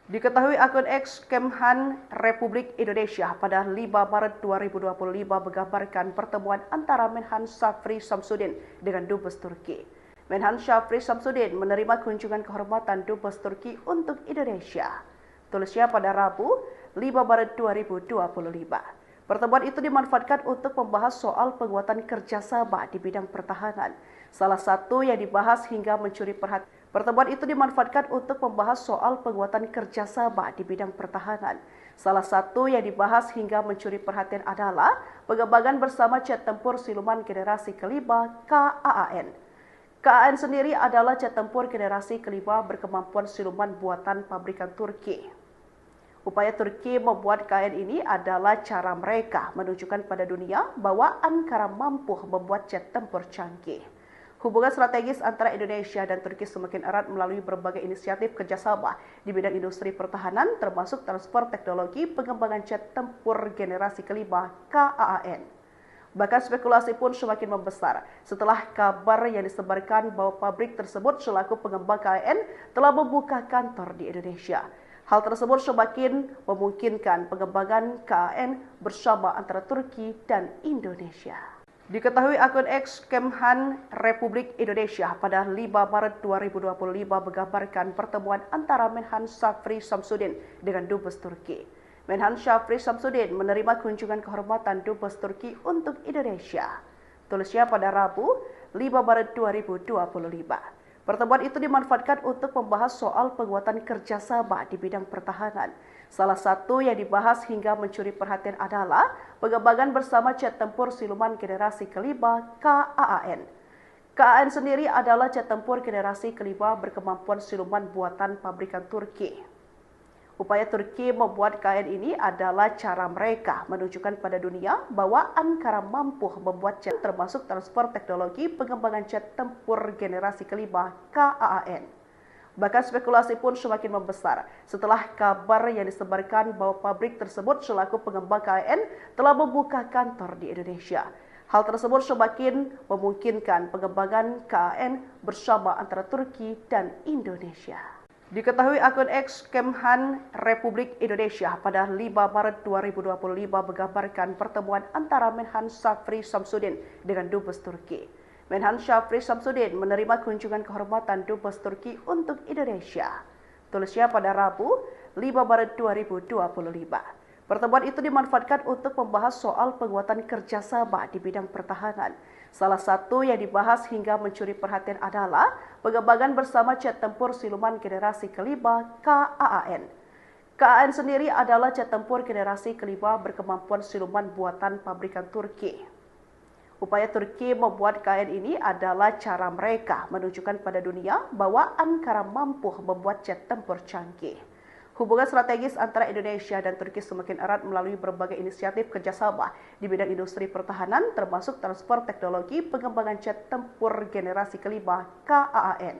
Diketahui akun X Kemhan Republik Indonesia pada 5 Maret 2025 menggambarkan pertemuan antara Menhan Syafri Samsudin dengan Dubes Turki. Menhan Syafri Samsudin menerima kunjungan kehormatan Dubes Turki untuk Indonesia. Tulisnya pada Rabu 5 Maret 2025. Pertemuan itu dimanfaatkan untuk membahas soal penguatan kerjasama di bidang pertahanan. Salah satu yang dibahas hingga mencuri perhatian. Pertemuan itu dimanfaatkan untuk membahas soal penguatan kerjasama di bidang pertahanan. Salah satu yang dibahas hingga mencuri perhatian adalah pengembangan bersama jet tempur siluman generasi kelima KAAN. KAAN sendiri adalah jet tempur generasi kelima berkemampuan siluman buatan pabrikan Turki. Upaya Turki membuat KAAN ini adalah cara mereka menunjukkan pada dunia bahwa Ankara mampu membuat jet tempur canggih. Hubungan strategis antara Indonesia dan Turki semakin erat melalui berbagai inisiatif kerjasama di bidang industri pertahanan, termasuk transfer teknologi pengembangan jet tempur generasi kelima KAAN. Bahkan spekulasi pun semakin membesar setelah kabar yang disebarkan bahwa pabrik tersebut selaku pengembang KAAN telah membuka kantor di Indonesia. Hal tersebut semakin memungkinkan pengembangan KAAN bersama antara Turki dan Indonesia. Diketahui akun X Kemhan Republik Indonesia pada 5 Maret 2025 menggambarkan pertemuan antara Menhan Syafri Samsudin dengan Dubes Turki. Menhan Syafri Samsudin menerima kunjungan kehormatan Dubes Turki untuk Indonesia. Tulisnya pada Rabu 5 Maret 2025. Pertemuan itu dimanfaatkan untuk membahas soal penguatan kerjasama di bidang pertahanan. Salah satu yang dibahas hingga mencuri perhatian adalah pengembangan bersama jet tempur siluman generasi kelima KAAN. KAAN sendiri adalah jet tempur generasi kelima berkemampuan siluman buatan pabrikan Turki. Upaya Turki membuat KAAN ini adalah cara mereka menunjukkan pada dunia bahwa Ankara mampu membuat jet, termasuk transfer teknologi pengembangan jet tempur generasi kelima KAAN. Bahkan spekulasi pun semakin membesar setelah kabar yang disebarkan bahwa pabrik tersebut selaku pengembang KAAN telah membuka kantor di Indonesia. Hal tersebut semakin memungkinkan pengembangan KAAN bersama antara Turki dan Indonesia. Diketahui akun X Kemhan Republik Indonesia pada 5 Maret 2025 menggambarkan pertemuan antara Menhan Syafri Samsudin dengan Dubes Turki. Menhan Syafri Samsudin menerima kunjungan kehormatan Dubes Turki untuk Indonesia. Tulisnya pada Rabu 5 Maret 2025. Pertemuan itu dimanfaatkan untuk membahas soal penguatan kerjasama di bidang pertahanan. Salah satu yang dibahas hingga mencuri perhatian adalah pengembangan bersama jet tempur siluman generasi kelima KAAN. KAAN sendiri adalah jet tempur generasi kelima berkemampuan siluman buatan pabrikan Turki. Upaya Turki membuat KAAN ini adalah cara mereka menunjukkan pada dunia bahwa Ankara mampu membuat jet tempur canggih. Hubungan strategis antara Indonesia dan Turki semakin erat melalui berbagai inisiatif kerjasama di bidang industri pertahanan, termasuk transfer teknologi pengembangan jet tempur generasi kelima KAAN.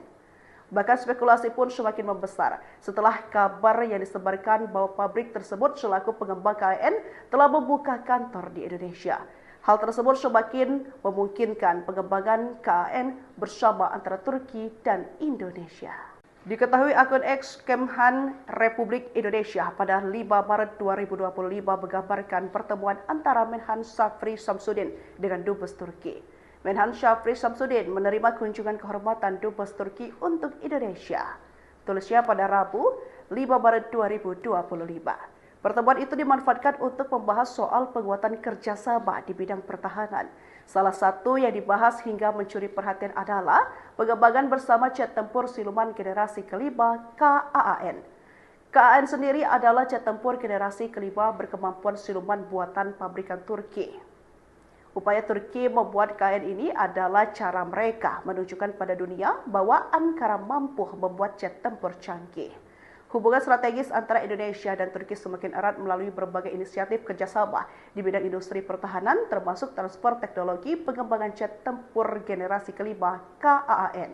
Bahkan spekulasi pun semakin membesar setelah kabar yang disebarkan bahwa pabrik tersebut selaku pengembang KAAN telah membuka kantor di Indonesia. Hal tersebut semakin memungkinkan pengembangan KAAN bersama antara Turki dan Indonesia. Diketahui akun X Kemhan Republik Indonesia pada 5 Maret 2025 menggambarkan pertemuan antara Menhan Syafri Samsudin dengan Dubes Turki. Menhan Syafri Samsudin menerima kunjungan kehormatan Dubes Turki untuk Indonesia. Tulisnya pada Rabu 5 Maret 2025. Pertemuan itu dimanfaatkan untuk membahas soal penguatan kerjasama di bidang pertahanan. Salah satu yang dibahas hingga mencuri perhatian adalah pengembangan bersama jet tempur siluman generasi kelima KAAN. KAAN sendiri adalah jet tempur generasi kelima berkemampuan siluman buatan pabrikan Turki. Upaya Turki membuat KAAN ini adalah cara mereka menunjukkan pada dunia bahwa Ankara mampu membuat jet tempur canggih. Hubungan strategis antara Indonesia dan Turki semakin erat melalui berbagai inisiatif kerjasama di bidang industri pertahanan, termasuk transfer teknologi pengembangan jet tempur generasi kelima KAAN.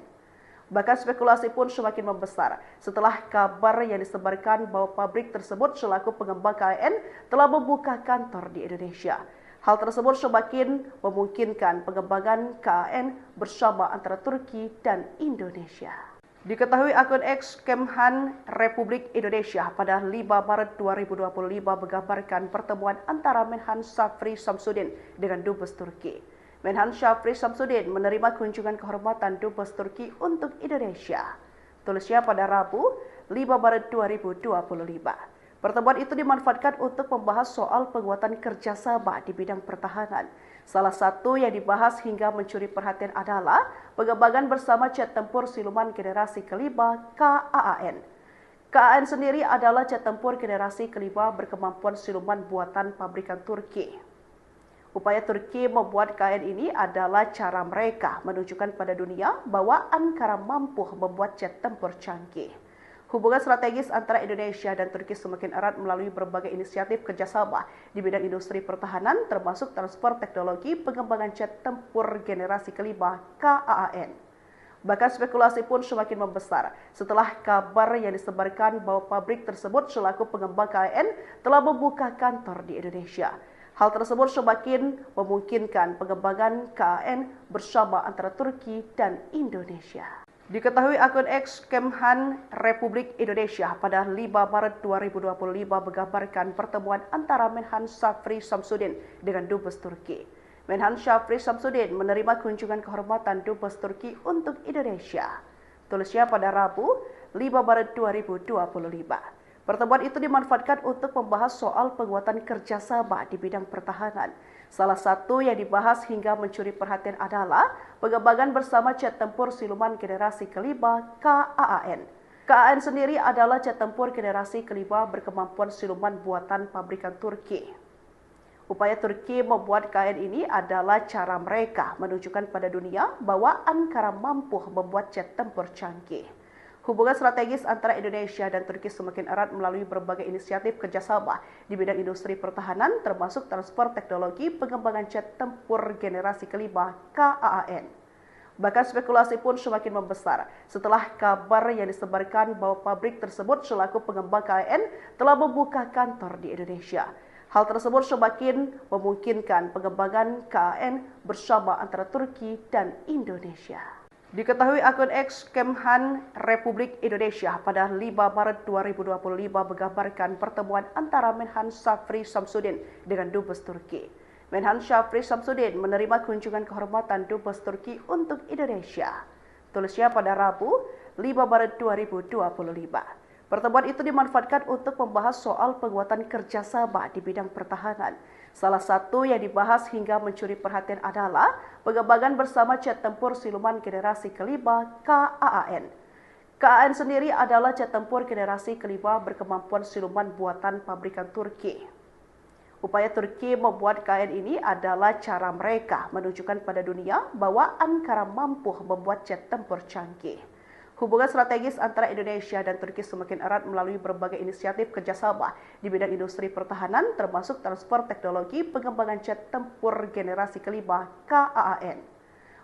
Bahkan spekulasi pun semakin membesar setelah kabar yang disebarkan bahwa pabrik tersebut selaku pengembang KAAN telah membuka kantor di Indonesia. Hal tersebut semakin memungkinkan pengembangan KAAN bersama antara Turki dan Indonesia. Diketahui akun X Kemhan Republik Indonesia pada 5 Maret 2025 menggambarkan pertemuan antara Menhan Syafri Samsudin dengan Dubes Turki. Menhan Syafri Samsudin menerima kunjungan kehormatan Dubes Turki untuk Indonesia. Tulisnya pada Rabu 5 Maret 2025. Pertemuan itu dimanfaatkan untuk membahas soal penguatan kerjasama di bidang pertahanan. Salah satu yang dibahas hingga mencuri perhatian adalah pengembangan bersama jet tempur siluman generasi kelima KAAN. KAAN sendiri adalah jet tempur generasi kelima berkemampuan siluman buatan pabrikan Turki. Upaya Turki membuat KAAN ini adalah cara mereka menunjukkan pada dunia bahwa Ankara mampu membuat jet tempur canggih. Hubungan strategis antara Indonesia dan Turki semakin erat melalui berbagai inisiatif kerjasama di bidang industri pertahanan, termasuk transfer teknologi pengembangan jet tempur generasi kelima KAAN. Bahkan spekulasi pun semakin membesar setelah kabar yang disebarkan bahwa pabrik tersebut selaku pengembang KAAN telah membuka kantor di Indonesia. Hal tersebut semakin memungkinkan pengembangan KAAN bersama antara Turki dan Indonesia. Diketahui akun X Kemhan Republik Indonesia pada 5 Maret 2025 menggambarkan pertemuan antara Menhan Syafri Samsudin dengan Dubes Turki. Menhan Syafri Samsudin menerima kunjungan kehormatan Dubes Turki untuk Indonesia. Tulisnya pada Rabu 5 Maret 2025. Pertemuan itu dimanfaatkan untuk membahas soal penguatan kerjasama di bidang pertahanan. Salah satu yang dibahas hingga mencuri perhatian adalah pengembangan bersama jet tempur siluman generasi kelima KAAN. KAAN sendiri adalah jet tempur generasi kelima berkemampuan siluman buatan pabrikan Turki. Upaya Turki membuat KAAN ini adalah cara mereka menunjukkan pada dunia bahwa Ankara mampu membuat jet tempur canggih. Hubungan strategis antara Indonesia dan Turki semakin erat melalui berbagai inisiatif kerjasama di bidang industri pertahanan, termasuk transfer teknologi pengembangan jet tempur generasi kelima KAAN. Bahkan spekulasi pun semakin membesar setelah kabar yang disebarkan bahwa pabrik tersebut selaku pengembang KAAN telah membuka kantor di Indonesia. Hal tersebut semakin memungkinkan pengembangan KAAN bersama antara Turki dan Indonesia. Diketahui akun X Kemhan Republik Indonesia pada 5 Maret 2025 menggambarkan pertemuan antara Menhan Syafri Samsudin dengan Dubes Turki. Menhan Syafri Samsudin menerima kunjungan kehormatan Dubes Turki untuk Indonesia. Tulisnya pada Rabu 5 Maret 2025. Pertemuan itu dimanfaatkan untuk membahas soal penguatan kerjasama di bidang pertahanan. Salah satu yang dibahas hingga mencuri perhatian adalah pengembangan bersama jet tempur siluman generasi kelima KAAN. KAAN sendiri adalah jet tempur generasi kelima berkemampuan siluman buatan pabrikan Turki. Upaya Turki membuat KAAN ini adalah cara mereka menunjukkan pada dunia bahwa Ankara mampu membuat jet tempur canggih. Hubungan strategis antara Indonesia dan Turki semakin erat melalui berbagai inisiatif kerjasama di bidang industri pertahanan, termasuk transfer teknologi pengembangan jet tempur generasi kelima KAAN.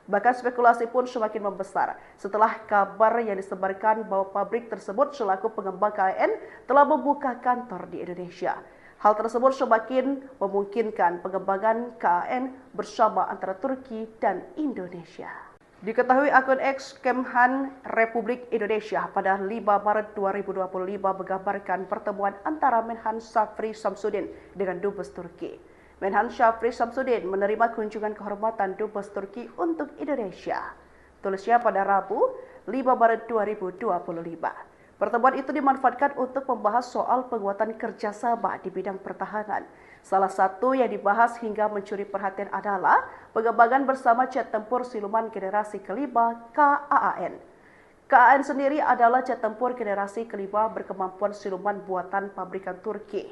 Bahkan spekulasi pun semakin membesar setelah kabar yang disebarkan bahwa pabrik tersebut selaku pengembang KAAN telah membuka kantor di Indonesia. Hal tersebut semakin memungkinkan pengembangan KAAN bersama antara Turki dan Indonesia. Diketahui akun X Kemhan Republik Indonesia pada 5 Maret 2025 menggambarkan pertemuan antara Menhan Syafri Samsudin dengan Dubes Turki. Menhan Syafri Samsudin menerima kunjungan kehormatan Dubes Turki untuk Indonesia. Tulisnya pada Rabu 5 Maret 2025. Pertemuan itu dimanfaatkan untuk membahas soal penguatan kerjasama di bidang pertahanan. Salah satu yang dibahas hingga mencuri perhatian adalah pengembangan bersama jet tempur siluman generasi kelima KAAN. KAAN sendiri adalah jet tempur generasi kelima berkemampuan siluman buatan pabrikan Turki.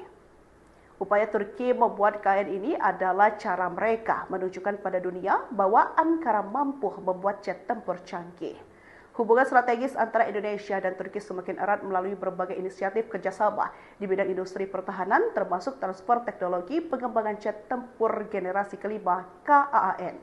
Upaya Turki membuat KAAN ini adalah cara mereka menunjukkan pada dunia bahwa Ankara mampu membuat jet tempur canggih. Hubungan strategis antara Indonesia dan Turki semakin erat melalui berbagai inisiatif kerjasama di bidang industri pertahanan, termasuk transfer teknologi pengembangan jet tempur generasi kelima KAAN.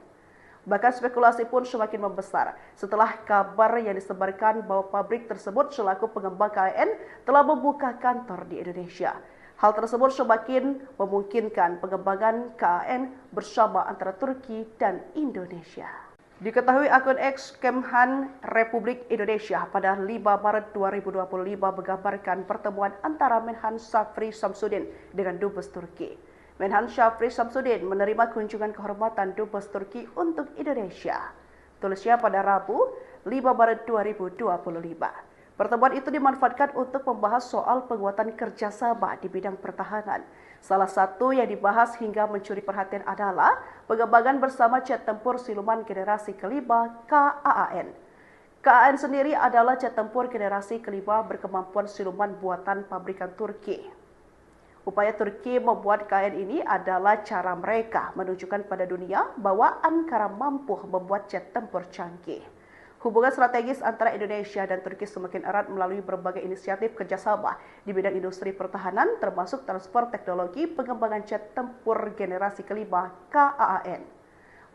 Bahkan spekulasi pun semakin membesar setelah kabar yang disebarkan bahwa pabrik tersebut selaku pengembang KAAN telah membuka kantor di Indonesia. Hal tersebut semakin memungkinkan pengembangan KAAN bersama antara Turki dan Indonesia. Diketahui akun X Kemhan Republik Indonesia pada 5 Maret 2025 menggambarkan pertemuan antara Menhan Syafri Samsudin dengan Dubes Turki. Menhan Syafri Samsudin menerima kunjungan kehormatan Dubes Turki untuk Indonesia. Tulisnya pada Rabu, 5 Maret 2025. Pertemuan itu dimanfaatkan untuk membahas soal penguatan kerjasama di bidang pertahanan. Salah satu yang dibahas hingga mencuri perhatian adalah pengembangan bersama jet tempur siluman generasi kelima KAAN. KAAN sendiri adalah jet tempur generasi kelima berkemampuan siluman buatan pabrikan Turki. Upaya Turki membuat KAAN ini adalah cara mereka menunjukkan pada dunia bahwa Ankara mampu membuat jet tempur canggih. Hubungan strategis antara Indonesia dan Turki semakin erat melalui berbagai inisiatif kerjasama di bidang industri pertahanan, termasuk transfer teknologi pengembangan jet tempur generasi kelima KAAN.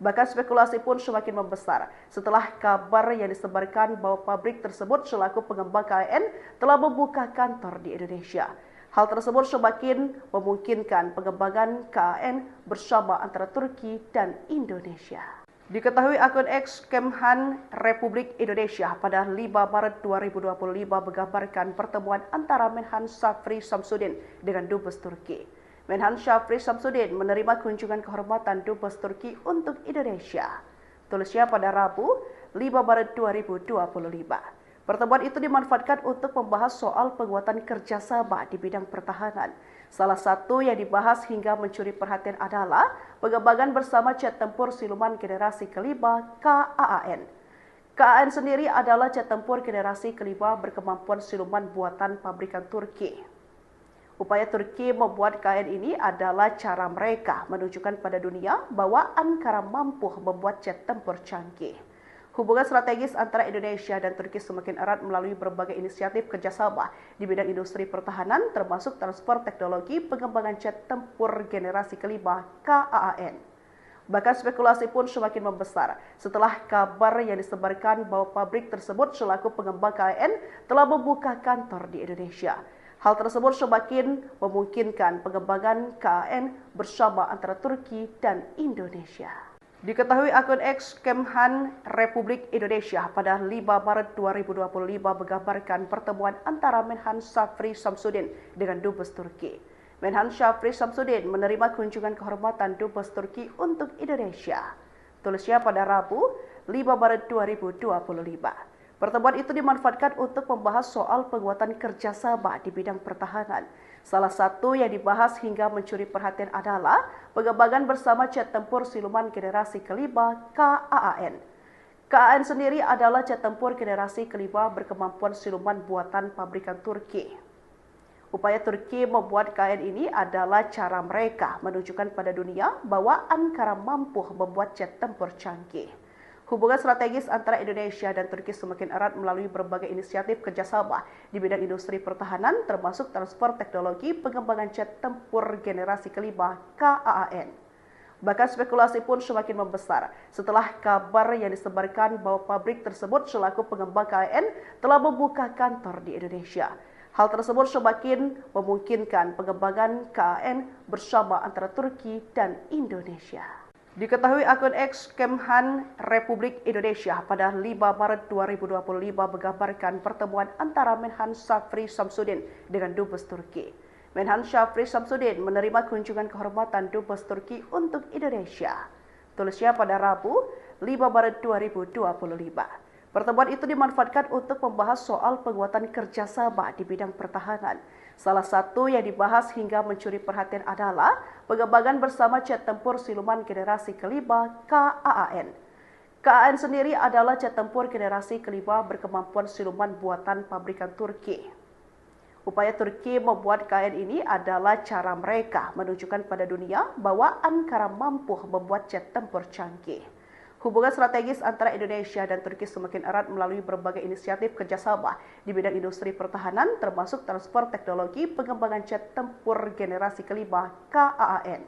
Bahkan spekulasi pun semakin membesar setelah kabar yang disebarkan bahwa pabrik tersebut selaku pengembang KAAN telah membuka kantor di Indonesia. Hal tersebut semakin memungkinkan pengembangan KAAN bersama antara Turki dan Indonesia. Diketahui akun X Kemhan Republik Indonesia pada 5 Maret 2025 menggambarkan pertemuan antara Menhan Syafri Samsudin dengan Dubes Turki. Menhan Syafri Samsudin menerima kunjungan kehormatan Dubes Turki untuk Indonesia. Tulisnya pada Rabu, 5 Maret 2025. Pertemuan itu dimanfaatkan untuk membahas soal penguatan kerjasama di bidang pertahanan. Salah satu yang dibahas hingga mencuri perhatian adalah pengembangan bersama jet tempur siluman generasi kelima KAAN. KAAN sendiri adalah jet tempur generasi kelima berkemampuan siluman buatan pabrikan Turki. Upaya Turki membuat KAAN ini adalah cara mereka menunjukkan pada dunia bahwa Ankara mampu membuat jet tempur canggih. Hubungan strategis antara Indonesia dan Turki semakin erat melalui berbagai inisiatif kerjasama di bidang industri pertahanan, termasuk transfer teknologi pengembangan jet tempur generasi kelima KAAN. Bahkan spekulasi pun semakin membesar setelah kabar yang disebarkan bahwa pabrik tersebut selaku pengembang KAAN telah membuka kantor di Indonesia. Hal tersebut semakin memungkinkan pengembangan KAAN bersama antara Turki dan Indonesia. Diketahui akun X Kemhan Republik Indonesia pada 5 Maret 2025 menggambarkan pertemuan antara Menhan Syafri Samsudin dengan Dubes Turki. Menhan Syafri Samsudin menerima kunjungan kehormatan Dubes Turki untuk Indonesia. Tulisnya pada Rabu, 5 Maret 2025. Pertemuan itu dimanfaatkan untuk membahas soal penguatan kerjasama di bidang pertahanan. Salah satu yang dibahas hingga mencuri perhatian adalah pengembangan bersama jet tempur siluman generasi kelima KAAN. KAAN sendiri adalah jet tempur generasi kelima berkemampuan siluman buatan pabrikan Turki. Upaya Turki membuat KAAN ini adalah cara mereka menunjukkan pada dunia bahwa Ankara mampu membuat jet tempur canggih. Hubungan strategis antara Indonesia dan Turki semakin erat melalui berbagai inisiatif kerjasama di bidang industri pertahanan, termasuk transfer teknologi pengembangan jet tempur generasi kelima KAAN. Bahkan spekulasi pun semakin membesar setelah kabar yang disebarkan bahwa pabrik tersebut selaku pengembang KAAN telah membuka kantor di Indonesia. Hal tersebut semakin memungkinkan pengembangan KAAN bersama antara Turki dan Indonesia. Diketahui akun X Kemhan Republik Indonesia pada 5 Maret 2025 menggambarkan pertemuan antara Menhan Syafri Samsudin dengan Dubes Turki. Menhan Syafri Samsudin menerima kunjungan kehormatan Dubes Turki untuk Indonesia. Tulisnya pada Rabu, 5 Maret 2025. Pertemuan itu dimanfaatkan untuk membahas soal penguatan kerjasama di bidang pertahanan. Salah satu yang dibahas hingga mencuri perhatian adalah pengembangan bersama jet tempur siluman generasi kelima KAAN. KAAN sendiri adalah jet tempur generasi kelima berkemampuan siluman buatan pabrikan Turki. Upaya Turki membuat KAAN ini adalah cara mereka menunjukkan pada dunia bahwa Ankara mampu membuat jet tempur canggih. Hubungan strategis antara Indonesia dan Turki semakin erat melalui berbagai inisiatif kerjasama di bidang industri pertahanan, termasuk transfer teknologi pengembangan jet tempur generasi kelima KAAN.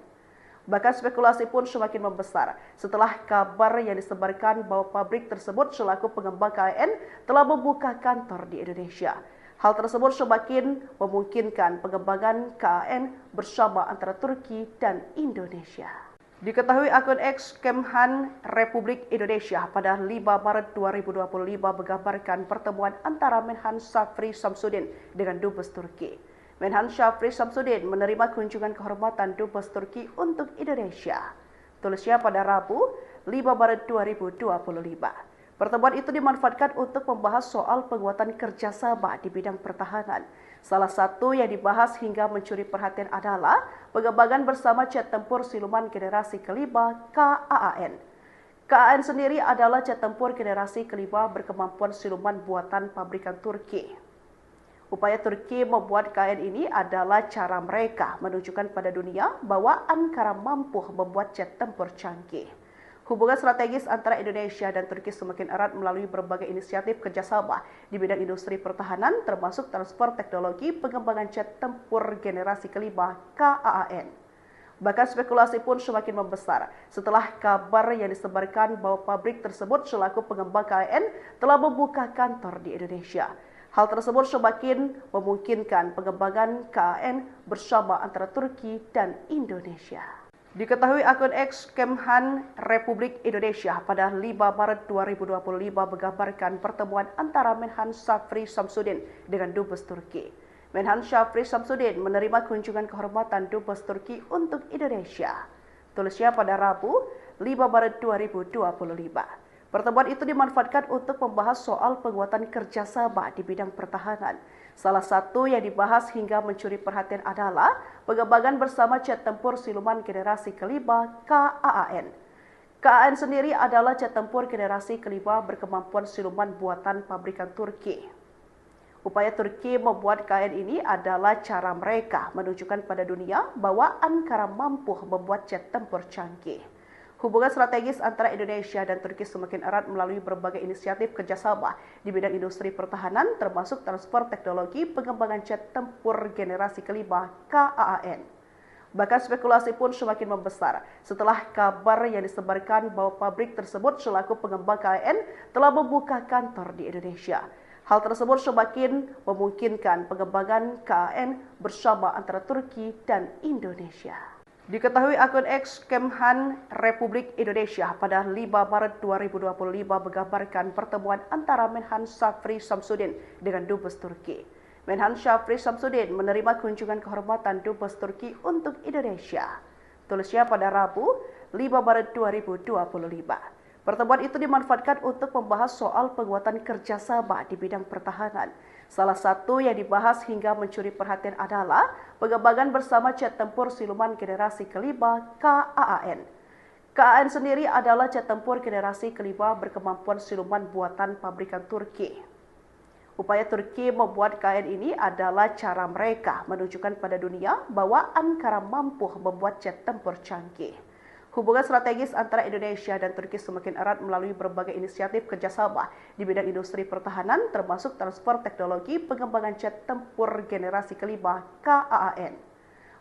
Bahkan spekulasi pun semakin membesar setelah kabar yang disebarkan bahwa pabrik tersebut selaku pengembang KAAN telah membuka kantor di Indonesia. Hal tersebut semakin memungkinkan pengembangan KAAN bersama antara Turki dan Indonesia. Diketahui akun X Kemhan Republik Indonesia pada 5 Maret 2025 menggambarkan pertemuan antara Menhan Syafri Samsudin dengan Dubes Turki. Menhan Syafri Samsudin menerima kunjungan kehormatan Dubes Turki untuk Indonesia. Tulisnya pada Rabu 5 Maret 2025. Pertemuan itu dimanfaatkan untuk membahas soal penguatan kerjasama di bidang pertahanan. Salah satu yang dibahas hingga mencuri perhatian adalah pengembangan bersama jet tempur siluman generasi kelima KAAN. KAAN sendiri adalah jet tempur generasi kelima berkemampuan siluman buatan pabrikan Turki. Upaya Turki membuat KAAN ini adalah cara mereka menunjukkan pada dunia bahwa Ankara mampu membuat jet tempur canggih. Hubungan strategis antara Indonesia dan Turki semakin erat melalui berbagai inisiatif kerjasama di bidang industri pertahanan, termasuk transfer teknologi pengembangan jet tempur generasi kelima KAAN. Bahkan spekulasi pun semakin membesar setelah kabar yang disebarkan bahwa pabrik tersebut selaku pengembang KAAN telah membuka kantor di Indonesia. Hal tersebut semakin memungkinkan pengembangan KAAN bersama antara Turki dan Indonesia. Diketahui akun X Kemhan Republik Indonesia pada 5 Maret 2025 menggambarkan pertemuan antara Menhan Syafri Samsudin dengan Dubes Turki. Menhan Syafri Samsudin menerima kunjungan kehormatan Dubes Turki untuk Indonesia. Tulisnya pada Rabu 5 Maret 2025. Pertemuan itu dimanfaatkan untuk membahas soal penguatan kerjasama di bidang pertahanan. Salah satu yang dibahas hingga mencuri perhatian adalah pengembangan bersama jet tempur siluman generasi kelima KAAN. KAAN sendiri adalah jet tempur generasi kelima berkemampuan siluman buatan pabrikan Turki. Upaya Turki membuat KAAN ini adalah cara mereka menunjukkan pada dunia bahwa Ankara mampu membuat jet tempur canggih. Hubungan strategis antara Indonesia dan Turki semakin erat melalui berbagai inisiatif kerjasama di bidang industri pertahanan, termasuk transfer teknologi pengembangan jet tempur generasi kelima KAAN. Bahkan spekulasi pun semakin membesar setelah kabar yang disebarkan bahwa pabrik tersebut selaku pengembang KAAN telah membuka kantor di Indonesia. Hal tersebut semakin memungkinkan pengembangan KAAN bersama antara Turki dan Indonesia. Diketahui akun X Kemhan Republik Indonesia pada 5 Maret 2025 menggambarkan pertemuan antara Menhan Syafri Samsudin dengan Dubes Turki. Menhan Syafri Samsudin menerima kunjungan kehormatan Dubes Turki untuk Indonesia. Tulisnya pada Rabu 5 Maret 2025. Pertemuan itu dimanfaatkan untuk membahas soal penguatan kerjasama di bidang pertahanan. Salah satu yang dibahas hingga mencuri perhatian adalah pengembangan bersama jet tempur siluman generasi kelima KAAN. KAAN sendiri adalah jet tempur generasi kelima berkemampuan siluman buatan pabrikan Turki. Upaya Turki membuat KAAN ini adalah cara mereka menunjukkan pada dunia bahwa Ankara mampu membuat jet tempur canggih. Hubungan strategis antara Indonesia dan Turki semakin erat melalui berbagai inisiatif kerjasama di bidang industri pertahanan, termasuk transfer teknologi pengembangan jet tempur generasi kelima KAAN.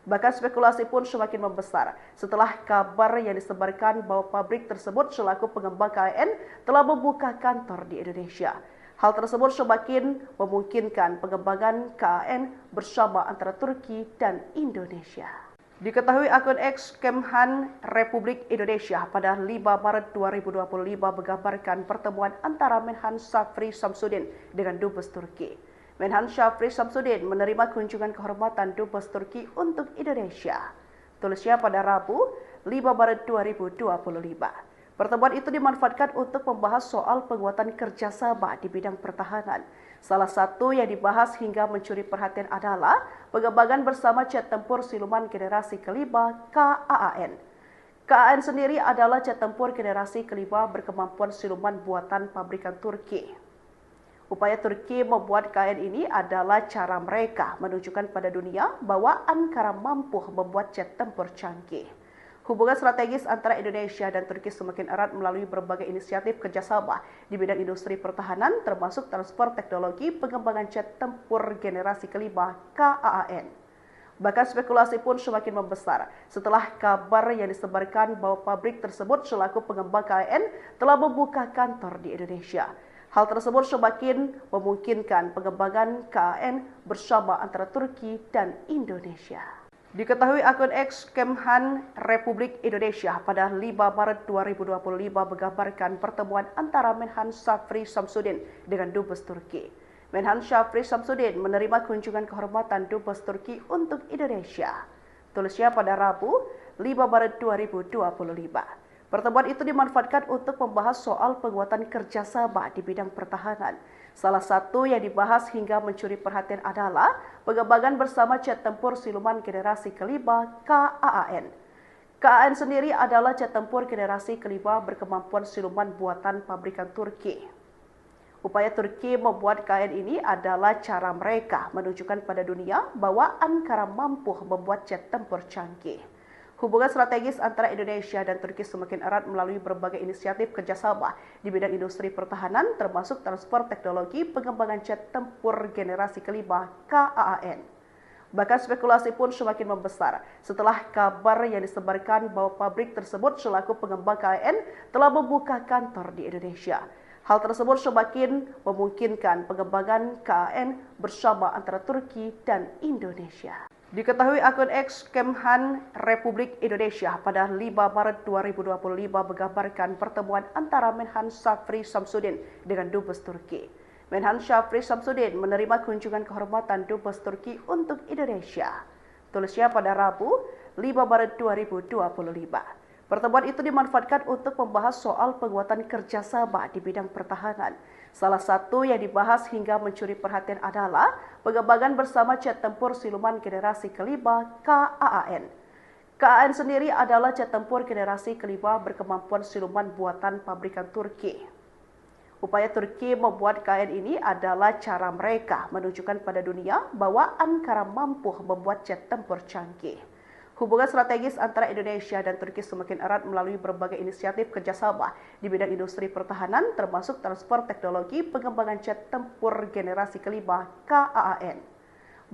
Bahkan spekulasi pun semakin membesar setelah kabar yang disebarkan bahwa pabrik tersebut selaku pengembang KAAN telah membuka kantor di Indonesia. Hal tersebut semakin memungkinkan pengembangan KAAN bersama antara Turki dan Indonesia. Diketahui akun X Kemhan Republik Indonesia pada 5 Maret 2025 menggambarkan pertemuan antara Menhan Syafri Samsudin dengan Dubes Turki. Menhan Syafri Samsudin menerima kunjungan kehormatan Dubes Turki untuk Indonesia. Tulisnya pada Rabu 5 Maret 2025. Pertemuan itu dimanfaatkan untuk membahas soal penguatan kerjasama di bidang pertahanan. Salah satu yang dibahas hingga mencuri perhatian adalah pengembangan bersama jet tempur siluman generasi kelima KAAN. KAAN sendiri adalah jet tempur generasi kelima berkemampuan siluman buatan pabrikan Turki. Upaya Turki membuat KAAN ini adalah cara mereka menunjukkan pada dunia bahwa Ankara mampu membuat jet tempur canggih. Hubungan strategis antara Indonesia dan Turki semakin erat melalui berbagai inisiatif kerjasama di bidang industri pertahanan, termasuk transfer teknologi pengembangan jet tempur generasi kelima KAAN. Bahkan spekulasi pun semakin membesar setelah kabar yang disebarkan bahwa pabrik tersebut selaku pengembang KAAN telah membuka kantor di Indonesia. Hal tersebut semakin memungkinkan pengembangan KAAN bersama antara Turki dan Indonesia. Diketahui akun X Kemhan Republik Indonesia pada 5 Maret 2025 menggambarkan pertemuan antara Menhan Syafri Samsudin dengan Dubes Turki. Menhan Syafri Samsudin menerima kunjungan kehormatan Dubes Turki untuk Indonesia. Tulisnya pada Rabu 5 Maret 2025. Pertemuan itu dimanfaatkan untuk membahas soal penguatan kerjasama di bidang pertahanan. Salah satu yang dibahas hingga mencuri perhatian adalah pengembangan bersama jet tempur siluman generasi kelima KAAN. KAAN sendiri adalah jet tempur generasi kelima berkemampuan siluman buatan pabrikan Turki. Upaya Turki membuat KAAN ini adalah cara mereka menunjukkan pada dunia bahwa Ankara mampu membuat jet tempur canggih. Hubungan strategis antara Indonesia dan Turki semakin erat melalui berbagai inisiatif kerjasama di bidang industri pertahanan, termasuk transfer teknologi pengembangan jet tempur generasi kelima KAAN. Bahkan spekulasi pun semakin membesar setelah kabar yang disebarkan bahwa pabrik tersebut selaku pengembang KAAN telah membuka kantor di Indonesia. Hal tersebut semakin memungkinkan pengembangan KAAN bersama antara Turki dan Indonesia. Diketahui akun X Kemhan Republik Indonesia pada 5 Maret 2025 menggambarkan pertemuan antara Menhan Syafri Samsudin dengan Dubes Turki. Menhan Syafri Samsudin menerima kunjungan kehormatan Dubes Turki untuk Indonesia. Tulisnya pada Rabu 5 Maret 2025. Pertemuan itu dimanfaatkan untuk membahas soal penguatan kerjasama di bidang pertahanan. Salah satu yang dibahas hingga mencuri perhatian adalah pengembangan bersama jet tempur siluman generasi kelima KAAN. KAAN sendiri adalah jet tempur generasi kelima berkemampuan siluman buatan pabrikan Turki. Upaya Turki membuat KAAN ini adalah cara mereka menunjukkan pada dunia bahwa Ankara mampu membuat jet tempur canggih. Hubungan strategis antara Indonesia dan Turki semakin erat melalui berbagai inisiatif kerjasama di bidang industri pertahanan, termasuk transfer teknologi pengembangan jet tempur generasi kelima KAAN.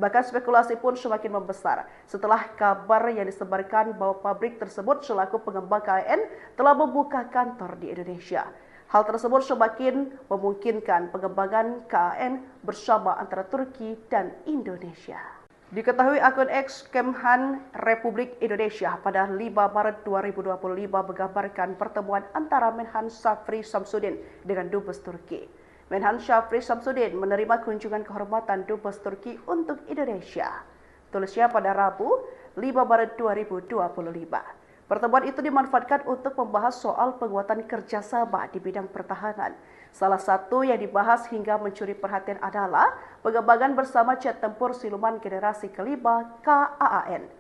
Bahkan spekulasi pun semakin membesar setelah kabar yang disebarkan bahwa pabrik tersebut selaku pengembang KAAN telah membuka kantor di Indonesia. Hal tersebut semakin memungkinkan pengembangan KAAN bersama antara Turki dan Indonesia. Diketahui akun X Kemhan Republik Indonesia pada 5 Maret 2025 menggambarkan pertemuan antara Menhan Syafri Samsudin dengan Dubes Turki. Menhan Syafri Samsudin menerima kunjungan kehormatan Dubes Turki untuk Indonesia. Tulisnya pada Rabu 5 Maret 2025. Pertemuan itu dimanfaatkan untuk membahas soal penguatan kerjasama di bidang pertahanan. Salah satu yang dibahas hingga mencuri perhatian adalah pengembangan bersama jet tempur siluman generasi kelima KAAN.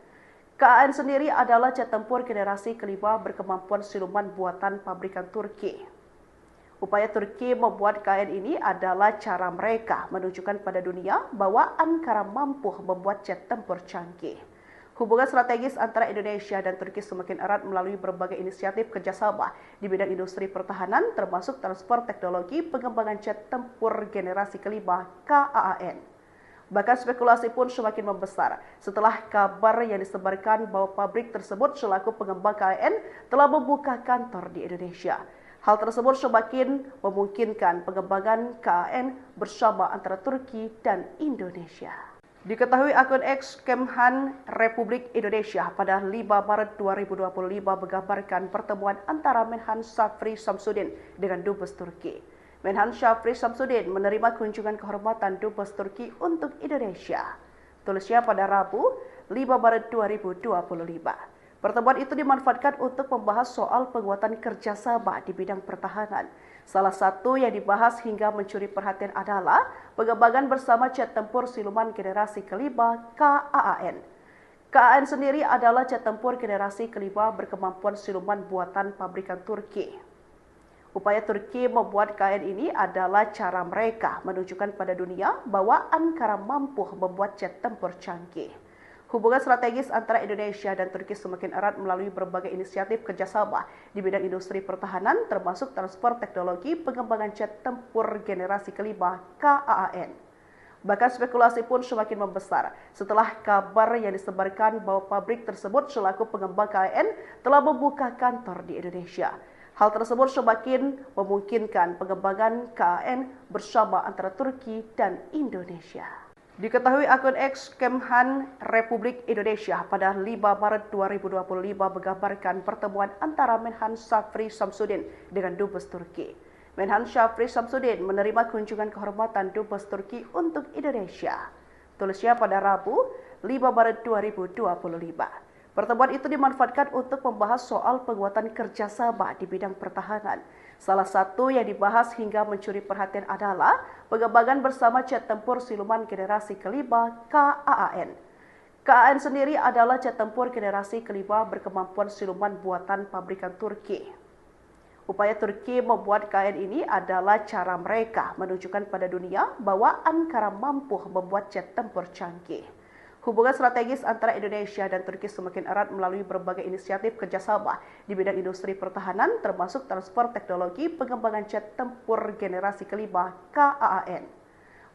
KAAN sendiri adalah jet tempur generasi kelima berkemampuan siluman buatan pabrikan Turki. Upaya Turki membuat KAAN ini adalah cara mereka menunjukkan pada dunia bahwa Ankara mampu membuat jet tempur canggih. Hubungan strategis antara Indonesia dan Turki semakin erat melalui berbagai inisiatif kerjasama di bidang industri pertahanan, termasuk transfer teknologi pengembangan jet tempur generasi kelima KAAN. Bahkan spekulasi pun semakin membesar setelah kabar yang disebarkan bahwa pabrik tersebut selaku pengembang KAAN telah membuka kantor di Indonesia. Hal tersebut semakin memungkinkan pengembangan KAAN bersama antara Turki dan Indonesia. Diketahui akun X Kemhan Republik Indonesia pada 5 Maret 2025 menggambarkan pertemuan antara Menhan Syafri Samsudin dengan Dubes Turki. Menhan Syafri Samsudin menerima kunjungan kehormatan Dubes Turki untuk Indonesia. Tulisnya pada Rabu 5 Maret 2025. Pertemuan itu dimanfaatkan untuk membahas soal penguatan kerjasama di bidang pertahanan. Salah satu yang dibahas hingga mencuri perhatian adalah pengembangan bersama jet tempur siluman generasi kelima KAAN. KAAN sendiri adalah jet tempur generasi kelima berkemampuan siluman buatan pabrikan Turki. Upaya Turki membuat KAAN ini adalah cara mereka menunjukkan pada dunia bahwa Ankara mampu membuat jet tempur canggih. Hubungan strategis antara Indonesia dan Turki semakin erat melalui berbagai inisiatif kerjasama di bidang industri pertahanan, termasuk transfer teknologi pengembangan jet tempur generasi kelima KAAN. Bahkan spekulasi pun semakin membesar setelah kabar yang disebarkan bahwa pabrik tersebut selaku pengembang KAAN telah membuka kantor di Indonesia. Hal tersebut semakin memungkinkan pengembangan KAAN bersama antara Turki dan Indonesia. Diketahui akun X Kemhan Republik Indonesia pada 5 Maret 2025 menggambarkan pertemuan antara Menhan Syafri Samsudin dengan Dubes Turki. Menhan Syafri Samsudin menerima kunjungan kehormatan Dubes Turki untuk Indonesia. Tulisnya pada Rabu, 5 Maret 2025. Pertemuan itu dimanfaatkan untuk membahas soal penguatan kerjasama di bidang pertahanan. Salah satu yang dibahas hingga mencuri perhatian adalah pengembangan bersama jet tempur siluman generasi kelima KAAN. KAAN sendiri adalah jet tempur generasi kelima berkemampuan siluman buatan pabrikan Turki. Upaya Turki membuat KAAN ini adalah cara mereka menunjukkan pada dunia bahwa Ankara mampu membuat jet tempur canggih. Hubungan strategis antara Indonesia dan Turki semakin erat melalui berbagai inisiatif kerjasama di bidang industri pertahanan, termasuk transfer teknologi pengembangan jet tempur generasi kelima KAAN.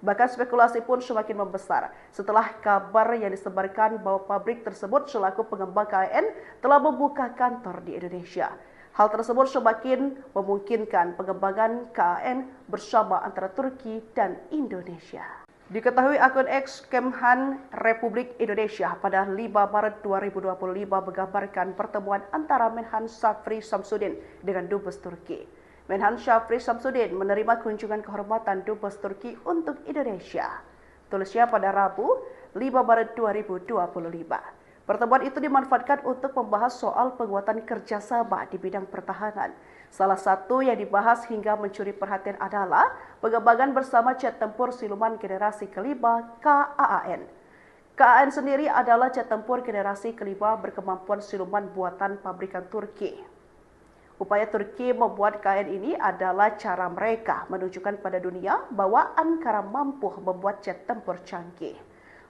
Bahkan spekulasi pun semakin membesar setelah kabar yang disebarkan bahwa pabrik tersebut selaku pengembang KAAN telah membuka kantor di Indonesia. Hal tersebut semakin memungkinkan pengembangan KAAN bersama antara Turki dan Indonesia. Diketahui akun X Kemhan Republik Indonesia pada 5 Maret 2025 menggambarkan pertemuan antara Menhan Syafri Samsudin dengan Dubes Turki. Menhan Syafri Samsudin menerima kunjungan kehormatan Dubes Turki untuk Indonesia. Tulisnya pada Rabu, 5 Maret 2025. Pertemuan itu dimanfaatkan untuk membahas soal penguatan kerjasama di bidang pertahanan. Salah satu yang dibahas hingga mencuri perhatian adalah pengembangan bersama jet tempur siluman generasi kelima KAAN. KAAN sendiri adalah jet tempur generasi kelima berkemampuan siluman buatan pabrikan Turki. Upaya Turki membuat KAAN ini adalah cara mereka menunjukkan pada dunia bahwa Ankara mampu membuat jet tempur canggih.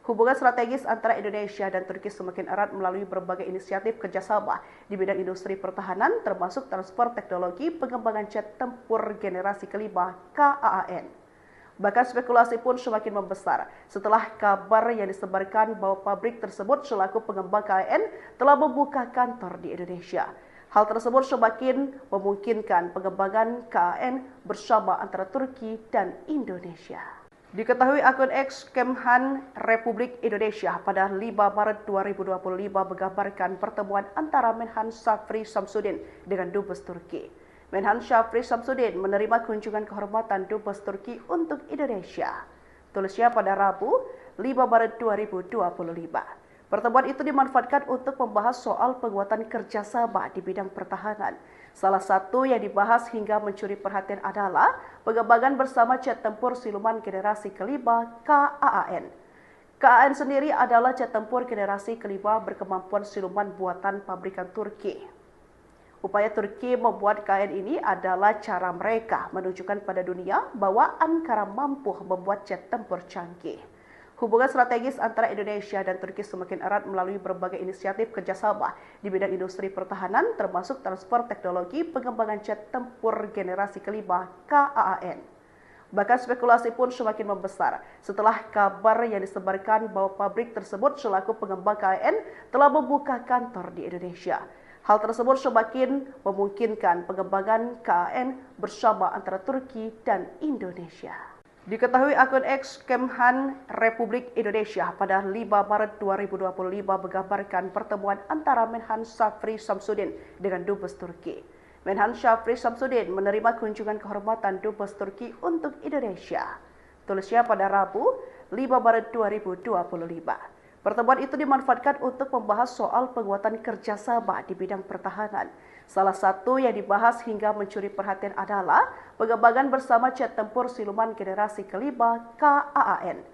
Hubungan strategis antara Indonesia dan Turki semakin erat melalui berbagai inisiatif kerjasama di bidang industri pertahanan, termasuk transfer teknologi pengembangan jet tempur generasi kelima KAAN. Bahkan spekulasi pun semakin membesar setelah kabar yang disebarkan bahwa pabrik tersebut selaku pengembang KAAN telah membuka kantor di Indonesia. Hal tersebut semakin memungkinkan pengembangan KAAN bersama antara Turki dan Indonesia. Diketahui akun X Kemhan Republik Indonesia pada 5 Maret 2025 menggambarkan pertemuan antara Menhan Syafri Samsudin dengan Dubes Turki. Menhan Syafri Samsudin menerima kunjungan kehormatan Dubes Turki untuk Indonesia. Tulisnya pada Rabu, 5 Maret 2025. Pertemuan itu dimanfaatkan untuk membahas soal penguatan kerjasama di bidang pertahanan. Salah satu yang dibahas hingga mencuri perhatian adalah pengembangan bersama jet tempur siluman generasi kelima KAAN. KAAN sendiri adalah jet tempur generasi kelima berkemampuan siluman buatan pabrikan Turki. Upaya Turki membuat KAAN ini adalah cara mereka menunjukkan pada dunia bahwa Ankara mampu membuat jet tempur canggih. Hubungan strategis antara Indonesia dan Turki semakin erat melalui berbagai inisiatif kerjasama di bidang industri pertahanan, termasuk transfer teknologi pengembangan jet tempur generasi kelima KAAN. Bahkan spekulasi pun semakin membesar setelah kabar yang disebarkan bahwa pabrik tersebut selaku pengembang KAAN telah membuka kantor di Indonesia. Hal tersebut semakin memungkinkan pengembangan KAAN bersama antara Turki dan Indonesia. Diketahui akun X Kemhan Republik Indonesia pada 5 Maret 2025 menggambarkan pertemuan antara Menhan Syafri Samsudin dengan Dubes Turki. Menhan Syafri Samsudin menerima kunjungan kehormatan Dubes Turki untuk Indonesia. Tulisnya pada Rabu, 5 Maret 2025. Pertemuan itu dimanfaatkan untuk membahas soal penguatan kerjasama di bidang pertahanan. Salah satu yang dibahas hingga mencuri perhatian adalah pengembangan bersama jet tempur siluman generasi kelima KAAN.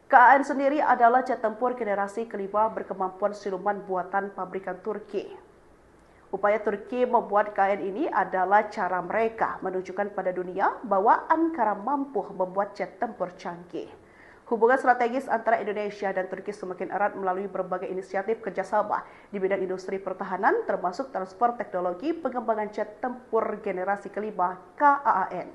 KAAN sendiri adalah jet tempur generasi kelima berkemampuan siluman buatan pabrikan Turki. Upaya Turki membuat KAAN ini adalah cara mereka menunjukkan pada dunia bahwa Ankara mampu membuat jet tempur canggih. Hubungan strategis antara Indonesia dan Turki semakin erat melalui berbagai inisiatif kerjasama di bidang industri pertahanan, termasuk transfer teknologi pengembangan jet tempur generasi kelima KAAN.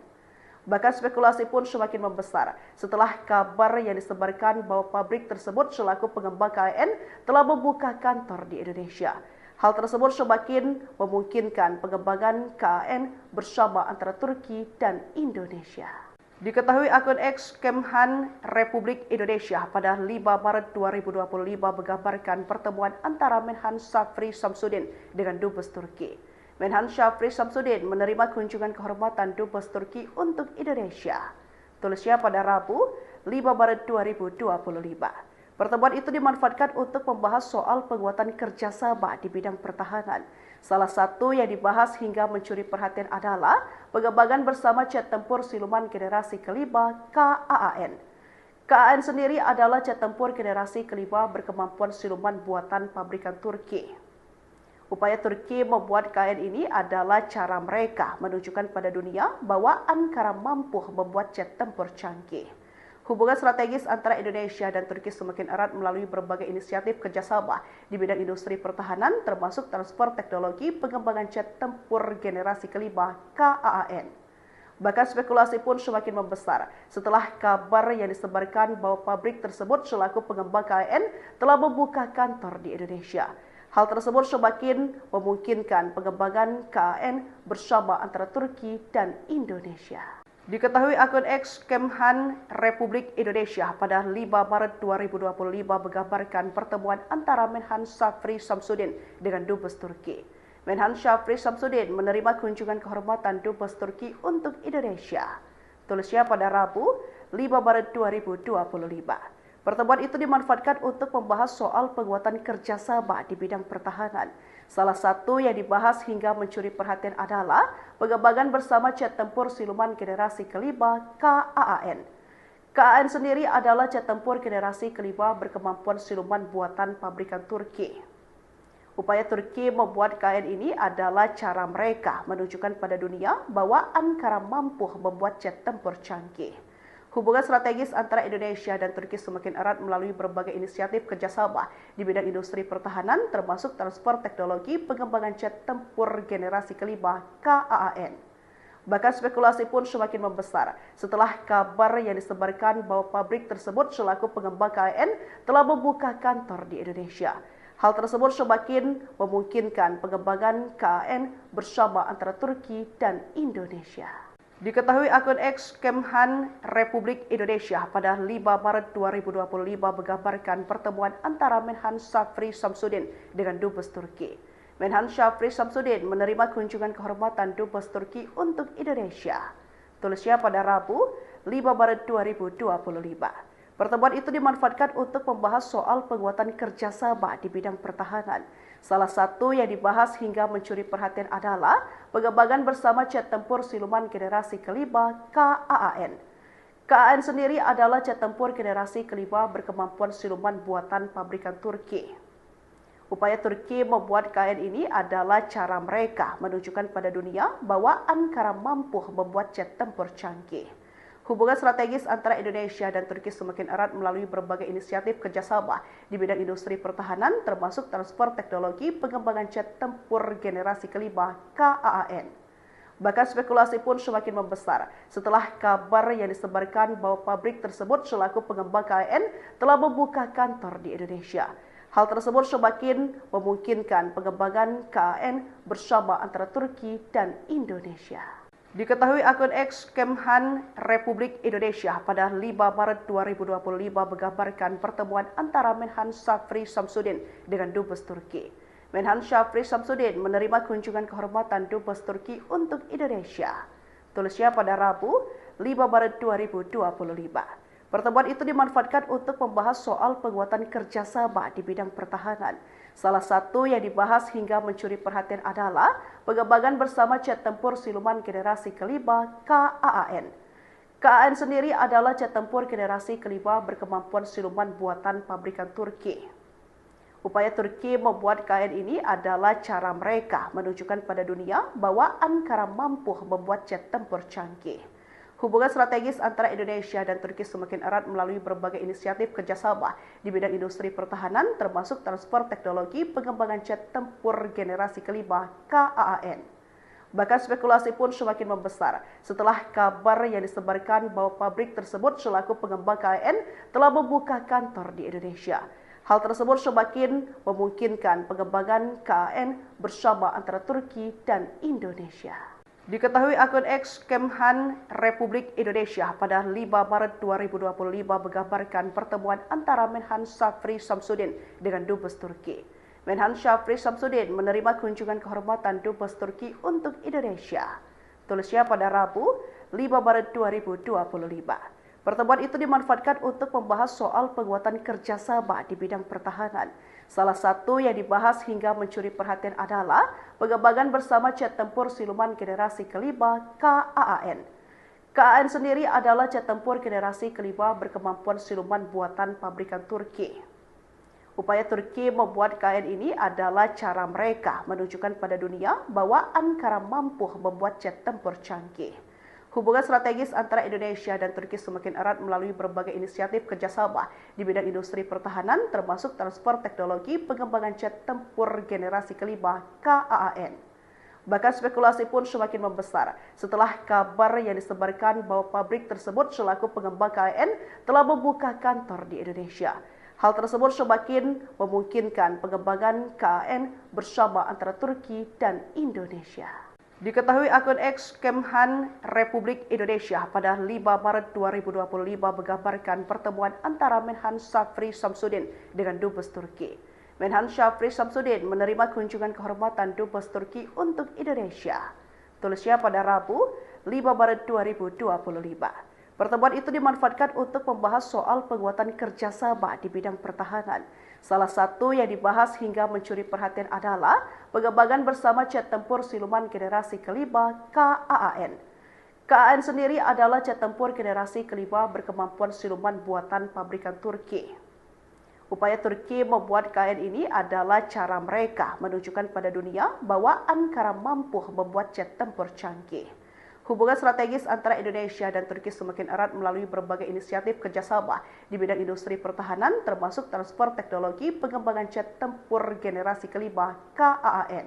Bahkan spekulasi pun semakin membesar setelah kabar yang disebarkan bahwa pabrik tersebut selaku pengembang KAAN telah membuka kantor di Indonesia. Hal tersebut semakin memungkinkan pengembangan KAAN bersama antara Turki dan Indonesia. Diketahui akun X Kemhan Republik Indonesia pada 5 Maret 2025 menggambarkan pertemuan antara Menhan Syafri Samsudin dengan Dubes Turki. Menhan Syafri Samsudin menerima kunjungan kehormatan Dubes Turki untuk Indonesia. Tulisnya pada Rabu, 5 Maret 2025. Pertemuan itu dimanfaatkan untuk membahas soal penguatan kerjasama di bidang pertahanan. Salah satu yang dibahas hingga mencuri perhatian adalah pengembangan bersama jet tempur siluman generasi kelima KAAN. KAAN sendiri adalah jet tempur generasi kelima berkemampuan siluman buatan pabrikan Turki. Upaya Turki membuat KAAN ini adalah cara mereka menunjukkan pada dunia bahwa Ankara mampu membuat jet tempur canggih. Hubungan strategis antara Indonesia dan Turki semakin erat melalui berbagai inisiatif kerjasama di bidang industri pertahanan, termasuk transfer teknologi pengembangan jet tempur generasi kelima KAAN. Bahkan spekulasi pun semakin membesar setelah kabar yang disebarkan bahwa pabrik tersebut selaku pengembang KAAN telah membuka kantor di Indonesia. Hal tersebut semakin memungkinkan pengembangan KAAN bersama antara Turki dan Indonesia. Diketahui akun X Kemhan Republik Indonesia pada 5 Maret 2025 menggambarkan pertemuan antara Menhan Syafri Samsudin dengan Dubes Turki. Menhan Syafri Samsudin menerima kunjungan kehormatan Dubes Turki untuk Indonesia. Tulisnya pada Rabu, 5 Maret 2025. Pertemuan itu dimanfaatkan untuk membahas soal penguatan kerjasama di bidang pertahanan. Salah satu yang dibahas hingga mencuri perhatian adalah pengembangan bersama jet tempur siluman generasi kelima KAAN. KAAN sendiri adalah jet tempur generasi kelima berkemampuan siluman buatan pabrikan Turki. Upaya Turki membuat KAAN ini adalah cara mereka menunjukkan pada dunia bahwa Ankara mampu membuat jet tempur canggih. Hubungan strategis antara Indonesia dan Turki semakin erat melalui berbagai inisiatif kerjasama di bidang industri pertahanan, termasuk transfer teknologi pengembangan jet tempur generasi kelima KAAN. Bahkan spekulasi pun semakin membesar setelah kabar yang disebarkan bahwa pabrik tersebut selaku pengembang KAAN telah membuka kantor di Indonesia. Hal tersebut semakin memungkinkan pengembangan KAAN bersama antara Turki dan Indonesia. Diketahui akun X Kemhan Republik Indonesia pada 5 Maret 2025 menggambarkan pertemuan antara Menhan Syafri Samsudin dengan Dubes Turki. Menhan Syafri Samsudin menerima kunjungan kehormatan Dubes Turki untuk Indonesia. Tulisnya pada Rabu, 5 Maret 2025. Pertemuan itu dimanfaatkan untuk membahas soal penguatan kerjasama di bidang pertahanan. Salah satu yang dibahas hingga mencuri perhatian adalah pengembangan bersama jet tempur siluman generasi kelima KAAN. KAAN sendiri adalah jet tempur generasi kelima berkemampuan siluman buatan pabrikan Turki. Upaya Turki membuat KAAN ini adalah cara mereka menunjukkan pada dunia bahwa Ankara mampu membuat jet tempur canggih. Hubungan strategis antara Indonesia dan Turki semakin erat melalui berbagai inisiatif kerjasama di bidang industri pertahanan, termasuk transfer teknologi pengembangan jet tempur generasi kelima KAAN. Bahkan spekulasi pun semakin membesar setelah kabar yang disebarkan bahwa pabrik tersebut selaku pengembang KAAN telah membuka kantor di Indonesia. Hal tersebut semakin memungkinkan pengembangan KAAN bersama antara Turki dan Indonesia. Diketahui akun X Kemhan Republik Indonesia pada 5 Maret 2025 menggambarkan pertemuan antara Menhan Syafri Samsudin dengan Dubes Turki. Menhan Syafri Samsudin menerima kunjungan kehormatan Dubes Turki untuk Indonesia. Tulisnya pada Rabu, 5 Maret 2025. Pertemuan itu dimanfaatkan untuk membahas soal penguatan kerjasama di bidang pertahanan. Salah satu yang dibahas hingga mencuri perhatian adalah pengembangan bersama jet tempur siluman generasi kelima KAAN. KAAN sendiri adalah jet tempur generasi kelima berkemampuan siluman buatan pabrikan Turki. Upaya Turki membuat KAAN ini adalah cara mereka menunjukkan pada dunia bahwa Ankara mampu membuat jet tempur canggih. Hubungan strategis antara Indonesia dan Turki semakin erat melalui berbagai inisiatif kerjasama di bidang industri pertahanan, termasuk transfer teknologi pengembangan jet tempur generasi kelima KAAN. Bahkan spekulasi pun semakin membesar setelah kabar yang disebarkan bahwa pabrik tersebut selaku pengembang KAAN telah membuka kantor di Indonesia. Hal tersebut semakin memungkinkan pengembangan KAAN bersama antara Turki dan Indonesia. Diketahui akun X Kemhan Republik Indonesia pada 5 Maret 2025 menggambarkan pertemuan antara Menhan Syafri Samsudin dengan Dubes Turki. Menhan Syafri Samsudin menerima kunjungan kehormatan Dubes Turki untuk Indonesia. Tulisnya pada Rabu, 5 Maret 2025. Pertemuan itu dimanfaatkan untuk membahas soal penguatan kerjasama di bidang pertahanan. Salah satu yang dibahas hingga mencuri perhatian adalah pengembangan bersama jet tempur siluman generasi kelima KAAN. KAAN sendiri adalah jet tempur generasi kelima berkemampuan siluman buatan pabrikan Turki. Upaya Turki membuat KAAN ini adalah cara mereka menunjukkan pada dunia bahwa Ankara mampu membuat jet tempur canggih. Hubungan strategis antara Indonesia dan Turki semakin erat melalui berbagai inisiatif kerjasama di bidang industri pertahanan, termasuk transfer teknologi pengembangan jet tempur generasi kelima KAAN. Bahkan spekulasi pun semakin membesar setelah kabar yang disebarkan bahwa pabrik tersebut selaku pengembang KAAN telah membuka kantor di Indonesia. Hal tersebut semakin memungkinkan pengembangan KAAN bersama antara Turki dan Indonesia. Diketahui akun X Kemhan Republik Indonesia pada 5 Maret 2025 menggambarkan pertemuan antara Menhan Syafri Samsudin dengan Dubes Turki. Menhan Syafri Samsudin menerima kunjungan kehormatan Dubes Turki untuk Indonesia. Tulisnya pada Rabu, 5 Maret 2025. Pertemuan itu dimanfaatkan untuk membahas soal penguatan kerjasama di bidang pertahanan. Salah satu yang dibahas hingga mencuri perhatian adalah pengembangan bersama jet tempur siluman generasi kelima KAAN. KAAN sendiri adalah jet tempur generasi kelima berkemampuan siluman buatan pabrikan Turki. Upaya Turki membuat KAAN ini adalah cara mereka menunjukkan pada dunia bahwa Ankara mampu membuat jet tempur canggih. Hubungan strategis antara Indonesia dan Turki semakin erat melalui berbagai inisiatif kerjasama di bidang industri pertahanan, termasuk transfer teknologi pengembangan jet tempur generasi kelima KAAN.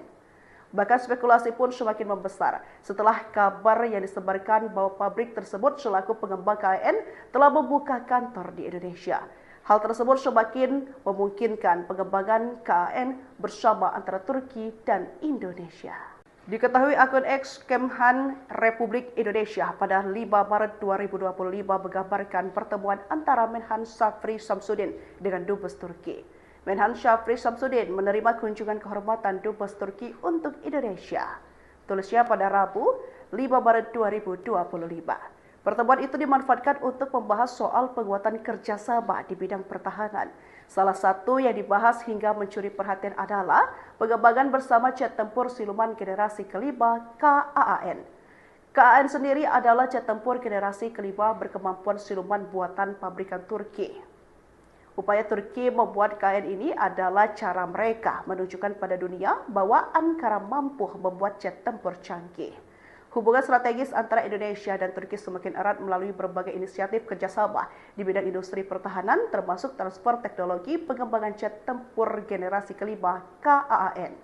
Bahkan spekulasi pun semakin membesar setelah kabar yang disebarkan bahwa pabrik tersebut selaku pengembang KAAN telah membuka kantor di Indonesia. Hal tersebut semakin memungkinkan pengembangan KAAN bersama antara Turki dan Indonesia. Diketahui akun X Kemhan Republik Indonesia pada 5 Maret 2025 menggambarkan pertemuan antara Menhan Syafri Samsudin dengan Dubes Turki. Menhan Syafri Samsudin menerima kunjungan kehormatan Dubes Turki untuk Indonesia. Tulisnya pada Rabu, 5 Maret 2025. Pertemuan itu dimanfaatkan untuk membahas soal penguatan kerjasama di bidang pertahanan. Salah satu yang dibahas hingga mencuri perhatian adalah pengembangan bersama jet tempur siluman generasi kelima KAAN. KAAN sendiri adalah jet tempur generasi kelima berkemampuan siluman buatan pabrikan Turki. Upaya Turki membuat KAAN ini adalah cara mereka menunjukkan pada dunia bahwa Ankara mampu membuat jet tempur canggih. Hubungan strategis antara Indonesia dan Turki semakin erat melalui berbagai inisiatif kerjasama di bidang industri pertahanan, termasuk transfer teknologi pengembangan jet tempur generasi kelima KAAN.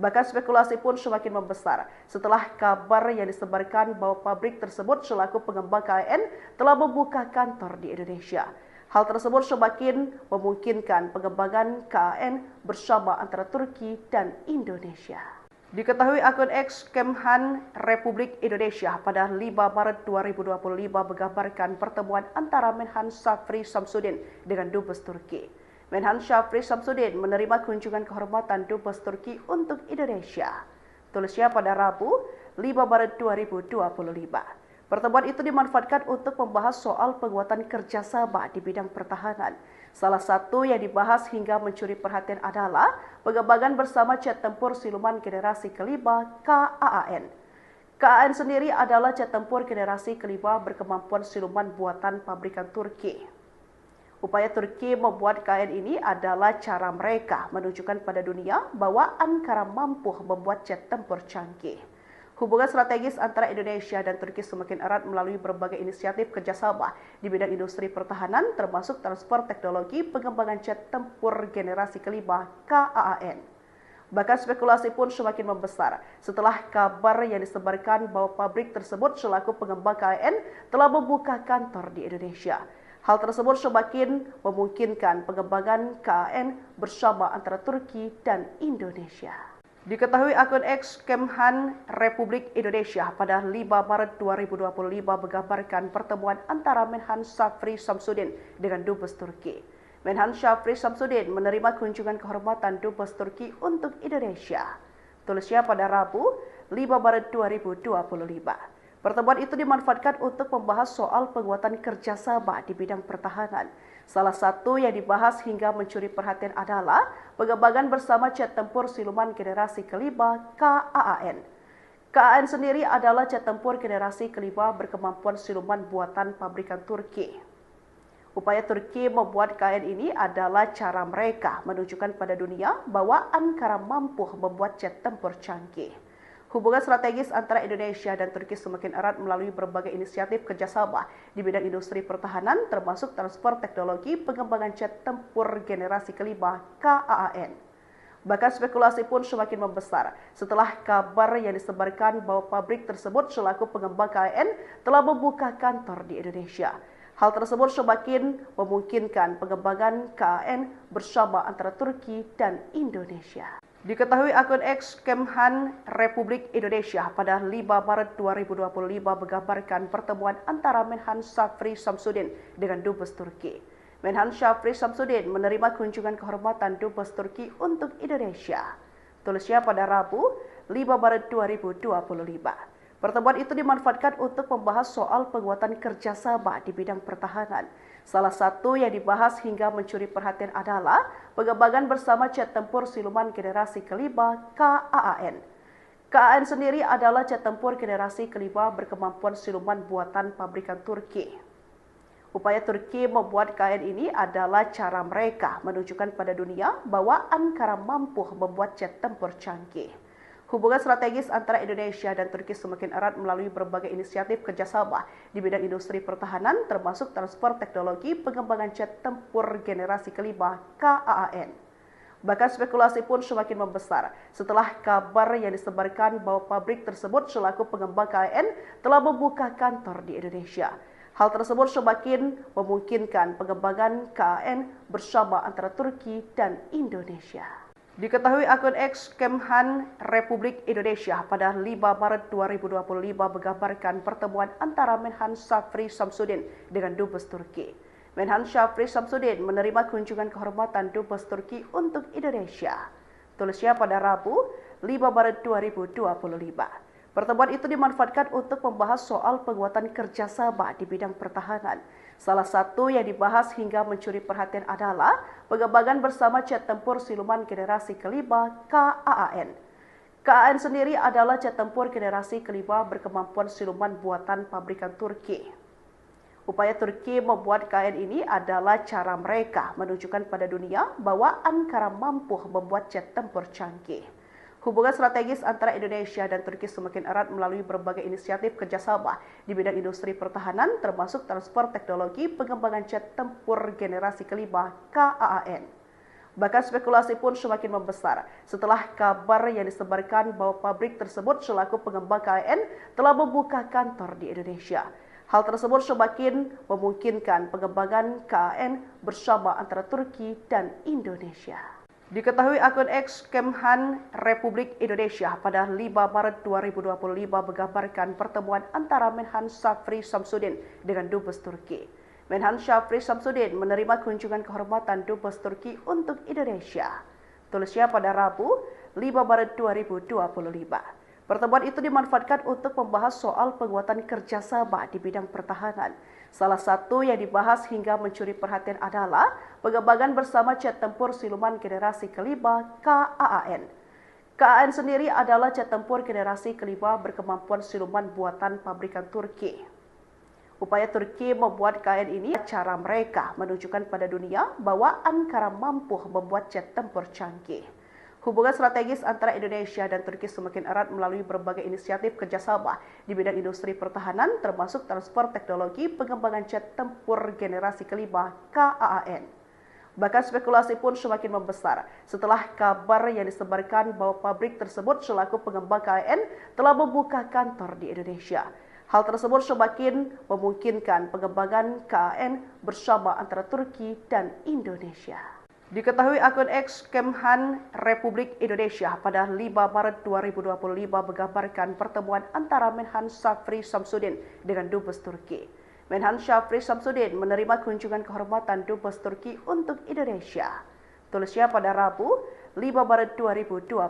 Bahkan spekulasi pun semakin membesar setelah kabar yang disebarkan bahwa pabrik tersebut selaku pengembang KAAN telah membuka kantor di Indonesia. Hal tersebut semakin memungkinkan pengembangan KAAN bersama antara Turki dan Indonesia. Diketahui akun X Kemhan Republik Indonesia pada 5 Maret 2025 menggambarkan pertemuan antara Menhan Syafri Samsudin dengan Dubes Turki. Menhan Syafri Samsudin menerima kunjungan kehormatan Dubes Turki untuk Indonesia. Tulisnya pada Rabu, 5 Maret 2025. Pertemuan itu dimanfaatkan untuk membahas soal penguatan kerjasama di bidang pertahanan. Salah satu yang dibahas hingga mencuri perhatian adalah pengembangan bersama jet tempur siluman generasi kelima KAAN. KAAN sendiri adalah jet tempur generasi kelima berkemampuan siluman buatan pabrikan Turki. Upaya Turki membuat KAAN ini adalah cara mereka menunjukkan pada dunia bahwa Ankara mampu membuat jet tempur canggih. Hubungan strategis antara Indonesia dan Turki semakin erat melalui berbagai inisiatif kerjasama di bidang industri pertahanan, termasuk transfer teknologi pengembangan jet tempur generasi kelima KAAN. Bahkan spekulasi pun semakin membesar setelah kabar yang disebarkan bahwa pabrik tersebut selaku pengembang KAAN telah membuka kantor di Indonesia. Hal tersebut semakin memungkinkan pengembangan KAAN bersama antara Turki dan Indonesia. Diketahui akun X Kemhan Republik Indonesia pada 5 Maret 2025 menggambarkan pertemuan antara Menhan Syafri Samsudin dengan Dubes Turki. Menhan Syafri Samsudin menerima kunjungan kehormatan Dubes Turki untuk Indonesia. Tulisnya pada Rabu, 5 Maret 2025. Pertemuan itu dimanfaatkan untuk membahas soal penguatan kerjasama di bidang pertahanan. Salah satu yang dibahas hingga mencuri perhatian adalah pengembangan bersama jet tempur siluman generasi kelima KAAN. KAAN sendiri adalah jet tempur generasi kelima berkemampuan siluman buatan pabrikan Turki. Upaya Turki membuat KAAN ini adalah cara mereka menunjukkan pada dunia bahwa Ankara mampu membuat jet tempur canggih. Hubungan strategis antara Indonesia dan Turki semakin erat melalui berbagai inisiatif kerjasama di bidang industri pertahanan, termasuk transfer teknologi pengembangan jet tempur generasi kelima KAAN. Bahkan spekulasi pun semakin membesar setelah kabar yang disebarkan bahwa pabrik tersebut selaku pengembang KAAN telah membuka kantor di Indonesia. Hal tersebut semakin memungkinkan pengembangan KAAN bersama antara Turki dan Indonesia. Diketahui akun X Kemhan Republik Indonesia pada 5 Maret 2025 menggambarkan pertemuan antara Menhan Syafri Samsudin dengan Dubes Turki. Menhan Syafri Samsudin menerima kunjungan kehormatan Dubes Turki untuk Indonesia. Tulisnya pada Rabu, 5 Maret 2025. Pertemuan itu dimanfaatkan untuk membahas soal penguatan kerjasama di bidang pertahanan. Salah satu yang dibahas hingga mencuri perhatian adalah pengembangan bersama jet tempur siluman generasi kelima KAAN. KAAN sendiri adalah jet tempur generasi kelima berkemampuan siluman buatan pabrikan Turki. Upaya Turki membuat KAAN ini adalah cara mereka menunjukkan pada dunia bahwa Ankara mampu membuat jet tempur canggih. Hubungan strategis antara Indonesia dan Turki semakin erat melalui berbagai inisiatif kerjasama di bidang industri pertahanan, termasuk transfer teknologi pengembangan jet tempur generasi kelima KAAN. Bahkan spekulasi pun semakin membesar setelah kabar yang disebarkan bahwa pabrik tersebut selaku pengembang KAAN telah membuka kantor di Indonesia. Hal tersebut semakin memungkinkan pengembangan KAAN bersama antara Turki dan Indonesia. Diketahui akun X Kemhan Republik Indonesia pada 5 Maret 2025 menggambarkan pertemuan antara Menhan Syafri Samsudin dengan Dubes Turki. Menhan Syafri Samsudin menerima kunjungan kehormatan Dubes Turki untuk Indonesia. Tulisnya pada Rabu, 5 Maret 2025. Pertemuan itu dimanfaatkan untuk membahas soal penguatan kerjasama di bidang pertahanan. Salah satu yang dibahas hingga mencuri perhatian adalah pengembangan bersama jet tempur siluman generasi kelima KAAN. KAAN sendiri adalah jet tempur generasi kelima berkemampuan siluman buatan pabrikan Turki. Upaya Turki membuat KAAN ini adalah cara mereka menunjukkan pada dunia bahwa Ankara mampu membuat jet tempur canggih. Hubungan strategis antara Indonesia dan Turki semakin erat melalui berbagai inisiatif kerjasama di bidang industri pertahanan, termasuk transfer teknologi pengembangan jet tempur generasi kelima KAAN. Bahkan spekulasi pun semakin membesar setelah kabar yang disebarkan bahwa pabrik tersebut selaku pengembang KAAN telah membuka kantor di Indonesia. Hal tersebut semakin memungkinkan pengembangan KAAN bersama antara Turki dan Indonesia. Diketahui akun X Kemhan Republik Indonesia pada 5 Maret 2025 menggambarkan pertemuan antara Menhan Syafri Samsudin dengan Dubes Turki. Menhan Syafri Samsudin menerima kunjungan kehormatan Dubes Turki untuk Indonesia. Tulisnya pada Rabu, 5 Maret 2025. Pertemuan itu dimanfaatkan untuk membahas soal penguatan kerjasama di bidang pertahanan. Salah satu yang dibahas hingga mencuri perhatian adalah pengembangan bersama jet tempur siluman generasi kelima KAAN. KAAN sendiri adalah jet tempur generasi kelima berkemampuan siluman buatan pabrikan Turki. Upaya Turki membuat KAAN ini cara mereka menunjukkan pada dunia bahwa Ankara mampu membuat jet tempur canggih. Hubungan strategis antara Indonesia dan Turki semakin erat melalui berbagai inisiatif kerjasama di bidang industri pertahanan, termasuk transfer teknologi pengembangan jet tempur generasi kelima KAAN. Bahkan spekulasi pun semakin membesar setelah kabar yang disebarkan bahwa pabrik tersebut selaku pengembang KAAN telah membuka kantor di Indonesia. Hal tersebut semakin memungkinkan pengembangan KAAN bersama antara Turki dan Indonesia. Diketahui akun X Kemhan Republik Indonesia pada 5 Maret 2025 menggambarkan pertemuan antara Menhan Syafri Samsudin dengan Dubes Turki. Menhan Syafri Samsudin menerima kunjungan kehormatan Dubes Turki untuk Indonesia. Tulisnya pada Rabu, 5 Maret 2025.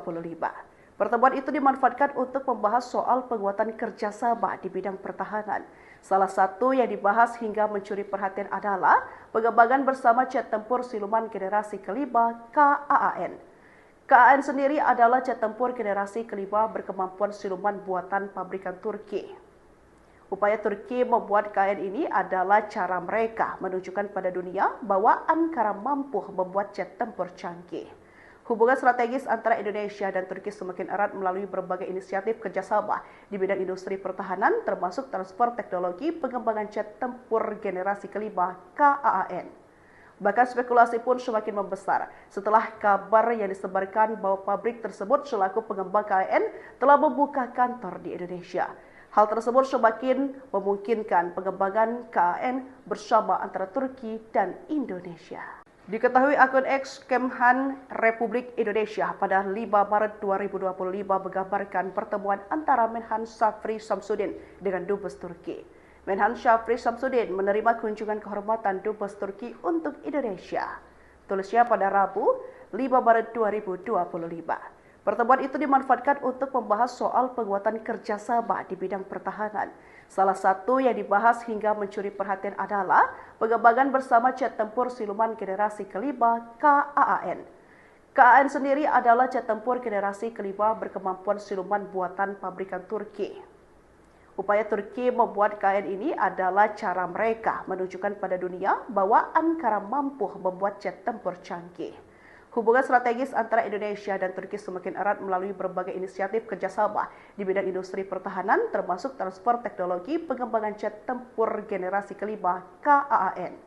Pertemuan itu dimanfaatkan untuk membahas soal penguatan kerjasama di bidang pertahanan. Salah satu yang dibahas hingga mencuri perhatian adalah pengembangan bersama jet tempur siluman generasi kelima KAAN. KAAN sendiri adalah jet tempur generasi kelima berkemampuan siluman buatan pabrikan Turki. Upaya Turki membuat KAAN ini adalah cara mereka menunjukkan pada dunia bahwa Ankara mampu membuat jet tempur canggih. Hubungan strategis antara Indonesia dan Turki semakin erat melalui berbagai inisiatif kerjasama di bidang industri pertahanan, termasuk transfer teknologi pengembangan jet tempur generasi kelima KAAN. Bahkan spekulasi pun semakin membesar setelah kabar yang disebarkan bahwa pabrik tersebut selaku pengembang KAAN telah membuka kantor di Indonesia. Hal tersebut semakin memungkinkan pengembangan KAAN bersama antara Turki dan Indonesia. Diketahui akun X Kemhan Republik Indonesia pada 5 Maret 2025 menggambarkan pertemuan antara Menhan Syafri Samsudin dengan Dubes Turki. Menhan Syafri Samsudin menerima kunjungan kehormatan Dubes Turki untuk Indonesia. Tulisnya pada Rabu, 5 Maret 2025. Pertemuan itu dimanfaatkan untuk membahas soal penguatan kerjasama di bidang pertahanan. Salah satu yang dibahas hingga mencuri perhatian adalah pengembangan bersama jet tempur siluman generasi kelima KAAN. KAAN sendiri adalah jet tempur generasi kelima berkemampuan siluman buatan pabrikan Turki. Upaya Turki membuat KAAN ini adalah cara mereka menunjukkan pada dunia bahwa Ankara mampu membuat jet tempur canggih. Hubungan strategis antara Indonesia dan Turki semakin erat melalui berbagai inisiatif kerjasama di bidang industri pertahanan, termasuk transfer teknologi pengembangan jet tempur generasi kelima KAAN.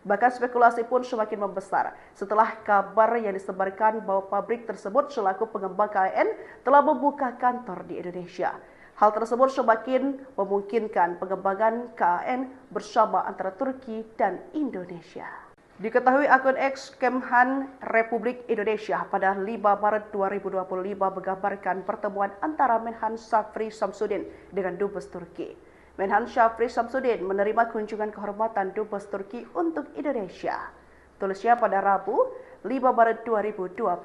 Bahkan spekulasi pun semakin membesar setelah kabar yang disebarkan bahwa pabrik tersebut selaku pengembang KAAN telah membuka kantor di Indonesia. Hal tersebut semakin memungkinkan pengembangan KAAN bersama antara Turki dan Indonesia. Diketahui akun X Kemhan Republik Indonesia pada 5 Maret 2025 menggambarkan pertemuan antara Menhan Syafri Samsudin dengan Dubes Turki. Menhan Syafri Samsudin menerima kunjungan kehormatan Dubes Turki untuk Indonesia. Tulisnya pada Rabu, 5 Maret 2025.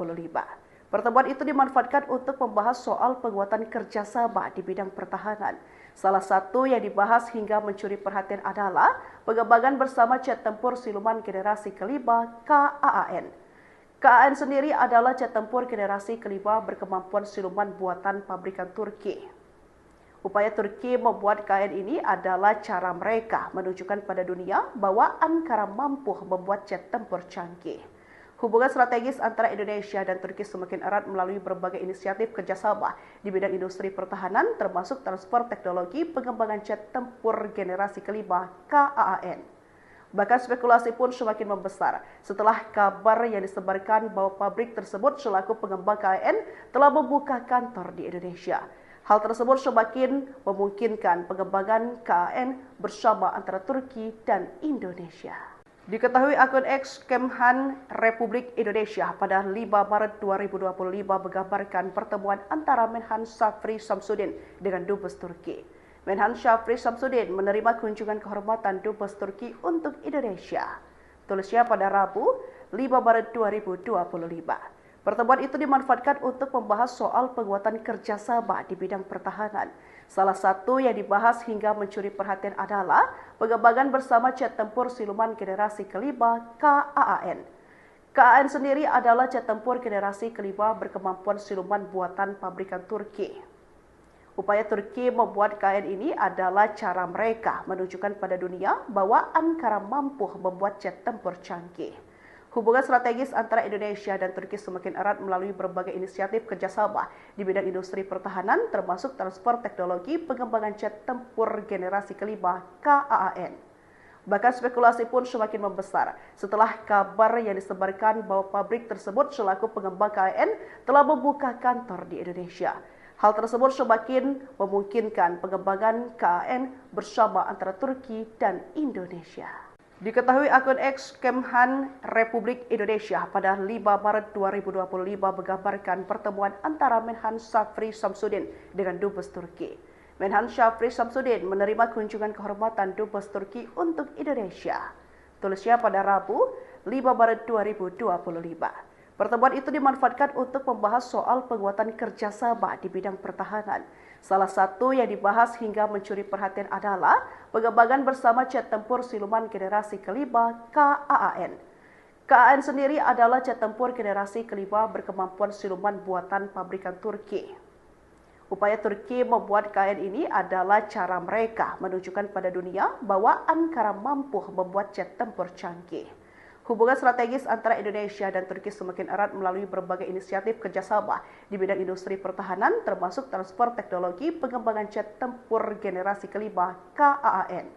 Pertemuan itu dimanfaatkan untuk membahas soal penguatan kerjasama di bidang pertahanan. Salah satu yang dibahas hingga mencuri perhatian adalah pengembangan bersama jet tempur siluman generasi kelima KAAN. KAAN sendiri adalah jet tempur generasi kelima berkemampuan siluman buatan pabrikan Turki. Upaya Turki membuat KAAN ini adalah cara mereka menunjukkan pada dunia bahwa Ankara mampu membuat jet tempur canggih. Hubungan strategis antara Indonesia dan Turki semakin erat melalui berbagai inisiatif kerjasama di bidang industri pertahanan, termasuk transfer teknologi pengembangan jet tempur generasi kelima KAAN. Bahkan spekulasi pun semakin membesar setelah kabar yang disebarkan bahwa pabrik tersebut selaku pengembang KAAN telah membuka kantor di Indonesia. Hal tersebut semakin memungkinkan pengembangan KAAN bersama antara Turki dan Indonesia. Diketahui akun X Kemhan Republik Indonesia pada 5 Maret 2025 menggambarkan pertemuan antara Menhan Syafri Samsudin dengan Dubes Turki. Menhan Syafri Samsudin menerima kunjungan kehormatan Dubes Turki untuk Indonesia. Tulisnya pada Rabu, 5 Maret 2025. Pertemuan itu dimanfaatkan untuk membahas soal penguatan kerjasama di bidang pertahanan. Salah satu yang dibahas hingga mencuri perhatian adalah pengembangan bersama jet tempur siluman generasi kelima KAAN. KAAN sendiri adalah jet tempur generasi kelima berkemampuan siluman buatan pabrikan Turki. Upaya Turki membuat KAAN ini adalah cara mereka menunjukkan pada dunia bahwa Ankara mampu membuat jet tempur canggih. Hubungan strategis antara Indonesia dan Turki semakin erat melalui berbagai inisiatif kerjasama di bidang industri pertahanan, termasuk transfer teknologi pengembangan jet tempur generasi kelima KAAN. Bahkan spekulasi pun semakin membesar setelah kabar yang disebarkan bahwa pabrik tersebut selaku pengembang KAAN telah membuka kantor di Indonesia. Hal tersebut semakin memungkinkan pengembangan KAAN bersama antara Turki dan Indonesia. Diketahui akun X Kemhan Republik Indonesia pada 5 Maret 2025 menggambarkan pertemuan antara Menhan Syafri Samsudin dengan Dubes Turki. Menhan Syafri Samsudin menerima kunjungan kehormatan Dubes Turki untuk Indonesia. Tulisnya pada Rabu 5 Maret 2025. Pertemuan itu dimanfaatkan untuk membahas soal penguatan kerjasama di bidang pertahanan. Salah satu yang dibahas hingga mencuri perhatian adalah pengembangan bersama jet tempur siluman generasi kelima KAAN. KAAN sendiri adalah jet tempur generasi kelima berkemampuan siluman buatan pabrikan Turki. Upaya Turki membuat KAAN ini adalah cara mereka menunjukkan pada dunia bahwa Ankara mampu membuat jet tempur canggih. Hubungan strategis antara Indonesia dan Turki semakin erat melalui berbagai inisiatif kerjasama di bidang industri pertahanan, termasuk transfer teknologi pengembangan jet tempur generasi kelima KAAN.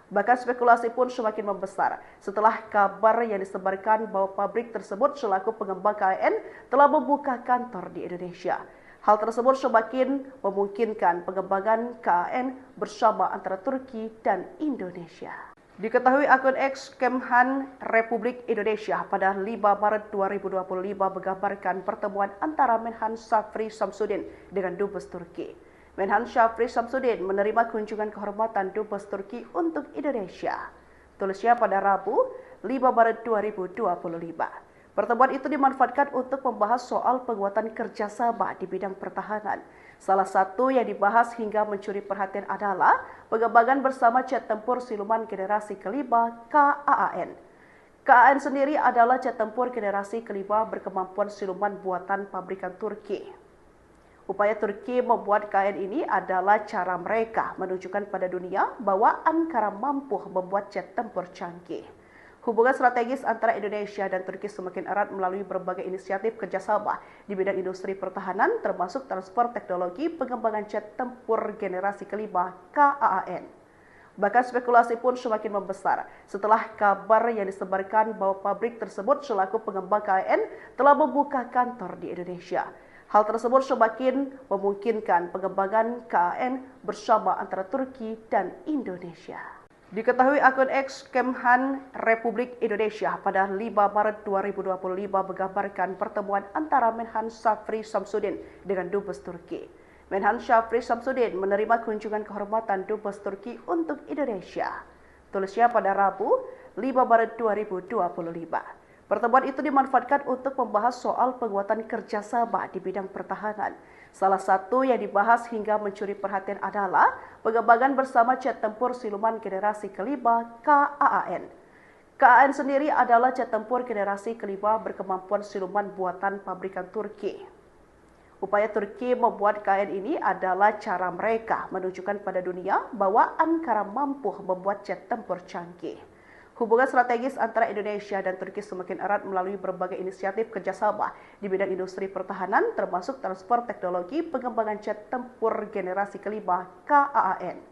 Bahkan spekulasi pun semakin membesar setelah kabar yang disebarkan bahwa pabrik tersebut selaku pengembang KAAN telah membuka kantor di Indonesia. Hal tersebut semakin memungkinkan pengembangan KAAN bersama antara Turki dan Indonesia. Diketahui akun X Kemhan Republik Indonesia pada 5 Maret 2025 menggambarkan pertemuan antara Menhan Syafri Samsudin dengan Dubes Turki. Menhan Syafri Samsudin menerima kunjungan kehormatan Dubes Turki untuk Indonesia. Tulisnya pada Rabu 5 Maret 2025. Pertemuan itu dimanfaatkan untuk membahas soal penguatan kerjasama di bidang pertahanan. Salah satu yang dibahas hingga mencuri perhatian adalah pengembangan bersama jet tempur siluman generasi kelima KAAN. KAAN sendiri adalah jet tempur generasi kelima berkemampuan siluman buatan pabrikan Turki. Upaya Turki membuat KAAN ini adalah cara mereka menunjukkan pada dunia bahwa Ankara mampu membuat jet tempur canggih. Hubungan strategis antara Indonesia dan Turki semakin erat melalui berbagai inisiatif kerjasama di bidang industri pertahanan, termasuk transfer teknologi pengembangan jet tempur generasi kelima KAAN. Bahkan spekulasi pun semakin membesar setelah kabar yang disebarkan bahwa pabrik tersebut selaku pengembang KAAN telah membuka kantor di Indonesia. Hal tersebut semakin memungkinkan pengembangan KAAN bersama antara Turki dan Indonesia. Diketahui akun X Kemhan Republik Indonesia pada 5 Maret 2025 menggambarkan pertemuan antara Menhan Syafri Samsudin dengan Dubes Turki. Menhan Syafri Samsudin menerima kunjungan kehormatan Dubes Turki untuk Indonesia. Tulisnya pada Rabu 5 Maret 2025. Pertemuan itu dimanfaatkan untuk membahas soal penguatan kerjasama di bidang pertahanan. Salah satu yang dibahas hingga mencuri perhatian adalah pengembangan bersama jet tempur siluman generasi kelima KAAN. KAAN sendiri adalah jet tempur generasi kelima berkemampuan siluman buatan pabrikan Turki. Upaya Turki membuat KAAN ini adalah cara mereka menunjukkan pada dunia bahwa Ankara mampu membuat jet tempur canggih. Hubungan strategis antara Indonesia dan Turki semakin erat melalui berbagai inisiatif kerjasama di bidang industri pertahanan, termasuk transfer teknologi pengembangan jet tempur generasi kelima KAAN.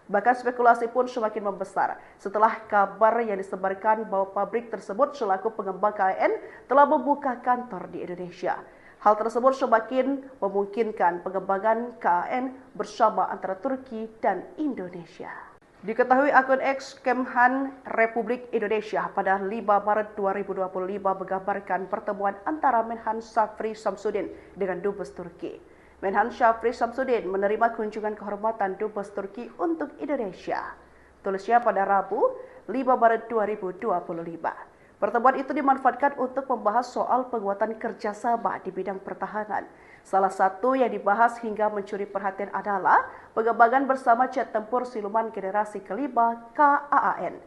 Bahkan spekulasi pun semakin membesar setelah kabar yang disebarkan bahwa pabrik tersebut selaku pengembang KAAN telah membuka kantor di Indonesia. Hal tersebut semakin memungkinkan pengembangan KAAN bersama antara Turki dan Indonesia. Diketahui akun X Kemhan Republik Indonesia pada 5 Maret 2025 menggambarkan pertemuan antara Menhan Syafri Samsudin dengan Dubes Turki. Menhan Syafri Samsudin menerima kunjungan kehormatan Dubes Turki untuk Indonesia. Tulisnya pada Rabu 5 Maret 2025. Pertemuan itu dimanfaatkan untuk membahas soal penguatan kerjasama di bidang pertahanan. Salah satu yang dibahas hingga mencuri perhatian adalah pengembangan bersama jet tempur siluman generasi kelima KAAN.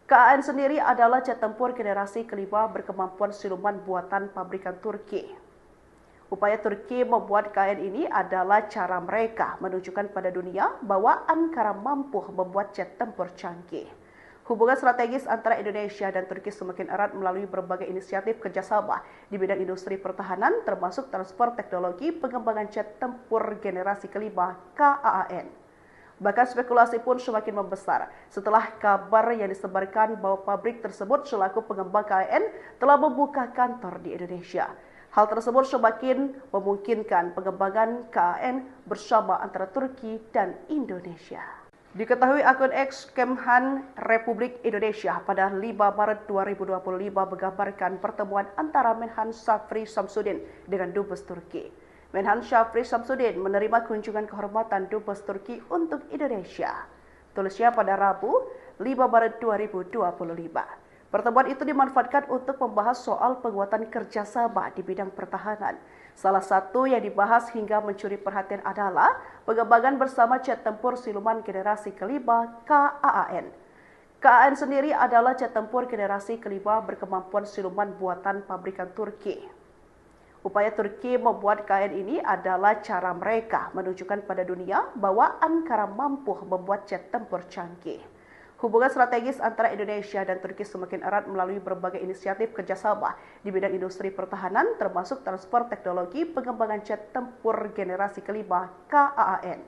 KAAN sendiri adalah jet tempur generasi kelima berkemampuan siluman buatan pabrikan Turki. Upaya Turki membuat KAAN ini adalah cara mereka menunjukkan pada dunia bahwa Ankara mampu membuat jet tempur canggih. Hubungan strategis antara Indonesia dan Turki semakin erat melalui berbagai inisiatif kerjasama di bidang industri pertahanan, termasuk transfer teknologi pengembangan jet tempur generasi kelima KAAN. Bahkan spekulasi pun semakin membesar setelah kabar yang disebarkan bahwa pabrik tersebut selaku pengembang KAAN telah membuka kantor di Indonesia. Hal tersebut semakin memungkinkan pengembangan KAAN bersama antara Turki dan Indonesia. Diketahui akun X Kemhan Republik Indonesia pada 5 Maret 2025 menggambarkan pertemuan antara Menhan Syafri Samsudin dengan Dubes Turki. Menhan Syafri Samsudin menerima kunjungan kehormatan Dubes Turki untuk Indonesia. Tulisnya pada Rabu, 5 Maret 2025. Pertemuan itu dimanfaatkan untuk membahas soal penguatan kerjasama di bidang pertahanan. Salah satu yang dibahas hingga mencuri perhatian adalah pengembangan bersama jet tempur siluman generasi kelima KAAN. KAAN sendiri adalah jet tempur generasi kelima berkemampuan siluman buatan pabrikan Turki. Upaya Turki membuat KAAN ini adalah cara mereka menunjukkan pada dunia bahwa Ankara mampu membuat jet tempur canggih. Hubungan strategis antara Indonesia dan Turki semakin erat melalui berbagai inisiatif kerjasama di bidang industri pertahanan, termasuk transfer teknologi pengembangan jet tempur generasi kelima KAAN.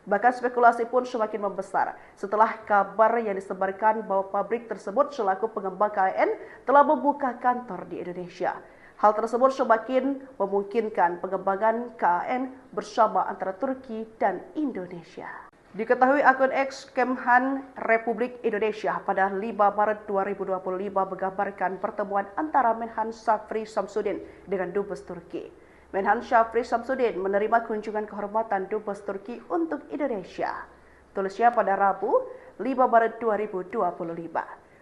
Bahkan spekulasi pun semakin membesar setelah kabar yang disebarkan bahwa pabrik tersebut selaku pengembang KAAN telah membuka kantor di Indonesia. Hal tersebut semakin memungkinkan pengembangan KAAN bersama antara Turki dan Indonesia. Diketahui akun X Kemhan Republik Indonesia pada 5 Maret 2025 menggambarkan pertemuan antara Menhan Syafri Samsudin dengan Dubes Turki. Menhan Syafri Samsudin menerima kunjungan kehormatan Dubes Turki untuk Indonesia. Tulisnya pada Rabu, 5 Maret 2025.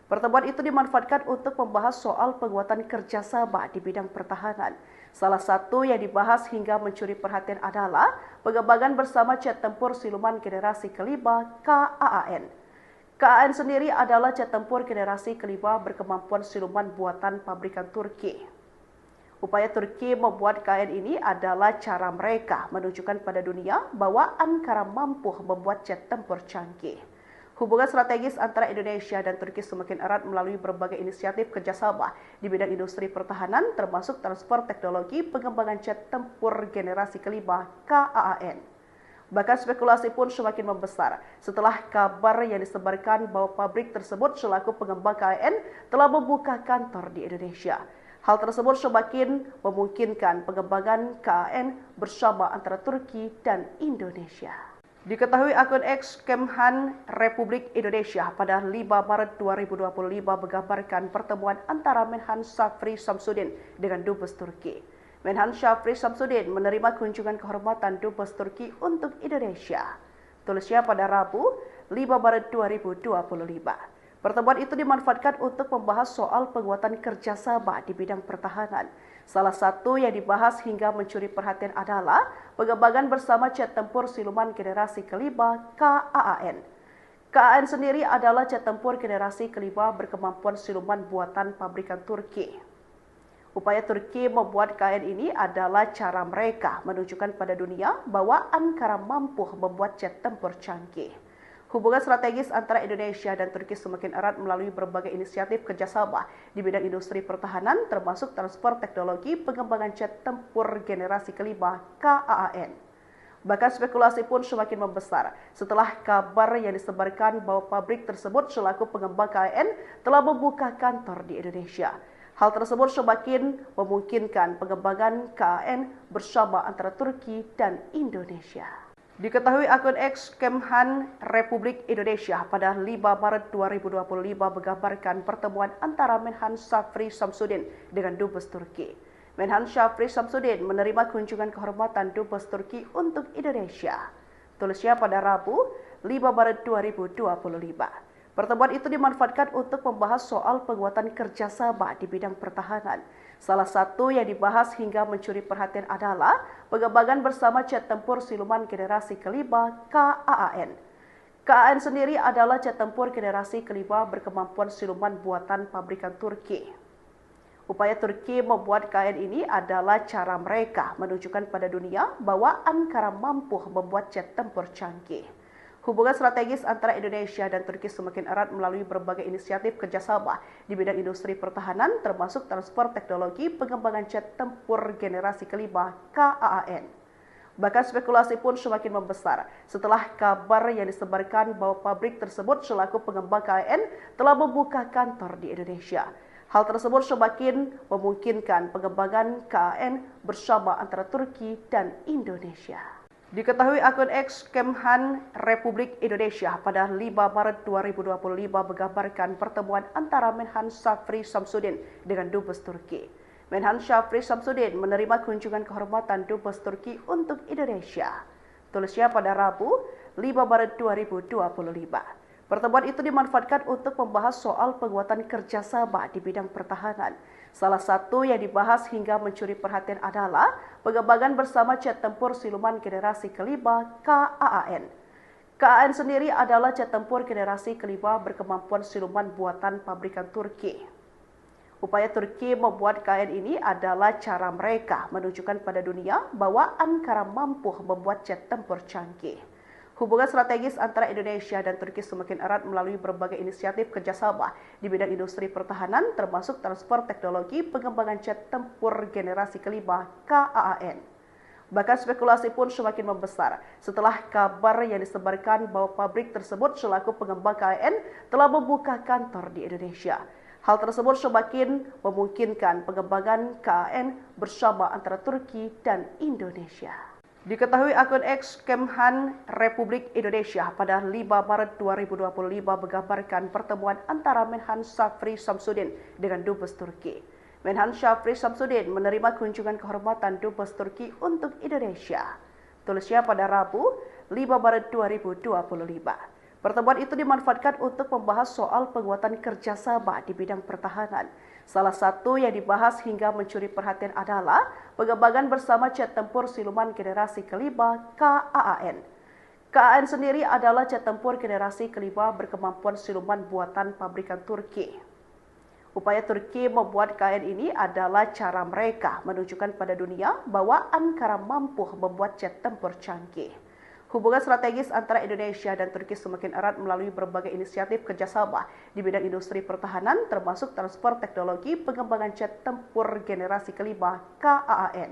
Pertemuan itu dimanfaatkan untuk membahas soal penguatan kerjasama di bidang pertahanan. Salah satu yang dibahas hingga mencuri perhatian adalah pengembangan bersama jet tempur siluman generasi kelima KAAN. KAAN sendiri adalah jet tempur generasi kelima berkemampuan siluman buatan pabrikan Turki. Upaya Turki membuat KAAN ini adalah cara mereka menunjukkan pada dunia bahwa Ankara mampu membuat jet tempur canggih. Hubungan strategis antara Indonesia dan Turki semakin erat melalui berbagai inisiatif kerjasama di bidang industri pertahanan, termasuk transfer teknologi pengembangan jet tempur generasi kelima KAAN. Bahkan spekulasi pun semakin membesar setelah kabar yang disebarkan bahwa pabrik tersebut selaku pengembang KAAN telah membuka kantor di Indonesia. Hal tersebut semakin memungkinkan pengembangan KAAN bersama antara Turki dan Indonesia. Diketahui akun X Kemhan Republik Indonesia pada 5 Maret 2025 menggambarkan pertemuan antara Menhan Syafri Samsudin dengan Dubes Turki. Menhan Syafri Samsudin menerima kunjungan kehormatan Dubes Turki untuk Indonesia. Tulisnya pada Rabu, 5 Maret 2025. Pertemuan itu dimanfaatkan untuk membahas soal penguatan kerjasama di bidang pertahanan. Salah satu yang dibahas hingga mencuri perhatian adalah pengembangan bersama jet tempur siluman generasi kelima KAAN. KAAN sendiri adalah jet tempur generasi kelima berkemampuan siluman buatan pabrikan Turki. Upaya Turki membuat KAAN ini adalah cara mereka menunjukkan pada dunia bahwa Ankara mampu membuat jet tempur canggih. Hubungan strategis antara Indonesia dan Turki semakin erat melalui berbagai inisiatif kerjasama di bidang industri pertahanan, termasuk transfer teknologi pengembangan jet tempur generasi kelima KAAN. Bahkan spekulasi pun semakin membesar setelah kabar yang disebarkan bahwa pabrik tersebut selaku pengembang KAAN telah membuka kantor di Indonesia. Hal tersebut semakin memungkinkan pengembangan KAAN bersama antara Turki dan Indonesia. Diketahui akun X Kemhan Republik Indonesia pada 5 Maret 2025 menggambarkan pertemuan antara Menhan Syafri Samsudin dengan Dubes Turki. Menhan Syafri Samsudin menerima kunjungan kehormatan Dubes Turki untuk Indonesia. Tulisnya pada Rabu, 5 Maret 2025. Pertemuan itu dimanfaatkan untuk membahas soal penguatan kerjasama di bidang pertahanan. Salah satu yang dibahas hingga mencuri perhatian adalah pengembangan bersama jet tempur siluman generasi kelima KAAN. KAAN sendiri adalah jet tempur generasi kelima berkemampuan siluman buatan pabrikan Turki. Upaya Turki membuat KAAN ini adalah cara mereka menunjukkan pada dunia bahwa Ankara mampu membuat jet tempur canggih. Hubungan strategis antara Indonesia dan Turki semakin erat melalui berbagai inisiatif kerjasama di bidang industri pertahanan, termasuk transfer teknologi pengembangan jet tempur generasi kelima KAAN. Bahkan spekulasi pun semakin membesar setelah kabar yang disebarkan bahwa pabrik tersebut selaku pengembang KAAN telah membuka kantor di Indonesia. Hal tersebut semakin memungkinkan pengembangan KAAN bersama antara Turki dan Indonesia. Diketahui akun X Kemhan Republik Indonesia pada 5 Maret 2025 menggambarkan pertemuan antara Menhan Syafri Samsudin dengan Dubes Turki. Menhan Syafri Samsudin menerima kunjungan kehormatan Dubes Turki untuk Indonesia. Tulisnya pada Rabu 5 Maret 2025. Pertemuan itu dimanfaatkan untuk membahas soal penguatan kerjasama di bidang pertahanan. Salah satu yang dibahas hingga mencuri perhatian adalah pengembangan bersama jet tempur siluman generasi kelima KAAN. KAAN sendiri adalah jet tempur generasi kelima berkemampuan siluman buatan pabrikan Turki. Upaya Turki membuat KAAN ini adalah cara mereka menunjukkan pada dunia bahwa Ankara mampu membuat jet tempur canggih. Hubungan strategis antara Indonesia dan Turki semakin erat melalui berbagai inisiatif kerjasama di bidang industri pertahanan, termasuk transfer teknologi pengembangan jet tempur generasi kelima KAAN. Bahkan spekulasi pun semakin membesar setelah kabar yang disebarkan bahwa pabrik tersebut selaku pengembang KAAN telah membuka kantor di Indonesia. Hal tersebut semakin memungkinkan pengembangan KAAN bersama antara Turki dan Indonesia. Diketahui akun X Kemhan Republik Indonesia pada 5 Maret 2025 menggambarkan pertemuan antara Menhan Syafri Samsudin dengan Dubes Turki. Menhan Syafri Samsudin menerima kunjungan kehormatan Dubes Turki untuk Indonesia. Tulisnya pada Rabu 5 Maret 2025. Pertemuan itu dimanfaatkan untuk membahas soal penguatan kerjasama di bidang pertahanan. Salah satu yang dibahas hingga mencuri perhatian adalah pengembangan bersama jet tempur siluman generasi kelima KAAN. KAAN sendiri adalah jet tempur generasi kelima berkemampuan siluman buatan pabrikan Turki. Upaya Turki membuat KAAN ini adalah cara mereka menunjukkan pada dunia bahwa Ankara mampu membuat jet tempur canggih. Hubungan strategis antara Indonesia dan Turki semakin erat melalui berbagai inisiatif kerjasama di bidang industri pertahanan, termasuk transfer teknologi pengembangan jet tempur generasi kelima KAAN.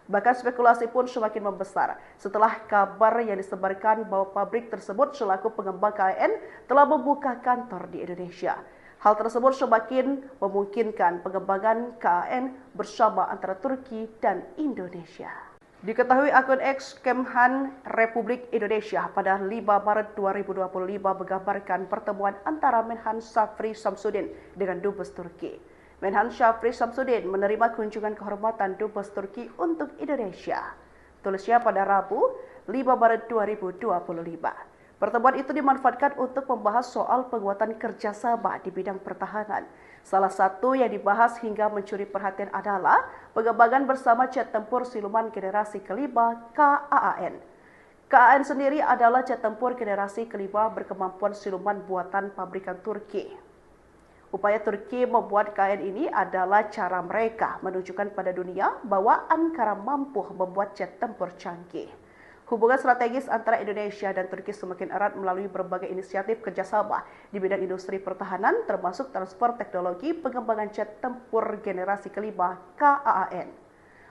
Bahkan spekulasi pun semakin membesar setelah kabar yang disebarkan bahwa pabrik tersebut selaku pengembang KAAN telah membuka kantor di Indonesia. Hal tersebut semakin memungkinkan pengembangan KAAN bersama antara Turki dan Indonesia. Diketahui akun X Kemhan Republik Indonesia pada 5 Maret 2025 menggambarkan pertemuan antara Menhan Syafri Samsudin dengan Dubes Turki. Menhan Syafri Samsudin menerima kunjungan kehormatan Dubes Turki untuk Indonesia. Tulisnya pada Rabu 5 Maret 2025. Pertemuan itu dimanfaatkan untuk membahas soal penguatan kerjasama di bidang pertahanan. Salah satu yang dibahas hingga mencuri perhatian adalah pengembangan bersama jet tempur siluman generasi kelima KAAN. KAAN sendiri adalah jet tempur generasi kelima berkemampuan siluman buatan pabrikan Turki. Upaya Turki membuat KAAN ini adalah cara mereka menunjukkan pada dunia bahwa Ankara mampu membuat jet tempur canggih. Hubungan strategis antara Indonesia dan Turki semakin erat melalui berbagai inisiatif kerjasama di bidang industri pertahanan, termasuk transfer teknologi pengembangan jet tempur generasi kelima KAAN.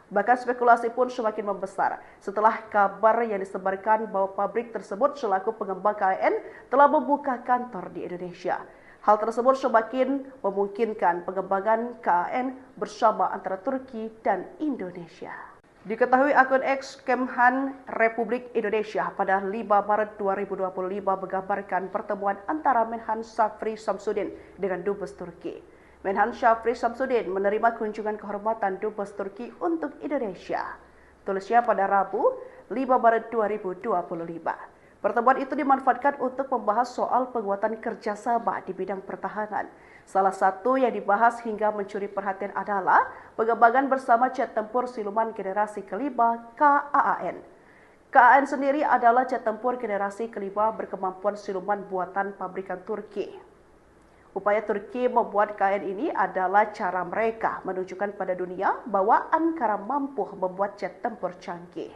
Bahkan spekulasi pun semakin membesar setelah kabar yang disebarkan bahwa pabrik tersebut selaku pengembang KAAN telah membuka kantor di Indonesia. Hal tersebut semakin memungkinkan pengembangan KAAN bersama antara Turki dan Indonesia. Diketahui akun X Kemhan Republik Indonesia pada 5 Maret 2025 menggambarkan pertemuan antara Menhan Syafri Samsudin dengan Dubes Turki. Menhan Syafri Samsudin menerima kunjungan kehormatan Dubes Turki untuk Indonesia. Tulisnya pada Rabu 5 Maret 2025. Pertemuan itu dimanfaatkan untuk membahas soal penguatan kerjasama di bidang pertahanan. Salah satu yang dibahas hingga mencuri perhatian adalah pengembangan bersama jet tempur siluman generasi kelima KAAN. KAAN sendiri adalah jet tempur generasi kelima berkemampuan siluman buatan pabrikan Turki. Upaya Turki membuat KAAN ini adalah cara mereka menunjukkan pada dunia bahwa Ankara mampu membuat jet tempur canggih.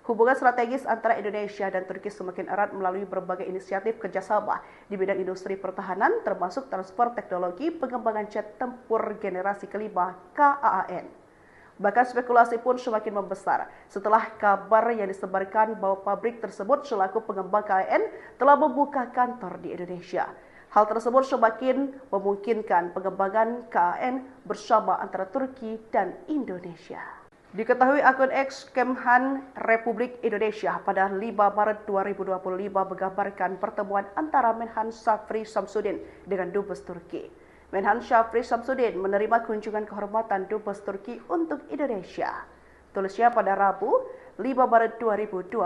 Hubungan strategis antara Indonesia dan Turki semakin erat melalui berbagai inisiatif kerjasama di bidang industri pertahanan, termasuk transfer teknologi pengembangan jet tempur generasi kelima KAAN. Bahkan spekulasi pun semakin membesar setelah kabar yang disebarkan bahwa pabrik tersebut selaku pengembang KAAN telah membuka kantor di Indonesia. Hal tersebut semakin memungkinkan pengembangan KAAN bersama antara Turki dan Indonesia. Diketahui akun X Kemhan Republik Indonesia pada 5 Maret 2025 menggambarkan pertemuan antara Menhan Syafri Samsudin dengan Dubes Turki. Menhan Syafri Samsudin menerima kunjungan kehormatan Dubes Turki untuk Indonesia. Tulisnya pada Rabu, 5 Maret 2025.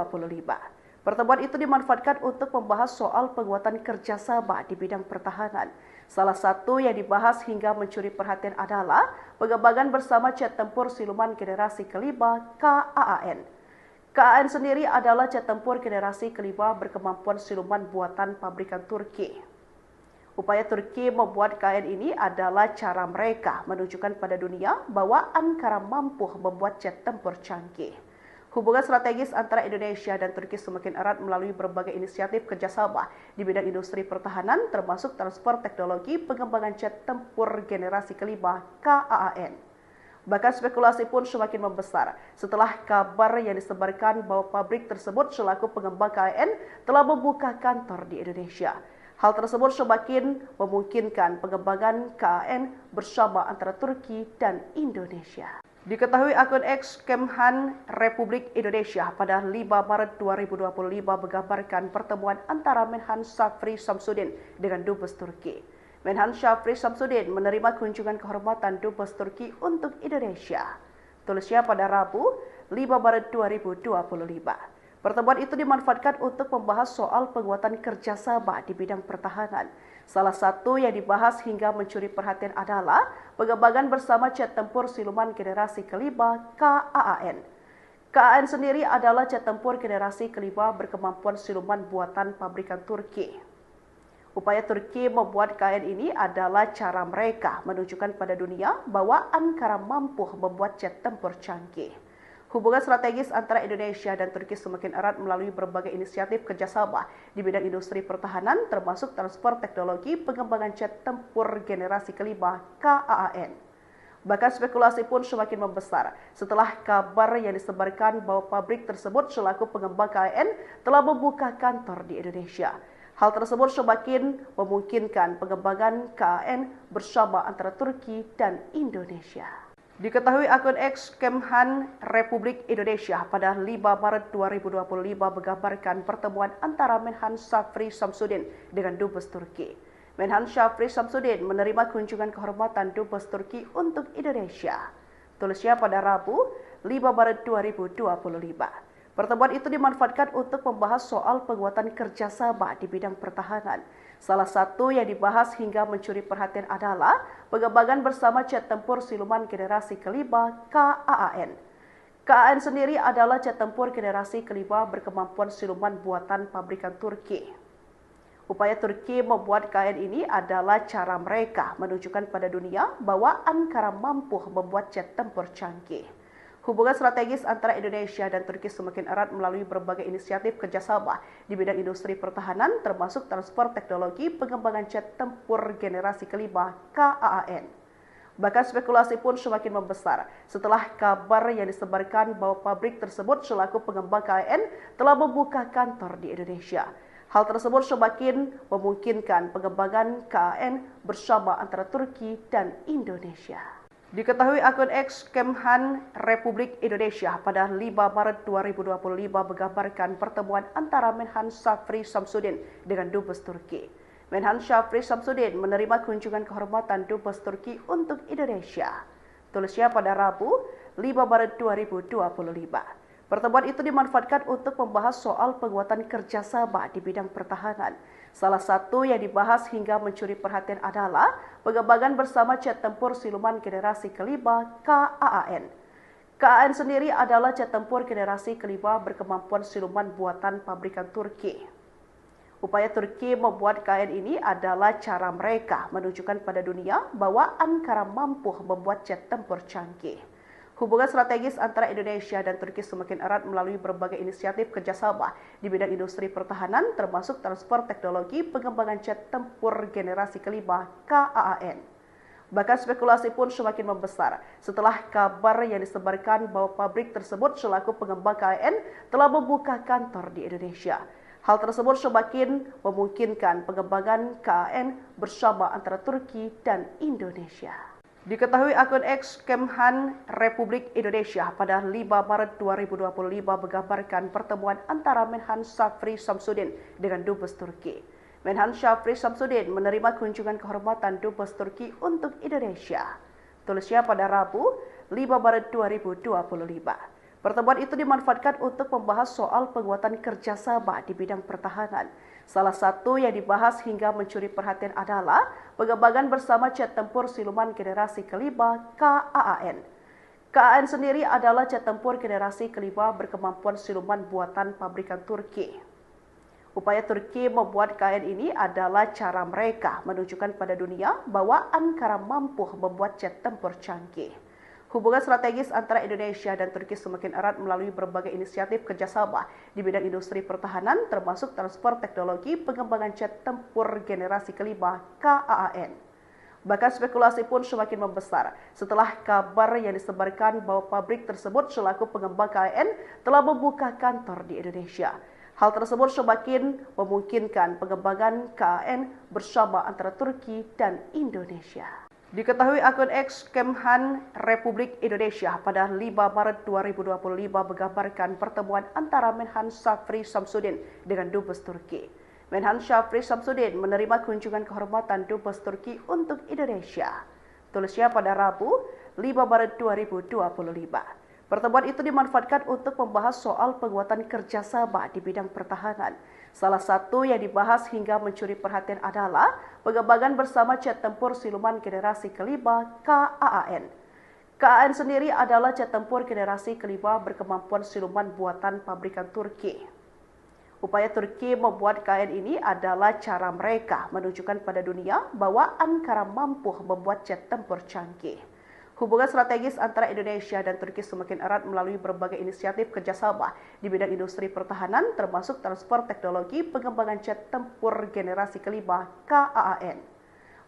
Pertemuan itu dimanfaatkan untuk membahas soal penguatan kerjasama di bidang pertahanan. Salah satu yang dibahas hingga mencuri perhatian adalah pengembangan bersama jet tempur siluman generasi kelima KAAN. KAAN sendiri adalah jet tempur generasi kelima berkemampuan siluman buatan pabrikan Turki. Upaya Turki membuat KAAN ini adalah cara mereka menunjukkan pada dunia bahwa Ankara mampu membuat jet tempur canggih. Hubungan strategis antara Indonesia dan Turki semakin erat melalui berbagai inisiatif kerjasama di bidang industri pertahanan, termasuk transfer teknologi pengembangan jet tempur generasi kelima KAAN. Bahkan spekulasi pun semakin membesar setelah kabar yang disebarkan bahwa pabrik tersebut selaku pengembang KAAN telah membuka kantor di Indonesia. Hal tersebut semakin memungkinkan pengembangan KAAN bersama antara Turki dan Indonesia. Diketahui akun X Kemhan Republik Indonesia pada 5 Maret 2025 menggambarkan pertemuan antara Menhan Syafri Samsudin dengan Dubes Turki. Menhan Syafri Samsudin menerima kunjungan kehormatan Dubes Turki untuk Indonesia. Tulisnya pada Rabu, 5 Maret 2025. Pertemuan itu dimanfaatkan untuk membahas soal penguatan kerjasama di bidang pertahanan. Salah satu yang dibahas hingga mencuri perhatian adalah pengembangan bersama jet tempur siluman generasi kelima KAAN. KAAN sendiri adalah jet tempur generasi kelima berkemampuan siluman buatan pabrikan Turki. Upaya Turki membuat KAAN ini adalah cara mereka menunjukkan pada dunia bahwa Ankara mampu membuat jet tempur canggih. Hubungan strategis antara Indonesia dan Turki semakin erat melalui berbagai inisiatif kerjasama di bidang industri pertahanan, termasuk transfer teknologi pengembangan jet tempur generasi kelima KAAN. Bahkan spekulasi pun semakin membesar setelah kabar yang disebarkan bahwa pabrik tersebut selaku pengembang KAAN telah membuka kantor di Indonesia. Hal tersebut semakin memungkinkan pengembangan KAAN bersama antara Turki dan Indonesia. Diketahui akun X Kemhan Republik Indonesia pada 5 Maret 2025 menggambarkan pertemuan antara Menhan Syafri Samsudin dengan Dubes Turki. Menhan Syafri Samsudin menerima kunjungan kehormatan Dubes Turki untuk Indonesia. Tulisnya pada Rabu, 5 Maret 2025. Pertemuan itu dimanfaatkan untuk membahas soal penguatan kerjasama di bidang pertahanan. Salah satu yang dibahas hingga mencuri perhatian adalah pengembangan bersama jet tempur siluman generasi kelima KAAN. KAAN sendiri adalah jet tempur generasi kelima berkemampuan siluman buatan pabrikan Turki. Upaya Turki membuat KAAN ini adalah cara mereka menunjukkan pada dunia bahwa Ankara mampu membuat jet tempur canggih. Hubungan strategis antara Indonesia dan Turki semakin erat melalui berbagai inisiatif kerjasama di bidang industri pertahanan, termasuk transfer teknologi pengembangan jet tempur generasi kelima KAAN. Bahkan spekulasi pun semakin membesar setelah kabar yang disebarkan bahwa pabrik tersebut selaku pengembang KAAN telah membuka kantor di Indonesia. Hal tersebut semakin memungkinkan pengembangan KAAN bersama antara Turki dan Indonesia. Diketahui akun X Kemhan Republik Indonesia pada 5 Maret 2025 menggambarkan pertemuan antara Menhan Syafri Samsudin dengan Dubes Turki. Menhan Syafri Samsudin menerima kunjungan kehormatan Dubes Turki untuk Indonesia. Tulisnya pada Rabu, 5 Maret 2025. Pertemuan itu dimanfaatkan untuk membahas soal penguatan kerjasama di bidang pertahanan. Salah satu yang dibahas hingga mencuri perhatian adalah pengembangan bersama jet tempur siluman generasi kelima KAAN. KAAN sendiri adalah jet tempur generasi kelima berkemampuan siluman buatan pabrikan Turki. Upaya Turki membuat KAAN ini adalah cara mereka menunjukkan pada dunia bahwa Ankara mampu membuat jet tempur canggih. Hubungan strategis antara Indonesia dan Turki semakin erat melalui berbagai inisiatif kerjasama di bidang industri pertahanan, termasuk transfer teknologi pengembangan jet tempur generasi kelima KAAN. Bahkan spekulasi pun semakin membesar setelah kabar yang disebarkan bahwa pabrik tersebut selaku pengembang KAAN telah membuka kantor di Indonesia. Hal tersebut semakin memungkinkan pengembangan KAAN bersama antara Turki dan Indonesia. Diketahui akun X Kemhan Republik Indonesia pada 5 Maret 2025 menggambarkan pertemuan antara Menhan Syafri Samsudin dengan Dubes Turki. Menhan Syafri Samsudin menerima kunjungan kehormatan Dubes Turki untuk Indonesia. Tulisnya pada Rabu, 5 Maret 2025. Pertemuan itu dimanfaatkan untuk membahas soal penguatan kerjasama di bidang pertahanan. Salah satu yang dibahas hingga mencuri perhatian adalah pengembangan bersama jet tempur siluman generasi kelima KAAN. KAAN sendiri adalah jet tempur generasi kelima berkemampuan siluman buatan pabrikan Turki. Upaya Turki membuat KAAN ini adalah cara mereka menunjukkan pada dunia bahwa Ankara mampu membuat jet tempur canggih. Hubungan strategis antara Indonesia dan Turki semakin erat melalui berbagai inisiatif kerjasama di bidang industri pertahanan, termasuk transfer teknologi pengembangan jet tempur generasi kelima KAAN. Bahkan spekulasi pun semakin membesar setelah kabar yang disebarkan bahwa pabrik tersebut selaku pengembang KAAN telah membuka kantor di Indonesia. Hal tersebut semakin memungkinkan pengembangan KAAN bersama antara Turki dan Indonesia. Diketahui akun X Kemhan Republik Indonesia pada 5 Maret 2025 menggambarkan pertemuan antara Menhan Syafri Samsudin dengan Dubes Turki. Menhan Syafri Samsudin menerima kunjungan kehormatan Dubes Turki untuk Indonesia. Tulisnya pada Rabu, 5 Maret 2025. Pertemuan itu dimanfaatkan untuk membahas soal penguatan kerjasama di bidang pertahanan. Salah satu yang dibahas hingga mencuri perhatian adalah pengembangan bersama jet tempur siluman generasi kelima KAAN. KAAN sendiri adalah jet tempur generasi kelima berkemampuan siluman buatan pabrikan Turki. Upaya Turki membuat KAAN ini adalah cara mereka menunjukkan pada dunia bahwa Ankara mampu membuat jet tempur canggih. Hubungan strategis antara Indonesia dan Turki semakin erat melalui berbagai inisiatif kerjasama di bidang industri pertahanan, termasuk transfer teknologi pengembangan jet tempur generasi kelima KAAN.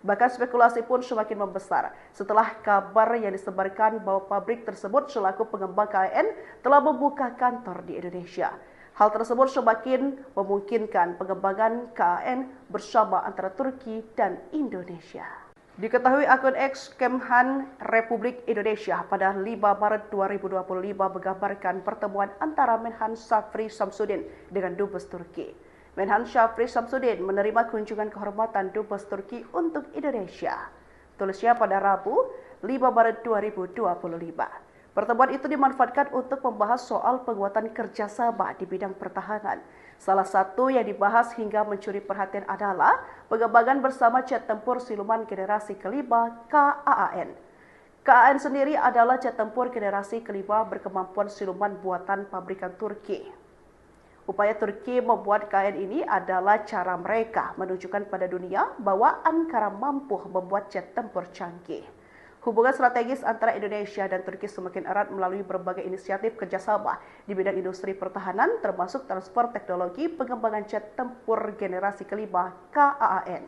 Bahkan spekulasi pun semakin membesar setelah kabar yang disebarkan bahwa pabrik tersebut selaku pengembang KAAN telah membuka kantor di Indonesia. Hal tersebut semakin memungkinkan pengembangan KAAN bersama antara Turki dan Indonesia. Diketahui akun X Kemhan Republik Indonesia pada 5 Maret 2025 menggambarkan pertemuan antara Menhan Syafri Samsudin dengan Dubes Turki. Menhan Syafri Samsudin menerima kunjungan kehormatan Dubes Turki untuk Indonesia. Tulisnya pada Rabu, 5 Maret 2025. Pertemuan itu dimanfaatkan untuk membahas soal penguatan kerjasama di bidang pertahanan. Salah satu yang dibahas hingga mencuri perhatian adalah pengembangan bersama jet tempur siluman generasi kelima KAAN. KAAN sendiri adalah jet tempur generasi kelima berkemampuan siluman buatan pabrikan Turki. Upaya Turki membuat KAAN ini adalah cara mereka menunjukkan pada dunia bahwa Ankara mampu membuat jet tempur canggih. Hubungan strategis antara Indonesia dan Turki semakin erat melalui berbagai inisiatif kerjasama di bidang industri pertahanan, termasuk transfer teknologi pengembangan jet tempur generasi kelima KAAN.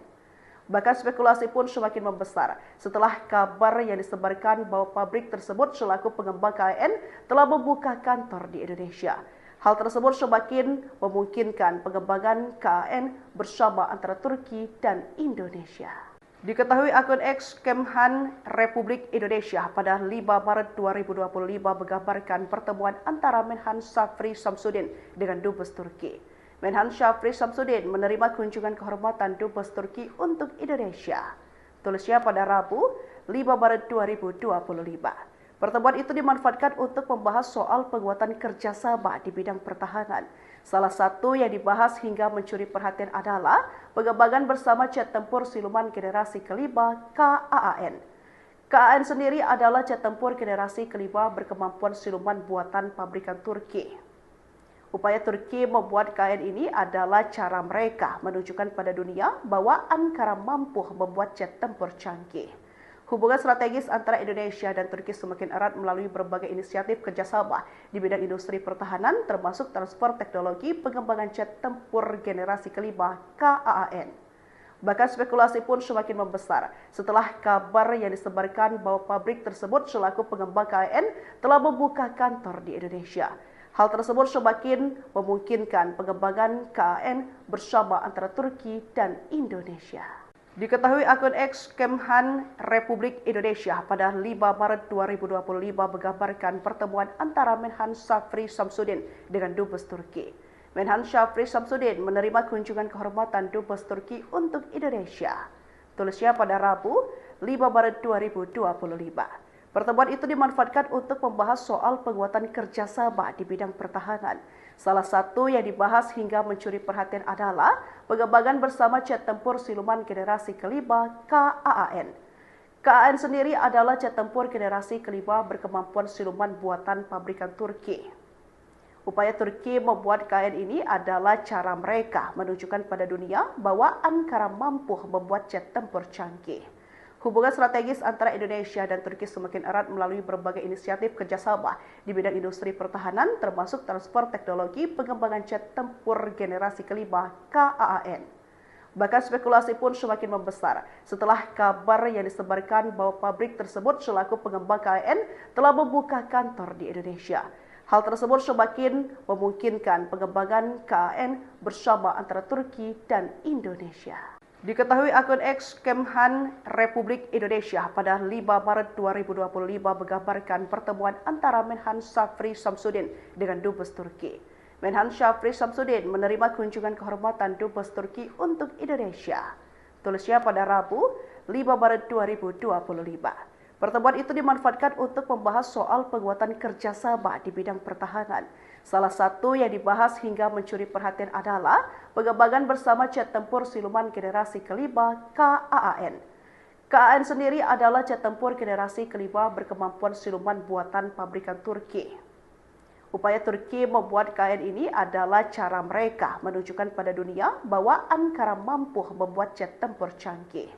Bahkan spekulasi pun semakin membesar setelah kabar yang disebarkan bahwa pabrik tersebut selaku pengembang KAAN telah membuka kantor di Indonesia. Hal tersebut semakin memungkinkan pengembangan KAAN bersama antara Turki dan Indonesia. Diketahui akun X Kemhan Republik Indonesia pada 5 Maret 2025 menggambarkan pertemuan antara Menhan Syafri Samsudin dengan Dubes Turki. Menhan Syafri Samsudin menerima kunjungan kehormatan Dubes Turki untuk Indonesia. Tulisnya pada Rabu, 5 Maret 2025. Pertemuan itu dimanfaatkan untuk membahas soal penguatan kerjasama di bidang pertahanan. Salah satu yang dibahas hingga mencuri perhatian adalah pengembangan bersama jet tempur siluman generasi kelima KAAN. KAAN sendiri adalah jet tempur generasi kelima berkemampuan siluman buatan pabrikan Turki. Upaya Turki membuat KAAN ini adalah cara mereka menunjukkan pada dunia bahwa Ankara mampu membuat jet tempur canggih. Hubungan strategis antara Indonesia dan Turki semakin erat melalui berbagai inisiatif kerjasama di bidang industri pertahanan, termasuk transfer teknologi pengembangan jet tempur generasi kelima KAAN. Bahkan spekulasi pun semakin membesar setelah kabar yang disebarkan bahwa pabrik tersebut selaku pengembang KAAN telah membuka kantor di Indonesia. Hal tersebut semakin memungkinkan pengembangan KAAN bersama antara Turki dan Indonesia. Diketahui akun X Kemhan Republik Indonesia pada 5 Maret 2025 menggambarkan pertemuan antara Menhan Syafri Samsudin dengan Dubes Turki. Menhan Syafri Samsudin menerima kunjungan kehormatan Dubes Turki untuk Indonesia. Tulisnya pada Rabu 5 Maret 2025. Pertemuan itu dimanfaatkan untuk membahas soal penguatan kerjasama di bidang pertahanan. Salah satu yang dibahas hingga mencuri perhatian adalah pengembangan bersama jet tempur siluman generasi kelima KAAN. KAAN sendiri adalah jet tempur generasi kelima berkemampuan siluman buatan pabrikan Turki. Upaya Turki membuat KAAN ini adalah cara mereka menunjukkan pada dunia bahwa Ankara mampu membuat jet tempur canggih. Hubungan strategis antara Indonesia dan Turki semakin erat melalui berbagai inisiatif kerjasama di bidang industri pertahanan, termasuk transfer teknologi pengembangan jet tempur generasi kelima KAAN. Bahkan spekulasi pun semakin membesar setelah kabar yang disebarkan bahwa pabrik tersebut selaku pengembang KAAN telah membuka kantor di Indonesia. Hal tersebut semakin memungkinkan pengembangan KAAN bersama antara Turki dan Indonesia. Diketahui akun X Kemhan Republik Indonesia pada 5 Maret 2025 menggambarkan pertemuan antara Menhan Syafri Samsudin dengan Dubes Turki. Menhan Syafri Samsudin menerima kunjungan kehormatan Dubes Turki untuk Indonesia. Tulisnya pada Rabu 5 Maret 2025. Pertemuan itu dimanfaatkan untuk membahas soal penguatan kerjasama di bidang pertahanan. Salah satu yang dibahas hingga mencuri perhatian adalah pengembangan bersama jet tempur siluman generasi kelima KAAN. KAAN sendiri adalah jet tempur generasi kelima berkemampuan siluman buatan pabrikan Turki. Upaya Turki membuat KAAN ini adalah cara mereka menunjukkan pada dunia bahwa Ankara mampu membuat jet tempur canggih.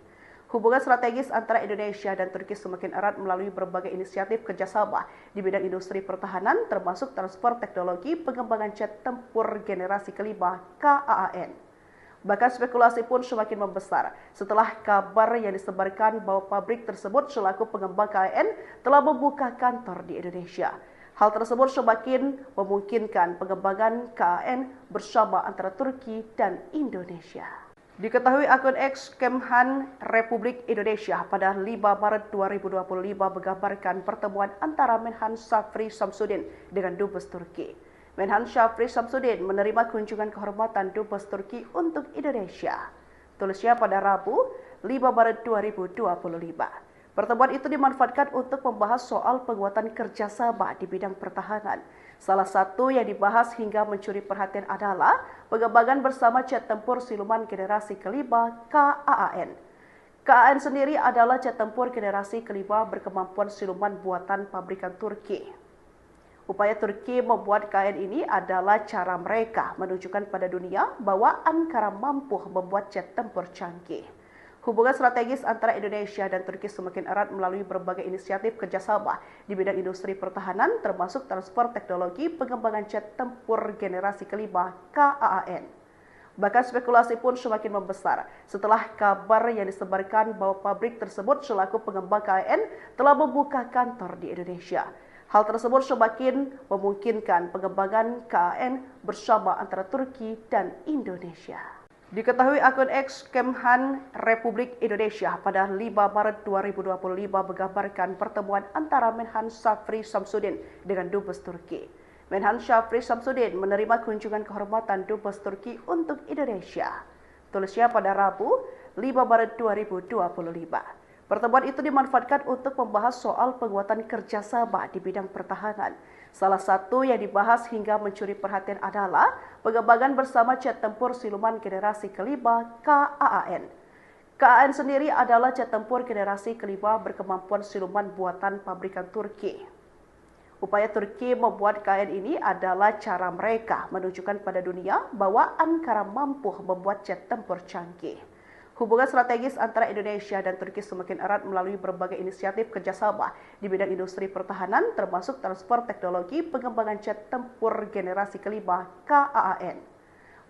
Hubungan strategis antara Indonesia dan Turki semakin erat melalui berbagai inisiatif kerjasama di bidang industri pertahanan, termasuk transfer teknologi pengembangan jet tempur generasi kelima KAAN. Bahkan spekulasi pun semakin membesar setelah kabar yang disebarkan bahwa pabrik tersebut selaku pengembang KAAN telah membuka kantor di Indonesia. Hal tersebut semakin memungkinkan pengembangan KAAN bersama antara Turki dan Indonesia. Diketahui akun X Kemhan Republik Indonesia pada 5 Maret 2025 menggambarkan pertemuan antara Menhan Syafri Samsudin dengan Dubes Turki. Menhan Syafri Samsudin menerima kunjungan kehormatan Dubes Turki untuk Indonesia. Tulisnya pada Rabu 5 Maret 2025. Pertemuan itu dimanfaatkan untuk membahas soal penguatan kerjasama di bidang pertahanan. Salah satu yang dibahas hingga mencuri perhatian adalah pengembangan bersama jet tempur siluman generasi kelima KAAN. KAAN sendiri adalah jet tempur generasi kelima berkemampuan siluman buatan pabrikan Turki. Upaya Turki membuat KAAN ini adalah cara mereka menunjukkan pada dunia bahwa Ankara mampu membuat jet tempur canggih. Hubungan strategis antara Indonesia dan Turki semakin erat melalui berbagai inisiatif kerjasama di bidang industri pertahanan, termasuk transfer teknologi pengembangan jet tempur generasi kelima KAAN. Bahkan spekulasi pun semakin membesar setelah kabar yang disebarkan bahwa pabrik tersebut selaku pengembang KAAN telah membuka kantor di Indonesia. Hal tersebut semakin memungkinkan pengembangan KAAN bersama antara Turki dan Indonesia. Diketahui akun X Kemhan Republik Indonesia pada 5 Maret 2025 menggambarkan pertemuan antara Menhan Syafri Samsudin dengan Dubes Turki. Menhan Syafri Samsudin menerima kunjungan kehormatan Dubes Turki untuk Indonesia. Tulisnya pada Rabu 5 Maret 2025. Pertemuan itu dimanfaatkan untuk membahas soal penguatan kerjasama di bidang pertahanan. Salah satu yang dibahas hingga mencuri perhatian adalah pengembangan bersama jet tempur siluman generasi kelima KAAN. KAAN sendiri adalah jet tempur generasi kelima berkemampuan siluman buatan pabrikan Turki. Upaya Turki membuat KAAN ini adalah cara mereka menunjukkan pada dunia bahwa Ankara mampu membuat jet tempur canggih. Hubungan strategis antara Indonesia dan Turki semakin erat melalui berbagai inisiatif kerjasama di bidang industri pertahanan, termasuk transfer teknologi pengembangan jet tempur generasi kelima KAAN.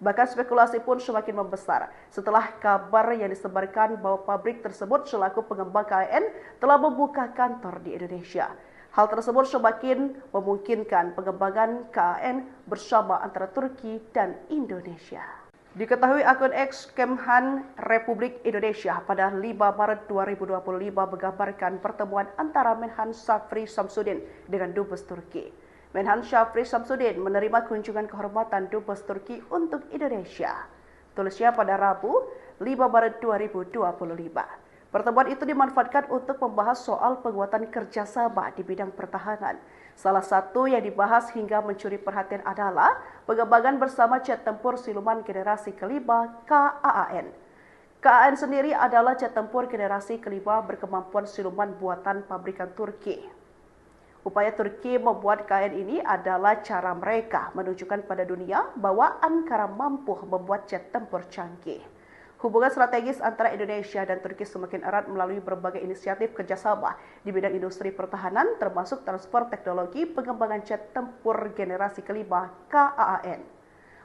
Bahkan spekulasi pun semakin membesar setelah kabar yang disebarkan bahwa pabrik tersebut selaku pengembang KAAN telah membuka kantor di Indonesia. Hal tersebut semakin memungkinkan pengembangan KAAN bersama antara Turki dan Indonesia. Diketahui akun X Kemhan Republik Indonesia pada 5 Maret 2025 menggambarkan pertemuan antara Menhan Syafri Samsudin dengan Dubes Turki. Menhan Syafri Samsudin menerima kunjungan kehormatan Dubes Turki untuk Indonesia. Tulisnya pada Rabu 5 Maret 2025. Pertemuan itu dimanfaatkan untuk membahas soal penguatan kerjasama di bidang pertahanan. Salah satu yang dibahas hingga mencuri perhatian adalah pengembangan bersama jet tempur siluman generasi kelima KAAN. KAAN sendiri adalah jet tempur generasi kelima berkemampuan siluman buatan pabrikan Turki. Upaya Turki membuat KAAN ini adalah cara mereka menunjukkan pada dunia bahwa Ankara mampu membuat jet tempur canggih. Hubungan strategis antara Indonesia dan Turki semakin erat melalui berbagai inisiatif kerjasama di bidang industri pertahanan, termasuk transfer teknologi pengembangan jet tempur generasi kelima KAAN.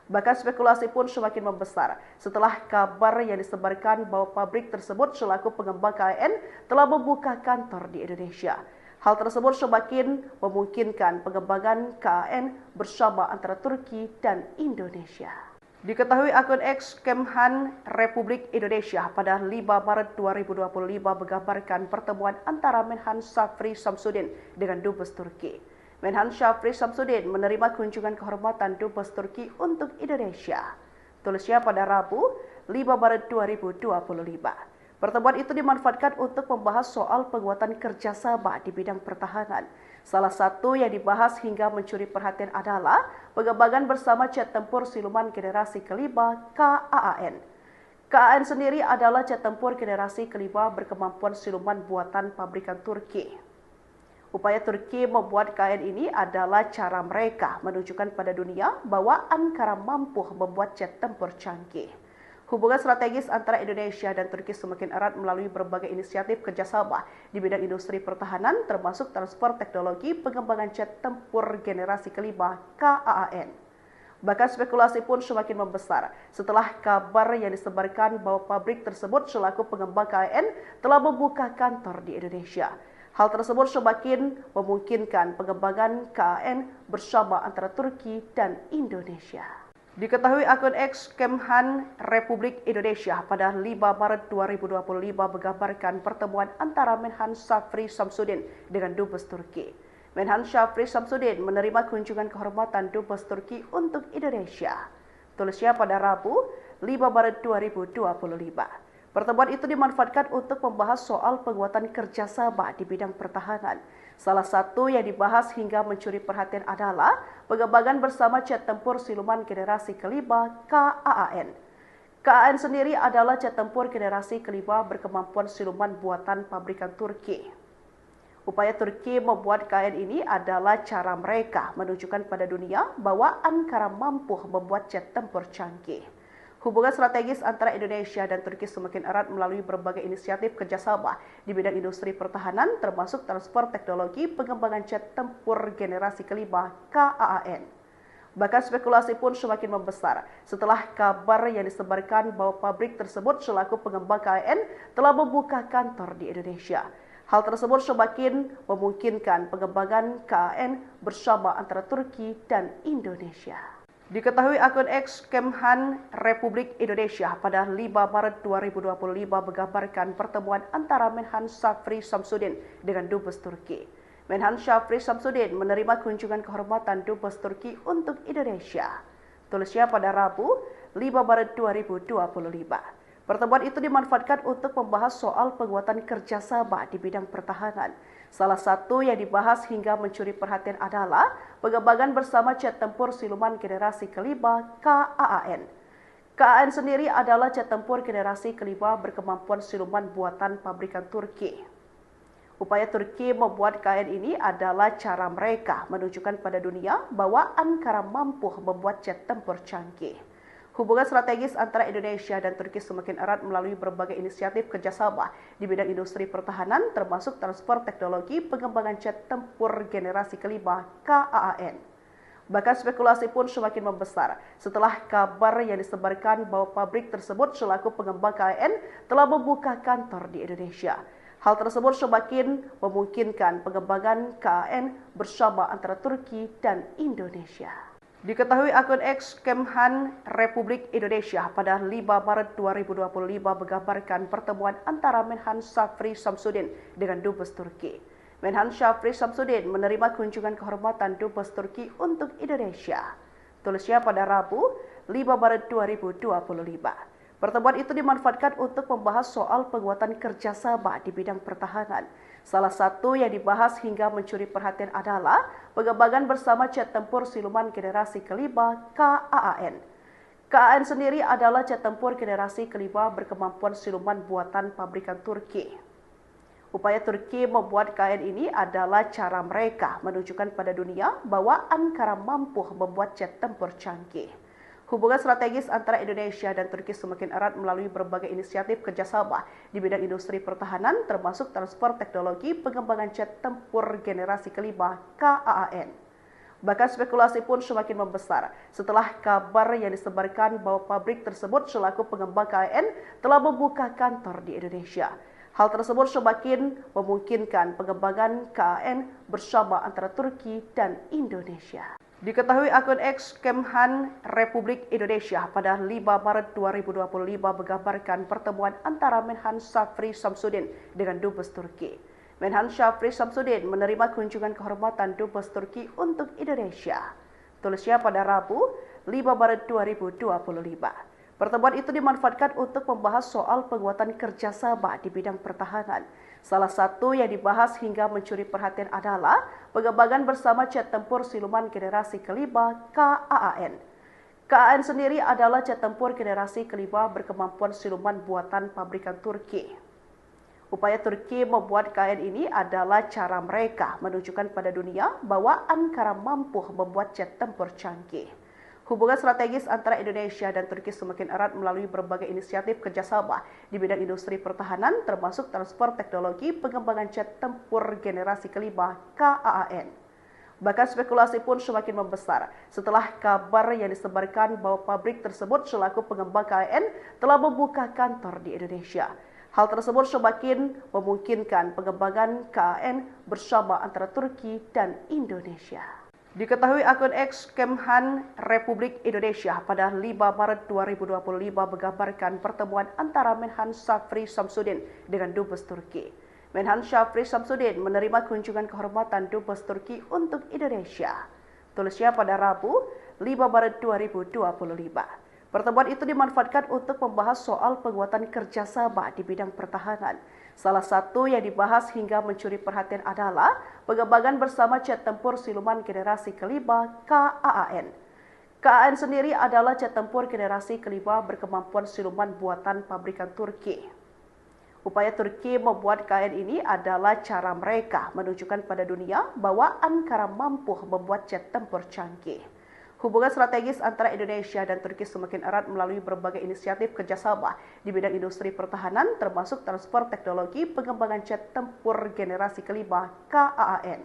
Bahkan spekulasi pun semakin membesar setelah kabar yang disebarkan bahwa pabrik tersebut selaku pengembang KAAN telah membuka kantor di Indonesia. Hal tersebut semakin memungkinkan pengembangan KAAN bersama antara Turki dan Indonesia. Diketahui akun X Kemhan Republik Indonesia pada 5 Maret 2025 menggambarkan pertemuan antara Menhan Syafri Samsudin dengan Dubes Turki. Menhan Syafri Samsudin menerima kunjungan kehormatan Dubes Turki untuk Indonesia. Tulisnya pada Rabu 5 Maret 2025. Pertemuan itu dimanfaatkan untuk membahas soal penguatan kerjasama di bidang pertahanan. Salah satu yang dibahas hingga mencuri perhatian adalah pengembangan bersama jet tempur siluman generasi kelima KAAN. KAAN sendiri adalah jet tempur generasi kelima berkemampuan siluman buatan pabrikan Turki. Upaya Turki membuat KAAN ini adalah cara mereka menunjukkan pada dunia bahwa Ankara mampu membuat jet tempur canggih. Hubungan strategis antara Indonesia dan Turki semakin erat melalui berbagai inisiatif kerjasama di bidang industri pertahanan, termasuk transfer teknologi pengembangan jet tempur generasi kelima KAAN. Bahkan spekulasi pun semakin membesar setelah kabar yang disebarkan bahwa pabrik tersebut selaku pengembang KAAN telah membuka kantor di Indonesia. Hal tersebut semakin memungkinkan pengembangan KAAN bersama antara Turki dan Indonesia. Diketahui akun X Kemhan Republik Indonesia pada 5 Maret 2025 menggambarkan pertemuan antara Menhan Syafri Samsudin dengan Dubes Turki. Menhan Syafri Samsudin menerima kunjungan kehormatan Dubes Turki untuk Indonesia. Tulisnya pada Rabu 5 Maret 2025. Pertemuan itu dimanfaatkan untuk membahas soal penguatan kerjasama di bidang pertahanan. Salah satu yang dibahas hingga mencuri perhatian adalah pengembangan bersama jet tempur siluman generasi kelima KAAN. KAAN sendiri adalah jet tempur generasi kelima berkemampuan siluman buatan pabrikan Turki. Upaya Turki membuat KAAN ini adalah cara mereka menunjukkan pada dunia bahwa Ankara mampu membuat jet tempur canggih. Hubungan strategis antara Indonesia dan Turki semakin erat melalui berbagai inisiatif kerjasama di bidang industri pertahanan, termasuk transfer teknologi pengembangan jet tempur generasi kelima KAAN. Bahkan spekulasi pun semakin membesar setelah kabar yang disebarkan bahwa pabrik tersebut selaku pengembang KAAN telah membuka kantor di Indonesia. Hal tersebut semakin memungkinkan pengembangan KAAN bersama antara Turki dan Indonesia. Diketahui akun X Kemhan Republik Indonesia pada 5 Maret 2025 menggambarkan pertemuan antara Menhan Syafri Samsudin dengan Dubes Turki. Menhan Syafri Samsudin menerima kunjungan kehormatan Dubes Turki untuk Indonesia. Tulisnya pada Rabu 5 Maret 2025. Pertemuan itu dimanfaatkan untuk membahas soal penguatan kerjasama di bidang pertahanan. Salah satu yang dibahas hingga mencuri perhatian adalah pengembangan bersama jet tempur siluman generasi kelima KAAN. KAAN sendiri adalah jet tempur generasi kelima berkemampuan siluman buatan pabrikan Turki. Upaya Turki membuat KAAN ini adalah cara mereka menunjukkan pada dunia bahwa Ankara mampu membuat jet tempur canggih. Hubungan strategis antara Indonesia dan Turki semakin erat melalui berbagai inisiatif kerjasama di bidang industri pertahanan, termasuk transfer teknologi pengembangan jet tempur generasi kelima KAAN. Bahkan spekulasi pun semakin membesar setelah kabar yang disebarkan bahwa pabrik tersebut selaku pengembang KAAN telah membuka kantor di Indonesia. Hal tersebut semakin memungkinkan pengembangan KAAN bersama antara Turki dan Indonesia. Diketahui akun X Kemhan Republik Indonesia pada 5 Maret 2025 menggambarkan pertemuan antara Menhan Syafri Samsudin dengan Dubes Turki. Menhan Syafri Samsudin menerima kunjungan kehormatan Dubes Turki untuk Indonesia. Tulisnya pada Rabu 5 Maret 2025. Pertemuan itu dimanfaatkan untuk membahas soal penguatan kerjasama di bidang pertahanan. Salah satu yang dibahas hingga mencuri perhatian adalah pengembangan bersama jet tempur siluman generasi kelima KAAN. KAAN sendiri adalah jet tempur generasi kelima berkemampuan siluman buatan pabrikan Turki. Upaya Turki membuat KAAN ini adalah cara mereka menunjukkan pada dunia bahwa Ankara mampu membuat jet tempur canggih. Hubungan strategis antara Indonesia dan Turki semakin erat melalui berbagai inisiatif kerjasama di bidang industri pertahanan, termasuk transfer teknologi pengembangan jet tempur generasi kelima KAAN. Bahkan spekulasi pun semakin membesar setelah kabar yang disebarkan bahwa pabrik tersebut selaku pengembang KAAN telah membuka kantor di Indonesia. Hal tersebut semakin memungkinkan pengembangan KAAN bersama antara Turki dan Indonesia. Diketahui akun X Kemhan Republik Indonesia pada 5 Maret 2025 menggambarkan pertemuan antara Menhan Syafri Samsudin dengan Dubes Turki. Menhan Syafri Samsudin menerima kunjungan kehormatan Dubes Turki untuk Indonesia. Tulisnya pada Rabu 5 Maret 2025. Pertemuan itu dimanfaatkan untuk membahas soal penguatan kerjasama di bidang pertahanan. Salah satu yang dibahas hingga mencuri perhatian adalah pengembangan bersama jet tempur siluman generasi kelima KAAN. KAAN sendiri adalah jet tempur generasi kelima berkemampuan siluman buatan pabrikan Turki. Upaya Turki membuat KAAN ini adalah cara mereka menunjukkan pada dunia bahwa Ankara mampu membuat jet tempur canggih. Hubungan strategis antara Indonesia dan Turki semakin erat melalui berbagai inisiatif kerjasama di bidang industri pertahanan, termasuk transfer teknologi pengembangan jet tempur generasi kelima KAAN. Bahkan spekulasi pun semakin membesar setelah kabar yang disebarkan bahwa pabrik tersebut selaku pengembang KAAN telah membuka kantor di Indonesia. Hal tersebut semakin memungkinkan pengembangan KAAN bersama antara Turki dan Indonesia. Diketahui akun X Kemhan Republik Indonesia pada 5 Maret 2025 menggambarkan pertemuan antara Menhan Syafri Samsudin dengan Dubes Turki. Menhan Syafri Samsudin menerima kunjungan kehormatan Dubes Turki untuk Indonesia. Tulisnya pada Rabu 5 Maret 2025. Pertemuan itu dimanfaatkan untuk membahas soal penguatan kerjasama di bidang pertahanan. Salah satu yang dibahas hingga mencuri perhatian adalah pengembangan bersama jet tempur siluman generasi kelima KAAN. KAAN sendiri adalah jet tempur generasi kelima berkemampuan siluman buatan pabrikan Turki. Upaya Turki membuat KAAN ini adalah cara mereka menunjukkan pada dunia bahwa Ankara mampu membuat jet tempur canggih. Hubungan strategis antara Indonesia dan Turki semakin erat melalui berbagai inisiatif kerjasama di bidang industri pertahanan, termasuk transfer teknologi pengembangan jet tempur generasi kelima KAAN.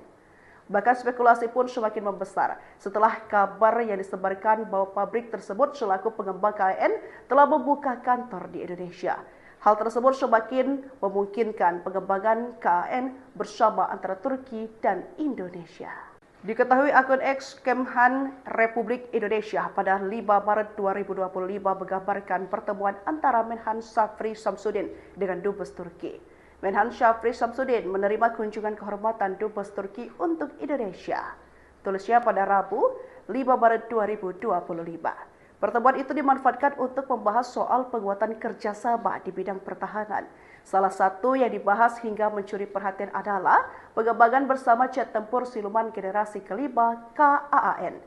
Bahkan spekulasi pun semakin membesar setelah kabar yang disebarkan bahwa pabrik tersebut selaku pengembang KAAN telah membuka kantor di Indonesia. Hal tersebut semakin memungkinkan pengembangan KAAN bersama antara Turki dan Indonesia. Diketahui akun X Kemhan Republik Indonesia pada 5 Maret 2025 menggambarkan pertemuan antara Menhan Syafri Samsudin dengan Dubes Turki. Menhan Syafri Samsudin menerima kunjungan kehormatan Dubes Turki untuk Indonesia. Tulisnya pada Rabu 5 Maret 2025. Pertemuan itu dimanfaatkan untuk membahas soal penguatan kerjasama di bidang pertahanan. Salah satu yang dibahas hingga mencuri perhatian adalah pengembangan bersama jet tempur siluman generasi kelima KAAN.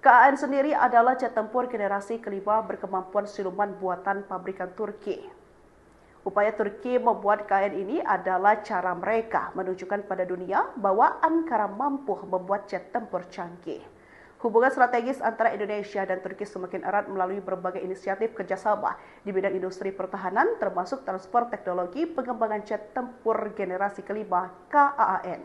KAAN sendiri adalah jet tempur generasi kelima berkemampuan siluman buatan pabrikan Turki. Upaya Turki membuat KAAN ini adalah cara mereka menunjukkan pada dunia bahwa Ankara mampu membuat jet tempur canggih. Hubungan strategis antara Indonesia dan Turki semakin erat melalui berbagai inisiatif kerjasama di bidang industri pertahanan, termasuk transfer teknologi pengembangan jet tempur generasi kelima KAAN.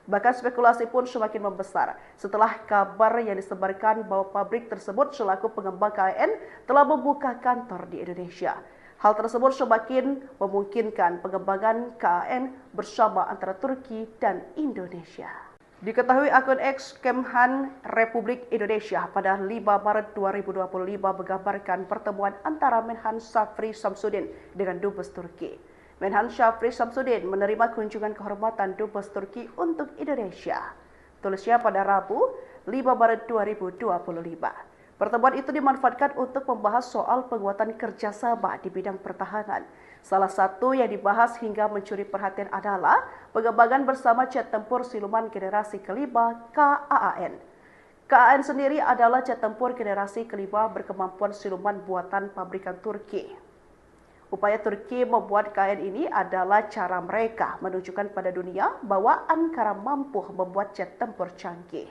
Bahkan spekulasi pun semakin membesar setelah kabar yang disebarkan bahwa pabrik tersebut selaku pengembang KAAN telah membuka kantor di Indonesia. Hal tersebut semakin memungkinkan pengembangan KAAN bersama antara Turki dan Indonesia. Diketahui akun X Kemhan Republik Indonesia pada 5 Maret 2025 menggambarkan pertemuan antara Menhan Syafri Samsudin dengan Dubes Turki. Menhan Syafri Samsudin menerima kunjungan kehormatan Dubes Turki untuk Indonesia. Tulisnya pada Rabu 5 Maret 2025. Pertemuan itu dimanfaatkan untuk membahas soal penguatan kerjasama di bidang pertahanan. Salah satu yang dibahas hingga mencuri perhatian adalah pengembangan bersama jet tempur siluman generasi kelima KAAN. KAAN sendiri adalah jet tempur generasi kelima berkemampuan siluman buatan pabrikan Turki. Upaya Turki membuat KAAN ini adalah cara mereka menunjukkan pada dunia bahwa Ankara mampu membuat jet tempur canggih.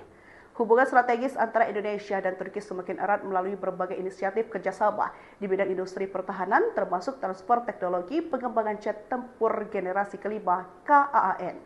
Hubungan strategis antara Indonesia dan Turki semakin erat melalui berbagai inisiatif kerjasama di bidang industri pertahanan, termasuk transfer teknologi pengembangan jet tempur generasi kelima KAAN.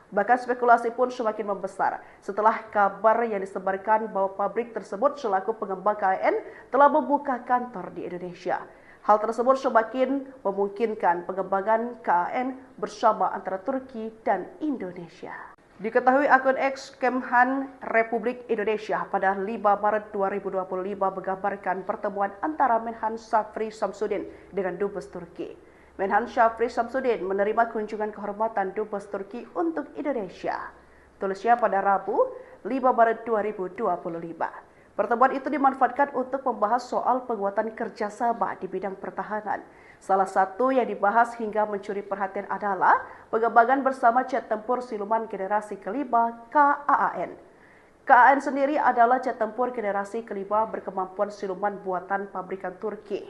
Bahkan spekulasi pun semakin membesar setelah kabar yang disebarkan bahwa pabrik tersebut selaku pengembang KAAN telah membuka kantor di Indonesia. Hal tersebut semakin memungkinkan pengembangan KAAN bersama antara Turki dan Indonesia. Diketahui akun X Kemhan Republik Indonesia pada 5 Maret 2025 menggambarkan pertemuan antara Menhan Syafri Samsudin dengan Dubes Turki. Menhan Syafri Samsudin menerima kunjungan kehormatan Dubes Turki untuk Indonesia. Tulisnya pada Rabu 5 Maret 2025. Pertemuan itu dimanfaatkan untuk membahas soal penguatan kerjasama di bidang pertahanan. Salah satu yang dibahas hingga mencuri perhatian adalah pengembangan bersama jet tempur siluman generasi kelima KAAN. KAAN sendiri adalah jet tempur generasi kelima berkemampuan siluman buatan pabrikan Turki.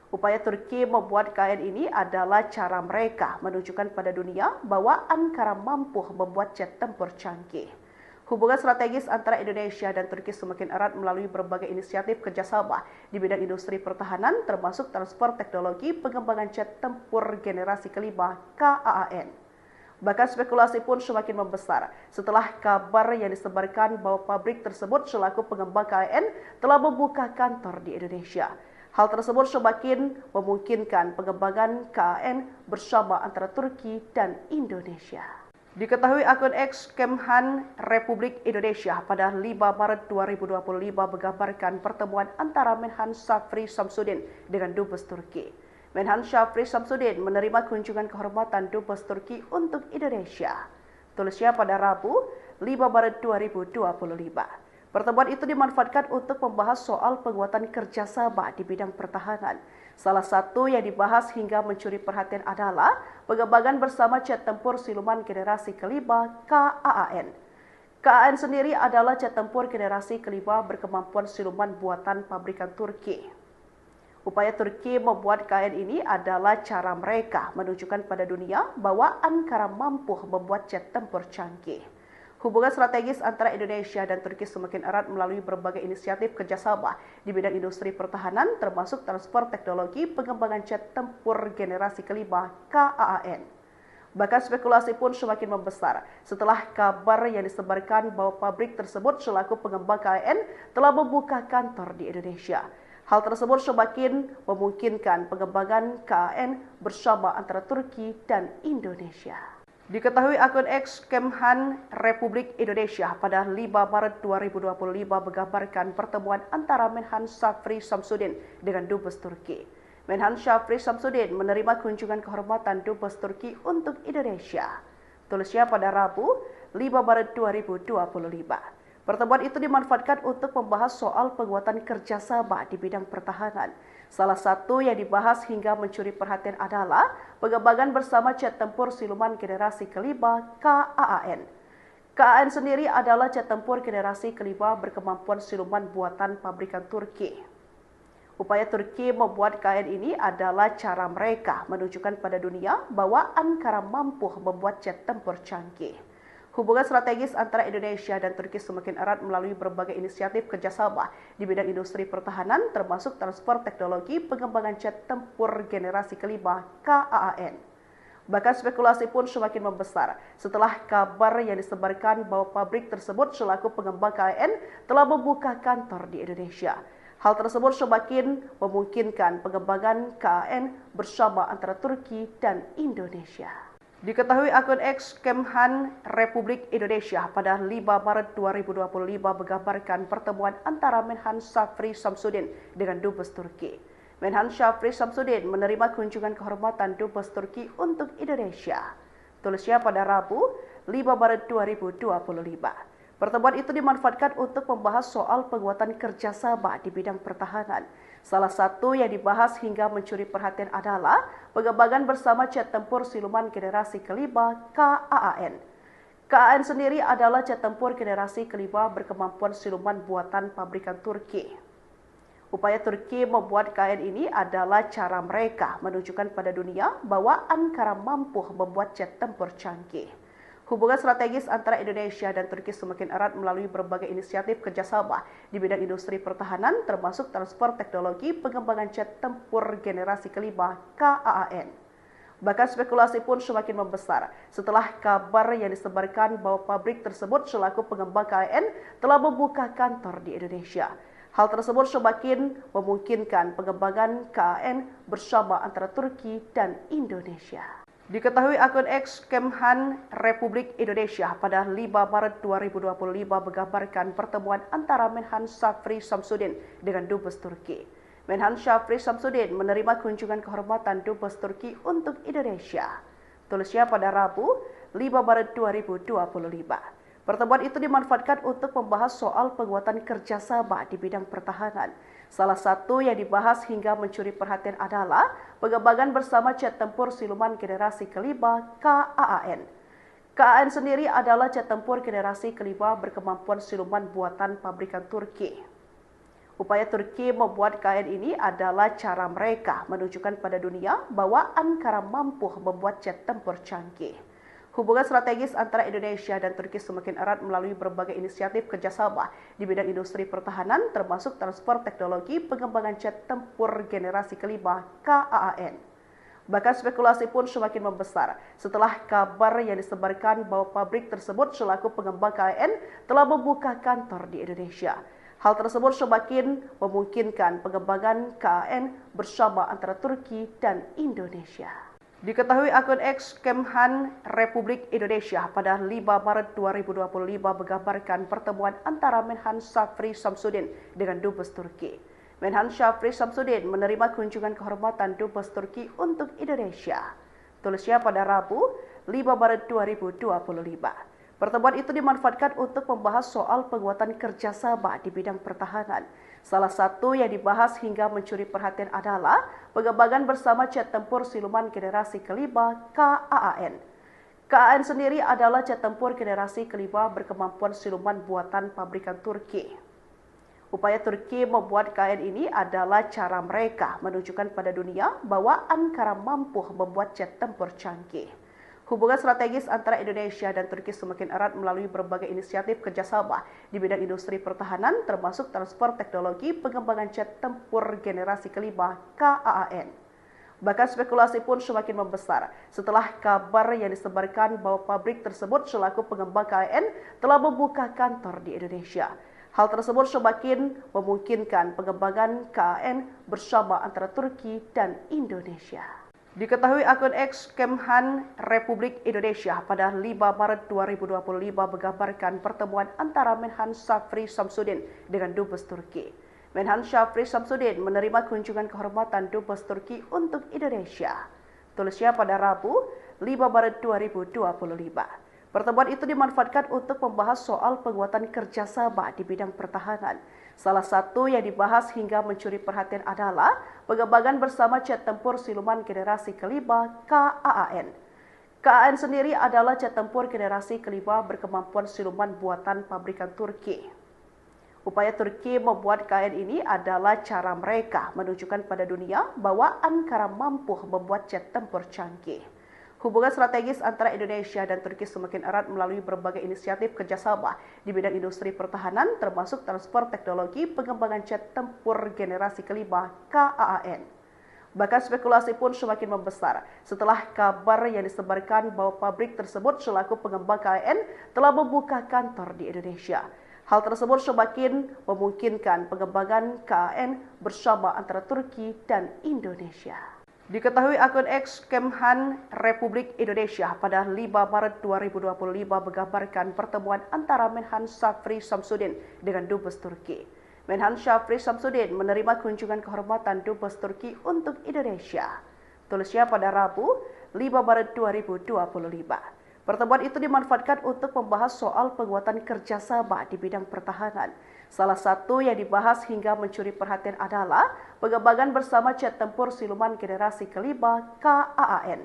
Upaya Turki membuat KAAN ini adalah cara mereka menunjukkan pada dunia bahwa Ankara mampu membuat jet tempur canggih. Hubungan strategis antara Indonesia dan Turki semakin erat melalui berbagai inisiatif kerjasama di bidang industri pertahanan, termasuk transfer teknologi pengembangan jet tempur generasi kelima KAAN. Bahkan spekulasi pun semakin membesar setelah kabar yang disebarkan bahwa pabrik tersebut selaku pengembang KAAN telah membuka kantor di Indonesia. Hal tersebut semakin memungkinkan pengembangan KAAN bersama antara Turki dan Indonesia. Diketahui akun X Kemhan Republik Indonesia pada 5 Maret 2025 menggambarkan pertemuan antara Menhan Syafri Samsudin dengan Dubes Turki. Menhan Syafri Samsudin menerima kunjungan kehormatan Dubes Turki untuk Indonesia. Tulisnya pada Rabu 5 Maret 2025. Pertemuan itu dimanfaatkan untuk membahas soal penguatan kerjasama di bidang pertahanan. Salah satu yang dibahas hingga mencuri perhatian adalah pengembangan bersama jet tempur siluman generasi kelima KAAN. KAAN sendiri adalah jet tempur generasi kelima berkemampuan siluman buatan pabrikan Turki. Upaya Turki membuat KAAN ini adalah cara mereka menunjukkan pada dunia bahwa Ankara mampu membuat jet tempur canggih. Hubungan strategis antara Indonesia dan Turki semakin erat melalui berbagai inisiatif kerjasama di bidang industri pertahanan, termasuk transfer teknologi pengembangan jet tempur generasi kelima KAAN. Bahkan spekulasi pun semakin membesar setelah kabar yang disebarkan bahwa pabrik tersebut selaku pengembang KAAN telah membuka kantor di Indonesia. Hal tersebut semakin memungkinkan pengembangan KAAN bersama antara Turki dan Indonesia. Diketahui akun X Kemhan Republik Indonesia pada 5 Maret 2025 menggambarkan pertemuan antara Menhan Syafri Samsudin dengan Dubes Turki. Menhan Syafri Samsudin menerima kunjungan kehormatan Dubes Turki untuk Indonesia. Tulisnya pada Rabu 5 Maret 2025. Pertemuan itu dimanfaatkan untuk membahas soal penguatan kerjasama di bidang pertahanan. Salah satu yang dibahas hingga mencuri perhatian adalah pengembangan bersama jet tempur siluman generasi kelima KAAN. KAAN sendiri adalah jet tempur generasi kelima berkemampuan siluman buatan pabrikan Turki. Upaya Turki membuat KAAN ini adalah cara mereka menunjukkan pada dunia bahwa Ankara mampu membuat jet tempur canggih. Hubungan strategis antara Indonesia dan Turki semakin erat melalui berbagai inisiatif kerjasama di bidang industri pertahanan, termasuk transfer teknologi pengembangan jet tempur generasi kelima KAAN. Bahkan spekulasi pun semakin membesar setelah kabar yang disebarkan bahwa pabrik tersebut selaku pengembang KAAN telah membuka kantor di Indonesia. Hal tersebut semakin memungkinkan pengembangan KAAN bersama antara Turki dan Indonesia. Diketahui akun X Kemhan Republik Indonesia pada 5 Maret 2025 menggambarkan pertemuan antara Menhan Syafri Samsudin dengan Dubes Turki. Menhan Syafri Samsudin menerima kunjungan kehormatan Dubes Turki untuk Indonesia. Tulisnya pada Rabu, 5 Maret 2025. Pertemuan itu dimanfaatkan untuk membahas soal penguatan kerjasama di bidang pertahanan. Salah satu yang dibahas hingga mencuri perhatian adalah pengembangan bersama jet tempur siluman generasi kelima KAAN. KAAN sendiri adalah jet tempur generasi kelima berkemampuan siluman buatan pabrikan Turki. Upaya Turki membuat KAAN ini adalah cara mereka menunjukkan pada dunia bahwa Ankara mampu membuat jet tempur canggih. Hubungan strategis antara Indonesia dan Turki semakin erat melalui berbagai inisiatif kerjasama di bidang industri pertahanan, termasuk transfer teknologi pengembangan jet tempur generasi kelima KAAN. Bahkan spekulasi pun semakin membesar setelah kabar yang disebarkan bahwa pabrik tersebut selaku pengembang KAAN telah membuka kantor di Indonesia. Hal tersebut semakin memungkinkan pengembangan KAAN bersama antara Turki dan Indonesia. Diketahui akun X Kemhan Republik Indonesia pada 5 Maret 2025 menggambarkan pertemuan antara Menhan Syafri Samsudin dengan Dubes Turki. Menhan Syafri Samsudin menerima kunjungan kehormatan Dubes Turki untuk Indonesia. Tulisnya pada Rabu, 5 Maret 2025. Pertemuan itu dimanfaatkan untuk membahas soal penguatan kerjasama di bidang pertahanan. Salah satu yang dibahas hingga mencuri perhatian adalah pengembangan bersama jet tempur siluman generasi kelima KAAN. KAAN sendiri adalah jet tempur generasi kelima berkemampuan siluman buatan pabrikan Turki. Upaya Turki membuat KAAN ini adalah cara mereka menunjukkan pada dunia bahwa Ankara mampu membuat jet tempur canggih. Hubungan strategis antara Indonesia dan Turki semakin erat melalui berbagai inisiatif kerjasama di bidang industri pertahanan, termasuk transfer teknologi pengembangan jet tempur generasi kelima KAAN. Bahkan spekulasi pun semakin membesar setelah kabar yang disebarkan bahwa pabrik tersebut selaku pengembang KAAN telah membuka kantor di Indonesia. Hal tersebut semakin memungkinkan pengembangan KAAN bersama antara Turki dan Indonesia. Diketahui akun X Kemhan Republik Indonesia pada 5 Maret 2025 menggambarkan pertemuan antara Menhan Syafri Samsudin dengan Dubes Turki. Menhan Syafri Samsudin menerima kunjungan kehormatan Dubes Turki untuk Indonesia. Tulisnya pada Rabu, 5 Maret 2025. Pertemuan itu dimanfaatkan untuk membahas soal penguatan kerjasama di bidang pertahanan. Salah satu yang dibahas hingga mencuri perhatian adalah pengembangan bersama jet tempur siluman generasi kelima KAAN. KAAN sendiri adalah jet tempur generasi kelima berkemampuan siluman buatan pabrikan Turki. Upaya Turki membuat KAAN ini adalah cara mereka menunjukkan pada dunia bahwa Ankara mampu membuat jet tempur canggih. Hubungan strategis antara Indonesia dan Turki semakin erat melalui berbagai inisiatif kerjasama di bidang industri pertahanan, termasuk transfer teknologi pengembangan jet tempur generasi kelima KAAN. Bahkan spekulasi pun semakin membesar setelah kabar yang disebarkan bahwa pabrik tersebut selaku pengembang KAAN telah membuka kantor di Indonesia. Hal tersebut semakin memungkinkan pengembangan KAAN bersama antara Turki dan Indonesia. Diketahui akun X Kemhan Republik Indonesia pada 5 Maret 2025 menggambarkan pertemuan antara Menhan Syafri Samsudin dengan Dubes Turki. Menhan Syafri Samsudin menerima kunjungan kehormatan Dubes Turki untuk Indonesia. Tulisnya pada Rabu, 5 Maret 2025. Pertemuan itu dimanfaatkan untuk membahas soal penguatan kerjasama di bidang pertahanan. Salah satu yang dibahas hingga mencuri perhatian adalah pengembangan bersama jet tempur siluman generasi kelima KAAN. KAAN sendiri adalah jet tempur generasi kelima berkemampuan siluman buatan pabrikan Turki. Upaya Turki membuat KAAN ini adalah cara mereka menunjukkan pada dunia bahwa Ankara mampu membuat jet tempur canggih. Hubungan strategis antara Indonesia dan Turki semakin erat melalui berbagai inisiatif kerjasama di bidang industri pertahanan, termasuk transfer teknologi pengembangan jet tempur generasi kelima KAAN. Bahkan spekulasi pun semakin membesar setelah kabar yang disebarkan bahwa pabrik tersebut selaku pengembang KAAN telah membuka kantor di Indonesia. Hal tersebut semakin memungkinkan pengembangan KAAN bersama antara Turki dan Indonesia. Diketahui akun X Kemhan Republik Indonesia pada 5 Maret 2025 menggambarkan pertemuan antara Menhan Syafri Samsudin dengan Dubes Turki. Menhan Syafri Samsudin menerima kunjungan kehormatan Dubes Turki untuk Indonesia. Tulisnya pada Rabu 5 Maret 2025. Pertemuan itu dimanfaatkan untuk membahas soal penguatan kerjasama di bidang pertahanan. Salah satu yang dibahas hingga mencuri perhatian adalah pengembangan bersama jet tempur siluman generasi kelima KAAN.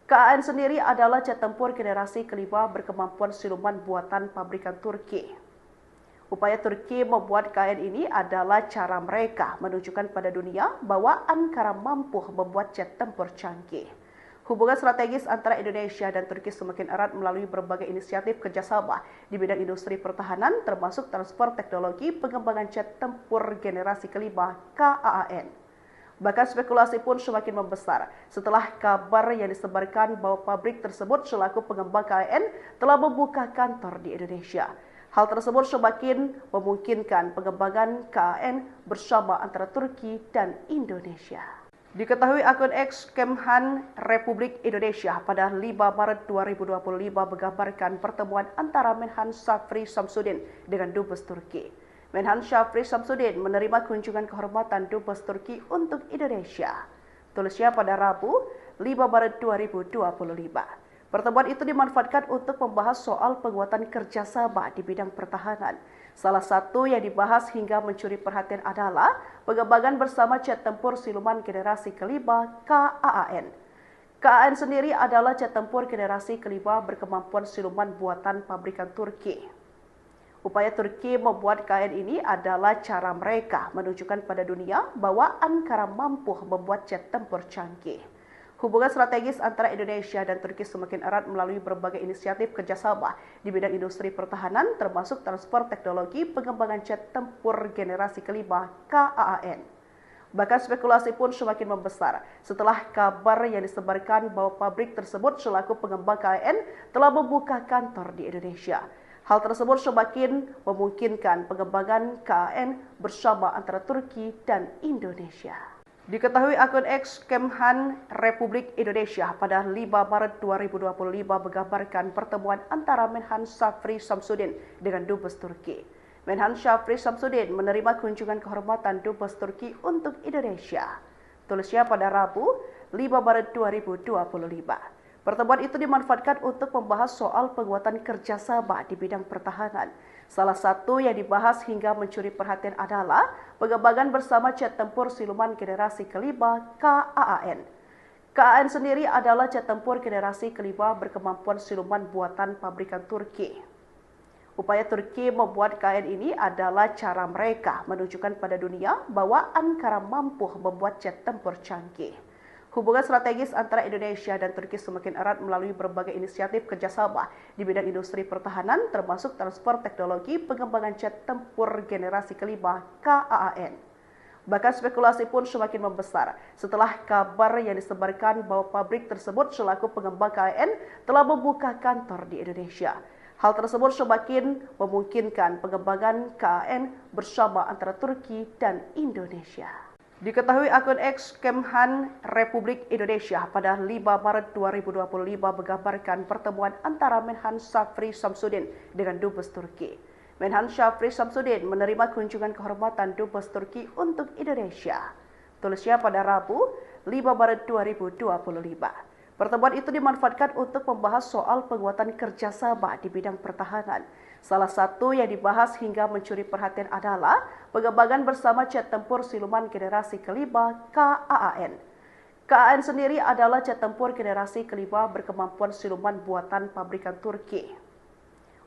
KAAN sendiri adalah jet tempur generasi kelima berkemampuan siluman buatan pabrikan Turki. Upaya Turki membuat KAAN ini adalah cara mereka menunjukkan pada dunia bahwa Ankara mampu membuat jet tempur canggih. Hubungan strategis antara Indonesia dan Turki semakin erat melalui berbagai inisiatif kerjasama di bidang industri pertahanan termasuk transfer teknologi pengembangan jet tempur generasi kelima KAAN. Bahkan spekulasi pun semakin membesar setelah kabar yang disebarkan bahwa pabrik tersebut selaku pengembang KAAN telah membuka kantor di Indonesia. Hal tersebut semakin memungkinkan pengembangan KAAN bersama antara Turki dan Indonesia. Diketahui akun X Kemhan Republik Indonesia pada 5 Maret 2025 menggambarkan pertemuan antara Menhan Syafri Samsudin dengan Dubes Turki. Menhan Syafri Samsudin menerima kunjungan kehormatan Dubes Turki untuk Indonesia. Tulisnya pada Rabu 5 Maret 2025. Pertemuan itu dimanfaatkan untuk membahas soal penguatan kerjasama di bidang pertahanan. Salah satu yang dibahas hingga mencuri perhatian adalah pengembangan bersama jet tempur siluman generasi kelima KAAN. KAAN sendiri adalah jet tempur generasi kelima berkemampuan siluman buatan pabrikan Turki. Upaya Turki membuat KAAN ini adalah cara mereka menunjukkan pada dunia bahwa Ankara mampu membuat jet tempur canggih. Hubungan strategis antara Indonesia dan Turki semakin erat melalui berbagai inisiatif kerjasama di bidang industri pertahanan termasuk transfer teknologi pengembangan jet tempur generasi kelima KAAN. Bahkan spekulasi pun semakin membesar setelah kabar yang disebarkan bahwa pabrik tersebut selaku pengembang KAAN telah membuka kantor di Indonesia. Hal tersebut semakin memungkinkan pengembangan KAAN bersama antara Turki dan Indonesia. Diketahui akun X Kemhan Republik Indonesia pada 5 Maret 2025 menggambarkan pertemuan antara Menhan Syafri Samsudin dengan Dubes Turki. Menhan Syafri Samsudin menerima kunjungan kehormatan Dubes Turki untuk Indonesia. Tulisnya pada Rabu 5 Maret 2025. Pertemuan itu dimanfaatkan untuk membahas soal penguatan kerjasama di bidang pertahanan. Salah satu yang dibahas hingga mencuri perhatian adalah pengembangan bersama jet tempur siluman generasi kelima KAAN. KAAN sendiri adalah jet tempur generasi kelima berkemampuan siluman buatan pabrikan Turki. Upaya Turki membuat KAAN ini adalah cara mereka menunjukkan pada dunia bahwa Ankara mampu membuat jet tempur canggih. Hubungan strategis antara Indonesia dan Turki semakin erat melalui berbagai inisiatif kerjasama di bidang industri pertahanan termasuk transfer teknologi pengembangan jet tempur generasi kelima KAAN. Bahkan spekulasi pun semakin membesar setelah kabar yang disebarkan bahwa pabrik tersebut selaku pengembang KAAN telah membuka kantor di Indonesia. Hal tersebut semakin memungkinkan pengembangan KAAN bersama antara Turki dan Indonesia. Diketahui akun X Kemhan Republik Indonesia pada 5 Maret 2025 menggambarkan pertemuan antara Menhan Syafri Samsudin dengan Dubes Turki. Menhan Syafri Samsudin menerima kunjungan kehormatan Dubes Turki untuk Indonesia. Tulisnya pada Rabu 5 Maret 2025. Pertemuan itu dimanfaatkan untuk membahas soal penguatan kerjasama di bidang pertahanan. Salah satu yang dibahas hingga mencuri perhatian adalah pengembangan bersama jet tempur siluman generasi kelima KAAN. KAAN sendiri adalah jet tempur generasi kelima berkemampuan siluman buatan pabrikan Turki.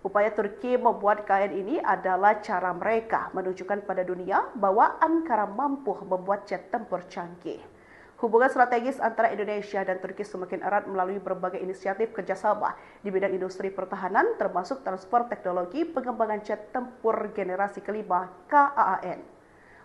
Upaya Turki membuat KAAN ini adalah cara mereka menunjukkan pada dunia bahwa Ankara mampu membuat jet tempur canggih. Hubungan strategis antara Indonesia dan Turki semakin erat melalui berbagai inisiatif kerjasama di bidang industri pertahanan termasuk transfer teknologi pengembangan jet tempur generasi kelima KAAN.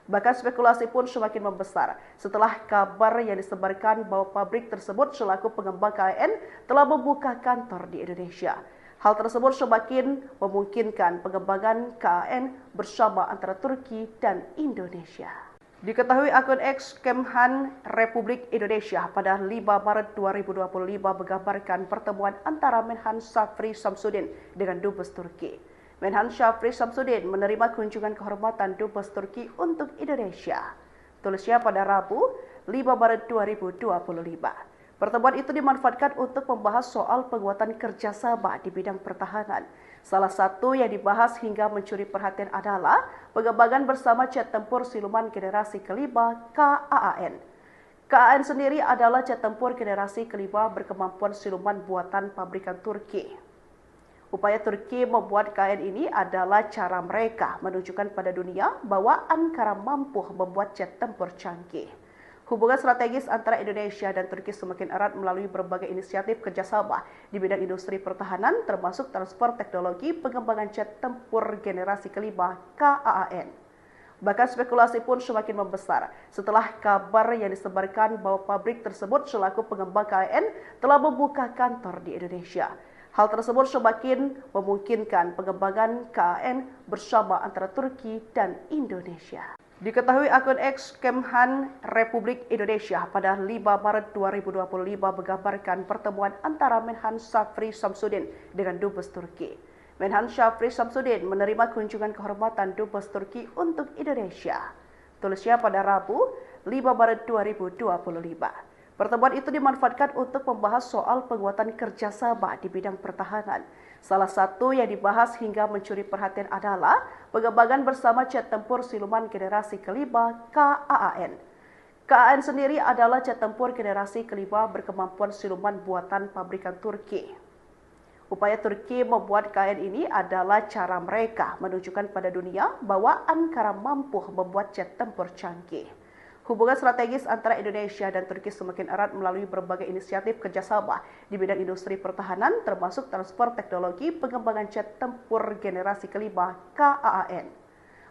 Bahkan spekulasi pun semakin membesar setelah kabar yang disebarkan bahwa pabrik tersebut selaku pengembang KAAN telah membuka kantor di Indonesia. Hal tersebut semakin memungkinkan pengembangan KAAN bersama antara Turki dan Indonesia. Diketahui akun X Kemhan Republik Indonesia pada 5 Maret 2025 menggambarkan pertemuan antara Menhan Syafri Samsudin dengan Dubes Turki. Menhan Syafri Samsudin menerima kunjungan kehormatan Dubes Turki untuk Indonesia. Tulisnya pada Rabu, 5 Maret 2025. Pertemuan itu dimanfaatkan untuk membahas soal penguatan kerjasama di bidang pertahanan. Salah satu yang dibahas hingga mencuri perhatian adalah pengembangan bersama jet tempur siluman generasi kelima KAAN. KAAN sendiri adalah jet tempur generasi kelima berkemampuan siluman buatan pabrikan Turki. Upaya Turki membuat KAAN ini adalah cara mereka menunjukkan pada dunia bahwa Ankara mampu membuat jet tempur canggih. Hubungan strategis antara Indonesia dan Turki semakin erat melalui berbagai inisiatif kerjasama di bidang industri pertahanan, termasuk transfer teknologi pengembangan jet tempur generasi kelima KAAN. Bahkan spekulasi pun semakin membesar setelah kabar yang disebarkan bahwa pabrik tersebut selaku pengembang KAAN telah membuka kantor di Indonesia. Hal tersebut semakin memungkinkan pengembangan KAAN bersama antara Turki dan Indonesia. Diketahui akun X Kemhan Republik Indonesia pada 5 Maret 2025 menggambarkan pertemuan antara Menhan Syafri Samsudin dengan Dubes Turki. Menhan Syafri Samsudin menerima kunjungan kehormatan Dubes Turki untuk Indonesia. Tulisnya pada Rabu, 5 Maret 2025. Pertemuan itu dimanfaatkan untuk membahas soal penguatan kerjasama di bidang pertahanan. Salah satu yang dibahas hingga mencuri perhatian adalah pengembangan bersama jet tempur siluman generasi kelima KAAN. KAAN sendiri adalah jet tempur generasi kelima berkemampuan siluman buatan pabrikan Turki. Upaya Turki membuat KAAN ini adalah cara mereka menunjukkan pada dunia bahwa Ankara mampu membuat jet tempur canggih. Hubungan strategis antara Indonesia dan Turki semakin erat melalui berbagai inisiatif kerjasama di bidang industri pertahanan, termasuk transfer teknologi pengembangan jet tempur generasi kelima KAAN.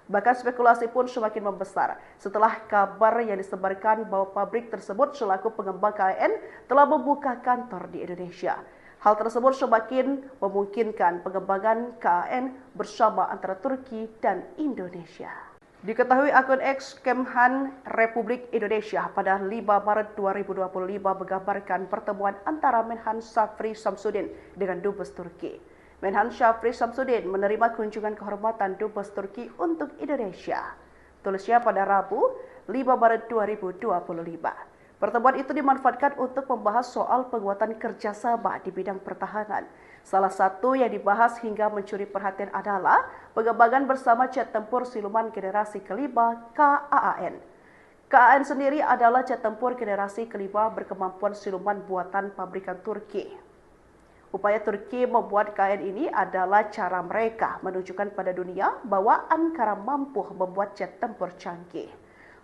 Bahkan spekulasi pun semakin membesar setelah kabar yang disebarkan bahwa pabrik tersebut selaku pengembang KAAN telah membuka kantor di Indonesia. Hal tersebut semakin memungkinkan pengembangan KAAN bersama antara Turki dan Indonesia. Diketahui akun X Kemhan Republik Indonesia pada 5 Maret 2025 menggambarkan pertemuan antara Menhan Syafri Samsudin dengan Dubes Turki. Menhan Syafri Samsudin menerima kunjungan kehormatan Dubes Turki untuk Indonesia. Tulisnya pada Rabu, 5 Maret 2025. Pertemuan itu dimanfaatkan untuk membahas soal penguatan kerjasama di bidang pertahanan. Salah satu yang dibahas hingga mencuri perhatian adalah pengembangan bersama jet tempur siluman generasi kelima KAAN. KAAN sendiri adalah jet tempur generasi kelima berkemampuan siluman buatan pabrikan Turki. Upaya Turki membuat KAAN ini adalah cara mereka menunjukkan pada dunia bahwa Ankara mampu membuat jet tempur canggih.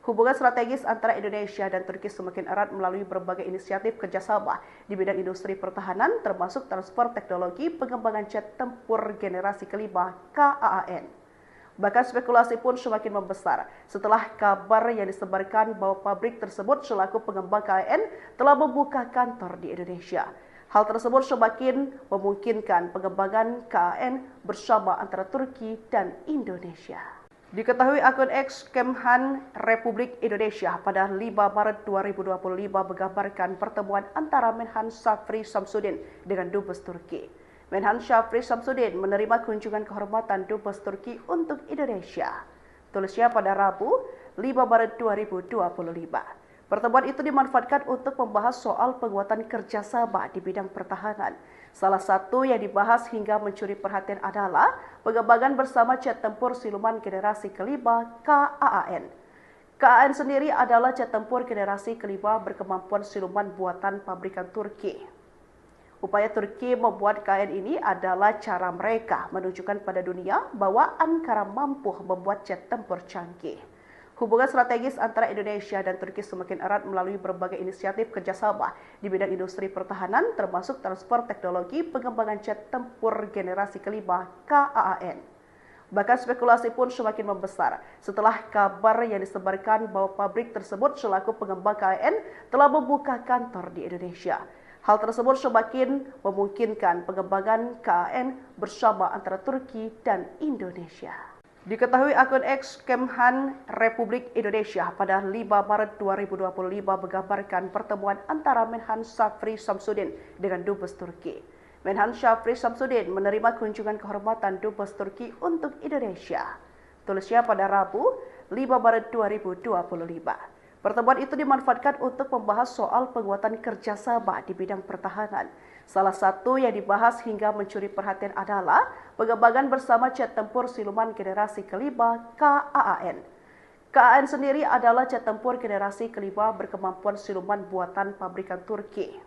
Hubungan strategis antara Indonesia dan Turki semakin erat melalui berbagai inisiatif kerjasama di bidang industri pertahanan, termasuk transfer teknologi pengembangan jet tempur generasi kelima KAAN. Bahkan spekulasi pun semakin membesar setelah kabar yang disebarkan bahwa pabrik tersebut selaku pengembang KAAN telah membuka kantor di Indonesia. Hal tersebut semakin memungkinkan pengembangan KAAN bersama antara Turki dan Indonesia. Diketahui akun X Kemhan Republik Indonesia pada 5 Maret 2025 menggambarkan pertemuan antara Menhan Syafri Samsudin dengan Dubes Turki. Menhan Syafri Samsudin menerima kunjungan kehormatan Dubes Turki untuk Indonesia. Tulisnya pada Rabu, 5 Maret 2025. Pertemuan itu dimanfaatkan untuk membahas soal penguatan kerjasama di bidang pertahanan. Salah satu yang dibahas hingga mencuri perhatian adalah pengembangan bersama jet tempur siluman generasi kelima KAAN. KAAN sendiri adalah jet tempur generasi kelima berkemampuan siluman buatan pabrikan Turki. Upaya Turki membuat KAAN ini adalah cara mereka menunjukkan pada dunia bahwa Ankara mampu membuat jet tempur canggih. Hubungan strategis antara Indonesia dan Turki semakin erat melalui berbagai inisiatif kerjasama di bidang industri pertahanan, termasuk transfer teknologi pengembangan jet tempur generasi kelima KAAN. Bahkan spekulasi pun semakin membesar setelah kabar yang disebarkan bahwa pabrik tersebut selaku pengembang KAAN telah membuka kantor di Indonesia. Hal tersebut semakin memungkinkan pengembangan KAAN bersama antara Turki dan Indonesia. Diketahui akun X Kemhan Republik Indonesia pada 5 Maret 2025 menggambarkan pertemuan antara Menhan Syafri Samsudin dengan Dubes Turki. Menhan Syafri Samsudin menerima kunjungan kehormatan Dubes Turki untuk Indonesia. Tulisnya pada Rabu, 5 Maret 2025. Pertemuan itu dimanfaatkan untuk membahas soal penguatan kerjasama di bidang pertahanan. Salah satu yang dibahas hingga mencuri perhatian adalah pengembangan bersama jet tempur siluman generasi kelima KAAN. KAAN sendiri adalah jet tempur generasi kelima berkemampuan siluman buatan pabrikan Turki.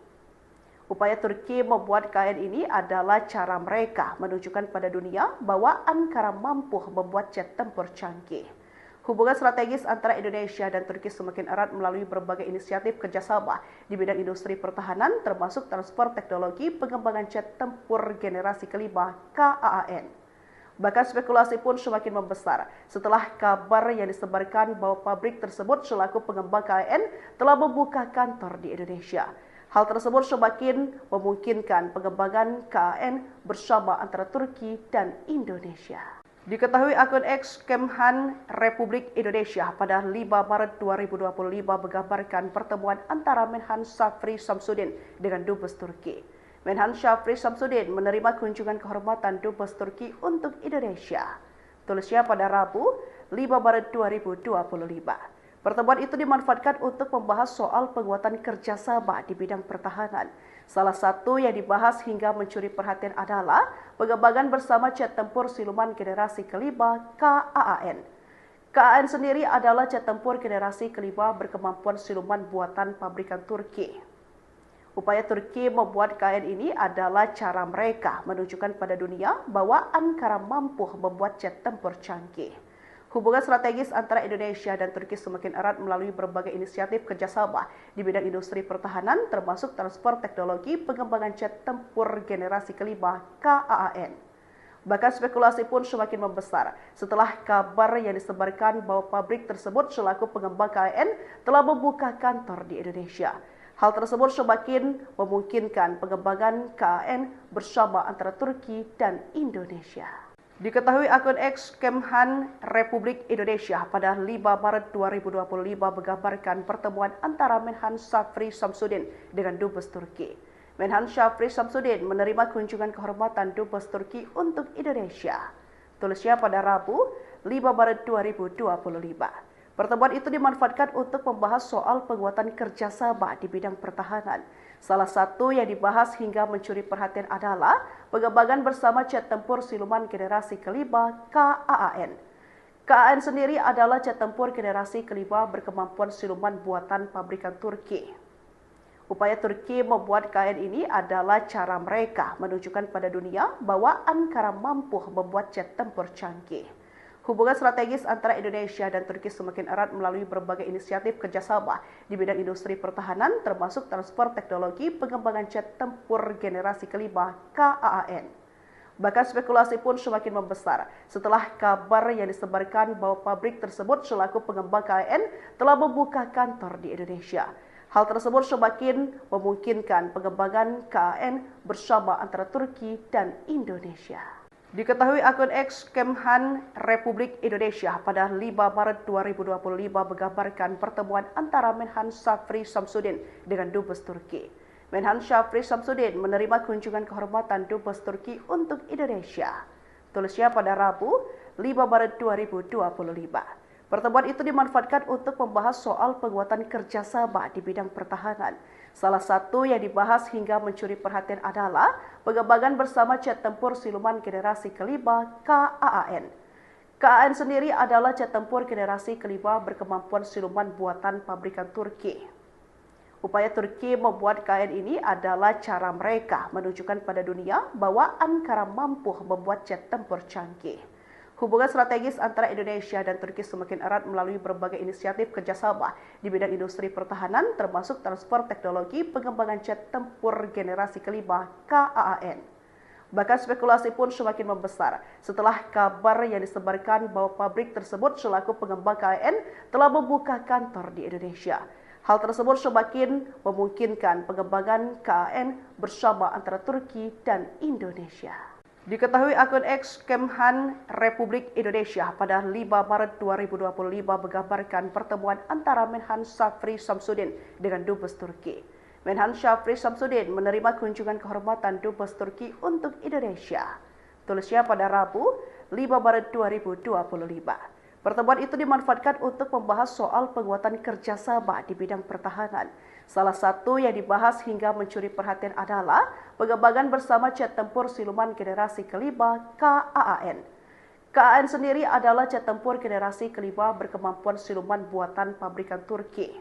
Upaya Turki membuat KAAN ini adalah cara mereka menunjukkan pada dunia bahwa Ankara mampu membuat jet tempur canggih. Hubungan strategis antara Indonesia dan Turki semakin erat melalui berbagai inisiatif kerjasama di bidang industri pertahanan, termasuk transfer teknologi pengembangan jet tempur generasi kelima KAAN. Bahkan spekulasi pun semakin membesar setelah kabar yang disebarkan bahwa pabrik tersebut selaku pengembang KAAN telah membuka kantor di Indonesia. Hal tersebut semakin memungkinkan pengembangan KAAN bersama antara Turki dan Indonesia. Diketahui akun X Kemhan Republik Indonesia pada 5 Maret 2025 menggambarkan pertemuan antara Menhan Syafri Samsudin dengan Dubes Turki. Menhan Syafri Samsudin menerima kunjungan kehormatan Dubes Turki untuk Indonesia. Tulisnya pada Rabu, 5 Maret 2025. Pertemuan itu dimanfaatkan untuk membahas soal penguatan kerjasama di bidang pertahanan. Salah satu yang dibahas hingga mencuri perhatian adalah pengembangan bersama jet tempur siluman generasi kelima KAAN. KAAN sendiri adalah jet tempur generasi kelima berkemampuan siluman buatan pabrikan Turki. Upaya Turki membuat KAAN ini adalah cara mereka menunjukkan pada dunia bahwa Ankara mampu membuat jet tempur canggih. Hubungan strategis antara Indonesia dan Turki semakin erat melalui berbagai inisiatif kerjasama di bidang industri pertahanan, termasuk transfer teknologi pengembangan jet tempur generasi kelima KAAN. Bahkan spekulasi pun semakin membesar setelah kabar yang disebarkan bahwa pabrik tersebut selaku pengembang KAAN telah membuka kantor di Indonesia. Hal tersebut semakin memungkinkan pengembangan KAAN bersama antara Turki dan Indonesia. Diketahui akun X Kemhan Republik Indonesia pada 5 Maret 2025 menggambarkan pertemuan antara Menhan Syafri Samsudin dengan Dubes Turki. Menhan Syafri Samsudin menerima kunjungan kehormatan Dubes Turki untuk Indonesia. Tulisnya pada Rabu, 5 Maret 2025. Pertemuan itu dimanfaatkan untuk membahas soal penguatan kerjasama di bidang pertahanan. Salah satu yang dibahas hingga mencuri perhatian adalah pengembangan bersama jet tempur siluman generasi kelima KAAN. KAAN sendiri adalah jet tempur generasi kelima berkemampuan siluman buatan pabrikan Turki. Upaya Turki membuat KAAN ini adalah cara mereka menunjukkan pada dunia bahwa Ankara mampu membuat jet tempur canggih. Hubungan strategis antara Indonesia dan Turki semakin erat melalui berbagai inisiatif kerjasama di bidang industri pertahanan, termasuk transfer teknologi pengembangan jet tempur generasi kelima KAAN. Bahkan spekulasi pun semakin membesar setelah kabar yang disebarkan bahwa pabrik tersebut selaku pengembang KAAN telah membuka kantor di Indonesia. Hal tersebut semakin memungkinkan pengembangan KAAN bersama antara Turki dan Indonesia. Diketahui akun X Kemhan Republik Indonesia pada 5 Maret 2025 menggambarkan pertemuan antara Menhan Syafri Samsudin dengan Dubes Turki. Menhan Syafri Samsudin menerima kunjungan kehormatan Dubes Turki untuk Indonesia. Tulisnya pada Rabu, 5 Maret 2025. Pertemuan itu dimanfaatkan untuk membahas soal penguatan kerjasama di bidang pertahanan. Salah satu yang dibahas hingga mencuri perhatian adalah pengembangan bersama jet tempur siluman generasi kelima KAAN. KAAN sendiri adalah jet tempur generasi kelima berkemampuan siluman buatan pabrikan Turki. Upaya Turki membuat KAAN ini adalah cara mereka menunjukkan pada dunia bahwa Ankara mampu membuat jet tempur canggih. Hubungan strategis antara Indonesia dan Turki semakin erat melalui berbagai inisiatif kerjasama di bidang industri pertahanan, termasuk transfer teknologi pengembangan jet tempur generasi kelima KAAN. Bahkan spekulasi pun semakin membesar setelah kabar yang disebarkan bahwa pabrik tersebut selaku pengembang KAAN telah membuka kantor di Indonesia. Hal tersebut semakin memungkinkan pengembangan KAAN bersama antara Turki dan Indonesia. Diketahui akun X Kemhan Republik Indonesia pada 5 Maret 2025 menggambarkan pertemuan antara Menhan Syafri Samsudin dengan Dubes Turki. Menhan Syafri Samsudin menerima kunjungan kehormatan Dubes Turki untuk Indonesia. Tulisnya pada Rabu, 5 Maret 2025. Pertemuan itu dimanfaatkan untuk membahas soal penguatan kerjasama di bidang pertahanan. Salah satu yang dibahas hingga mencuri perhatian adalah pengembangan bersama jet tempur siluman generasi kelima KAAN. KAAN sendiri adalah jet tempur generasi kelima berkemampuan siluman buatan pabrikan Turki.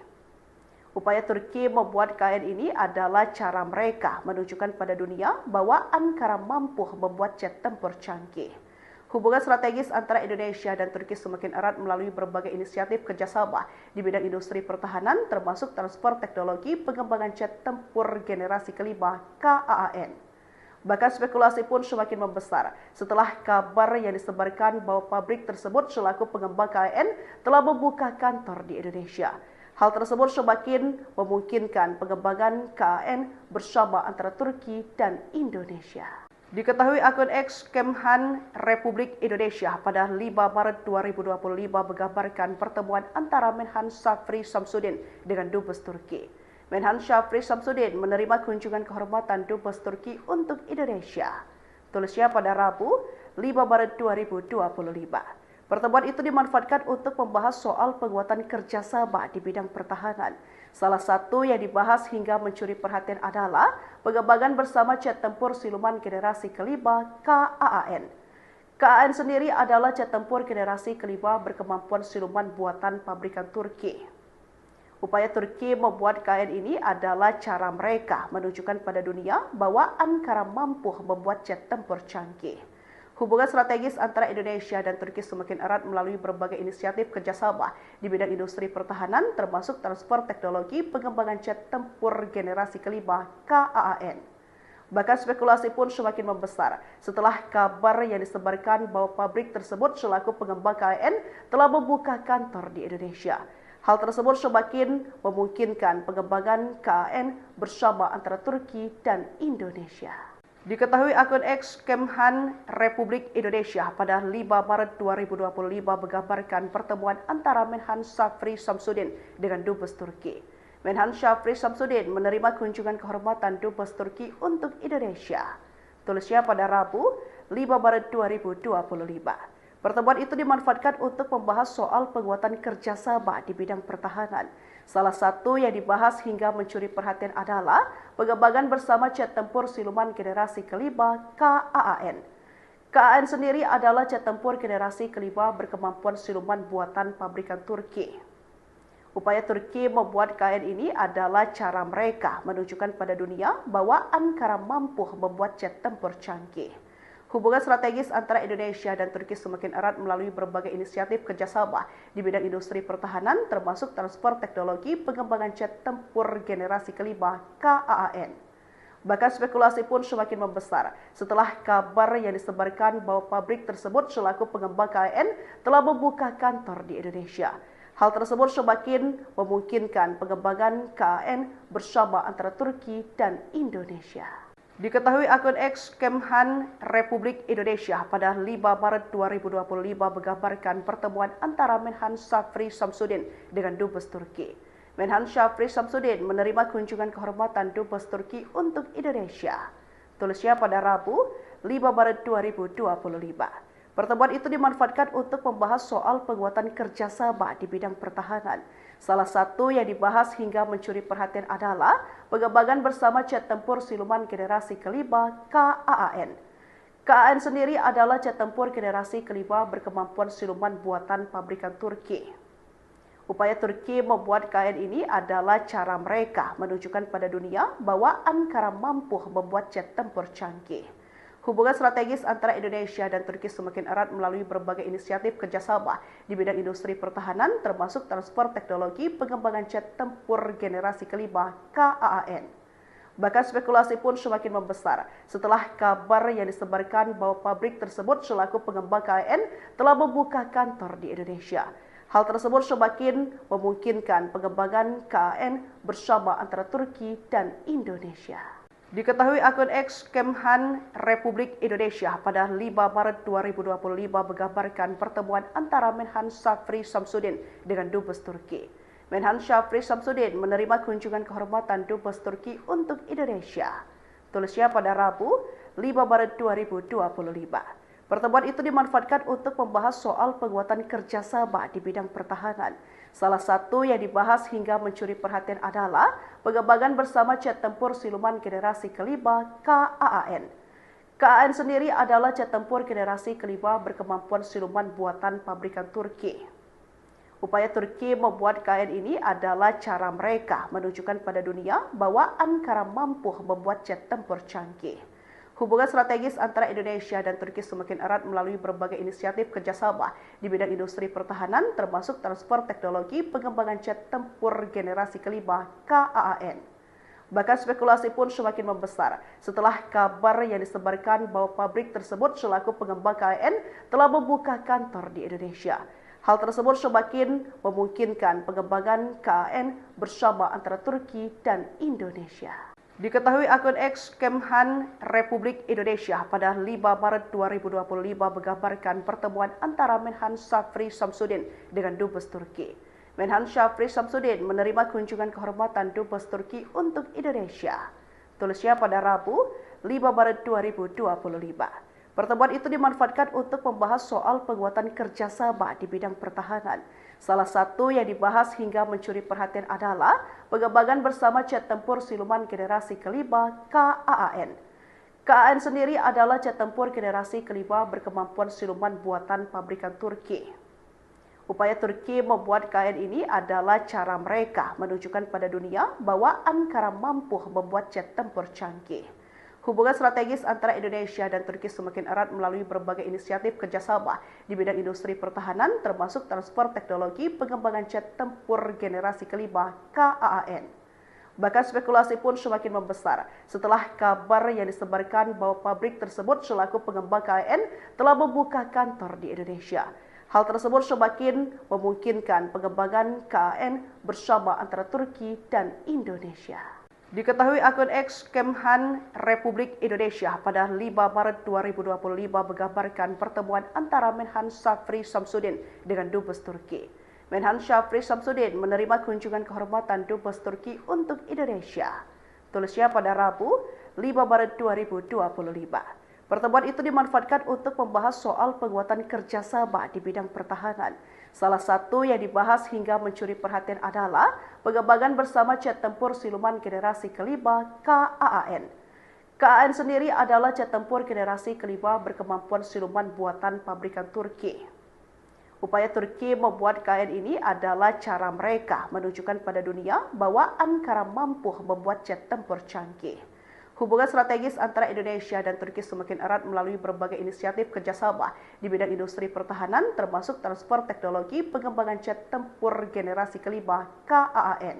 Upaya Turki membuat KAAN ini adalah cara mereka menunjukkan pada dunia bahwa Ankara mampu membuat jet tempur canggih. Hubungan strategis antara Indonesia dan Turki semakin erat melalui berbagai inisiatif kerjasama di bidang industri pertahanan, termasuk transfer teknologi pengembangan jet tempur generasi kelima KAAN. Bahkan spekulasi pun semakin membesar setelah kabar yang disebarkan bahwa pabrik tersebut selaku pengembang KAAN telah membuka kantor di Indonesia. Hal tersebut semakin memungkinkan pengembangan KAAN bersama antara Turki dan Indonesia. Diketahui akun X Kemhan Republik Indonesia pada 5 Maret 2025 menggambarkan pertemuan antara Menhan Syafri Samsudin dengan Dubes Turki. Menhan Syafri Samsudin menerima kunjungan kehormatan Dubes Turki untuk Indonesia. Tulisnya pada Rabu, 5 Maret 2025. Pertemuan itu dimanfaatkan untuk membahas soal penguatan kerjasama di bidang pertahanan. Salah satu yang dibahas hingga mencuri perhatian adalah pengembangan bersama jet tempur siluman generasi kelima KAAN. KAAN sendiri adalah jet tempur generasi kelima berkemampuan siluman buatan pabrikan Turki. Upaya Turki membuat KAAN ini adalah cara mereka menunjukkan pada dunia bahwa Ankara mampu membuat jet tempur canggih. Hubungan strategis antara Indonesia dan Turki semakin erat melalui berbagai inisiatif kerjasama di bidang industri pertahanan, termasuk transfer teknologi pengembangan jet tempur generasi kelima KAAN. Bahkan spekulasi pun semakin membesar setelah kabar yang disebarkan bahwa pabrik tersebut selaku pengembang KAAN telah membuka kantor di Indonesia. Hal tersebut semakin memungkinkan pengembangan KAAN bersama antara Turki dan Indonesia. Diketahui akun X Kemhan Republik Indonesia pada 5 Maret 2025 menggambarkan pertemuan antara Menhan Syafri Samsudin dengan Dubes Turki. Menhan Syafri Samsudin menerima kunjungan kehormatan Dubes Turki untuk Indonesia. Tulisnya pada Rabu, 5 Maret 2025. Pertemuan itu dimanfaatkan untuk membahas soal penguatan kerjasama di bidang pertahanan. Salah satu yang dibahas hingga mencuri perhatian adalah pengembangan bersama jet tempur siluman generasi kelima KAAN. KAAN sendiri adalah jet tempur generasi kelima berkemampuan siluman buatan pabrikan Turki. Upaya Turki membuat KAAN ini adalah cara mereka menunjukkan pada dunia bahwa Ankara mampu membuat jet tempur canggih. Hubungan strategis antara Indonesia dan Turki semakin erat melalui berbagai inisiatif kerjasama di bidang industri pertahanan, termasuk transfer teknologi pengembangan jet tempur generasi kelima KAAN. Bahkan spekulasi pun semakin membesar setelah kabar yang disebarkan bahwa pabrik tersebut selaku pengembang KAAN telah membuka kantor di Indonesia. Hal tersebut semakin memungkinkan pengembangan KAAN bersama antara Turki dan Indonesia. Diketahui akun X Kemhan Republik Indonesia pada 5 Maret 2025 menggambarkan pertemuan antara Menhan Syafri Samsudin dengan Dubes Turki. Menhan Syafri Samsudin menerima kunjungan kehormatan Dubes Turki untuk Indonesia. Tulisnya pada Rabu, 5 Maret 2025. Pertemuan itu dimanfaatkan untuk membahas soal penguatan kerjasama di bidang pertahanan. Salah satu yang dibahas hingga mencuri perhatian adalah pengembangan bersama jet tempur siluman generasi kelima KAAN. KAAN sendiri adalah jet tempur generasi kelima berkemampuan siluman buatan pabrikan Turki. Upaya Turki membuat KAAN ini adalah cara mereka menunjukkan pada dunia bahwa Ankara mampu membuat jet tempur canggih. Hubungan strategis antara Indonesia dan Turki semakin erat melalui berbagai inisiatif kerjasama di bidang industri pertahanan, termasuk transfer teknologi pengembangan jet tempur generasi kelima KAAN. Bahkan spekulasi pun semakin membesar setelah kabar yang disebarkan bahwa pabrik tersebut selaku pengembang KAAN telah membuka kantor di Indonesia. Hal tersebut semakin memungkinkan pengembangan KAAN bersama antara Turki dan Indonesia. Diketahui akun X Kemhan Republik Indonesia pada 5 Maret 2025 menggambarkan pertemuan antara Menhan Syafri Samsudin dengan Dubes Turki. Menhan Syafri Samsudin menerima kunjungan kehormatan Dubes Turki untuk Indonesia. Tulisnya pada Rabu 5 Maret 2025. Pertemuan itu dimanfaatkan untuk membahas soal penguatan kerjasama di bidang pertahanan. Salah satu yang dibahas hingga mencuri perhatian adalah pengembangan bersama jet tempur siluman generasi kelima KAAN. KAAN sendiri adalah jet tempur generasi kelima berkemampuan siluman buatan pabrikan Turki. Upaya Turki membuat KAAN ini adalah cara mereka menunjukkan pada dunia bahwa Ankara mampu membuat jet tempur canggih. Hubungan strategis antara Indonesia dan Turki semakin erat melalui berbagai inisiatif kerjasama di bidang industri pertahanan, termasuk transfer teknologi pengembangan jet tempur generasi kelima KAAN. Bahkan spekulasi pun semakin membesar setelah kabar yang disebarkan bahwa pabrik tersebut selaku pengembang KAAN telah membuka kantor di Indonesia. Hal tersebut semakin memungkinkan pengembangan KAAN bersama antara Turki dan Indonesia. Diketahui akun X Kemhan Republik Indonesia pada 5 Maret 2025 menggambarkan pertemuan antara Menhan Syafri Samsudin dengan Dubes Turki. Menhan Syafri Samsudin menerima kunjungan kehormatan Dubes Turki untuk Indonesia. Tulisnya pada Rabu 5 Maret 2025. Pertemuan itu dimanfaatkan untuk membahas soal penguatan kerjasama di bidang pertahanan. Salah satu yang dibahas hingga mencuri perhatian adalah pengembangan bersama jet tempur siluman generasi kelima KAAN. KAAN sendiri adalah jet tempur generasi kelima berkemampuan siluman buatan pabrikan Turki. Upaya Turki membuat KAAN ini adalah cara mereka menunjukkan pada dunia bahwa Ankara mampu membuat jet tempur canggih. Hubungan strategis antara Indonesia dan Turki semakin erat melalui berbagai inisiatif kerjasama di bidang industri pertahanan, termasuk transfer teknologi pengembangan jet tempur generasi kelima KAAN. Bahkan spekulasi pun semakin membesar setelah kabar yang disebarkan bahwa pabrik tersebut selaku pengembang KAAN telah membuka kantor di Indonesia. Hal tersebut semakin memungkinkan pengembangan KAAN bersama antara Turki dan Indonesia. Diketahui akun X Kemhan Republik Indonesia pada 5 Maret 2025 menggambarkan pertemuan antara Menhan Syafri Samsudin dengan Dubes Turki. Menhan Syafri Samsudin menerima kunjungan kehormatan Dubes Turki untuk Indonesia. Tulisnya pada Rabu 5 Maret 2025. Pertemuan itu dimanfaatkan untuk membahas soal penguatan kerjasama di bidang pertahanan. Salah satu yang dibahas hingga mencuri perhatian adalah pengembangan bersama jet tempur siluman generasi kelima KAAN. KAAN sendiri adalah jet tempur generasi kelima berkemampuan siluman buatan pabrikan Turki. Upaya Turki membuat KAAN ini adalah cara mereka menunjukkan pada dunia bahwa Ankara mampu membuat jet tempur canggih. Hubungan strategis antara Indonesia dan Turki semakin erat melalui berbagai inisiatif kerjasama di bidang industri pertahanan, termasuk transfer teknologi pengembangan jet tempur generasi kelima KAAN.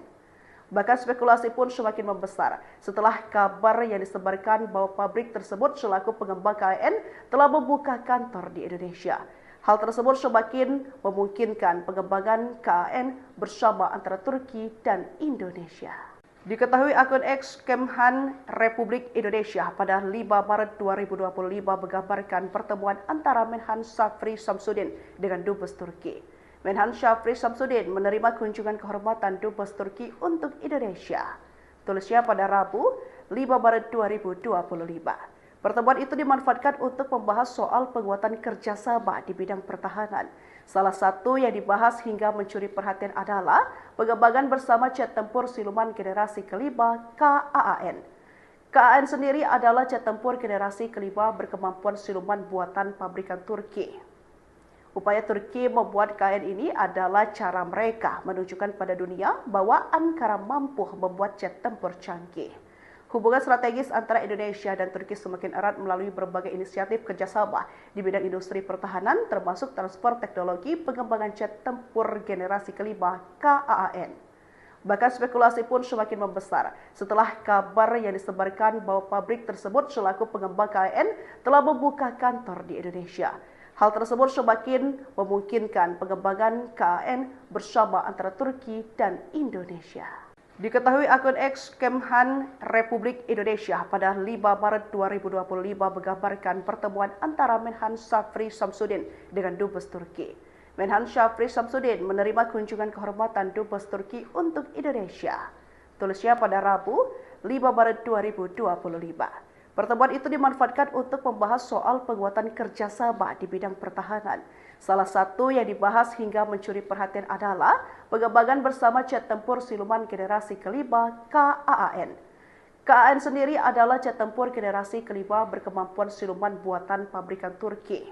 Bahkan spekulasi pun semakin membesar setelah kabar yang disebarkan bahwa pabrik tersebut selaku pengembang KAAN telah membuka kantor di Indonesia. Hal tersebut semakin memungkinkan pengembangan KAAN bersama antara Turki dan Indonesia. Diketahui akun X Kemhan Republik Indonesia pada 5 Maret 2025 menggambarkan pertemuan antara Menhan Syafri Samsudin dengan Dubes Turki. Menhan Syafri Samsudin menerima kunjungan kehormatan Dubes Turki untuk Indonesia. Tulisnya pada Rabu 5 Maret 2025. Pertemuan itu dimanfaatkan untuk membahas soal penguatan kerjasama di bidang pertahanan. Salah satu yang dibahas hingga mencuri perhatian adalah pengembangan bersama jet tempur siluman generasi kelima KAAN. KAAN sendiri adalah jet tempur generasi kelima berkemampuan siluman buatan pabrikan Turki. Upaya Turki membuat KAAN ini adalah cara mereka menunjukkan pada dunia bahwa Ankara mampu membuat jet tempur canggih. Hubungan strategis antara Indonesia dan Turki semakin erat melalui berbagai inisiatif kerjasama di bidang industri pertahanan, termasuk transfer teknologi pengembangan jet tempur generasi kelima KAAN. Bahkan spekulasi pun semakin membesar setelah kabar yang disebarkan bahwa pabrik tersebut selaku pengembang KAAN telah membuka kantor di Indonesia. Hal tersebut semakin memungkinkan pengembangan KAAN bersama antara Turki dan Indonesia. Diketahui akun X Kemhan Republik Indonesia pada 5 Maret 2025 menggambarkan pertemuan antara Menhan Syafri Samsudin dengan Dubes Turki. Menhan Syafri Samsudin menerima kunjungan kehormatan Dubes Turki untuk Indonesia. Tulisnya pada Rabu, 5 Maret 2025. Pertemuan itu dimanfaatkan untuk membahas soal penguatan kerjasama di bidang pertahanan. Salah satu yang dibahas hingga mencuri perhatian adalah pengembangan bersama jet tempur siluman generasi kelima KAAN. KAAN sendiri adalah jet tempur generasi kelima berkemampuan siluman buatan pabrikan Turki.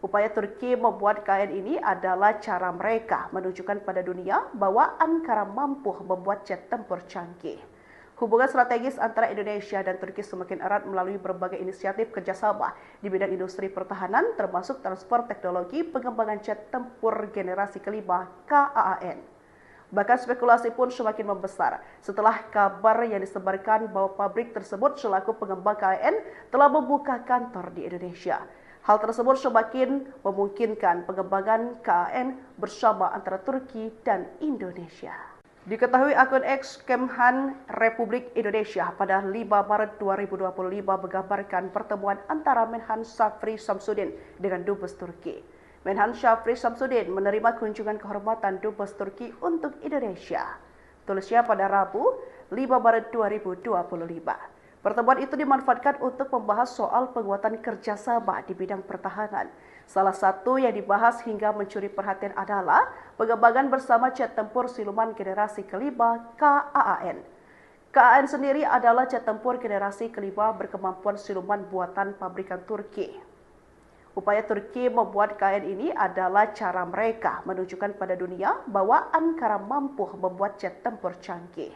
Upaya Turki membuat KAAN ini adalah cara mereka menunjukkan pada dunia bahwa Ankara mampu membuat jet tempur canggih. Hubungan strategis antara Indonesia dan Turki semakin erat melalui berbagai inisiatif kerjasama di bidang industri pertahanan, termasuk transfer teknologi pengembangan jet tempur generasi kelima KAAN. Bahkan spekulasi pun semakin membesar setelah kabar yang disebarkan bahwa pabrik tersebut selaku pengembang KAAN telah membuka kantor di Indonesia. Hal tersebut semakin memungkinkan pengembangan KAAN bersama antara Turki dan Indonesia. Diketahui akun X Kemhan Republik Indonesia pada 5 Maret 2025 menggambarkan pertemuan antara Menhan Syafri Samsudin dengan Dubes Turki. Menhan Syafri Samsudin menerima kunjungan kehormatan Dubes Turki untuk Indonesia. Tulisnya pada Rabu, 5 Maret 2025. Pertemuan itu dimanfaatkan untuk membahas soal penguatan kerjasama di bidang pertahanan. Salah satu yang dibahas hingga mencuri perhatian adalah pengembangan bersama jet tempur siluman generasi kelima KAAN. KAAN sendiri adalah jet tempur generasi kelima berkemampuan siluman buatan pabrikan Turki. Upaya Turki membuat KAAN ini adalah cara mereka menunjukkan pada dunia bahwa Ankara mampu membuat jet tempur canggih.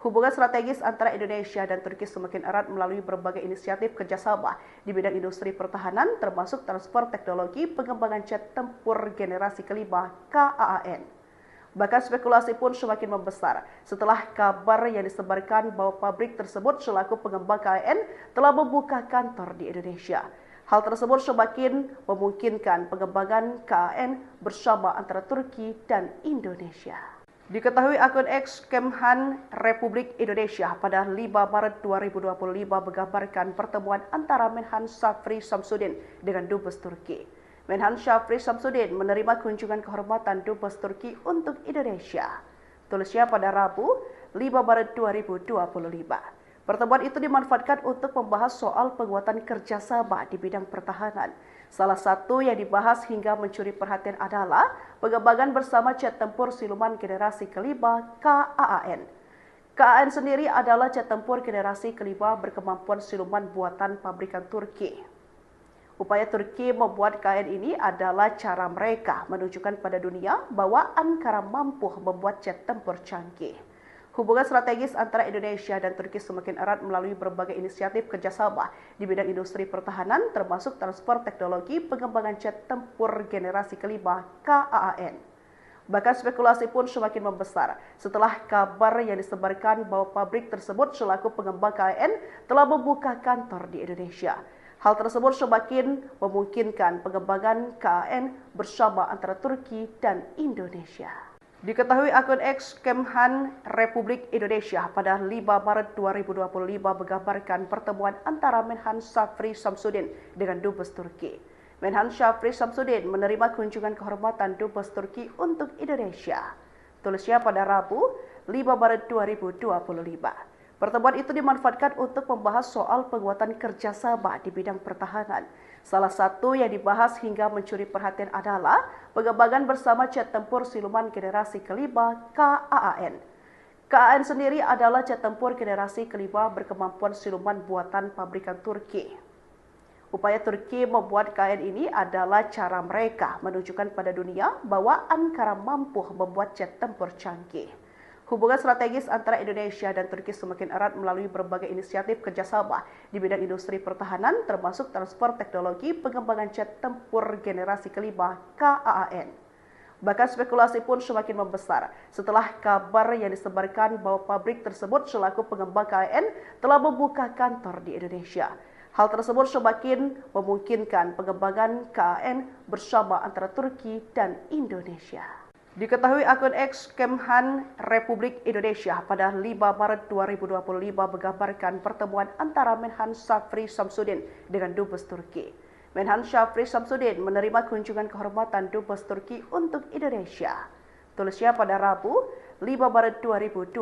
Hubungan strategis antara Indonesia dan Turki semakin erat melalui berbagai inisiatif kerjasama di bidang industri pertahanan, termasuk transfer teknologi pengembangan jet tempur generasi kelima KAAN. Bahkan spekulasi pun semakin membesar setelah kabar yang disebarkan bahwa pabrik tersebut selaku pengembang KAAN telah membuka kantor di Indonesia. Hal tersebut semakin memungkinkan pengembangan KAAN bersama antara Turki dan Indonesia. Diketahui akun X Kemhan Republik Indonesia pada 5 Maret 2025 menggambarkan pertemuan antara Menhan Syafri Samsudin dengan Dubes Turki. Menhan Syafri Samsudin menerima kunjungan kehormatan Dubes Turki untuk Indonesia. Tulisnya pada Rabu, 5 Maret 2025. Pertemuan itu dimanfaatkan untuk membahas soal penguatan kerjasama di bidang pertahanan. Salah satu yang dibahas hingga mencuri perhatian adalah pengembangan bersama jet tempur siluman generasi kelima KAAN. KAAN sendiri adalah jet tempur generasi kelima berkemampuan siluman buatan pabrikan Turki. Upaya Turki membuat KAAN ini adalah cara mereka menunjukkan pada dunia bahwa Ankara mampu membuat jet tempur canggih. Hubungan strategis antara Indonesia dan Turki semakin erat melalui berbagai inisiatif kerjasama di bidang industri pertahanan, termasuk transfer teknologi pengembangan jet tempur generasi kelima KAAN. Bahkan spekulasi pun semakin membesar setelah kabar yang disebarkan bahwa pabrik tersebut selaku pengembang KAAN telah membuka kantor di Indonesia. Hal tersebut semakin memungkinkan pengembangan KAAN bersama antara Turki dan Indonesia. Diketahui akun X Kemhan Republik Indonesia pada 5 Maret 2025 menggambarkan pertemuan antara Menhan Syafri Samsudin dengan Dubes Turki. Menhan Syafri Samsudin menerima kunjungan kehormatan Dubes Turki untuk Indonesia. Tulisnya pada Rabu, 5 Maret 2025. Pertemuan itu dimanfaatkan untuk membahas soal penguatan kerjasama di bidang pertahanan. Salah satu yang dibahas hingga mencuri perhatian adalah pengembangan bersama jet tempur siluman generasi kelima KAAN. KAAN sendiri adalah jet tempur generasi kelima berkemampuan siluman buatan pabrikan Turki. Upaya Turki membuat KAAN ini adalah cara mereka menunjukkan pada dunia bahwa Ankara mampu membuat jet tempur canggih. Hubungan strategis antara Indonesia dan Turki semakin erat melalui berbagai inisiatif kerjasama di bidang industri pertahanan, termasuk transfer teknologi pengembangan jet tempur generasi kelima KAAN. Bahkan spekulasi pun semakin membesar setelah kabar yang disebarkan bahwa pabrik tersebut selaku pengembang KAAN telah membuka kantor di Indonesia. Hal tersebut semakin memungkinkan pengembangan KAAN bersama antara Turki dan Indonesia. Diketahui akun X Kemhan Republik Indonesia pada 5 Maret 2025 menggambarkan pertemuan antara Menhan Syafri Samsudin dengan Dubes Turki. Menhan Syafri Samsudin menerima kunjungan kehormatan Dubes Turki untuk Indonesia. Tulisnya pada Rabu 5 Maret 2025.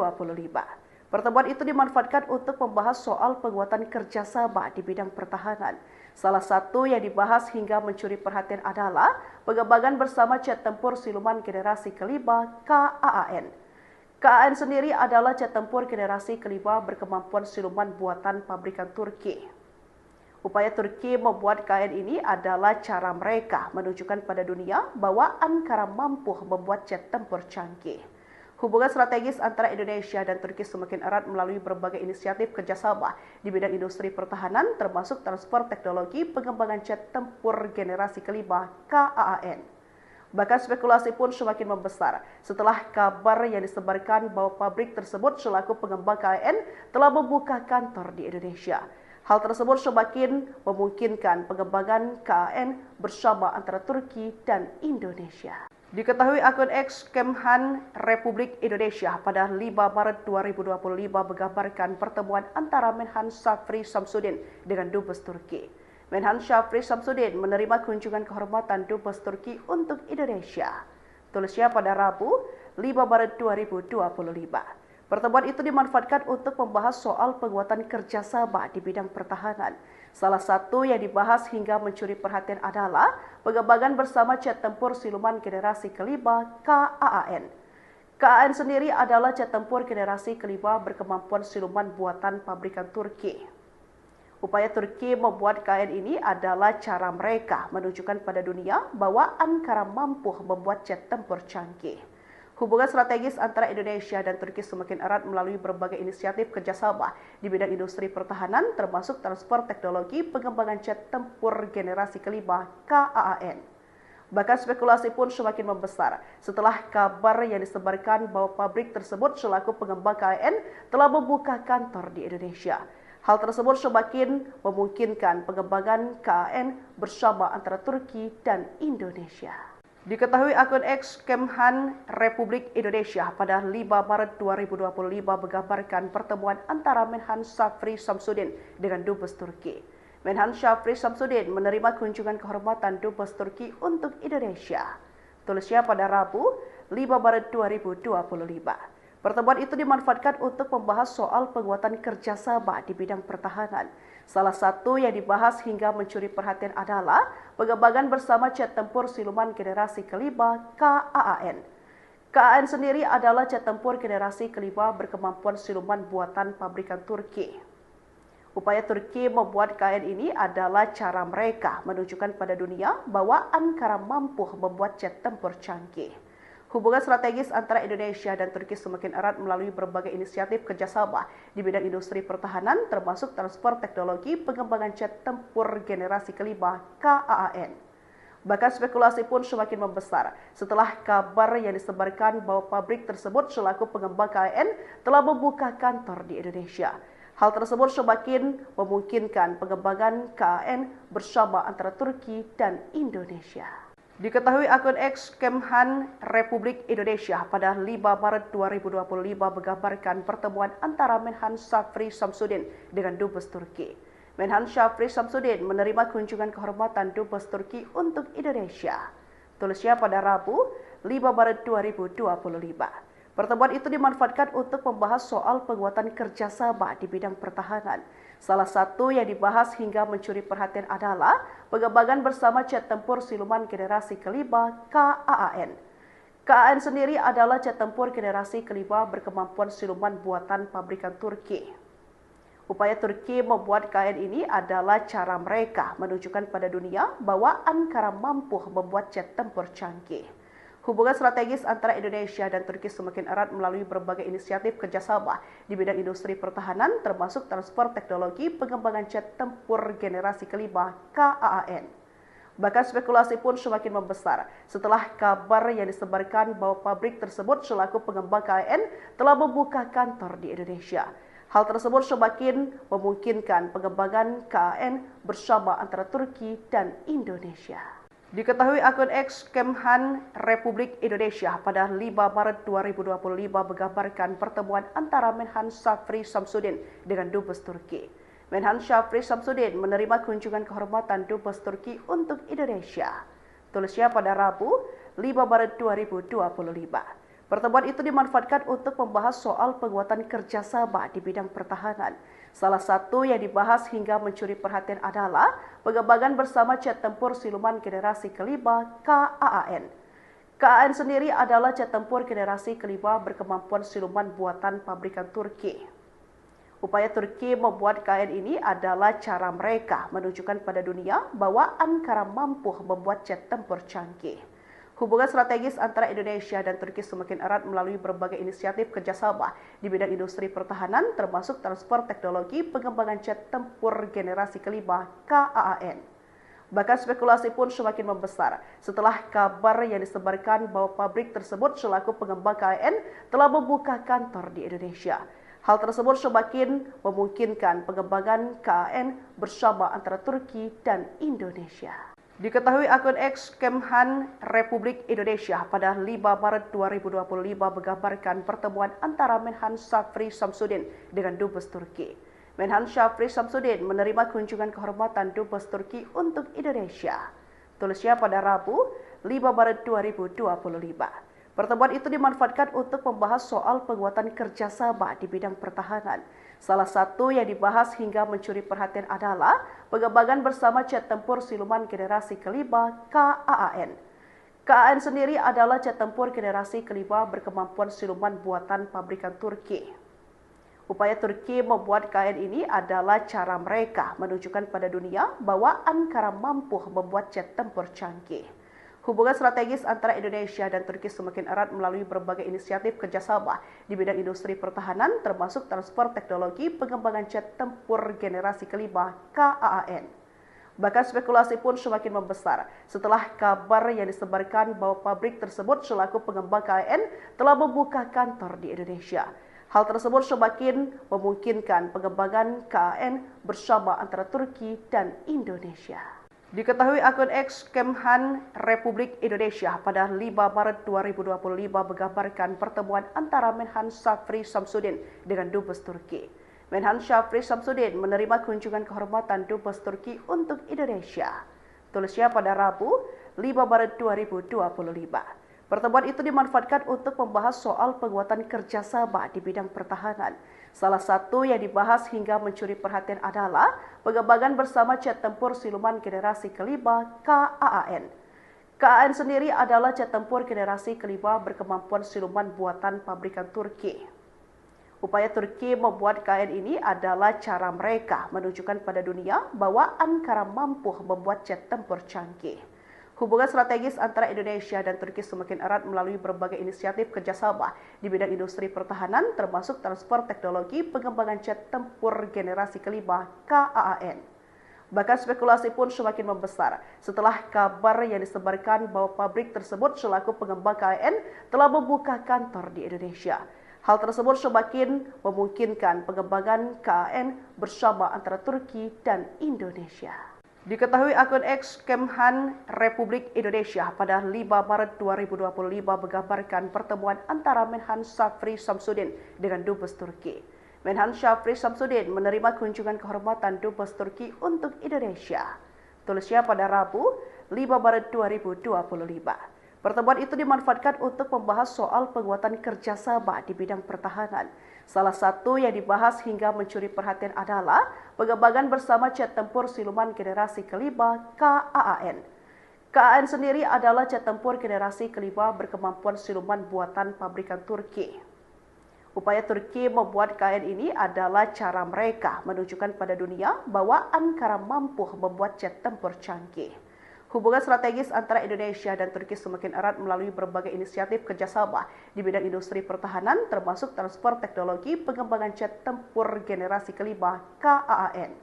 Pertemuan itu dimanfaatkan untuk membahas soal penguatan kerjasama di bidang pertahanan. Salah satu yang dibahas hingga mencuri perhatian adalah pengembangan bersama jet tempur siluman generasi kelima KAAN. KAAN sendiri adalah jet tempur generasi kelima berkemampuan siluman buatan pabrikan Turki. Upaya Turki membuat KAAN ini adalah cara mereka menunjukkan pada dunia bahwa Ankara mampu membuat jet tempur canggih. Hubungan strategis antara Indonesia dan Turki semakin erat melalui berbagai inisiatif kerjasama di bidang industri pertahanan, termasuk transfer teknologi pengembangan jet tempur generasi kelima KAAN. Bahkan spekulasi pun semakin membesar setelah kabar yang disebarkan bahwa pabrik tersebut selaku pengembang KAAN telah membuka kantor di Indonesia. Hal tersebut semakin memungkinkan pengembangan KAAN bersama antara Turki dan Indonesia. Diketahui akun X Kemhan Republik Indonesia pada 5 Maret 2025 menggambarkan pertemuan antara Menhan Syafri Samsudin dengan Dubes Turki. Menhan Syafri Samsudin menerima kunjungan kehormatan Dubes Turki untuk Indonesia. Tulisnya pada Rabu 5 Maret 2025. Pertemuan itu dimanfaatkan untuk membahas soal penguatan kerjasama di bidang pertahanan. Salah satu yang dibahas hingga mencuri perhatian adalah pengembangan bersama jet tempur siluman generasi kelima KAAN. KAAN sendiri adalah jet tempur generasi kelima berkemampuan siluman buatan pabrikan Turki. Upaya Turki membuat KAAN ini adalah cara mereka menunjukkan pada dunia bahwa Ankara mampu membuat jet tempur canggih. Hubungan strategis antara Indonesia dan Turki semakin erat melalui berbagai inisiatif kerjasama di bidang industri pertahanan, termasuk transfer teknologi pengembangan jet tempur generasi kelima KAAN. Bahkan spekulasi pun semakin membesar setelah kabar yang disebarkan bahwa pabrik tersebut selaku pengembang KAAN telah membuka kantor di Indonesia. Hal tersebut semakin memungkinkan pengembangan KAAN bersama antara Turki dan Indonesia. Diketahui akun X Kemhan Republik Indonesia pada 5 Maret 2025 menggambarkan pertemuan antara Menhan Syafri Samsudin dengan Dubes Turki. Menhan Syafri Samsudin menerima kunjungan kehormatan Dubes Turki untuk Indonesia. Tulisnya pada Rabu 5 Maret 2025. Pertemuan itu dimanfaatkan untuk membahas soal penguatan kerjasama di bidang pertahanan. Salah satu yang dibahas hingga mencuri perhatian adalah pengembangan bersama jet tempur siluman generasi kelima KAAN. KAAN sendiri adalah jet tempur generasi kelima berkemampuan siluman buatan pabrikan Turki. Upaya Turki membuat KAAN ini adalah cara mereka menunjukkan pada dunia bahwa Ankara mampu membuat jet tempur canggih. Hubungan strategis antara Indonesia dan Turki semakin erat melalui berbagai inisiatif kerjasama di bidang industri pertahanan, termasuk transfer teknologi pengembangan jet tempur generasi kelima KAAN. Bahkan spekulasi pun semakin membesar setelah kabar yang disebarkan bahwa pabrik tersebut selaku pengembang KAAN telah membuka kantor di Indonesia. Hal tersebut semakin memungkinkan pengembangan KAAN bersama antara Turki dan Indonesia. Diketahui akun X Kemhan Republik Indonesia pada 5 Maret 2025 menggambarkan pertemuan antara Menhan Syafri Samsudin dengan Dubes Turki. Menhan Syafri Samsudin menerima kunjungan kehormatan Dubes Turki untuk Indonesia. Tulisnya pada Rabu 5 Maret 2025. Pertemuan itu dimanfaatkan untuk membahas soal penguatan kerjasama di bidang pertahanan. Salah satu yang dibahas hingga mencuri perhatian adalah pengembangan bersama jet tempur siluman generasi kelima KAAN. KAAN sendiri adalah jet tempur generasi kelima berkemampuan siluman buatan pabrikan Turki. Upaya Turki membuat KAAN ini adalah cara mereka menunjukkan pada dunia bahwa Ankara mampu membuat jet tempur canggih. Hubungan strategis antara Indonesia dan Turki semakin erat melalui berbagai inisiatif kerjasama di bidang industri pertahanan, termasuk transfer teknologi pengembangan jet tempur generasi kelima KAAN. Bahkan spekulasi pun semakin membesar setelah kabar yang disebarkan bahwa pabrik tersebut selaku pengembang KAAN telah membuka kantor di Indonesia. Hal tersebut semakin memungkinkan pengembangan KAAN bersama antara Turki dan Indonesia. Diketahui akun X Kemhan Republik Indonesia pada 5 Maret 2025 menggambarkan pertemuan antara Menhan Syafri Samsudin dengan Dubes Turki. Menhan Syafri Samsudin menerima kunjungan kehormatan Dubes Turki untuk Indonesia. Tulisnya pada Rabu, 5 Maret 2025. Pertemuan itu dimanfaatkan untuk membahas soal penguatan kerjasama di bidang pertahanan. Salah satu yang dibahas hingga mencuri perhatian adalah pengembangan bersama jet tempur siluman generasi kelima KAAN. KAAN sendiri adalah jet tempur generasi kelima berkemampuan siluman buatan pabrikan Turki. Upaya Turki membuat KAAN ini adalah cara mereka menunjukkan pada dunia bahwa Ankara mampu membuat jet tempur canggih. Hubungan strategis antara Indonesia dan Turki semakin erat melalui berbagai inisiatif kerjasama di bidang industri pertahanan, termasuk transfer teknologi pengembangan jet tempur generasi kelima KAAN. Bahkan spekulasi pun semakin membesar setelah kabar yang disebarkan bahwa pabrik tersebut selaku pengembang KAAN telah membuka kantor di Indonesia. Hal tersebut semakin memungkinkan pengembangan KAAN bersama antara Turki dan Indonesia. Diketahui akun X Kemhan Republik Indonesia pada 5 Maret 2025 menggambarkan pertemuan antara Menhan Syafri Samsudin dengan Dubes Turki. Menhan Syafri Samsudin menerima kunjungan kehormatan Dubes Turki untuk Indonesia. Tulisnya pada Rabu, 5 Maret 2025. Pertemuan itu dimanfaatkan untuk membahas soal penguatan kerjasama di bidang pertahanan. Salah satu yang dibahas hingga mencuri perhatian adalah pengembangan bersama jet tempur siluman generasi kelima KAAN. KAAN sendiri adalah jet tempur generasi kelima berkemampuan siluman buatan pabrikan Turki. Upaya Turki membuat KAAN ini adalah cara mereka menunjukkan pada dunia bahwa Ankara mampu membuat jet tempur canggih. Hubungan strategis antara Indonesia dan Turki semakin erat melalui berbagai inisiatif kerjasama di bidang industri pertahanan, termasuk transfer teknologi pengembangan jet tempur generasi kelima KAAN. Bahkan spekulasi pun semakin membesar setelah kabar yang disebarkan bahwa pabrik tersebut selaku pengembang KAAN telah membuka kantor di Indonesia. Hal tersebut semakin memungkinkan pengembangan KAAN bersama antara Turki dan Indonesia. Diketahui akun X Kemhan Republik Indonesia pada 5 Maret 2025 menggambarkan pertemuan antara Menhan Syafri Samsudin dengan Dubes Turki. Menhan Syafri Samsudin menerima kunjungan kehormatan Dubes Turki untuk Indonesia. Tulisnya pada Rabu, 5 Maret 2025. Pertemuan itu dimanfaatkan untuk membahas soal penguatan kerjasama di bidang pertahanan. Salah satu yang dibahas hingga mencuri perhatian adalah pengembangan bersama jet tempur siluman generasi kelima KAAN. KAAN sendiri adalah jet tempur generasi kelima berkemampuan siluman buatan pabrikan Turki. Upaya Turki membuat KAAN ini adalah cara mereka menunjukkan pada dunia bahwa Ankara mampu membuat jet tempur canggih. Hubungan strategis antara Indonesia dan Turki semakin erat melalui berbagai inisiatif kerjasama di bidang industri pertahanan, termasuk transfer teknologi pengembangan jet tempur generasi kelima KAAN. Bahkan spekulasi pun semakin membesar setelah kabar yang disebarkan bahwa pabrik tersebut selaku pengembang KAAN telah membuka kantor di Indonesia. Hal tersebut semakin memungkinkan pengembangan KAAN bersama antara Turki dan Indonesia. Diketahui akun X Kemhan Republik Indonesia pada 5 Maret 2025 menggambarkan pertemuan antara Menhan Syafri Samsudin dengan Dubes Turki. Menhan Syafri Samsudin menerima kunjungan kehormatan Dubes Turki untuk Indonesia. Tulisnya pada Rabu, 5 Maret 2025. Pertemuan itu dimanfaatkan untuk membahas soal penguatan kerjasama di bidang pertahanan. Salah satu yang dibahas hingga mencuri perhatian adalah pengembangan bersama jet tempur siluman generasi kelima KAAN. KAAN sendiri adalah jet tempur generasi kelima berkemampuan siluman buatan pabrikan Turki. Upaya Turki membuat KAAN ini adalah cara mereka menunjukkan pada dunia bahwa Ankara mampu membuat jet tempur canggih. Hubungan strategis antara Indonesia dan Turki semakin erat melalui berbagai inisiatif kerjasama di bidang industri pertahanan, termasuk transfer teknologi pengembangan jet tempur generasi kelima KAAN.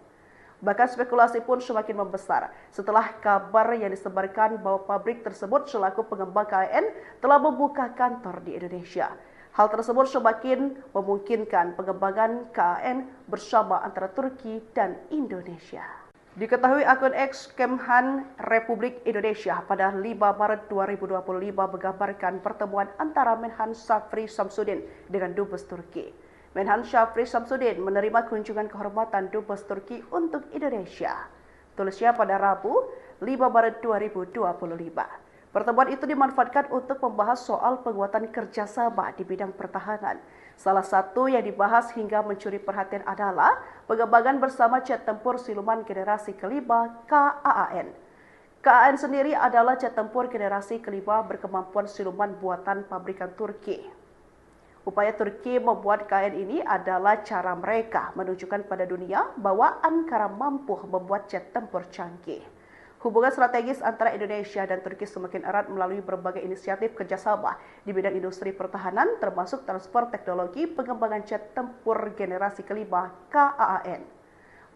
Bahkan spekulasi pun semakin membesar setelah kabar yang disebarkan bahwa pabrik tersebut selaku pengembang KAAN telah membuka kantor di Indonesia. Hal tersebut semakin memungkinkan pengembangan KAAN bersama antara Turki dan Indonesia. Diketahui akun X Kemhan Republik Indonesia pada 5 Maret 2025 menggambarkan pertemuan antara Menhan Syafri Samsudin dengan Dubes Turki. Menhan Syafri Samsudin menerima kunjungan kehormatan Dubes Turki untuk Indonesia. Tulisnya pada Rabu, 5 Maret 2025. Pertemuan itu dimanfaatkan untuk membahas soal penguatan kerjasama di bidang pertahanan. Salah satu yang dibahas hingga mencuri perhatian adalah pengembangan bersama jet tempur siluman generasi kelima KAAN. KAAN sendiri adalah jet tempur generasi kelima berkemampuan siluman buatan pabrikan Turki. Upaya Turki membuat KAAN ini adalah cara mereka menunjukkan pada dunia bahwa Ankara mampu membuat jet tempur canggih. Hubungan strategis antara Indonesia dan Turki semakin erat melalui berbagai inisiatif kerjasama di bidang industri pertahanan, termasuk transfer teknologi pengembangan jet tempur generasi kelima KAAN.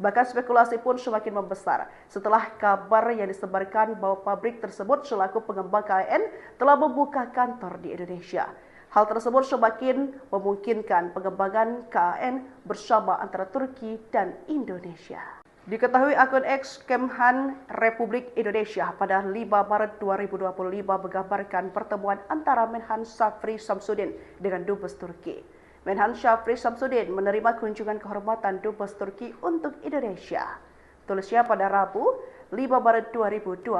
Bahkan spekulasi pun semakin membesar setelah kabar yang disebarkan bahwa pabrik tersebut selaku pengembang KAAN telah membuka kantor di Indonesia. Hal tersebut semakin memungkinkan pengembangan KAAN bersama antara Turki dan Indonesia. Diketahui akun X Kemhan Republik Indonesia pada 5 Maret 2025 menggambarkan pertemuan antara Menhan Syafri Samsudin dengan Dubes Turki. Menhan Syafri Samsudin menerima kunjungan kehormatan Dubes Turki untuk Indonesia. Tulisnya pada Rabu, 5 Maret 2025.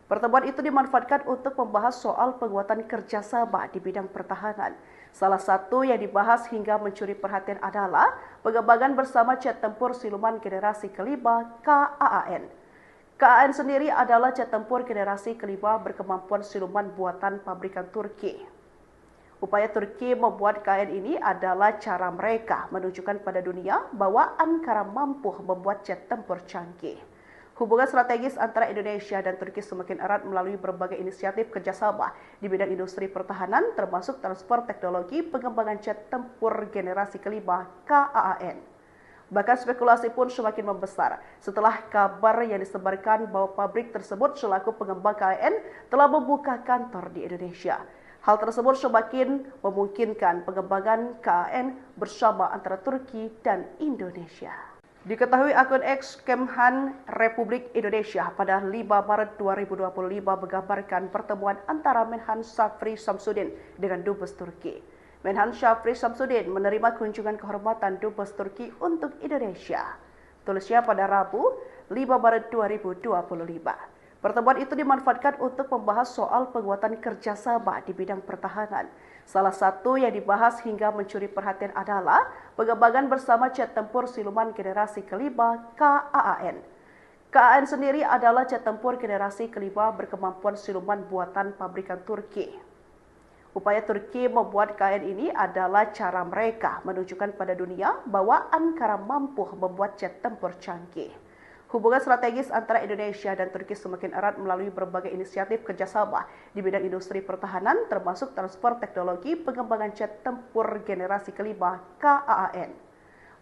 Pertemuan itu dimanfaatkan untuk membahas soal penguatan kerjasama di bidang pertahanan. Salah satu yang dibahas hingga mencuri perhatian adalah pengembangan bersama jet tempur siluman generasi kelima KAAN. KAAN sendiri adalah jet tempur generasi kelima berkemampuan siluman buatan pabrikan Turki. Upaya Turki membuat KAAN ini adalah cara mereka menunjukkan pada dunia bahwa Ankara mampu membuat jet tempur canggih. Hubungan strategis antara Indonesia dan Turki semakin erat melalui berbagai inisiatif kerjasama di bidang industri pertahanan, termasuk transfer teknologi pengembangan jet tempur generasi kelima KAAN. Bahkan spekulasi pun semakin membesar setelah kabar yang disebarkan bahwa pabrik tersebut selaku pengembang KAAN telah membuka kantor di Indonesia. Hal tersebut semakin memungkinkan pengembangan KAAN bersama antara Turki dan Indonesia. Diketahui akun X Kemhan Republik Indonesia pada 5 Maret 2025 menggambarkan pertemuan antara Menhan Syafri Samsudin dengan Dubes Turki. Menhan Syafri Samsudin menerima kunjungan kehormatan Dubes Turki untuk Indonesia. Tulisnya pada Rabu, 5 Maret 2025. Pertemuan itu dimanfaatkan untuk membahas soal penguatan kerjasama di bidang pertahanan. Salah satu yang dibahas hingga mencuri perhatian adalah pengembangan bersama jet tempur siluman generasi kelima KAAN. KAAN sendiri adalah jet tempur generasi kelima berkemampuan siluman buatan pabrikan Turki. Upaya Turki membuat KAAN ini adalah cara mereka menunjukkan pada dunia bahwa Ankara mampu membuat jet tempur canggih. Hubungan strategis antara Indonesia dan Turki semakin erat melalui berbagai inisiatif kerjasama di bidang industri pertahanan, termasuk transfer teknologi pengembangan jet tempur generasi kelima KAAN.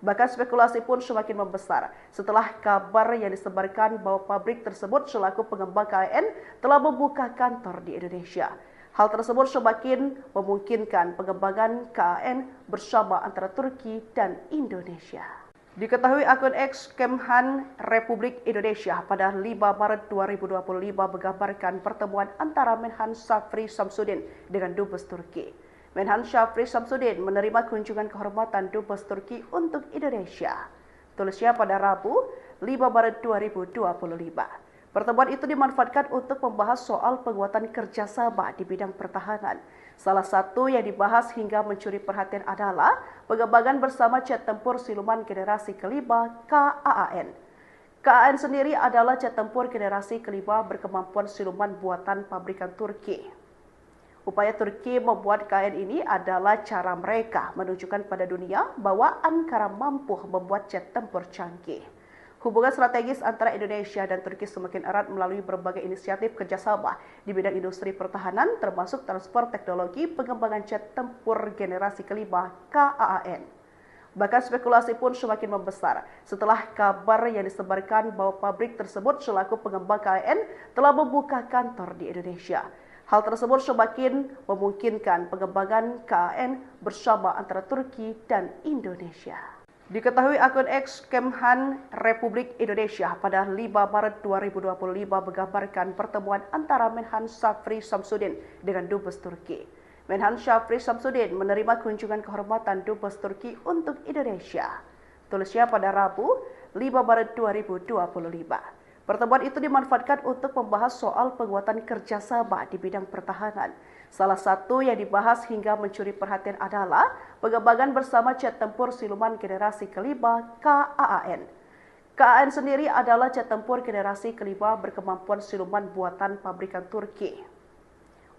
Bahkan spekulasi pun semakin membesar setelah kabar yang disebarkan bahwa pabrik tersebut selaku pengembang KAAN telah membuka kantor di Indonesia. Hal tersebut semakin memungkinkan pengembangan KAAN bersama antara Turki dan Indonesia. Diketahui akun X Kemhan Republik Indonesia pada 5 Maret 2025 menggambarkan pertemuan antara Menhan Syafri Samsudin dengan Dubes Turki. Menhan Syafri Samsudin menerima kunjungan kehormatan Dubes Turki untuk Indonesia. Tulisnya pada Rabu, 5 Maret 2025. Pertemuan itu dimanfaatkan untuk membahas soal penguatan kerjasama di bidang pertahanan. Salah satu yang dibahas hingga mencuri perhatian adalah pengembangan bersama jet tempur siluman generasi kelima KAAN. KAAN sendiri adalah jet tempur generasi kelima berkemampuan siluman buatan pabrikan Turki. Upaya Turki membuat KAAN ini adalah cara mereka menunjukkan pada dunia bahwa Ankara mampu membuat jet tempur canggih. Hubungan strategis antara Indonesia dan Turki semakin erat melalui berbagai inisiatif kerjasama di bidang industri pertahanan, termasuk transfer teknologi pengembangan jet tempur generasi kelima KAAN. Bahkan spekulasi pun semakin membesar setelah kabar yang disebarkan bahwa pabrik tersebut selaku pengembang KAAN telah membuka kantor di Indonesia. Hal tersebut semakin memungkinkan pengembangan KAAN bersama antara Turki dan Indonesia. Diketahui akun X Kemhan Republik Indonesia pada 5 Maret 2025 menggambarkan pertemuan antara Menhan Syafri Samsudin dengan Dubes Turki. Menhan Syafri Samsudin menerima kunjungan kehormatan Dubes Turki untuk Indonesia. Tulisnya pada Rabu 5 Maret 2025. Pertemuan itu dimanfaatkan untuk membahas soal penguatan kerjasama di bidang pertahanan. Salah satu yang dibahas hingga mencuri perhatian adalah pengembangan bersama jet tempur siluman generasi kelima KAAN. KAAN sendiri adalah jet tempur generasi kelima berkemampuan siluman buatan pabrikan Turki.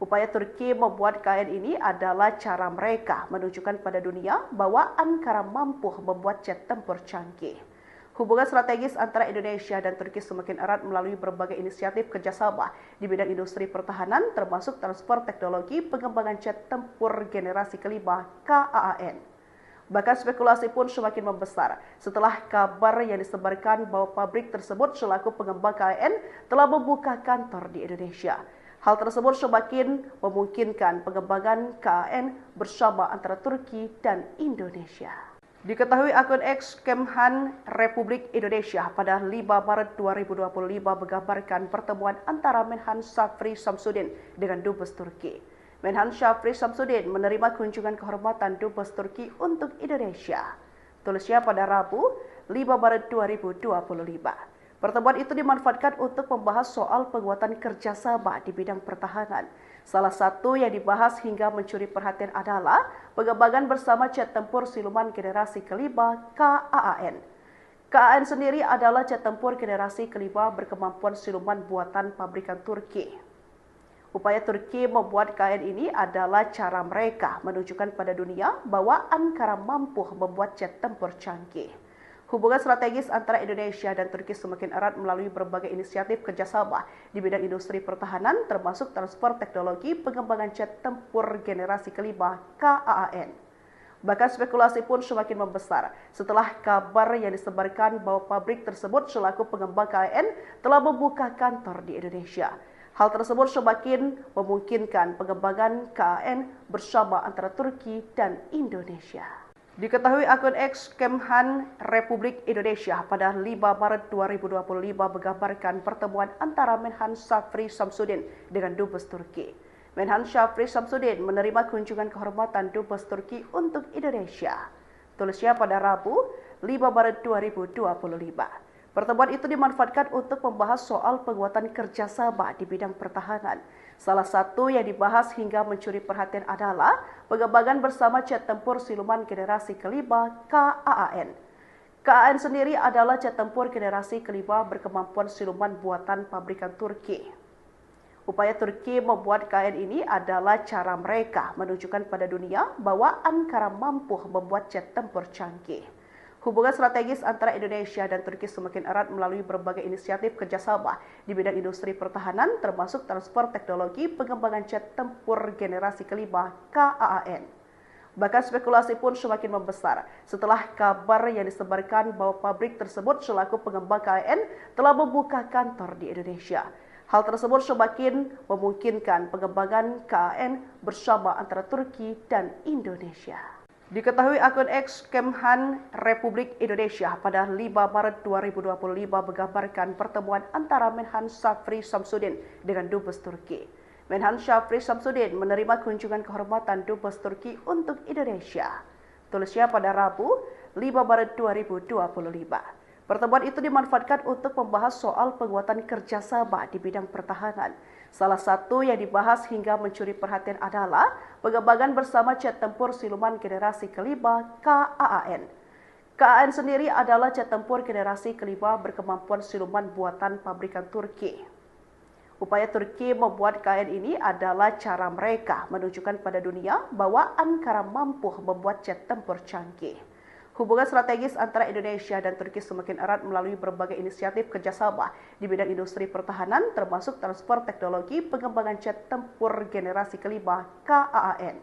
Upaya Turki membuat KAAN ini adalah cara mereka menunjukkan pada dunia bahwa Ankara mampu membuat jet tempur canggih. Hubungan strategis antara Indonesia dan Turki semakin erat melalui berbagai inisiatif kerjasama di bidang industri pertahanan, termasuk transfer teknologi pengembangan jet tempur generasi kelima KAAN. Bahkan spekulasi pun semakin membesar setelah kabar yang disebarkan bahwa pabrik tersebut selaku pengembang KAAN telah membuka kantor di Indonesia. Hal tersebut semakin memungkinkan pengembangan KAAN bersama antara Turki dan Indonesia. Diketahui akun X Kemhan Republik Indonesia pada 5 Maret 2025 menggambarkan pertemuan antara Menhan Syafri Samsudin dengan Dubes Turki. Menhan Syafri Samsudin menerima kunjungan kehormatan Dubes Turki untuk Indonesia. Tulisnya pada Rabu 5 Maret 2025. Pertemuan itu dimanfaatkan untuk membahas soal penguatan kerjasama di bidang pertahanan. Salah satu yang dibahas hingga mencuri perhatian adalah pengembangan bersama jet tempur siluman generasi kelima KAAN. KAAN sendiri adalah jet tempur generasi kelima berkemampuan siluman buatan pabrikan Turki. Upaya Turki membuat KAAN ini adalah cara mereka menunjukkan pada dunia bahwa Ankara mampu membuat jet tempur canggih. Hubungan strategis antara Indonesia dan Turki semakin erat melalui berbagai inisiatif kerjasama di bidang industri pertahanan, termasuk transfer teknologi pengembangan jet tempur generasi kelima KAAN. Bahkan spekulasi pun semakin membesar setelah kabar yang disebarkan bahwa pabrik tersebut selaku pengembang KAAN telah membuka kantor di Indonesia. Hal tersebut semakin memungkinkan pengembangan KAAN bersama antara Turki dan Indonesia. Diketahui akun X Kemhan Republik Indonesia pada 5 Maret 2025 menggambarkan pertemuan antara Menhan Syafri Samsudin dengan Dubes Turki. Menhan Syafri Samsudin menerima kunjungan kehormatan Dubes Turki untuk Indonesia. Tulisnya pada Rabu 5 Maret 2025. Pertemuan itu dimanfaatkan untuk membahas soal penguatan kerjasama di bidang pertahanan. Salah satu yang dibahas hingga mencuri perhatian adalah pengembangan bersama jet tempur siluman generasi kelima KAAN. KAAN sendiri adalah jet tempur generasi kelima berkemampuan siluman buatan pabrikan Turki. Upaya Turki membuat KAAN ini adalah cara mereka menunjukkan pada dunia bahwa Ankara mampu membuat jet tempur canggih. Hubungan strategis antara Indonesia dan Turki semakin erat melalui berbagai inisiatif kerjasama di bidang industri pertahanan, termasuk transfer teknologi pengembangan jet tempur generasi kelima KAAN. Bahkan spekulasi pun semakin membesar setelah kabar yang disebarkan bahwa pabrik tersebut selaku pengembang KAAN telah membuka kantor di Indonesia. Hal tersebut semakin memungkinkan pengembangan KAAN bersama antara Turki dan Indonesia. Diketahui akun X Kemhan Republik Indonesia pada 5 Maret 2025 menggambarkan pertemuan antara Menhan Syafri Samsudin dengan Dubes Turki. Menhan Syafri Samsudin menerima kunjungan kehormatan Dubes Turki untuk Indonesia. Tulisnya pada Rabu 5 Maret 2025. Pertemuan itu dimanfaatkan untuk membahas soal penguatan kerjasama di bidang pertahanan. Salah satu yang dibahas hingga mencuri perhatian adalah pengembangan bersama jet tempur siluman generasi kelima KAAN. KAAN sendiri adalah jet tempur generasi kelima berkemampuan siluman buatan pabrikan Turki. Upaya Turki membuat KAAN ini adalah cara mereka menunjukkan pada dunia bahwa Ankara mampu membuat jet tempur canggih. Hubungan strategis antara Indonesia dan Turki semakin erat melalui berbagai inisiatif kerjasama di bidang industri pertahanan, termasuk transfer teknologi pengembangan jet tempur generasi kelima KAAN.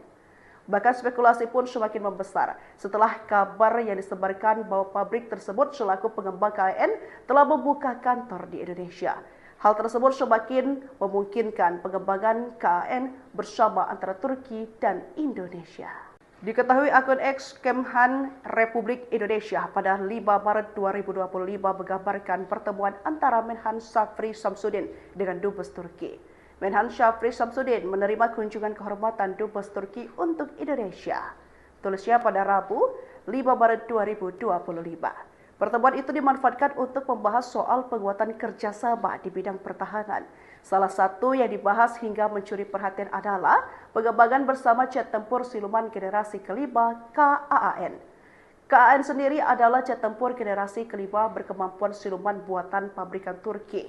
Bahkan spekulasi pun semakin membesar setelah kabar yang disebarkan bahwa pabrik tersebut selaku pengembang KAAN telah membuka kantor di Indonesia. Hal tersebut semakin memungkinkan pengembangan KAAN bersama antara Turki dan Indonesia. Diketahui akun X Kemhan Republik Indonesia pada 5 Maret 2025 menggambarkan pertemuan antara Menhan Syafri Samsudin dengan Dubes Turki. Menhan Syafri Samsudin menerima kunjungan kehormatan Dubes Turki untuk Indonesia. Tulisnya pada Rabu 5 Maret 2025. Pertemuan itu dimanfaatkan untuk membahas soal penguatan kerjasama di bidang pertahanan. Salah satu yang dibahas hingga mencuri perhatian adalah pengembangan bersama jet tempur siluman generasi kelima KAAN. KAAN sendiri adalah jet tempur generasi kelima berkemampuan siluman buatan pabrikan Turki.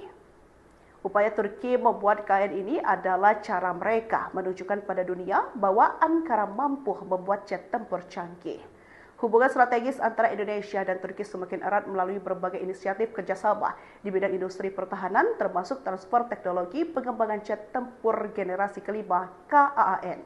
Upaya Turki membuat KAAN ini adalah cara mereka menunjukkan pada dunia bahwa Ankara mampu membuat jet tempur canggih. Hubungan strategis antara Indonesia dan Turki semakin erat melalui berbagai inisiatif kerjasama di bidang industri pertahanan, termasuk transfer teknologi pengembangan jet tempur generasi kelima KAAN.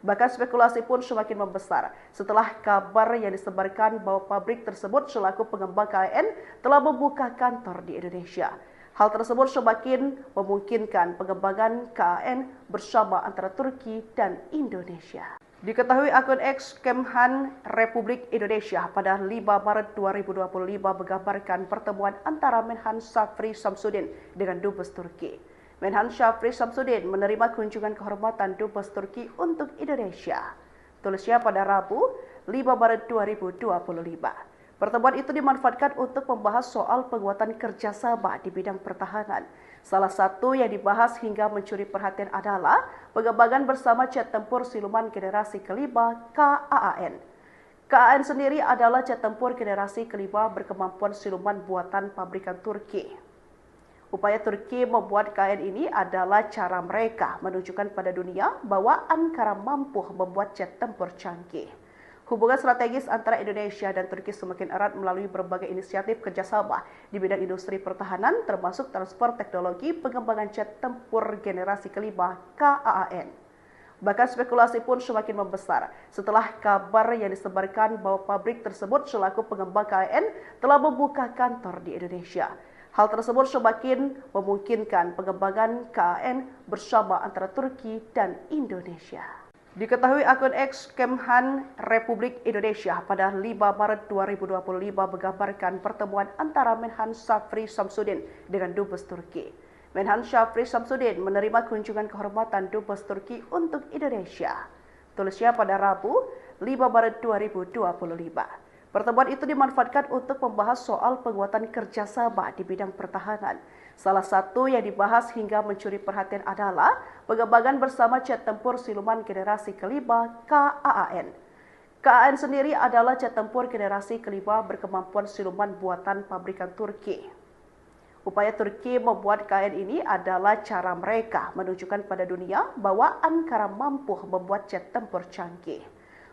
Bahkan spekulasi pun semakin membesar setelah kabar yang disebarkan bahwa pabrik tersebut selaku pengembang KAAN telah membuka kantor di Indonesia. Hal tersebut semakin memungkinkan pengembangan KAAN bersama antara Turki dan Indonesia. Diketahui akun X Kemhan Republik Indonesia pada 5 Maret 2025 menggambarkan pertemuan antara Menhan Syafri Samsudin dengan Dubes Turki. Menhan Syafri Samsudin menerima kunjungan kehormatan Dubes Turki untuk Indonesia. Tulisnya pada Rabu 5 Maret 2025. Pertemuan itu dimanfaatkan untuk membahas soal penguatan kerjasama di bidang pertahanan. Salah satu yang dibahas hingga mencuri perhatian adalah pengembangan bersama jet tempur siluman generasi kelima KAAN. KAAN sendiri adalah jet tempur generasi kelima berkemampuan siluman buatan pabrikan Turki. Upaya Turki membuat KAAN ini adalah cara mereka menunjukkan pada dunia bahwa Ankara mampu membuat jet tempur canggih. Hubungan strategis antara Indonesia dan Turki semakin erat melalui berbagai inisiatif kerjasama di bidang industri pertahanan, termasuk transfer teknologi pengembangan jet tempur generasi kelima KAAN. Bahkan spekulasi pun semakin membesar setelah kabar yang disebarkan bahwa pabrik tersebut selaku pengembang KAAN telah membuka kantor di Indonesia. Hal tersebut semakin memungkinkan pengembangan KAAN bersama antara Turki dan Indonesia. Diketahui akun X Kemhan Republik Indonesia pada 5 Maret 2025 menggambarkan pertemuan antara Menhan Syafri Samsudin dengan Dubes Turki. Menhan Syafri Samsudin menerima kunjungan kehormatan Dubes Turki untuk Indonesia. Tulisnya pada Rabu 5 Maret 2025. Pertemuan itu dimanfaatkan untuk membahas soal penguatan kerjasama di bidang pertahanan. Salah satu yang dibahas hingga mencuri perhatian adalah pengembangan bersama jet tempur siluman generasi kelima KAAN. KAAN sendiri adalah jet tempur generasi kelima berkemampuan siluman buatan pabrikan Turki. Upaya Turki membuat KAAN ini adalah cara mereka menunjukkan pada dunia bahwa Ankara mampu membuat jet tempur canggih.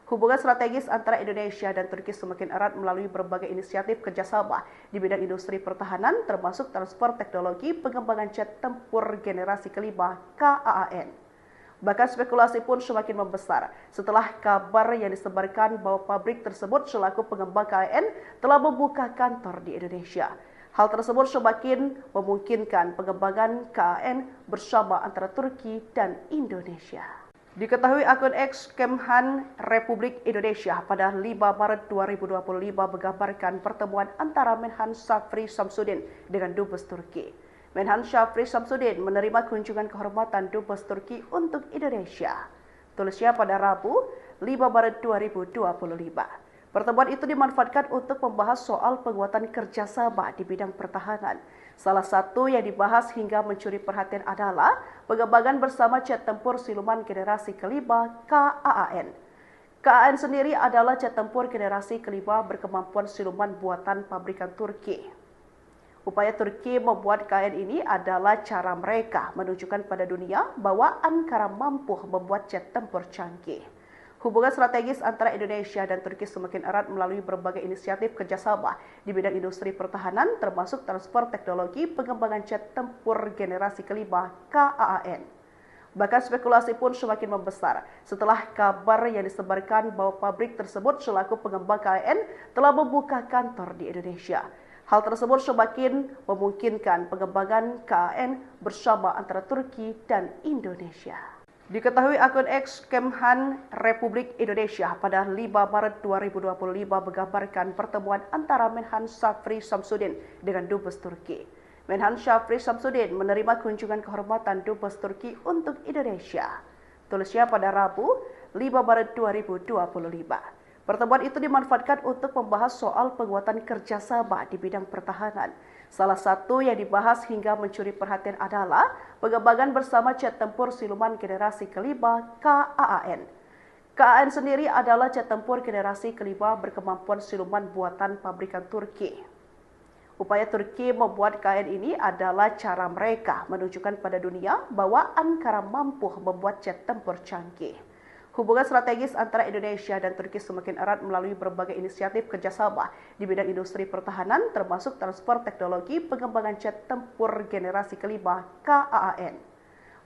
Hubungan strategis antara Indonesia dan Turki semakin erat melalui berbagai inisiatif kerjasama di bidang industri pertahanan, termasuk transfer teknologi pengembangan jet tempur generasi kelima KAAN. Bahkan spekulasi pun semakin membesar setelah kabar yang disebarkan bahwa pabrik tersebut selaku pengembang KAAN telah membuka kantor di Indonesia. Hal tersebut semakin memungkinkan pengembangan KAAN bersama antara Turki dan Indonesia. Diketahui akun X Kemhan Republik Indonesia pada 5 Maret 2025 menggambarkan pertemuan antara Menhan Syafri Samsudin dengan Dubes Turki. Menhan Syafri Samsudin menerima kunjungan kehormatan Dubes Turki untuk Indonesia. Tulisnya pada Rabu 5 Maret 2025. Pertemuan itu dimanfaatkan untuk membahas soal penguatan kerjasama di bidang pertahanan. Salah satu yang dibahas hingga mencuri perhatian adalah pengembangan bersama jet tempur siluman generasi kelima KAAN. KAAN sendiri adalah jet tempur generasi kelima berkemampuan siluman buatan pabrikan Turki. Upaya Turki membuat KAAN ini adalah cara mereka menunjukkan pada dunia bahwa Ankara mampu membuat jet tempur canggih. Hubungan strategis antara Indonesia dan Turki semakin erat melalui berbagai inisiatif kerjasama di bidang industri pertahanan, termasuk transfer teknologi pengembangan jet tempur generasi kelima KAAN. Bahkan spekulasi pun semakin membesar setelah kabar yang disebarkan bahwa pabrik tersebut selaku pengembang KAAN telah membuka kantor di Indonesia. Hal tersebut semakin memungkinkan pengembangan KAAN bersama antara Turki dan Indonesia. Diketahui akun X Kemhan Republik Indonesia pada 5 Maret 2025 menggambarkan pertemuan antara Menhan Syafri Samsudin dengan Dubes Turki. Menhan Syafri Samsudin menerima kunjungan kehormatan Dubes Turki untuk Indonesia. Tulisnya pada Rabu 5 Maret 2025. Pertemuan itu dimanfaatkan untuk membahas soal penguatan kerjasama di bidang pertahanan. Salah satu yang dibahas hingga mencuri perhatian adalah pengembangan bersama jet tempur siluman generasi kelima KAAN. KAAN sendiri adalah jet tempur generasi kelima berkemampuan siluman buatan pabrikan Turki. Upaya Turki membuat KAAN ini adalah cara mereka menunjukkan pada dunia bahwa Ankara mampu membuat jet tempur canggih. Hubungan strategis antara Indonesia dan Turki semakin erat melalui berbagai inisiatif kerjasama di bidang industri pertahanan, termasuk transfer teknologi pengembangan jet tempur generasi kelima KAAN.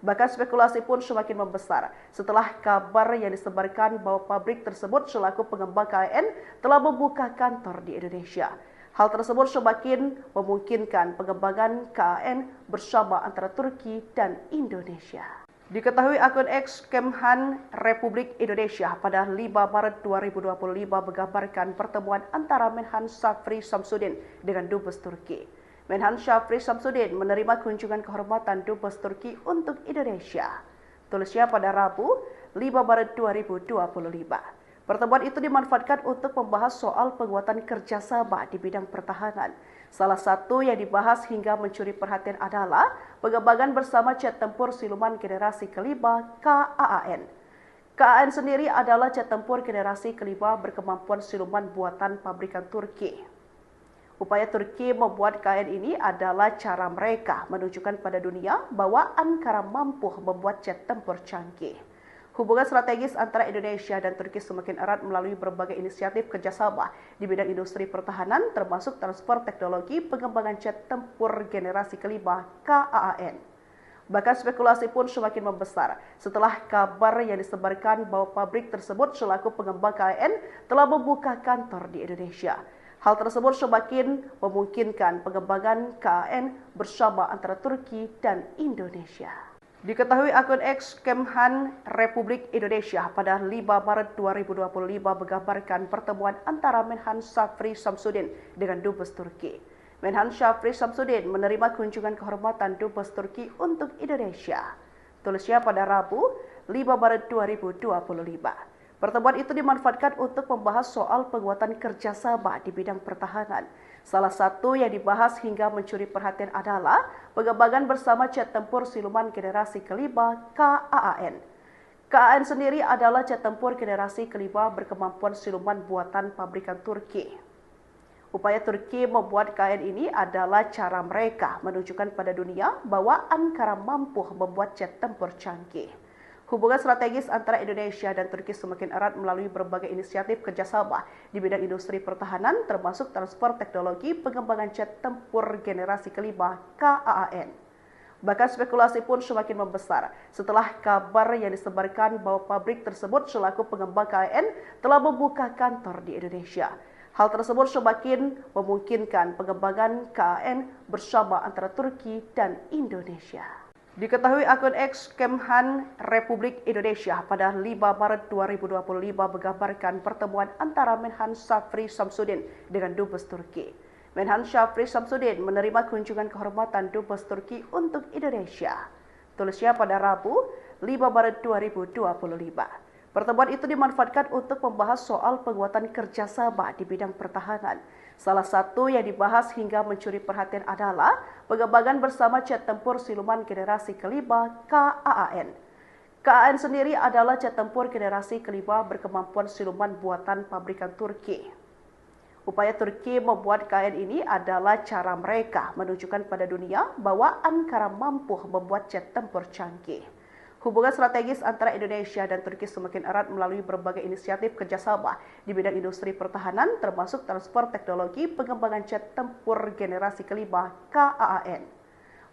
Bahkan spekulasi pun semakin membesar setelah kabar yang disebarkan bahwa pabrik tersebut selaku pengembang KAAN telah membuka kantor di Indonesia. Hal tersebut semakin memungkinkan pengembangan KAAN bersama antara Turki dan Indonesia. Diketahui akun X Kemhan Republik Indonesia pada 5 Maret 2025 menggambarkan pertemuan antara Menhan Syafri Samsudin dengan Dubes Turki. Menhan Syafri Samsudin menerima kunjungan kehormatan Dubes Turki untuk Indonesia. Tulisnya pada Rabu 5 Maret 2025. Pertemuan itu dimanfaatkan untuk membahas soal penguatan kerjasama di bidang pertahanan. Salah satu yang dibahas hingga mencuri perhatian adalah pengembangan bersama jet tempur siluman generasi kelima KAAN. KAAN sendiri adalah jet tempur generasi kelima berkemampuan siluman buatan pabrikan Turki. Upaya Turki membuat KAAN ini adalah cara mereka menunjukkan pada dunia bahwa Ankara mampu membuat jet tempur canggih. Hubungan strategis antara Indonesia dan Turki semakin erat melalui berbagai inisiatif kerjasama di bidang industri pertahanan, termasuk transfer teknologi pengembangan jet tempur generasi kelima KAAN. Bahkan spekulasi pun semakin membesar setelah kabar yang disebarkan bahwa pabrik tersebut selaku pengembang KAAN telah membuka kantor di Indonesia. Hal tersebut semakin memungkinkan pengembangan KAAN bersama antara Turki dan Indonesia. Diketahui akun X Kemhan Republik Indonesia pada 5 Maret 2025 menggambarkan pertemuan antara Menhan Syafri Samsudin dengan Dubes Turki. Menhan Syafri Samsudin menerima kunjungan kehormatan Dubes Turki untuk Indonesia. Tulisnya pada Rabu 5 Maret 2025. Pertemuan itu dimanfaatkan untuk membahas soal penguatan kerjasama di bidang pertahanan. Salah satu yang dibahas hingga mencuri perhatian adalah pengembangan bersama jet tempur siluman generasi kelima KAAN. KAAN sendiri adalah jet tempur generasi kelima berkemampuan siluman buatan pabrikan Turki. Upaya Turki membuat KAAN ini adalah cara mereka menunjukkan pada dunia bahwa Ankara mampu membuat jet tempur canggih. Hubungan strategis antara Indonesia dan Turki semakin erat melalui berbagai inisiatif kerjasama di bidang industri pertahanan, termasuk transfer teknologi pengembangan jet tempur generasi kelima KAAN. Bahkan spekulasi pun semakin membesar setelah kabar yang disebarkan bahwa pabrik tersebut selaku pengembang KAAN telah membuka kantor di Indonesia. Hal tersebut semakin memungkinkan pengembangan KAAN bersama antara Turki dan Indonesia. Diketahui akun X Kemhan Republik Indonesia pada 5 Maret 2025 menggambarkan pertemuan antara Menhan Syafri Samsudin dengan Dubes Turki. Menhan Syafri Samsudin menerima kunjungan kehormatan Dubes Turki untuk Indonesia. Tulisnya pada Rabu 5 Maret 2025. Pertemuan itu dimanfaatkan untuk membahas soal penguatan kerjasama di bidang pertahanan. Salah satu yang dibahas hingga mencuri perhatian adalah pengembangan bersama jet tempur siluman generasi kelima KAAN. KAAN sendiri adalah jet tempur generasi kelima berkemampuan siluman buatan pabrikan Turki. Upaya Turki membuat KAAN ini adalah cara mereka menunjukkan pada dunia bahwa Ankara mampu membuat jet tempur canggih. Hubungan strategis antara Indonesia dan Turki semakin erat melalui berbagai inisiatif kerjasama di bidang industri pertahanan, termasuk transfer teknologi pengembangan jet tempur generasi kelima KAAN.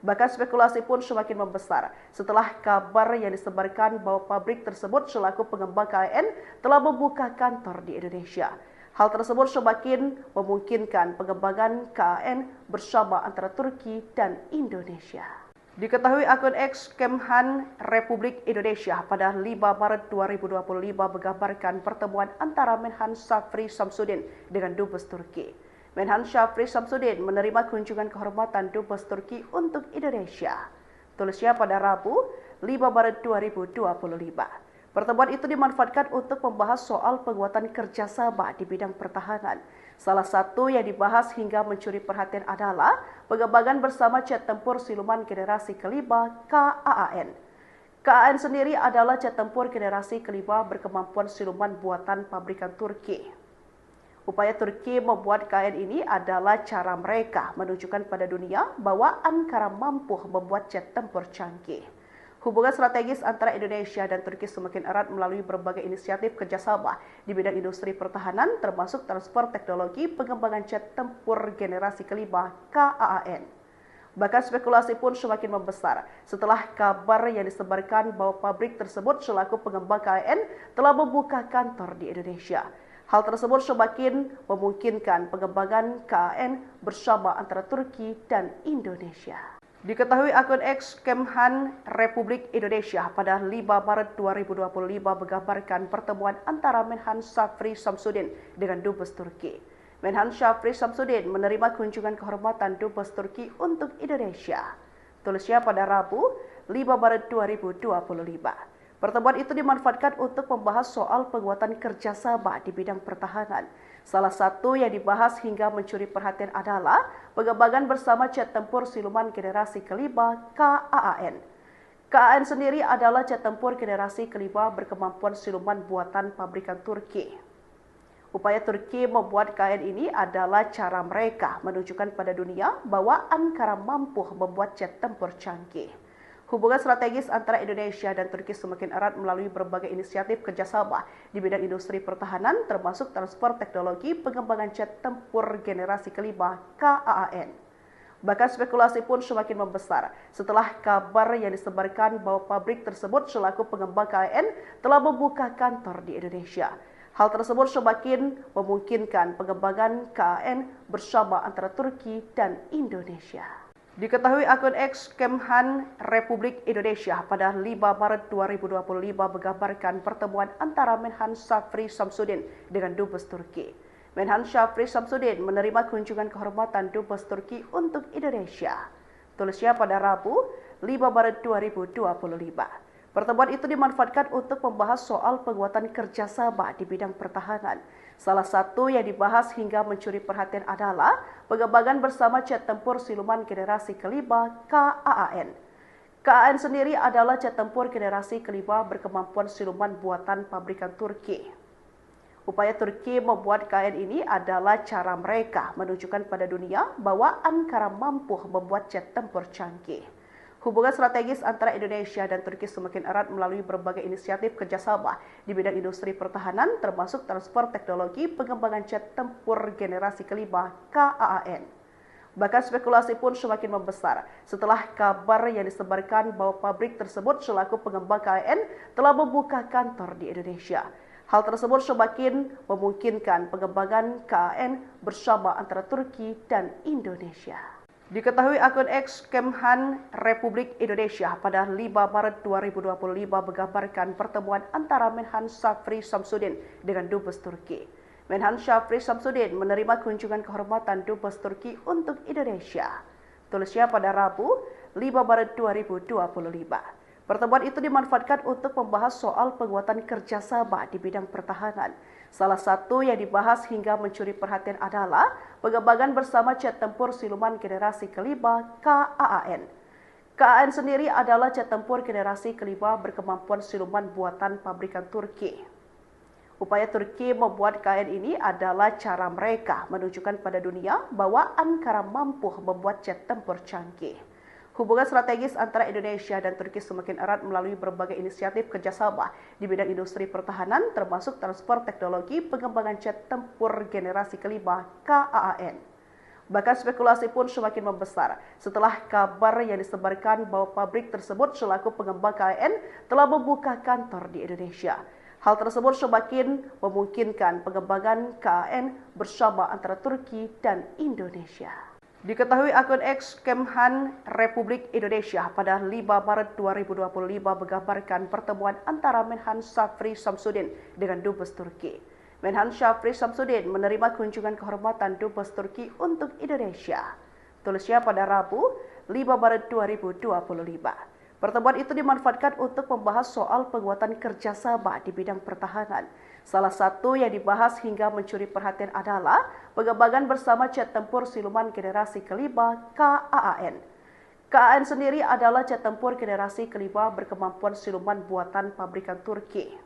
Bahkan spekulasi pun semakin membesar setelah kabar yang disebarkan bahwa pabrik tersebut selaku pengembang KAAN telah membuka kantor di Indonesia. Hal tersebut semakin memungkinkan pengembangan KAAN bersama antara Turki dan Indonesia. Diketahui akun X Kemhan Republik Indonesia pada 5 Maret 2025 menggambarkan pertemuan antara Menhan Syafri Samsudin dengan Dubes Turki. Menhan Syafri Samsudin menerima kunjungan kehormatan Dubes Turki untuk Indonesia. Tulisnya pada Rabu, 5 Maret 2025. Pertemuan itu dimanfaatkan untuk membahas soal penguatan kerjasama di bidang pertahanan. Salah satu yang dibahas hingga mencuri perhatian adalah pengembangan bersama jet tempur siluman generasi kelima KAAN. KAAN sendiri adalah jet tempur generasi kelima berkemampuan siluman buatan pabrikan Turki. Upaya Turki membuat KAAN ini adalah cara mereka menunjukkan pada dunia bahwa Ankara mampu membuat jet tempur canggih. Hubungan strategis antara Indonesia dan Turki semakin erat melalui berbagai inisiatif kerjasama di bidang industri pertahanan, termasuk transfer teknologi pengembangan jet tempur generasi kelima KAAN. Bahkan spekulasi pun semakin membesar setelah kabar yang disebarkan bahwa pabrik tersebut selaku pengembang KAAN telah membuka kantor di Indonesia. Hal tersebut semakin memungkinkan pengembangan KAAN bersama antara Turki dan Indonesia. Diketahui akun X Kemhan Republik Indonesia pada 5 Maret 2025 menggambarkan pertemuan antara Menhan Syafri Samsudin dengan Dubes Turki. Menhan Syafri Samsudin menerima kunjungan kehormatan Dubes Turki untuk Indonesia. Tulisnya pada Rabu, 5 Maret 2025. Pertemuan itu dimanfaatkan untuk membahas soal penguatan kerjasama di bidang pertahanan. Salah satu yang dibahas hingga mencuri perhatian adalah pengembangan bersama jet tempur siluman generasi kelima KAAN. KAAN sendiri adalah jet tempur generasi kelima berkemampuan siluman buatan pabrikan Turki. Upaya Turki membuat KAAN ini adalah cara mereka menunjukkan pada dunia bahwa Ankara mampu membuat jet tempur canggih. Hubungan strategis antara Indonesia dan Turki semakin erat melalui berbagai inisiatif kerjasama di bidang industri pertahanan, termasuk transfer teknologi pengembangan jet tempur generasi kelima KAAN. Bahkan spekulasi pun semakin membesar setelah kabar yang disebarkan bahwa pabrik tersebut selaku pengembang KAAN telah membuka kantor di Indonesia. Hal tersebut semakin memungkinkan pengembangan KAAN bersama antara Turki dan Indonesia. Diketahui akun X Kemhan Republik Indonesia pada 5 Maret 2025 menggambarkan pertemuan antara Menhan Syafri Samsudin dengan Dubes Turki. Menhan Syafri Samsudin menerima kunjungan kehormatan Dubes Turki untuk Indonesia. Tulisnya pada Rabu, 5 Maret 2025. Pertemuan itu dimanfaatkan untuk membahas soal penguatan kerjasama di bidang pertahanan. Salah satu yang dibahas hingga mencuri perhatian adalah pengembangan bersama jet tempur siluman generasi kelima KAAN. KAAN sendiri adalah jet tempur generasi kelima berkemampuan siluman buatan pabrikan Turki. Upaya Turki membuat KAAN ini adalah cara mereka menunjukkan pada dunia bahwa Ankara mampu membuat jet tempur canggih. Hubungan strategis antara Indonesia dan Turki semakin erat melalui berbagai inisiatif kerjasama di bidang industri pertahanan, termasuk transfer teknologi pengembangan jet tempur generasi kelima KAAN. Bahkan spekulasi pun semakin membesar setelah kabar yang disebarkan bahwa pabrik tersebut selaku pengembang KAAN telah membuka kantor di Indonesia. Hal tersebut semakin memungkinkan pengembangan KAAN bersama antara Turki dan Indonesia. Diketahui akun X Kemhan Republik Indonesia pada 5 Maret 2025 menggambarkan pertemuan antara Menhan Syafri Samsudin dengan Dubes Turki. Menhan Syafri Samsudin menerima kunjungan kehormatan Dubes Turki untuk Indonesia. Tulisnya pada Rabu, 5 Maret 2025. Pertemuan itu dimanfaatkan untuk membahas soal penguatan kerjasama di bidang pertahanan. Salah satu yang dibahas hingga mencuri perhatian adalah pengembangan bersama jet tempur siluman generasi kelima KAAN. KAAN sendiri adalah jet tempur generasi kelima berkemampuan siluman buatan pabrikan Turki. Upaya Turki membuat KAAN ini adalah cara mereka menunjukkan pada dunia bahwa Ankara mampu membuat jet tempur canggih. Hubungan strategis antara Indonesia dan Turki semakin erat melalui berbagai inisiatif kerjasama di bidang industri pertahanan, termasuk transfer teknologi pengembangan jet tempur generasi kelima KAAN. Bahkan spekulasi pun semakin membesar setelah kabar yang disebarkan bahwa pabrik tersebut selaku pengembang KAAN telah membuka kantor di Indonesia. Hal tersebut semakin memungkinkan pengembangan KAAN bersama antara Turki dan Indonesia. Diketahui akun X Kemhan Republik Indonesia pada 5 Maret 2025 menggambarkan pertemuan antara Menhan Syafri Samsudin dengan Dubes Turki. Menhan Syafri Samsudin menerima kunjungan kehormatan Dubes Turki untuk Indonesia. Tulisnya pada Rabu, 5 Maret 2025. Pertemuan itu dimanfaatkan untuk membahas soal penguatan kerjasama di bidang pertahanan. Salah satu yang dibahas hingga mencuri perhatian adalah pengembangan bersama jet tempur siluman generasi kelima KAAN. KAAN sendiri adalah jet tempur generasi kelima berkemampuan siluman buatan pabrikan Turki.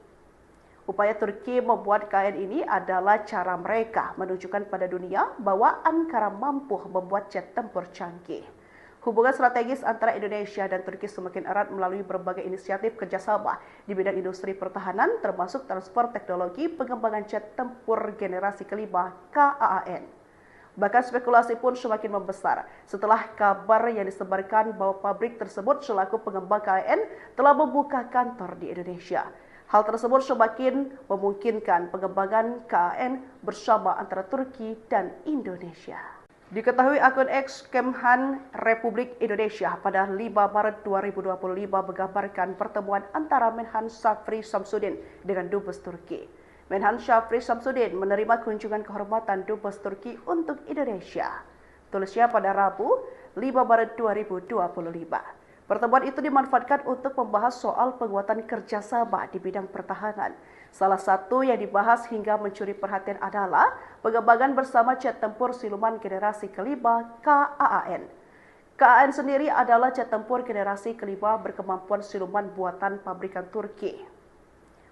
Upaya Turki membuat KAAN ini adalah cara mereka menunjukkan pada dunia bahwa Ankara mampu membuat jet tempur canggih. Hubungan strategis antara Indonesia dan Turki semakin erat melalui berbagai inisiatif kerjasama di bidang industri pertahanan, termasuk transfer teknologi pengembangan jet tempur generasi kelima KAAN. Bahkan spekulasi pun semakin membesar setelah kabar yang disebarkan bahwa pabrik tersebut selaku pengembang KAAN telah membuka kantor di Indonesia. Hal tersebut semakin memungkinkan pengembangan KAAN bersama antara Turki dan Indonesia. Diketahui akun X Kemhan Republik Indonesia pada 5 Maret 2025 menggambarkan pertemuan antara Menhan Syafri Samsudin dengan Dubes Turki. Menhan Syafri Samsudin menerima kunjungan kehormatan Dubes Turki untuk Indonesia. Tulisnya pada Rabu, 5 Maret 2025. Pertemuan itu dimanfaatkan untuk membahas soal penguatan kerjasama di bidang pertahanan. Salah satu yang dibahas hingga mencuri perhatian adalah pengembangan bersama jet tempur siluman generasi kelima KAAN. KAAN sendiri adalah jet tempur generasi kelima berkemampuan siluman buatan pabrikan Turki.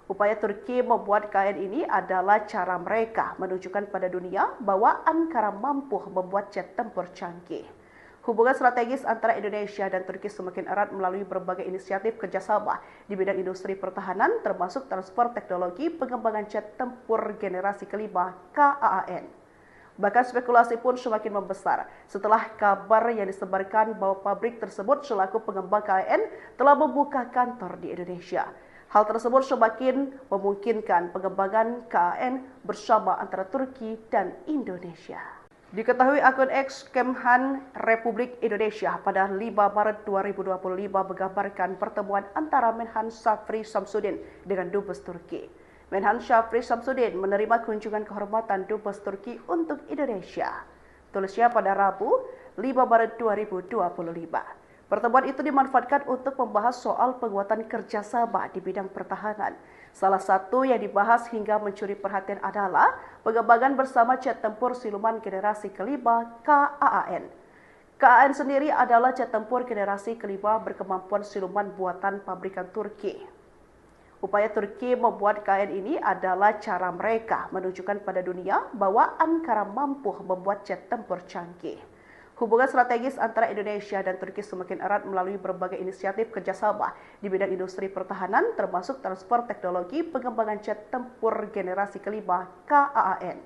Upaya Turki membuat KAAN ini adalah cara mereka menunjukkan pada dunia bahwa Ankara mampu membuat jet tempur canggih. Hubungan strategis antara Indonesia dan Turki semakin erat melalui berbagai inisiatif kerjasama di bidang industri pertahanan, termasuk transfer teknologi pengembangan jet tempur generasi kelima KAAN. Bahkan spekulasi pun semakin membesar setelah kabar yang disebarkan bahwa pabrik tersebut selaku pengembang KAAN telah membuka kantor di Indonesia. Hal tersebut semakin memungkinkan pengembangan KAAN bersama antara Turki dan Indonesia. Diketahui akun X Kemhan Republik Indonesia pada 5 Maret 2025 menggambarkan pertemuan antara Menhan Syafri Samsudin dengan Dubes Turki. Menhan Syafri Samsudin menerima kunjungan kehormatan Dubes Turki untuk Indonesia. Tulisnya pada Rabu, 5 Maret 2025. Pertemuan itu dimanfaatkan untuk membahas soal penguatan kerjasama di bidang pertahanan. Salah satu yang dibahas hingga mencuri perhatian adalah pengembangan bersama jet tempur siluman generasi kelima KAAN. KAAN sendiri adalah jet tempur generasi kelima berkemampuan siluman buatan pabrikan Turki. Upaya Turki membuat KAAN ini adalah cara mereka menunjukkan pada dunia bahwa Ankara mampu membuat jet tempur canggih. Hubungan strategis antara Indonesia dan Turki semakin erat melalui berbagai inisiatif kerjasama di bidang industri pertahanan, termasuk transfer teknologi pengembangan jet tempur generasi kelima KAAN.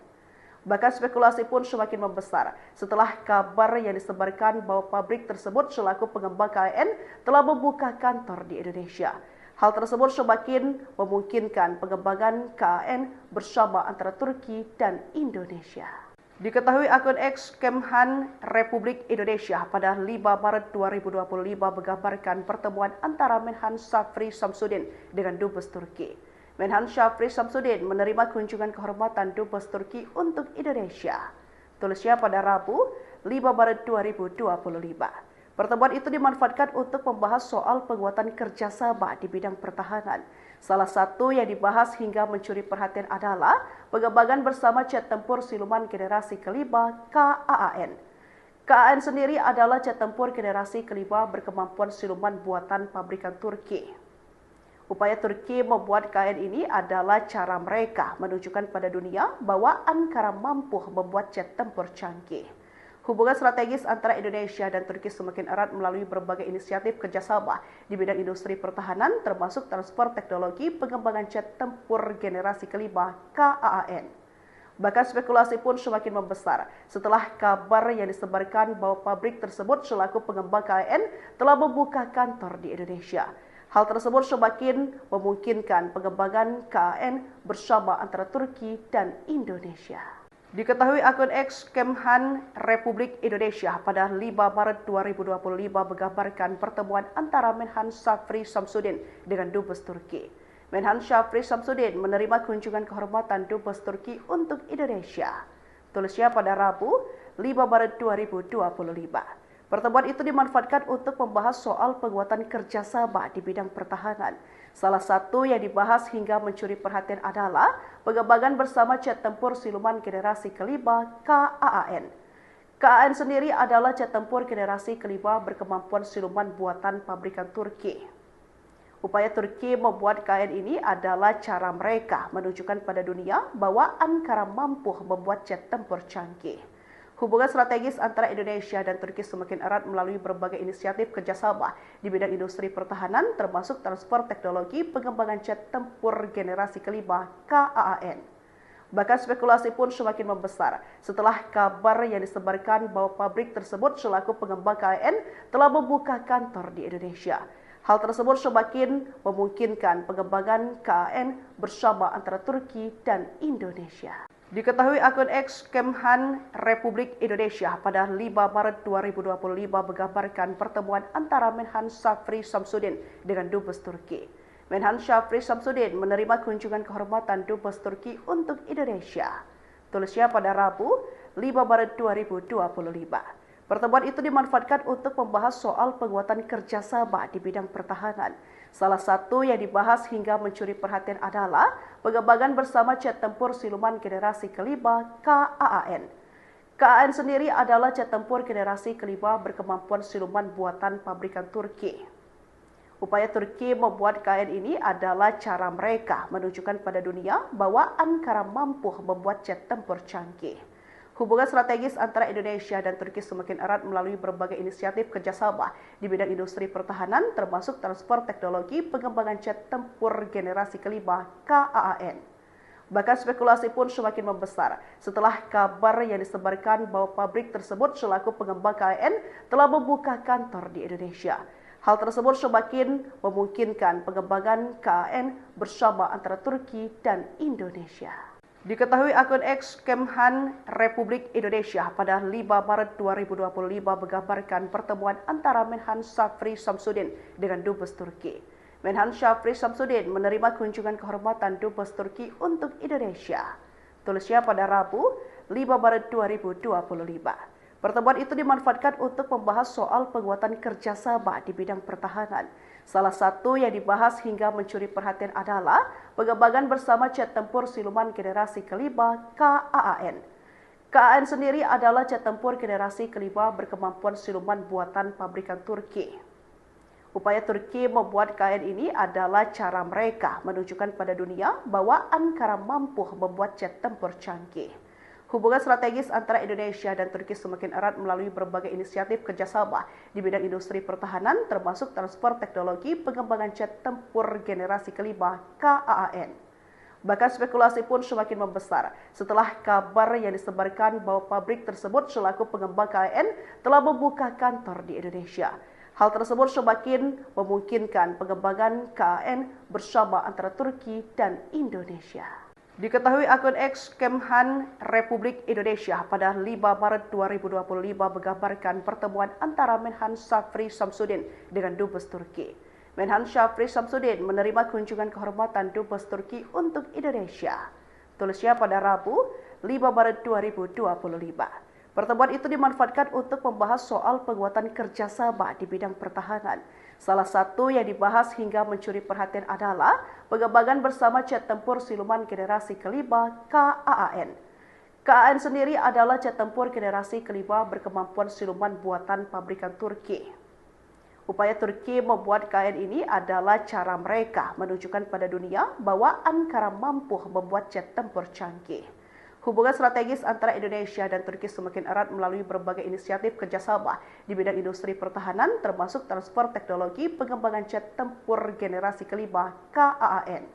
Bahkan spekulasi pun semakin membesar setelah kabar yang disebarkan bahwa pabrik tersebut selaku pengembang KAAN telah membuka kantor di Indonesia. Hal tersebut semakin memungkinkan pengembangan KAAN bersama antara Turki dan Indonesia. Diketahui akun X Kemhan Republik Indonesia pada 5 Maret 2025 menggambarkan pertemuan antara Menhan Syafri Samsudin dengan Dubes Turki. Menhan Syafri Samsudin menerima kunjungan kehormatan Dubes Turki untuk Indonesia. Tulisnya pada Rabu, 5 Maret 2025. Pertemuan itu dimanfaatkan untuk membahas soal penguatan kerjasama di bidang pertahanan. Salah satu yang dibahas hingga mencuri perhatian adalah pengembangan bersama jet tempur siluman generasi kelima KAAN. KAAN sendiri adalah jet tempur generasi kelima berkemampuan siluman buatan pabrikan Turki. Upaya Turki membuat KAAN ini adalah cara mereka menunjukkan pada dunia bahwa Ankara mampu membuat jet tempur canggih. Hubungan strategis antara Indonesia dan Turki semakin erat melalui berbagai inisiatif kerjasama di bidang industri pertahanan, termasuk transfer teknologi pengembangan jet tempur generasi kelima KAAN. Bahkan spekulasi pun semakin membesar setelah kabar yang disebarkan bahwa pabrik tersebut selaku pengembang KAAN telah membuka kantor di Indonesia. Hal tersebut semakin memungkinkan pengembangan KAAN bersama antara Turki dan Indonesia. Diketahui akun X Kemhan Republik Indonesia pada 5 Maret 2025 menggambarkan pertemuan antara Menhan Syafri Samsudin dengan Dubes Turki. Menhan Syafri Samsudin menerima kunjungan kehormatan Dubes Turki untuk Indonesia. Tulisnya pada Rabu 5 Maret 2025. Pertemuan itu dimanfaatkan untuk membahas soal penguatan kerjasama di bidang pertahanan. Salah satu yang dibahas hingga mencuri perhatian adalah pengembangan bersama jet tempur siluman generasi kelima KAAN. KAAN sendiri adalah jet tempur generasi kelima berkemampuan siluman buatan pabrikan Turki. Upaya Turki membuat KAAN ini adalah cara mereka menunjukkan pada dunia bahwa Ankara mampu membuat jet tempur canggih. Hubungan strategis antara Indonesia dan Turki semakin erat melalui berbagai inisiatif kerjasama di bidang industri pertahanan, termasuk transfer teknologi pengembangan jet tempur generasi kelima KAAN. Bahkan spekulasi pun semakin membesar setelah kabar yang disebarkan bahwa pabrik tersebut selaku pengembang KAAN telah membuka kantor di Indonesia. Hal tersebut semakin memungkinkan pengembangan KAAN bersama antara Turki dan Indonesia. Diketahui akun X Kemhan Republik Indonesia pada 5 Maret 2025 menggambarkan pertemuan antara Menhan Syafri Samsudin dengan Dubes Turki. Menhan Syafri Samsudin menerima kunjungan kehormatan Dubes Turki untuk Indonesia. Tulisnya pada Rabu 5 Maret 2025. Pertemuan itu dimanfaatkan untuk membahas soal penguatan kerjasama di bidang pertahanan. Salah satu yang dibahas hingga mencuri perhatian adalah pengembangan bersama jet tempur siluman generasi kelima KAAN. KAAN sendiri adalah jet tempur generasi kelima berkemampuan siluman buatan pabrikan Turki. Upaya Turki membuat KAAN ini adalah cara mereka menunjukkan pada dunia bahwa Ankara mampu membuat jet tempur canggih. Hubungan strategis antara Indonesia dan Turki semakin erat melalui berbagai inisiatif kerjasama di bidang industri pertahanan, termasuk transfer teknologi pengembangan jet tempur generasi kelima KAAN. Bahkan spekulasi pun semakin membesar setelah kabar yang disebarkan bahwa pabrik tersebut selaku pengembang KAAN telah membuka kantor di Indonesia. Hal tersebut semakin memungkinkan pengembangan KAAN bersama antara Turki dan Indonesia. Diketahui akun X Kemhan Republik Indonesia pada 5 Maret 2025 menggambarkan pertemuan antara Menhan Syafri Samsudin dengan Dubes Turki. Menhan Syafri Samsudin menerima kunjungan kehormatan Dubes Turki untuk Indonesia. Tulisnya pada Rabu 5 Maret 2025. Pertemuan itu dimanfaatkan untuk membahas soal penguatan kerjasama di bidang pertahanan. Salah satu yang dibahas hingga mencuri perhatian adalah pengembangan bersama jet tempur siluman generasi kelima KAAN. KAAN sendiri adalah jet tempur generasi kelima berkemampuan siluman buatan pabrikan Turki. Upaya Turki membuat KAAN ini adalah cara mereka menunjukkan pada dunia bahwa Ankara mampu membuat jet tempur canggih. Hubungan strategis antara Indonesia dan Turki semakin erat melalui berbagai inisiatif kerjasama di bidang industri pertahanan, termasuk transfer teknologi pengembangan jet tempur generasi kelima KAAN. Bahkan spekulasi pun semakin membesar setelah kabar yang disebarkan bahwa pabrik tersebut selaku pengembang KAAN telah membuka kantor di Indonesia. Hal tersebut semakin memungkinkan pengembangan KAAN bersama antara Turki dan Indonesia. Diketahui akun X Kemhan Republik Indonesia pada 5 Maret 2025 menggambarkan pertemuan antara Menhan Syafri Samsudin dengan Dubes Turki. Menhan Syafri Samsudin menerima kunjungan kehormatan Dubes Turki untuk Indonesia. Tulisnya pada Rabu 5 Maret 2025. Pertemuan itu dimanfaatkan untuk membahas soal penguatan kerjasama di bidang pertahanan. Salah satu yang dibahas hingga mencuri perhatian adalah pengembangan bersama jet tempur siluman generasi kelima KAAN. KAAN sendiri adalah jet tempur generasi kelima berkemampuan siluman buatan pabrikan Turki. Upaya Turki membuat KAAN ini adalah cara mereka menunjukkan pada dunia bahwa Ankara mampu membuat jet tempur canggih. Hubungan strategis antara Indonesia dan Turki semakin erat melalui berbagai inisiatif kerjasama di bidang industri pertahanan, termasuk transfer teknologi pengembangan jet tempur generasi kelima KAAN.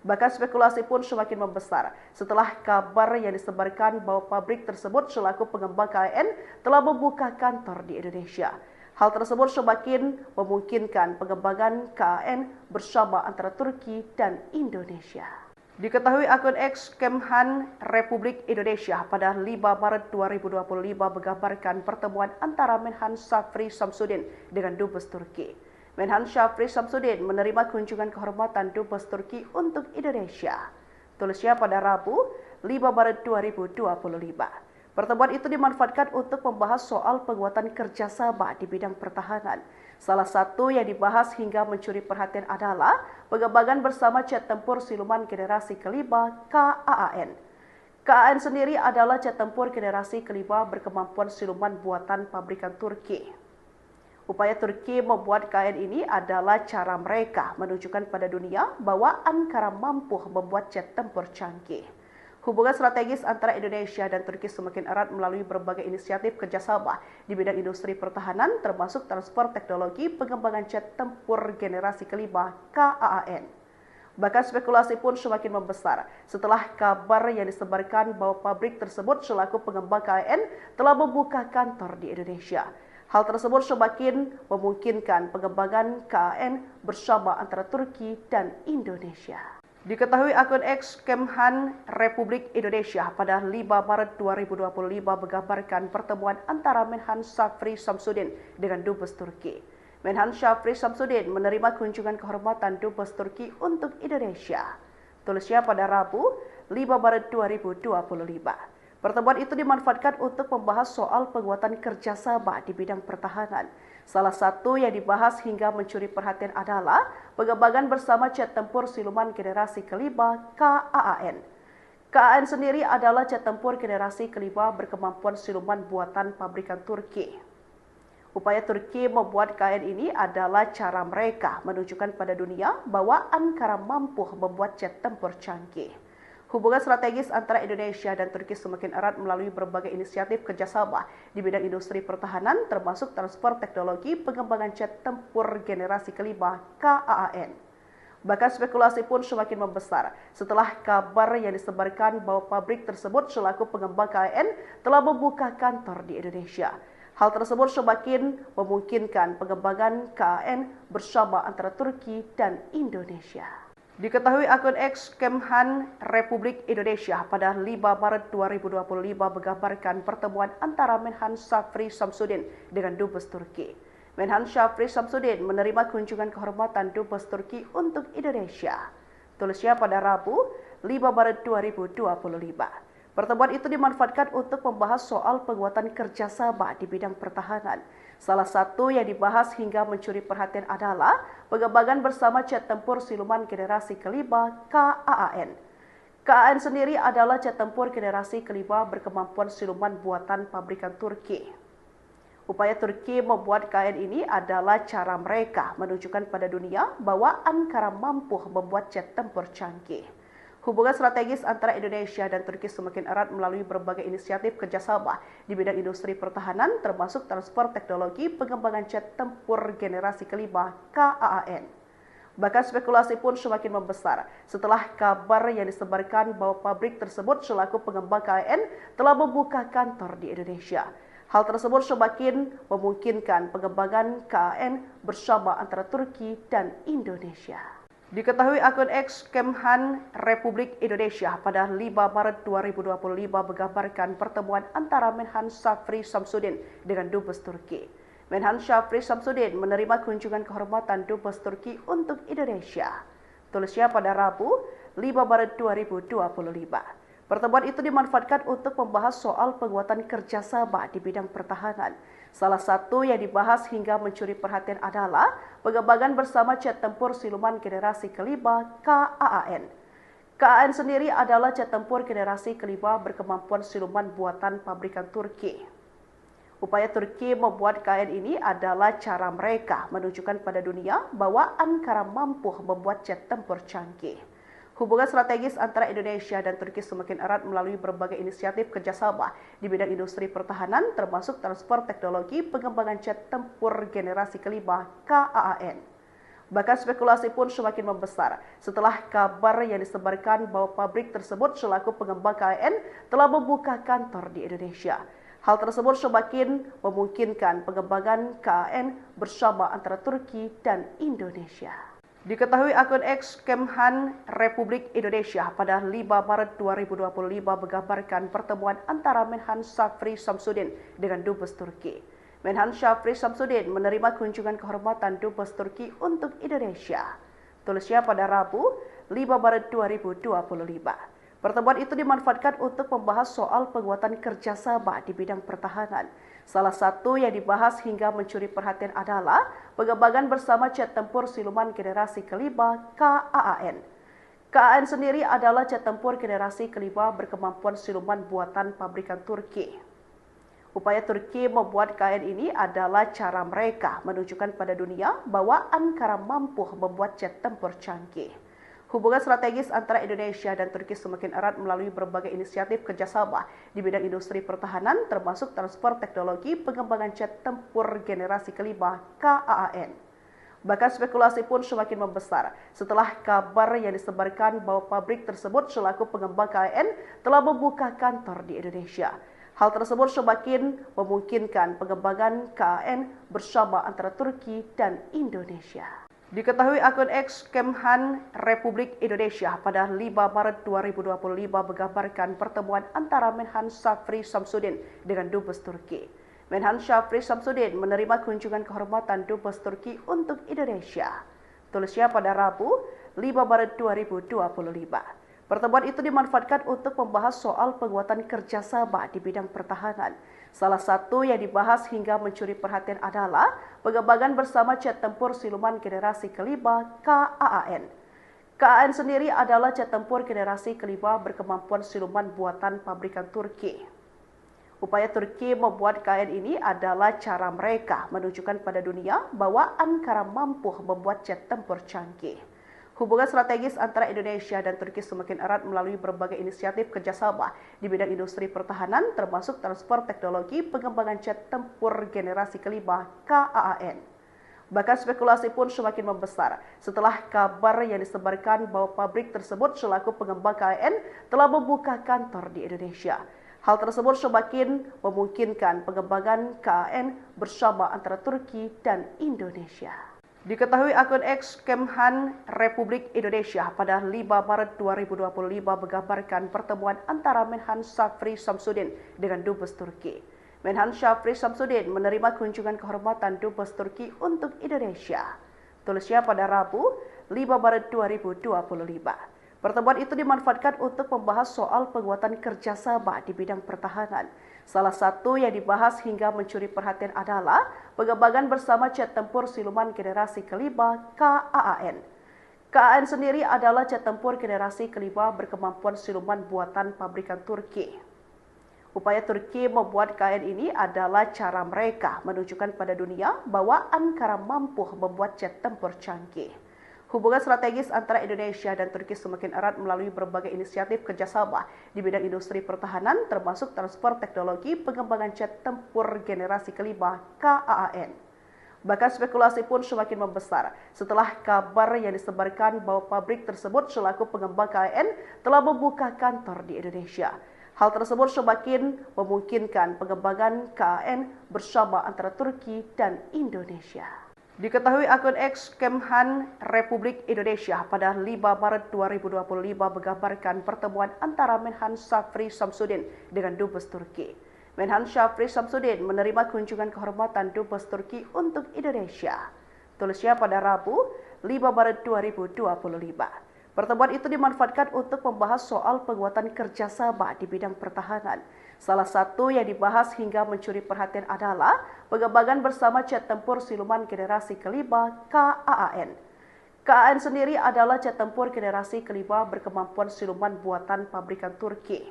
Bahkan spekulasi pun semakin membesar setelah kabar yang disebarkan bahwa pabrik tersebut selaku pengembang KAAN telah membuka kantor di Indonesia. Hal tersebut semakin memungkinkan pengembangan KAAN bersama antara Turki dan Indonesia. Diketahui akun X Kemhan Republik Indonesia pada 5 Maret 2025 menggambarkan pertemuan antara Menhan Syafri Samsudin dengan Dubes Turki. Menhan Syafri Samsudin menerima kunjungan kehormatan Dubes Turki untuk Indonesia. Tulisnya pada Rabu, 5 Maret 2025. Pertemuan itu dimanfaatkan untuk membahas soal penguatan kerjasama di bidang pertahanan. Salah satu yang dibahas hingga mencuri perhatian adalah pengembangan bersama jet tempur siluman generasi kelima KAAN. KAAN sendiri adalah jet tempur generasi kelima berkemampuan siluman buatan pabrikan Turki. Upaya Turki membuat KAAN ini adalah cara mereka menunjukkan pada dunia bahwa Ankara mampu membuat jet tempur canggih. Hubungan strategis antara Indonesia dan Turki semakin erat melalui berbagai inisiatif kerjasama di bidang industri pertahanan, termasuk transfer teknologi pengembangan jet tempur generasi kelima KAAN. Bahkan spekulasi pun semakin membesar setelah kabar yang disebarkan bahwa pabrik tersebut selaku pengembang KAAN telah membuka kantor di Indonesia. Hal tersebut semakin memungkinkan pengembangan KAAN bersama antara Turki dan Indonesia. Diketahui akun X Kemhan Republik Indonesia pada 5 Maret 2025 menggambarkan pertemuan antara Menhan Syafri Samsudin dengan Dubes Turki. Menhan Syafri Samsudin menerima kunjungan kehormatan Dubes Turki untuk Indonesia. Tulisnya pada Rabu, 5 Maret 2025. Pertemuan itu dimanfaatkan untuk membahas soal penguatan kerjasama di bidang pertahanan. Salah satu yang dibahas hingga mencuri perhatian adalah pengembangan bersama jet tempur siluman generasi kelima KAAN. KAAN sendiri adalah jet tempur generasi kelima berkemampuan siluman buatan pabrikan Turki. Upaya Turki membuat KAAN ini adalah cara mereka menunjukkan pada dunia bahwa Ankara mampu membuat jet tempur canggih. Hubungan strategis antara Indonesia dan Turki semakin erat melalui berbagai inisiatif kerjasama di bidang industri pertahanan, termasuk transfer teknologi pengembangan jet tempur generasi kelima KAAN. Bahkan spekulasi pun semakin membesar setelah kabar yang disebarkan bahwa pabrik tersebut selaku pengembang KAAN telah membuka kantor di Indonesia. Hal tersebut semakin memungkinkan pengembangan KAAN bersama antara Turki dan Indonesia. Diketahui akun X Kemhan Republik Indonesia pada 5 Maret 2025 menggambarkan pertemuan antara Menhan Syafri Samsudin dengan Dubes Turki. Menhan Syafri Samsudin menerima kunjungan kehormatan Dubes Turki untuk Indonesia. Tulisnya pada Rabu, 5 Maret 2025. Pertemuan itu dimanfaatkan untuk membahas soal penguatan kerjasama di bidang pertahanan. Salah satu yang dibahas hingga mencuri perhatian adalah pengembangan bersama jet tempur siluman generasi kelima KAAN. KAAN sendiri adalah jet tempur generasi kelima berkemampuan siluman buatan pabrikan Turki. Upaya Turki membuat KAAN ini adalah cara mereka menunjukkan pada dunia bahwa Ankara mampu membuat jet tempur canggih. Hubungan strategis antara Indonesia dan Turki semakin erat melalui berbagai inisiatif kerjasama di bidang industri pertahanan, termasuk transfer teknologi pengembangan jet tempur generasi kelima KAAN. Bahkan spekulasi pun semakin membesar setelah kabar yang disebarkan bahwa pabrik tersebut selaku pengembang KAAN telah membuka kantor di Indonesia. Hal tersebut semakin memungkinkan pengembangan KAAN bersama antara Turki dan Indonesia. Diketahui akun X Kemhan Republik Indonesia pada 5 Maret 2025 menggambarkan pertemuan antara Menhan Syafri Samsudin dengan Dubes Turki. Menhan Syafri Samsudin menerima kunjungan kehormatan Dubes Turki untuk Indonesia. Tulisnya pada Rabu, 5 Maret 2025. Pertemuan itu dimanfaatkan untuk membahas soal penguatan kerjasama di bidang pertahanan. Salah satu yang dibahas hingga mencuri perhatian adalah pengembangan bersama jet tempur siluman generasi kelima KAAN. KAAN sendiri adalah jet tempur generasi kelima berkemampuan siluman buatan pabrikan Turki. Upaya Turki membuat KAAN ini adalah cara mereka menunjukkan pada dunia bahwa Ankara mampu membuat jet tempur canggih. Hubungan strategis antara Indonesia dan Turki semakin erat melalui berbagai inisiatif kerjasama di bidang industri pertahanan, termasuk transfer teknologi pengembangan jet tempur generasi kelima KAAN. Bahkan spekulasi pun semakin membesar setelah kabar yang disebarkan bahwa pabrik tersebut selaku pengembang KAAN telah membuka kantor di Indonesia. Hal tersebut semakin memungkinkan pengembangan KAAN bersama antara Turki dan Indonesia. Diketahui akun X Kemhan Republik Indonesia pada 5 Maret 2025 menggambarkan pertemuan antara Menhan Syafri Samsudin dengan Dubes Turki. Menhan Syafri Samsudin menerima kunjungan kehormatan Dubes Turki untuk Indonesia. Tulisnya pada Rabu 5 Maret 2025. Pertemuan itu dimanfaatkan untuk membahas soal penguatan kerjasama di bidang pertahanan. Salah satu yang dibahas hingga mencuri perhatian adalah pengembangan bersama jet tempur siluman generasi kelima KAAN. KAAN sendiri adalah jet tempur generasi kelima berkemampuan siluman buatan pabrikan Turki. Upaya Turki membuat KAAN ini adalah cara mereka menunjukkan pada dunia bahwa Ankara mampu membuat jet tempur canggih. Hubungan strategis antara Indonesia dan Turki semakin erat melalui berbagai inisiatif kerjasama di bidang industri pertahanan, termasuk transfer teknologi pengembangan jet tempur generasi kelima KAAN. Bahkan spekulasi pun semakin membesar setelah kabar yang disebarkan bahwa pabrik tersebut selaku pengembang KAAN telah membuka kantor di Indonesia. Hal tersebut semakin memungkinkan pengembangan KAAN bersama antara Turki dan Indonesia. Diketahui akun X Kemhan Republik Indonesia pada 5 Maret 2025 menggambarkan pertemuan antara Menhan Syafri Samsudin dengan Dubes Turki. Menhan Syafri Samsudin menerima kunjungan kehormatan Dubes Turki untuk Indonesia. Tulisnya pada Rabu 5 Maret 2025. Pertemuan itu dimanfaatkan untuk membahas soal penguatan kerjasama di bidang pertahanan. Salah satu yang dibahas hingga mencuri perhatian adalah pengembangan bersama jet tempur siluman generasi kelima KAAN. KAAN sendiri adalah jet tempur generasi kelima berkemampuan siluman buatan pabrikan Turki. Upaya Turki membuat KAAN ini adalah cara mereka menunjukkan pada dunia bahwa Ankara mampu membuat jet tempur canggih. Hubungan strategis antara Indonesia dan Turki semakin erat melalui berbagai inisiatif kerjasama di bidang industri pertahanan, termasuk transfer teknologi pengembangan jet tempur generasi kelima KAAN. Bahkan spekulasi pun semakin membesar setelah kabar yang disebarkan bahwa pabrik tersebut selaku pengembang KAAN telah membuka kantor di Indonesia. Hal tersebut semakin memungkinkan pengembangan KAAN bersama antara Turki dan Indonesia. Diketahui akun X Kemhan Republik Indonesia pada 5 Maret 2025 menggambarkan pertemuan antara Menhan Syafri Samsudin dengan Dubes Turki. Menhan Syafri Samsudin menerima kunjungan kehormatan Dubes Turki untuk Indonesia. Tulisnya pada Rabu 5 Maret 2025. Pertemuan itu dimanfaatkan untuk membahas soal penguatan kerjasama di bidang pertahanan. Salah satu yang dibahas hingga mencuri perhatian adalah pengembangan bersama jet tempur siluman generasi kelima KAAN. KAAN sendiri adalah jet tempur generasi kelima berkemampuan siluman buatan pabrikan Turki. Upaya Turki membuat KAAN ini adalah cara mereka menunjukkan pada dunia bahwa Ankara mampu membuat jet tempur canggih. Hubungan strategis antara Indonesia dan Turki semakin erat melalui berbagai inisiatif kerjasama di bidang industri pertahanan, termasuk transfer teknologi pengembangan jet tempur generasi kelima KAAN. Bahkan spekulasi pun semakin membesar setelah kabar yang disebarkan bahwa pabrik tersebut selaku pengembang KAAN telah membuka kantor di Indonesia. Hal tersebut semakin memungkinkan pengembangan KAAN bersama antara Turki dan Indonesia. Diketahui akun X Kemhan Republik Indonesia pada 5 Maret 2025 menggambarkan pertemuan antara Menhan Syafri Samsudin dengan Dubes Turki. Menhan Syafri Samsudin menerima kunjungan kehormatan Dubes Turki untuk Indonesia. Tulisnya pada Rabu 5 Maret 2025. Pertemuan itu dimanfaatkan untuk membahas soal penguatan kerjasama di bidang pertahanan. Salah satu yang dibahas hingga mencuri perhatian adalah pengembangan bersama jet tempur siluman generasi kelima KAAN. KAAN sendiri adalah jet tempur generasi kelima berkemampuan siluman buatan pabrikan Turki.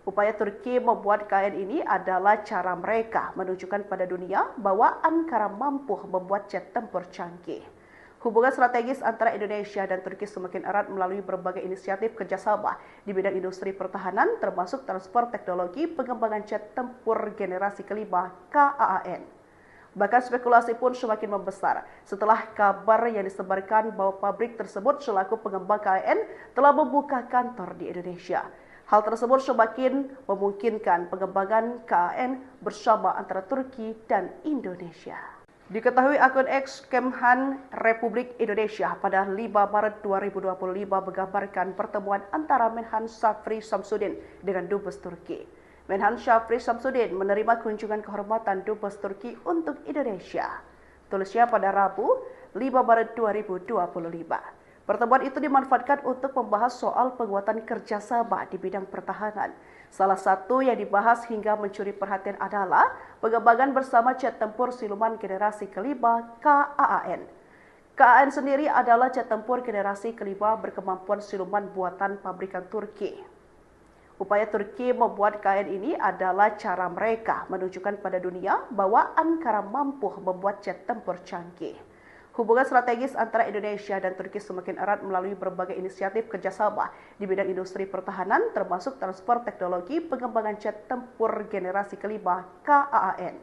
Upaya Turki membuat KAAN ini adalah cara mereka menunjukkan pada dunia bahwa Ankara mampu membuat jet tempur canggih. Hubungan strategis antara Indonesia dan Turki semakin erat melalui berbagai inisiatif kerjasama di bidang industri pertahanan, termasuk transfer teknologi pengembangan jet tempur generasi kelima KAAN. Bahkan spekulasi pun semakin membesar setelah kabar yang disebarkan bahwa pabrik tersebut selaku pengembang KAAN telah membuka kantor di Indonesia. Hal tersebut semakin memungkinkan pengembangan KAAN bersama antara Turki dan Indonesia. Diketahui akun X Kemhan Republik Indonesia pada 5 Maret 2025 menggambarkan pertemuan antara Menhan Syafri Samsudin dengan Dubes Turki. Menhan Syafri Samsudin menerima kunjungan kehormatan Dubes Turki untuk Indonesia. Tulisnya pada Rabu 5 Maret 2025. Pertemuan itu dimanfaatkan untuk membahas soal penguatan kerjasama di bidang pertahanan. Salah satu yang dibahas hingga mencuri perhatian adalah pengembangan bersama jet tempur siluman generasi kelima KAAN. KAAN sendiri adalah jet tempur generasi kelima berkemampuan siluman buatan pabrikan Turki. Upaya Turki membuat KAAN ini adalah cara mereka menunjukkan pada dunia bahwa Ankara mampu membuat jet tempur canggih. Hubungan strategis antara Indonesia dan Turki semakin erat melalui berbagai inisiatif kerjasama di bidang industri pertahanan, termasuk transfer teknologi pengembangan jet tempur generasi kelima KAAN.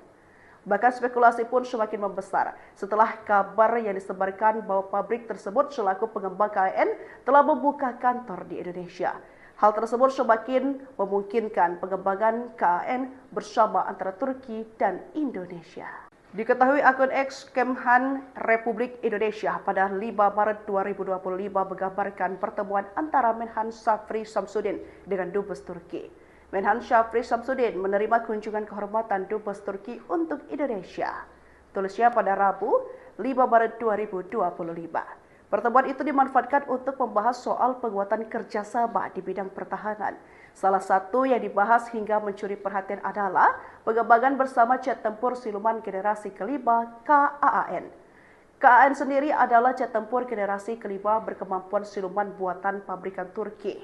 Bahkan spekulasi pun semakin membesar setelah kabar yang disebarkan bahwa pabrik tersebut selaku pengembang KAAN telah membuka kantor di Indonesia. Hal tersebut semakin memungkinkan pengembangan KAAN bersama antara Turki dan Indonesia. Diketahui akun X Kemhan Republik Indonesia pada 5 Maret 2025 menggambarkan pertemuan antara Menhan Syafri Samsudin dengan Dubes Turki. Menhan Syafri Samsudin menerima kunjungan kehormatan Dubes Turki untuk Indonesia. Tulisnya pada Rabu 5 Maret 2025. Pertemuan itu dimanfaatkan untuk membahas soal penguatan kerjasama di bidang pertahanan. Salah satu yang dibahas hingga mencuri perhatian adalah pengembangan bersama jet tempur siluman generasi kelima KAAN. KAAN sendiri adalah jet tempur generasi kelima berkemampuan siluman buatan pabrikan Turki.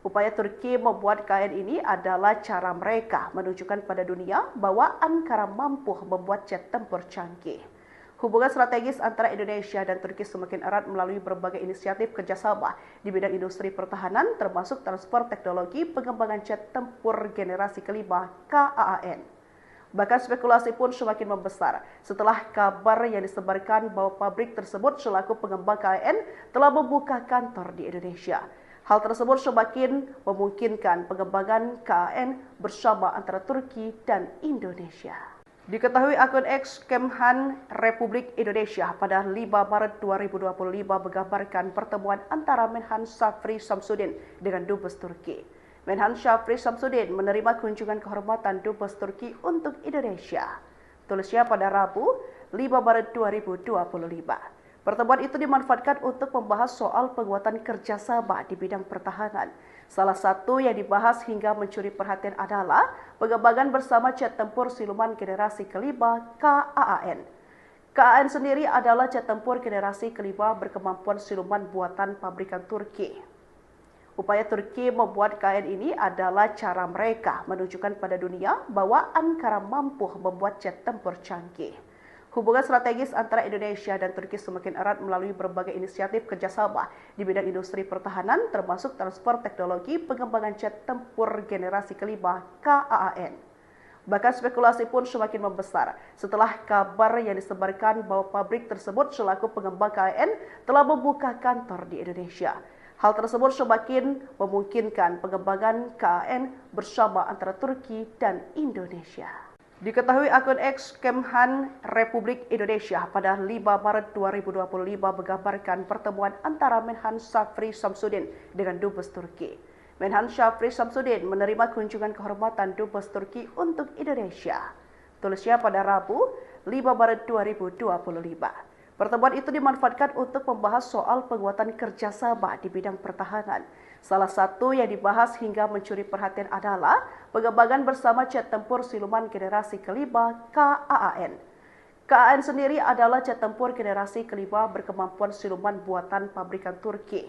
Upaya Turki membuat KAAN ini adalah cara mereka menunjukkan pada dunia bahwa Ankara mampu membuat jet tempur canggih. Hubungan strategis antara Indonesia dan Turki semakin erat melalui berbagai inisiatif kerjasama di bidang industri pertahanan, termasuk transfer teknologi pengembangan jet tempur generasi kelima KAAN. Bahkan spekulasi pun semakin membesar setelah kabar yang disebarkan bahwa pabrik tersebut selaku pengembang KAAN telah membuka kantor di Indonesia. Hal tersebut semakin memungkinkan pengembangan KAAN bersama antara Turki dan Indonesia. Diketahui akun X Kemhan Republik Indonesia pada 5 Maret 2025 menggambarkan pertemuan antara Menhan Syafri Samsudin dengan Dubes Turki. Menhan Syafri Samsudin menerima kunjungan kehormatan Dubes Turki untuk Indonesia. Tulisnya pada Rabu 5 Maret 2025. Pertemuan itu dimanfaatkan untuk membahas soal penguatan kerjasama di bidang pertahanan. Salah satu yang dibahas hingga mencuri perhatian adalah pengembangan bersama jet tempur siluman generasi kelima KAAN. KAAN sendiri adalah jet tempur generasi kelima berkemampuan siluman buatan pabrikan Turki. Upaya Turki membuat KAAN ini adalah cara mereka menunjukkan pada dunia bahwa Ankara mampu membuat jet tempur canggih. Hubungan strategis antara Indonesia dan Turki semakin erat melalui berbagai inisiatif kerjasama di bidang industri pertahanan, termasuk transfer teknologi pengembangan jet tempur generasi kelima KAAN. Bahkan spekulasi pun semakin membesar setelah kabar yang disebarkan bahwa pabrik tersebut selaku pengembang KAAN telah membuka kantor di Indonesia. Hal tersebut semakin memungkinkan pengembangan KAAN bersama antara Turki dan Indonesia. Diketahui akun X Kemhan Republik Indonesia pada 5 Maret 2025 menggambarkan pertemuan antara Menhan Syafri Samsudin dengan Dubes Turki. Menhan Syafri Samsudin menerima kunjungan kehormatan Dubes Turki untuk Indonesia. Tulisnya pada Rabu 5 Maret 2025. Pertemuan itu dimanfaatkan untuk membahas soal penguatan kerjasama di bidang pertahanan. Salah satu yang dibahas hingga mencuri perhatian adalah pengembangan bersama jet tempur siluman generasi kelima KAAN. KAAN sendiri adalah jet tempur generasi kelima berkemampuan siluman buatan pabrikan Turki.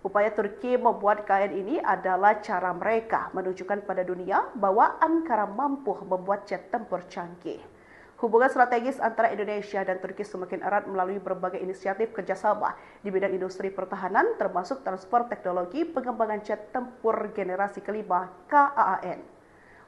Upaya Turki membuat KAAN ini adalah cara mereka menunjukkan pada dunia bahwa Ankara mampu membuat jet tempur canggih. Hubungan strategis antara Indonesia dan Turki semakin erat melalui berbagai inisiatif kerjasama di bidang industri pertahanan, termasuk transfer teknologi pengembangan jet tempur generasi kelima KAAN.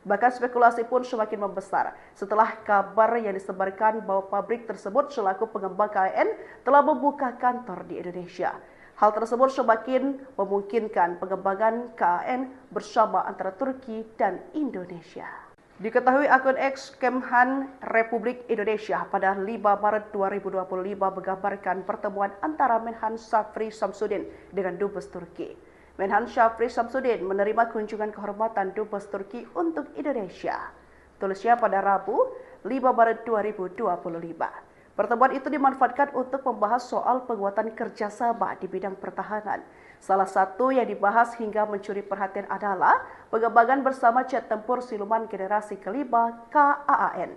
Bahkan spekulasi pun semakin membesar setelah kabar yang disebarkan bahwa pabrik tersebut selaku pengembang KAAN telah membuka kantor di Indonesia. Hal tersebut semakin memungkinkan pengembangan KAAN bersama antara Turki dan Indonesia. Diketahui akun X Kemhan Republik Indonesia pada 5 Maret 2025 menggambarkan pertemuan antara Menhan Syafri Samsudin dengan Dubes Turki. Menhan Syafri Samsudin menerima kunjungan kehormatan Dubes Turki untuk Indonesia. Tulisnya pada Rabu, 5 Maret 2025. Pertemuan itu dimanfaatkan untuk membahas soal penguatan kerjasama di bidang pertahanan. Salah satu yang dibahas hingga mencuri perhatian adalah pengembangan bersama jet tempur siluman generasi kelima KAAN.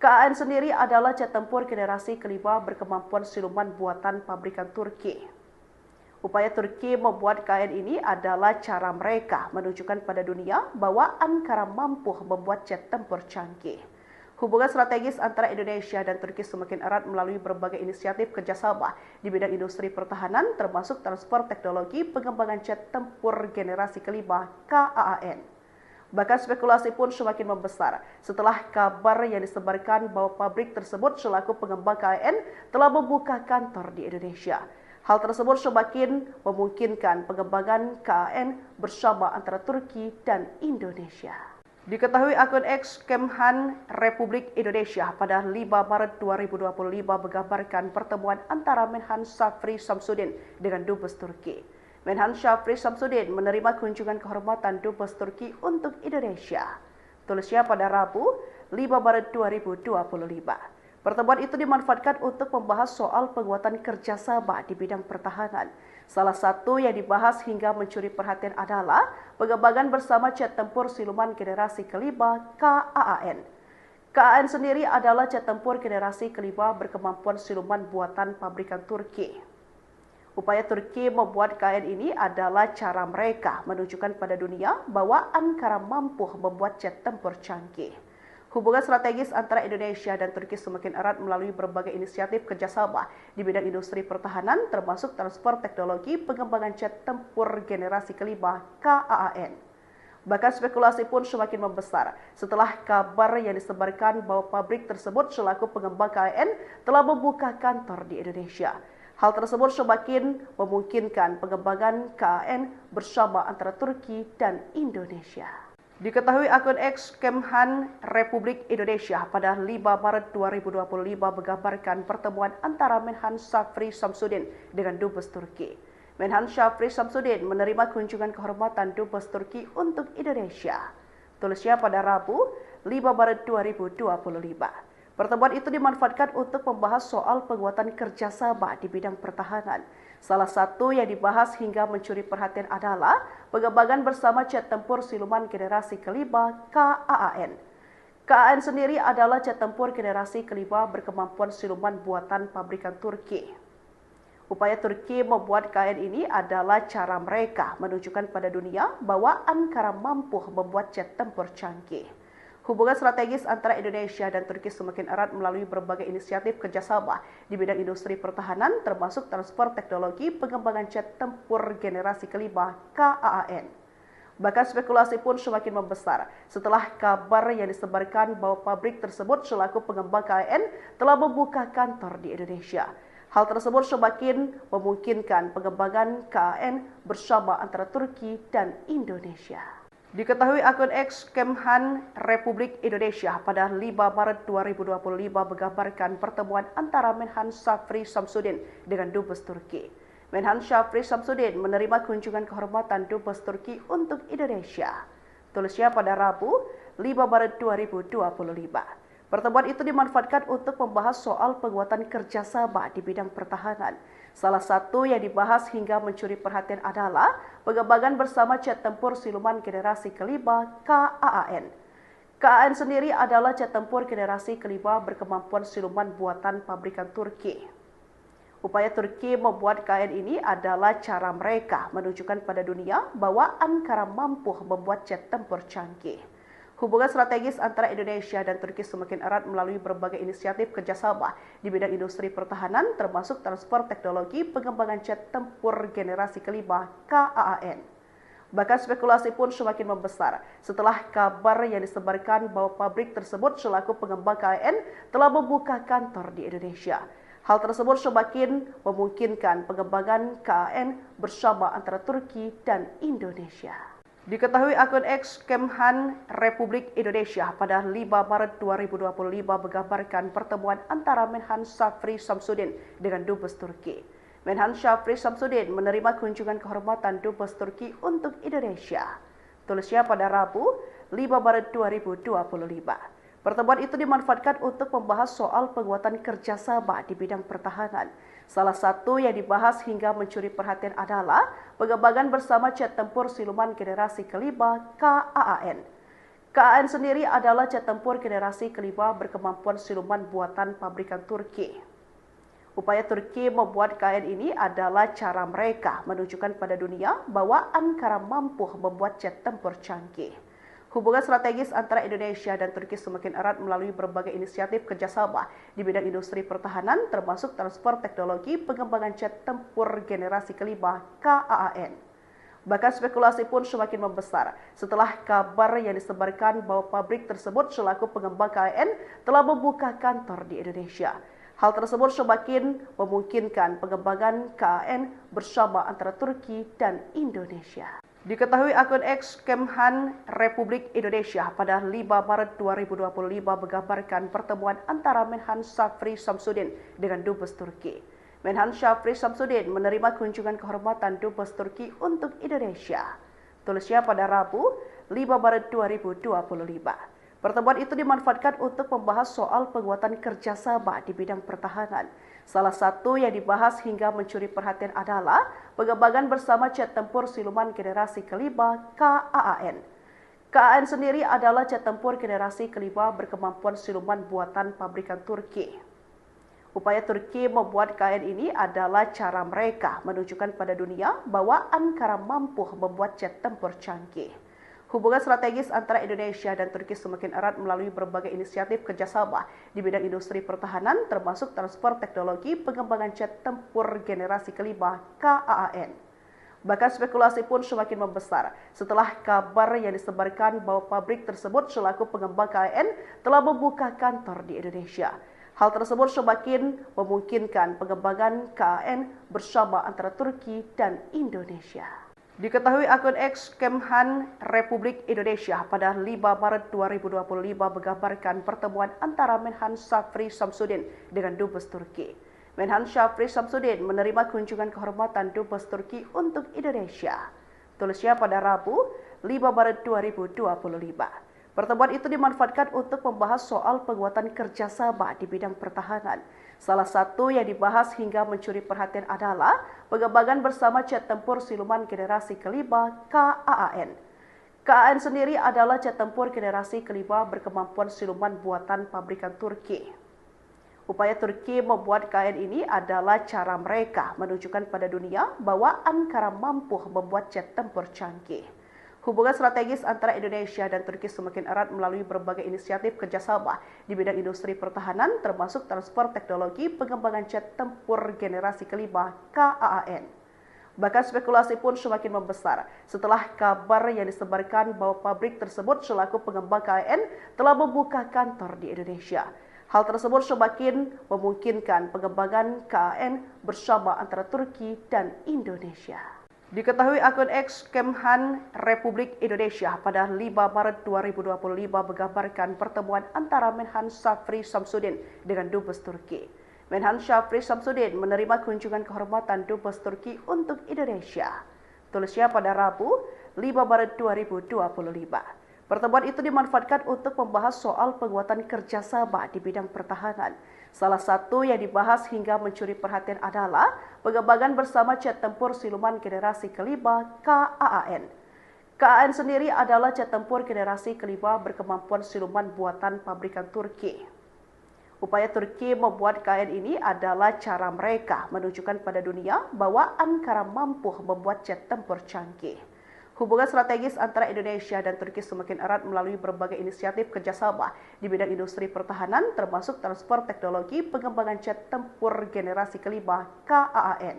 KAAN sendiri adalah jet tempur generasi kelima berkemampuan siluman buatan pabrikan Turki. Upaya Turki membuat KAAN ini adalah cara mereka menunjukkan pada dunia bahwa Ankara mampu membuat jet tempur canggih. Hubungan strategis antara Indonesia dan Turki semakin erat melalui berbagai inisiatif kerjasama di bidang industri pertahanan, termasuk transfer teknologi pengembangan jet tempur generasi kelima KAAN. Bahkan spekulasi pun semakin membesar setelah kabar yang disebarkan bahwa pabrik tersebut selaku pengembang KAAN telah membuka kantor di Indonesia. Hal tersebut semakin memungkinkan pengembangan KAAN bersama antara Turki dan Indonesia. Diketahui akun X Kemhan Republik Indonesia pada 5 Maret 2025 menggambarkan pertemuan antara Menhan Syafri Samsudin dengan Dubes Turki. Menhan Syafri Samsudin menerima kunjungan kehormatan Dubes Turki untuk Indonesia. Tulisnya pada Rabu, 5 Maret 2025. Pertemuan itu dimanfaatkan untuk membahas soal penguatan kerjasama di bidang pertahanan. Salah satu yang dibahas hingga mencuri perhatian adalah pengembangan bersama jet tempur siluman generasi kelima KAAN. KAAN sendiri adalah jet tempur generasi kelima berkemampuan siluman buatan pabrikan Turki. Upaya Turki membuat KAAN ini adalah cara mereka menunjukkan pada dunia bahwa Ankara mampu membuat jet tempur canggih. Hubungan strategis antara Indonesia dan Turki semakin erat melalui berbagai inisiatif kerjasama di bidang industri pertahanan, termasuk transfer teknologi pengembangan jet tempur generasi kelima KAAN. Bahkan spekulasi pun semakin membesar setelah kabar yang disebarkan bahwa pabrik tersebut selaku pengembang KAAN telah membuka kantor di Indonesia. Hal tersebut semakin memungkinkan pengembangan KAAN bersama antara Turki dan Indonesia. Diketahui akun X Kemhan Republik Indonesia pada 5 Maret 2025 menggambarkan pertemuan antara Menhan Syafri Samsudin dengan Dubes Turki. Menhan Syafri Samsudin menerima kunjungan kehormatan Dubes Turki untuk Indonesia. Tulisnya pada Rabu, 5 Maret 2025. Pertemuan itu dimanfaatkan untuk membahas soal penguatan kerjasama di bidang pertahanan. Salah satu yang dibahas hingga mencuri perhatian adalah pengembangan bersama jet tempur siluman generasi kelima KAAN. KAAN sendiri adalah jet tempur generasi kelima berkemampuan siluman buatan pabrikan Turki. Upaya Turki membuat KAAN ini adalah cara mereka menunjukkan pada dunia bahwa Ankara mampu membuat jet tempur canggih. Hubungan strategis antara Indonesia dan Turki semakin erat melalui berbagai inisiatif kerjasama di bidang industri pertahanan, termasuk transfer teknologi pengembangan jet tempur generasi kelima KAAN. Bahkan spekulasi pun semakin membesar setelah kabar yang disebarkan bahwa pabrik tersebut selaku pengembang KAAN telah membuka kantor di Indonesia. Hal tersebut semakin memungkinkan pengembangan KAAN bersama antara Turki dan Indonesia. Diketahui akun X Kemhan Republik Indonesia pada 5 Maret 2025 menggambarkan pertemuan antara Menhan Syafri Samsudin dengan Dubes Turki. Menhan Syafri Samsudin menerima kunjungan kehormatan Dubes Turki untuk Indonesia. Tulisnya pada Rabu, 5 Maret 2025. Pertemuan itu dimanfaatkan untuk membahas soal penguatan kerjasama di bidang pertahanan. Salah satu yang dibahas hingga mencuri perhatian adalah pengembangan bersama jet tempur siluman generasi kelima KAAN. KAAN sendiri adalah jet tempur generasi kelima berkemampuan siluman buatan pabrikan Turki. Upaya Turki membuat KAAN ini adalah cara mereka menunjukkan pada dunia bahwa Ankara mampu membuat jet tempur canggih. Hubungan strategis antara Indonesia dan Turki semakin erat melalui berbagai inisiatif kerjasama di bidang industri pertahanan, termasuk transfer teknologi pengembangan jet tempur generasi kelima KAAN. Bahkan spekulasi pun semakin membesar setelah kabar yang disebarkan bahwa pabrik tersebut selaku pengembang KAAN telah membuka kantor di Indonesia. Hal tersebut semakin memungkinkan pengembangan KAAN bersama antara Turki dan Indonesia. Diketahui akun X Kemhan Republik Indonesia pada 5 Maret 2025 menggambarkan pertemuan antara Menhan Syafri Samsudin dengan Dubes Turki. Menhan Syafri Samsudin menerima kunjungan kehormatan Dubes Turki untuk Indonesia. Tulisnya pada Rabu 5 Maret 2025. Pertemuan itu dimanfaatkan untuk membahas soal penguatan kerjasama di bidang pertahanan. Salah satu yang dibahas hingga mencuri perhatian adalah pengembangan bersama jet tempur siluman generasi kelima KAAN. KAAN sendiri adalah jet tempur generasi kelima berkemampuan siluman buatan pabrikan Turki. Upaya Turki membuat KAAN ini adalah cara mereka menunjukkan pada dunia bahwa Ankara mampu membuat jet tempur canggih. Hubungan strategis antara Indonesia dan Turki semakin erat melalui berbagai inisiatif kerjasama di bidang industri pertahanan, termasuk transfer teknologi pengembangan jet tempur generasi kelima KAAN. Bahkan spekulasi pun semakin membesar setelah kabar yang disebarkan bahwa pabrik tersebut selaku pengembang KAAN telah membuka kantor di Indonesia. Hal tersebut semakin memungkinkan pengembangan KAAN bersama antara Turki dan Indonesia. Diketahui akun X Kemhan Republik Indonesia pada 5 Maret 2025 menggambarkan pertemuan antara Menhan Syafri Samsudin dengan Dubes Turki. Menhan Syafri Samsudin menerima kunjungan kehormatan Dubes Turki untuk Indonesia. Tulisnya pada Rabu 5 Maret 2025. Pertemuan itu dimanfaatkan untuk membahas soal penguatan kerjasama di bidang pertahanan. Salah satu yang dibahas hingga mencuri perhatian adalah pengembangan bersama jet tempur siluman generasi kelima KAAN. KAAN sendiri adalah jet tempur generasi kelima berkemampuan siluman buatan pabrikan Turki. Upaya Turki membuat KAAN ini adalah cara mereka menunjukkan pada dunia bahwa Ankara mampu membuat jet tempur canggih. Hubungan strategis antara Indonesia dan Turki semakin erat melalui berbagai inisiatif kerjasama di bidang industri pertahanan, termasuk transfer teknologi pengembangan jet tempur generasi kelima KAAN. Bahkan spekulasi pun semakin membesar setelah kabar yang disebarkan bahwa pabrik tersebut selaku pengembang KAAN telah membuka kantor di Indonesia. Hal tersebut semakin memungkinkan pengembangan KAAN bersama antara Turki dan Indonesia. Diketahui akun X Kemhan Republik Indonesia pada 5 Maret 2025 menggambarkan pertemuan antara Menhan Syafri Samsudin dengan Dubes Turki. Menhan Syafri Samsudin menerima kunjungan kehormatan Dubes Turki untuk Indonesia. Tulisnya pada Rabu 5 Maret 2025. Pertemuan itu dimanfaatkan untuk membahas soal penguatan kerjasama di bidang pertahanan. Salah satu yang dibahas hingga mencuri perhatian adalah pengembangan bersama jet tempur siluman generasi kelima KAAN. KAAN sendiri adalah jet tempur generasi kelima berkemampuan siluman buatan pabrikan Turki. Upaya Turki membuat KAAN ini adalah cara mereka menunjukkan pada dunia bahwa Ankara mampu membuat jet tempur canggih. Hubungan strategis antara Indonesia dan Turki semakin erat melalui berbagai inisiatif kerjasama di bidang industri pertahanan, termasuk transfer teknologi pengembangan jet tempur generasi kelima KAAN. Bahkan spekulasi pun semakin membesar setelah kabar yang disebarkan bahwa pabrik tersebut selaku pengembang KAAN telah membuka kantor di Indonesia. Hal tersebut semakin memungkinkan pengembangan KAAN bersama antara Turki dan Indonesia. Diketahui akun X Kemhan Republik Indonesia pada 5 Maret 2025 menggambarkan pertemuan antara Menhan Syafri Samsudin dengan Dubes Turki. Menhan Syafri Samsudin menerima kunjungan kehormatan Dubes Turki untuk Indonesia. Tulisnya pada Rabu 5 Maret 2025. Pertemuan itu dimanfaatkan untuk membahas soal penguatan kerjasama di bidang pertahanan. Salah satu yang dibahas hingga mencuri perhatian adalah pengembangan bersama jet tempur siluman generasi kelima KAAN. KAAN sendiri adalah jet tempur generasi kelima berkemampuan siluman buatan pabrikan Turki. Upaya Turki membuat KAAN ini adalah cara mereka menunjukkan pada dunia bahwa Ankara mampu membuat jet tempur canggih. Hubungan strategis antara Indonesia dan Turki semakin erat melalui berbagai inisiatif kerjasama di bidang industri pertahanan, termasuk transfer teknologi pengembangan jet tempur generasi kelima KAAN.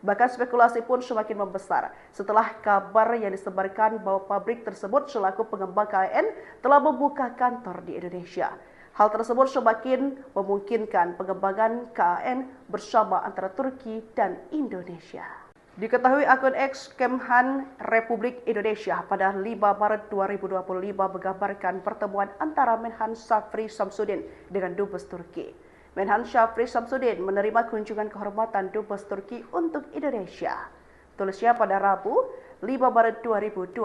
Bahkan spekulasi pun semakin membesar setelah kabar yang disebarkan bahwa pabrik tersebut selaku pengembang KAAN telah membuka kantor di Indonesia. Hal tersebut semakin memungkinkan pengembangan KAAN bersama antara Turki dan Indonesia. Diketahui akun X Kemhan Republik Indonesia pada 5 Maret 2025 menggambarkan pertemuan antara Menhan Syafri Samsudin dengan Dubes Turki. Menhan Syafri Samsudin menerima kunjungan kehormatan Dubes Turki untuk Indonesia. Tulisnya pada Rabu, 5 Maret 2025.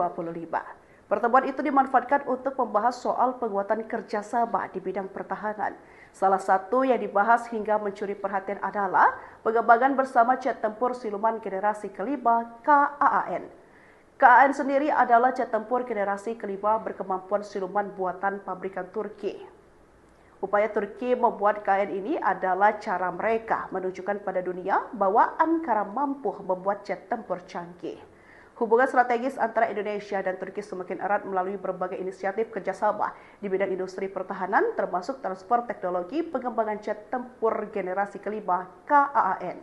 Pertemuan itu dimanfaatkan untuk membahas soal penguatan kerjasama di bidang pertahanan. Salah satu yang dibahas hingga mencuri perhatian adalah pengembangan bersama jet tempur siluman generasi kelima KAAN. KAAN sendiri adalah jet tempur generasi kelima berkemampuan siluman buatan pabrikan Turki. Upaya Turki membuat KAAN ini adalah cara mereka menunjukkan pada dunia bahwa Ankara mampu membuat jet tempur canggih. Hubungan strategis antara Indonesia dan Turki semakin erat melalui berbagai inisiatif kerjasama di bidang industri pertahanan, termasuk transfer teknologi pengembangan jet tempur generasi kelima KAAN.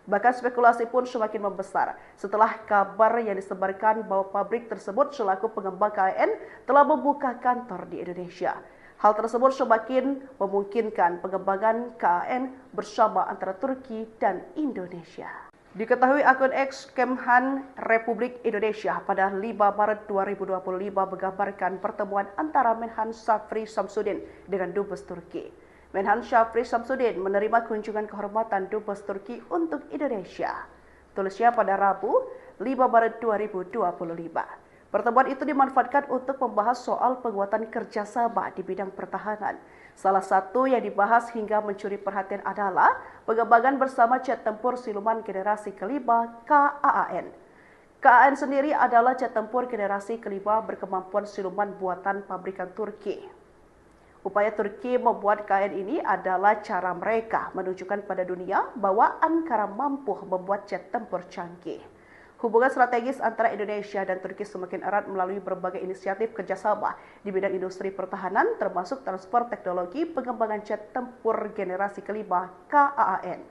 Bahkan spekulasi pun semakin membesar setelah kabar yang disebarkan bahwa pabrik tersebut selaku pengembang KAAN telah membuka kantor di Indonesia. Hal tersebut semakin memungkinkan pengembangan KAAN bersama antara Turki dan Indonesia. Diketahui akun X Kemhan Republik Indonesia pada 5 Maret 2025 menggambarkan pertemuan antara Menhan Syafri Samsudin dengan Dubes Turki. Menhan Syafri Samsudin menerima kunjungan kehormatan Dubes Turki untuk Indonesia. Tulisnya pada Rabu, 5 Maret 2025. Pertemuan itu dimanfaatkan untuk membahas soal penguatan kerjasama di bidang pertahanan. Salah satu yang dibahas hingga mencuri perhatian adalah pengembangan bersama jet tempur siluman generasi kelima KAAN. KAAN sendiri adalah jet tempur generasi kelima berkemampuan siluman buatan pabrikan Turki. Upaya Turki membuat KAAN ini adalah cara mereka menunjukkan pada dunia bahwa Ankara mampu membuat jet tempur canggih. Hubungan strategis antara Indonesia dan Turki semakin erat melalui berbagai inisiatif kerjasama di bidang industri pertahanan, termasuk transfer teknologi pengembangan jet tempur generasi kelima KAAN.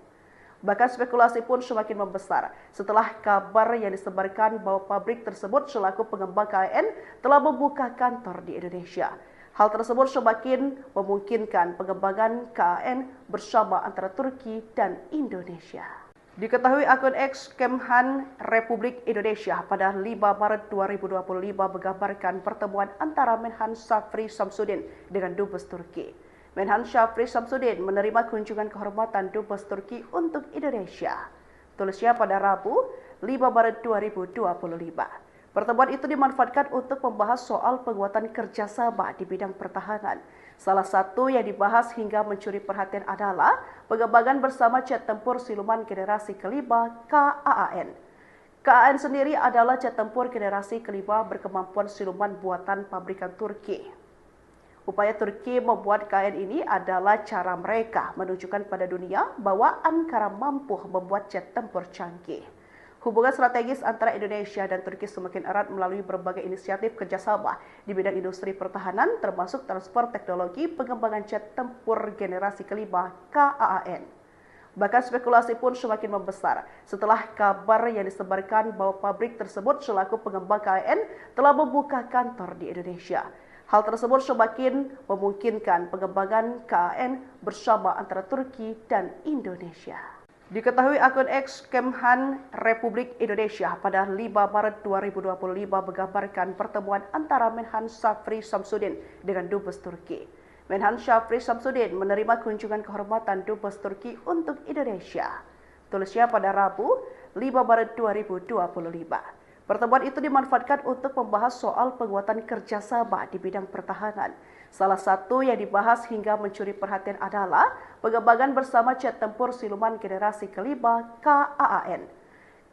Bahkan spekulasi pun semakin membesar setelah kabar yang disebarkan bahwa pabrik tersebut selaku pengembang KAAN telah membuka kantor di Indonesia. Hal tersebut semakin memungkinkan pengembangan KAAN bersama antara Turki dan Indonesia. Diketahui akun X Kemhan Republik Indonesia pada 5 Maret 2025 menggambarkan pertemuan antara Menhan Syafri Samsudin dengan Dubes Turki. Menhan Syafri Samsudin menerima kunjungan kehormatan Dubes Turki untuk Indonesia. Tulisnya pada Rabu, 5 Maret 2025. Pertemuan itu dimanfaatkan untuk membahas soal penguatan kerjasama di bidang pertahanan. Salah satu yang dibahas hingga mencuri perhatian adalah pengembangan bersama jet tempur siluman generasi kelima KAAN. KAAN sendiri adalah jet tempur generasi kelima berkemampuan siluman buatan pabrikan Turki. Upaya Turki membuat KAAN ini adalah cara mereka menunjukkan pada dunia bahwa Ankara mampu membuat jet tempur canggih. Hubungan strategis antara Indonesia dan Turki semakin erat melalui berbagai inisiatif kerjasama di bidang industri pertahanan, termasuk transfer teknologi pengembangan jet tempur generasi kelima KAAN. Bahkan spekulasi pun semakin membesar setelah kabar yang disebarkan bahwa pabrik tersebut selaku pengembang KAAN telah membuka kantor di Indonesia. Hal tersebut semakin memungkinkan pengembangan KAAN bersama antara Turki dan Indonesia. Diketahui akun X Kemhan Republik Indonesia pada 5 Maret 2025 menggambarkan pertemuan antara Menhan Syafri Samsudin dengan Dubes Turki. Menhan Syafri Samsudin menerima kunjungan kehormatan Dubes Turki untuk Indonesia. Tulisnya pada Rabu, 5 Maret 2025. Pertemuan itu dimanfaatkan untuk membahas soal penguatan kerjasama di bidang pertahanan. Salah satu yang dibahas hingga mencuri perhatian adalah pengembangan bersama jet tempur siluman generasi kelima KAAN.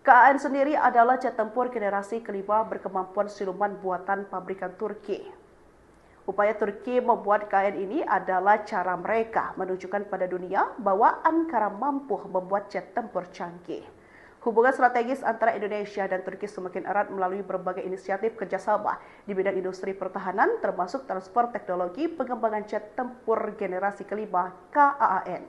KAAN sendiri adalah jet tempur generasi kelima berkemampuan siluman buatan pabrikan Turki. Upaya Turki membuat KAAN ini adalah cara mereka menunjukkan pada dunia bahwa Ankara mampu membuat jet tempur canggih. Hubungan strategis antara Indonesia dan Turki semakin erat melalui berbagai inisiatif kerjasama di bidang industri pertahanan, termasuk transfer teknologi pengembangan jet tempur generasi kelima KAAN.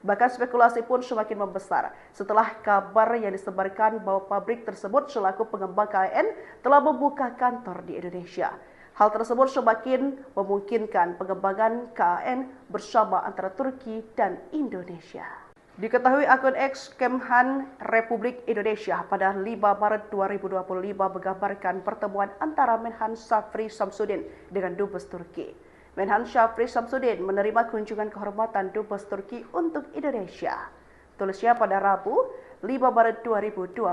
Bahkan spekulasi pun semakin membesar setelah kabar yang disebarkan bahwa pabrik tersebut selaku pengembang KAAN telah membuka kantor di Indonesia. Hal tersebut semakin memungkinkan pengembangan KAAN bersama antara Turki dan Indonesia. Diketahui akun X Kemhan Republik Indonesia pada 5 Maret 2025 menggambarkan pertemuan antara Menhan Syafri Samsudin dengan Dubes Turki. Menhan Syafri Samsudin menerima kunjungan kehormatan Dubes Turki untuk Indonesia. Tulisnya pada Rabu, 5 Maret 2025.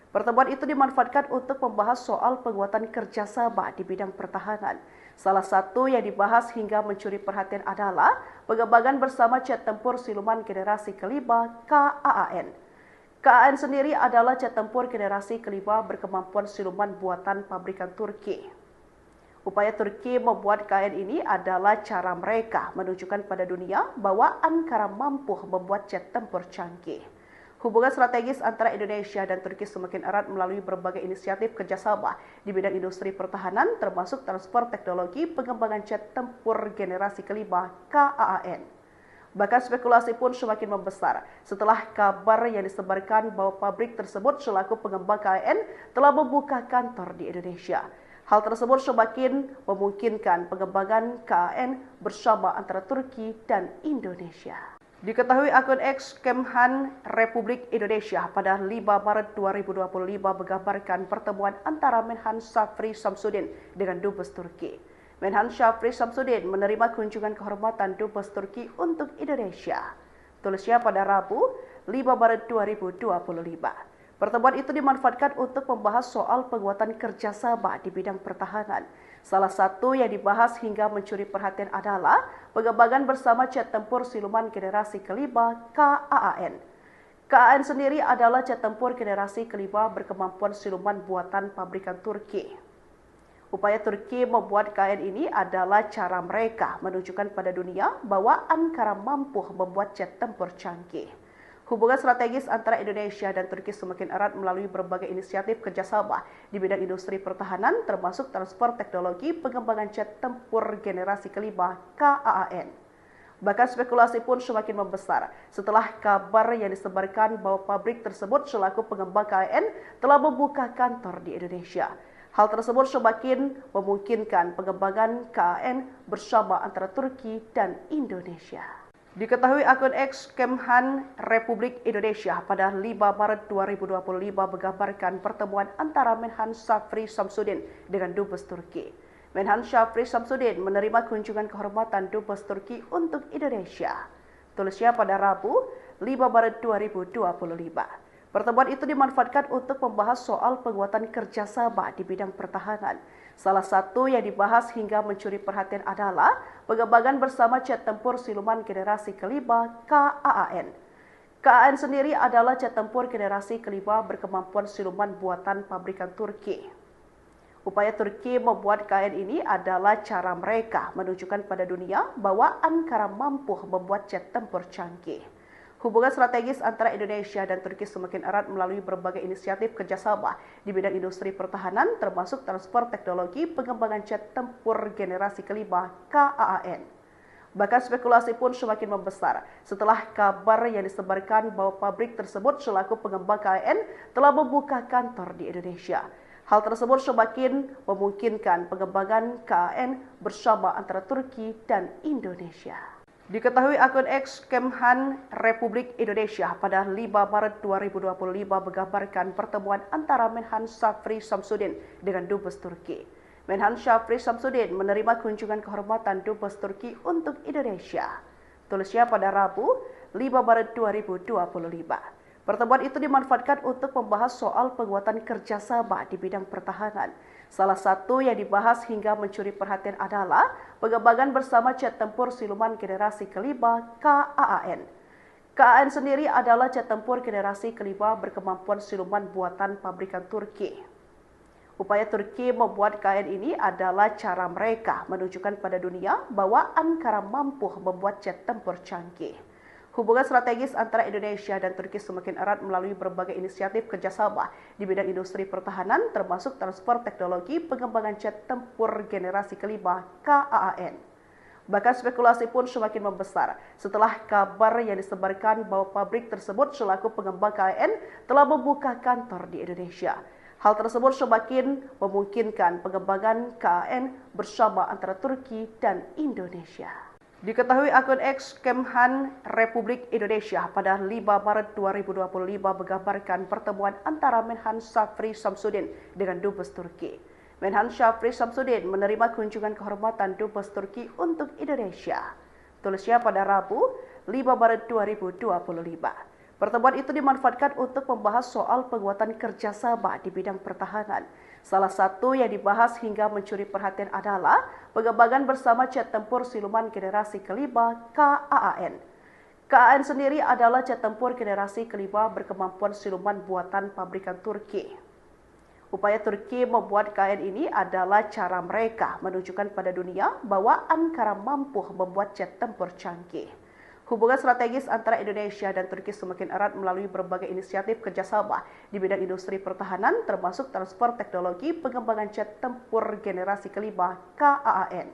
Pertemuan itu dimanfaatkan untuk membahas soal penguatan kerjasama di bidang pertahanan. Salah satu yang dibahas hingga mencuri perhatian adalah pengembangan bersama jet tempur siluman generasi kelima KAAN. KAAN sendiri adalah jet tempur generasi kelima berkemampuan siluman buatan pabrikan Turki. Upaya Turki membuat KAAN ini adalah cara mereka menunjukkan pada dunia bahwa Ankara mampu membuat jet tempur canggih. Hubungan strategis antara Indonesia dan Turki semakin erat melalui berbagai inisiatif kerjasama di bidang industri pertahanan, termasuk transfer teknologi pengembangan jet tempur generasi kelima KAAN. Bahkan spekulasi pun semakin membesar setelah kabar yang disebarkan bahwa pabrik tersebut selaku pengembang KAAN telah membuka kantor di Indonesia. Hal tersebut semakin memungkinkan pengembangan KAAN bersama antara Turki dan Indonesia. Diketahui akun X Kemhan Republik Indonesia pada 5 Maret 2025 menggambarkan pertemuan antara Menhan Syafri Samsudin dengan Dubes Turki. Menhan Syafri Samsudin menerima kunjungan kehormatan Dubes Turki untuk Indonesia. Tulisnya pada Rabu, 5 Maret 2025. Pertemuan itu dimanfaatkan untuk membahas soal penguatan kerjasama di bidang pertahanan. Salah satu yang dibahas hingga mencuri perhatian adalah pengembangan bersama jet tempur siluman generasi kelima KAAN. KAAN sendiri adalah jet tempur generasi kelima berkemampuan siluman buatan pabrikan Turki. Upaya Turki membuat KAAN ini adalah cara mereka menunjukkan pada dunia bahwa Ankara mampu membuat jet tempur canggih. Hubungan strategis antara Indonesia dan Turki semakin erat melalui berbagai inisiatif kerjasama di bidang industri pertahanan, termasuk transfer teknologi pengembangan jet tempur generasi kelima KAAN. Bahkan spekulasi pun semakin membesar setelah kabar yang disebarkan bahwa pabrik tersebut selaku pengembang KAAN telah membuka kantor di Indonesia. Hal tersebut semakin memungkinkan pengembangan KAAN bersama antara Turki dan Indonesia. Diketahui akun X Kemhan Republik Indonesia pada 5 Maret 2025 menggambarkan pertemuan antara Menhan Syafri Samsudin dengan Dubes Turki. Menhan Syafri Samsudin menerima kunjungan kehormatan Dubes Turki untuk Indonesia. Tulisnya pada Rabu, 5 Maret 2025. Pertemuan itu dimanfaatkan untuk membahas soal penguatan kerjasama di bidang pertahanan. Salah satu yang dibahas hingga mencuri perhatian adalah pengembangan bersama jet tempur siluman generasi kelima KAAN. KAAN sendiri adalah jet tempur generasi kelima berkemampuan siluman buatan pabrikan Turki. Upaya Turki membuat KAAN ini adalah cara mereka menunjukkan pada dunia bahwa Ankara mampu membuat jet tempur canggih. Hubungan strategis antara Indonesia dan Turki semakin erat melalui berbagai inisiatif kerjasama di bidang industri pertahanan, termasuk transfer teknologi pengembangan jet tempur generasi kelima KAAN. Bahkan spekulasi pun semakin membesar setelah kabar yang disebarkan bahwa pabrik tersebut selaku pengembang KAAN telah membuka kantor di Indonesia. Hal tersebut semakin memungkinkan pengembangan KAAN bersama antara Turki dan Indonesia. Diketahui akun X Kemhan Republik Indonesia pada 5 Maret 2025 menggambarkan pertemuan antara Menhan Syafri Samsudin dengan Dubes Turki. Menhan Syafri Samsudin menerima kunjungan kehormatan Dubes Turki untuk Indonesia. Tulisnya pada Rabu, 5 Maret 2025. Pertemuan itu dimanfaatkan untuk membahas soal penguatan kerjasama di bidang pertahanan. Salah satu yang dibahas hingga mencuri perhatian adalah pengembangan bersama jet tempur siluman generasi kelima KAAN. KAAN sendiri adalah jet tempur generasi kelima berkemampuan siluman buatan pabrikan Turki. Upaya Turki membuat KAAN ini adalah cara mereka menunjukkan pada dunia bahwa Ankara mampu membuat jet tempur canggih. Hubungan strategis antara Indonesia dan Turki semakin erat melalui berbagai inisiatif kerjasama di bidang industri pertahanan, termasuk transfer teknologi pengembangan jet tempur generasi kelima KAAN. Bahkan spekulasi pun semakin membesar setelah kabar yang disebarkan bahwa pabrik tersebut selaku pengembang KAAN telah membuka kantor di Indonesia. Hal tersebut semakin memungkinkan pengembangan KAAN bersama antara Turki dan Indonesia. Diketahui akun X Kemhan Republik Indonesia pada 5 Maret 2025 menggambarkan pertemuan antara Menhan Syafri Samsudin dengan Dubes Turki. Menhan Syafri Samsudin menerima kunjungan kehormatan Dubes Turki untuk Indonesia. Tulisnya pada Rabu 5 Maret 2025. Pertemuan itu dimanfaatkan untuk membahas soal penguatan kerjasama di bidang pertahanan. Salah satu yang dibahas hingga mencuri perhatian adalah pengembangan bersama jet tempur siluman generasi kelima KAAN. KAAN sendiri adalah jet tempur generasi kelima berkemampuan siluman buatan pabrikan Turki. Upaya Turki membuat KAAN ini adalah cara mereka menunjukkan pada dunia bahwa Ankara mampu membuat jet tempur canggih. Hubungan strategis antara Indonesia dan Turki semakin erat melalui berbagai inisiatif kerjasama di bidang industri pertahanan, termasuk transfer teknologi pengembangan jet tempur generasi kelima KAAN.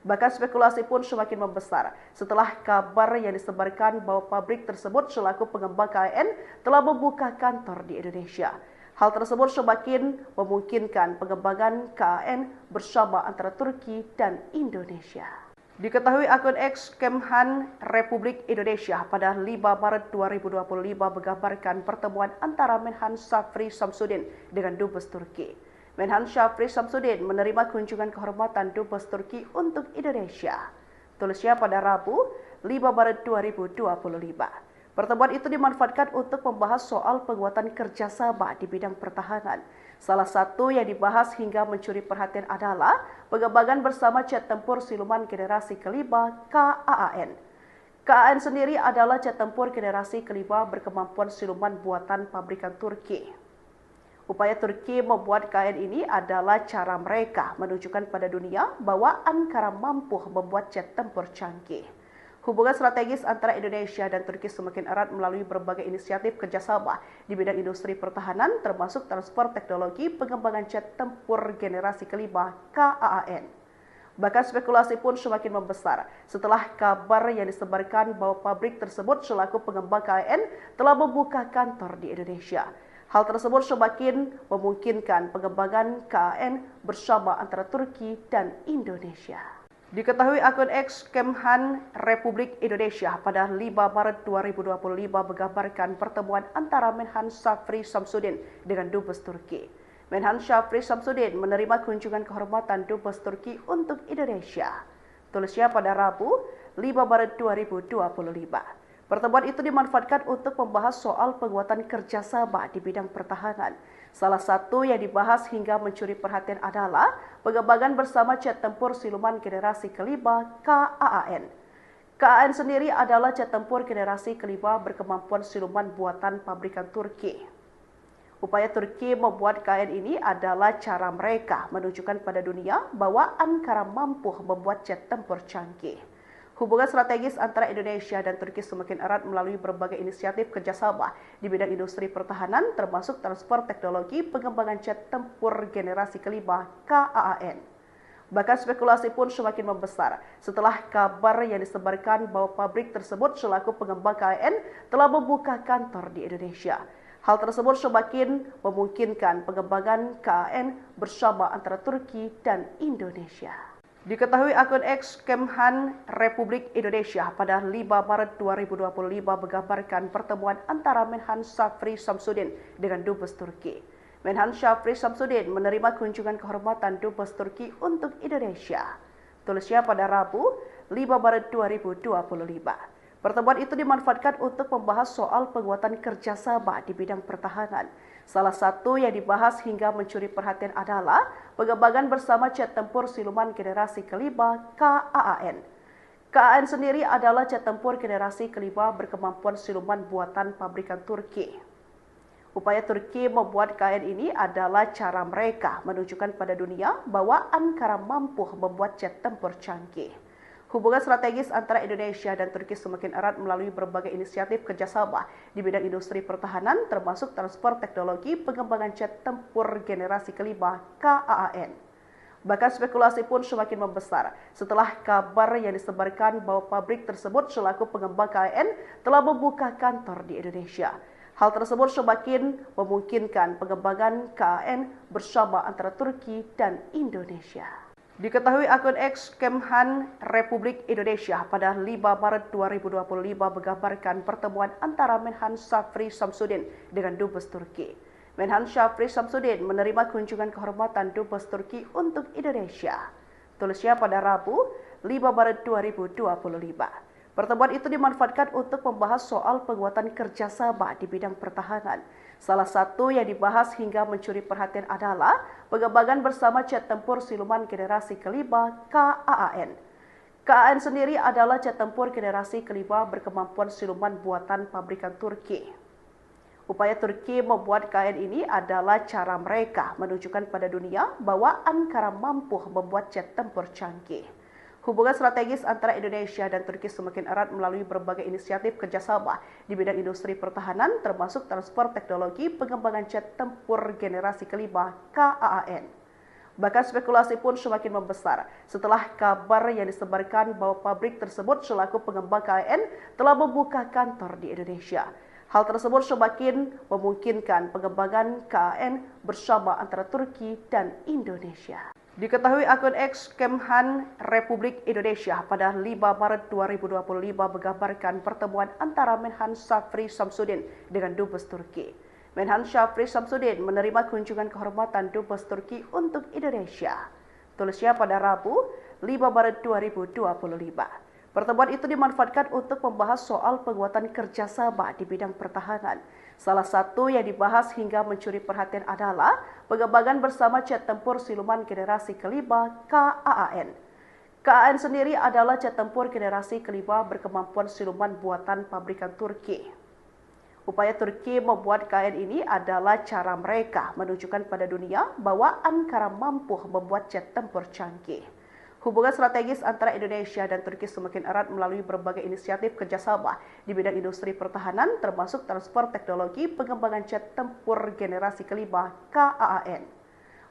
Bahkan spekulasi pun semakin membesar setelah kabar yang disebarkan bahwa pabrik tersebut selaku pengembang KAAN telah membuka kantor di Indonesia. Hal tersebut semakin memungkinkan pengembangan KAAN bersama antara Turki dan Indonesia. Diketahui akun X Kemhan Republik Indonesia pada 5 Maret 2025 menggambarkan pertemuan antara Menhan Syafri Samsudin dengan Dubes Turki. Menhan Syafri Samsudin menerima kunjungan kehormatan Dubes Turki untuk Indonesia. Tulisnya pada Rabu 5 Maret 2025. Pertemuan itu dimanfaatkan untuk membahas soal penguatan kerjasama di bidang pertahanan. Salah satu yang dibahas hingga mencuri perhatian adalah pengembangan bersama jet tempur siluman generasi kelima KAAN. KAAN sendiri adalah jet tempur generasi kelima berkemampuan siluman buatan pabrikan Turki. Upaya Turki membuat KAAN ini adalah cara mereka menunjukkan pada dunia bahwa Ankara mampu membuat jet tempur canggih. Hubungan strategis antara Indonesia dan Turki semakin erat melalui berbagai inisiatif kerjasama di bidang industri pertahanan, termasuk transfer teknologi pengembangan jet tempur generasi kelima KAAN. Bahkan spekulasi pun semakin membesar setelah kabar yang disebarkan bahwa pabrik tersebut selaku pengembang KAAN telah membuka kantor di Indonesia. Hal tersebut semakin memungkinkan pengembangan KAAN bersama antara Turki dan Indonesia. Diketahui akun X Kemhan Republik Indonesia pada 5 Maret 2025 menggambarkan pertemuan antara Menhan Syafri Samsudin dengan Dubes Turki. Menhan Syafri Samsudin menerima kunjungan kehormatan Dubes Turki untuk Indonesia. Tulisnya pada Rabu 5 Maret 2025. Pertemuan itu dimanfaatkan untuk membahas soal penguatan kerjasama di bidang pertahanan. Salah satu yang dibahas hingga mencuri perhatian adalah pengembangan bersama jet tempur siluman generasi kelima KAAN. KAAN sendiri adalah jet tempur generasi kelima berkemampuan siluman buatan pabrikan Turki. Upaya Turki membuat KAAN ini adalah cara mereka menunjukkan pada dunia bahwa Ankara mampu membuat jet tempur canggih. Hubungan strategis antara Indonesia dan Turki semakin erat melalui berbagai inisiatif kerjasama di bidang industri pertahanan, termasuk transfer teknologi pengembangan jet tempur generasi kelima KAAN. Bahkan spekulasi pun semakin membesar setelah kabar yang disebarkan bahwa pabrik tersebut selaku pengembang KAAN telah membuka kantor di Indonesia. Hal tersebut semakin memungkinkan pengembangan KAAN bersama antara Turki dan Indonesia. Diketahui akun X Kemhan Republik Indonesia pada 5 Maret 2025 menggambarkan pertemuan antara Menhan Syafri Samsudin dengan Dubes Turki. Menhan Syafri Samsudin menerima kunjungan kehormatan Dubes Turki untuk Indonesia. Tulisnya pada Rabu 5 Maret 2025. Pertemuan itu dimanfaatkan untuk membahas soal penguatan kerjasama di bidang pertahanan. Salah satu yang dibahas hingga mencuri perhatian adalah pengembangan bersama jet tempur siluman generasi kelima KAAN. KAAN sendiri adalah jet tempur generasi kelima berkemampuan siluman buatan pabrikan Turki. Upaya Turki membuat KAAN ini adalah cara mereka menunjukkan pada dunia bahwa Ankara mampu membuat jet tempur canggih. Hubungan strategis antara Indonesia dan Turki semakin erat melalui berbagai inisiatif kerjasama di bidang industri pertahanan, termasuk transfer teknologi pengembangan jet tempur generasi kelima KAAN. Bahkan spekulasi pun semakin membesar setelah kabar yang disebarkan bahwa pabrik tersebut selaku pengembang KAAN telah membuka kantor di Indonesia. Hal tersebut semakin memungkinkan pengembangan KAAN bersama antara Turki dan Indonesia. Diketahui akun X Kemhan Republik Indonesia pada 5 Maret 2025 menggambarkan pertemuan antara Menhan Syafri Samsudin dengan Dubes Turki. Menhan Syafri Samsudin menerima kunjungan kehormatan Dubes Turki untuk Indonesia. Tulisnya pada Rabu, 5 Maret 2025. Pertemuan itu dimanfaatkan untuk membahas soal penguatan kerjasama di bidang pertahanan. Salah satu yang dibahas hingga mencuri perhatian adalah pengembangan bersama jet tempur siluman generasi kelima KAAN. KAAN sendiri adalah jet tempur generasi kelima berkemampuan siluman buatan pabrikan Turki. Upaya Turki membuat KAAN ini adalah cara mereka menunjukkan pada dunia bahwa Ankara mampu membuat jet tempur canggih. Hubungan strategis antara Indonesia dan Turki semakin erat melalui berbagai inisiatif kerjasama di bidang industri pertahanan, termasuk transfer teknologi pengembangan jet tempur generasi kelima KAAN. Bahkan spekulasi pun semakin membesar setelah kabar yang disebarkan bahwa pabrik tersebut selaku pengembang KAAN telah membuka kantor di Indonesia. Hal tersebut semakin memungkinkan pengembangan KAAN bersama antara Turki dan Indonesia. Diketahui akun X Kemhan Republik Indonesia pada 5 Maret 2025 menggambarkan pertemuan antara Menhan Syafri Samsudin dengan Dubes Turki. Menhan Syafri Samsudin menerima kunjungan kehormatan Dubes Turki untuk Indonesia. Tulisnya pada Rabu, 5 Maret 2025. Pertemuan itu dimanfaatkan untuk membahas soal penguatan kerjasama di bidang pertahanan. Salah satu yang dibahas hingga mencuri perhatian adalah pengembangan bersama jet tempur siluman generasi kelima KAAN. KAAN sendiri adalah jet tempur generasi kelima berkemampuan siluman buatan pabrikan Turki. Upaya Turki membuat KAAN ini adalah cara mereka menunjukkan pada dunia bahwa Ankara mampu membuat jet tempur canggih. Hubungan strategis antara Indonesia dan Turki semakin erat melalui berbagai inisiatif kerjasama di bidang industri pertahanan, termasuk transfer teknologi pengembangan jet tempur generasi kelima KAAN.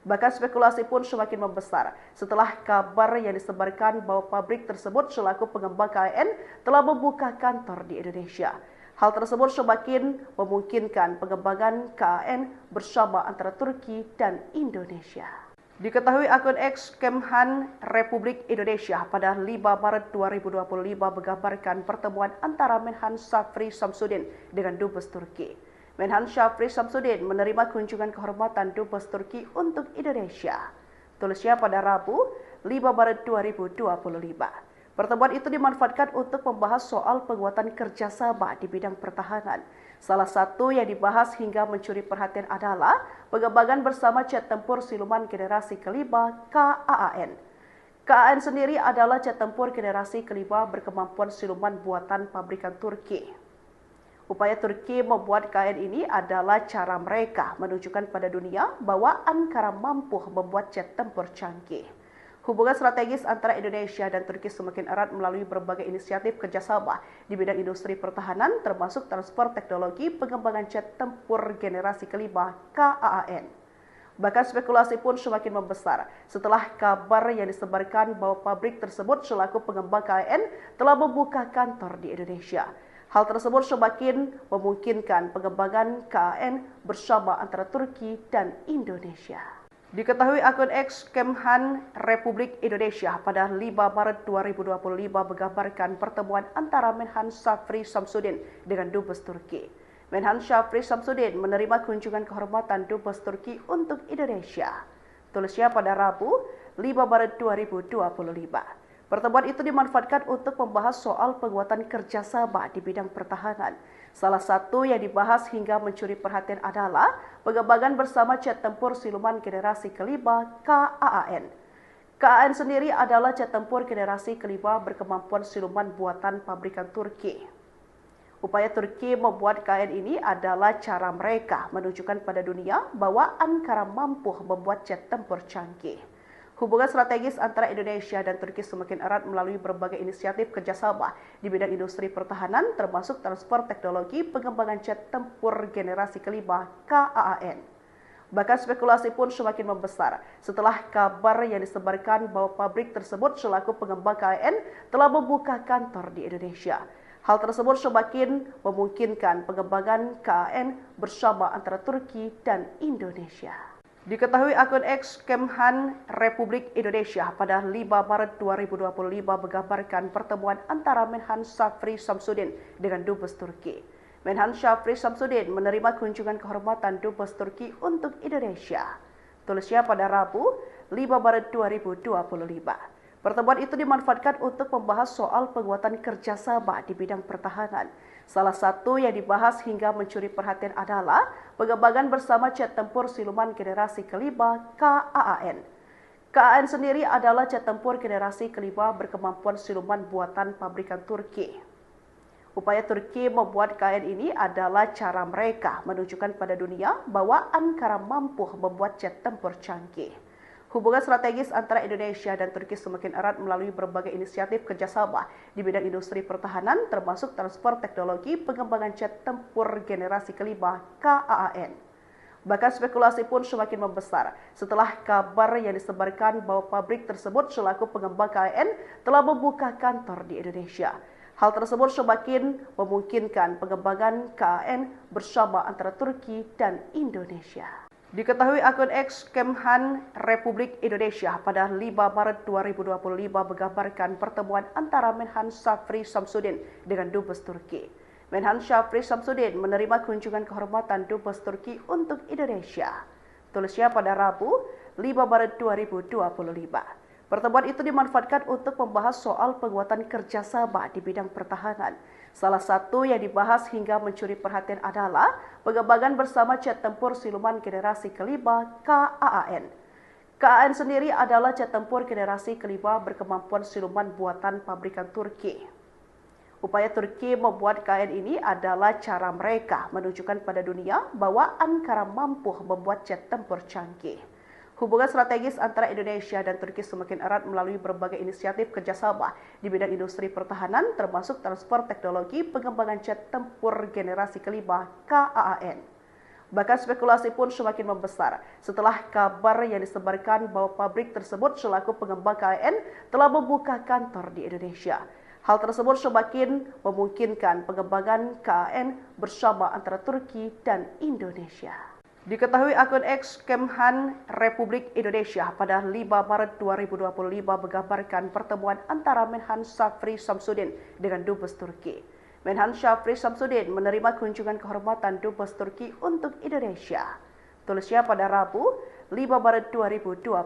Bahkan spekulasi pun semakin membesar setelah kabar yang disebarkan bahwa pabrik tersebut selaku pengembang KAAN telah membuka kantor di Indonesia. Hal tersebut semakin memungkinkan pengembangan KAAN bersama antara Turki dan Indonesia. Diketahui akun X Kemhan Republik Indonesia pada 5 Maret 2025 menggambarkan pertemuan antara Menhan Syafri Samsudin dengan Dubes Turki. Menhan Syafri Samsudin menerima kunjungan kehormatan Dubes Turki untuk Indonesia. Tulisnya pada Rabu, 5 Maret 2025. Pertemuan itu dimanfaatkan untuk membahas soal penguatan kerjasama di bidang pertahanan. Salah satu yang dibahas hingga mencuri perhatian adalah pengembangan bersama jet tempur siluman generasi kelima KAAN. KAAN sendiri adalah jet tempur generasi kelima berkemampuan siluman buatan pabrikan Turki. Upaya Turki membuat KAAN ini adalah cara mereka menunjukkan pada dunia bahwa Ankara mampu membuat jet tempur canggih. Hubungan strategis antara Indonesia dan Turki semakin erat melalui berbagai inisiatif kerjasama di bidang industri pertahanan, termasuk transfer teknologi pengembangan jet tempur generasi kelima KAAN. Bahkan spekulasi pun semakin membesar setelah kabar yang disebarkan bahwa pabrik tersebut selaku pengembang KAAN telah membuka kantor di Indonesia. Hal tersebut semakin memungkinkan pengembangan KAAN bersama antara Turki dan Indonesia. Diketahui akun X Kemhan Republik Indonesia pada 5 Maret 2025 menggambarkan pertemuan antara Menhan Syafri Samsudin dengan Dubes Turki. Menhan Syafri Samsudin menerima kunjungan kehormatan Dubes Turki untuk Indonesia. Tulisnya pada Rabu, 5 Maret 2025. Pertemuan itu dimanfaatkan untuk membahas soal penguatan kerjasama di bidang pertahanan. Salah satu yang dibahas hingga mencuri perhatian adalah pengembangan bersama jet tempur siluman generasi kelima KAAN. KAAN sendiri adalah jet tempur generasi kelima berkemampuan siluman buatan pabrikan Turki. Upaya Turki membuat KAAN ini adalah cara mereka menunjukkan pada dunia bahwa Ankara mampu membuat jet tempur canggih. Hubungan strategis antara Indonesia dan Turki semakin erat melalui berbagai inisiatif kerjasama di bidang industri pertahanan, termasuk transfer teknologi pengembangan jet tempur generasi kelima KAAN. Bahkan spekulasi pun semakin membesar setelah kabar yang disebarkan bahwa pabrik tersebut selaku pengembang KAAN telah membuka kantor di Indonesia. Hal tersebut semakin memungkinkan pengembangan KAAN bersama antara Turki dan Indonesia. Diketahui akun X Kemhan Republik Indonesia pada 5 Maret 2025 menggambarkan pertemuan antara Menhan Syafri Samsudin dengan Dubes Turki. Menhan Syafri Samsudin menerima kunjungan kehormatan Dubes Turki untuk Indonesia. Tulisnya pada Rabu 5 Maret 2025. Pertemuan itu dimanfaatkan untuk membahas soal penguatan kerjasama di bidang pertahanan. Salah satu yang dibahas hingga mencuri perhatian adalah pengembangan bersama jet tempur siluman generasi kelima KAAN. KAAN sendiri adalah jet tempur generasi kelima berkemampuan siluman buatan pabrikan Turki. Upaya Turki membuat KAAN ini adalah cara mereka menunjukkan pada dunia bahwa Ankara mampu membuat jet tempur canggih. Hubungan strategis antara Indonesia dan Turki semakin erat melalui berbagai inisiatif kerjasama di bidang industri pertahanan, termasuk transfer teknologi pengembangan jet tempur generasi kelima KAAN. Bahkan spekulasi pun semakin membesar setelah kabar yang disebarkan bahwa pabrik tersebut selaku pengembang KAAN telah membuka kantor di Indonesia. Hal tersebut semakin memungkinkan pengembangan KAAN bersama antara Turki dan Indonesia. Diketahui akun X Kemhan Republik Indonesia pada 5 Maret 2025 menggambarkan pertemuan antara Menhan Syafri Samsudin dengan Dubes Turki. Menhan Syafri Samsudin menerima kunjungan kehormatan Dubes Turki untuk Indonesia. Tulisnya pada Rabu 5 Maret 2025. Pertemuan itu dimanfaatkan untuk membahas soal penguatan kerjasama di bidang pertahanan. Salah satu yang dibahas hingga mencuri perhatian adalah pengembangan bersama jet tempur siluman generasi kelima KAAN. KAAN sendiri adalah jet tempur generasi kelima berkemampuan siluman buatan pabrikan Turki. Upaya Turki membuat KAAN ini adalah cara mereka menunjukkan pada dunia bahwa Ankara mampu membuat jet tempur canggih. Hubungan strategis antara Indonesia dan Turki semakin erat melalui berbagai inisiatif kerjasama di bidang industri pertahanan, termasuk transfer teknologi pengembangan jet tempur generasi kelima KAAN. Bahkan spekulasi pun semakin membesar setelah kabar yang disebarkan bahwa pabrik tersebut selaku pengembang KAAN telah membuka kantor di Indonesia. Hal tersebut semakin memungkinkan pengembangan KAAN bersama antara Turki dan Indonesia. Diketahui akun X Kemhan Republik Indonesia pada 5 Maret 2025 menggambarkan pertemuan antara Menhan Syafri Samsudin dengan Dubes Turki. Menhan Syafri Samsudin menerima kunjungan kehormatan Dubes Turki untuk Indonesia. Tulisnya pada Rabu 5 Maret 2025.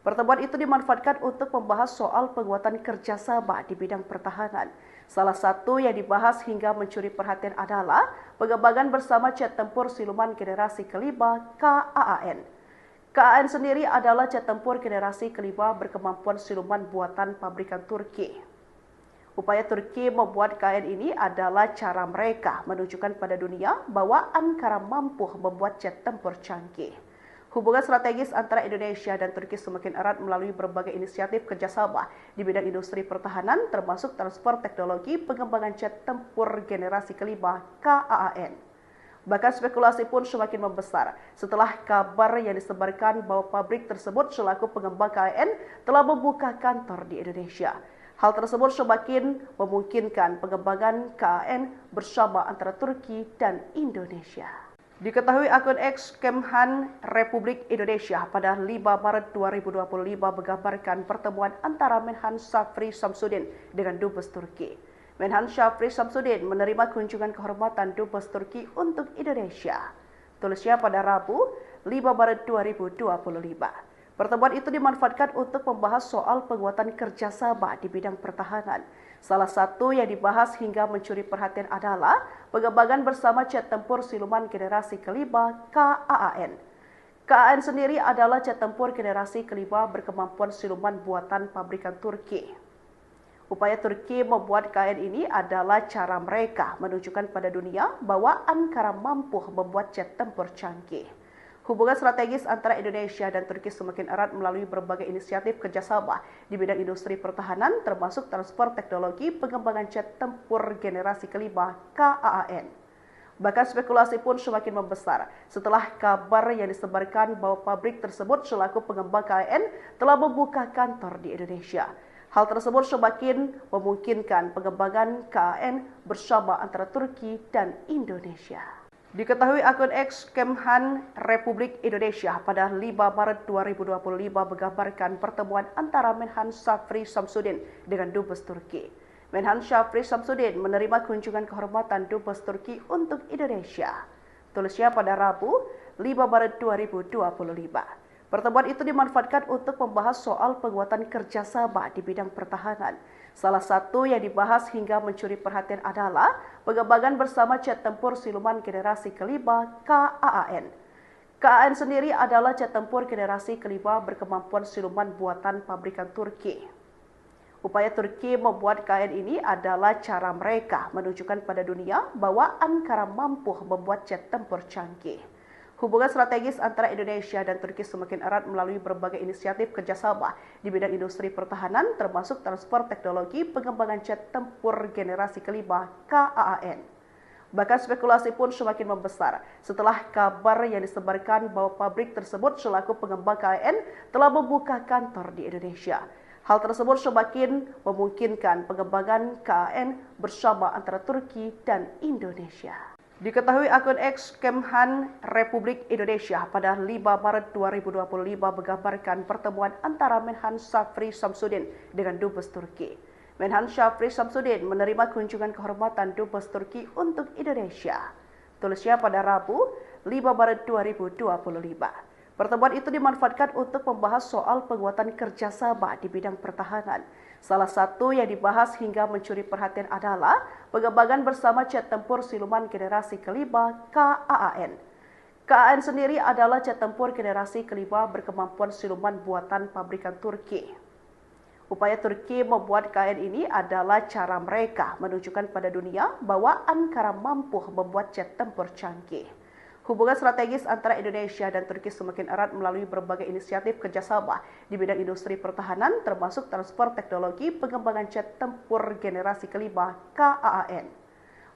Pertemuan itu dimanfaatkan untuk membahas soal penguatan kerjasama di bidang pertahanan. Salah satu yang dibahas hingga mencuri perhatian adalah pengembangan bersama jet tempur siluman generasi kelima KAAN. KAAN sendiri adalah jet tempur generasi kelima berkemampuan siluman buatan pabrikan Turki. Upaya Turki membuat KAAN ini adalah cara mereka menunjukkan pada dunia bahwa Ankara mampu membuat jet tempur canggih. Hubungan strategis antara Indonesia dan Turki semakin erat melalui berbagai inisiatif kerjasama di bidang industri pertahanan, termasuk transfer teknologi pengembangan jet tempur generasi kelima KAAN. Bahkan spekulasi pun semakin membesar setelah kabar yang disebarkan bahwa pabrik tersebut selaku pengembang KAAN telah membuka kantor di Indonesia. Hal tersebut semakin memungkinkan pengembangan KAAN bersama antara Turki dan Indonesia. Diketahui akun X Kemhan Republik Indonesia pada 5 Maret 2025 menggambarkan pertemuan antara Menhan Syafri Samsudin dengan Dubes Turki. Menhan Syafri Samsudin menerima kunjungan kehormatan Dubes Turki untuk Indonesia. Tulisnya pada Rabu 5 Maret 2025. Pertemuan itu dimanfaatkan untuk membahas soal penguatan kerjasama di bidang pertahanan. Salah satu yang dibahas hingga mencuri perhatian adalah pengembangan bersama jet tempur siluman generasi kelima KAAN. KAAN sendiri adalah jet tempur generasi kelima berkemampuan siluman buatan pabrikan Turki. Upaya Turki membuat KAAN ini adalah cara mereka menunjukkan pada dunia bahwa Ankara mampu membuat jet tempur canggih. Hubungan strategis antara Indonesia dan Turki semakin erat melalui berbagai inisiatif kerjasama di bidang industri pertahanan, termasuk transfer teknologi pengembangan jet tempur generasi kelima KAAN. Bahkan spekulasi pun semakin membesar setelah kabar yang disebarkan bahwa pabrik tersebut selaku pengembang KAAN telah membuka kantor di Indonesia. Hal tersebut semakin memungkinkan pengembangan KAAN bersama antara Turki dan Indonesia. Diketahui akun X Kemhan Republik Indonesia pada 5 Maret 2025 menggambarkan pertemuan antara Menhan Syafri Samsudin dengan Dubes Turki. Menhan Syafri Samsudin menerima kunjungan kehormatan Dubes Turki untuk Indonesia. Tulisnya pada Rabu 5 Maret 2025. Pertemuan itu dimanfaatkan untuk membahas soal penguatan kerjasama di bidang pertahanan. Salah satu yang dibahas hingga mencuri perhatian adalah pengembangan bersama jet tempur siluman generasi kelima KAAN. KAAN sendiri adalah jet tempur generasi kelima berkemampuan siluman buatan pabrikan Turki. Upaya Turki membuat KAAN ini adalah cara mereka menunjukkan pada dunia bahwa Ankara mampu membuat jet tempur canggih. Hubungan strategis antara Indonesia dan Turki semakin erat melalui berbagai inisiatif kerjasama di bidang industri pertahanan, termasuk transfer teknologi pengembangan jet tempur generasi kelima KAAN. Bahkan spekulasi pun semakin membesar setelah kabar yang disebarkan bahwa pabrik tersebut selaku pengembang KAAN telah membuka kantor di Indonesia. Hal tersebut semakin memungkinkan pengembangan KAAN bersama antara Turki dan Indonesia. Diketahui akun X Kemhan Republik Indonesia pada 5 Maret 2025 menggambarkan pertemuan antara Menhan Syafri Samsudin dengan Dubes Turki. Menhan Syafri Samsudin menerima kunjungan kehormatan Dubes Turki untuk Indonesia. Tulisnya pada Rabu 5 Maret 2025. Pertemuan itu dimanfaatkan untuk membahas soal penguatan kerjasama di bidang pertahanan. Salah satu yang dibahas hingga mencuri perhatian adalah pengembangan bersama jet tempur siluman generasi kelima KAAN. KAAN sendiri adalah jet tempur generasi kelima berkemampuan siluman buatan pabrikan Turki. Upaya Turki membuat KAAN ini adalah cara mereka menunjukkan pada dunia bahwa Ankara mampu membuat jet tempur canggih. Hubungan strategis antara Indonesia dan Turki semakin erat melalui berbagai inisiatif kerjasama di bidang industri pertahanan, termasuk transfer teknologi pengembangan jet tempur generasi kelima KAAN.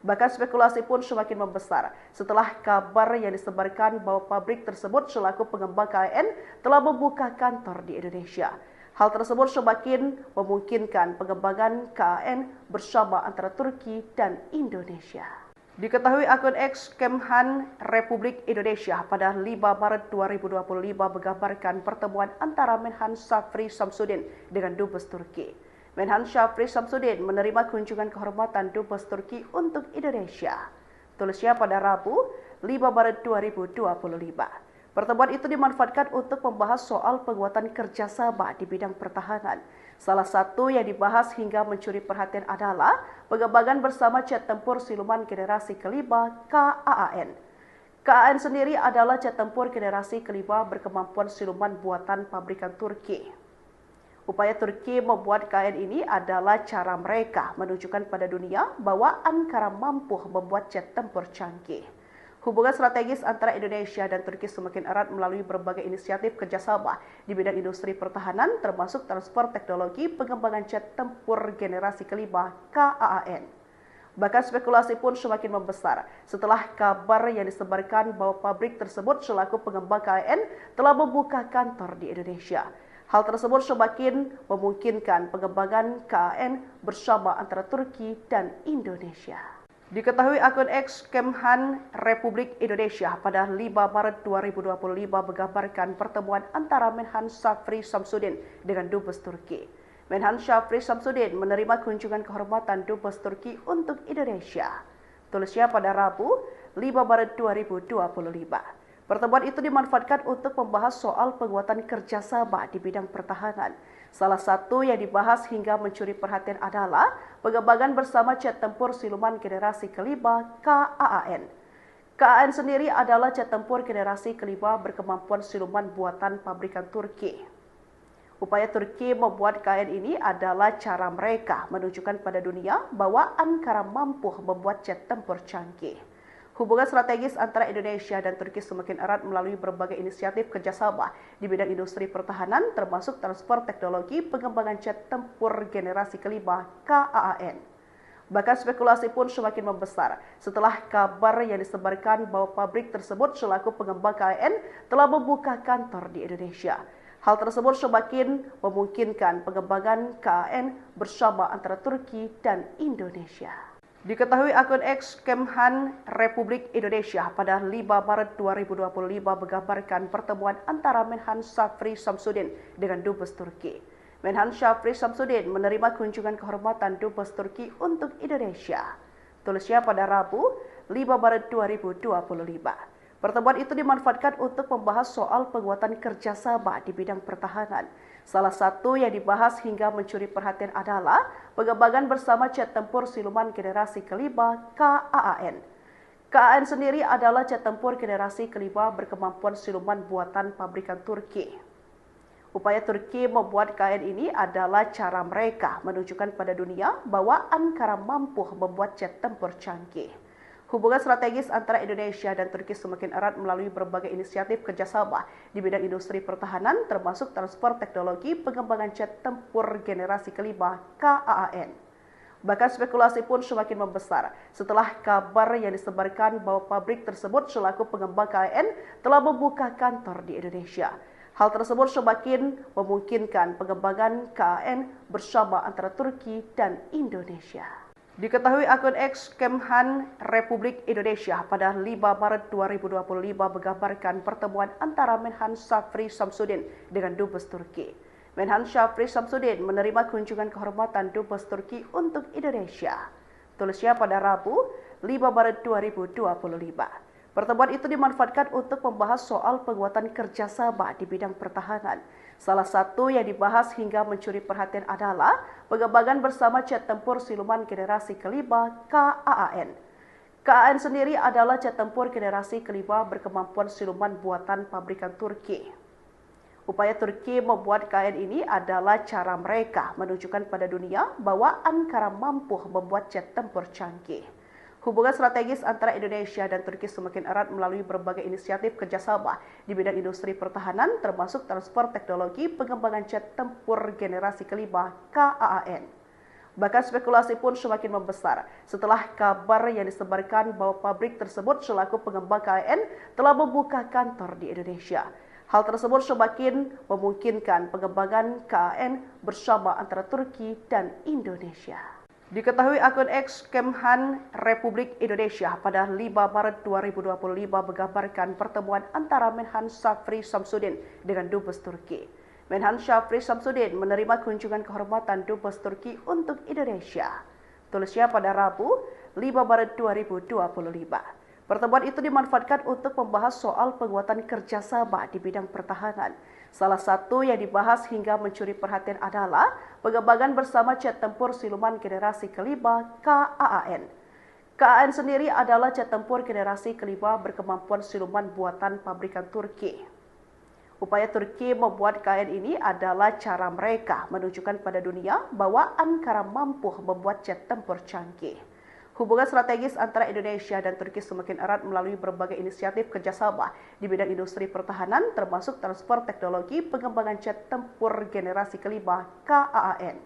Bahkan spekulasi pun semakin membesar setelah kabar yang disebarkan bahwa pabrik tersebut selaku pengembang KAAN telah membuka kantor di Indonesia. Hal tersebut semakin memungkinkan pengembangan KAAN bersama antara Turki dan Indonesia. Diketahui akun X Kemhan Republik Indonesia pada 5 Maret 2025 menggambarkan pertemuan antara Menhan Syafri Samsudin dengan Dubes Turki. Menhan Syafri Samsudin menerima kunjungan kehormatan Dubes Turki untuk Indonesia. Tulisnya pada Rabu 5 Maret 2025. Pertemuan itu dimanfaatkan untuk membahas soal penguatan kerjasama di bidang pertahanan. Salah satu yang dibahas hingga mencuri perhatian adalah pengembangan bersama jet tempur siluman generasi kelima KAAN. KAAN sendiri adalah jet tempur generasi kelima berkemampuan siluman buatan pabrikan Turki. Upaya Turki membuat KAAN ini adalah cara mereka menunjukkan pada dunia bahwa Ankara mampu membuat jet tempur canggih. Hubungan strategis antara Indonesia dan Turki semakin erat melalui berbagai inisiatif kerjasama di bidang industri pertahanan, termasuk transfer teknologi pengembangan jet tempur generasi kelima KAAN. Bahkan spekulasi pun semakin membesar setelah kabar yang disebarkan bahwa pabrik tersebut selaku pengembang KAAN telah membuka kantor di Indonesia. Hal tersebut semakin memungkinkan pengembangan KAAN bersama antara Turki dan Indonesia. Diketahui akun X Kemhan Republik Indonesia pada 5 Maret 2025 menggambarkan pertemuan antara Menhan Syafri Samsudin dengan Dubes Turki. Menhan Syafri Samsudin menerima kunjungan kehormatan Dubes Turki untuk Indonesia. Tulisnya pada Rabu 5 Maret 2025. Pertemuan itu dimanfaatkan untuk membahas soal penguatan kerjasama di bidang pertahanan. Salah satu yang dibahas hingga mencuri perhatian adalah pengembangan bersama jet tempur siluman generasi kelima KAAN. KAAN sendiri adalah jet tempur generasi kelima berkemampuan siluman buatan pabrikan Turki. Upaya Turki membuat KAAN ini adalah cara mereka menunjukkan pada dunia bahwa Ankara mampu membuat jet tempur canggih. Hubungan strategis antara Indonesia dan Turki semakin erat melalui berbagai inisiatif kerjasama di bidang industri pertahanan, termasuk transfer teknologi pengembangan jet tempur generasi kelima KAAN. Bahkan spekulasi pun semakin membesar setelah kabar yang disebarkan bahwa pabrik tersebut selaku pengembang KAAN telah membuka kantor di Indonesia. Hal tersebut semakin memungkinkan pengembangan KAAN bersama antara Turki dan Indonesia. Diketahui akun X Kemhan Republik Indonesia pada 5 Maret 2025 menggambarkan pertemuan antara Menhan Syafri Samsudin dengan Dubes Turki. Menhan Syafri Samsudin menerima kunjungan kehormatan Dubes Turki untuk Indonesia. Tulisnya pada Rabu, 5 Maret 2025. Pertemuan itu dimanfaatkan untuk membahas soal penguatan kerjasama di bidang pertahanan. Salah satu yang dibahas hingga mencuri perhatian adalah pengembangan bersama jet tempur siluman generasi kelima KAAN. KAAN sendiri adalah jet tempur generasi kelima berkemampuan siluman buatan pabrikan Turki. Upaya Turki membuat KAAN ini adalah cara mereka menunjukkan pada dunia bahwa Ankara mampu membuat jet tempur canggih. Hubungan strategis antara Indonesia dan Turki semakin erat melalui berbagai inisiatif kerjasama di bidang industri pertahanan, termasuk transfer teknologi pengembangan jet tempur generasi kelima KAAN. Bahkan spekulasi pun semakin membesar setelah kabar yang disebarkan bahwa pabrik tersebut selaku pengembang KAAN telah membuka kantor di Indonesia. Hal tersebut semakin memungkinkan pengembangan KAAN bersama antara Turki dan Indonesia. Diketahui akun X Kemhan Republik Indonesia pada 5 Maret 2025 menggambarkan pertemuan antara Menhan Syafri Samsudin dengan Dubes Turki. Menhan Syafri Samsudin menerima kunjungan kehormatan Dubes Turki untuk Indonesia. Tulisnya pada Rabu, 5 Maret 2025. Pertemuan itu dimanfaatkan untuk membahas soal penguatan kerjasama di bidang pertahanan. Salah satu yang dibahas hingga mencuri perhatian adalah pengembangan bersama jet tempur siluman generasi kelima KAAN. KAAN sendiri adalah jet tempur generasi kelima berkemampuan siluman buatan pabrikan Turki. Upaya Turki membuat KAAN ini adalah cara mereka menunjukkan pada dunia bahwa Ankara mampu membuat jet tempur canggih. Hubungan strategis antara Indonesia dan Turki semakin erat melalui berbagai inisiatif kerjasama di bidang industri pertahanan, termasuk transfer teknologi pengembangan jet tempur generasi kelima KAAN. Bahkan spekulasi pun semakin membesar setelah kabar yang disebarkan bahwa pabrik tersebut selaku pengembang KAAN telah membuka kantor di Indonesia. Hal tersebut semakin memungkinkan pengembangan KAAN bersama antara Turki dan Indonesia. Diketahui akun X Kemhan Republik Indonesia pada 5 Maret 2025 menggambarkan pertemuan antara Menhan Syafri Samsudin dengan Dubes Turki. Menhan Syafri Samsudin menerima kunjungan kehormatan Dubes Turki untuk Indonesia. Tulisnya pada Rabu, 5 Maret 2025. Pertemuan itu dimanfaatkan untuk membahas soal penguatan kerjasama di bidang pertahanan. Salah satu yang dibahas hingga mencuri perhatian adalah pengembangan bersama jet tempur siluman generasi kelima KAAN. KAAN sendiri adalah jet tempur generasi kelima berkemampuan siluman buatan pabrikan Turki. Upaya Turki membuat KAAN ini adalah cara mereka menunjukkan pada dunia bahwa Ankara mampu membuat jet tempur canggih. Hubungan strategis antara Indonesia dan Turki semakin erat melalui berbagai inisiatif kerjasama di bidang industri pertahanan, termasuk transfer teknologi pengembangan jet tempur generasi kelima KAAN.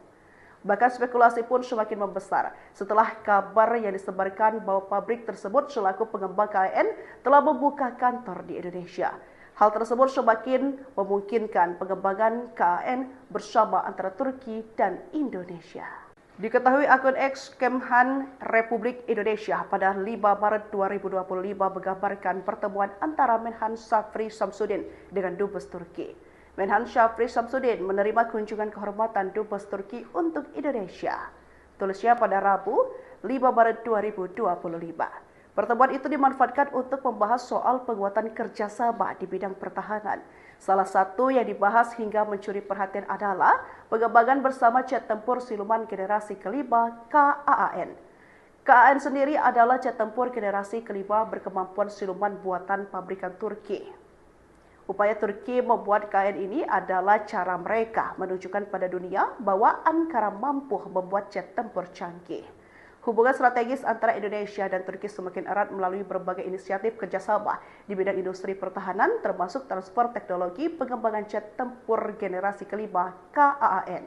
Bahkan spekulasi pun semakin membesar setelah kabar yang disebarkan bahwa pabrik tersebut selaku pengembang KAAN telah membuka kantor di Indonesia. Hal tersebut semakin memungkinkan pengembangan KAAN bersama antara Turki dan Indonesia. Diketahui akun X Kemhan Republik Indonesia pada 5 Maret 2025 menggambarkan pertemuan antara Menhan Syafri Samsudin dengan Dubes Turki. Menhan Syafri Samsudin menerima kunjungan kehormatan Dubes Turki untuk Indonesia. Tulisnya pada Rabu, 5 Maret 2025. Pertemuan itu dimanfaatkan untuk membahas soal penguatan kerjasama di bidang pertahanan. Salah satu yang dibahas hingga mencuri perhatian adalah pengembangan bersama jet tempur siluman generasi kelima KAAN. KAAN sendiri adalah jet tempur generasi kelima berkemampuan siluman buatan pabrikan Turki. Upaya Turki membuat KAAN ini adalah cara mereka menunjukkan pada dunia bahwa Ankara mampu membuat jet tempur canggih. Hubungan strategis antara Indonesia dan Turki semakin erat melalui berbagai inisiatif kerjasama di bidang industri pertahanan, termasuk transfer teknologi pengembangan jet tempur generasi kelima KAAN.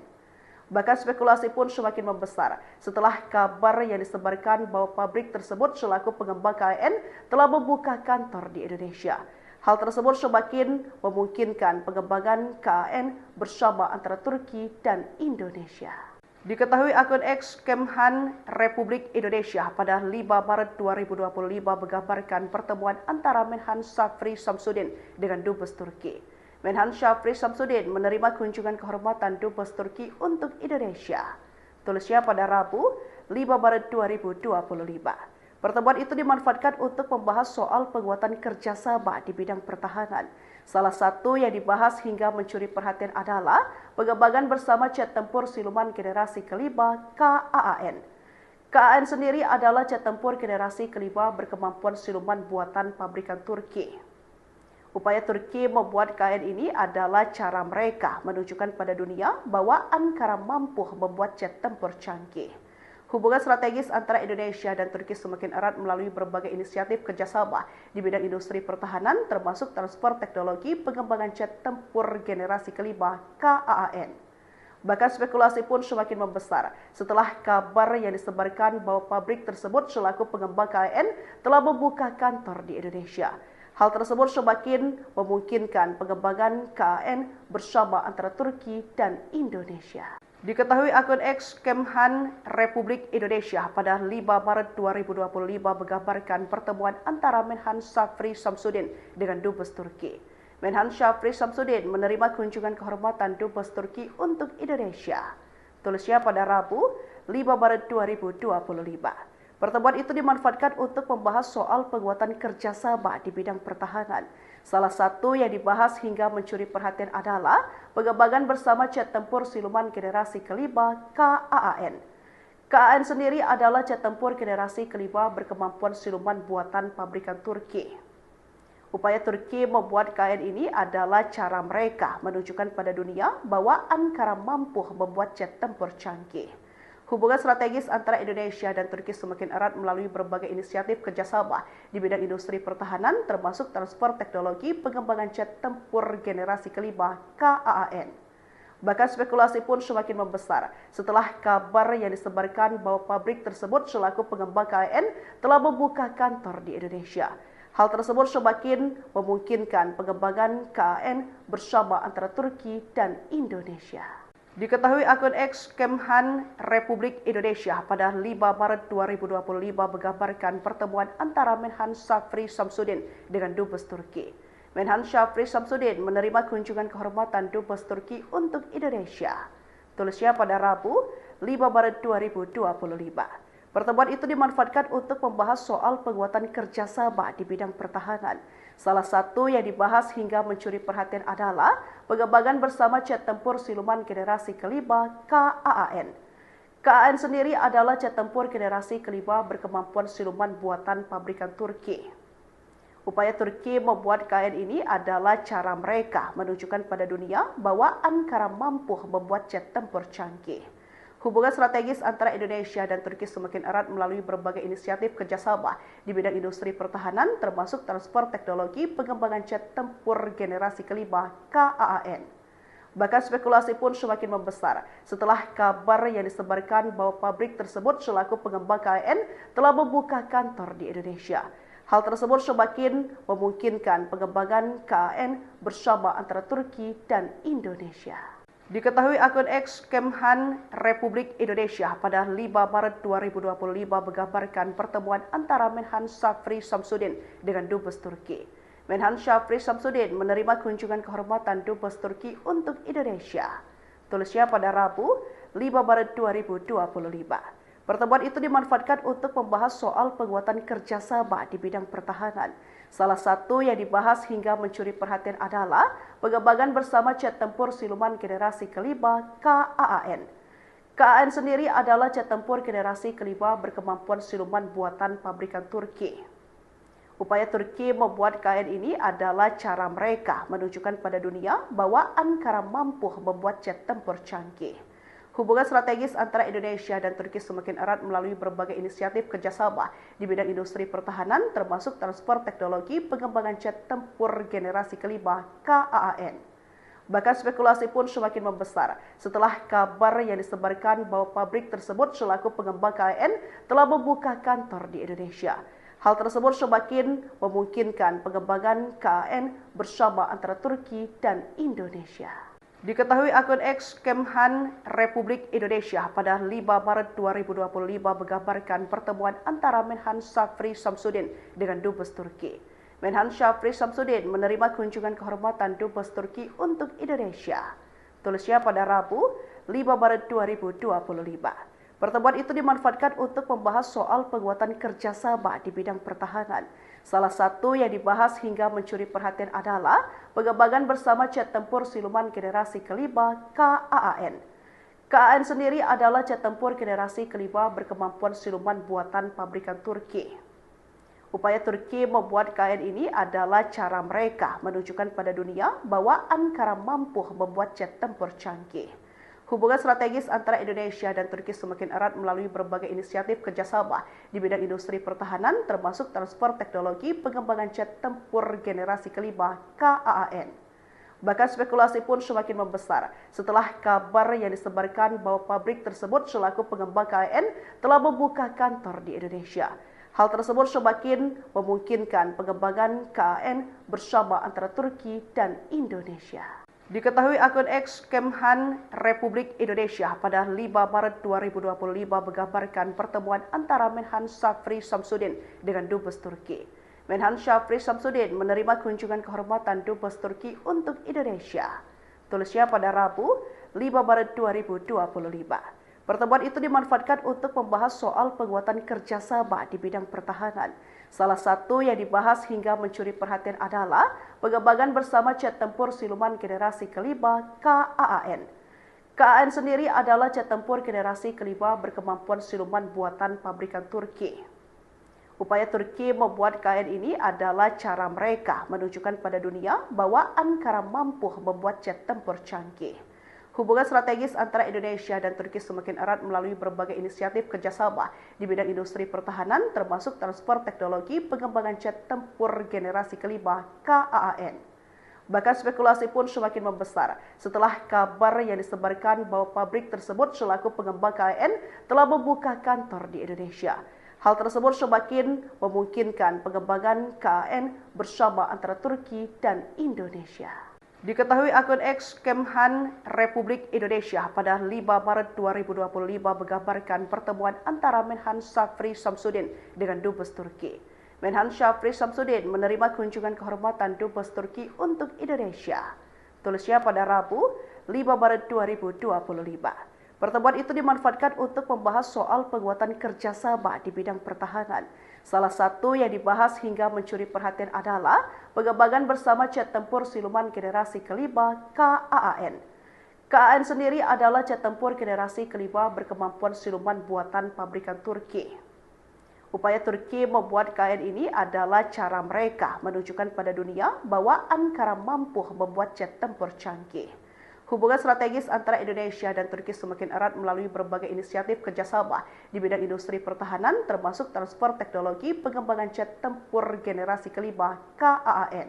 Bahkan spekulasi pun semakin membesar setelah kabar yang disebarkan bahwa pabrik tersebut selaku pengembang KAAN telah membuka kantor di Indonesia. Hal tersebut semakin memungkinkan pengembangan KAAN bersama antara Turki dan Indonesia. Diketahui akun X Kemhan Republik Indonesia pada 5 Maret 2025 menggambarkan pertemuan antara Menhan Syafri Samsudin dengan Dubes Turki. Menhan Syafri Samsudin menerima kunjungan kehormatan Dubes Turki untuk Indonesia. Tulisnya pada Rabu 5 Maret 2025. Pertemuan itu dimanfaatkan untuk membahas soal penguatan kerjasama di bidang pertahanan. Salah satu yang dibahas hingga mencuri perhatian adalah pengembangan bersama jet tempur siluman generasi kelima KAAN. KAAN sendiri adalah jet tempur generasi kelima berkemampuan siluman buatan pabrikan Turki. Upaya Turki membuat KAAN ini adalah cara mereka menunjukkan pada dunia bahwa Ankara mampu membuat jet tempur canggih. Hubungan strategis antara Indonesia dan Turki semakin erat melalui berbagai inisiatif kerjasama di bidang industri pertahanan, termasuk transfer teknologi pengembangan jet tempur generasi kelima KAAN. Bahkan spekulasi pun semakin membesar setelah kabar yang disebarkan bahwa pabrik tersebut selaku pengembang KAAN telah membuka kantor di Indonesia. Hal tersebut semakin memungkinkan pengembangan KAAN bersama antara Turki dan Indonesia. Diketahui akun X Kemhan Republik Indonesia pada 5 Maret 2025 menggambarkan pertemuan antara Menhan Syafri Samsudin dengan Dubes Turki. Menhan Syafri Samsudin menerima kunjungan kehormatan Dubes Turki untuk Indonesia. Tulisnya pada Rabu 5 Maret 2025. Pertemuan itu dimanfaatkan untuk membahas soal penguatan kerjasama di bidang pertahanan. Salah satu yang dibahas hingga mencuri perhatian adalah pengembangan bersama jet tempur siluman generasi kelima KAAN. KAAN sendiri adalah jet tempur generasi kelima berkemampuan siluman buatan pabrikan Turki. Upaya Turki membuat KAAN ini adalah cara mereka menunjukkan pada dunia bahwa Ankara mampu membuat jet tempur canggih. Hubungan strategis antara Indonesia dan Turki semakin erat melalui berbagai inisiatif kerjasama di bidang industri pertahanan, termasuk transfer teknologi pengembangan jet tempur generasi kelima KAAN. Bahkan spekulasi pun semakin membesar setelah kabar yang disebarkan bahwa pabrik tersebut selaku pengembang KAAN telah membuka kantor di Indonesia. Hal tersebut semakin memungkinkan pengembangan KAAN bersama antara Turki dan Indonesia. Diketahui akun X Kemhan Republik Indonesia pada 5 Maret 2025 menggambarkan pertemuan antara Menhan Syafri Samsudin dengan Dubes Turki. Menhan Syafri Samsudin menerima kunjungan kehormatan Dubes Turki untuk Indonesia. Tulisnya pada Rabu 5 Maret 2025. Pertemuan itu dimanfaatkan untuk membahas soal penguatan kerjasama di bidang pertahanan. Salah satu yang dibahas hingga mencuri perhatian adalah pengembangan bersama jet tempur siluman generasi kelima KAAN. KAAN sendiri adalah jet tempur generasi kelima berkemampuan siluman buatan pabrikan Turki. Upaya Turki membuat KAAN ini adalah cara mereka menunjukkan pada dunia bahwa Ankara mampu membuat jet tempur canggih. Hubungan strategis antara Indonesia dan Turki semakin erat melalui berbagai inisiatif kerjasama di bidang industri pertahanan, termasuk transfer teknologi pengembangan jet tempur generasi kelima KAAN. Bahkan spekulasi pun semakin membesar setelah kabar yang disebarkan bahwa pabrik tersebut selaku pengembang KAAN telah membuka kantor di Indonesia. Hal tersebut semakin memungkinkan pengembangan KAAN bersama antara Turki dan Indonesia. Diketahui akun X Kemhan Republik Indonesia pada 5 Maret 2025 menggambarkan pertemuan antara Menhan Syafri Samsudin dengan Dubes Turki. Menhan Syafri Samsudin menerima kunjungan kehormatan Dubes Turki untuk Indonesia. Tulisnya pada Rabu 5 Maret 2025. Pertemuan itu dimanfaatkan untuk membahas soal penguatan kerjasama di bidang pertahanan. Salah satu yang dibahas hingga mencuri perhatian adalah pengembangan bersama jet tempur siluman generasi kelima KAAN. KAAN sendiri adalah jet tempur generasi kelima berkemampuan siluman buatan pabrikan Turki. Upaya Turki membuat KAAN ini adalah cara mereka menunjukkan pada dunia bahwa Ankara mampu membuat jet tempur canggih. Hubungan strategis antara Indonesia dan Turki semakin erat melalui berbagai inisiatif kerjasama di bidang industri pertahanan, termasuk transfer teknologi pengembangan jet tempur generasi kelima KAAN. Bahkan spekulasi pun semakin membesar setelah kabar yang disebarkan bahwa pabrik tersebut selaku pengembang KAAN telah membuka kantor di Indonesia. Hal tersebut semakin memungkinkan pengembangan KAAN bersama antara Turki dan Indonesia. Diketahui akun X Kemhan Republik Indonesia pada 5 Maret 2025 menggambarkan pertemuan antara Menhan Syafri Samsudin dengan Dubes Turki. Menhan Syafri Samsudin menerima kunjungan kehormatan Dubes Turki untuk Indonesia. Tulisnya pada Rabu 5 Maret 2025. Pertemuan itu dimanfaatkan untuk membahas soal penguatan kerjasama di bidang pertahanan. Salah satu yang dibahas hingga mencuri perhatian adalah pengembangan bersama jet tempur siluman generasi kelima KAAN. KAAN sendiri adalah jet tempur generasi kelima berkemampuan siluman buatan pabrikan Turki. Upaya Turki membuat KAAN ini adalah cara mereka menunjukkan pada dunia bahwa Ankara mampu membuat jet tempur canggih. Hubungan strategis antara Indonesia dan Turki semakin erat melalui berbagai inisiatif kerjasama di bidang industri pertahanan, termasuk transfer teknologi pengembangan jet tempur generasi kelima KAAN. Bahkan spekulasi pun semakin membesar setelah kabar yang disebarkan bahwa pabrik tersebut selaku pengembang KAAN telah membuka kantor di Indonesia. Hal tersebut semakin memungkinkan pengembangan KAAN bersama antara Turki dan Indonesia. Diketahui akun X Kemhan Republik Indonesia pada 5 Maret 2025 menggambarkan pertemuan antara Menhan Syafri Samsudin dengan Dubes Turki. Menhan Syafri Samsudin menerima kunjungan kehormatan Dubes Turki untuk Indonesia. Tulisnya pada Rabu 5 Maret 2025. Pertemuan itu dimanfaatkan untuk membahas soal penguatan kerjasama di bidang pertahanan. Salah satu yang dibahas hingga mencuri perhatian adalah pengembangan bersama jet tempur siluman generasi kelima KAAN. KAAN sendiri adalah jet tempur generasi kelima berkemampuan siluman buatan pabrikan Turki. Upaya Turki membuat KAAN ini adalah cara mereka menunjukkan pada dunia bahwa Ankara mampu membuat jet tempur canggih. Hubungan strategis antara Indonesia dan Turki semakin erat melalui berbagai inisiatif kerjasama di bidang industri pertahanan, termasuk transfer teknologi pengembangan jet tempur generasi kelima KAAN. Bahkan spekulasi pun semakin membesar setelah kabar yang disebarkan bahwa pabrik tersebut selaku pengembang KAAN telah membuka kantor di Indonesia. Hal tersebut semakin memungkinkan pengembangan KAAN bersama antara Turki dan Indonesia. Diketahui akun X Kemhan Republik Indonesia pada 5 Maret 2025 menggambarkan pertemuan antara Menhan Syafri Samsudin dengan Dubes Turki. Menhan Syafri Samsudin menerima kunjungan kehormatan Dubes Turki untuk Indonesia. Tulisnya pada Rabu 5 Maret 2025. Pertemuan itu dimanfaatkan untuk membahas soal penguatan kerjasama di bidang pertahanan. Salah satu yang dibahas hingga mencuri perhatian adalah pengembangan bersama jet tempur siluman generasi kelima KAAN. KAAN sendiri adalah jet tempur generasi kelima berkemampuan siluman buatan pabrikan Turki. Upaya Turki membuat KAAN ini adalah cara mereka menunjukkan pada dunia bahwa Ankara mampu membuat jet tempur canggih. Hubungan strategis antara Indonesia dan Turki semakin erat melalui berbagai inisiatif kerjasama di bidang industri pertahanan, termasuk transfer teknologi pengembangan jet tempur generasi kelima KAAN.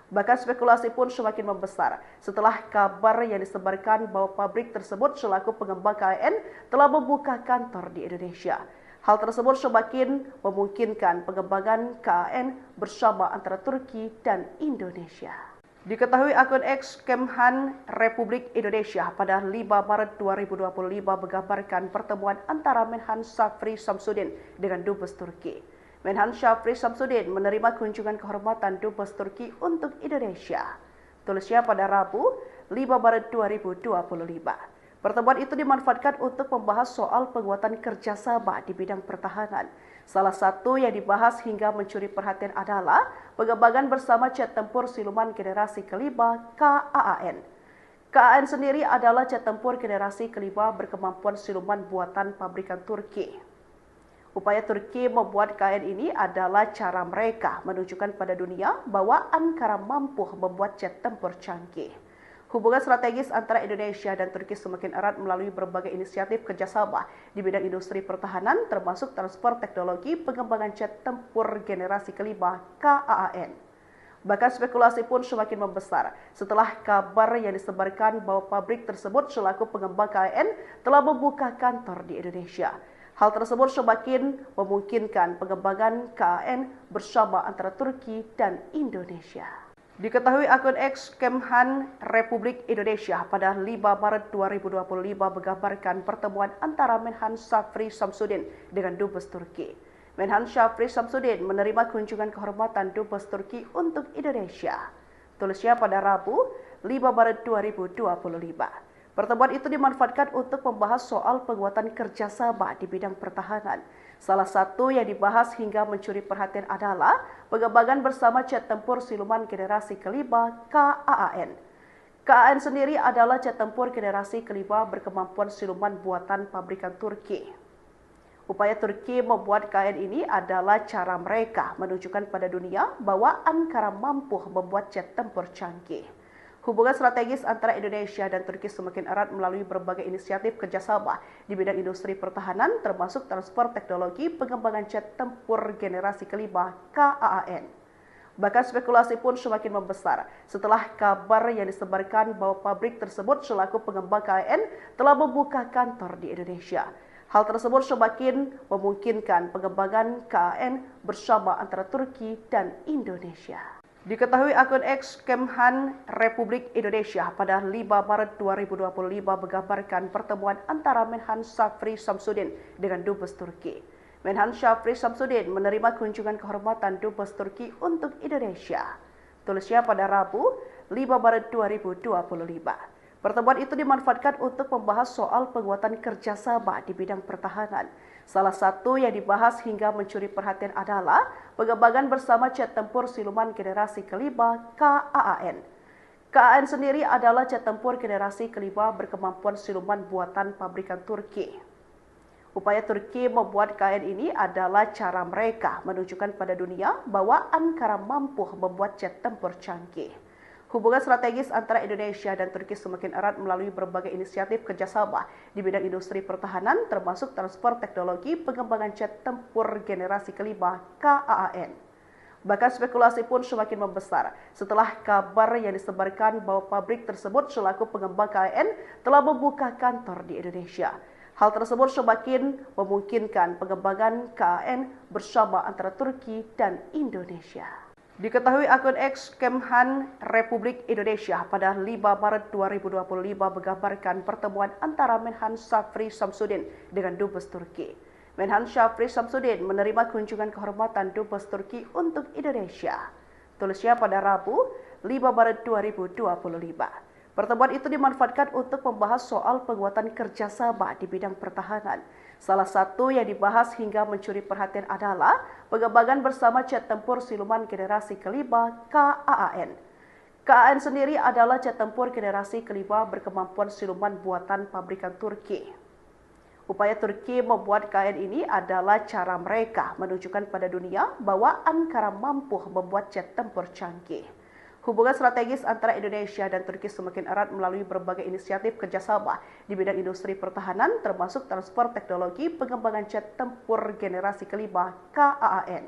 Bahkan spekulasi pun semakin membesar setelah kabar yang disebarkan bahwa pabrik tersebut selaku pengembang KAAN telah membuka kantor di Indonesia. Hal tersebut semakin memungkinkan pengembangan KAAN bersama antara Turki dan Indonesia. Diketahui akun X Kemhan Republik Indonesia pada 5 Maret 2025 menggambarkan pertemuan antara Menhan Syafri Samsudin dengan Dubes Turki. Menhan Syafri Samsudin menerima kunjungan kehormatan Dubes Turki untuk Indonesia. Tulisnya pada Rabu 5 Maret 2025. Pertemuan itu dimanfaatkan untuk membahas soal penguatan kerjasama di bidang pertahanan. Salah satu yang dibahas hingga mencuri perhatian adalah pengembangan bersama jet tempur siluman generasi kelima KAAN. KAAN sendiri adalah jet tempur generasi kelima berkemampuan siluman buatan pabrikan Turki. Upaya Turki membuat KAAN ini adalah cara mereka menunjukkan pada dunia bahwa Ankara mampu membuat jet tempur canggih. Hubungan strategis antara Indonesia dan Turki semakin erat melalui berbagai inisiatif kerjasama di bidang industri pertahanan, termasuk transfer teknologi pengembangan jet tempur generasi kelima KAAN. Bahkan spekulasi pun semakin membesar setelah kabar yang disebarkan bahwa pabrik tersebut selaku pengembang KAAN telah membuka kantor di Indonesia. Hal tersebut semakin memungkinkan pengembangan KAAN bersama antara Turki dan Indonesia. Diketahui akun X Kemhan Republik Indonesia pada 5 Maret 2025 menggambarkan pertemuan antara Menhan Syafri Samsudin dengan Dubes Turki. Menhan Syafri Samsudin menerima kunjungan kehormatan Dubes Turki untuk Indonesia. Tulisnya pada Rabu, 5 Maret 2025. Pertemuan itu dimanfaatkan untuk membahas soal penguatan kerjasama di bidang pertahanan. Salah satu yang dibahas hingga mencuri perhatian adalah pengembangan bersama jet tempur siluman generasi kelima KAAN. KAAN sendiri adalah jet tempur generasi kelima berkemampuan siluman buatan pabrikan Turki. Upaya Turki membuat KAAN ini adalah cara mereka menunjukkan pada dunia bahwa Ankara mampu membuat jet tempur canggih. Hubungan strategis antara Indonesia dan Turki semakin erat melalui berbagai inisiatif kerjasama di bidang industri pertahanan, termasuk transfer teknologi pengembangan jet tempur generasi kelima KAAN. Bahkan spekulasi pun semakin membesar setelah kabar yang disebarkan bahwa pabrik tersebut selaku pengembang KAAN telah membuka kantor di Indonesia. Hal tersebut semakin memungkinkan pengembangan KAAN bersama antara Turki dan Indonesia. Diketahui akun X Kemhan Republik Indonesia pada 5 Maret 2025 menggambarkan pertemuan antara Menhan Syafri Samsudin dengan Dubes Turki. Menhan Syafri Samsudin menerima kunjungan kehormatan Dubes Turki untuk Indonesia. Tulisnya pada Rabu, 5 Maret 2025. Pertemuan itu dimanfaatkan untuk membahas soal penguatan kerjasama di bidang pertahanan. Salah satu yang dibahas hingga mencuri perhatian adalah pengembangan bersama jet tempur siluman generasi kelima KAAN. KAAN sendiri adalah jet tempur generasi kelima berkemampuan siluman buatan pabrikan Turki. Upaya Turki membuat KAAN ini adalah cara mereka menunjukkan pada dunia bahwa Ankara mampu membuat jet tempur canggih. Hubungan strategis antara Indonesia dan Turki semakin erat melalui berbagai inisiatif kerjasama di bidang industri pertahanan, termasuk transfer teknologi pengembangan jet tempur generasi kelima KAAN. Bahkan spekulasi pun semakin membesar setelah kabar yang disebarkan bahwa pabrik tersebut selaku pengembang KAAN telah membuka kantor di Indonesia. Hal tersebut semakin memungkinkan pengembangan KAAN bersama antara Turki dan Indonesia. Diketahui akun X Kemhan Republik Indonesia pada 5 Maret 2025 menggambarkan pertemuan antara Menhan Syafri Samsudin dengan Dubes Turki. Menhan Syafri Samsudin menerima kunjungan kehormatan Dubes Turki untuk Indonesia. Tulisnya pada Rabu, 5 Maret 2025. Pertemuan itu dimanfaatkan untuk membahas soal penguatan kerjasama di bidang pertahanan. Salah satu yang dibahas hingga mencuri perhatian adalah pengembangan bersama jet tempur siluman generasi kelima KAAN. KAAN sendiri adalah jet tempur generasi kelima berkemampuan siluman buatan pabrikan Turki. Upaya Turki membuat KAAN ini adalah cara mereka menunjukkan pada dunia bahwa Ankara mampu membuat jet tempur canggih. Hubungan strategis antara Indonesia dan Turki semakin erat melalui berbagai inisiatif kerjasama di bidang industri pertahanan, termasuk transfer teknologi pengembangan jet tempur generasi kelima KAAN.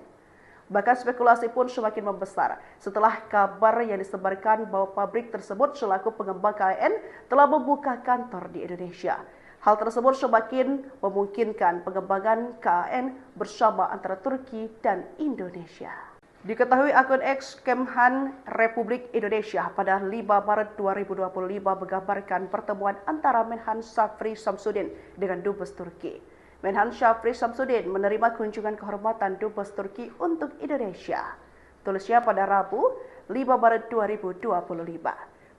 Bahkan spekulasi pun semakin membesar setelah kabar yang disebarkan bahwa pabrik tersebut selaku pengembang KAAN telah membuka kantor di Indonesia. Hal tersebut semakin memungkinkan pengembangan KAAN bersama antara Turki dan Indonesia. Diketahui akun X Kemhan Republik Indonesia pada 5 Maret 2025 menggambarkan pertemuan antara Menhan Syafri Samsudin dengan Dubes Turki. Menhan Syafri Samsudin menerima kunjungan kehormatan Dubes Turki untuk Indonesia. Tulisnya pada Rabu, 5 Maret 2025.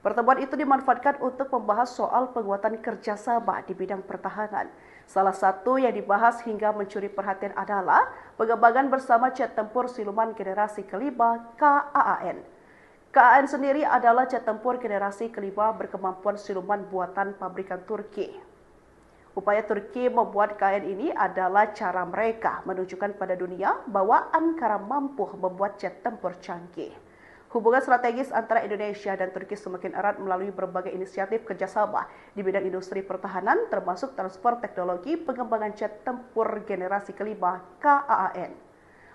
Pertemuan itu dimanfaatkan untuk membahas soal penguatan kerjasama di bidang pertahanan. Salah satu yang dibahas hingga mencuri perhatian adalah pengembangan bersama jet tempur siluman generasi kelima KAAN. KAAN sendiri adalah jet tempur generasi kelima berkemampuan siluman buatan pabrikan Turki. Upaya Turki membuat KAAN ini adalah cara mereka menunjukkan pada dunia bahwa Ankara mampu membuat jet tempur canggih. Hubungan strategis antara Indonesia dan Turki semakin erat melalui berbagai inisiatif kerjasama di bidang industri pertahanan, termasuk transfer teknologi pengembangan jet tempur generasi kelima KAAN.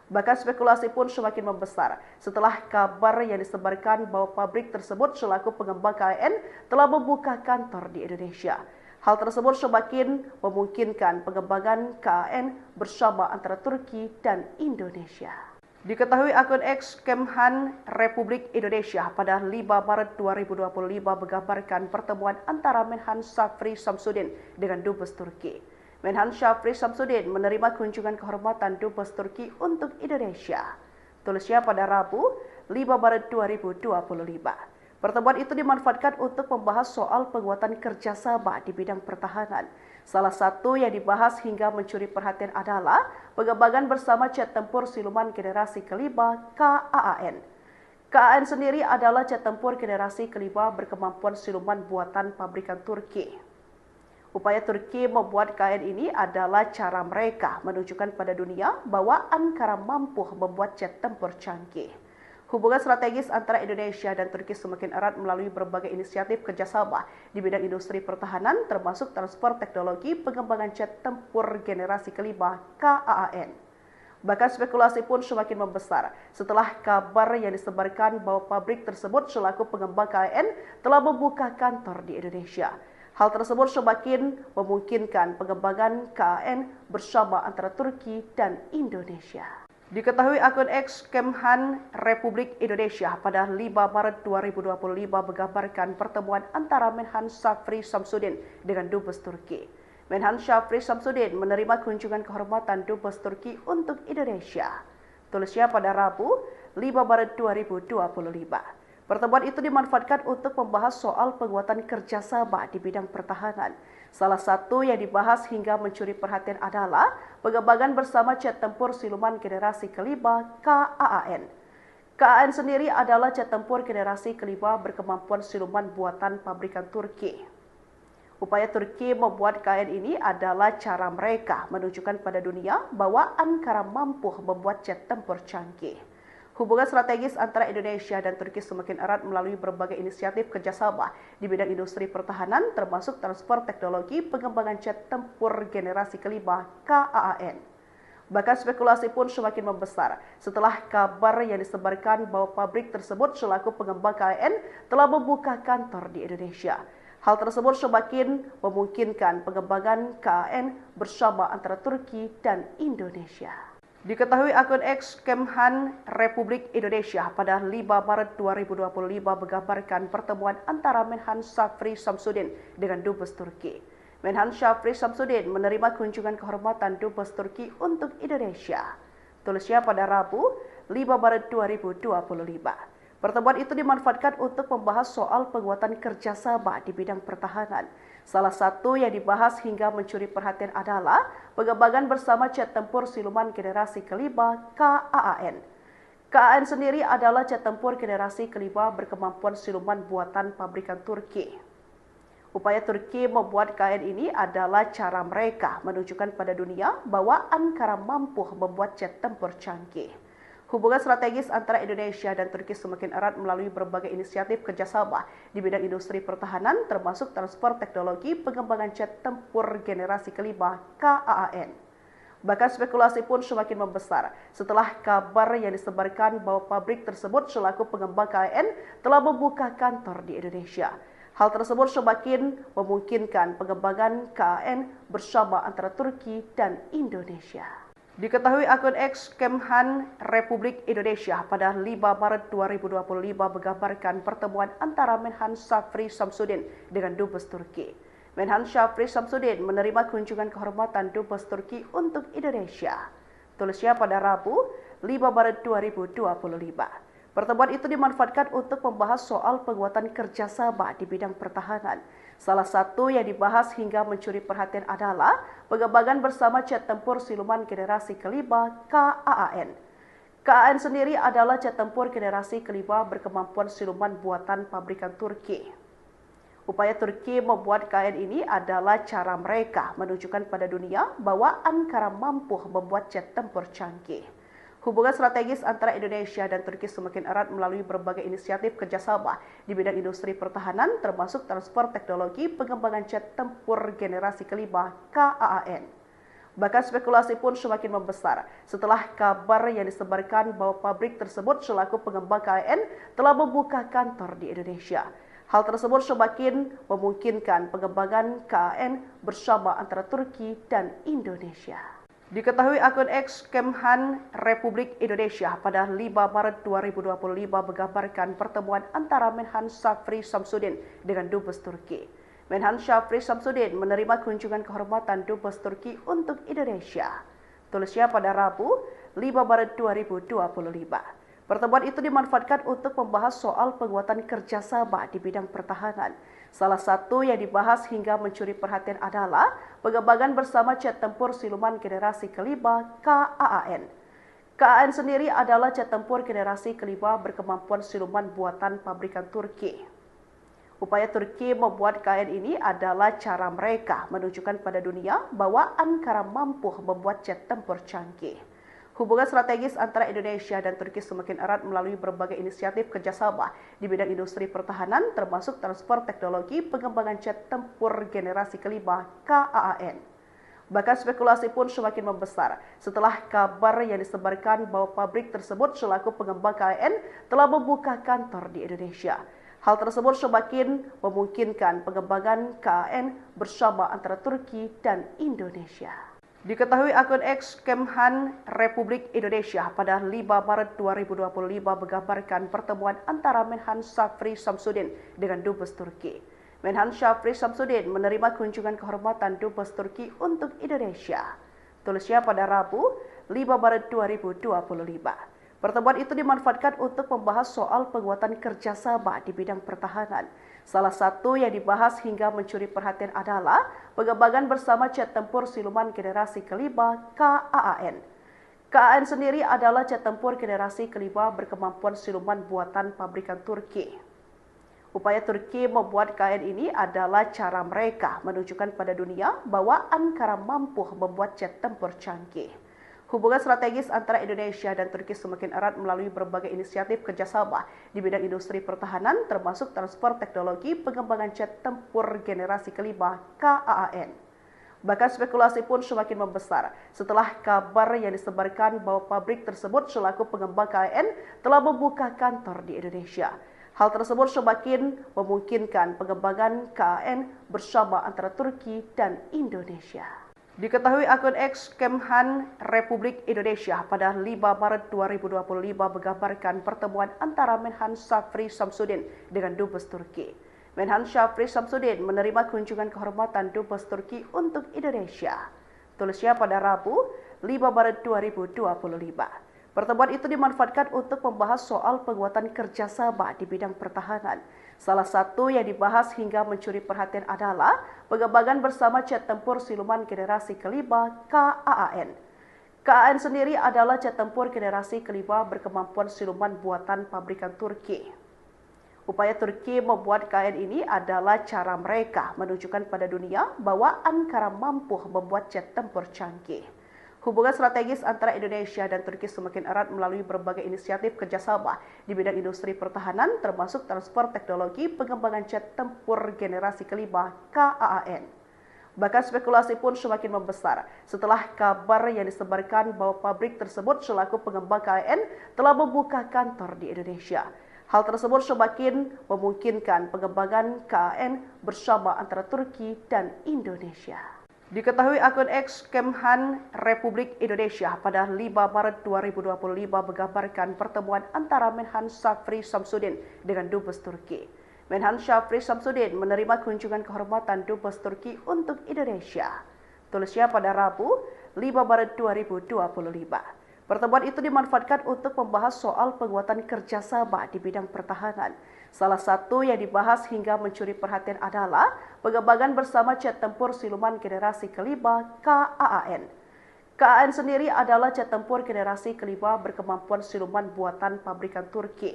Bahkan spekulasi pun semakin membesar setelah kabar yang disebarkan bahwa pabrik tersebut selaku pengembang KAAN telah membuka kantor di Indonesia. Hal tersebut semakin memungkinkan pengembangan KAAN bersama antara Turki dan Indonesia. Diketahui akun X Kemhan Republik Indonesia pada 5 Maret 2025 menggambarkan pertemuan antara Menhan Syafri Samsudin dengan Dubes Turki. Menhan Syafri Samsudin menerima kunjungan kehormatan Dubes Turki untuk Indonesia. Tulisnya pada Rabu 5 Maret 2025. Pertemuan itu dimanfaatkan untuk membahas soal penguatan kerjasama di bidang pertahanan. Salah satu yang dibahas hingga mencuri perhatian adalah pengembangan bersama jet tempur siluman generasi kelima KAAN. KAAN sendiri adalah jet tempur generasi kelima berkemampuan siluman buatan pabrikan Turki. Upaya Turki membuat KAAN ini adalah cara mereka menunjukkan pada dunia bahwa Ankara mampu membuat jet tempur canggih. Hubungan strategis antara Indonesia dan Turki semakin erat melalui berbagai inisiatif kerjasama di bidang industri pertahanan, termasuk transfer teknologi pengembangan jet tempur generasi kelima KAAN. Bahkan spekulasi pun semakin membesar setelah kabar yang disebarkan bahwa pabrik tersebut selaku pengembang KAAN telah membuka kantor di Indonesia. Hal tersebut semakin memungkinkan pengembangan KAAN bersama antara Turki dan Indonesia. Diketahui akun X Kemhan Republik Indonesia pada 5 Maret 2025 menggambarkan pertemuan antara Menhan Syafri Samsudin dengan Dubes Turki. Menhan Syafri Samsudin menerima kunjungan kehormatan Dubes Turki untuk Indonesia. Tulisnya pada Rabu 5 Maret 2025. Pertemuan itu dimanfaatkan untuk membahas soal penguatan kerjasama di bidang pertahanan. Salah satu yang dibahas hingga mencuri perhatian adalah pengembangan bersama jet tempur siluman generasi kelima KAAN. KAAN sendiri adalah jet tempur generasi kelima berkemampuan siluman buatan pabrikan Turki. Upaya Turki membuat KAAN ini adalah cara mereka menunjukkan pada dunia bahwa Ankara mampu membuat jet tempur canggih. Hubungan strategis antara Indonesia dan Turki semakin erat melalui berbagai inisiatif kerjasama di bidang industri pertahanan, termasuk transfer teknologi pengembangan jet tempur generasi kelima KAAN. Bahkan spekulasi pun semakin membesar setelah kabar yang disebarkan bahwa pabrik tersebut selaku pengembang KAAN telah membuka kantor di Indonesia. Hal tersebut semakin memungkinkan pengembangan KAAN bersama antara Turki dan Indonesia. Diketahui akun X Kemhan Republik Indonesia pada 5 Maret 2025 menggambarkan pertemuan antara Menhan Syafri Samsudin dengan Dubes Turki. Menhan Syafri Samsudin menerima kunjungan kehormatan Dubes Turki untuk Indonesia. Tulisnya pada Rabu 5 Maret 2025. Pertemuan itu dimanfaatkan untuk membahas soal penguatan kerjasama di bidang pertahanan. Salah satu yang dibahas hingga mencuri perhatian adalah pengembangan bersama jet tempur siluman generasi kelima KAAN. KAAN sendiri adalah jet tempur generasi kelima berkemampuan siluman buatan pabrikan Turki. Upaya Turki membuat KAAN ini adalah cara mereka menunjukkan pada dunia bahwa Ankara mampu membuat jet tempur canggih. Hubungan strategis antara Indonesia dan Turki semakin erat melalui berbagai inisiatif kerjasama di bidang industri pertahanan, termasuk transfer teknologi pengembangan jet tempur generasi kelima KAAN. Bahkan spekulasi pun semakin membesar setelah kabar yang disebarkan bahwa pabrik tersebut selaku pengembang KAAN telah membuka kantor di Indonesia. Hal tersebut semakin memungkinkan pengembangan KAAN bersama antara Turki dan Indonesia. Diketahui akun X Kemhan Republik Indonesia pada 5 Maret 2025 menggambarkan pertemuan antara Menhan Syafri Samsudin dengan Dubes Turki. Menhan Syafri Samsudin menerima kunjungan kehormatan Dubes Turki untuk Indonesia. Tulisnya pada Rabu 5 Maret 2025. Pertemuan itu dimanfaatkan untuk membahas soal penguatan kerjasama di bidang pertahanan. Salah satu yang dibahas hingga mencuri perhatian adalah pengembangan bersama jet tempur siluman generasi kelima KAAN. KAAN sendiri adalah jet tempur generasi kelima berkemampuan siluman buatan pabrikan Turki. Upaya Turki membuat KAAN ini adalah cara mereka menunjukkan pada dunia bahwa Ankara mampu membuat jet tempur canggih. Hubungan strategis antara Indonesia dan Turki semakin erat melalui berbagai inisiatif kerjasama di bidang industri pertahanan, termasuk transfer teknologi pengembangan jet tempur generasi kelima KAAN. Bahkan spekulasi pun semakin membesar setelah kabar yang disebarkan bahwa pabrik tersebut selaku pengembang KAAN telah membuka kantor di Indonesia. Hal tersebut semakin memungkinkan pengembangan KAAN bersama antara Turki dan Indonesia. Diketahui akun X Kemhan Republik Indonesia pada 5 Maret 2025 menggambarkan pertemuan antara Menhan Syafri Samsudin dengan Dubes Turki. Menhan Syafri Samsudin menerima kunjungan kehormatan Dubes Turki untuk Indonesia. Tulisnya pada Rabu 5 Maret 2025. Pertemuan itu dimanfaatkan untuk membahas soal penguatan kerjasama di bidang pertahanan. Salah satu yang dibahas hingga mencuri perhatian adalah pengembangan bersama jet tempur siluman generasi kelima KAAN. KAAN sendiri adalah jet tempur generasi kelima berkemampuan siluman buatan pabrikan Turki. Upaya Turki membuat KAAN ini adalah cara mereka menunjukkan pada dunia bahwa Ankara mampu membuat jet tempur canggih. Hubungan strategis antara Indonesia dan Turki semakin erat melalui berbagai inisiatif kerjasama di bidang industri pertahanan, termasuk transfer teknologi pengembangan jet tempur generasi kelima KAAN. Bahkan spekulasi pun semakin membesar setelah kabar yang disebarkan bahwa pabrik tersebut selaku pengembang KAAN telah membuka kantor di Indonesia. Hal tersebut semakin memungkinkan pengembangan KAAN bersama antara Turki dan Indonesia. Diketahui akun X Kemhan Republik Indonesia pada 5 Maret 2025 menggambarkan pertemuan antara Menhan Syafri Samsudin dengan Dubes Turki. Menhan Syafri Samsudin menerima kunjungan kehormatan Dubes Turki untuk Indonesia. Tulisnya pada Rabu 5 Maret 2025. Pertemuan itu dimanfaatkan untuk membahas soal penguatan kerjasama di bidang pertahanan. Salah satu yang dibahas hingga mencuri perhatian adalah pengembangan bersama jet tempur siluman generasi kelima KAAN. KAAN sendiri adalah jet tempur generasi kelima berkemampuan siluman buatan pabrikan Turki. Upaya Turki membuat KAAN ini adalah cara mereka menunjukkan pada dunia bahwa Ankara mampu membuat jet tempur canggih. Hubungan strategis antara Indonesia dan Turki semakin erat melalui berbagai inisiatif kerjasama di bidang industri pertahanan, termasuk transfer teknologi pengembangan jet tempur generasi kelima KAAN. Bahkan spekulasi pun semakin membesar setelah kabar yang disebarkan bahwa pabrik tersebut selaku pengembang KAAN telah membuka kantor di Indonesia. Hal tersebut semakin memungkinkan pengembangan KAAN bersama antara Turki dan Indonesia. Diketahui akun X Kemhan Republik Indonesia pada 5 Maret 2025 menggambarkan pertemuan antara Menhan Syafri Samsudin dengan Dubes Turki. Menhan Syafri Samsudin menerima kunjungan kehormatan Dubes Turki untuk Indonesia. Tulisnya pada Rabu 5 Maret 2025. Pertemuan itu dimanfaatkan untuk membahas soal penguatan kerjasama di bidang pertahanan. Salah satu yang dibahas hingga mencuri perhatian adalah pengembangan bersama jet tempur siluman generasi kelima KAAN. KAAN sendiri adalah jet tempur generasi kelima berkemampuan siluman buatan pabrikan Turki. Upaya Turki membuat KAAN ini adalah cara mereka menunjukkan pada dunia bahwa Ankara mampu membuat jet tempur canggih. Hubungan strategis antara Indonesia dan Turki semakin erat melalui berbagai inisiatif kerjasama di bidang industri pertahanan, termasuk transfer teknologi pengembangan jet tempur generasi kelima KAAN. Bahkan spekulasi pun semakin membesar setelah kabar yang disebarkan bahwa pabrik tersebut selaku pengembang KAAN telah membuka kantor di Indonesia. Hal tersebut semakin memungkinkan pengembangan KAAN bersama antara Turki dan Indonesia. Diketahui akun X Kemhan Republik Indonesia pada 5 Maret 2025 menggambarkan pertemuan antara Menhan Syafri Samsudin dengan Dubes Turki. Menhan Syafri Samsudin menerima kunjungan kehormatan Dubes Turki untuk Indonesia. Tulisnya pada Rabu 5 Maret 2025. Pertemuan itu dimanfaatkan untuk membahas soal penguatan kerjasama di bidang pertahanan. Salah satu yang dibahas hingga mencuri perhatian adalah pengembangan bersama jet tempur siluman generasi kelima KAAN. KAAN sendiri adalah jet tempur generasi kelima berkemampuan siluman buatan pabrikan Turki.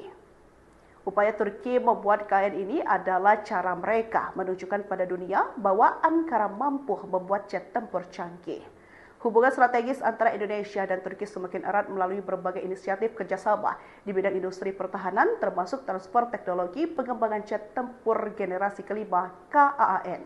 Upaya Turki membuat KAAN ini adalah cara mereka menunjukkan pada dunia bahwa Ankara mampu membuat jet tempur canggih. Hubungan strategis antara Indonesia dan Turki semakin erat melalui berbagai inisiatif kerjasama di bidang industri pertahanan, termasuk transfer teknologi pengembangan jet tempur generasi kelima KAAN.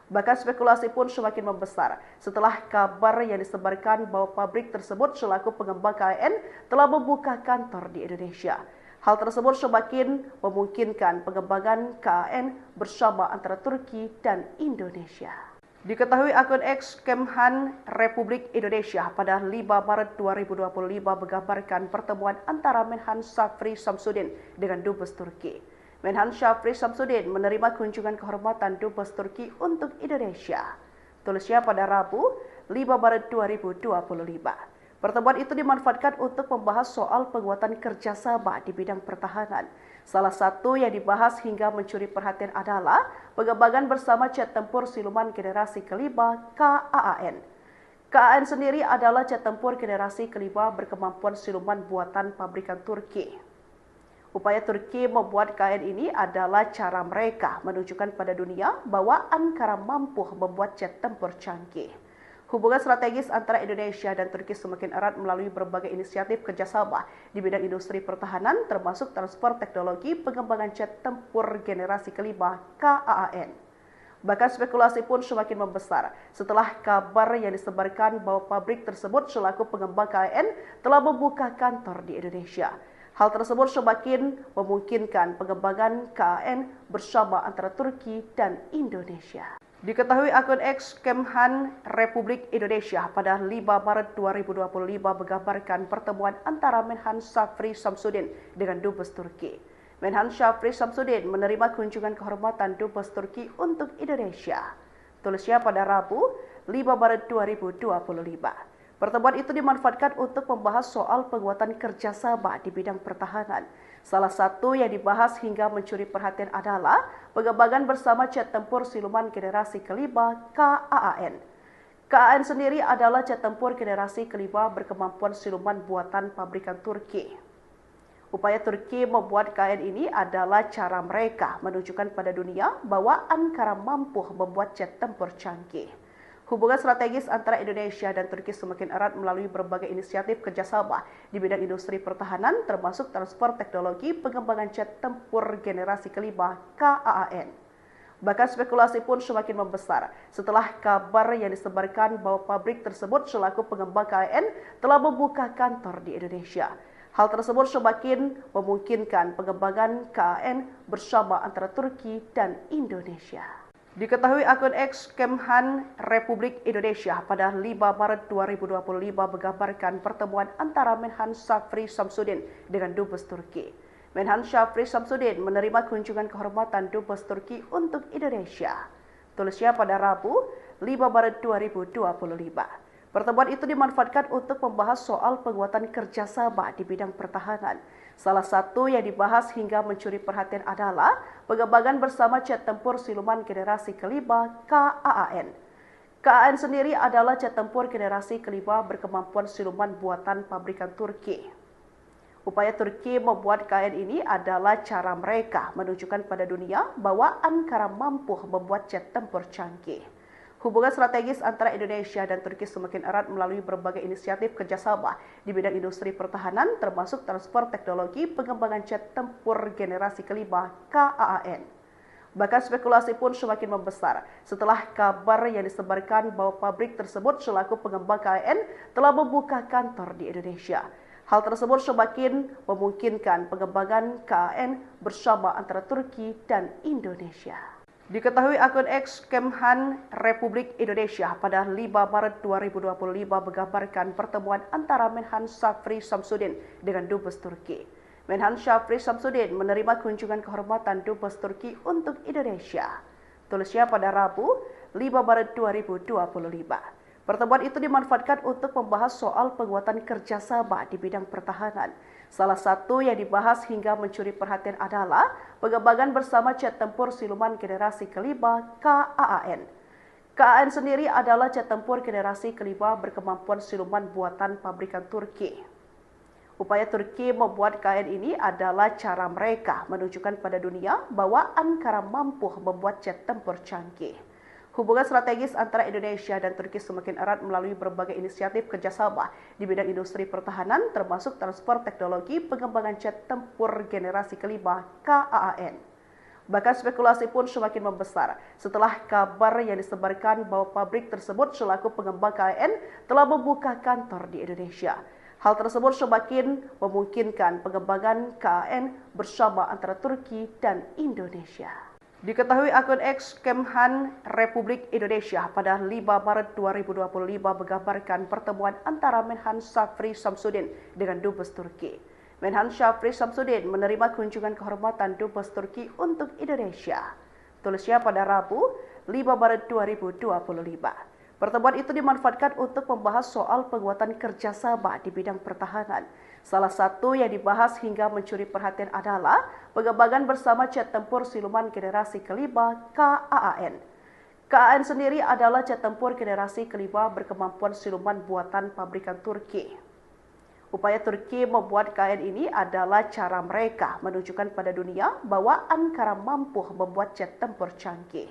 Bahkan spekulasi pun semakin membesar setelah kabar yang disebarkan bahwa pabrik tersebut selaku pengembang KAAN telah membuka kantor di Indonesia. Hal tersebut semakin memungkinkan pengembangan KAAN bersama antara Turki dan Indonesia. Diketahui akun X Kemhan Republik Indonesia pada 5 Maret 2025 menggambarkan pertemuan antara Menhan Syafri Samsudin dengan Dubes Turki. Menhan Syafri Samsudin menerima kunjungan kehormatan Dubes Turki untuk Indonesia. Tulisnya pada Rabu 5 Maret 2025. Pertemuan itu dimanfaatkan untuk membahas soal penguatan kerjasama di bidang pertahanan. Salah satu yang dibahas hingga mencuri perhatian adalah pengembangan bersama jet tempur siluman generasi kelima KAAN. KAAN sendiri adalah jet tempur generasi kelima berkemampuan siluman buatan pabrikan Turki. Upaya Turki membuat KAAN ini adalah cara mereka menunjukkan pada dunia bahwa Ankara mampu membuat jet tempur canggih. Hubungan strategis antara Indonesia dan Turki semakin erat melalui berbagai inisiatif kerjasama di bidang industri pertahanan, termasuk transfer teknologi pengembangan jet tempur generasi kelima KAAN. Bahkan spekulasi pun semakin membesar setelah kabar yang disebarkan bahwa pabrik tersebut selaku pengembang KAAN telah membuka kantor di Indonesia. Hal tersebut semakin memungkinkan pengembangan KAAN bersama antara Turki dan Indonesia. Diketahui akun X Kemhan Republik Indonesia pada 5 Maret 2025 menggambarkan pertemuan antara Menhan Syafri Samsudin dengan Dubes Turki. Menhan Syafri Samsudin menerima kunjungan kehormatan Dubes Turki untuk Indonesia. Tulisnya pada Rabu 5 Maret 2025. Pertemuan itu dimanfaatkan untuk membahas soal penguatan kerjasama di bidang pertahanan. Salah satu yang dibahas hingga mencuri perhatian adalah pengembangan bersama jet tempur siluman generasi kelima KAAN. KAAN sendiri adalah jet tempur generasi kelima berkemampuan siluman buatan pabrikan Turki. Upaya Turki membuat KAAN ini adalah cara mereka menunjukkan pada dunia bahwa Ankara mampu membuat jet tempur canggih. Hubungan strategis antara Indonesia dan Turki semakin erat melalui berbagai inisiatif kerjasama di bidang industri pertahanan, termasuk transfer teknologi pengembangan jet tempur generasi kelima KAAN. Bahkan spekulasi pun semakin membesar setelah kabar yang disebarkan bahwa pabrik tersebut selaku pengembang KAAN telah membuka kantor di Indonesia. Hal tersebut semakin memungkinkan pengembangan KAAN bersama antara Turki dan Indonesia. Diketahui akun X Kemhan Republik Indonesia pada 5 Maret 2025 menggambarkan pertemuan antara Menhan Syafri Samsudin dengan Dubes Turki. Menhan Syafri Samsudin menerima kunjungan kehormatan Dubes Turki untuk Indonesia. Tulisnya pada Rabu 5 Maret 2025. Pertemuan itu dimanfaatkan untuk membahas soal penguatan kerjasama di bidang pertahanan. Salah satu yang dibahas hingga mencuri perhatian adalah pengembangan bersama jet tempur siluman generasi kelima KAAN. KAAN sendiri adalah jet tempur generasi kelima berkemampuan siluman buatan pabrikan Turki. Upaya Turki membuat KAAN ini adalah cara mereka menunjukkan pada dunia bahwa Ankara mampu membuat jet tempur canggih. Hubungan strategis antara Indonesia dan Turki semakin erat melalui berbagai inisiatif kerjasama di bidang industri pertahanan, termasuk transfer teknologi pengembangan jet tempur generasi kelima KAAN. Bahkan spekulasi pun semakin membesar setelah kabar yang disebarkan bahwa pabrik tersebut selaku pengembang KAAN telah membuka kantor di Indonesia. Hal tersebut semakin memungkinkan pengembangan KAAN bersama antara Turki dan Indonesia. Diketahui akun X Kemhan Republik Indonesia pada 5 Maret 2025 menggambarkan pertemuan antara Menhan Syafri Samsudin dengan Dubes Turki. Menhan Syafri Samsudin menerima kunjungan kehormatan Dubes Turki untuk Indonesia. Tulisnya pada Rabu 5 Maret 2025. Pertemuan itu dimanfaatkan untuk membahas soal penguatan kerjasama di bidang pertahanan. Salah satu yang dibahas hingga mencuri perhatian adalah pengembangan bersama jet tempur siluman generasi kelima KAAN. KAAN sendiri adalah jet tempur generasi kelima berkemampuan siluman buatan pabrikan Turki. Upaya Turki membuat KAAN ini adalah cara mereka menunjukkan pada dunia bahwa Ankara mampu membuat jet tempur canggih. Hubungan strategis antara Indonesia dan Turki semakin erat melalui berbagai inisiatif kerjasama di bidang industri pertahanan, termasuk transfer teknologi pengembangan jet tempur generasi kelima KAAN. Bahkan spekulasi pun semakin membesar setelah kabar yang disebarkan bahwa pabrik tersebut selaku pengembang KAAN telah membuka kantor di Indonesia. Hal tersebut semakin memungkinkan pengembangan KAAN bersama antara Turki dan Indonesia. Diketahui akun X Kemhan Republik Indonesia pada 5 Maret 2025 menggambarkan pertemuan antara Menhan Syafri Samsudin dengan Dubes Turki. Menhan Syafri Samsudin menerima kunjungan kehormatan Dubes Turki untuk Indonesia. Tulisnya pada Rabu 5 Maret 2025. Pertemuan itu dimanfaatkan untuk membahas soal penguatan kerjasama di bidang pertahanan. Salah satu yang dibahas hingga mencuri perhatian adalah pengembangan bersama jet tempur siluman generasi kelima KAAN. KAAN sendiri adalah jet tempur generasi kelima berkemampuan siluman buatan pabrikan Turki. Upaya Turki membuat KAAN ini adalah cara mereka menunjukkan pada dunia bahwa Ankara mampu membuat jet tempur canggih.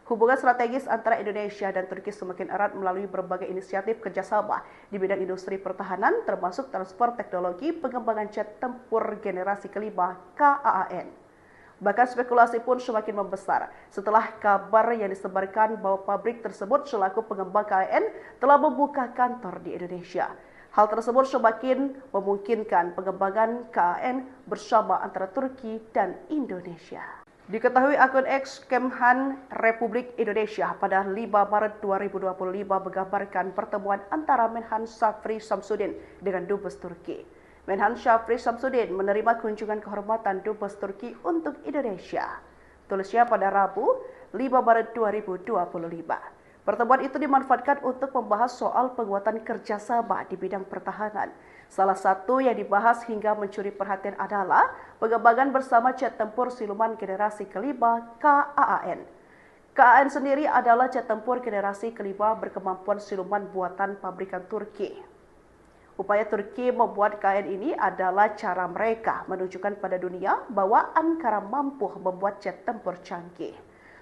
Hubungan strategis antara Indonesia dan Turki semakin erat melalui berbagai inisiatif kerjasama di bidang industri pertahanan, termasuk transfer teknologi pengembangan jet tempur generasi kelima KAAN. Bahkan spekulasi pun semakin membesar setelah kabar yang disebarkan bahwa pabrik tersebut selaku pengembang KAAN telah membuka kantor di Indonesia. Hal tersebut semakin memungkinkan pengembangan KAAN bersama antara Turki dan Indonesia. Diketahui akun X Kemhan Republik Indonesia pada 5 Maret 2025 menggambarkan pertemuan antara Menhan Syafri Samsudin dengan Dubes Turki. Menhan Syafri Samsudin menerima kunjungan kehormatan Dubes Turki untuk Indonesia. Tulisnya pada Rabu 5 Maret 2025. Pertemuan itu dimanfaatkan untuk membahas soal penguatan kerjasama di bidang pertahanan. Salah satu yang dibahas hingga mencuri perhatian adalah pengembangan bersama jet tempur siluman generasi kelima KAAN. KAAN sendiri adalah jet tempur generasi kelima berkemampuan siluman buatan pabrikan Turki. Upaya Turki membuat KAAN ini adalah cara mereka menunjukkan pada dunia bahwa Ankara mampu membuat jet tempur canggih.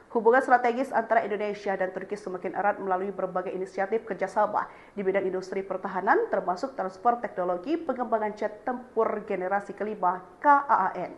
Hubungan strategis antara Indonesia dan Turki semakin erat melalui berbagai inisiatif kerjasama di bidang industri pertahanan, termasuk transfer teknologi pengembangan jet tempur generasi kelima KAAN.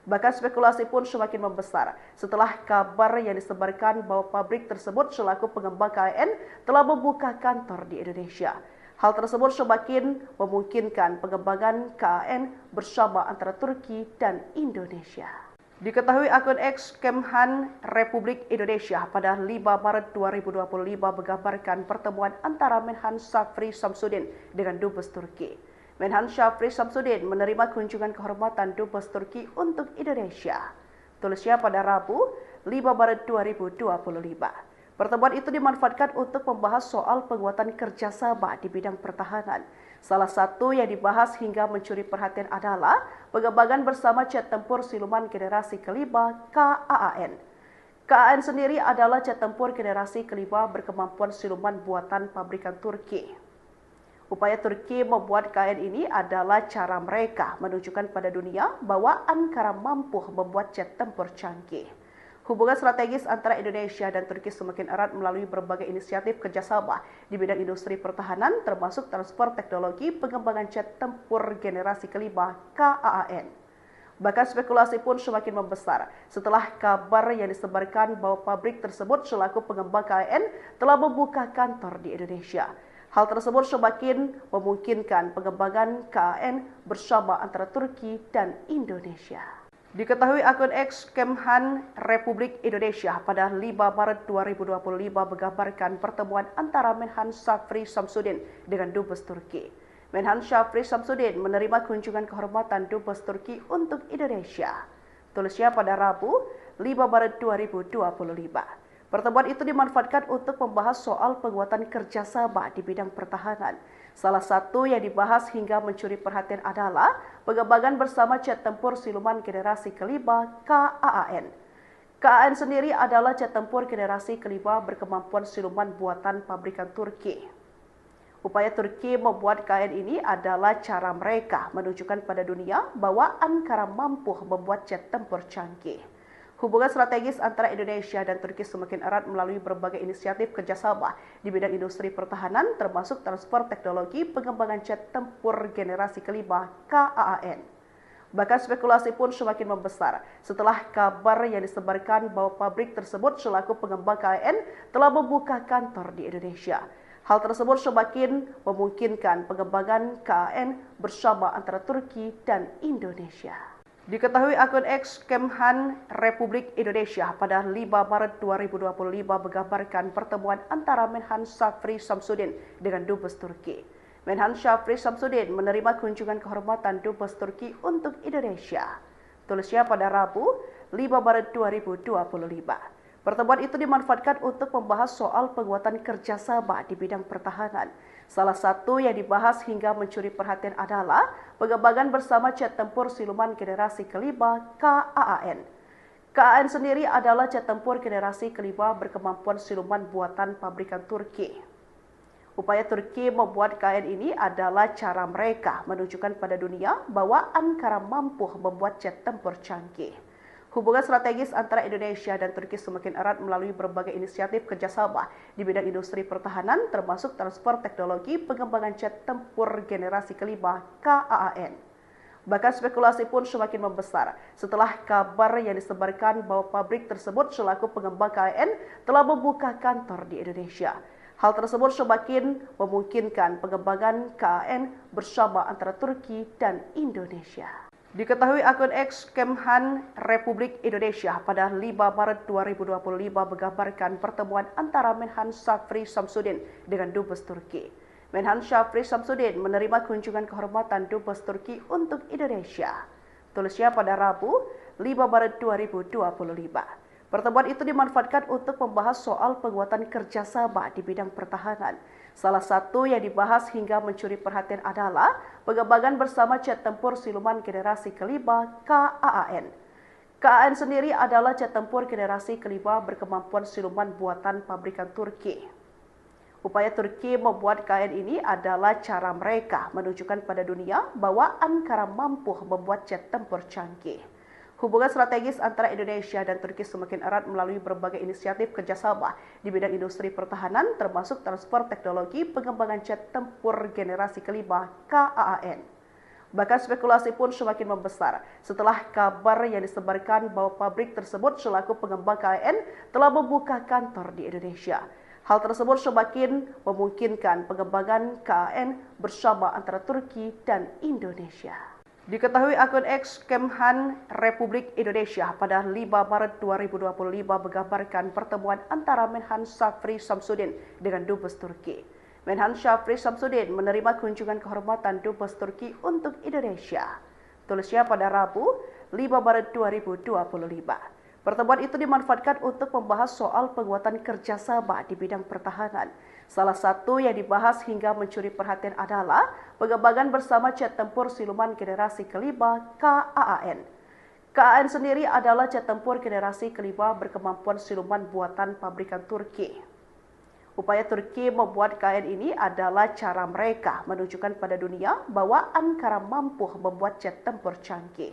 Bahkan spekulasi pun semakin membesar setelah kabar yang disebarkan bahwa pabrik tersebut selaku pengembang KAAN telah membuka kantor di Indonesia. Hal tersebut semakin memungkinkan pengembangan KAAN bersama antara Turki dan Indonesia. Diketahui akun X Kemhan Republik Indonesia pada 5 Maret 2025 menggambarkan pertemuan antara Menhan Syafri Samsudin dengan Dubes Turki. Menhan Syafri Samsudin menerima kunjungan kehormatan Dubes Turki untuk Indonesia. Tulisnya pada Rabu 5 Maret 2025. Pertemuan itu dimanfaatkan untuk membahas soal penguatan kerjasama di bidang pertahanan. Salah satu yang dibahas hingga mencuri perhatian adalah pengembangan bersama jet tempur siluman generasi kelima KAAN. KAAN sendiri adalah jet tempur generasi kelima berkemampuan siluman buatan pabrikan Turki. Upaya Turki membuat KAAN ini adalah cara mereka menunjukkan pada dunia bahwa Ankara mampu membuat jet tempur canggih. Hubungan strategis antara Indonesia dan Turki semakin erat melalui berbagai inisiatif kerjasama di bidang industri pertahanan, termasuk transfer teknologi pengembangan jet tempur generasi kelima KAAN. Bahkan spekulasi pun semakin membesar setelah kabar yang disebarkan bahwa pabrik tersebut selaku pengembang KAAN telah membuka kantor di Indonesia. Hal tersebut semakin memungkinkan pengembangan KAAN bersama antara Turki dan Indonesia. Diketahui akun X Kemhan Republik Indonesia pada 5 Maret 2025 menggambarkan pertemuan antara Menhan Syafri Samsudin dengan Dubes Turki. Menhan Syafri Samsudin menerima kunjungan kehormatan Dubes Turki untuk Indonesia. Tulisnya pada Rabu 5 Maret 2025. Pertemuan itu dimanfaatkan untuk membahas soal penguatan kerjasama di bidang pertahanan. Salah satu yang dibahas hingga mencuri perhatian adalah pengembangan bersama jet tempur siluman generasi kelima KAAN. KAAN sendiri adalah jet tempur generasi kelima berkemampuan siluman buatan pabrikan Turki. Upaya Turki membuat KAAN ini adalah cara mereka menunjukkan pada dunia bahwa Ankara mampu membuat jet tempur canggih. Hubungan strategis antara Indonesia dan Turki semakin erat melalui berbagai inisiatif kerjasama di bidang industri pertahanan, termasuk transfer teknologi pengembangan jet tempur generasi kelima KAAN. Bahkan spekulasi pun semakin membesar setelah kabar yang disebarkan bahwa pabrik tersebut selaku pengembang KAAN telah membuka kantor di Indonesia. Hal tersebut semakin memungkinkan pengembangan KAAN bersama antara Turki dan Indonesia. Diketahui akun X Kemhan Republik Indonesia pada 5 Maret 2025 menggambarkan pertemuan antara Menhan Syafri Samsudin dengan Dubes Turki. Menhan Syafri Samsudin menerima kunjungan kehormatan Dubes Turki untuk Indonesia. Tulisnya pada Rabu, 5 Maret 2025. Pertemuan itu dimanfaatkan untuk membahas soal penguatan kerjasama di bidang pertahanan. Salah satu yang dibahas hingga mencuri perhatian adalah pengembangan bersama jet tempur siluman generasi kelima KAAN. KAAN sendiri adalah jet tempur generasi kelima berkemampuan siluman buatan pabrikan Turki. Upaya Turki membuat KAAN ini adalah cara mereka menunjukkan pada dunia bahwa Ankara mampu membuat jet tempur canggih. Hubungan strategis antara Indonesia dan Turki semakin erat melalui berbagai inisiatif kerjasama di bidang industri pertahanan, termasuk transfer teknologi pengembangan jet tempur generasi kelima KAAN. Bahkan spekulasi pun semakin membesar setelah kabar yang disebarkan bahwa pabrik tersebut selaku pengembang KAAN telah membuka kantor di Indonesia. Hal tersebut semakin memungkinkan pengembangan KAAN bersama antara Turki dan Indonesia. Diketahui akun X Kemhan Republik Indonesia pada 5 Maret 2025 menggambarkan pertemuan antara Menhan Syafri Samsudin dengan Dubes Turki. Menhan Syafri Samsudin menerima kunjungan kehormatan Dubes Turki untuk Indonesia. Tulisnya pada Rabu, 5 Maret 2025. Pertemuan itu dimanfaatkan untuk membahas soal penguatan kerjasama di bidang pertahanan. Salah satu yang dibahas hingga mencuri perhatian adalah pengembangan bersama jet tempur siluman generasi kelima KAAN. KAAN sendiri adalah jet tempur generasi kelima berkemampuan siluman buatan pabrikan Turki. Upaya Turki membuat KAAN ini adalah cara mereka menunjukkan pada dunia bahwa Ankara mampu membuat jet tempur canggih. Hubungan strategis antara Indonesia dan Turki semakin erat melalui berbagai inisiatif kerjasama di bidang industri pertahanan, termasuk transfer teknologi pengembangan jet tempur generasi kelima KAAN. Bahkan spekulasi pun semakin membesar setelah kabar yang disebarkan bahwa pabrik tersebut selaku pengembang KAAN telah membuka kantor di Indonesia. Hal tersebut semakin memungkinkan pengembangan KAAN bersama antara Turki dan Indonesia. Diketahui akun X Kemhan Republik Indonesia pada 5 Maret 2025 menggambarkan pertemuan antara Menhan Syafri Samsudin dengan Dubes Turki. Menhan Syafri Samsudin menerima kunjungan kehormatan Dubes Turki untuk Indonesia. Tulisnya pada Rabu, 5 Maret 2025. Pertemuan itu dimanfaatkan untuk membahas soal penguatan kerjasama di bidang pertahanan. Salah satu yang dibahas hingga mencuri perhatian adalah pengembangan bersama jet tempur siluman generasi kelima KAAN. KAAN sendiri adalah jet tempur generasi kelima berkemampuan siluman buatan pabrikan Turki. Upaya Turki membuat KAAN ini adalah cara mereka menunjukkan pada dunia bahwa Ankara mampu membuat jet tempur canggih.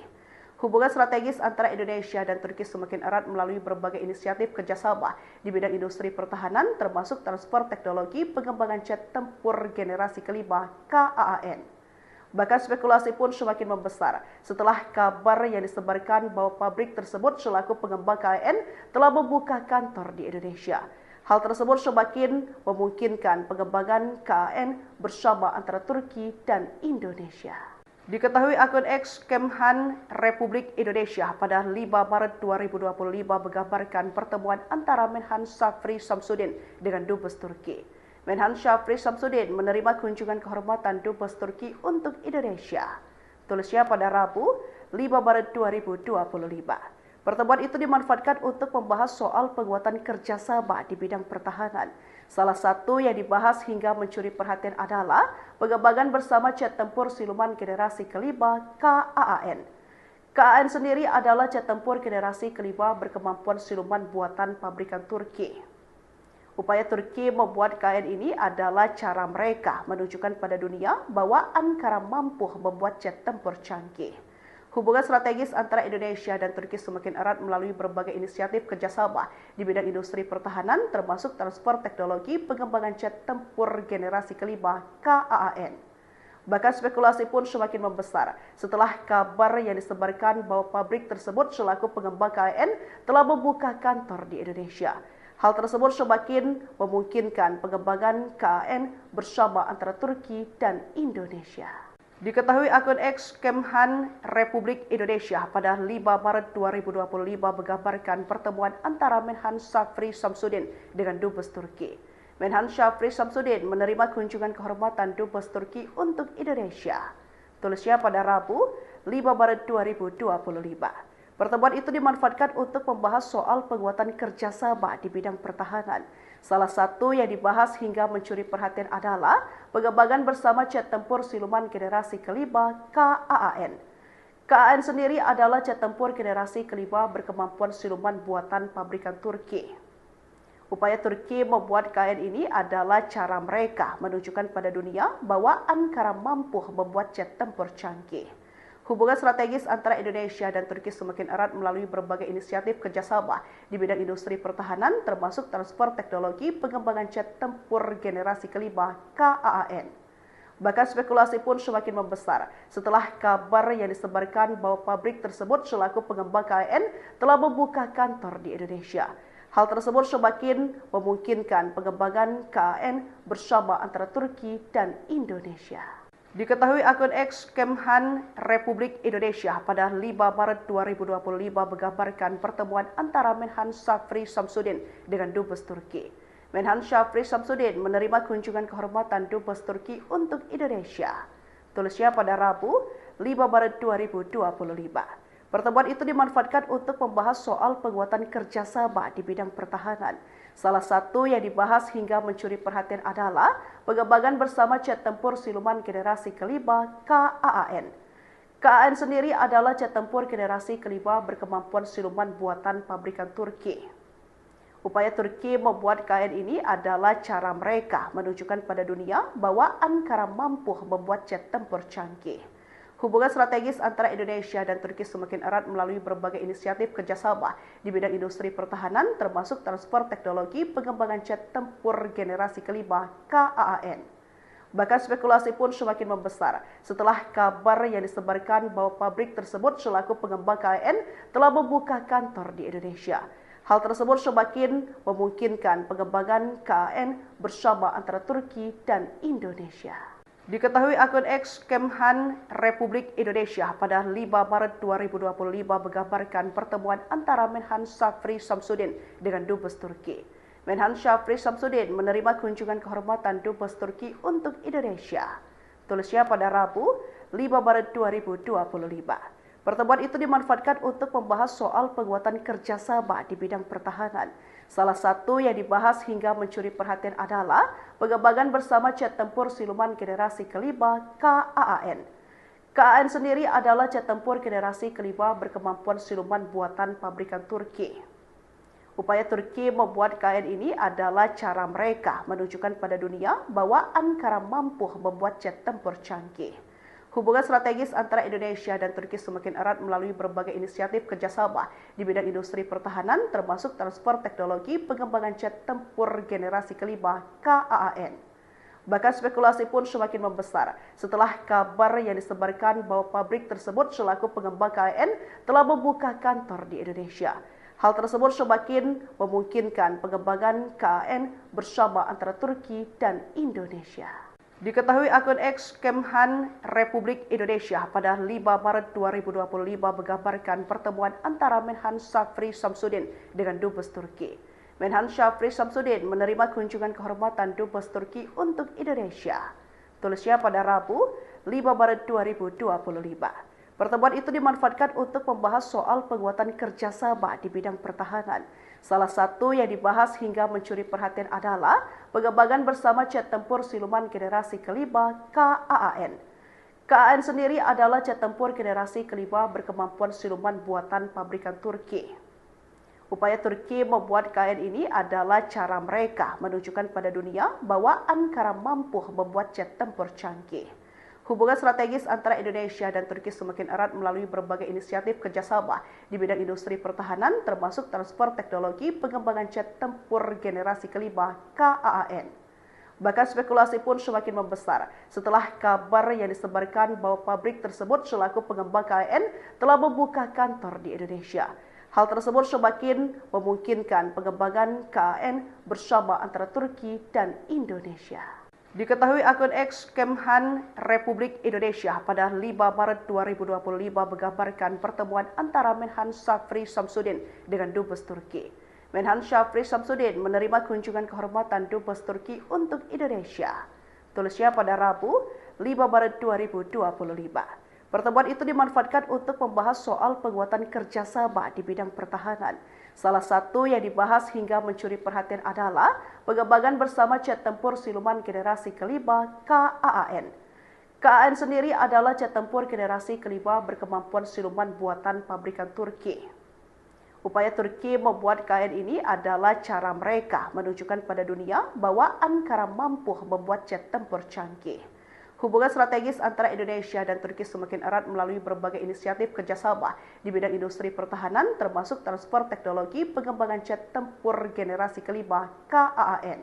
Hubungan strategis antara Indonesia dan Turki semakin erat melalui berbagai inisiatif kerjasama di bidang industri pertahanan, termasuk transfer teknologi pengembangan jet tempur generasi kelima KAAN. Bahkan spekulasi pun semakin membesar setelah kabar yang disebarkan bahwa pabrik tersebut selaku pengembang KAAN telah membuka kantor di Indonesia. Hal tersebut semakin memungkinkan pengembangan KAAN bersama antara Turki dan Indonesia. Diketahui akun X Kemhan Republik Indonesia pada 5 Maret 2025 menggambarkan pertemuan antara Menhan Syafri Samsudin dengan Dubes Turki. Menhan Syafri Samsudin menerima kunjungan kehormatan Dubes Turki untuk Indonesia. Tulisnya pada Rabu, 5 Maret 2025. Pertemuan itu dimanfaatkan untuk membahas soal penguatan kerjasama di bidang pertahanan. Salah satu yang dibahas hingga mencuri perhatian adalah pengembangan bersama jet tempur siluman generasi kelima KAAN. KAAN sendiri adalah jet tempur generasi kelima berkemampuan siluman buatan pabrikan Turki. Upaya Turki membuat KAAN ini adalah cara mereka menunjukkan pada dunia bahwa Ankara mampu membuat jet tempur canggih. Hubungan strategis antara Indonesia dan Turki semakin erat melalui berbagai inisiatif kerjasama di bidang industri pertahanan, termasuk transfer teknologi pengembangan jet tempur generasi kelima KAAN. Bahkan spekulasi pun semakin membesar setelah kabar yang disebarkan bahwa pabrik tersebut selaku pengembang KAAN telah membuka kantor di Indonesia. Hal tersebut semakin memungkinkan pengembangan KAAN bersama antara Turki dan Indonesia. Diketahui akun X Kemhan Republik Indonesia pada 5 Maret 2025 menggambarkan pertemuan antara Menhan Syafri Samsudin dengan Dubes Turki. Menhan Syafri Samsudin menerima kunjungan kehormatan Dubes Turki untuk Indonesia. Tulisnya pada Rabu 5 Maret 2025. Pertemuan itu dimanfaatkan untuk membahas soal penguatan kerjasama di bidang pertahanan. Salah satu yang dibahas hingga mencuri perhatian adalah pengembangan bersama jet tempur siluman generasi kelima KAAN. KAAN sendiri adalah jet tempur generasi kelima berkemampuan siluman buatan pabrikan Turki. Upaya Turki membuat KAAN ini adalah cara mereka menunjukkan pada dunia bahwa Ankara mampu membuat jet tempur canggih. Hubungan strategis antara Indonesia dan Turki semakin erat melalui berbagai inisiatif kerjasama di bidang industri pertahanan, termasuk transfer teknologi pengembangan jet tempur generasi kelima KAAN. Bahkan spekulasi pun semakin membesar setelah kabar yang disebarkan bahwa pabrik tersebut selaku pengembang KAAN telah membuka kantor di Indonesia. Hal tersebut semakin memungkinkan pengembangan KAAN bersama antara Turki dan Indonesia. Diketahui akun X Kemhan Republik Indonesia pada 5 Maret 2025 menggambarkan pertemuan antara Menhan Syafri Samsudin dengan Dubes Turki. Menhan Syafri Samsudin menerima kunjungan kehormatan Dubes Turki untuk Indonesia. Tulisnya pada Rabu 5 Maret 2025. Pertemuan itu dimanfaatkan untuk membahas soal penguatan kerjasama di bidang pertahanan. Salah satu yang dibahas hingga mencuri perhatian adalah pengembangan bersama jet tempur siluman generasi kelima KAAN. KAAN sendiri adalah jet tempur generasi kelima berkemampuan siluman buatan pabrikan Turki. Upaya Turki membuat KAAN ini adalah cara mereka menunjukkan pada dunia bahwa Ankara mampu membuat jet tempur canggih. Hubungan strategis antara Indonesia dan Turki semakin erat melalui berbagai inisiatif kerjasama di bidang industri pertahanan, termasuk transfer teknologi pengembangan jet tempur generasi kelima KAAN. Bahkan spekulasi pun semakin membesar setelah kabar yang disebarkan bahwa pabrik tersebut selaku pengembang KAAN telah membuka kantor di Indonesia. Hal tersebut semakin memungkinkan pengembangan KAAN bersama antara Turki dan Indonesia. Diketahui akun X Kemhan Republik Indonesia pada 5 Maret 2025 menggambarkan pertemuan antara Menhan Syafri Samsudin dengan Dubes Turki. Menhan Syafri Samsudin menerima kunjungan kehormatan Dubes Turki untuk Indonesia. Tulisnya pada Rabu 5 Maret 2025. Pertemuan itu dimanfaatkan untuk membahas soal penguatan kerjasama di bidang pertahanan. Salah satu yang dibahas hingga mencuri perhatian adalah pengembangan bersama jet tempur siluman generasi kelima KAAN. KAAN sendiri adalah jet tempur generasi kelima berkemampuan siluman buatan pabrikan Turki. Upaya Turki membuat KAAN ini adalah cara mereka menunjukkan pada dunia bahwa Ankara mampu membuat jet tempur canggih. Hubungan strategis antara Indonesia dan Turki semakin erat melalui berbagai inisiatif kerjasama di bidang industri pertahanan, termasuk transfer teknologi pengembangan jet tempur generasi kelima KAAN. Bahkan spekulasi pun semakin membesar setelah kabar yang disebarkan bahwa pabrik tersebut selaku pengembang KAAN telah membuka kantor di Indonesia. Hal tersebut semakin memungkinkan pengembangan KAAN bersama antara Turki dan Indonesia. Diketahui akun X Kemhan Republik Indonesia pada 5 Maret 2025 menggambarkan pertemuan antara Menhan Syafri Samsudin dengan Dubes Turki. Menhan Syafri Samsudin menerima kunjungan kehormatan Dubes Turki untuk Indonesia. Tulisnya pada Rabu 5 Maret 2025. Pertemuan itu dimanfaatkan untuk membahas soal penguatan kerjasama di bidang pertahanan. Salah satu yang dibahas hingga mencuri perhatian adalah pengembangan bersama jet tempur siluman generasi kelima KAAN. KAAN sendiri adalah jet tempur generasi kelima berkemampuan siluman buatan pabrikan Turki. Upaya Turki membuat KAAN ini adalah cara mereka menunjukkan pada dunia bahwa Ankara mampu membuat jet tempur canggih. Hubungan strategis antara Indonesia dan Turki semakin erat melalui berbagai inisiatif kerjasama di bidang industri pertahanan, termasuk transfer teknologi pengembangan jet tempur generasi kelima KAAN. Bahkan spekulasi pun semakin membesar setelah kabar yang disebarkan bahwa pabrik tersebut selaku pengembang KAAN telah membuka kantor di Indonesia. Hal tersebut semakin memungkinkan pengembangan KAAN bersama antara Turki dan Indonesia. Diketahui akun X Kemhan Republik Indonesia pada 5 Maret 2025 menggambarkan pertemuan antara Menhan Syafri Samsudin dengan Dubes Turki. Menhan Syafri Samsudin menerima kunjungan kehormatan Dubes Turki untuk Indonesia. Tulisnya pada Rabu, 5 Maret 2025. Pertemuan itu dimanfaatkan untuk membahas soal penguatan kerjasama di bidang pertahanan. Salah satu yang dibahas hingga mencuri perhatian adalah pengembangan bersama jet tempur siluman generasi kelima KAAN. KAAN sendiri adalah jet tempur generasi kelima berkemampuan siluman buatan pabrikan Turki. Upaya Turki membuat KAAN ini adalah cara mereka menunjukkan pada dunia bahwa Ankara mampu membuat jet tempur canggih. Hubungan strategis antara Indonesia dan Turki semakin erat melalui berbagai inisiatif kerjasama di bidang industri pertahanan, termasuk transfer teknologi pengembangan jet tempur generasi kelima KAAN.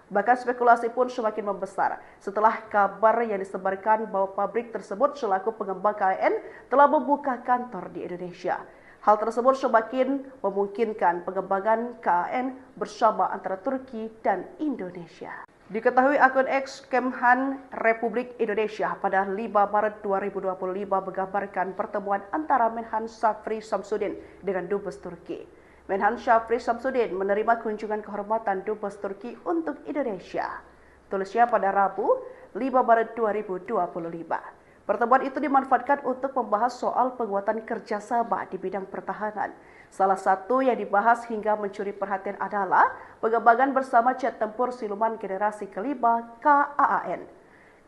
Bahkan spekulasi pun semakin membesar setelah kabar yang disebarkan bahwa pabrik tersebut selaku pengembang KAAN telah membuka kantor di Indonesia. Hal tersebut semakin memungkinkan pengembangan KAAN bersama antara Turki dan Indonesia. Diketahui akun X Kemhan Republik Indonesia pada 5 Maret 2025 menggambarkan pertemuan antara Menhan Syafri Samsudin dengan Dubes Turki. Menhan Syafri Samsudin menerima kunjungan kehormatan Dubes Turki untuk Indonesia. Tulisnya pada Rabu, 5 Maret 2025. Pertemuan itu dimanfaatkan untuk membahas soal penguatan kerjasama di bidang pertahanan. Salah satu yang dibahas hingga mencuri perhatian adalah pengembangan bersama jet tempur siluman generasi kelima KAAN.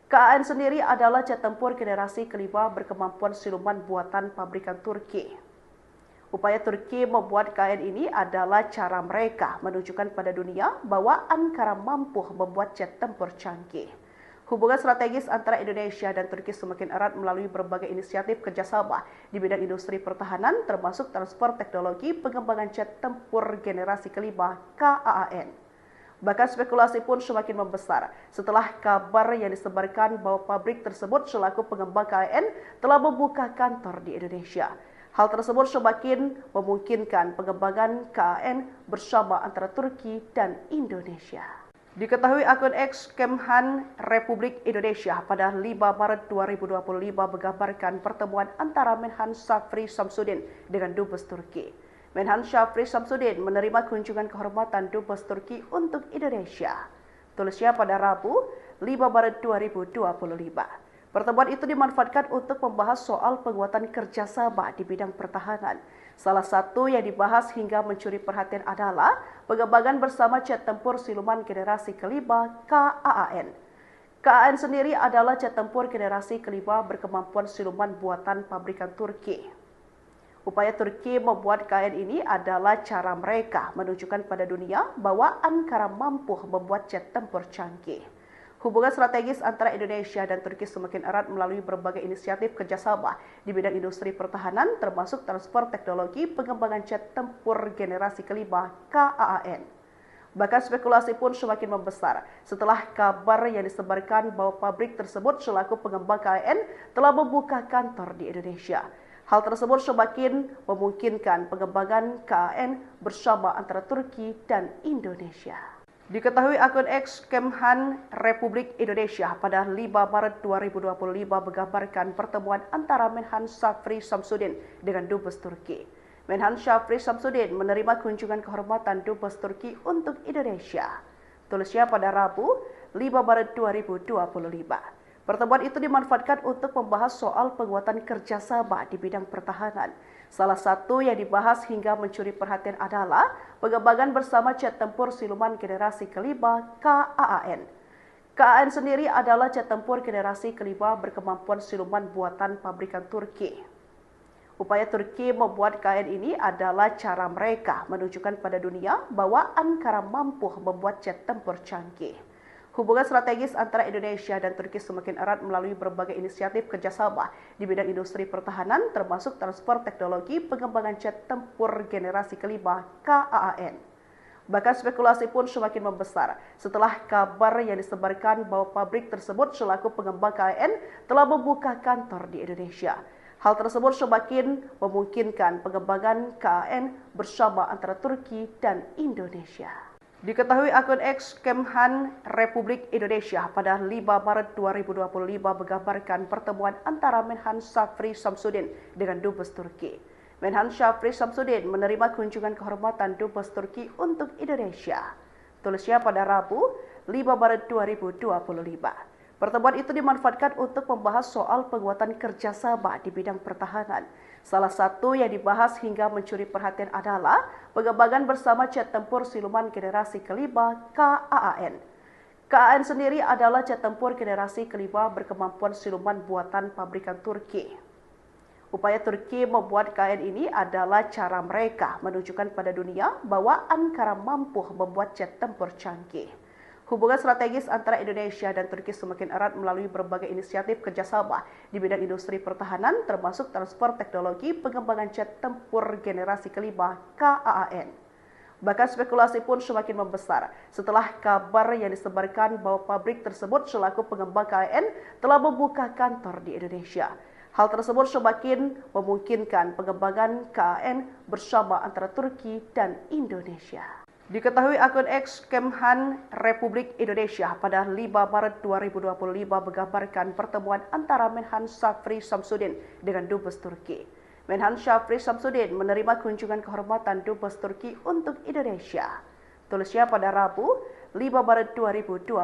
KAAN sendiri adalah jet tempur generasi kelima berkemampuan siluman buatan pabrikan Turki. Upaya Turki membuat KAAN ini adalah cara mereka menunjukkan pada dunia bahwa Ankara mampu membuat jet tempur canggih. Hubungan strategis antara Indonesia dan Turki semakin erat melalui berbagai inisiatif kerjasama di bidang industri pertahanan, termasuk transfer teknologi pengembangan jet tempur generasi kelima KAAN. Bahkan spekulasi pun semakin membesar setelah kabar yang disebarkan bahwa pabrik tersebut selaku pengembang KAAN telah membuka kantor di Indonesia. Hal tersebut semakin memungkinkan pengembangan KAAN bersama antara Turki dan Indonesia. Diketahui akun X Kemhan Republik Indonesia pada 5 Maret 2025 menggambarkan pertemuan antara Menhan Syafri Samsudin dengan Dubes Turki. Menhan Syafri Samsudin menerima kunjungan kehormatan Dubes Turki untuk Indonesia. Tulisnya pada Rabu, 5 Maret 2025. Pertemuan itu dimanfaatkan untuk membahas soal penguatan kerjasama di bidang pertahanan. Salah satu yang dibahas hingga mencuri perhatian adalah pengembangan bersama jet tempur siluman generasi kelima KAAN. KAAN sendiri adalah jet tempur generasi kelima berkemampuan siluman buatan pabrikan Turki. Upaya Turki membuat KAAN ini adalah cara mereka menunjukkan pada dunia bahwa Ankara mampu membuat jet tempur canggih. Hubungan strategis antara Indonesia dan Turki semakin erat melalui berbagai inisiatif kerjasama di bidang industri pertahanan, termasuk transfer teknologi pengembangan jet tempur generasi kelima KAAN. Bahkan spekulasi pun semakin membesar setelah kabar yang disebarkan bahwa pabrik tersebut selaku pengembang KAAN telah membuka kantor di Indonesia. Hal tersebut semakin memungkinkan pengembangan KAAN bersama antara Turki dan Indonesia. Diketahui akun X Kemhan Republik Indonesia pada 5 Maret 2025 menggambarkan pertemuan antara Menhan Syafri Samsudin dengan Dubes Turki. Menhan Syafri Samsudin menerima kunjungan kehormatan Dubes Turki untuk Indonesia. Tulisnya pada Rabu, 5 Maret 2025. Pertemuan itu dimanfaatkan untuk membahas soal penguatan kerjasama di bidang pertahanan. Salah satu yang dibahas hingga mencuri perhatian adalah pengembangan bersama jet tempur siluman generasi kelima KAAN. KAAN sendiri adalah jet tempur generasi kelima berkemampuan siluman buatan pabrikan Turki. Upaya Turki membuat KAAN ini adalah cara mereka menunjukkan pada dunia bahwa Ankara mampu membuat jet tempur canggih. Hubungan strategis antara Indonesia dan Turki semakin erat melalui berbagai inisiatif kerjasama di bidang industri pertahanan, termasuk transfer teknologi pengembangan jet tempur generasi kelima KAAN. Bahkan spekulasi pun semakin membesar setelah kabar yang disebarkan bahwa pabrik tersebut selaku pengembang KAAN telah membuka kantor di Indonesia. Hal tersebut semakin memungkinkan pengembangan KAAN bersama antara Turki dan Indonesia. Diketahui akun X Kemhan Republik Indonesia pada 5 Maret 2025 menggambarkan pertemuan antara Menhan Syafri Samsudin dengan Dubes Turki. Menhan Syafri Samsudin menerima kunjungan kehormatan Dubes Turki untuk Indonesia. Tulisnya pada Rabu, 5 Maret 2025. Pertemuan itu dimanfaatkan untuk membahas soal penguatan kerjasama di bidang pertahanan. Salah satu yang dibahas hingga mencuri perhatian adalah pengembangan bersama jet tempur siluman generasi kelima KAAN. KAAN sendiri adalah jet tempur generasi kelima berkemampuan siluman buatan pabrikan Turki. Upaya Turki membuat KAAN ini adalah cara mereka menunjukkan pada dunia bahwa Ankara mampu membuat jet tempur canggih. Hubungan strategis antara Indonesia dan Turki semakin erat melalui berbagai inisiatif kerjasama di bidang industri pertahanan, termasuk transfer teknologi pengembangan jet tempur generasi kelima KAAN. Bahkan spekulasi pun semakin membesar setelah kabar yang disebarkan bahwa pabrik tersebut selaku pengembang KAAN telah membuka kantor di Indonesia. Hal tersebut semakin memungkinkan pengembangan KAAN bersama antara Turki dan Indonesia. Diketahui akun X Kemhan Republik Indonesia pada 5 Maret 2025 menggambarkan pertemuan antara Menhan Syafri Samsudin dengan Dubes Turki. Menhan Syafri Samsudin menerima kunjungan kehormatan Dubes Turki untuk Indonesia. Tulisnya pada Rabu, 5 Maret 2025.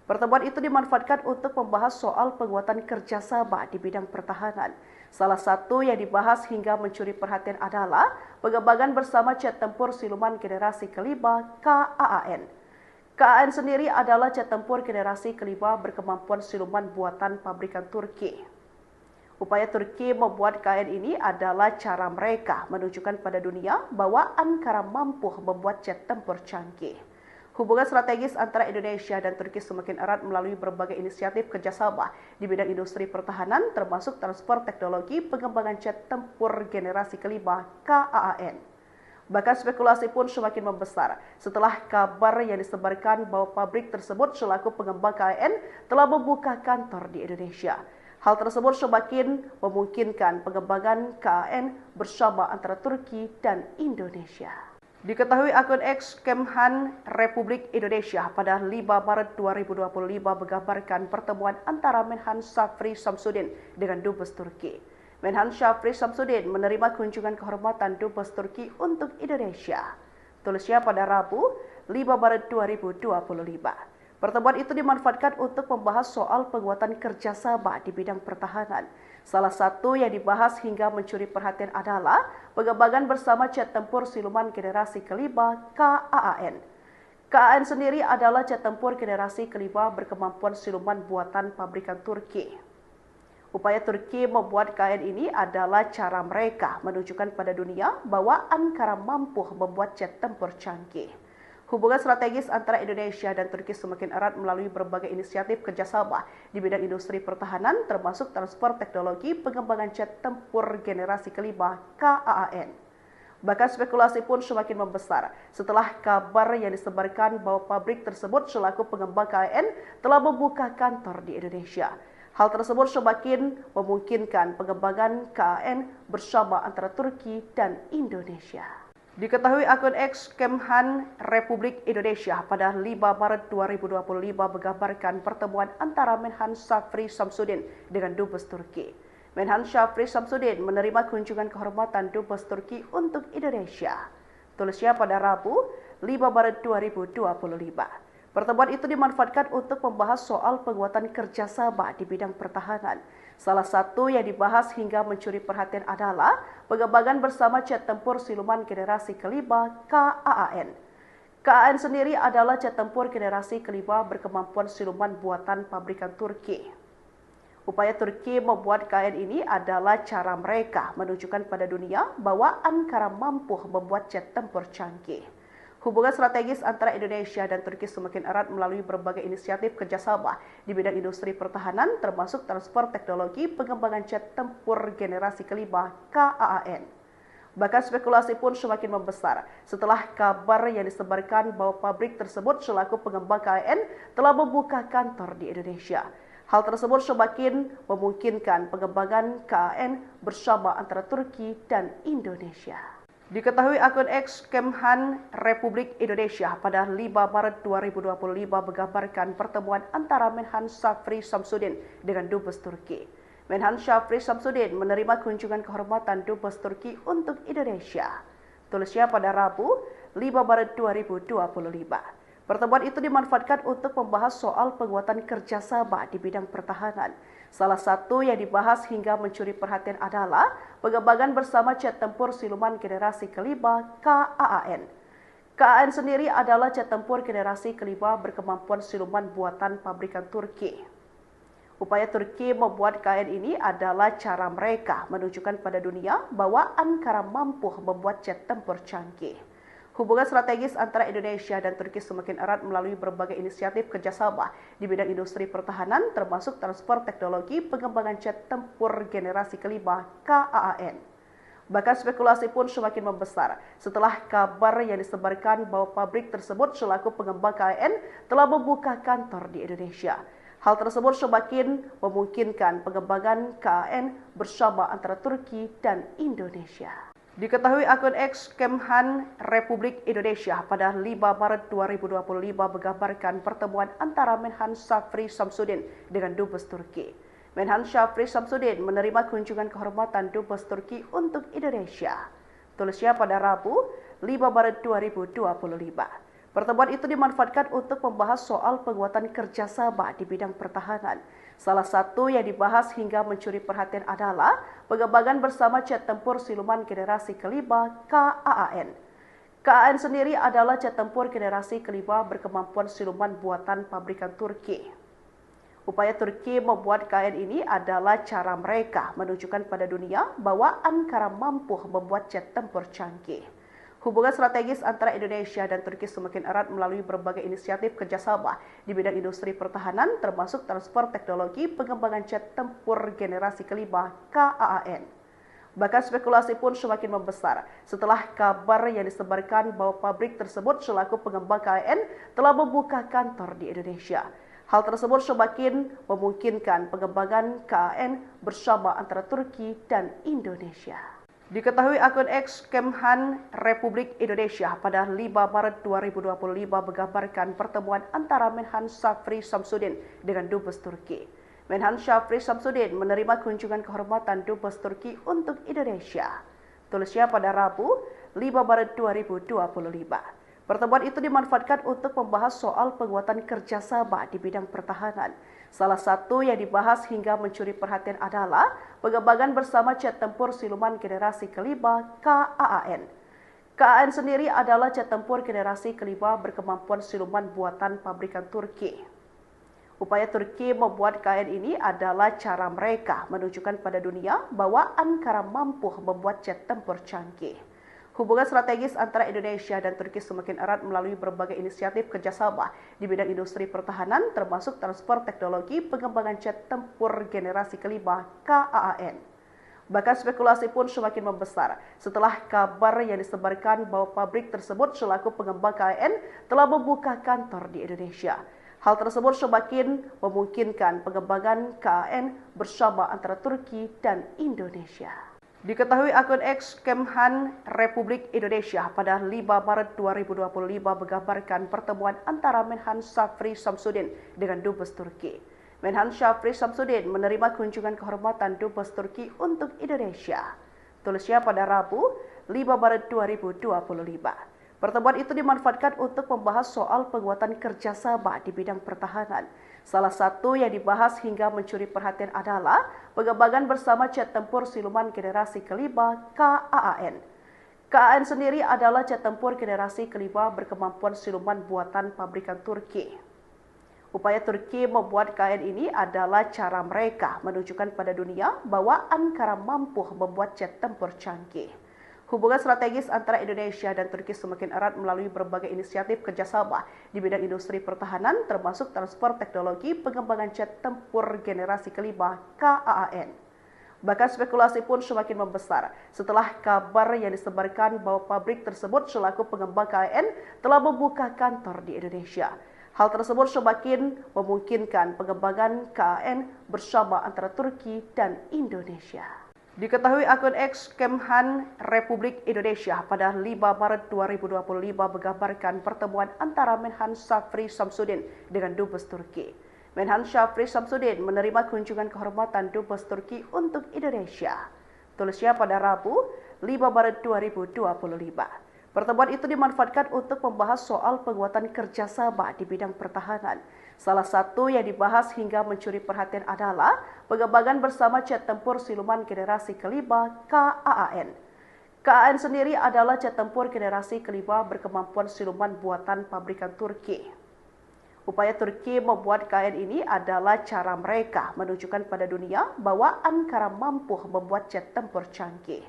Pertemuan itu dimanfaatkan untuk membahas soal penguatan kerjasama di bidang pertahanan. Salah satu yang dibahas hingga mencuri perhatian adalah pengembangan bersama jet tempur siluman generasi kelima KAAN. KAAN sendiri adalah jet tempur generasi kelima berkemampuan siluman buatan pabrikan Turki. Upaya Turki membuat KAAN ini adalah cara mereka menunjukkan pada dunia bahwa Ankara mampu membuat jet tempur canggih. Hubungan strategis antara Indonesia dan Turki semakin erat melalui berbagai inisiatif kerjasama di bidang industri pertahanan, termasuk transfer teknologi pengembangan jet tempur generasi kelima KAAN. Bahkan spekulasi pun semakin membesar setelah kabar yang disebarkan bahwa pabrik tersebut selaku pengembang KAAN telah membuka kantor di Indonesia. Hal tersebut semakin memungkinkan pengembangan KAAN bersama antara Turki dan Indonesia. Diketahui akun X Kemhan Republik Indonesia pada 5 Maret 2025 menggambarkan pertemuan antara Menhan Syafri Samsudin dengan Dubes Turki. Menhan Syafri Samsudin menerima kunjungan kehormatan Dubes Turki untuk Indonesia. Tulisnya pada Rabu, 5 Maret 2025. Pertemuan itu dimanfaatkan untuk membahas soal penguatan kerjasama di bidang pertahanan. Salah satu yang dibahas hingga mencuri perhatian adalah pengembangan bersama jet tempur siluman generasi kelima KAAN. KAAN sendiri adalah jet tempur generasi kelima berkemampuan siluman buatan pabrikan Turki. Upaya Turki membuat KAAN ini adalah cara mereka menunjukkan pada dunia bahwa Ankara mampu membuat jet tempur canggih. Hubungan strategis antara Indonesia dan Turki semakin erat melalui berbagai inisiatif kerjasama di bidang industri pertahanan, termasuk transfer teknologi pengembangan jet tempur generasi kelima KAAN. Bahkan spekulasi pun semakin membesar setelah kabar yang disebarkan bahwa pabrik tersebut selaku pengembang KAAN telah membuka kantor di Indonesia. Hal tersebut semakin memungkinkan pengembangan KAAN bersama antara Turki dan Indonesia. Diketahui akun X Kemhan Republik Indonesia pada 5 Maret 2025 menggambarkan pertemuan antara Menhan Syafri Samsudin dengan Dubes Turki. Menhan Syafri Samsudin menerima kunjungan kehormatan Dubes Turki untuk Indonesia. Tulisnya pada Rabu, 5 Maret 2025. Pertemuan itu dimanfaatkan untuk membahas soal penguatan kerjasama di bidang pertahanan. Salah satu yang dibahas hingga mencuri perhatian adalah pengembangan bersama jet tempur siluman generasi kelima KAAN. KAAN sendiri adalah jet tempur generasi kelima berkemampuan siluman buatan pabrikan Turki. Upaya Turki membuat KAAN ini adalah cara mereka menunjukkan pada dunia bahwa Ankara mampu membuat jet tempur canggih. Hubungan strategis antara Indonesia dan Turki semakin erat melalui berbagai inisiatif kerjasama di bidang industri pertahanan, termasuk transfer teknologi pengembangan jet tempur generasi kelima KAAN. Bahkan spekulasi pun semakin membesar setelah kabar yang disebarkan bahwa pabrik tersebut selaku pengembang KAAN telah membuka kantor di Indonesia. Hal tersebut semakin memungkinkan pengembangan KAAN bersama antara Turki dan Indonesia. Diketahui akun X Kemhan Republik Indonesia pada 5 Maret 2025 menggambarkan pertemuan antara Menhan Syafri Samsudin dengan Dubes Turki. Menhan Syafri Samsudin menerima kunjungan kehormatan Dubes Turki untuk Indonesia. Tulisnya pada Rabu 5 Maret 2025. Pertemuan itu dimanfaatkan untuk membahas soal penguatan kerjasama di bidang pertahanan. Salah satu yang dibahas hingga mencuri perhatian adalah pengembangan bersama jet tempur siluman generasi kelima KAAN. KAAN sendiri adalah jet tempur generasi kelima berkemampuan siluman buatan pabrikan Turki. Upaya Turki membuat KAAN ini adalah cara mereka menunjukkan pada dunia bahwa Ankara mampu membuat jet tempur canggih. Hubungan strategis antara Indonesia dan Turki semakin erat melalui berbagai inisiatif kerjasama di bidang industri pertahanan, termasuk transfer teknologi pengembangan jet tempur generasi kelima KAAN. Bahkan spekulasi pun semakin membesar setelah kabar yang disebarkan bahwa pabrik tersebut selaku pengembang KAAN telah membuka kantor di Indonesia. Hal tersebut semakin memungkinkan pengembangan KAAN bersama antara Turki dan Indonesia. Diketahui akun X Kemhan Republik Indonesia pada 5 Maret 2025 menggambarkan pertemuan antara Menhan Syafri Samsudin dengan Dubes Turki. Menhan Syafri Samsudin menerima kunjungan kehormatan Dubes Turki untuk Indonesia. Tulisnya pada Rabu 5 Maret 2025. Pertemuan itu dimanfaatkan untuk membahas soal penguatan kerjasama di bidang pertahanan. Salah satu yang dibahas hingga mencuri perhatian adalah pengembangan bersama jet tempur siluman generasi kelima KAAN. KAAN sendiri adalah jet tempur generasi kelima berkemampuan siluman buatan pabrikan Turki. Upaya Turki membuat KAAN ini adalah cara mereka menunjukkan pada dunia bahwa Ankara mampu membuat jet tempur canggih. Hubungan strategis antara Indonesia dan Turki semakin erat melalui berbagai inisiatif kerjasama di bidang industri pertahanan, termasuk transfer teknologi pengembangan jet tempur generasi kelima KAAN. Bahkan spekulasi pun semakin membesar setelah kabar yang disebarkan bahwa pabrik tersebut selaku pengembang KAAN telah membuka kantor di Indonesia. Hal tersebut semakin memungkinkan pengembangan KAAN bersama antara Turki dan Indonesia. Diketahui akun X Kemhan Republik Indonesia pada 5 Maret 2025 menggambarkan pertemuan antara Menhan Syafri Samsudin dengan Dubes Turki. Menhan Syafri Samsudin menerima kunjungan kehormatan Dubes Turki untuk Indonesia. Tulisnya pada Rabu 5 Maret 2025. Pertemuan itu dimanfaatkan untuk membahas soal penguatan kerjasama di bidang pertahanan. Salah satu yang dibahas hingga mencuri perhatian adalah pengembangan bersama jet tempur siluman generasi kelima KAAN. KAAN sendiri adalah jet tempur generasi kelima berkemampuan siluman buatan pabrikan Turki. Upaya Turki membuat KAAN ini adalah cara mereka menunjukkan pada dunia bahwa Ankara mampu membuat jet tempur canggih. Hubungan strategis antara Indonesia dan Turki semakin erat melalui berbagai inisiatif kerjasama di bidang industri pertahanan, termasuk transfer teknologi pengembangan jet tempur generasi kelima KAAN. Bahkan spekulasi pun semakin membesar setelah kabar yang disebarkan bahwa pabrik tersebut selaku pengembang KAAN telah membuka kantor di Indonesia. Hal tersebut semakin memungkinkan pengembangan KAAN bersama antara Turki dan Indonesia. Diketahui akun X Kemhan Republik Indonesia pada 5 Maret 2025 menggambarkan pertemuan antara Menhan Syafri Samsudin dengan Dubes Turki. Menhan Syafri Samsudin menerima kunjungan kehormatan Dubes Turki untuk Indonesia. Tulisnya pada Rabu 5 Maret 2025. Pertemuan itu dimanfaatkan untuk membahas soal penguatan kerjasama di bidang pertahanan. Salah satu yang dibahas hingga mencuri perhatian adalah pengembangan bersama jet tempur siluman generasi kelima KAAN. KAAN sendiri adalah jet tempur generasi kelima berkemampuan siluman buatan pabrikan Turki. Upaya Turki membuat KAAN ini adalah cara mereka menunjukkan pada dunia bahwa Ankara mampu membuat jet tempur canggih. Hubungan strategis antara Indonesia dan Turki semakin erat melalui berbagai inisiatif kerjasama di bidang industri pertahanan, termasuk transfer teknologi pengembangan jet tempur generasi kelima KAAN. Bahkan spekulasi pun semakin membesar setelah kabar yang disebarkan bahwa pabrik tersebut selaku pengembang KAAN telah membuka kantor di Indonesia. Hal tersebut semakin memungkinkan pengembangan KAAN bersama antara Turki dan Indonesia. Diketahui akun X Kemhan Republik Indonesia pada 5 Maret 2025 menggambarkan pertemuan antara Menhan Syafri Samsudin dengan Dubes Turki. Menhan Syafri Samsudin menerima kunjungan kehormatan Dubes Turki untuk Indonesia. Tulisnya pada Rabu 5 Maret 2025. Pertemuan itu dimanfaatkan untuk membahas soal penguatan kerjasama di bidang pertahanan. Salah satu yang dibahas hingga mencuri perhatian adalah pengembangan bersama jet tempur siluman generasi kelima KAAN. KAAN sendiri adalah jet tempur generasi kelima berkemampuan siluman buatan pabrikan Turki. Upaya Turki membuat KAAN ini adalah cara mereka menunjukkan pada dunia bahwa Ankara mampu membuat jet tempur canggih.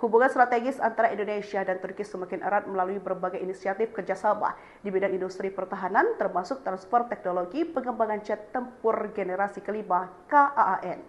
Hubungan strategis antara Indonesia dan Turki semakin erat melalui berbagai inisiatif kerjasama di bidang industri pertahanan, termasuk transfer teknologi pengembangan jet tempur generasi kelima KAAN.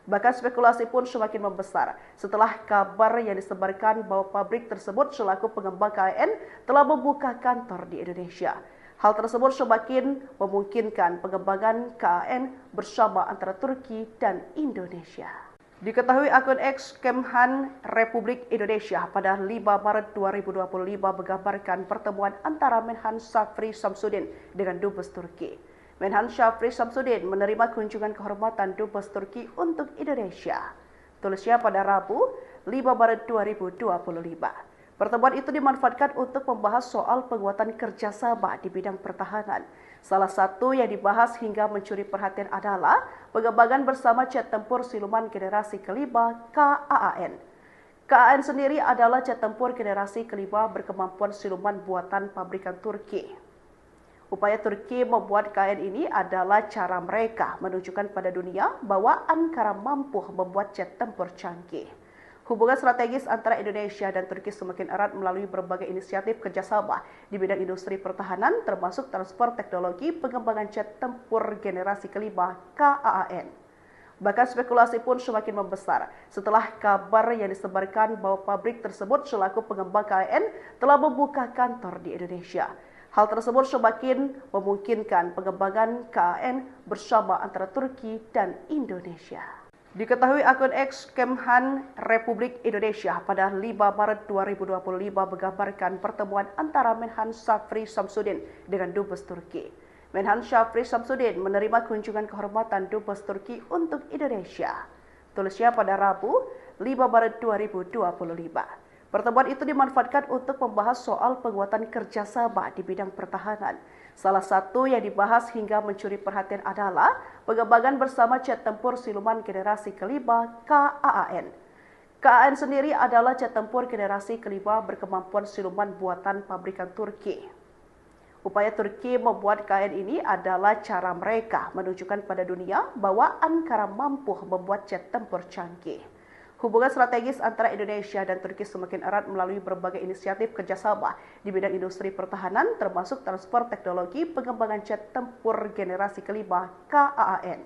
Bahkan spekulasi pun semakin membesar setelah kabar yang disebarkan bahwa pabrik tersebut selaku pengembang KAAN telah membuka kantor di Indonesia. Hal tersebut semakin memungkinkan pengembangan KAAN bersama antara Turki dan Indonesia. Diketahui akun X Kemhan Republik Indonesia pada 5 Maret 2025 menggambarkan pertemuan antara Menhan Syafri Samsudin dengan Dubes Turki. Menhan Syafri Samsudin menerima kunjungan kehormatan Dubes Turki untuk Indonesia. Tulisnya pada Rabu 5 Maret 2025. Pertemuan itu dimanfaatkan untuk membahas soal penguatan kerjasama di bidang pertahanan. Salah satu yang dibahas hingga mencuri perhatian adalah pengembangan bersama jet tempur siluman generasi kelima KAAN. KAAN sendiri adalah jet tempur generasi kelima berkemampuan siluman buatan pabrikan Turki. Upaya Turki membuat KAAN ini adalah cara mereka menunjukkan pada dunia bahwa Ankara mampu membuat jet tempur canggih. Hubungan strategis antara Indonesia dan Turki semakin erat melalui berbagai inisiatif kerjasama di bidang industri pertahanan, termasuk transfer teknologi pengembangan jet tempur generasi kelima KAAN. Bahkan spekulasi pun semakin membesar setelah kabar yang disebarkan bahwa pabrik tersebut selaku pengembang KAAN telah membuka kantor di Indonesia. Hal tersebut semakin memungkinkan pengembangan KAAN bersama antara Turki dan Indonesia. Diketahui akun X Kemhan Republik Indonesia pada 5 Maret 2025 menggambarkan pertemuan antara Menhan Syafri Samsudin dengan Dubes Turki. Menhan Syafri Samsudin menerima kunjungan kehormatan Dubes Turki untuk Indonesia. Tulisnya pada Rabu 5 Maret 2025. Pertemuan itu dimanfaatkan untuk membahas soal penguatan kerjasama di bidang pertahanan. Salah satu yang dibahas hingga mencuri perhatian adalah pengembangan bersama jet tempur siluman generasi kelima KAAN. KAAN sendiri adalah jet tempur generasi kelima berkemampuan siluman buatan pabrikan Turki. Upaya Turki membuat KAAN ini adalah cara mereka menunjukkan pada dunia bahwa Ankara mampu membuat jet tempur canggih. Hubungan strategis antara Indonesia dan Turki semakin erat melalui berbagai inisiatif kerjasama di bidang industri pertahanan, termasuk transfer teknologi pengembangan jet tempur generasi kelima KAAN.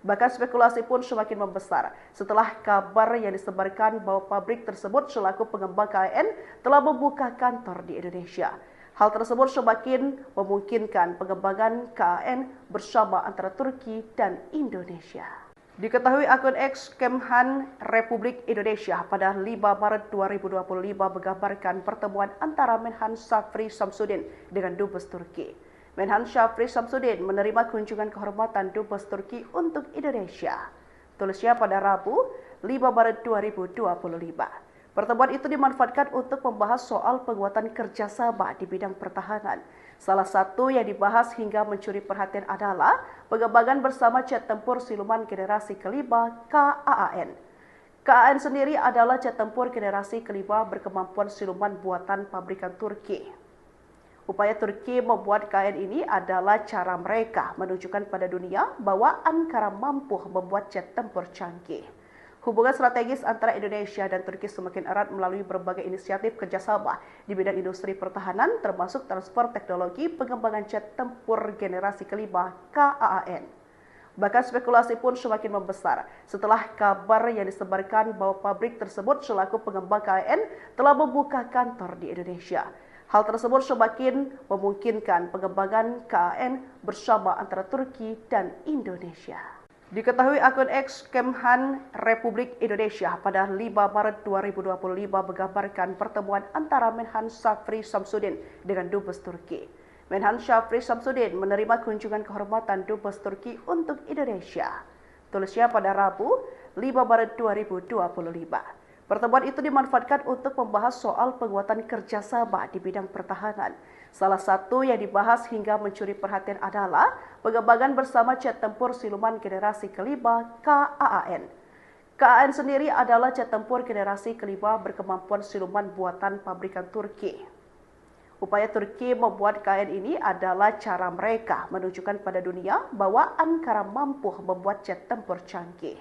Bahkan spekulasi pun semakin membesar setelah kabar yang disebarkan bahwa pabrik tersebut selaku pengembang KAAN telah membuka kantor di Indonesia. Hal tersebut semakin memungkinkan pengembangan KAAN bersama antara Turki dan Indonesia. Diketahui akun X Kemhan Republik Indonesia pada 5 Maret 2025 menggambarkan pertemuan antara Menhan Syafri Samsudin dengan Dubes Turki. Menhan Syafri Samsudin menerima kunjungan kehormatan Dubes Turki untuk Indonesia. Tulisnya pada Rabu 5 Maret 2025. Pertemuan itu dimanfaatkan untuk membahas soal penguatan kerjasama di bidang pertahanan. Salah satu yang dibahas hingga mencuri perhatian adalah pengembangan bersama jet tempur siluman generasi kelima KAAN. KAAN sendiri adalah jet tempur generasi kelima berkemampuan siluman buatan pabrikan Turki. Upaya Turki membuat KAAN ini adalah cara mereka menunjukkan pada dunia bahwa Ankara mampu membuat jet tempur canggih. Hubungan strategis antara Indonesia dan Turki semakin erat melalui berbagai inisiatif kerjasama di bidang industri pertahanan, termasuk transfer teknologi pengembangan jet tempur generasi kelima KAAN. Bahkan spekulasi pun semakin membesar setelah kabar yang disebarkan bahwa pabrik tersebut selaku pengembang KAAN telah membuka kantor di Indonesia. Hal tersebut semakin memungkinkan pengembangan KAAN bersama antara Turki dan Indonesia. Diketahui akun X Kemhan Republik Indonesia pada 5 Maret 2025 menggambarkan pertemuan antara Menhan Syafri Samsudin dengan Dubes Turki. Menhan Syafri Samsudin menerima kunjungan kehormatan Dubes Turki untuk Indonesia. Tulisnya pada Rabu, 5 Maret 2025. Pertemuan itu dimanfaatkan untuk membahas soal penguatan kerjasama di bidang pertahanan. Salah satu yang dibahas hingga mencuri perhatian adalah pengembangan bersama jet tempur siluman generasi kelima KAAN. KAAN sendiri adalah jet tempur generasi kelima berkemampuan siluman buatan pabrikan Turki. Upaya Turki membuat KAAN ini adalah cara mereka menunjukkan pada dunia bahwa Ankara mampu membuat jet tempur canggih.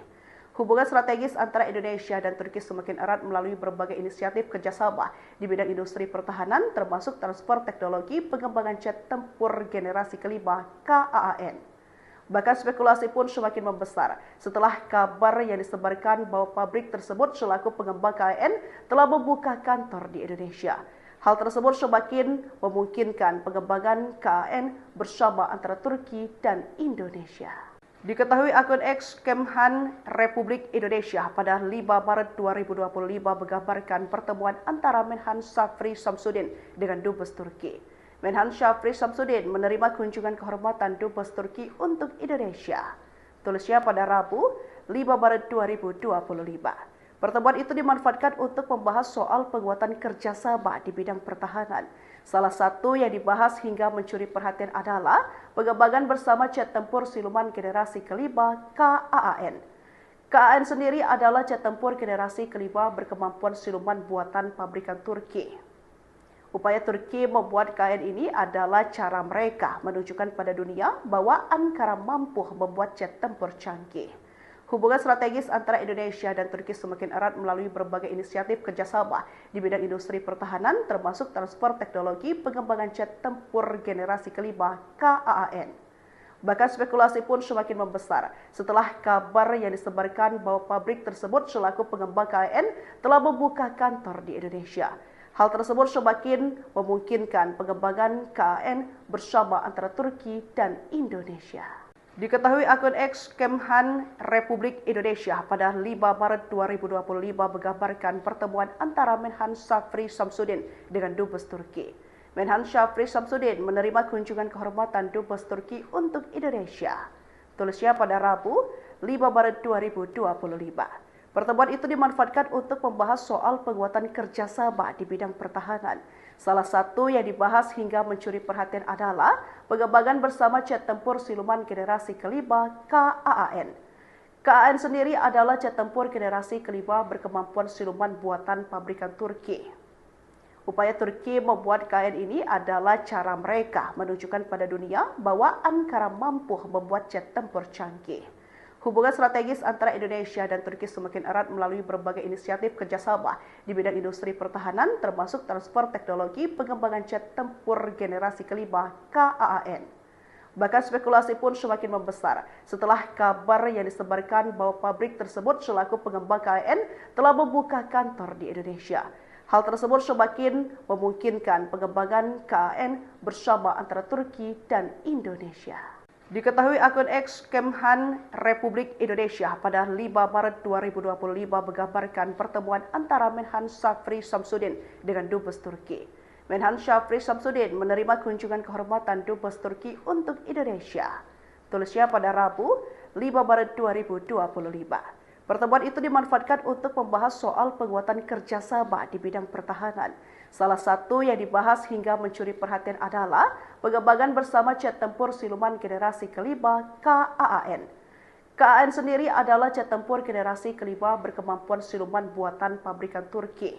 Hubungan strategis antara Indonesia dan Turki semakin erat melalui berbagai inisiatif kerjasama di bidang industri pertahanan, termasuk transfer teknologi pengembangan jet tempur generasi kelima KAAN. Bahkan spekulasi pun semakin membesar setelah kabar yang disebarkan bahwa pabrik tersebut selaku pengembang KAAN telah membuka kantor di Indonesia. Hal tersebut semakin memungkinkan pengembangan KAAN bersama antara Turki dan Indonesia. Diketahui akun X Kemhan Republik Indonesia pada 5 Maret 2025 menggambarkan pertemuan antara Menhan Syafri Samsudin dengan Dubes Turki. Menhan Syafri Samsudin menerima kunjungan kehormatan Dubes Turki untuk Indonesia. Tulisnya pada Rabu, 5 Maret 2025. Pertemuan itu dimanfaatkan untuk membahas soal penguatan kerjasama di bidang pertahanan. Salah satu yang dibahas hingga mencuri perhatian adalah pengembangan bersama jet tempur siluman generasi kelima KAAN. KAAN sendiri adalah jet tempur generasi kelima berkemampuan siluman buatan pabrikan Turki. Upaya Turki membuat KAAN ini adalah cara mereka menunjukkan pada dunia bahwa Ankara mampu membuat jet tempur canggih. Hubungan strategis antara Indonesia dan Turki semakin erat melalui berbagai inisiatif kerjasama di bidang industri pertahanan, termasuk transfer teknologi pengembangan jet tempur generasi kelima KAAN. Bahkan spekulasi pun semakin membesar setelah kabar yang disebarkan bahwa pabrik tersebut selaku pengembang KAAN telah membuka kantor di Indonesia. Hal tersebut semakin memungkinkan pengembangan KAAN bersama antara Turki dan Indonesia. Diketahui akun X Kemhan Republik Indonesia pada 5 Maret 2025 menggambarkan pertemuan antara Menhan Syafri Samsudin dengan Dubes Turki. Menhan Syafri Samsudin menerima kunjungan kehormatan Dubes Turki untuk Indonesia. Tulisnya pada Rabu, 5 Maret 2025. Pertemuan itu dimanfaatkan untuk membahas soal penguatan kerjasama di bidang pertahanan. Salah satu yang dibahas hingga mencuri perhatian adalah pengembangan bersama jet tempur siluman generasi kelima KAAN. KAAN sendiri adalah jet tempur generasi kelima berkemampuan siluman buatan pabrikan Turki. Upaya Turki membuat KAAN ini adalah cara mereka menunjukkan pada dunia bahwa Ankara mampu membuat jet tempur canggih. Hubungan strategis antara Indonesia dan Turki semakin erat melalui berbagai inisiatif kerjasama di bidang industri pertahanan, termasuk transfer teknologi pengembangan jet tempur generasi kelima KAAN. Bahkan spekulasi pun semakin membesar setelah kabar yang disebarkan bahwa pabrik tersebut selaku pengembang KAAN telah membuka kantor di Indonesia. Hal tersebut semakin memungkinkan pengembangan KAAN bersama antara Turki dan Indonesia. Diketahui akun X Kemhan Republik Indonesia pada 5 Maret 2025 menggambarkan pertemuan antara Menhan Syafri Samsudin dengan Dubes Turki. Menhan Syafri Samsudin menerima kunjungan kehormatan Dubes Turki untuk Indonesia. Tulisnya pada Rabu, 5 Maret 2025. Pertemuan itu dimanfaatkan untuk membahas soal penguatan kerjasama di bidang pertahanan. Salah satu yang dibahas hingga mencuri perhatian adalah pengembangan bersama jet tempur siluman generasi kelima KAAN. KAAN sendiri adalah jet tempur generasi kelima berkemampuan siluman buatan pabrikan Turki.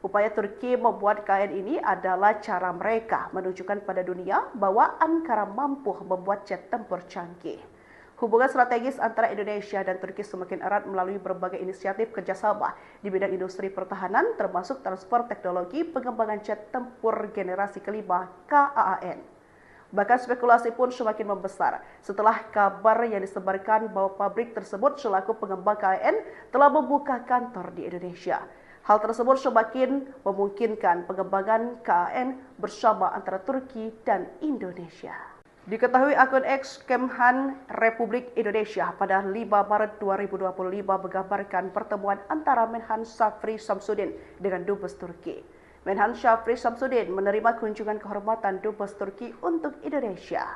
Upaya Turki membuat KAAN ini adalah cara mereka menunjukkan pada dunia bahwa Ankara mampu membuat jet tempur canggih. Hubungan strategis antara Indonesia dan Turki semakin erat melalui berbagai inisiatif kerjasama di bidang industri pertahanan, termasuk transfer teknologi pengembangan jet tempur generasi kelima KAAN. Bahkan spekulasi pun semakin membesar setelah kabar yang disebarkan bahwa pabrik tersebut selaku pengembang KAAN telah membuka kantor di Indonesia. Hal tersebut semakin memungkinkan pengembangan KAAN bersama antara Turki dan Indonesia. Diketahui akun X Kemhan Republik Indonesia pada 5 Maret 2025 menggambarkan pertemuan antara Menhan Syafri Samsudin dengan Dubes Turki. Menhan Syafri Samsudin menerima kunjungan kehormatan Dubes Turki untuk Indonesia.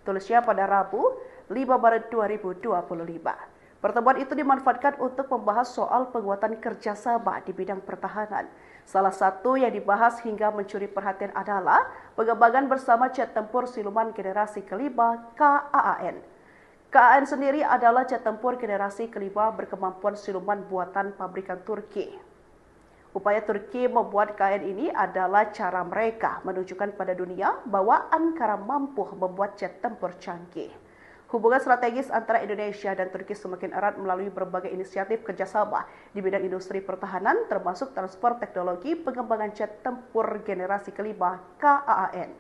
Tulisnya pada Rabu, 5 Maret 2025. Pertemuan itu dimanfaatkan untuk membahas soal penguatan kerjasama di bidang pertahanan. Salah satu yang dibahas hingga mencuri perhatian adalah pengembangan bersama jet tempur siluman generasi kelima KAAN. KAAN sendiri adalah jet tempur generasi kelima berkemampuan siluman buatan pabrikan Turki. Upaya Turki membuat KAAN ini adalah cara mereka menunjukkan pada dunia bahwa Ankara mampu membuat jet tempur canggih. Hubungan strategis antara Indonesia dan Turki semakin erat melalui berbagai inisiatif kerjasama di bidang industri pertahanan, termasuk transfer teknologi pengembangan jet tempur generasi kelima KAAN.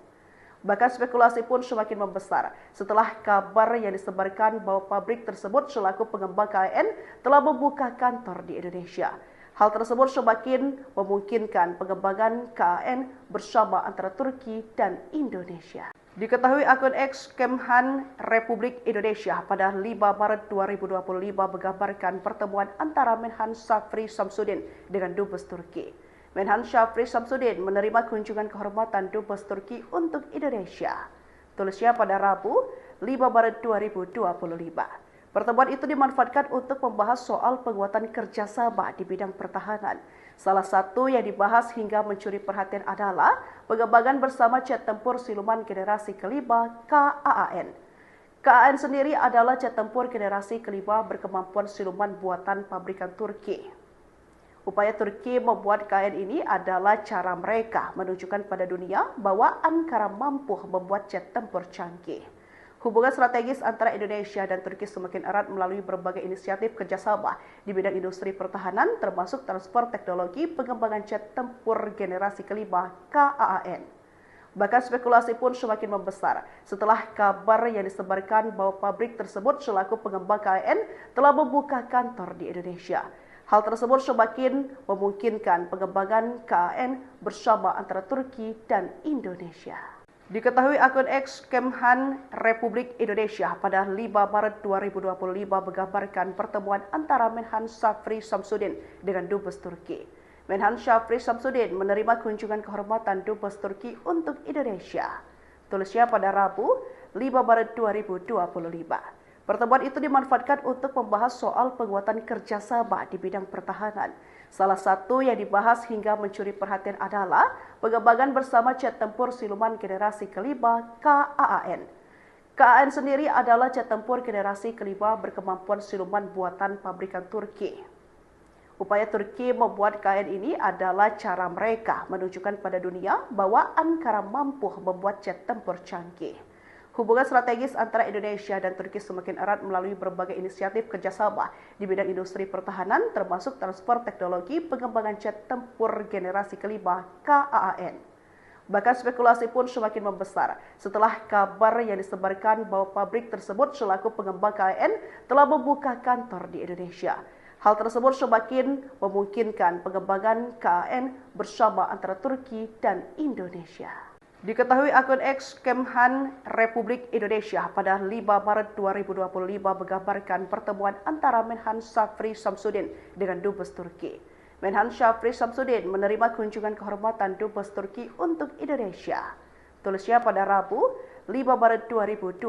Bahkan spekulasi pun semakin membesar setelah kabar yang disebarkan bahwa pabrik tersebut selaku pengembang KAAN telah membuka kantor di Indonesia. Hal tersebut semakin memungkinkan pengembangan KAAN bersama antara Turki dan Indonesia. Diketahui akun X Kemhan Republik Indonesia pada 5 Maret 2025 menggambarkan pertemuan antara Menhan Syafri Samsudin dengan Dubes Turki. Menhan Syafri Samsudin menerima kunjungan kehormatan Dubes Turki untuk Indonesia. Tulisnya pada Rabu, 5 Maret 2025. Pertemuan itu dimanfaatkan untuk membahas soal penguatan kerjasama di bidang pertahanan. Salah satu yang dibahas hingga mencuri perhatian adalah pengembangan bersama jet tempur siluman generasi kelima KAAN. KAAN sendiri adalah jet tempur generasi kelima berkemampuan siluman buatan pabrikan Turki. Upaya Turki membuat KAAN ini adalah cara mereka menunjukkan pada dunia bahwa Ankara mampu membuat jet tempur canggih. Hubungan strategis antara Indonesia dan Turki semakin erat melalui berbagai inisiatif kerjasama di bidang industri pertahanan, termasuk transfer teknologi pengembangan jet tempur generasi kelima KAAN. Bahkan spekulasi pun semakin membesar setelah kabar yang disebarkan bahwa pabrik tersebut selaku pengembang KAAN telah membuka kantor di Indonesia. Hal tersebut semakin memungkinkan pengembangan KAAN bersama antara Turki dan Indonesia. Diketahui akun X Kemhan Republik Indonesia pada 5 Maret 2025 menggambarkan pertemuan antara Menhan Syafri Samsudin dengan Dubes Turki. Menhan Syafri Samsudin menerima kunjungan kehormatan Dubes Turki untuk Indonesia. Tulisnya pada Rabu, 5 Maret 2025. Pertemuan itu dimanfaatkan untuk membahas soal penguatan kerjasama di bidang pertahanan. Salah satu yang dibahas hingga mencuri perhatian adalah pengembangan bersama jet tempur siluman generasi kelima KAAN. KAAN sendiri adalah jet tempur generasi kelima berkemampuan siluman buatan pabrikan Turki. Upaya Turki membuat KAAN ini adalah cara mereka menunjukkan pada dunia bahwa Ankara mampu membuat jet tempur canggih. Hubungan strategis antara Indonesia dan Turki semakin erat melalui berbagai inisiatif kerjasama di bidang industri pertahanan, termasuk transfer teknologi pengembangan jet tempur generasi kelima KAAN. Bahkan spekulasi pun semakin membesar setelah kabar yang disebarkan bahwa pabrik tersebut selaku pengembang KAAN telah membuka kantor di Indonesia. Hal tersebut semakin memungkinkan pengembangan KAAN bersama antara Turki dan Indonesia. Diketahui akun X Kemhan Republik Indonesia pada 5 Maret 2025 menggambarkan pertemuan antara Menhan Syafri Samsudin dengan Dubes Turki. Menhan Syafri Samsudin menerima kunjungan kehormatan Dubes Turki untuk Indonesia. Tulisnya pada Rabu, 5 Maret 2025.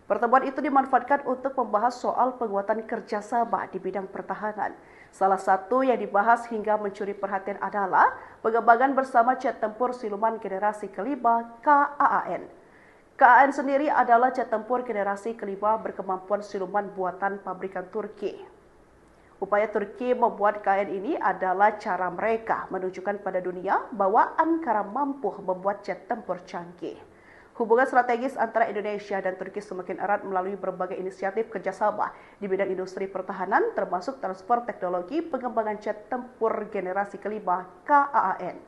Pertemuan itu dimanfaatkan untuk membahas soal penguatan kerjasama di bidang pertahanan. Salah satu yang dibahas hingga mencuri perhatian adalah pengembangan bersama jet tempur siluman generasi kelima KAAN. KAAN sendiri adalah jet tempur generasi kelima berkemampuan siluman buatan pabrikan Turki. Upaya Turki membuat KAAN ini adalah cara mereka menunjukkan pada dunia bahwa Ankara mampu membuat jet tempur canggih. Hubungan strategis antara Indonesia dan Turki semakin erat melalui berbagai inisiatif kerjasama di bidang industri pertahanan, termasuk transfer teknologi pengembangan jet tempur generasi kelima KAAN.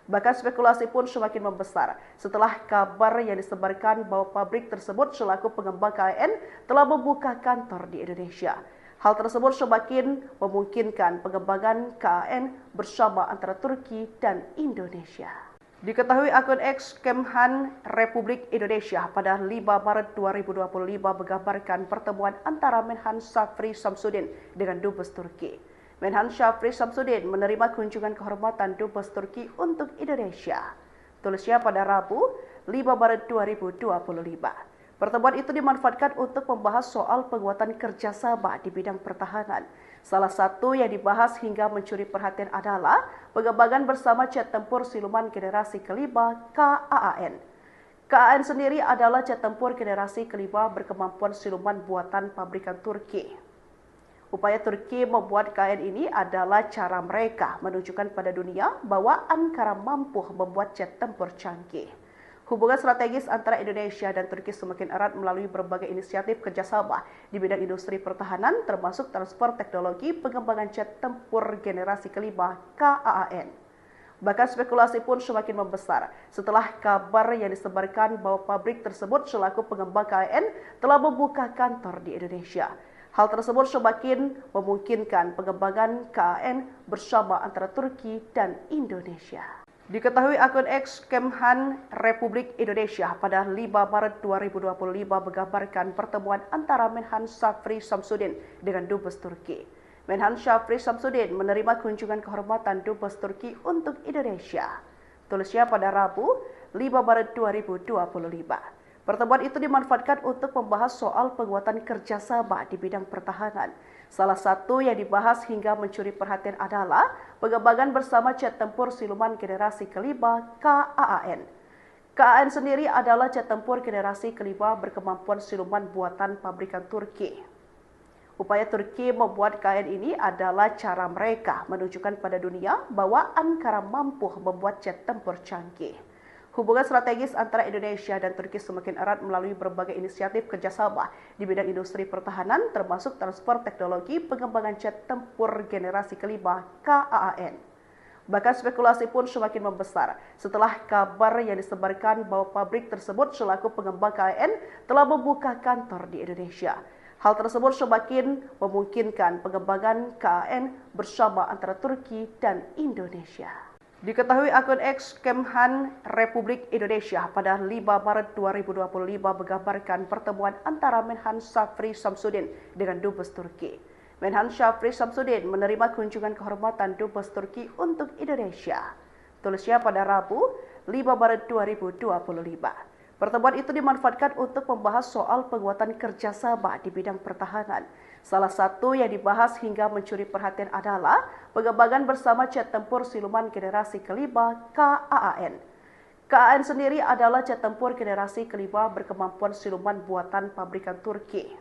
Bahkan spekulasi pun semakin membesar setelah kabar yang disebarkan bahwa pabrik tersebut selaku pengembang KAAN telah membuka kantor di Indonesia. Hal tersebut semakin memungkinkan pengembangan KAAN bersama antara Turki dan Indonesia. Diketahui akun X Kemhan Republik Indonesia pada 5 Maret 2025 menggambarkan pertemuan antara Menhan Syafri Samsudin dengan Dubes Turki. Menhan Syafri Samsudin menerima kunjungan kehormatan Dubes Turki untuk Indonesia. Tulisnya pada Rabu, 5 Maret 2025. Pertemuan itu dimanfaatkan untuk membahas soal penguatan kerjasama di bidang pertahanan. Salah satu yang dibahas hingga mencuri perhatian adalah pengembangan bersama jet tempur siluman generasi kelima KAAN. KAAN sendiri adalah jet tempur generasi kelima berkemampuan siluman buatan pabrikan Turki. Upaya Turki membuat KAAN ini adalah cara mereka menunjukkan pada dunia bahwa Ankara mampu membuat jet tempur canggih. Hubungan strategis antara Indonesia dan Turki semakin erat melalui berbagai inisiatif kerjasama di bidang industri pertahanan, termasuk transfer teknologi pengembangan jet tempur generasi kelima KAAN. Bahkan spekulasi pun semakin membesar setelah kabar yang disebarkan bahwa pabrik tersebut selaku pengembang KAAN telah membuka kantor di Indonesia. Hal tersebut semakin memungkinkan pengembangan KAAN bersama antara Turki dan Indonesia. Diketahui akun X Kemhan Republik Indonesia pada 5 Maret 2025 menggambarkan pertemuan antara Menhan Syafri Samsudin dengan Dubes Turki. Menhan Syafri Samsudin menerima kunjungan kehormatan Dubes Turki untuk Indonesia. Tulisnya pada Rabu, 5 Maret 2025. Pertemuan itu dimanfaatkan untuk membahas soal penguatan kerjasama di bidang pertahanan. Salah satu yang dibahas hingga mencuri perhatian adalah pengembangan bersama jet tempur siluman generasi kelima KAAN. KAAN sendiri adalah jet tempur generasi kelima berkemampuan siluman buatan pabrikan Turki. Upaya Turki membuat KAAN ini adalah cara mereka menunjukkan pada dunia bahwa Ankara mampu membuat jet tempur canggih. Hubungan strategis antara Indonesia dan Turki semakin erat melalui berbagai inisiatif kerjasama di bidang industri pertahanan, termasuk transfer teknologi pengembangan jet tempur generasi kelima KAAN. Bahkan spekulasi pun semakin membesar setelah kabar yang disebarkan bahwa pabrik tersebut selaku pengembang KAAN telah membuka kantor di Indonesia. Hal tersebut semakin memungkinkan pengembangan KAAN bersama antara Turki dan Indonesia. Diketahui akun X Kemhan Republik Indonesia pada 5 Maret 2025 menggambarkan pertemuan antara Menhan Syafri Samsudin dengan Dubes Turki. Menhan Syafri Samsudin menerima kunjungan kehormatan Dubes Turki untuk Indonesia. Tulisnya pada Rabu, 5 Maret 2025. Pertemuan itu dimanfaatkan untuk membahas soal penguatan kerjasama di bidang pertahanan. Salah satu yang dibahas hingga mencuri perhatian adalah pengembangan bersama jet tempur siluman generasi kelima KAAN. KAAN sendiri adalah jet tempur generasi kelima berkemampuan siluman buatan pabrikan Turki.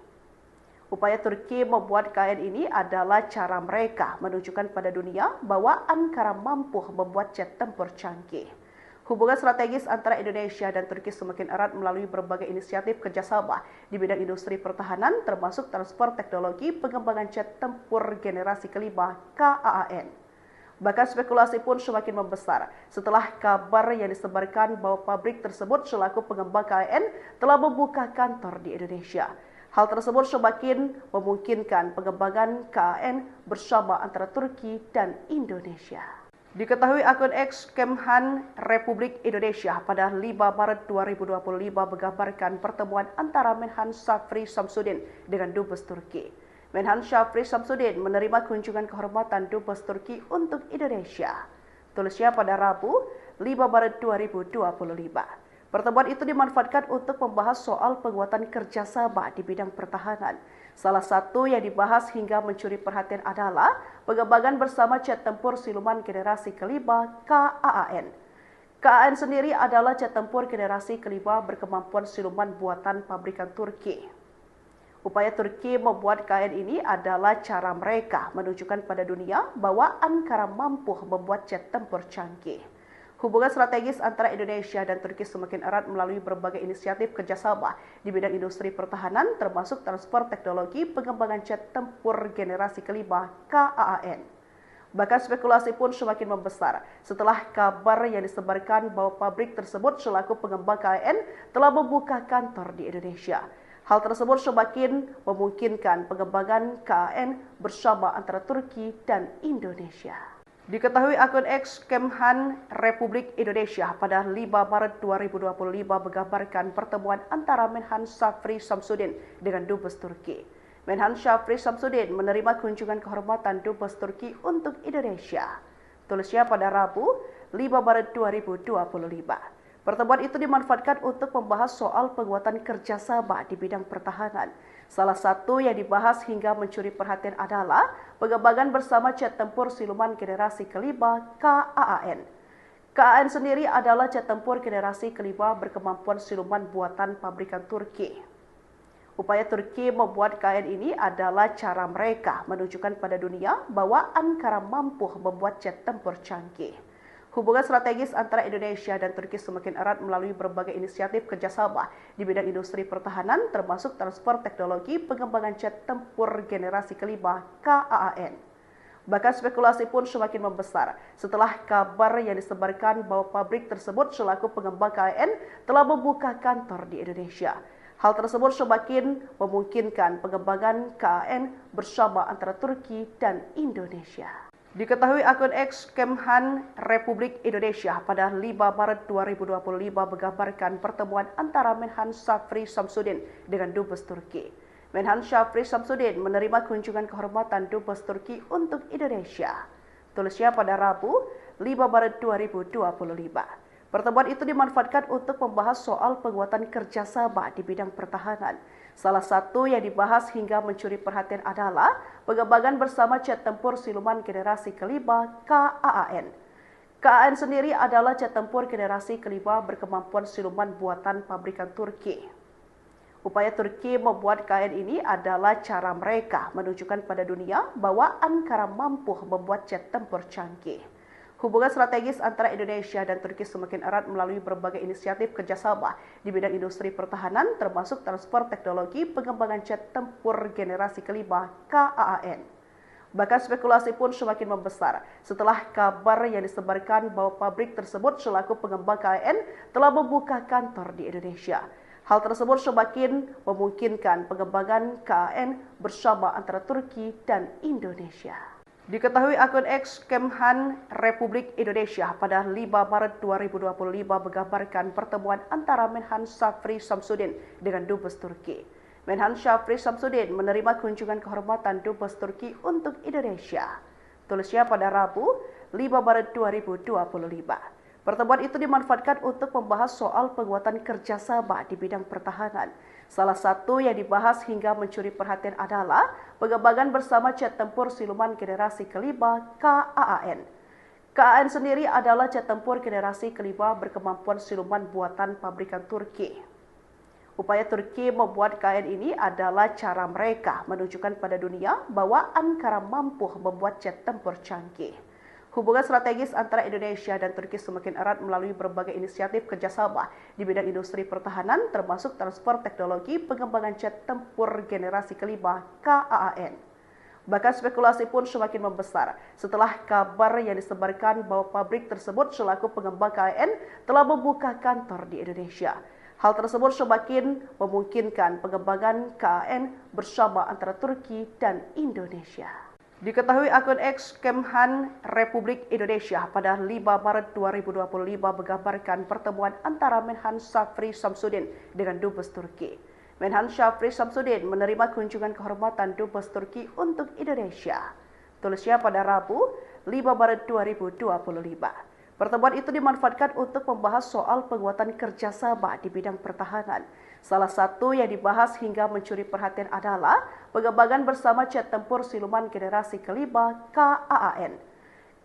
Upaya Turki membuat KAAN ini adalah cara mereka menunjukkan pada dunia bahwa Ankara mampu membuat jet tempur canggih. Hubungan strategis antara Indonesia dan Turki semakin erat melalui berbagai inisiatif kerjasama di bidang industri pertahanan, termasuk transfer teknologi pengembangan jet tempur generasi kelima KAAN. Bahkan spekulasi pun semakin membesar setelah kabar yang disebarkan bahwa pabrik tersebut selaku pengembang KAAN telah membuka kantor di Indonesia. Hal tersebut semakin memungkinkan pengembangan KAAN bersama antara Turki dan Indonesia. Diketahui akun X Kemhan Republik Indonesia pada 5 Maret 2025 menggambarkan pertemuan antara Menhan Syafri Samsudin dengan Dubes Turki. Menhan Syafri Samsudin menerima kunjungan kehormatan Dubes Turki untuk Indonesia. Tulisnya pada Rabu, 5 Maret 2025. Pertemuan itu dimanfaatkan untuk membahas soal penguatan kerjasama di bidang pertahanan. Salah satu yang dibahas hingga mencuri perhatian adalah pengembangan bersama jet tempur siluman generasi kelima KAAN. KAAN sendiri adalah jet tempur generasi kelima berkemampuan siluman buatan pabrikan Turki. Upaya Turki membuat KAAN ini adalah cara mereka menunjukkan pada dunia bahwa Ankara mampu membuat jet tempur canggih. Hubungan strategis antara Indonesia dan Turki semakin erat melalui berbagai inisiatif kerjasama di bidang industri pertahanan, termasuk transfer teknologi pengembangan jet tempur generasi kelima KAAN. Bahkan spekulasi pun semakin membesar setelah kabar yang disebarkan bahwa pabrik tersebut selaku pengembang KAAN telah membuka kantor di Indonesia. Hal tersebut semakin memungkinkan pengembangan KAAN bersama antara Turki dan Indonesia. Diketahui akun X Kemhan Republik Indonesia pada 5 Maret 2025 menggambarkan pertemuan antara Menhan Syafri Samsudin dengan Dubes Turki. Menhan Syafri Samsudin menerima kunjungan kehormatan Dubes Turki untuk Indonesia. Tulisnya pada Rabu 5 Maret 2025. Pertemuan itu dimanfaatkan untuk membahas soal penguatan kerjasama di bidang pertahanan. Salah satu yang dibahas hingga mencuri perhatian adalah pengembangan bersama jet tempur siluman generasi kelima KAAN. KAAN sendiri adalah jet tempur generasi kelima berkemampuan siluman buatan pabrikan Turki. Upaya Turki membuat KAAN ini adalah cara mereka menunjukkan pada dunia bahwa Ankara mampu membuat jet tempur canggih. Hubungan strategis antara Indonesia dan Turki semakin erat melalui berbagai inisiatif kerjasama di bidang industri pertahanan, termasuk transfer teknologi pengembangan jet tempur generasi kelima KAAN. Bahkan spekulasi pun semakin membesar setelah kabar yang disebarkan bahwa pabrik tersebut selaku pengembang KAAN telah membuka kantor di Indonesia. Hal tersebut semakin memungkinkan pengembangan KAAN bersama antara Turki dan Indonesia. Diketahui akun X Kemhan Republik Indonesia pada 5 Maret 2025 menggambarkan pertemuan antara Menhan Syafri Samsudin dengan Dubes Turki. Menhan Syafri Samsudin menerima kunjungan kehormatan Dubes Turki untuk Indonesia. Tulisnya pada Rabu 5 Maret 2025. Pertemuan itu dimanfaatkan untuk membahas soal penguatan kerjasama di bidang pertahanan. Salah satu yang dibahas hingga mencuri perhatian adalah pengembangan bersama jet tempur siluman generasi kelima KAAN. KAAN sendiri adalah jet tempur generasi kelima berkemampuan siluman buatan pabrikan Turki. Upaya Turki membuat KAAN ini adalah cara mereka menunjukkan pada dunia bahwa Ankara mampu membuat jet tempur canggih. Hubungan strategis antara Indonesia dan Turki semakin erat melalui berbagai inisiatif kerjasama di bidang industri pertahanan, termasuk transfer teknologi pengembangan jet tempur generasi kelima KAAN. Bahkan spekulasi pun semakin membesar setelah kabar yang disebarkan bahwa pabrik tersebut selaku pengembang KAAN telah membuka kantor di Indonesia. Hal tersebut semakin memungkinkan pengembangan KAAN bersama antara Turki dan Indonesia. Diketahui akun X Kemhan Republik Indonesia pada 5 Maret 2025 menggambarkan pertemuan antara Menhan Syafri Samsudin dengan Dubes Turki. Menhan Syafri Samsudin menerima kunjungan kehormatan Dubes Turki untuk Indonesia. Tulisnya pada Rabu 5 Maret 2025. Pertemuan itu dimanfaatkan untuk membahas soal penguatan kerjasama di bidang pertahanan. Salah satu yang dibahas hingga mencuri perhatian adalah pengembangan bersama jet tempur siluman generasi kelima KAAN. KAAN sendiri adalah jet tempur generasi kelima berkemampuan siluman buatan pabrikan Turki. Upaya Turki membuat KAAN ini adalah cara mereka menunjukkan pada dunia bahwa Ankara mampu membuat jet tempur canggih. Hubungan strategis antara Indonesia dan Turki semakin erat melalui berbagai inisiatif kerjasama di bidang industri pertahanan, termasuk transfer teknologi pengembangan jet tempur generasi kelima KAAN. Bahkan spekulasi pun semakin membesar setelah kabar yang disebarkan bahwa pabrik tersebut selaku pengembang KAAN telah membuka kantor di Indonesia. Hal tersebut semakin memungkinkan pengembangan KAAN bersama antara Turki dan Indonesia. Diketahui akun X Kemhan Republik Indonesia pada 5 Maret 2025 menggambarkan pertemuan antara Menhan Syafri Samsudin dengan Dubes Turki. Menhan Syafri Samsudin menerima kunjungan kehormatan Dubes Turki untuk Indonesia. Tulisnya pada Rabu 5 Maret 2025. Pertemuan itu dimanfaatkan untuk membahas soal penguatan kerjasama di bidang pertahanan. Salah satu yang dibahas hingga mencuri perhatian adalah pengembangan bersama jet tempur siluman generasi kelima KAAN.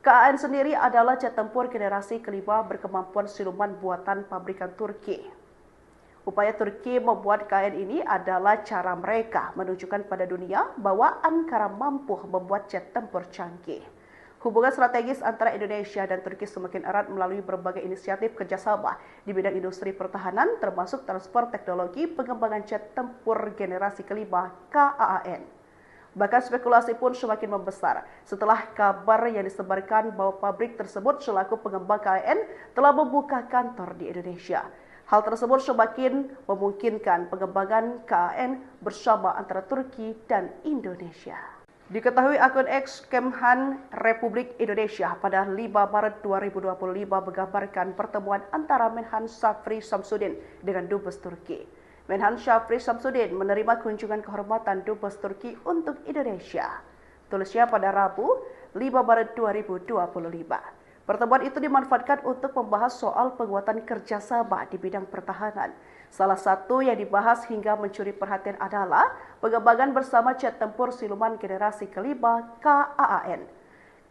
KAAN sendiri adalah jet tempur generasi kelima berkemampuan siluman buatan pabrikan Turki. Upaya Turki membuat KAAN ini adalah cara mereka menunjukkan pada dunia bahwa Ankara mampu membuat jet tempur canggih. Hubungan strategis antara Indonesia dan Turki semakin erat melalui berbagai inisiatif kerjasama di bidang industri pertahanan, termasuk transfer teknologi pengembangan jet tempur generasi kelima KAAN. Bahkan spekulasi pun semakin membesar setelah kabar yang disebarkan bahwa pabrik tersebut selaku pengembang KAAN telah membuka kantor di Indonesia. Hal tersebut semakin memungkinkan pengembangan KAAN bersama antara Turki dan Indonesia. Diketahui akun X Kemhan Republik Indonesia pada 5 Maret 2025 menggambarkan pertemuan antara Menhan Syafri Samsudin dengan Dubes Turki. Menhan Syafri Samsudin menerima kunjungan kehormatan Dubes Turki untuk Indonesia. Tulisnya pada Rabu 5 Maret 2025. Pertemuan itu dimanfaatkan untuk membahas soal penguatan kerjasama di bidang pertahanan. Salah satu yang dibahas hingga mencuri perhatian adalah pengembangan bersama jet tempur siluman generasi kelima KAAN.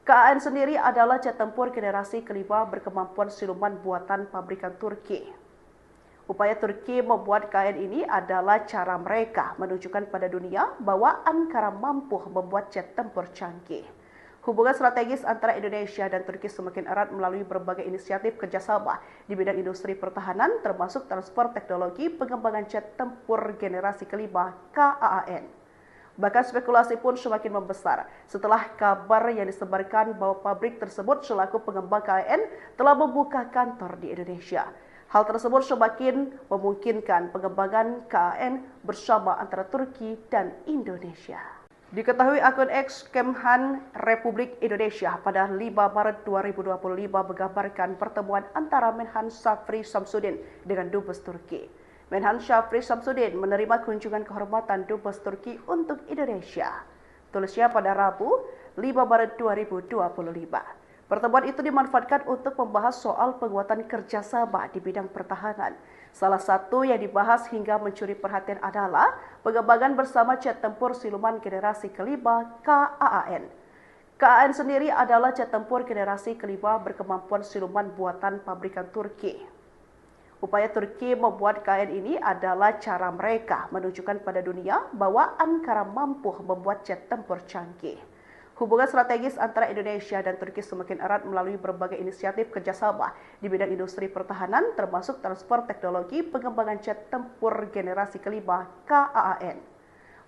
KAAN sendiri adalah jet tempur generasi kelima berkemampuan siluman buatan pabrikan Turki. Upaya Turki membuat KAAN ini adalah cara mereka menunjukkan pada dunia bahwa Ankara mampu membuat jet tempur canggih. Hubungan strategis antara Indonesia dan Turki semakin erat melalui berbagai inisiatif kerjasama di bidang industri pertahanan, termasuk transfer teknologi pengembangan jet tempur generasi kelima KAAN. Bahkan spekulasi pun semakin membesar setelah kabar yang disebarkan bahwa pabrik tersebut selaku pengembang KAAN telah membuka kantor di Indonesia. Hal tersebut semakin memungkinkan pengembangan KAAN bersama antara Turki dan Indonesia. Diketahui akun X Kemhan Republik Indonesia pada 5 Maret 2025 menggambarkan pertemuan antara Menhan Syafri Samsudin dengan Dubes Turki. Menhan Syafri Samsudin menerima kunjungan kehormatan Dubes Turki untuk Indonesia. Tulisnya pada Rabu 5 Maret 2025. Pertemuan itu dimanfaatkan untuk membahas soal penguatan kerjasama di bidang pertahanan. Salah satu yang dibahas hingga mencuri perhatian adalah pengembangan bersama jet tempur siluman generasi kelima KAAN. KAAN sendiri adalah jet tempur generasi kelima berkemampuan siluman buatan pabrikan Turki. Upaya Turki membuat KAAN ini adalah cara mereka menunjukkan pada dunia bahwa Ankara mampu membuat jet tempur canggih. Hubungan strategis antara Indonesia dan Turki semakin erat melalui berbagai inisiatif kerjasama di bidang industri pertahanan, termasuk transfer teknologi pengembangan jet tempur generasi kelima KAAN.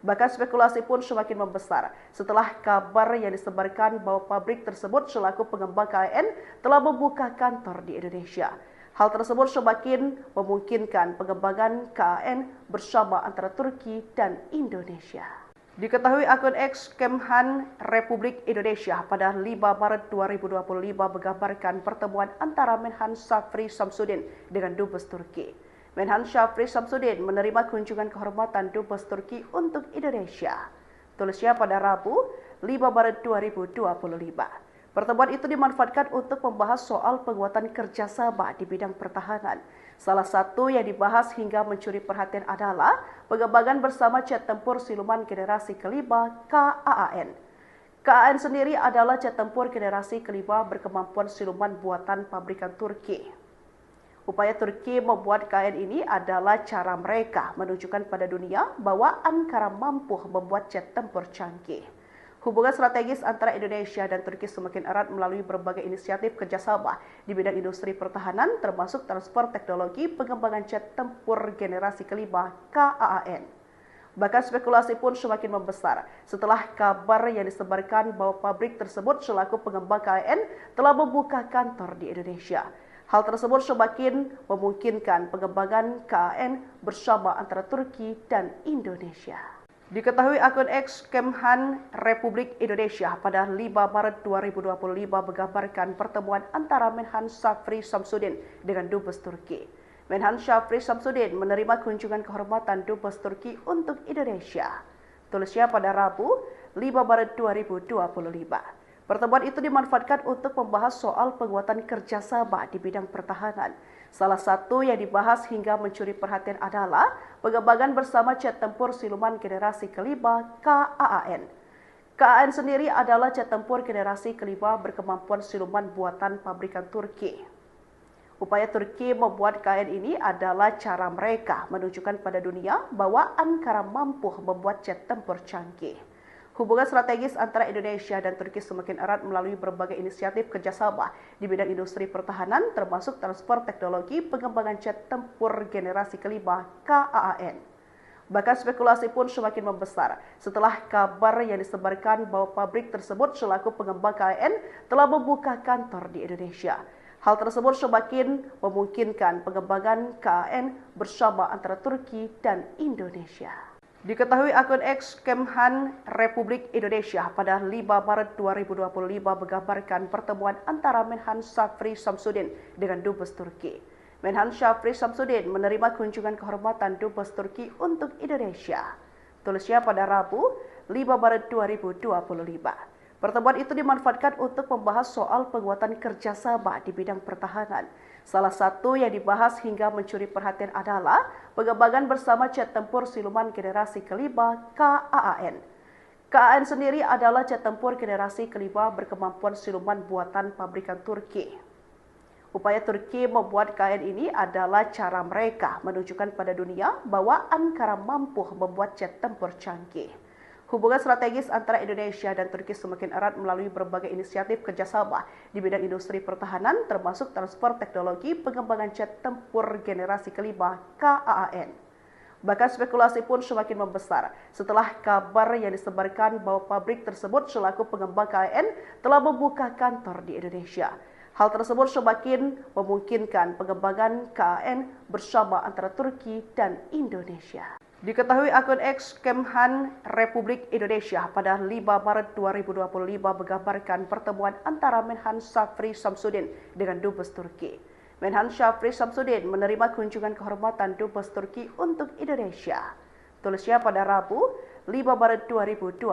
Bahkan spekulasi pun semakin membesar setelah kabar yang disebarkan bahwa pabrik tersebut selaku pengembang KAAN telah membuka kantor di Indonesia. Hal tersebut semakin memungkinkan pengembangan KAAN bersama antara Turki dan Indonesia. Diketahui akun X Kemhan Republik Indonesia pada 5 Maret 2025 menggambarkan pertemuan antara Menhan Syafri Samsudin dengan Dubes Turki. Menhan Syafri Samsudin menerima kunjungan kehormatan Dubes Turki untuk Indonesia. Tulisnya pada Rabu 5 Maret 2025. Pertemuan itu dimanfaatkan untuk membahas soal penguatan kerjasama di bidang pertahanan. Salah satu yang dibahas hingga mencuri perhatian adalah pengembangan bersama jet tempur siluman generasi kelima KAAN. KAAN sendiri adalah jet tempur generasi kelima berkemampuan siluman buatan pabrikan Turki. Upaya Turki membuat KAAN ini adalah cara mereka menunjukkan pada dunia bahwa Ankara mampu membuat jet tempur canggih. Hubungan strategis antara Indonesia dan Turki semakin erat melalui berbagai inisiatif kerjasama di bidang industri pertahanan, termasuk transfer teknologi pengembangan jet tempur generasi kelima KAAN. Bahkan spekulasi pun semakin membesar setelah kabar yang disebarkan bahwa pabrik tersebut selaku pengembang KAAN telah membuka kantor di Indonesia. Hal tersebut semakin memungkinkan pengembangan KAAN bersama antara Turki dan Indonesia. Diketahui akun X Kemhan Republik Indonesia pada 5 Maret 2025 menggambarkan pertemuan antara Menhan Syafri Samsudin dengan Dubes Turki. Menhan Syafri Samsudin menerima kunjungan kehormatan Dubes Turki untuk Indonesia. Tulisnya pada Rabu 5 Maret 2025. Pertemuan itu dimanfaatkan untuk membahas soal penguatan kerjasama di bidang pertahanan. Salah satu yang dibahas hingga mencuri perhatian adalah pengembangan bersama jet tempur siluman generasi kelima KAAN. KAAN sendiri adalah jet tempur generasi kelima berkemampuan siluman buatan pabrikan Turki. Upaya Turki membuat KAAN ini adalah cara mereka menunjukkan pada dunia bahwa Ankara mampu membuat jet tempur canggih. Hubungan strategis antara Indonesia dan Turki semakin erat melalui berbagai inisiatif kerjasama di bidang industri pertahanan, termasuk transfer teknologi pengembangan jet tempur generasi kelima KAAN. Bahkan spekulasi pun semakin membesar setelah kabar yang disebarkan bahwa pabrik tersebut selaku pengembang KAAN telah membuka kantor di Indonesia. Hal tersebut semakin memungkinkan pengembangan KAAN bersama antara Turki dan Indonesia. Diketahui akun X Kemhan Republik Indonesia pada 5 Maret 2025 menggambarkan pertemuan antara Menhan Syafri Samsudin dengan Dubes Turki. Menhan Syafri Samsudin menerima kunjungan kehormatan Dubes Turki untuk Indonesia. Tulisnya pada Rabu 5 Maret 2025. Pertemuan itu dimanfaatkan untuk membahas soal penguatan kerjasama di bidang pertahanan. Salah satu yang dibahas hingga mencuri perhatian adalah pengembangan bersama jet tempur siluman generasi kelima KAAN. KAAN sendiri adalah jet tempur generasi kelima berkemampuan siluman buatan pabrikan Turki. Upaya Turki membuat KAAN ini adalah cara mereka menunjukkan pada dunia bahwa Ankara mampu membuat jet tempur canggih. Hubungan strategis antara Indonesia dan Turki semakin erat melalui berbagai inisiatif kerjasama di bidang industri pertahanan, termasuk transfer teknologi pengembangan jet tempur generasi kelima KAAN. Bahkan spekulasi pun semakin membesar setelah kabar yang disebarkan bahwa pabrik tersebut selaku pengembang KAAN telah membuka kantor di Indonesia. Hal tersebut semakin memungkinkan pengembangan KAAN bersama antara Turki dan Indonesia. Diketahui akun X Kemhan Republik Indonesia pada 5 Maret 2025 menggambarkan pertemuan antara Menhan Syafri Samsudin dengan Dubes Turki. Menhan Syafri Samsudin menerima kunjungan kehormatan Dubes Turki untuk Indonesia. Tulisnya pada Rabu 5 Maret 2025.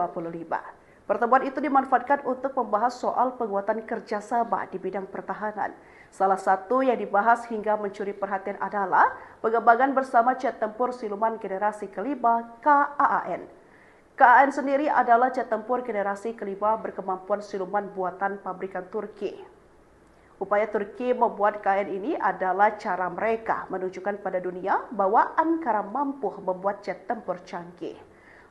Pertemuan itu dimanfaatkan untuk membahas soal penguatan kerjasama di bidang pertahanan. Salah satu yang dibahas hingga mencuri perhatian adalah pengembangan bersama jet tempur siluman generasi kelima KAAN. KAAN sendiri adalah jet tempur generasi kelima berkemampuan siluman buatan pabrikan Turki. Upaya Turki membuat KAAN ini adalah cara mereka menunjukkan pada dunia bahwa Ankara mampu membuat jet tempur canggih.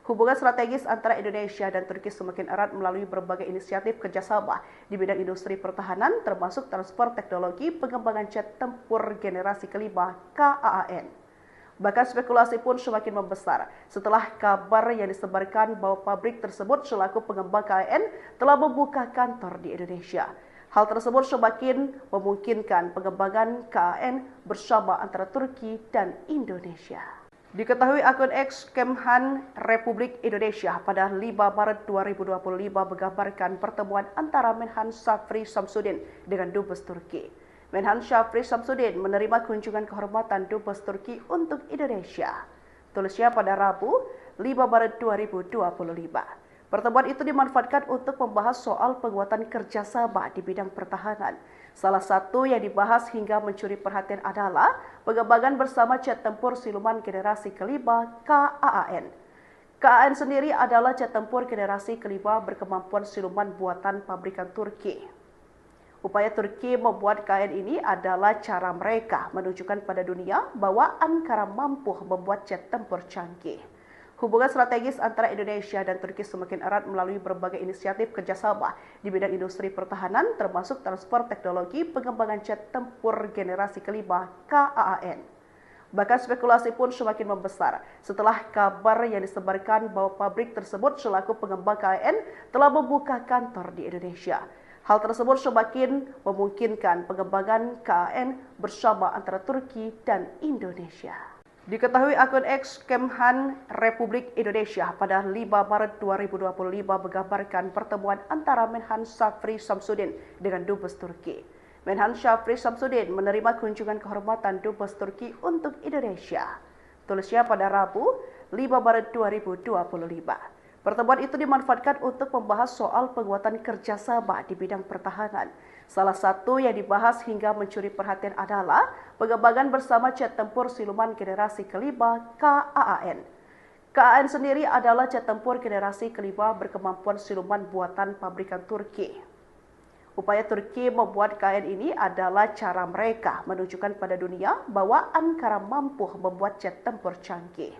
Hubungan strategis antara Indonesia dan Turki semakin erat melalui berbagai inisiatif kerjasama di bidang industri pertahanan, termasuk transfer teknologi pengembangan jet tempur generasi kelima KAAN. Bahkan spekulasi pun semakin membesar setelah kabar yang disebarkan bahwa pabrik tersebut selaku pengembang KAAN telah membuka kantor di Indonesia. Hal tersebut semakin memungkinkan pengembangan KAAN bersama antara Turki dan Indonesia. Diketahui akun X Kemhan Republik Indonesia pada 5 Maret 2025 menggambarkan pertemuan antara Menhan Syafri Samsudin dengan Dubes Turki. Menhan Syafri Samsudin menerima kunjungan kehormatan Dubes Turki untuk Indonesia. Tulisnya pada Rabu 5 Maret 2025. Pertemuan itu dimanfaatkan untuk membahas soal penguatan kerjasama di bidang pertahanan. Salah satu yang dibahas hingga mencuri perhatian adalah pengembangan bersama jet tempur siluman generasi kelima KAAN. KAAN sendiri adalah jet tempur generasi kelima berkemampuan siluman buatan pabrikan Turki. Upaya Turki membuat KAAN ini adalah cara mereka menunjukkan pada dunia bahwa Ankara mampu membuat jet tempur canggih. Hubungan strategis antara Indonesia dan Turki semakin erat melalui berbagai inisiatif kerjasama di bidang industri pertahanan, termasuk transfer teknologi pengembangan jet tempur generasi kelima KAAN. Bahkan spekulasi pun semakin membesar setelah kabar yang disebarkan bahwa pabrik tersebut selaku pengembang KAAN telah membuka kantor di Indonesia. Hal tersebut semakin memungkinkan pengembangan KAAN bersama antara Turki dan Indonesia. Diketahui akun X Kemhan Republik Indonesia pada 5 Maret 2025 menggambarkan pertemuan antara Menhan Syafri Samsudin dengan Dubes Turki. Menhan Syafri Samsudin menerima kunjungan kehormatan Dubes Turki untuk Indonesia. Tulisnya pada Rabu 5 Maret 2025. Pertemuan itu dimanfaatkan untuk membahas soal penguatan kerjasama di bidang pertahanan. Salah satu yang dibahas hingga mencuri perhatian adalah pengembangan bersama jet tempur siluman generasi kelima KAAN. KAAN sendiri adalah jet tempur generasi kelima berkemampuan siluman buatan pabrikan Turki. Upaya Turki membuat KAAN ini adalah cara mereka menunjukkan pada dunia bahwa Ankara mampu membuat jet tempur canggih.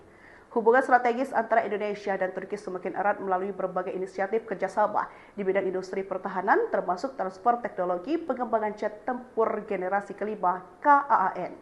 Hubungan strategis antara Indonesia dan Turki semakin erat melalui berbagai inisiatif kerjasama di bidang industri pertahanan, termasuk transfer teknologi pengembangan jet tempur generasi kelima KAAN.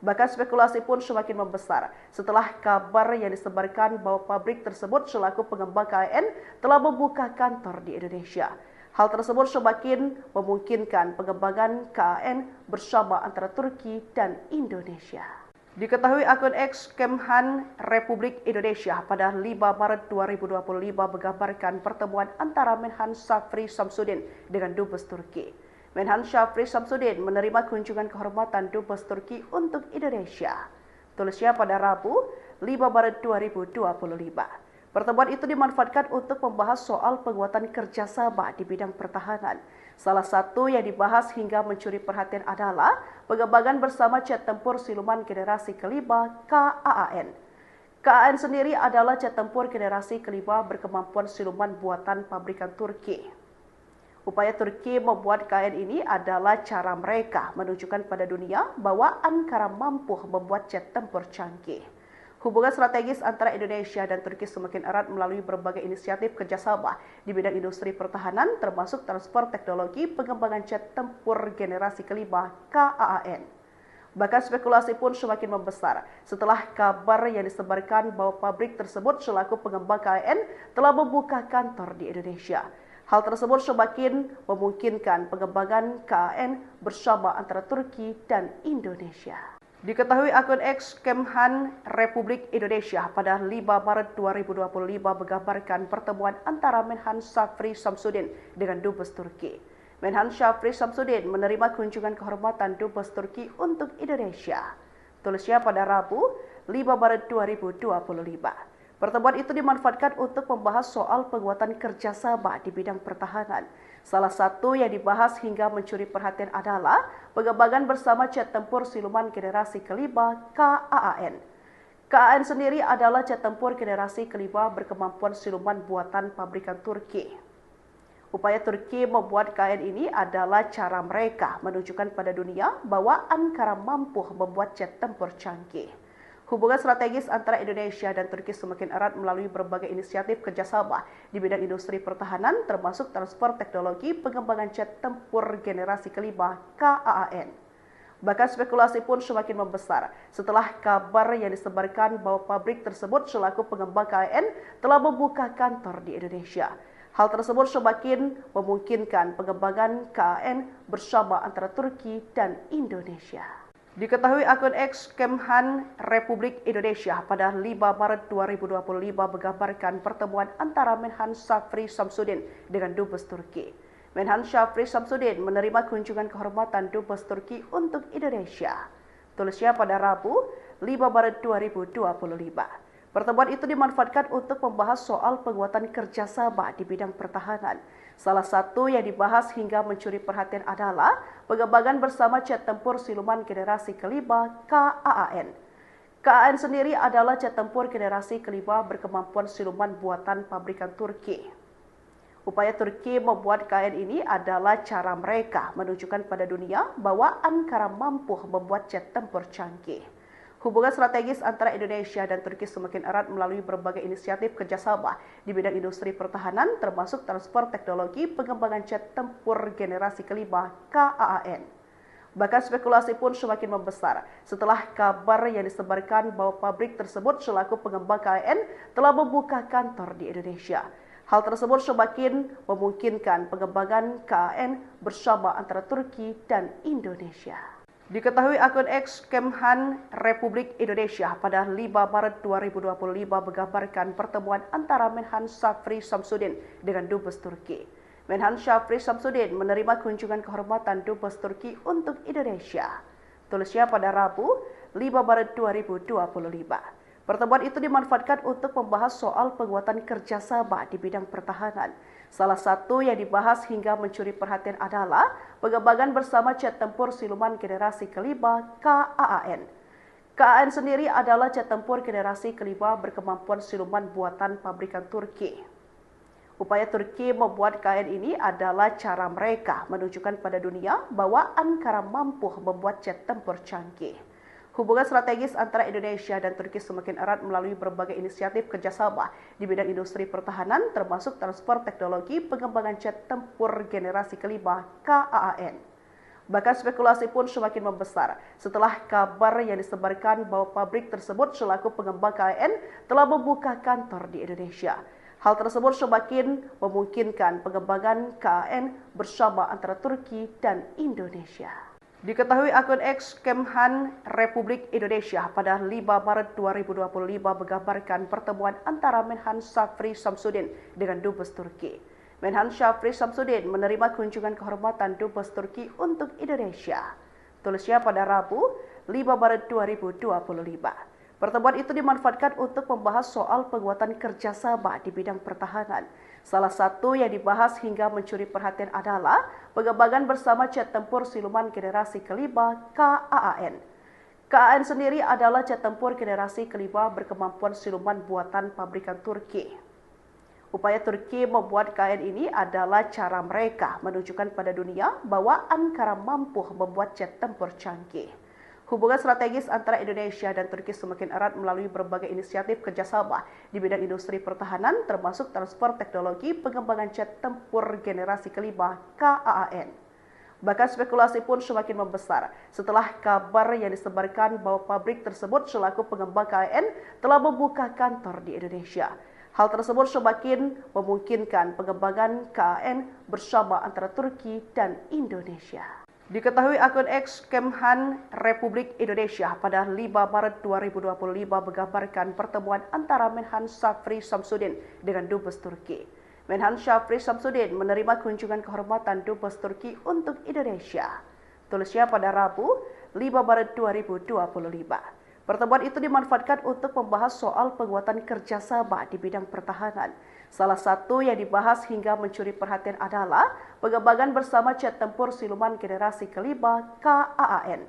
Bahkan spekulasi pun semakin membesar setelah kabar yang disebarkan bahwa pabrik tersebut selaku pengembang KAAN telah membuka kantor di Indonesia. Hal tersebut semakin memungkinkan pengembangan KAAN bersama antara Turki dan Indonesia. Diketahui akun X Kemhan Republik Indonesia pada 5 Maret 2025 menggambarkan pertemuan antara Menhan Syafri Samsudin dengan Dubes Turki. Menhan Syafri Samsudin menerima kunjungan kehormatan Dubes Turki untuk Indonesia. Tulisnya pada Rabu 5 Maret 2025. Pertemuan itu dimanfaatkan untuk membahas soal penguatan kerjasama di bidang pertahanan. Salah satu yang dibahas hingga mencuri perhatian adalah pengembangan bersama jet tempur siluman generasi kelima KAAN. KAAN sendiri adalah jet tempur generasi kelima berkemampuan siluman buatan pabrikan Turki. Upaya Turki membuat KAAN ini adalah cara mereka menunjukkan pada dunia bahwa Ankara mampu membuat jet tempur canggih. Hubungan strategis antara Indonesia dan Turki semakin erat melalui berbagai inisiatif kerjasama di bidang industri pertahanan, termasuk transfer teknologi pengembangan jet tempur generasi kelima KAAN. Bahkan spekulasi pun semakin membesar setelah kabar yang disebarkan bahwa pabrik tersebut selaku pengembang KAAN telah membuka kantor di Indonesia. Hal tersebut semakin memungkinkan pengembangan KAAN bersama antara Turki dan Indonesia. Diketahui akun X Kemhan Republik Indonesia pada 5 Maret 2025 menggambarkan pertemuan antara Menhan Syafri Samsudin dengan Dubes Turki. Menhan Syafri Samsudin menerima kunjungan kehormatan Dubes Turki untuk Indonesia. Tulisnya pada Rabu 5 Maret 2025. Pertemuan itu dimanfaatkan untuk membahas soal penguatan kerjasama di bidang pertahanan. Salah satu yang dibahas hingga mencuri perhatian adalah pengembangan bersama jet tempur siluman generasi kelima KAAN. KAAN sendiri adalah jet tempur generasi kelima berkemampuan siluman buatan pabrikan Turki. Upaya Turki membuat KAAN ini adalah cara mereka menunjukkan pada dunia bahwa Ankara mampu membuat jet tempur canggih. Hubungan strategis antara Indonesia dan Turki semakin erat melalui berbagai inisiatif kerjasama di bidang industri pertahanan, termasuk transfer teknologi pengembangan jet tempur generasi kelima KAAN. Bahkan spekulasi pun semakin membesar setelah kabar yang disebarkan bahwa pabrik tersebut selaku pengembang KAAN telah membuka kantor di Indonesia. Hal tersebut semakin memungkinkan pengembangan KAAN bersama antara Turki dan Indonesia. Diketahui akun X Kemhan Republik Indonesia pada 5 Maret 2025 menggambarkan pertemuan antara Menhan Syafri Samsudin dengan Dubes Turki. Menhan Syafri Samsudin menerima kunjungan kehormatan Dubes Turki untuk Indonesia. Tulisnya pada Rabu 5 Maret 2025. Pertemuan itu dimanfaatkan untuk membahas soal penguatan kerjasama di bidang pertahanan. Salah satu yang dibahas hingga mencuri perhatian adalah pengembangan bersama jet tempur siluman generasi kelima KAAN. KAAN sendiri adalah jet tempur generasi kelima berkemampuan siluman buatan pabrikan Turki. Upaya Turki membuat KAAN ini adalah cara mereka menunjukkan pada dunia bahwa Ankara mampu membuat jet tempur canggih. Hubungan strategis antara Indonesia dan Turki semakin erat melalui berbagai inisiatif kerjasama di bidang industri pertahanan, termasuk transfer teknologi pengembangan jet tempur generasi kelima KAAN. Bahkan spekulasi pun semakin membesar setelah kabar yang disebarkan bahwa pabrik tersebut selaku pengembang KAAN telah membuka kantor di Indonesia. Hal tersebut semakin memungkinkan pengembangan KAAN bersama antara Turki dan Indonesia. Diketahui akun X Kemhan Republik Indonesia pada 5 Maret 2025 menggambarkan pertemuan antara Menhan Syafri Samsudin dengan Dubes Turki. Menhan Syafri Samsudin menerima kunjungan kehormatan Dubes Turki untuk Indonesia. Tulisnya pada Rabu 5 Maret 2025. Pertemuan itu dimanfaatkan untuk membahas soal penguatan kerjasama di bidang pertahanan. Salah satu yang dibahas hingga mencuri perhatian adalah pengembangan bersama jet tempur siluman generasi kelima KAAN. KAAN sendiri adalah jet tempur generasi kelima berkemampuan siluman buatan pabrikan Turki. Upaya Turki membuat KAAN ini adalah cara mereka menunjukkan pada dunia bahwa Ankara mampu membuat jet tempur canggih. Hubungan strategis antara Indonesia dan Turki semakin erat melalui berbagai inisiatif kerjasama di bidang industri pertahanan, termasuk transfer teknologi pengembangan jet tempur generasi kelima KAAN. Bahkan spekulasi pun semakin membesar setelah kabar yang disebarkan bahwa pabrik tersebut selaku pengembang KAAN telah membuka kantor di Indonesia. Hal tersebut semakin memungkinkan pengembangan KAAN bersama antara Turki dan Indonesia. Diketahui akun X Kemhan Republik Indonesia pada 5 Maret 2025 menggambarkan pertemuan antara Menhan Syafri Samsudin dengan Dubes Turki. Menhan Syafri Samsudin menerima kunjungan kehormatan Dubes Turki untuk Indonesia. Tulisnya pada Rabu 5 Maret 2025. Pertemuan itu dimanfaatkan untuk membahas soal penguatan kerjasama di bidang pertahanan. Salah satu yang dibahas hingga mencuri perhatian adalah pengembangan bersama jet tempur siluman generasi kelima KAAN. KAAN sendiri adalah jet tempur generasi kelima berkemampuan siluman buatan pabrikan Turki. Upaya Turki membuat KAAN ini adalah cara mereka menunjukkan pada dunia bahwa Ankara mampu membuat jet tempur canggih. Hubungan strategis antara Indonesia dan Turki semakin erat melalui berbagai inisiatif kerjasama di bidang industri pertahanan, termasuk transfer teknologi pengembangan jet tempur generasi kelima KAAN. Bahkan spekulasi pun semakin membesar setelah kabar yang disebarkan bahwa pabrik tersebut selaku pengembang KAAN telah membuka kantor di Indonesia. Hal tersebut semakin memungkinkan pengembangan KAAN bersama antara Turki dan Indonesia. Diketahui akun X Kemhan Republik Indonesia pada 5 Maret 2025 menggambarkan pertemuan antara Menhan Syafri Samsudin dengan Dubes Turki. Menhan Syafri Samsudin menerima kunjungan kehormatan Dubes Turki untuk Indonesia. Tulisnya pada Rabu 5 Maret 2025. Pertemuan itu dimanfaatkan untuk membahas soal penguatan kerjasama di bidang pertahanan. Salah satu yang dibahas hingga mencuri perhatian adalah pengembangan bersama jet tempur siluman generasi kelima KAAN.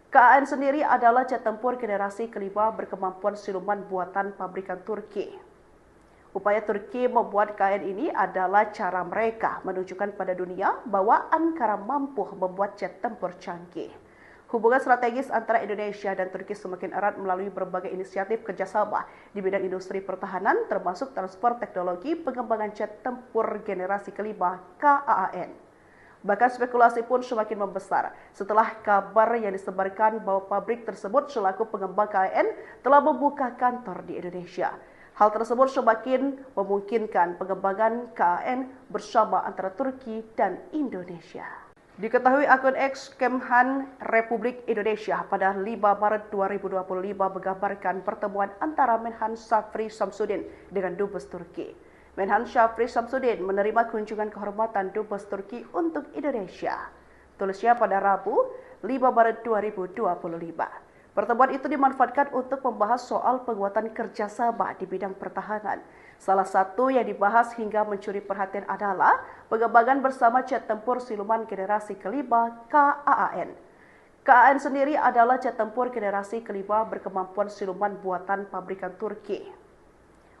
KAAN sendiri adalah jet tempur generasi kelima berkemampuan siluman buatan pabrikan Turki. Upaya Turki membuat KAAN ini adalah cara mereka menunjukkan pada dunia bahwa Ankara mampu membuat jet tempur canggih. Hubungan strategis antara Indonesia dan Turki semakin erat melalui berbagai inisiatif kerjasama di bidang industri pertahanan, termasuk transfer teknologi pengembangan jet tempur generasi kelima KAAN. Bahkan spekulasi pun semakin membesar setelah kabar yang disebarkan bahwa pabrik tersebut selaku pengembang KAAN telah membuka kantor di Indonesia. Hal tersebut semakin memungkinkan pengembangan KAAN bersama antara Turki dan Indonesia. Diketahui akun X Kemhan Republik Indonesia pada 5 Maret 2025 menggambarkan pertemuan antara Menhan Syafri Samsudin dengan Dubes Turki. Menhan Syafri Samsudin menerima kunjungan kehormatan Dubes Turki untuk Indonesia. Tulisnya pada Rabu 5 Maret 2025. Pertemuan itu dimanfaatkan untuk membahas soal penguatan kerjasama di bidang pertahanan. Salah satu yang dibahas hingga mencuri perhatian adalah pengembangan bersama jet tempur siluman generasi kelima KAAN. KAAN sendiri adalah jet tempur generasi kelima berkemampuan siluman buatan pabrikan Turki.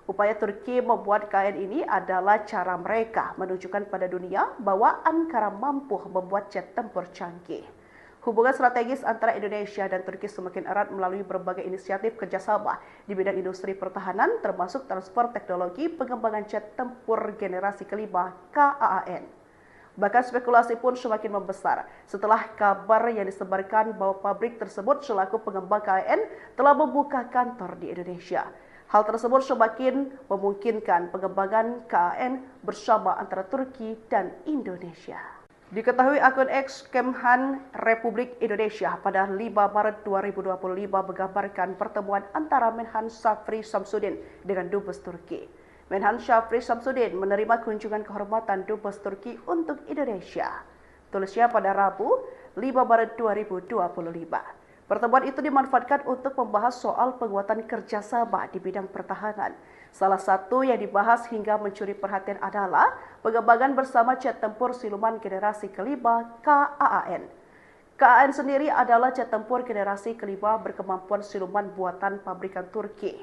Upaya Turki membuat KAAN ini adalah cara mereka menunjukkan pada dunia bahwa Ankara mampu membuat jet tempur canggih. Hubungan strategis antara Indonesia dan Turki semakin erat melalui berbagai inisiatif kerjasama di bidang industri pertahanan, termasuk transfer teknologi pengembangan jet tempur generasi kelima KAAN. Bahkan spekulasi pun semakin membesar setelah kabar yang disebarkan bahwa pabrik tersebut selaku pengembang KAAN telah membuka kantor di Indonesia. Hal tersebut semakin memungkinkan pengembangan KAAN bersama antara Turki dan Indonesia. Diketahui akun X Kemhan Republik Indonesia pada 5 Maret 2025 menggambarkan pertemuan antara Menhan Syafri Samsudin dengan Dubes Turki. Menhan Syafri Samsudin menerima kunjungan kehormatan Dubes Turki untuk Indonesia. Tulisnya pada Rabu 5 Maret 2025. Pertemuan itu dimanfaatkan untuk membahas soal penguatan kerjasama di bidang pertahanan. Salah satu yang dibahas hingga mencuri perhatian adalah pengembangan bersama jet tempur siluman generasi kelima KAAN. KAAN sendiri adalah jet tempur generasi kelima berkemampuan siluman buatan pabrikan Turki.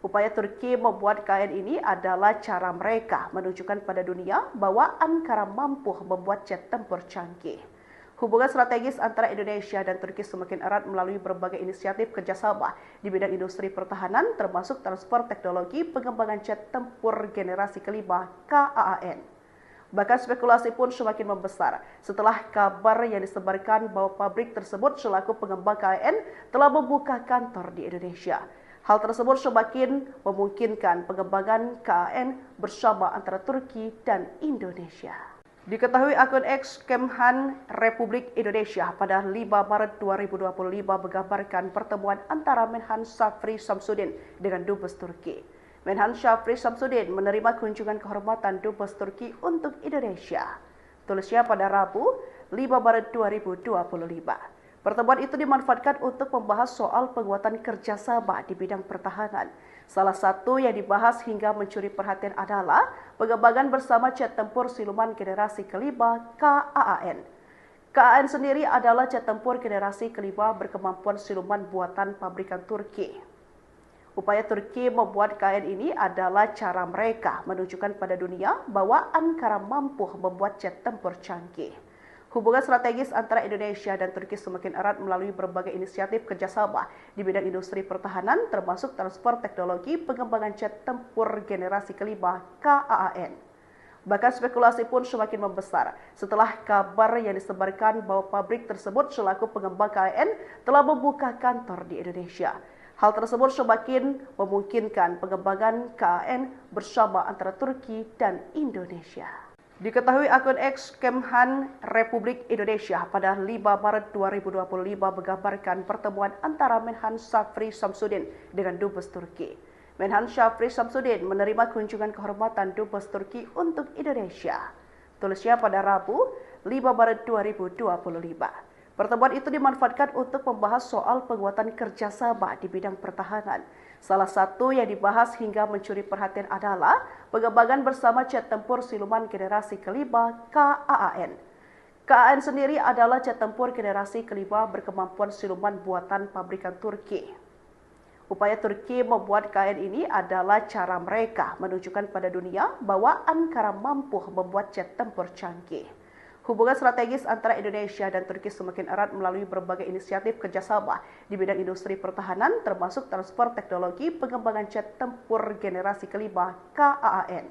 Upaya Turki membuat KAAN ini adalah cara mereka menunjukkan pada dunia bahwa Ankara mampu membuat jet tempur canggih. Hubungan strategis antara Indonesia dan Turki semakin erat melalui berbagai inisiatif kerjasama di bidang industri pertahanan, termasuk transfer teknologi pengembangan jet tempur generasi kelima KAAN. Bahkan spekulasi pun semakin membesar setelah kabar yang disebarkan bahwa pabrik tersebut selaku pengembang KAAN telah membuka kantor di Indonesia. Hal tersebut semakin memungkinkan pengembangan KAAN bersama antara Turki dan Indonesia. Diketahui akun X Kemhan Republik Indonesia pada 5 Maret 2025 menggambarkan pertemuan antara Menhan Syafri Samsudin dengan Dubes Turki. Menhan Syafri Samsudin menerima kunjungan kehormatan Dubes Turki untuk Indonesia. Tulisnya pada Rabu, 5 Maret 2025. Pertemuan itu dimanfaatkan untuk membahas soal penguatan kerjasama di bidang pertahanan. Salah satu yang dibahas hingga mencuri perhatian adalah pengembangan bersama jet tempur siluman generasi kelima KAAN. KAAN sendiri adalah jet tempur generasi kelima berkemampuan siluman buatan pabrikan Turki. Upaya Turki membuat KAAN ini adalah cara mereka menunjukkan pada dunia bahwa Ankara mampu membuat jet tempur canggih. Hubungan strategis antara Indonesia dan Turki semakin erat melalui berbagai inisiatif kerjasama di bidang industri pertahanan, termasuk transfer teknologi pengembangan jet tempur generasi kelima KAAN. Bahkan spekulasi pun semakin membesar setelah kabar yang disebarkan bahwa pabrik tersebut selaku pengembang KAAN telah membuka kantor di Indonesia. Hal tersebut semakin memungkinkan pengembangan KAAN bersama antara Turki dan Indonesia. Diketahui akun X Kemhan Republik Indonesia pada 5 Maret 2025 menggambarkan pertemuan antara Menhan Syafri Samsudin dengan Dubes Turki. Menhan Syafri Samsudin menerima kunjungan kehormatan Dubes Turki untuk Indonesia. Tulisnya pada Rabu, 5 Maret 2025. Pertemuan itu dimanfaatkan untuk membahas soal penguatan kerjasama di bidang pertahanan. Salah satu yang dibahas hingga mencuri perhatian adalah pengembangan bersama jet tempur siluman generasi kelima KAAN. KAAN sendiri adalah jet tempur generasi kelima berkemampuan siluman buatan pabrikan Turki. Upaya Turki membuat KAAN ini adalah cara mereka menunjukkan pada dunia bahwa Ankara mampu membuat jet tempur canggih. Hubungan strategis antara Indonesia dan Turki semakin erat melalui berbagai inisiatif kerjasama di bidang industri pertahanan, termasuk transfer teknologi pengembangan jet tempur generasi kelima KAAN.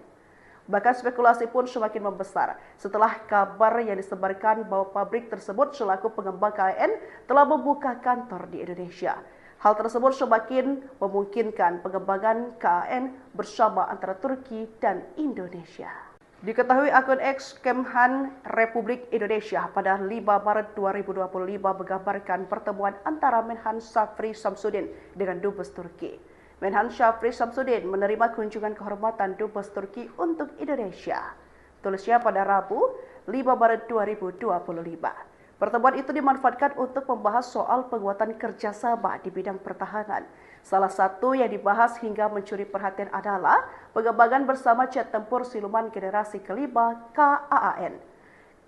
Bahkan spekulasi pun semakin membesar setelah kabar yang disebarkan bahwa pabrik tersebut selaku pengembang KAAN telah membuka kantor di Indonesia. Hal tersebut semakin memungkinkan pengembangan KAAN bersama antara Turki dan Indonesia. Diketahui akun X Kemhan Republik Indonesia pada 5 Maret 2025 menggambarkan pertemuan antara Menhan Syafri Samsudin dengan Dubes Turki. Menhan Syafri Samsudin menerima kunjungan kehormatan Dubes Turki untuk Indonesia. Tulisnya pada Rabu, 5 Maret 2025. Pertemuan itu dimanfaatkan untuk membahas soal penguatan kerjasama di bidang pertahanan. Salah satu yang dibahas hingga mencuri perhatian adalah pengembangan bersama jet tempur siluman generasi kelima KAAN.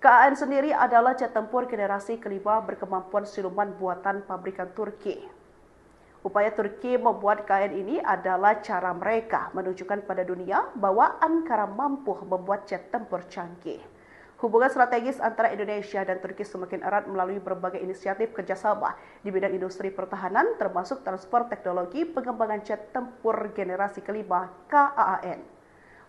KAAN sendiri adalah jet tempur generasi kelima berkemampuan siluman buatan pabrikan Turki. Upaya Turki membuat KAAN ini adalah cara mereka menunjukkan pada dunia bahwa Ankara mampu membuat jet tempur canggih. Hubungan strategis antara Indonesia dan Turki semakin erat melalui berbagai inisiatif kerjasama di bidang industri pertahanan, termasuk transfer teknologi pengembangan jet tempur generasi kelima KAAN.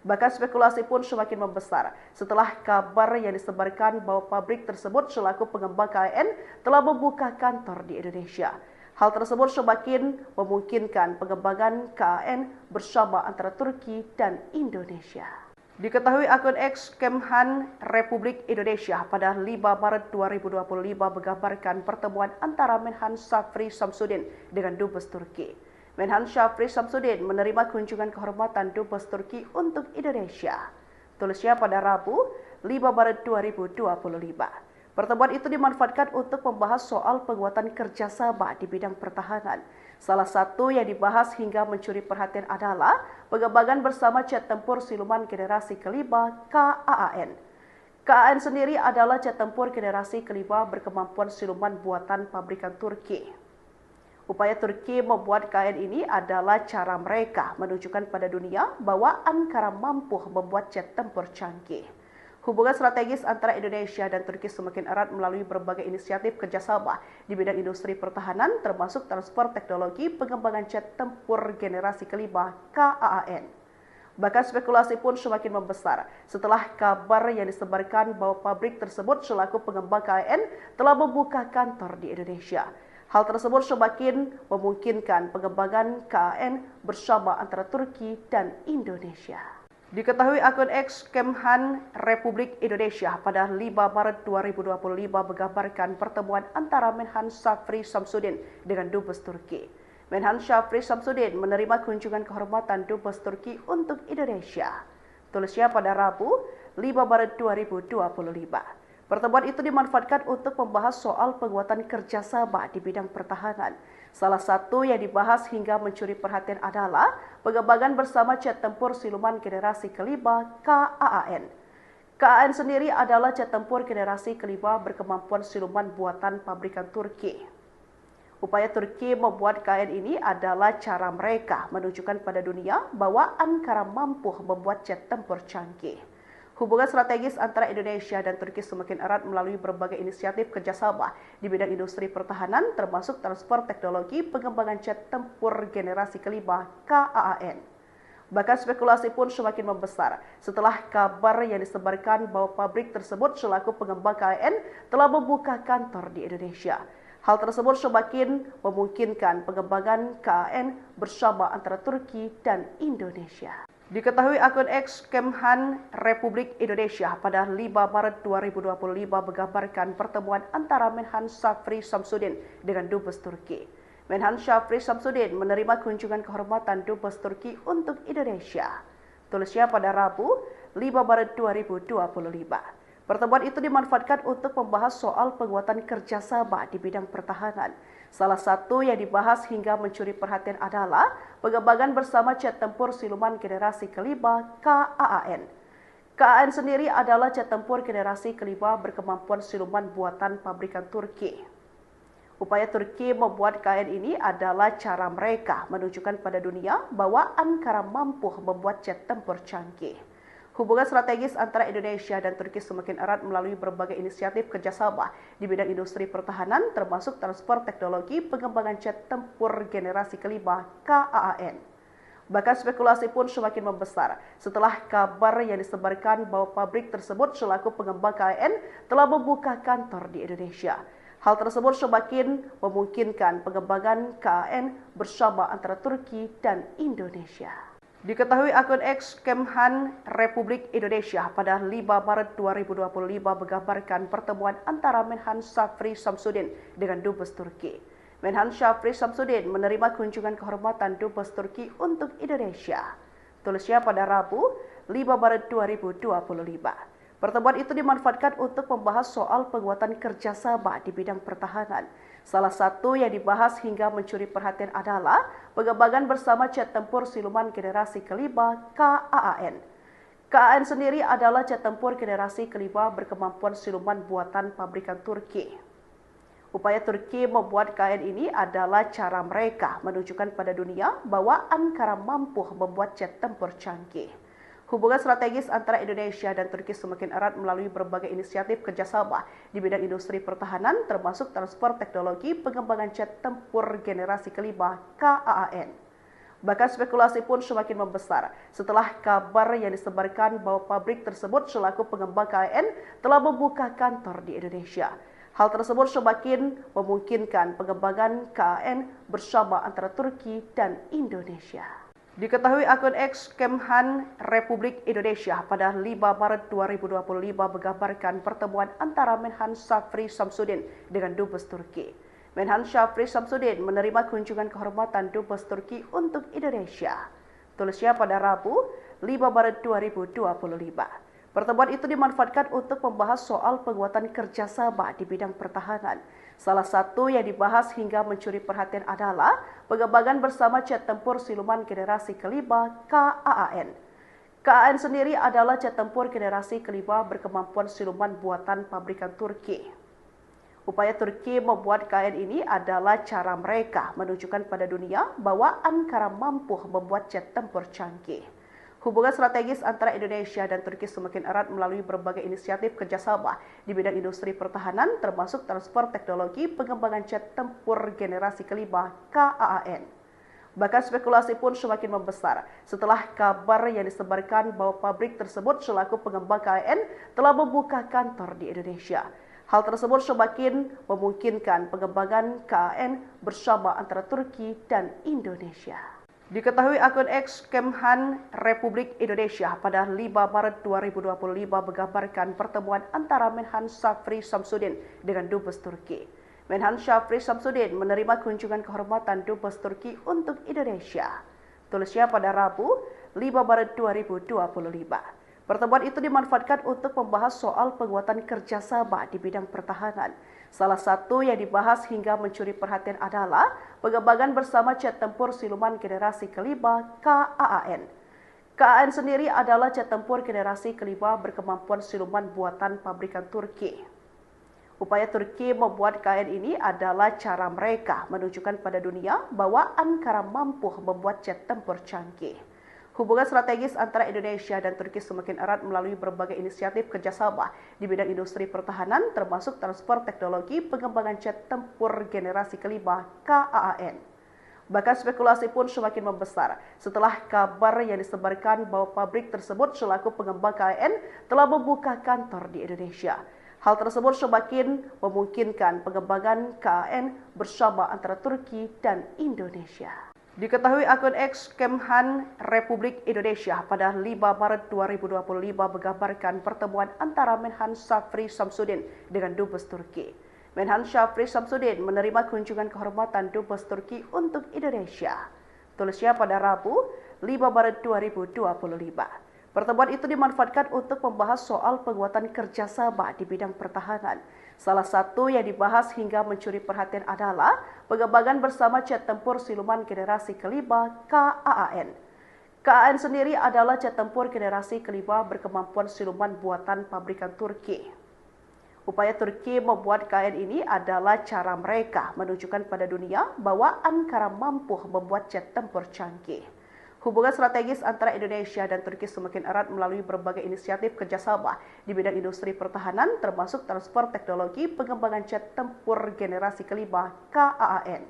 Bahkan spekulasi pun semakin membesar setelah kabar yang disebarkan bahwa pabrik tersebut selaku pengembang KAAN telah membuka kantor di Indonesia. Hal tersebut semakin memungkinkan pengembangan KAAN bersama antara Turki dan Indonesia. Diketahui akun X Kemhan Republik Indonesia pada 5 Maret 2025 menggambarkan pertemuan antara Menhan Syafri Samsudin dengan Dubes Turki. Menhan Syafri Samsudin menerima kunjungan kehormatan Dubes Turki untuk Indonesia. Tulisnya pada Rabu, 5 Maret 2025. Pertemuan itu dimanfaatkan untuk membahas soal penguatan kerjasama di bidang pertahanan. Salah satu yang dibahas hingga mencuri perhatian adalah pengembangan bersama jet tempur siluman generasi kelima KAAN. KAAN sendiri adalah jet tempur generasi kelima berkemampuan siluman buatan pabrikan Turki. Upaya Turki membuat KAAN ini adalah cara mereka menunjukkan pada dunia bahwa Ankara mampu membuat jet tempur canggih. Hubungan strategis antara Indonesia dan Turki semakin erat melalui berbagai inisiatif kerjasama di bidang industri pertahanan, termasuk transfer teknologi pengembangan jet tempur generasi kelima KAAN. Bahkan spekulasi pun semakin membesar setelah kabar yang disebarkan bahwa pabrik tersebut selaku pengembang KAAN telah membuka kantor di Indonesia. Hal tersebut semakin memungkinkan pengembangan KAAN bersama antara Turki dan Indonesia. Diketahui akun X Kemhan Republik Indonesia pada 5 Maret 2025 menggambarkan pertemuan antara Menhan Syafri Samsudin dengan Dubes Turki. Menhan Syafri Samsudin menerima kunjungan kehormatan Dubes Turki untuk Indonesia. Tulisnya pada Rabu, 5 Maret 2025. Pertemuan itu dimanfaatkan untuk membahas soal penguatan kerjasama di bidang pertahanan. Salah satu yang dibahas hingga mencuri perhatian adalah pengembangan bersama jet tempur siluman generasi kelima KAAN. KAAN sendiri adalah jet tempur generasi kelima berkemampuan siluman buatan pabrikan Turki. Upaya Turki membuat KAAN ini adalah cara mereka menunjukkan pada dunia bahwa Ankara mampu membuat jet tempur canggih. Hubungan strategis antara Indonesia dan Turki semakin erat melalui berbagai inisiatif kerjasama di bidang industri pertahanan, termasuk transfer teknologi pengembangan jet tempur generasi kelima KAAN. Bahkan spekulasi pun semakin membesar setelah kabar yang disebarkan bahwa pabrik tersebut selaku pengembang KAAN telah membuka kantor di Indonesia. Hal tersebut semakin memungkinkan pengembangan KAAN bersama antara Turki dan Indonesia. Diketahui akun X Kemhan Republik Indonesia pada 5 Maret 2025 menggambarkan pertemuan antara Menhan Syafri Samsudin dengan Dubes Turki. Menhan Syafri Samsudin menerima kunjungan kehormatan Dubes Turki untuk Indonesia. Tulisnya pada Rabu, 5 Maret 2025. Pertemuan itu dimanfaatkan untuk membahas soal penguatan kerjasama di bidang pertahanan. Salah satu yang dibahas hingga mencuri perhatian adalah pengembangan bersama jet tempur siluman generasi kelima KAAN. KAAN sendiri adalah jet tempur generasi kelima berkemampuan siluman buatan pabrikan Turki. Upaya Turki membuat KAAN ini adalah cara mereka menunjukkan pada dunia bahwa Ankara mampu membuat jet tempur canggih. Hubungan strategis antara Indonesia dan Turki semakin erat melalui berbagai inisiatif kerjasama di bidang industri pertahanan, termasuk transfer teknologi pengembangan jet tempur generasi kelima KAAN. Bahkan spekulasi pun semakin membesar setelah kabar yang disebarkan bahwa pabrik tersebut selaku pengembang KAAN telah membuka kantor di Indonesia. Hal tersebut semakin memungkinkan pengembangan KAAN bersama antara Turki dan Indonesia. Diketahui akun X Kemhan Republik Indonesia pada 5 Maret 2025 menggambarkan pertemuan antara Menhan Syafri Samsudin dengan Dubes Turki. Menhan Syafri Samsudin menerima kunjungan kehormatan Dubes Turki untuk Indonesia. Tulisnya pada Rabu, 5 Maret 2025. Pertemuan itu dimanfaatkan untuk membahas soal penguatan kerjasama di bidang pertahanan. Salah satu yang dibahas hingga mencuri perhatian adalah pengembangan bersama jet tempur siluman generasi kelima KAAN. KAAN sendiri adalah jet tempur generasi kelima berkemampuan siluman buatan pabrikan Turki. Upaya Turki membuat KAAN ini adalah cara mereka menunjukkan pada dunia bahwa Ankara mampu membuat jet tempur canggih. Hubungan strategis antara Indonesia dan Turki semakin erat melalui berbagai inisiatif kerjasama di bidang industri pertahanan, termasuk transfer teknologi pengembangan jet tempur generasi kelima KAAN. Bahkan spekulasi pun semakin membesar setelah kabar yang disebarkan bahwa pabrik tersebut selaku pengembang KAAN telah membuka kantor di Indonesia. Hal tersebut semakin memungkinkan pengembangan KAAN bersama antara Turki dan Indonesia. Diketahui akun X Kemhan Republik Indonesia pada 5 Maret 2025 menggambarkan pertemuan antara Menhan Syafri Samsudin dengan Dubes Turki. Menhan Syafri Samsudin menerima kunjungan kehormatan Dubes Turki untuk Indonesia. Tulisnya pada Rabu, 5 Maret 2025. Pertemuan itu dimanfaatkan untuk membahas soal penguatan kerjasama di bidang pertahanan. Salah satu yang dibahas hingga mencuri perhatian adalah pengembangan bersama jet tempur siluman generasi kelima KAAN. KAAN sendiri adalah jet tempur generasi kelima berkemampuan siluman buatan pabrikan Turki. Upaya Turki membuat KAAN ini adalah cara mereka menunjukkan pada dunia bahwa Ankara mampu membuat jet tempur canggih. Hubungan strategis antara Indonesia dan Turki semakin erat melalui berbagai inisiatif kerjasama di bidang industri pertahanan, termasuk transfer teknologi pengembangan jet tempur generasi kelima KAAN. Bahkan spekulasi pun semakin membesar setelah kabar yang disebarkan bahwa pabrik tersebut selaku pengembang KAAN telah membuka kantor di Indonesia. Hal tersebut semakin memungkinkan pengembangan KAAN bersama antara Turki dan Indonesia. Diketahui akun X Kemhan Republik Indonesia pada 5 Maret 2025 menggambarkan pertemuan antara Menhan Syafri Samsudin dengan Dubes Turki. Menhan Syafri Samsudin menerima kunjungan kehormatan Dubes Turki untuk Indonesia. Tulisnya pada Rabu, 5 Maret 2025. Pertemuan itu dimanfaatkan untuk membahas soal penguatan kerjasama di bidang pertahanan. Salah satu yang dibahas hingga mencuri perhatian adalah pengembangan bersama jet tempur siluman generasi kelima KAAN. KAAN sendiri adalah jet tempur generasi kelima berkemampuan siluman buatan pabrikan Turki. Upaya Turki membuat KAAN ini adalah cara mereka menunjukkan pada dunia bahwa Ankara mampu membuat jet tempur canggih. Hubungan strategis antara Indonesia dan Turki semakin erat melalui berbagai inisiatif kerjasama di bidang industri pertahanan, termasuk transfer teknologi pengembangan jet tempur generasi kelima KAAN. Bahkan spekulasi pun semakin membesar setelah kabar yang disebarkan bahwa pabrik tersebut selaku pengembang KAAN telah membuka kantor di Indonesia. Hal tersebut semakin memungkinkan pengembangan KAAN bersama antara Turki dan Indonesia. Diketahui akun X Kemhan Republik Indonesia pada 5 Maret 2025 menggambarkan pertemuan antara Menhan Syafri Samsudin dengan Dubes Turki. Menhan Syafri Samsudin menerima kunjungan kehormatan Dubes Turki untuk Indonesia. Tulisnya pada Rabu, 5 Maret 2025. Pertemuan itu dimanfaatkan untuk membahas soal penguatan kerjasama di bidang pertahanan. Salah satu yang dibahas hingga mencuri perhatian adalah pengembangan bersama jet tempur siluman generasi kelima KAAN. KAAN sendiri adalah jet tempur generasi kelima berkemampuan siluman buatan pabrikan Turki. Upaya Turki membuat KAAN ini adalah cara mereka menunjukkan pada dunia bahwa Ankara mampu membuat jet tempur canggih. Hubungan strategis antara Indonesia dan Turki semakin erat melalui berbagai inisiatif kerjasama di bidang industri pertahanan, termasuk transfer teknologi pengembangan jet tempur generasi kelima KAAN.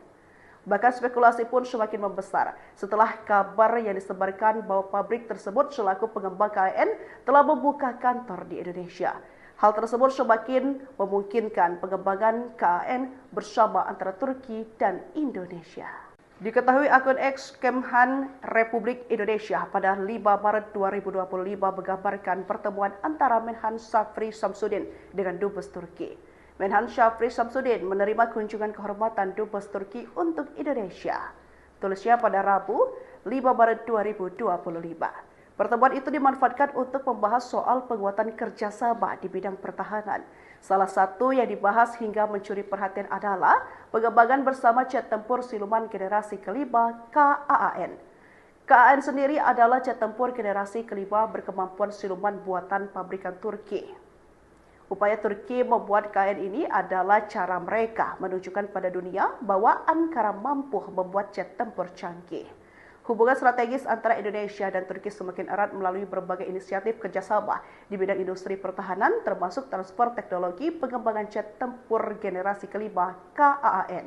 Bahkan spekulasi pun semakin membesar setelah kabar yang disebarkan bahwa pabrik tersebut selaku pengembang KAAN telah membuka kantor di Indonesia. Hal tersebut semakin memungkinkan pengembangan KAAN bersama antara Turki dan Indonesia. Diketahui akun X Kemhan Republik Indonesia pada 5 Maret 2025 menggambarkan pertemuan antara Menhan Syafri Samsudin dengan Dubes Turki. Menhan Syafri Samsudin menerima kunjungan kehormatan Dubes Turki untuk Indonesia. Tulisnya pada Rabu, 5 Maret 2025. Pertemuan itu dimanfaatkan untuk membahas soal penguatan kerjasama di bidang pertahanan. Salah satu yang dibahas hingga mencuri perhatian adalah pengembangan bersama jet tempur siluman generasi kelima KAAN. KAAN sendiri adalah jet tempur generasi kelima berkemampuan siluman buatan pabrikan Turki. Upaya Turki membuat KAAN ini adalah cara mereka menunjukkan pada dunia bahwa Ankara mampu membuat jet tempur canggih. Hubungan strategis antara Indonesia dan Turki semakin erat melalui berbagai inisiatif kerjasama di bidang industri pertahanan, termasuk transfer teknologi pengembangan jet tempur generasi kelima KAAN.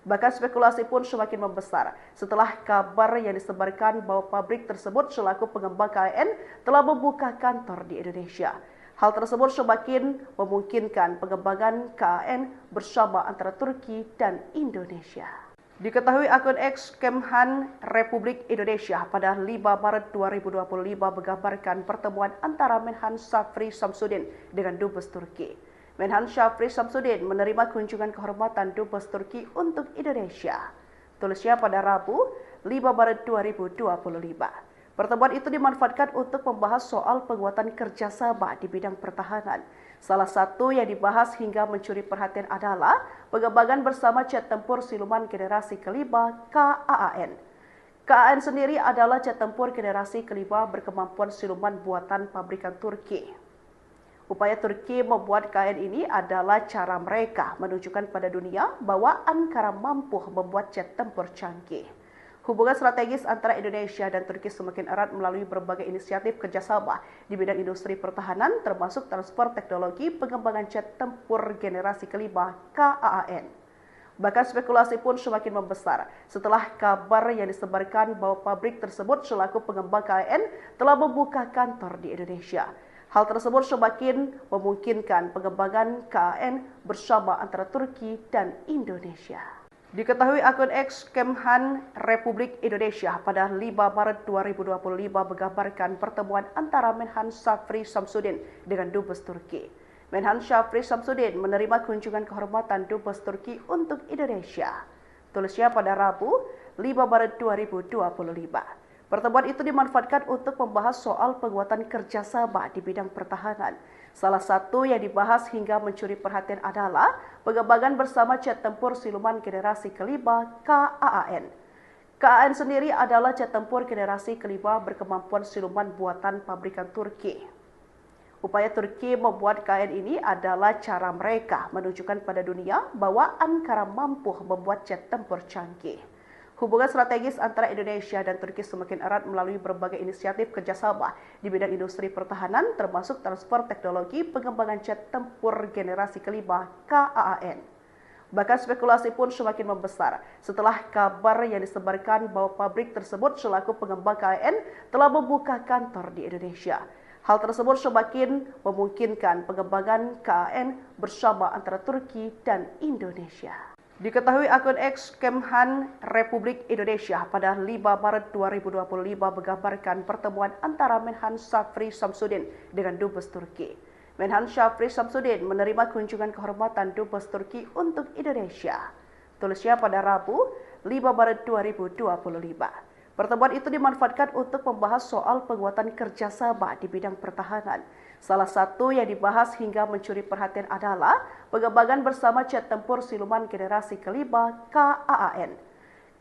Bahkan spekulasi pun semakin membesar setelah kabar yang disebarkan bahwa pabrik tersebut selaku pengembang KAAN telah membuka kantor di Indonesia. Hal tersebut semakin memungkinkan pengembangan KAAN bersama antara Turki dan Indonesia. Diketahui akun X Kemhan Republik Indonesia pada 5 Maret 2025 menggambarkan pertemuan antara Menhan Syafri Samsudin dengan Dubes Turki. Menhan Syafri Samsudin menerima kunjungan kehormatan Dubes Turki untuk Indonesia. Tulisnya pada Rabu, 5 Maret 2025. Pertemuan itu dimanfaatkan untuk membahas soal penguatan kerjasama di bidang pertahanan. Salah satu yang dibahas hingga mencuri perhatian adalah pengembangan bersama jet tempur siluman generasi kelima KAAN. KAAN sendiri adalah jet tempur generasi kelima berkemampuan siluman buatan pabrikan Turki. Upaya Turki membuat KAAN ini adalah cara mereka menunjukkan pada dunia bahwa Ankara mampu membuat jet tempur canggih. Hubungan strategis antara Indonesia dan Turki semakin erat melalui berbagai inisiatif kerjasama di bidang industri pertahanan, termasuk transfer teknologi pengembangan jet tempur generasi kelima KAAN. Bahkan spekulasi pun semakin membesar setelah kabar yang disebarkan bahwa pabrik tersebut selaku pengembang KAAN telah membuka kantor di Indonesia. Hal tersebut semakin memungkinkan pengembangan KAAN bersama antara Turki dan Indonesia. Diketahui akun X Kemhan Republik Indonesia pada 5 Maret 2025 menggambarkan pertemuan antara Menhan Syafri Samsudin dengan Dubes Turki. Menhan Syafri Samsudin menerima kunjungan kehormatan Dubes Turki untuk Indonesia. Tulisnya pada Rabu, 5 Maret 2025. Pertemuan itu dimanfaatkan untuk membahas soal penguatan kerjasama di bidang pertahanan. Salah satu yang dibahas hingga mencuri perhatian adalah pengembangan bersama jet tempur siluman generasi kelima KAAN. KAAN sendiri adalah jet tempur generasi kelima berkemampuan siluman buatan pabrikan Turki. Upaya Turki membuat KAAN ini adalah cara mereka menunjukkan pada dunia bahwa Ankara mampu membuat jet tempur canggih. Hubungan strategis antara Indonesia dan Turki semakin erat melalui berbagai inisiatif kerjasama di bidang industri pertahanan, termasuk transfer teknologi pengembangan jet tempur generasi kelima KAAN. Bahkan spekulasi pun semakin membesar setelah kabar yang disebarkan bahwa pabrik tersebut selaku pengembang KAAN telah membuka kantor di Indonesia. Hal tersebut semakin memungkinkan pengembangan KAAN bersama antara Turki dan Indonesia. Diketahui akun X Kemhan Republik Indonesia pada 5 Maret 2025 menggambarkan pertemuan antara Menhan Syafri Samsudin dengan Dubes Turki. Menhan Syafri Samsudin menerima kunjungan kehormatan Dubes Turki untuk Indonesia. Tulisnya pada Rabu, 5 Maret 2025. Pertemuan itu dimanfaatkan untuk membahas soal penguatan kerjasama di bidang pertahanan. Salah satu yang dibahas hingga mencuri perhatian adalah pengembangan bersama jet tempur siluman generasi kelima KAAN.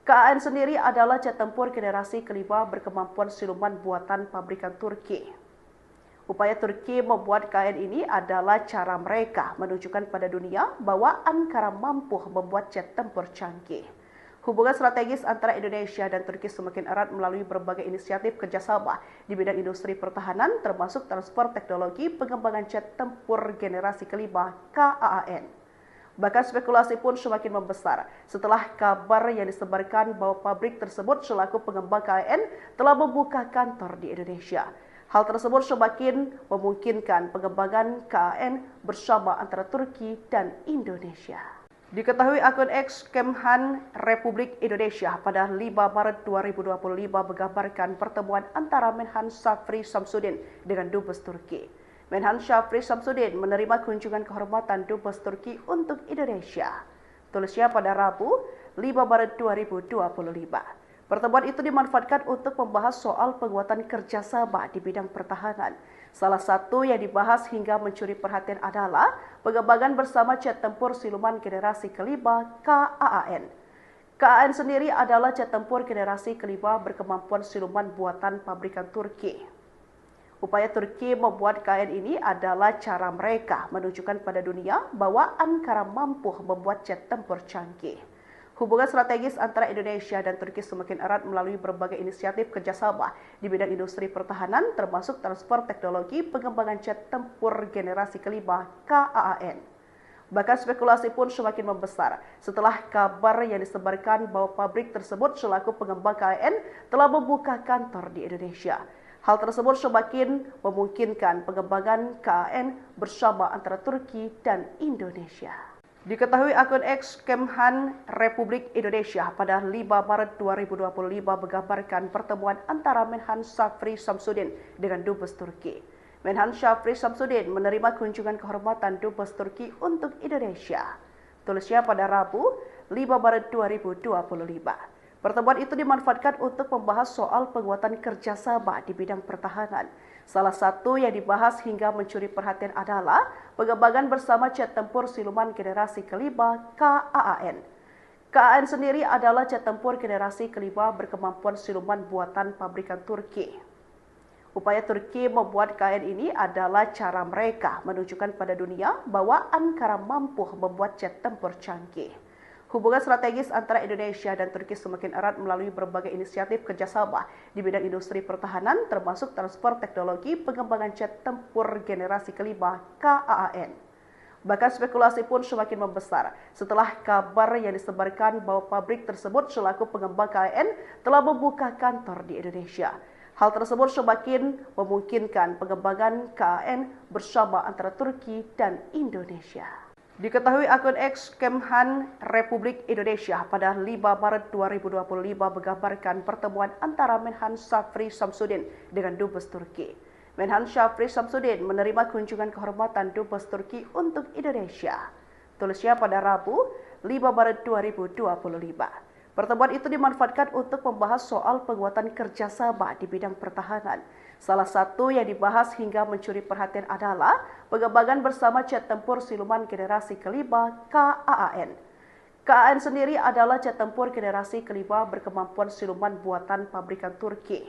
KAAN sendiri adalah jet tempur generasi kelima berkemampuan siluman buatan pabrikan Turki. Upaya Turki membuat KAAN ini adalah cara mereka menunjukkan pada dunia bahwa Ankara mampu membuat jet tempur canggih. Hubungan strategis antara Indonesia dan Turki semakin erat melalui berbagai inisiatif kerjasama di bidang industri pertahanan, termasuk transfer teknologi pengembangan jet tempur generasi kelima KAAN. Bahkan spekulasi pun semakin membesar setelah kabar yang disebarkan bahwa pabrik tersebut selaku pengembang KAAN telah membuka kantor di Indonesia. Hal tersebut semakin memungkinkan pengembangan KAAN bersama antara Turki dan Indonesia. Diketahui akun X Kemhan Republik Indonesia pada 5 Maret 2025 menggambarkan pertemuan antara Menhan Syafri Samsudin dengan Dubes Turki. Menhan Syafri Samsudin menerima kunjungan kehormatan Dubes Turki untuk Indonesia. Tulisnya pada Rabu, 5 Maret 2025. Pertemuan itu dimanfaatkan untuk membahas soal penguatan kerjasama di bidang pertahanan. Salah satu yang dibahas hingga mencuri perhatian adalah pengembangan bersama jet tempur siluman generasi kelima KAAN. KAAN sendiri adalah jet tempur generasi kelima berkemampuan siluman buatan pabrikan Turki. Upaya Turki membuat KAAN ini adalah cara mereka menunjukkan pada dunia bahwa Ankara mampu membuat jet tempur canggih. Hubungan strategis antara Indonesia dan Turki semakin erat melalui berbagai inisiatif kerjasama di bidang industri pertahanan, termasuk transfer teknologi pengembangan jet tempur generasi kelima KAAN. Bahkan spekulasi pun semakin membesar setelah kabar yang disebarkan bahwa pabrik tersebut selaku pengembang KAAN telah membuka kantor di Indonesia. Hal tersebut semakin memungkinkan pengembangan KAAN bersama antara Turki dan Indonesia. Diketahui akun X Kemhan Republik Indonesia pada 5 Maret 2025 menggambarkan pertemuan antara Menhan Syafri Samsudin dengan Dubes Turki. Menhan Syafri Samsudin menerima kunjungan kehormatan Dubes Turki untuk Indonesia. Tulisnya pada Rabu, 5 Maret 2025. Pertemuan itu dimanfaatkan untuk membahas soal penguatan kerjasama di bidang pertahanan. Salah satu yang dibahas hingga mencuri perhatian adalah pengembangan bersama jet tempur siluman generasi kelima KAAN. KAAN sendiri adalah jet tempur generasi kelima berkemampuan siluman buatan pabrikan Turki. Upaya Turki membuat KAAN ini adalah cara mereka menunjukkan pada dunia bahwa Ankara mampu membuat jet tempur canggih. Hubungan strategis antara Indonesia dan Turki semakin erat melalui berbagai inisiatif kerjasama di bidang industri pertahanan, termasuk transfer teknologi pengembangan jet tempur generasi kelima KAAN. Bahkan spekulasi pun semakin membesar setelah kabar yang disebarkan bahwa pabrik tersebut selaku pengembang KAAN telah membuka kantor di Indonesia. Hal tersebut semakin memungkinkan pengembangan KAAN bersama antara Turki dan Indonesia. Diketahui akun X Kemhan Republik Indonesia pada 5 Maret 2025 menggambarkan pertemuan antara Menhan Syafri Samsudin dengan Dubes Turki. Menhan Syafri Samsudin menerima kunjungan kehormatan Dubes Turki untuk Indonesia. Tulisnya pada Rabu 5 Maret 2025. Pertemuan itu dimanfaatkan untuk membahas soal penguatan kerjasama di bidang pertahanan. Salah satu yang dibahas hingga mencuri perhatian adalah pengembangan bersama jet tempur siluman generasi kelima KAAN. KAAN sendiri adalah jet tempur generasi kelima berkemampuan siluman buatan pabrikan Turki.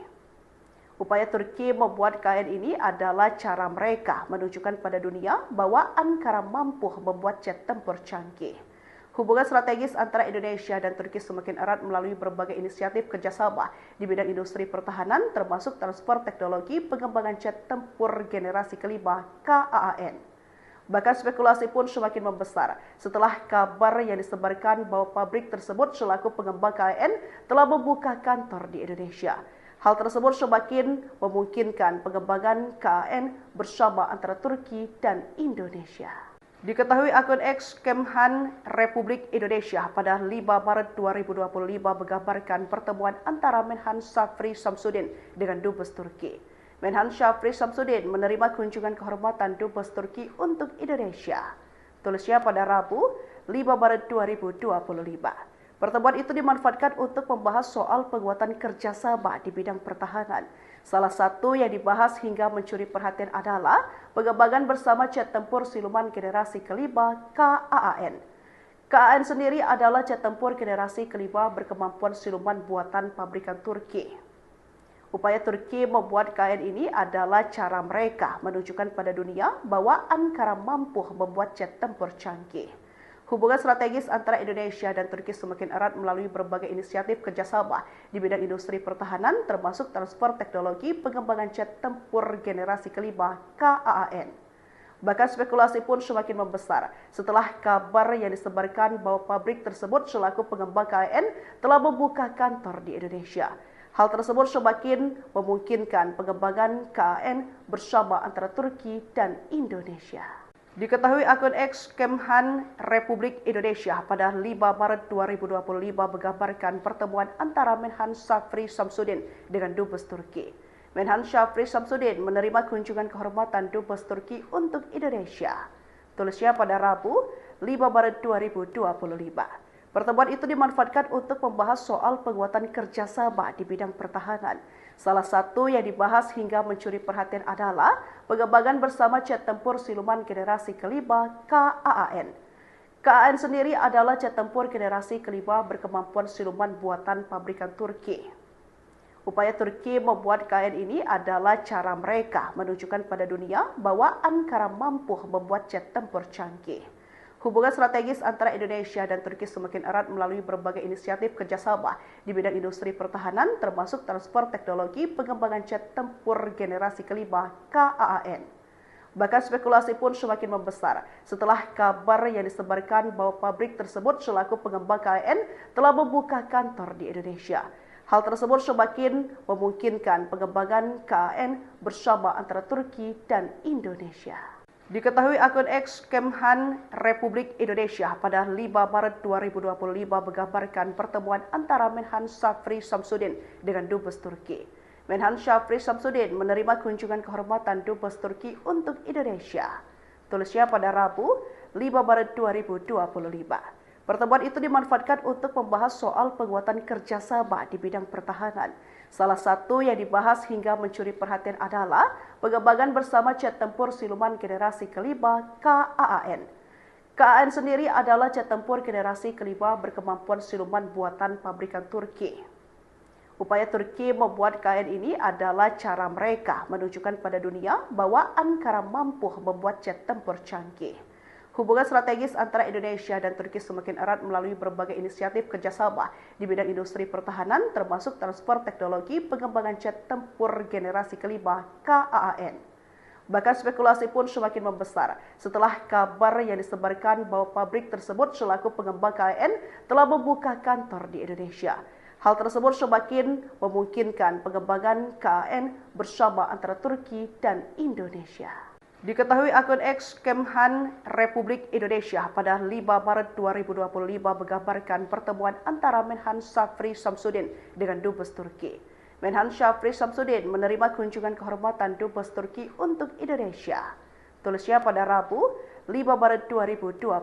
Upaya Turki membuat KAAN ini adalah cara mereka menunjukkan pada dunia bahwa Ankara mampu membuat jet tempur canggih. Hubungan strategis antara Indonesia dan Turki semakin erat melalui berbagai inisiatif kerjasama di bidang industri pertahanan, termasuk transfer teknologi pengembangan jet tempur generasi kelima KAAN. Bahkan spekulasi pun semakin membesar setelah kabar yang disebarkan bahwa pabrik tersebut selaku pengembang KAAN telah membuka kantor di Indonesia. Hal tersebut semakin memungkinkan pengembangan KAAN bersama antara Turki dan Indonesia. Diketahui akun X Kemhan Republik Indonesia pada 5 Maret 2025 menggambarkan pertemuan antara Menhan Syafri Samsudin dengan Dubes Turki. Menhan Syafri Samsudin menerima kunjungan kehormatan Dubes Turki untuk Indonesia. Tulisnya pada Rabu 5 Maret 2025. Pertemuan itu dimanfaatkan untuk membahas soal penguatan kerjasama di bidang pertahanan. Salah satu yang dibahas hingga mencuri perhatian adalah pengembangan bersama jet tempur siluman generasi kelima KAAN. KAAN sendiri adalah jet tempur generasi kelima berkemampuan siluman buatan pabrikan Turki. Upaya Turki membuat KAAN ini adalah cara mereka menunjukkan pada dunia bahwa Ankara mampu membuat jet tempur canggih. Hubungan strategis antara Indonesia dan Turki semakin erat melalui berbagai inisiatif kerjasama di bidang industri pertahanan, termasuk transfer teknologi pengembangan jet tempur generasi kelima KAAN. Bahkan spekulasi pun semakin membesar setelah kabar yang disebarkan bahwa pabrik tersebut selaku pengembang KAAN telah membuka kantor di Indonesia. Hal tersebut semakin memungkinkan pengembangan KAAN bersama antara Turki dan Indonesia. Diketahui akun X Kemhan Republik Indonesia pada 5 Maret 2025 menggambarkan pertemuan antara Menhan Syafri Samsudin dengan Dubes Turki. Menhan Syafri Samsudin menerima kunjungan kehormatan Dubes Turki untuk Indonesia. Tulisnya pada Rabu 5 Maret 2025. Pertemuan itu dimanfaatkan untuk membahas soal penguatan kerjasama di bidang pertahanan. Salah satu yang dibahas hingga mencuri perhatian adalah pengembangan bersama jet tempur siluman generasi kelima KAAN. KAAN sendiri adalah jet tempur generasi kelima berkemampuan siluman buatan pabrikan Turki. Upaya Turki membuat KAAN ini adalah cara mereka menunjukkan pada dunia bahwa Ankara mampu membuat jet tempur canggih. Hubungan strategis antara Indonesia dan Turki semakin erat melalui berbagai inisiatif kerjasama di bidang industri pertahanan, termasuk transfer teknologi pengembangan jet tempur generasi kelima KAAN. Bahkan spekulasi pun semakin membesar setelah kabar yang disebarkan bahwa pabrik tersebut selaku pengembang KAAN telah membuka kantor di Indonesia. Hal tersebut semakin memungkinkan pengembangan KAAN bersama antara Turki dan Indonesia. Diketahui akun X Kemhan Republik Indonesia pada 5 Maret 2025 menggambarkan pertemuan antara Menhan Syafri Samsudin dengan Dubes Turki. Menhan Syafri Samsudin menerima kunjungan kehormatan Dubes Turki untuk Indonesia. Tulisnya pada Rabu 5 Maret 2025. Pertemuan itu dimanfaatkan untuk membahas soal penguatan kerjasama di bidang pertahanan. Salah satu yang dibahas hingga mencuri perhatian adalah pengembangan bersama jet tempur siluman generasi kelima KAAN. KAAN sendiri adalah jet tempur generasi kelima berkemampuan siluman buatan pabrikan Turki. Upaya Turki membuat KAAN ini adalah cara mereka menunjukkan pada dunia bahwa Ankara mampu membuat jet tempur canggih. Hubungan strategis antara Indonesia dan Turki semakin erat melalui berbagai inisiatif kerjasama di bidang industri pertahanan, termasuk transfer teknologi pengembangan jet tempur generasi kelima KAAN. Bahkan spekulasi pun semakin membesar setelah kabar yang disebarkan bahwa pabrik tersebut selaku pengembang KAAN telah membuka kantor di Indonesia. Hal tersebut semakin memungkinkan pengembangan KAAN bersama antara Turki dan Indonesia. Diketahui akun X Kemhan Republik Indonesia pada 5 Maret 2025 menggambarkan pertemuan antara Menhan Syafri Samsudin dengan Dubes Turki. Menhan Syafri Samsudin menerima kunjungan kehormatan Dubes Turki untuk Indonesia. Tulisnya pada Rabu, 5 Maret 2025.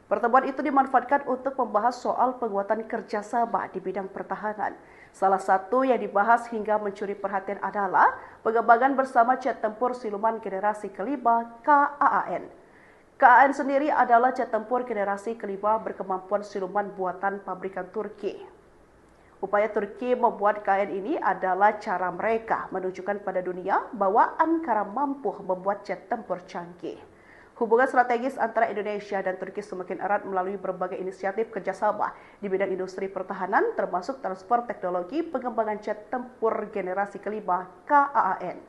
Pertemuan itu dimanfaatkan untuk membahas soal penguatan kerjasama di bidang pertahanan. Salah satu yang dibahas hingga mencuri perhatian adalah pengembangan bersama jet tempur siluman generasi kelima KAAN. KAAN sendiri adalah jet tempur generasi kelima berkemampuan siluman buatan pabrikan Turki. Upaya Turki membuat KAAN ini adalah cara mereka menunjukkan pada dunia bahwa Ankara mampu membuat jet tempur canggih. Hubungan strategis antara Indonesia dan Turki semakin erat melalui berbagai inisiatif kerjasama di bidang industri pertahanan, termasuk transfer teknologi pengembangan jet tempur generasi kelima KAAN.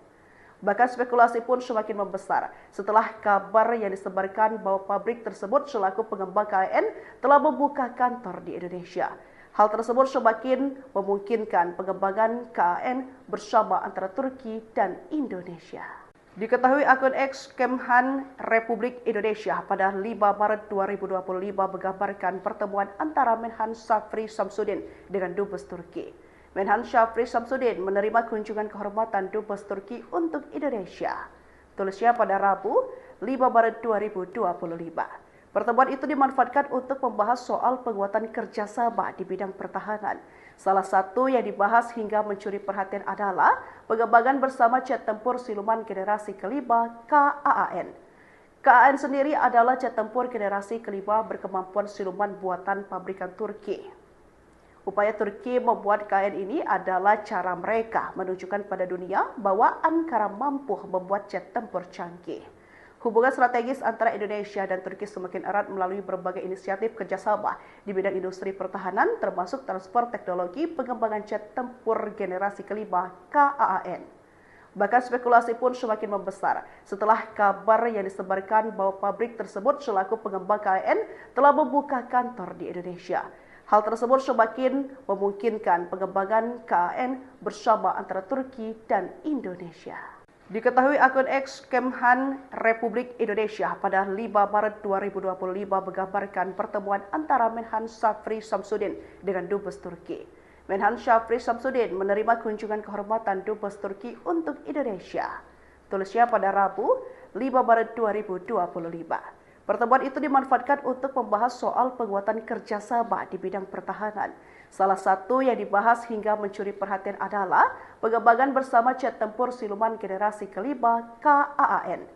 Bahkan spekulasi pun semakin membesar setelah kabar yang disebarkan bahwa pabrik tersebut selaku pengembang KAAN telah membuka kantor di Indonesia. Hal tersebut semakin memungkinkan pengembangan KAAN bersama antara Turki dan Indonesia. Diketahui akun X Kemhan Republik Indonesia pada 5 Maret 2025 menggambarkan pertemuan antara Menhan Syafri Samsudin dengan Dubes Turki. Menhan Syafri Samsudin menerima kunjungan kehormatan Dubes Turki untuk Indonesia. Tulisnya pada Rabu, 5 Maret 2025. Pertemuan itu dimanfaatkan untuk membahas soal penguatan kerjasama di bidang pertahanan. Salah satu yang dibahas hingga mencuri perhatian adalah pengembangan bersama jet tempur siluman generasi kelima KAAN. KAAN sendiri adalah jet tempur generasi kelima berkemampuan siluman buatan pabrikan Turki. Upaya Turki membuat KAAN ini adalah cara mereka menunjukkan pada dunia bahwa Ankara mampu membuat jet tempur canggih. Hubungan strategis antara Indonesia dan Turki semakin erat melalui berbagai inisiatif kerjasama di bidang industri pertahanan, termasuk transfer teknologi pengembangan jet tempur generasi kelima KAAN. Bahkan spekulasi pun semakin membesar setelah kabar yang disebarkan bahwa pabrik tersebut selaku pengembang KAAN telah membuka kantor di Indonesia. Hal tersebut semakin memungkinkan pengembangan KAAN bersama antara Turki dan Indonesia. Diketahui akun X Kemhan Republik Indonesia pada 5 Maret 2025 menggambarkan pertemuan antara Menhan Syafri Samsudin dengan Dubes Turki. Menhan Syafri Samsudin menerima kunjungan kehormatan Dubes Turki untuk Indonesia. Tulisnya pada Rabu, 5 Maret 2025. Pertemuan itu dimanfaatkan untuk membahas soal penguatan kerjasama di bidang pertahanan. Salah satu yang dibahas hingga mencuri perhatian adalah pengembangan bersama jet tempur siluman generasi kelima KAAN.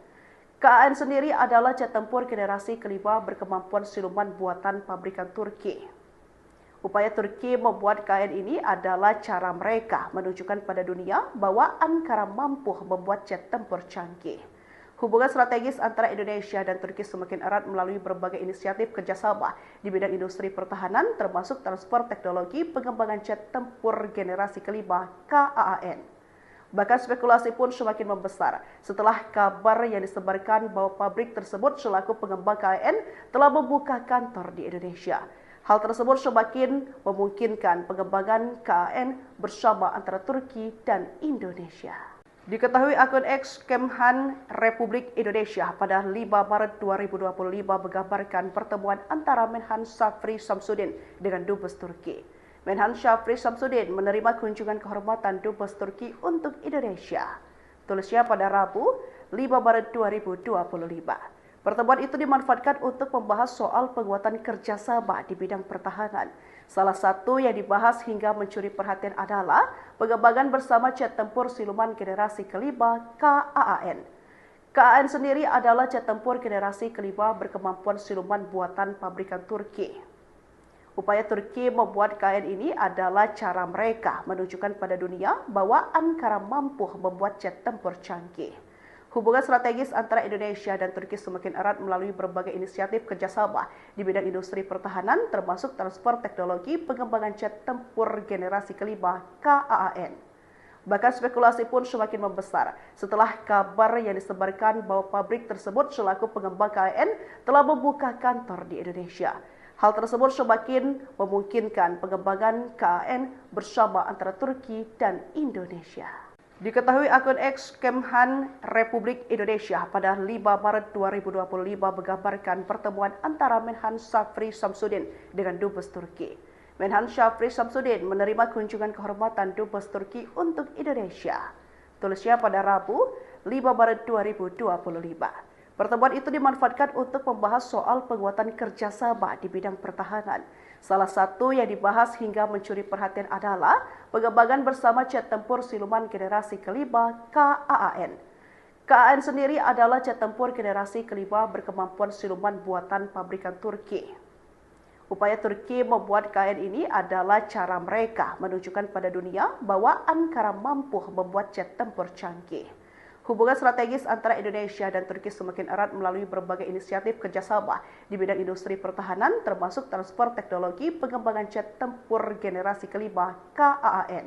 KAAN sendiri adalah jet tempur generasi kelima berkemampuan siluman buatan pabrikan Turki. Upaya Turki membuat KAAN ini adalah cara mereka menunjukkan pada dunia bahwa Ankara mampu membuat jet tempur canggih. Hubungan strategis antara Indonesia dan Turki semakin erat melalui berbagai inisiatif kerjasama di bidang industri pertahanan, termasuk transfer teknologi pengembangan jet tempur generasi kelima KAAN. Bahkan spekulasi pun semakin membesar setelah kabar yang disebarkan bahwa pabrik tersebut selaku pengembang KAAN telah membuka kantor di Indonesia. Hal tersebut semakin memungkinkan pengembangan KAAN bersama antara Turki dan Indonesia. Diketahui akun X Kemhan Republik Indonesia pada 5 Maret 2025 menggambarkan pertemuan antara Menhan Syafri Samsudin dengan Dubes Turki. Menhan Syafri Samsudin menerima kunjungan kehormatan Dubes Turki untuk Indonesia. Tulisnya pada Rabu, 5 Maret 2025. Pertemuan itu dimanfaatkan untuk membahas soal penguatan kerjasama di bidang pertahanan. Salah satu yang dibahas hingga mencuri perhatian adalah pengembangan bersama jet tempur siluman generasi kelima KAAN. KAAN sendiri adalah jet tempur generasi kelima berkemampuan siluman buatan pabrikan Turki. Upaya Turki membuat KAAN ini adalah cara mereka menunjukkan pada dunia bahwa Ankara mampu membuat jet tempur canggih. Hubungan strategis antara Indonesia dan Turki semakin erat melalui berbagai inisiatif kerjasama di bidang industri pertahanan, termasuk transfer teknologi pengembangan jet tempur generasi kelima KAAN. Bahkan spekulasi pun semakin membesar setelah kabar yang disebarkan bahwa pabrik tersebut selaku pengembang KAAN telah membuka kantor di Indonesia. Hal tersebut semakin memungkinkan pengembangan KAAN bersama antara Turki dan Indonesia. Diketahui akun X Kemhan Republik Indonesia pada 5 Maret 2025 menggambarkan pertemuan antara Menhan Syafri Samsudin dengan Dubes Turki. Menhan Syafri Samsudin menerima kunjungan kehormatan Dubes Turki untuk Indonesia. Tulisnya pada Rabu, 5 Maret 2025. Pertemuan itu dimanfaatkan untuk membahas soal penguatan kerjasama di bidang pertahanan. Salah satu yang dibahas hingga mencuri perhatian adalah pengembangan bersama jet tempur siluman generasi kelima KAAN. KAAN sendiri adalah jet tempur generasi kelima berkemampuan siluman buatan pabrikan Turki. Upaya Turki membuat KAAN ini adalah cara mereka menunjukkan pada dunia bahwa Ankara mampu membuat jet tempur canggih. Hubungan strategis antara Indonesia dan Turki semakin erat melalui berbagai inisiatif kerjasama di bidang industri pertahanan, termasuk transfer teknologi pengembangan jet tempur generasi kelima KAAN.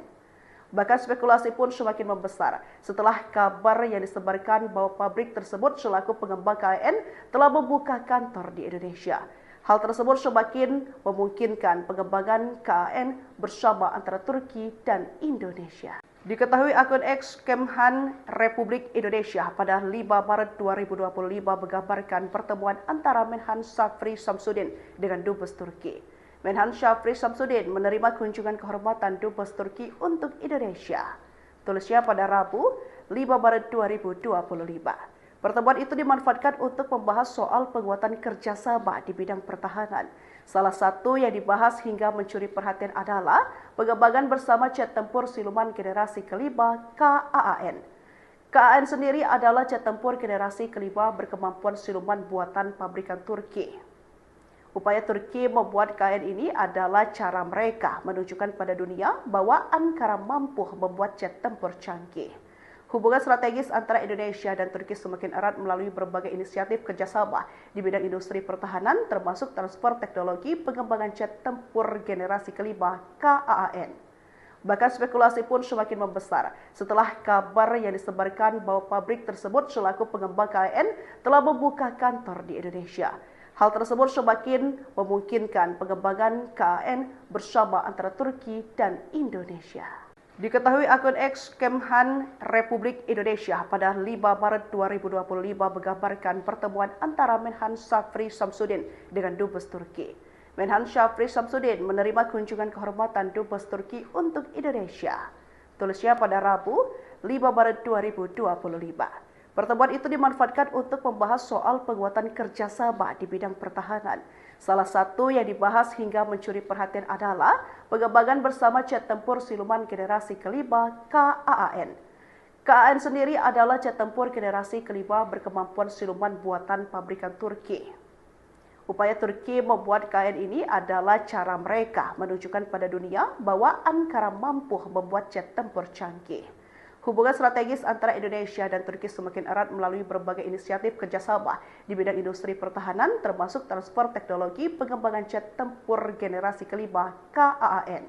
Bahkan spekulasi pun semakin membesar setelah kabar yang disebarkan bahwa pabrik tersebut selaku pengembang KAAN telah membuka kantor di Indonesia. Hal tersebut semakin memungkinkan pengembangan KAAN bersama antara Turki dan Indonesia. Diketahui akun X Kemhan Republik Indonesia pada 5 Maret 2025 menggambarkan pertemuan antara Menhan Syafri Samsudin dengan Dubes Turki. Menhan Syafri Samsudin menerima kunjungan kehormatan Dubes Turki untuk Indonesia. Tulisnya pada Rabu, 5 Maret 2025. Pertemuan itu dimanfaatkan untuk membahas soal penguatan kerjasama di bidang pertahanan. Salah satu yang dibahas hingga mencuri perhatian adalah pengembangan bersama jet tempur siluman generasi kelima KAAN. KAAN sendiri adalah jet tempur generasi kelima berkemampuan siluman buatan pabrikan Turki. Upaya Turki membuat KAAN ini adalah cara mereka menunjukkan pada dunia bahwa Ankara mampu membuat jet tempur canggih. Hubungan strategis antara Indonesia dan Turki semakin erat melalui berbagai inisiatif kerjasama di bidang industri pertahanan, termasuk transfer teknologi pengembangan jet tempur generasi kelima KAAN. Bahkan spekulasi pun semakin membesar setelah kabar yang disebarkan bahwa pabrik tersebut selaku pengembang KAAN telah membuka kantor di Indonesia. Hal tersebut semakin memungkinkan pengembangan KAAN bersama antara Turki dan Indonesia. Diketahui akun X Kemhan Republik Indonesia pada 5 Maret 2025 menggambarkan pertemuan antara Menhan Syafri Samsudin dengan Dubes Turki. Menhan Syafri Samsudin menerima kunjungan kehormatan Dubes Turki untuk Indonesia. Tulisnya pada Rabu, 5 Maret 2025. Pertemuan itu dimanfaatkan untuk membahas soal penguatan kerjasama di bidang pertahanan. Salah satu yang dibahas hingga mencuri perhatian adalah pengembangan bersama jet tempur siluman generasi kelima KAAN. KAAN sendiri adalah jet tempur generasi kelima berkemampuan siluman buatan pabrikan Turki. Upaya Turki membuat KAAN ini adalah cara mereka menunjukkan pada dunia bahwa Ankara mampu membuat jet tempur canggih. Hubungan strategis antara Indonesia dan Turki semakin erat melalui berbagai inisiatif kerjasama di bidang industri pertahanan, termasuk transfer teknologi pengembangan jet tempur generasi kelima KAAN.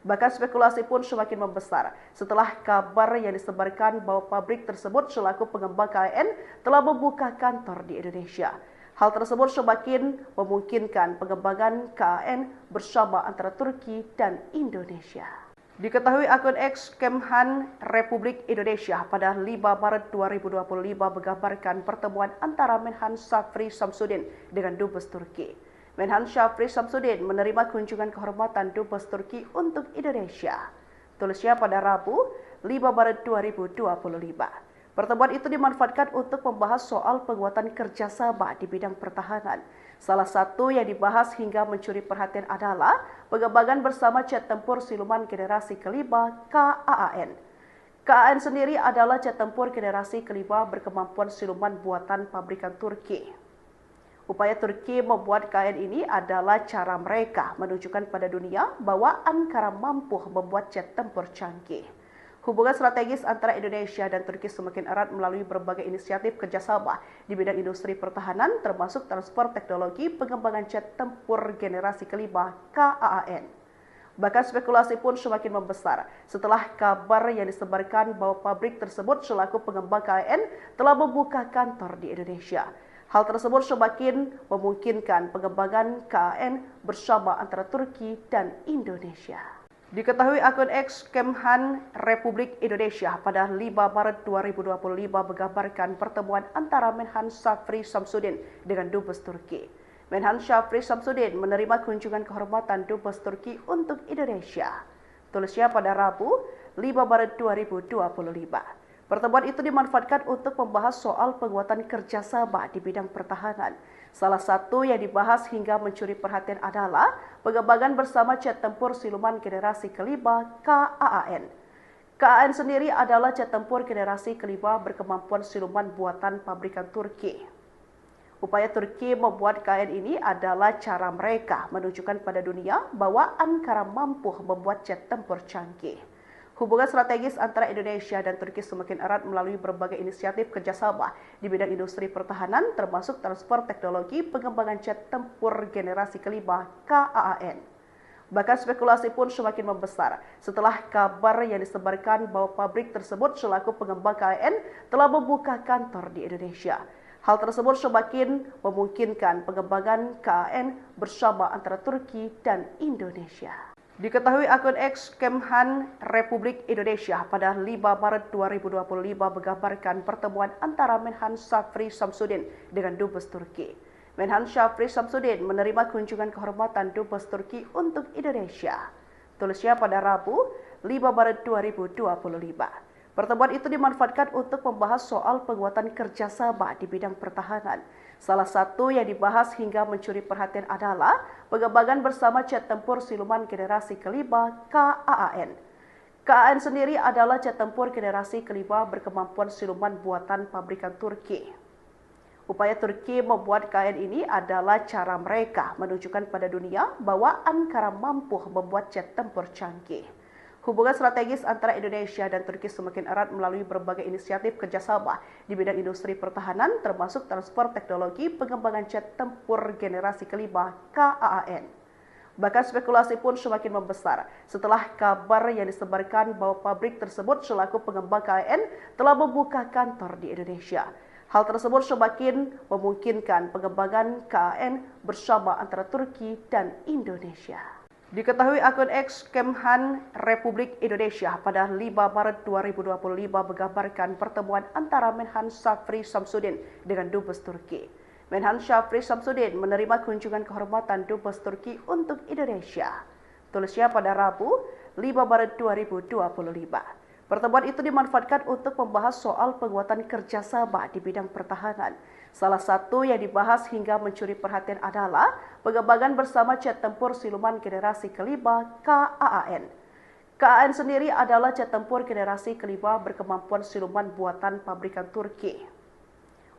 Bahkan spekulasi pun semakin membesar setelah kabar yang disebarkan bahwa pabrik tersebut selaku pengembang KAAN telah membuka kantor di Indonesia. Hal tersebut semakin memungkinkan pengembangan KAAN bersama antara Turki dan Indonesia. Diketahui akun X Kemhan Republik Indonesia pada 5 Maret 2025 menggambarkan pertemuan antara Menhan Syafri Samsudin dengan Dubes Turki. Menhan Syafri Samsudin menerima kunjungan kehormatan Dubes Turki untuk Indonesia. Tulisnya pada Rabu, 5 Maret 2025. Pertemuan itu dimanfaatkan untuk membahas soal penguatan kerjasama di bidang pertahanan. Salah satu yang dibahas hingga mencuri perhatian adalah pengembangan bersama jet tempur siluman generasi kelima KAAN. KAAN sendiri adalah jet tempur generasi kelima berkemampuan siluman buatan pabrikan Turki. Upaya Turki membuat KAAN ini adalah cara mereka menunjukkan pada dunia bahwa Ankara mampu membuat jet tempur canggih. Hubungan strategis antara Indonesia dan Turki semakin erat melalui berbagai inisiatif kerjasama di bidang industri pertahanan, termasuk transfer teknologi pengembangan jet tempur generasi kelima KAAN. Bahkan spekulasi pun semakin membesar setelah kabar yang disebarkan bahwa pabrik tersebut selaku pengembang KAAN telah membuka kantor di Indonesia. Hal tersebut semakin memungkinkan pengembangan KAAN bersama antara Turki dan Indonesia. Diketahui akun X Kemhan Republik Indonesia pada 5 Maret 2025 menggambarkan pertemuan antara Menhan Syafri Samsudin dengan Dubes Turki. Menhan Syafri Samsudin menerima kunjungan kehormatan Dubes Turki untuk Indonesia. Tulisnya pada Rabu, 5 Maret 2025. Pertemuan itu dimanfaatkan untuk membahas soal penguatan kerjasama di bidang pertahanan. Salah satu yang dibahas hingga mencuri perhatian adalah pengembangan bersama jet tempur siluman generasi kelima KAAN. KAAN sendiri adalah jet tempur generasi kelima berkemampuan siluman buatan pabrikan Turki. Upaya Turki membuat KAAN ini adalah cara mereka menunjukkan pada dunia bahwa Ankara mampu membuat jet tempur canggih. Hubungan strategis antara Indonesia dan Turki semakin erat melalui berbagai inisiatif kerjasama di bidang industri pertahanan, termasuk transfer teknologi pengembangan jet tempur generasi kelima KAAN. Bahkan spekulasi pun semakin membesar setelah kabar yang disebarkan bahwa pabrik tersebut selaku pengembang KAAN telah membuka kantor di Indonesia. Hal tersebut semakin memungkinkan pengembangan KAAN bersama antara Turki dan Indonesia. Diketahui akun X Kemhan Republik Indonesia pada 5 Maret 2025 menggambarkan pertemuan antara Menhan Syafri Samsudin dengan Dubes Turki. Menhan Syafri Samsudin menerima kunjungan kehormatan Dubes Turki untuk Indonesia. Tulisnya pada Rabu, 5 Maret 2025. Pertemuan itu dimanfaatkan untuk membahas soal penguatan kerjasama di bidang pertahanan. Salah satu yang dibahas hingga mencuri perhatian adalah pengembangan bersama jet tempur siluman generasi kelima KAAN. KAAN sendiri adalah jet tempur generasi kelima berkemampuan siluman buatan pabrikan Turki. Upaya Turki membuat KAAN ini adalah cara mereka menunjukkan pada dunia bahwa Ankara mampu membuat jet tempur canggih. Hubungan strategis antara Indonesia dan Turki semakin erat melalui berbagai inisiatif kerjasama di bidang industri pertahanan, termasuk transfer teknologi pengembangan jet tempur generasi kelima KAAN. Bahkan spekulasi pun semakin membesar setelah kabar yang disebarkan bahwa pabrik tersebut selaku pengembang KAAN telah membuka kantor di Indonesia. Hal tersebut semakin memungkinkan pengembangan KAAN bersama antara Turki dan Indonesia. Diketahui akun X Kemhan Republik Indonesia pada 5 Maret 2025 menggambarkan pertemuan antara Menhan Syafri Samsudin dengan Dubes Turki. Menhan Syafri Samsudin menerima kunjungan kehormatan Dubes Turki untuk Indonesia. Tulisnya pada Rabu, 5 Maret 2025. Pertemuan itu dimanfaatkan untuk membahas soal penguatan kerjasama di bidang pertahanan. Salah satu yang dibahas hingga mencuri perhatian adalah pengembangan bersama jet tempur siluman generasi kelima KAAN. KAAN sendiri adalah jet tempur generasi kelima berkemampuan siluman buatan pabrikan Turki.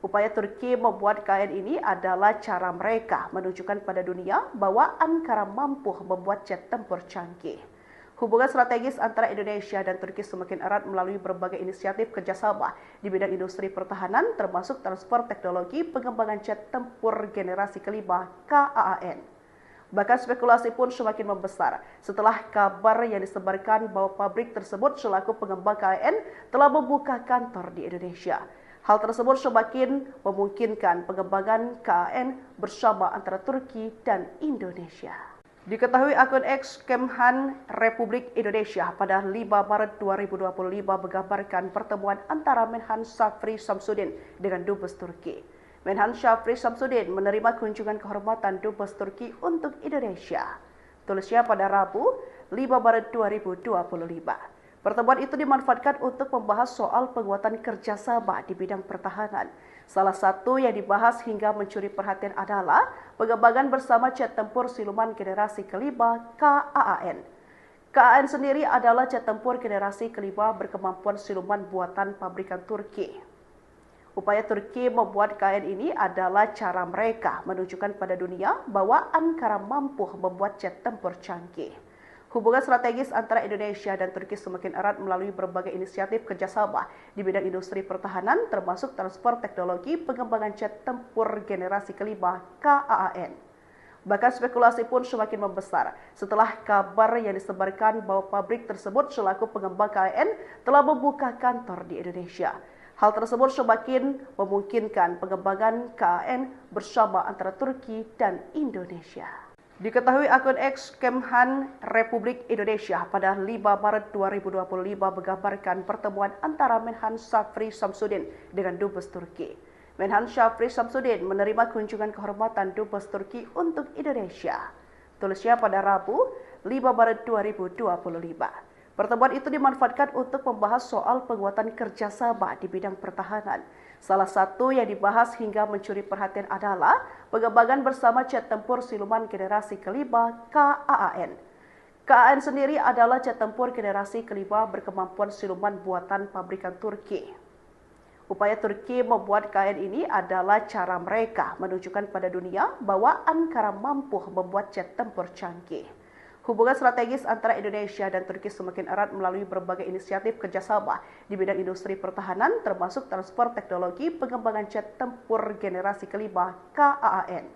Upaya Turki membuat KAAN ini adalah cara mereka menunjukkan pada dunia bahwa Ankara mampu membuat jet tempur canggih. Hubungan strategis antara Indonesia dan Turki semakin erat melalui berbagai inisiatif kerjasama di bidang industri pertahanan, termasuk transfer teknologi pengembangan jet tempur generasi kelima KAAN. Bahkan spekulasi pun semakin membesar setelah kabar yang disebarkan bahwa pabrik tersebut selaku pengembang KAAN telah membuka kantor di Indonesia. Hal tersebut semakin memungkinkan pengembangan KAAN bersama antara Turki dan Indonesia. Diketahui akun X Kemhan Republik Indonesia pada 5 Maret 2025 menggambarkan pertemuan antara Menhan Syafri Samsudin dengan Dubes Turki. Menhan Syafri Samsudin menerima kunjungan kehormatan Dubes Turki untuk Indonesia. Tulisnya pada Rabu, 5 Maret 2025. Pertemuan itu dimanfaatkan untuk membahas soal penguatan kerjasama di bidang pertahanan. Salah satu yang dibahas hingga mencuri perhatian adalah pengembangan bersama jet tempur siluman generasi kelima KAAN. KAAN sendiri adalah jet tempur generasi kelima berkemampuan siluman buatan pabrikan Turki. Upaya Turki membuat KAAN ini adalah cara mereka menunjukkan pada dunia bahwa Ankara mampu membuat jet tempur canggih. Hubungan strategis antara Indonesia dan Turki semakin erat melalui berbagai inisiatif kerjasama di bidang industri pertahanan, termasuk transfer teknologi pengembangan jet tempur generasi kelima KAAN. Bahkan spekulasi pun semakin membesar setelah kabar yang disebarkan bahwa pabrik tersebut selaku pengembang KAAN telah membuka kantor di Indonesia. Hal tersebut semakin memungkinkan pengembangan KAAN bersama antara Turki dan Indonesia. Diketahui akun X Kemhan Republik Indonesia pada 5 Maret 2025 menggambarkan pertemuan antara Menhan Syafri Samsudin dengan Dubes Turki. Menhan Syafri Samsudin menerima kunjungan kehormatan Dubes Turki untuk Indonesia. Tulisnya pada Rabu, 5 Maret 2025. Pertemuan itu dimanfaatkan untuk membahas soal penguatan kerjasama di bidang pertahanan. Salah satu yang dibahas hingga mencuri perhatian adalah pengembangan bersama jet tempur siluman generasi kelima KAAN. KAAN sendiri adalah jet tempur generasi kelima berkemampuan siluman buatan pabrikan Turki. Upaya Turki membuat KAAN ini adalah cara mereka menunjukkan pada dunia bahwa Ankara mampu membuat jet tempur canggih. Hubungan strategis antara Indonesia dan Turki semakin erat melalui berbagai inisiatif kerjasama di bidang industri pertahanan, termasuk transfer teknologi pengembangan jet tempur generasi kelima KAAN.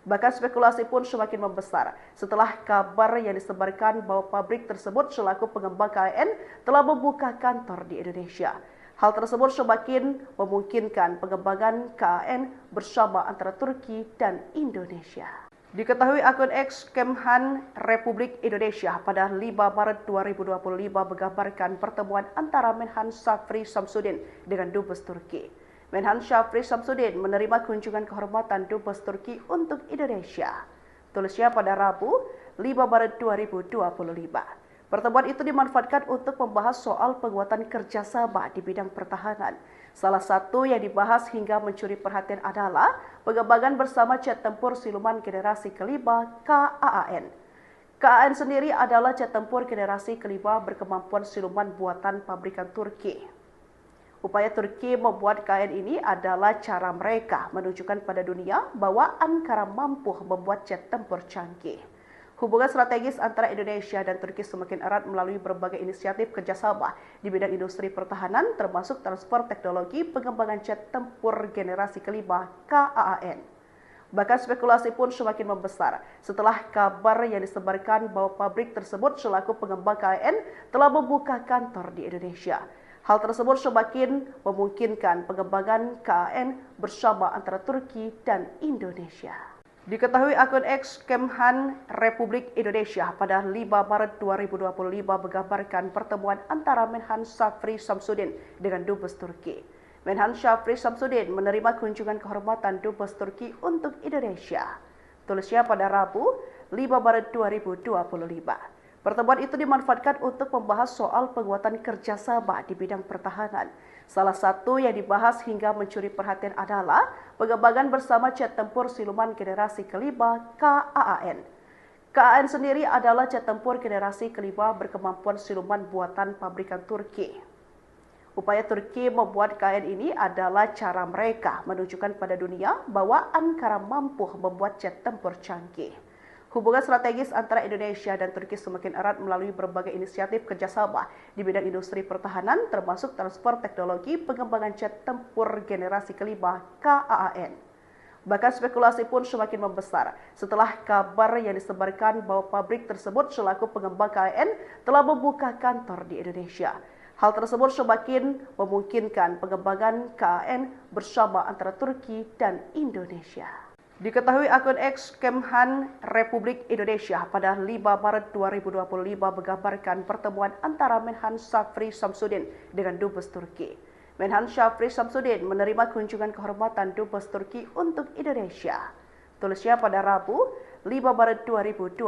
Bahkan spekulasi pun semakin membesar setelah kabar yang disebarkan bahwa pabrik tersebut selaku pengembang KAAN telah membuka kantor di Indonesia. Hal tersebut semakin memungkinkan pengembangan KAAN bersama antara Turki dan Indonesia. Diketahui akun X Kemhan Republik Indonesia pada 5 Maret 2025 menggambarkan pertemuan antara Menhan Syafri Samsudin dengan Dubes Turki. Menhan Syafri Samsudin menerima kunjungan kehormatan Dubes Turki untuk Indonesia. Tulisnya pada Rabu, 5 Maret 2025. Pertemuan itu dimanfaatkan untuk membahas soal penguatan kerjasama di bidang pertahanan. Salah satu yang dibahas hingga mencuri perhatian adalah pengembangan bersama jet tempur siluman generasi kelima KAAN. KAAN sendiri adalah jet tempur generasi kelima berkemampuan siluman buatan pabrikan Turki. Upaya Turki membuat KAAN ini adalah cara mereka menunjukkan pada dunia bahwa Ankara mampu membuat jet tempur canggih. Hubungan strategis antara Indonesia dan Turki semakin erat melalui berbagai inisiatif kerjasama di bidang industri pertahanan, termasuk transfer teknologi pengembangan jet tempur generasi kelima KAAN. Bahkan spekulasi pun semakin membesar setelah kabar yang disebarkan bahwa pabrik tersebut selaku pengembang KAAN telah membuka kantor di Indonesia. Hal tersebut semakin memungkinkan pengembangan KAAN bersama antara Turki dan Indonesia. Diketahui akun X Kemhan Republik Indonesia pada 5 Maret 2025 menggambarkan pertemuan antara Menhan Syafri Samsudin dengan Dubes Turki. Menhan Syafri Samsudin menerima kunjungan kehormatan Dubes Turki untuk Indonesia. Tulisnya pada Rabu, 5 Maret 2025. Pertemuan itu dimanfaatkan untuk membahas soal penguatan kerjasama di bidang pertahanan. Salah satu yang dibahas hingga mencuri perhatian adalah pengembangan bersama jet tempur siluman generasi kelima KAAN. KAAN sendiri adalah jet tempur generasi kelima berkemampuan siluman buatan pabrikan Turki. Upaya Turki membuat KAAN ini adalah cara mereka menunjukkan pada dunia bahwa Ankara mampu membuat jet tempur canggih. Hubungan strategis antara Indonesia dan Turki semakin erat melalui berbagai inisiatif kerjasama di bidang industri pertahanan, termasuk transfer teknologi pengembangan jet tempur generasi kelima KAAN. Bahkan spekulasi pun semakin membesar setelah kabar yang disebarkan bahwa pabrik tersebut selaku pengembang KAAN telah membuka kantor di Indonesia. Hal tersebut semakin memungkinkan pengembangan KAAN bersama antara Turki dan Indonesia. Diketahui akun X Kemhan Republik Indonesia pada 5 Maret 2025 menggambarkan pertemuan antara Menhan Syafri Samsudin dengan Dubes Turki. Menhan Syafri Samsudin menerima kunjungan kehormatan Dubes Turki untuk Indonesia. Tulisnya pada Rabu, 5 Maret 2025.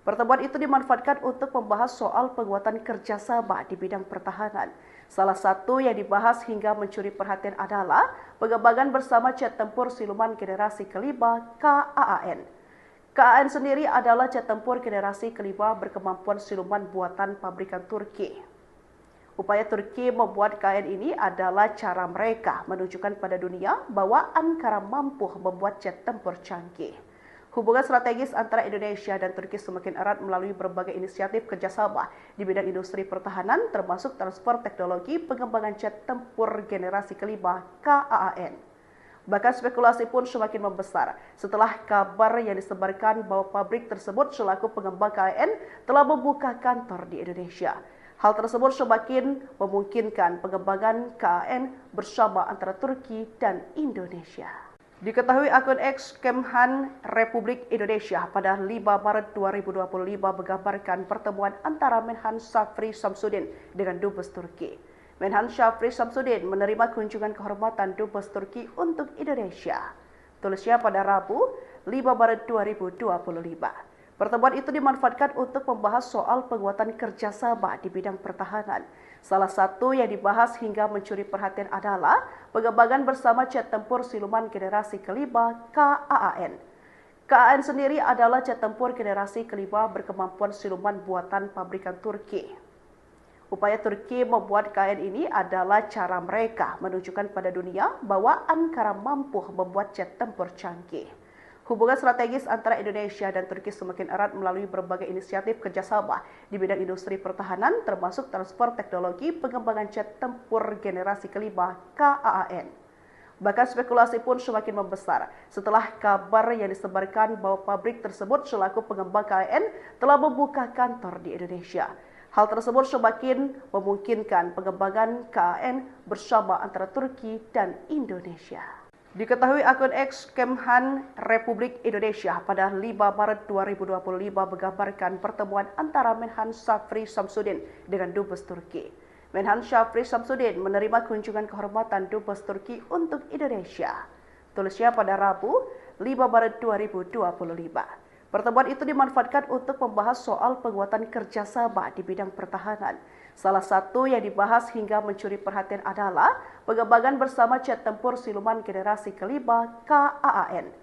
Pertemuan itu dimanfaatkan untuk membahas soal penguatan kerjasama di bidang pertahanan. Salah satu yang dibahas hingga mencuri perhatian adalah pengembangan bersama jet tempur siluman generasi kelima KAAN. KAAN sendiri adalah jet tempur generasi kelima berkemampuan siluman buatan pabrikan Turki. Upaya Turki membuat KAAN ini adalah cara mereka menunjukkan pada dunia bahwa Ankara mampu membuat jet tempur canggih. Hubungan strategis antara Indonesia dan Turki semakin erat melalui berbagai inisiatif kerjasama di bidang industri pertahanan, termasuk transfer teknologi pengembangan jet tempur generasi kelima KAAN. Bahkan spekulasi pun semakin membesar setelah kabar yang disebarkan bahwa pabrik tersebut selaku pengembang KAAN telah membuka kantor di Indonesia. Hal tersebut semakin memungkinkan pengembangan KAAN bersama antara Turki dan Indonesia. Diketahui akun X Kemhan Republik Indonesia pada 5 Maret 2025 menggambarkan pertemuan antara Menhan Syafri Samsudin dengan Dubes Turki. Menhan Syafri Samsudin menerima kunjungan kehormatan Dubes Turki untuk Indonesia. Tulisnya pada Rabu, 5 Maret 2025. Pertemuan itu dimanfaatkan untuk membahas soal penguatan kerjasama di bidang pertahanan. Salah satu yang dibahas hingga mencuri perhatian adalah pengembangan bersama jet tempur siluman generasi kelima KAAN. KAAN sendiri adalah jet tempur generasi kelima berkemampuan siluman buatan pabrikan Turki. Upaya Turki membuat KAAN ini adalah cara mereka menunjukkan pada dunia bahwa Ankara mampu membuat jet tempur canggih. Hubungan strategis antara Indonesia dan Turki semakin erat melalui berbagai inisiatif kerjasama di bidang industri pertahanan, termasuk transfer teknologi pengembangan jet tempur generasi kelima KAAN. Bahkan spekulasi pun semakin membesar setelah kabar yang disebarkan bahwa pabrik tersebut selaku pengembang KAAN telah membuka kantor di Indonesia. Hal tersebut semakin memungkinkan pengembangan KAAN bersama antara Turki dan Indonesia. Diketahui akun X Kemhan Republik Indonesia pada 5 Maret 2025 menggambarkan pertemuan antara Menhan Syafri Samsudin dengan Dubes Turki. Menhan Syafri Samsudin menerima kunjungan kehormatan Dubes Turki untuk Indonesia. Tulisnya pada Rabu, 5 Maret 2025. Pertemuan itu dimanfaatkan untuk membahas soal penguatan kerjasama di bidang pertahanan. Salah satu yang dibahas hingga mencuri perhatian adalah pengembangan bersama jet tempur siluman generasi kelima KAAN.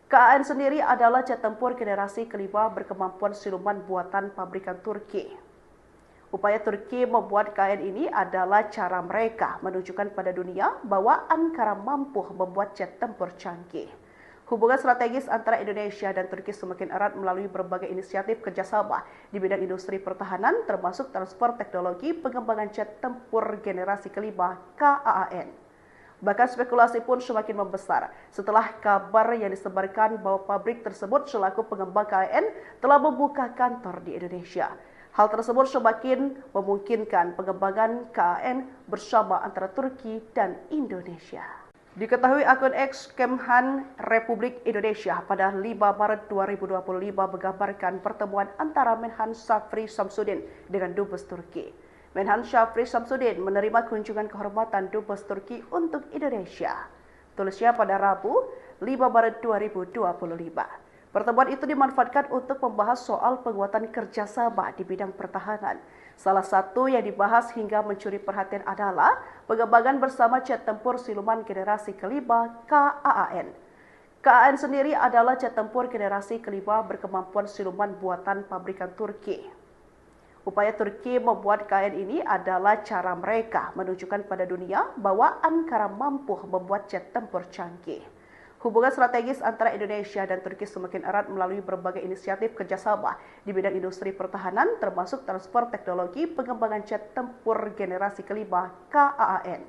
KAAN sendiri adalah jet tempur generasi kelima berkemampuan siluman buatan pabrikan Turki. Upaya Turki membuat KAAN ini adalah cara mereka menunjukkan pada dunia bahwa Ankara mampu membuat jet tempur canggih. Hubungan strategis antara Indonesia dan Turki semakin erat melalui berbagai inisiatif kerjasama di bidang industri pertahanan, termasuk transfer teknologi pengembangan jet tempur generasi kelima KAAN. Bahkan spekulasi pun semakin membesar setelah kabar yang disebarkan bahwa pabrik tersebut selaku pengembang KAAN telah membuka kantor di Indonesia. Hal tersebut semakin memungkinkan pengembangan KAAN bersama antara Turki dan Indonesia. Diketahui akun X Kemhan Republik Indonesia pada 5 Maret 2025 menggambarkan pertemuan antara Menhan Syafri Samsudin dengan Dubes Turki. Menhan Syafri Samsudin menerima kunjungan kehormatan Dubes Turki untuk Indonesia. Tulisnya pada Rabu, 5 Maret 2025. Pertemuan itu dimanfaatkan untuk membahas soal penguatan kerjasama di bidang pertahanan. Salah satu yang dibahas hingga mencuri perhatian adalah pengembangan bersama jet tempur siluman generasi kelima KAAN. KAAN sendiri adalah jet tempur generasi kelima berkemampuan siluman buatan pabrikan Turki. Upaya Turki membuat KAAN ini adalah cara mereka menunjukkan pada dunia bahwa Ankara mampu membuat jet tempur canggih. Hubungan strategis antara Indonesia dan Turki semakin erat melalui berbagai inisiatif kerjasama di bidang industri pertahanan, termasuk transfer teknologi pengembangan jet tempur generasi kelima KAAN.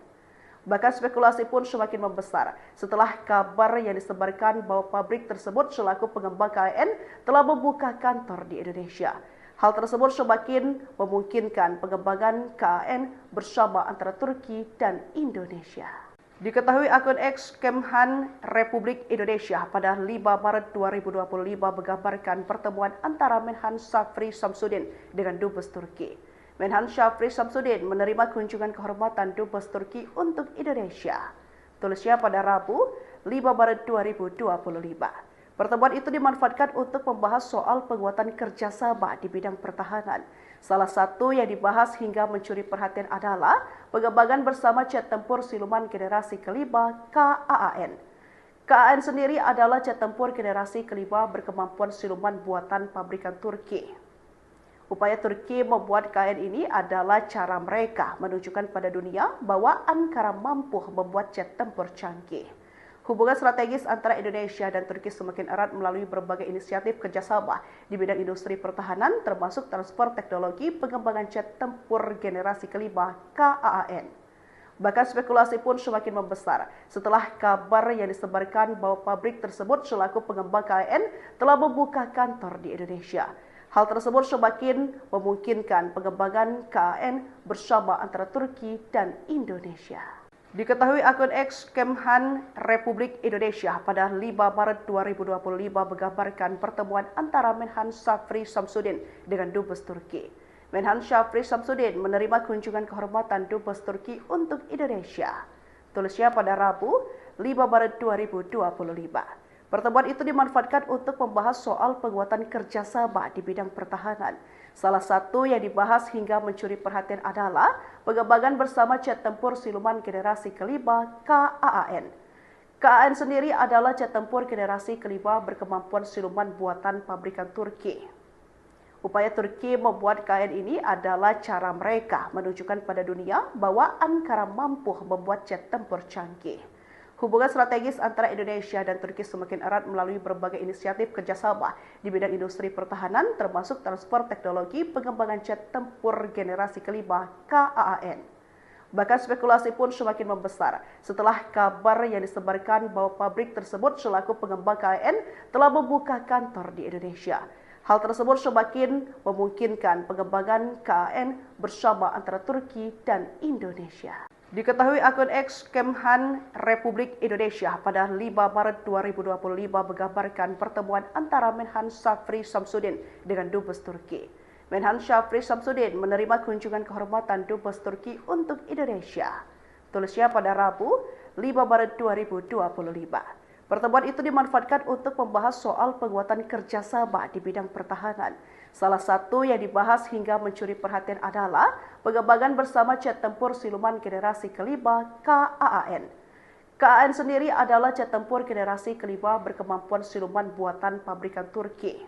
Bahkan spekulasi pun semakin membesar setelah kabar yang disebarkan bahwa pabrik tersebut selaku pengembang KAAN telah membuka kantor di Indonesia. Hal tersebut semakin memungkinkan pengembangan KAAN bersama antara Turki dan Indonesia. Diketahui akun X Kemhan Republik Indonesia pada 5 Maret 2025 menggambarkan pertemuan antara Menhan Syafri Samsudin dengan Dubes Turki. Menhan Syafri Samsudin menerima kunjungan kehormatan Dubes Turki untuk Indonesia. Tulisnya pada Rabu, 5 Maret 2025. Pertemuan itu dimanfaatkan untuk membahas soal penguatan kerjasama di bidang pertahanan. Salah satu yang dibahas hingga mencuri perhatian adalah pengembangan bersama jet tempur siluman generasi kelima KAAN. KAAN sendiri adalah jet tempur generasi kelima berkemampuan siluman buatan pabrikan Turki. Upaya Turki membuat KAAN ini adalah cara mereka menunjukkan pada dunia bahwa Ankara mampu membuat jet tempur canggih. Hubungan strategis antara Indonesia dan Turki semakin erat melalui berbagai inisiatif kerjasama di bidang industri pertahanan, termasuk transfer teknologi pengembangan jet tempur generasi kelima KAAN. Bahkan spekulasi pun semakin membesar setelah kabar yang disebarkan bahwa pabrik tersebut selaku pengembang KAAN telah membuka kantor di Indonesia. Hal tersebut semakin memungkinkan pengembangan KAAN bersama antara Turki dan Indonesia. Diketahui akun X Kemhan Republik Indonesia pada 5 Maret 2025 menggambarkan pertemuan antara Menhan Syafri Samsudin dengan Dubes Turki. Menhan Syafri Samsudin menerima kunjungan kehormatan Dubes Turki untuk Indonesia. Tulisnya pada Rabu, 5 Maret 2025. Pertemuan itu dimanfaatkan untuk membahas soal penguatan kerjasama di bidang pertahanan. Salah satu yang dibahas hingga mencuri perhatian adalah pengembangan bersama jet tempur siluman generasi kelima KAAN. KAAN sendiri adalah jet tempur generasi kelima berkemampuan siluman buatan pabrikan Turki. Upaya Turki membuat KAAN ini adalah cara mereka menunjukkan pada dunia bahwa Ankara mampu membuat jet tempur canggih. Hubungan strategis antara Indonesia dan Turki semakin erat melalui berbagai inisiatif kerjasama di bidang industri pertahanan, termasuk transfer teknologi pengembangan jet tempur generasi kelima KAAN. Bahkan spekulasi pun semakin membesar setelah kabar yang disebarkan bahwa pabrik tersebut selaku pengembang KAAN telah membuka kantor di Indonesia. Hal tersebut semakin memungkinkan pengembangan KAAN bersama antara Turki dan Indonesia. Diketahui akun X Kemhan Republik Indonesia pada 5 Maret 2025 menggambarkan pertemuan antara Menhan Syafri Samsudin dengan Dubes Turki. Menhan Syafri Samsudin menerima kunjungan kehormatan Dubes Turki untuk Indonesia. Tulisnya pada Rabu, 5 Maret 2025. Pertemuan itu dimanfaatkan untuk membahas soal penguatan kerjasama di bidang pertahanan. Salah satu yang dibahas hingga mencuri perhatian adalah pengembangan bersama jet tempur siluman generasi kelima KAAN. KAAN sendiri adalah jet tempur generasi kelima berkemampuan siluman buatan pabrikan Turki.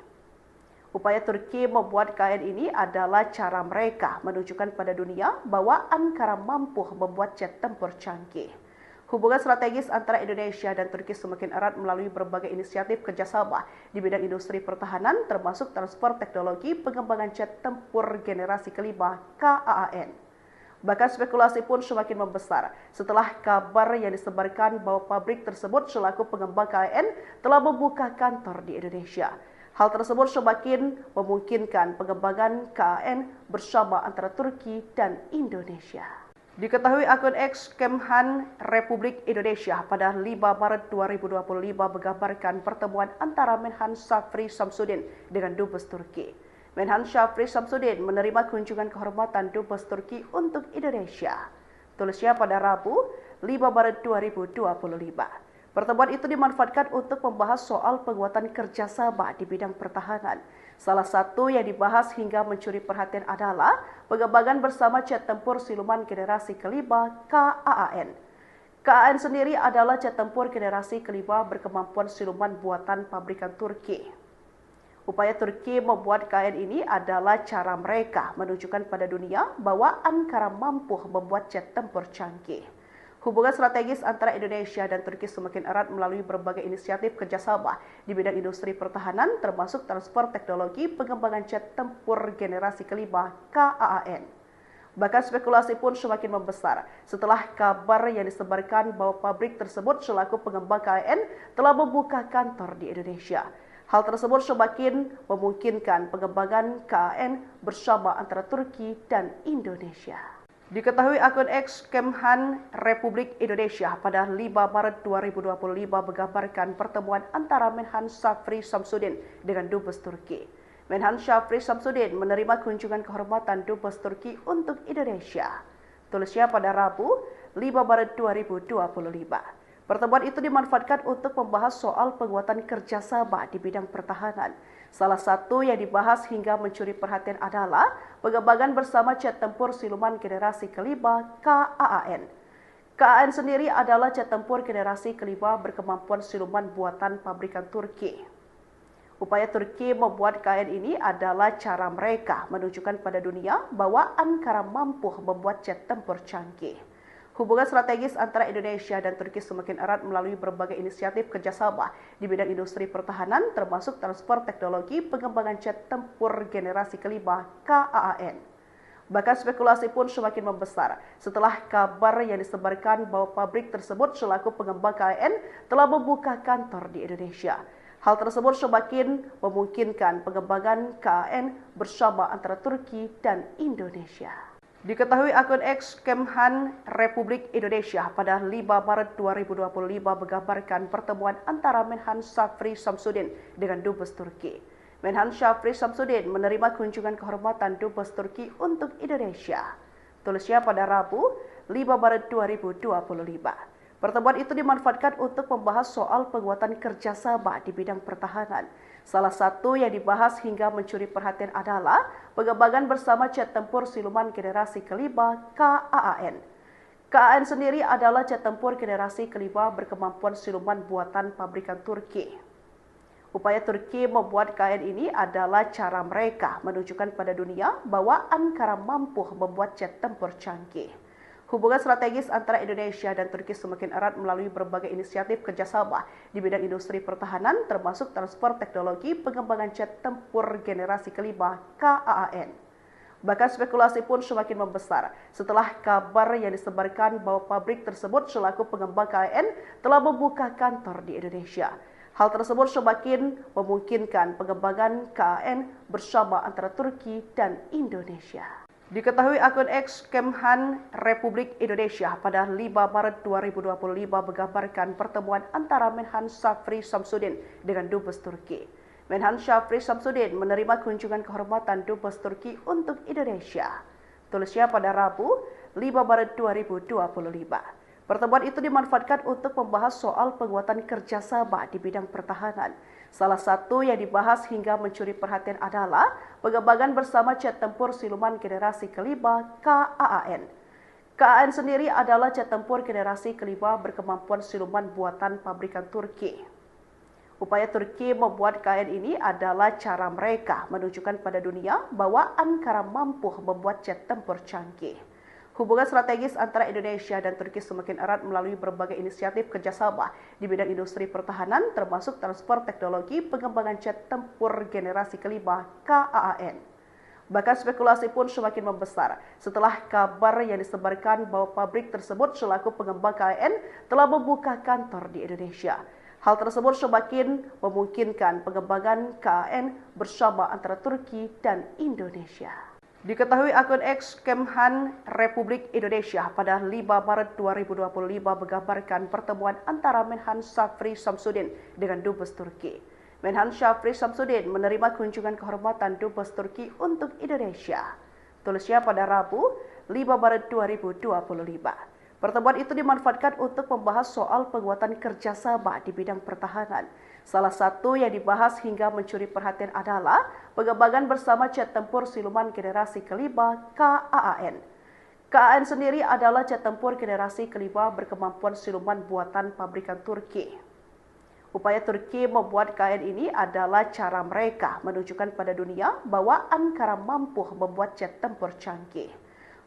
Upaya Turki membuat KAAN ini adalah cara mereka menunjukkan pada dunia bahwa Ankara mampu membuat jet tempur canggih. Hubungan strategis antara Indonesia dan Turki semakin erat melalui berbagai inisiatif kerjasama di bidang industri pertahanan, termasuk transfer teknologi pengembangan jet tempur generasi kelima KAAN. Bahkan spekulasi pun semakin membesar setelah kabar yang disebarkan bahwa pabrik tersebut selaku pengembang KAAN telah membuka kantor di Indonesia. Hal tersebut semakin memungkinkan pengembangan KAAN bersama antara Turki dan Indonesia. Diketahui akun X Kemhan Republik Indonesia pada 5 Maret 2025 menggambarkan pertemuan antara Menhan Syafri Samsudin dengan Dubes Turki. Menhan Syafri Samsudin menerima kunjungan kehormatan Dubes Turki untuk Indonesia. Tulisnya pada Rabu, 5 Maret 2025. Pertemuan itu dimanfaatkan untuk membahas soal penguatan kerjasama di bidang pertahanan. Salah satu yang dibahas hingga mencuri perhatian adalah pengembangan bersama jet tempur siluman generasi kelima KAAN. KAAN sendiri adalah jet tempur generasi kelima berkemampuan siluman buatan pabrikan Turki. Upaya Turki membuat KAAN ini adalah cara mereka menunjukkan pada dunia bahwa Ankara mampu membuat jet tempur canggih. Hubungan strategis antara Indonesia dan Turki semakin erat melalui berbagai inisiatif kerjasama di bidang industri pertahanan, termasuk transfer teknologi pengembangan jet tempur generasi kelima KAAN. Bahkan spekulasi pun semakin membesar setelah kabar yang disebarkan bahwa pabrik tersebut selaku pengembang KAAN telah membuka kantor di Indonesia. Hal tersebut semakin memungkinkan pengembangan KAAN bersama antara Turki dan Indonesia. Diketahui akun X Kemhan Republik Indonesia pada 5 Maret 2025 menggambarkan pertemuan antara Menhan Syafri Samsudin dengan Dubes Turki. Menhan Syafri Samsudin menerima kunjungan kehormatan Dubes Turki untuk Indonesia. Tulisnya pada Rabu, 5 Maret 2025. Pertemuan itu dimanfaatkan untuk membahas soal penguatan kerjasama di bidang pertahanan. Salah satu yang dibahas hingga mencuri perhatian adalah pengembangan bersama jet tempur siluman generasi kelima KAAN. KAAN sendiri adalah jet tempur generasi kelima berkemampuan siluman buatan pabrikan Turki. Upaya Turki membuat KAAN ini adalah cara mereka menunjukkan pada dunia bahwa Ankara mampu membuat jet tempur canggih. Hubungan strategis antara Indonesia dan Turki semakin erat melalui berbagai inisiatif kerjasama di bidang industri pertahanan, termasuk transfer teknologi pengembangan jet tempur generasi kelima KAAN. Bahkan spekulasi pun semakin membesar setelah kabar yang disebarkan bahwa pabrik tersebut selaku pengembang KAAN telah membuka kantor di Indonesia. Hal tersebut semakin memungkinkan pengembangan KAAN bersama antara Turki dan Indonesia. Diketahui akun X Kemhan Republik Indonesia pada 5 Maret 2025 menggambarkan pertemuan antara Menhan Syafri Samsudin dengan Dubes Turki. Menhan Syafri Samsudin menerima kunjungan kehormatan Dubes Turki untuk Indonesia. Tulisnya pada Rabu 5 Maret 2025. Pertemuan itu dimanfaatkan untuk membahas soal penguatan kerjasama di bidang pertahanan. Salah satu yang dibahas hingga mencuri perhatian adalah pengembangan bersama jet tempur siluman generasi kelima KAAN. KAAN sendiri adalah jet tempur generasi kelima berkemampuan siluman buatan pabrikan Turki. Upaya Turki membuat KAAN ini adalah cara mereka menunjukkan pada dunia bahwa Ankara mampu membuat jet tempur canggih. Hubungan strategis antara Indonesia dan Turki semakin erat melalui berbagai inisiatif kerjasama di bidang industri pertahanan, termasuk transfer teknologi pengembangan jet tempur generasi kelima KAAN. Bahkan spekulasi pun semakin membesar setelah kabar yang disebarkan bahwa pabrik tersebut selaku pengembang KAAN telah membuka kantor di Indonesia. Hal tersebut semakin memungkinkan pengembangan KAAN bersama antara Turki dan Indonesia. Diketahui akun X Kemhan Republik Indonesia pada 5 Maret 2025 menggambarkan pertemuan antara Menhan Syafri Samsudin dengan Dubes Turki. Menhan Syafri Samsudin menerima kunjungan kehormatan Dubes Turki untuk Indonesia. Tulisnya pada Rabu 5 Maret 2025. Pertemuan itu dimanfaatkan untuk membahas soal penguatan kerjasama di bidang pertahanan. Salah satu yang dibahas hingga mencuri perhatian adalah pengembangan bersama jet tempur siluman generasi kelima KAAN. KAAN sendiri adalah jet tempur generasi kelima berkemampuan siluman buatan pabrikan Turki. Upaya Turki membuat KAAN ini adalah cara mereka menunjukkan pada dunia bahwa Ankara mampu membuat jet tempur canggih. Hubungan strategis antara Indonesia dan Turki semakin erat melalui berbagai inisiatif kerjasama di bidang industri pertahanan, termasuk transfer teknologi pengembangan jet tempur generasi kelima KAAN. Bahkan spekulasi pun semakin membesar setelah kabar yang disebarkan bahwa pabrik tersebut selaku pengembang KAAN telah membuka kantor di Indonesia. Hal tersebut semakin memungkinkan pengembangan KAAN bersama antara Turki dan Indonesia. Diketahui akun X Kemhan Republik Indonesia pada 5 Maret 2025 menggambarkan pertemuan antara Menhan Syafri Samsudin dengan Dubes Turki. Menhan Syafri Samsudin menerima kunjungan kehormatan Dubes Turki untuk Indonesia. Tulisnya pada Rabu 5 Maret 2025. Pertemuan itu dimanfaatkan untuk membahas soal penguatan kerjasama di bidang pertahanan. Salah satu yang dibahas hingga mencuri perhatian adalah pengembangan bersama jet tempur siluman generasi kelima KAAN. KAAN sendiri adalah jet tempur generasi kelima berkemampuan siluman buatan pabrikan Turki. Upaya Turki membuat KAAN ini adalah cara mereka menunjukkan pada dunia bahwa Ankara mampu membuat jet tempur canggih.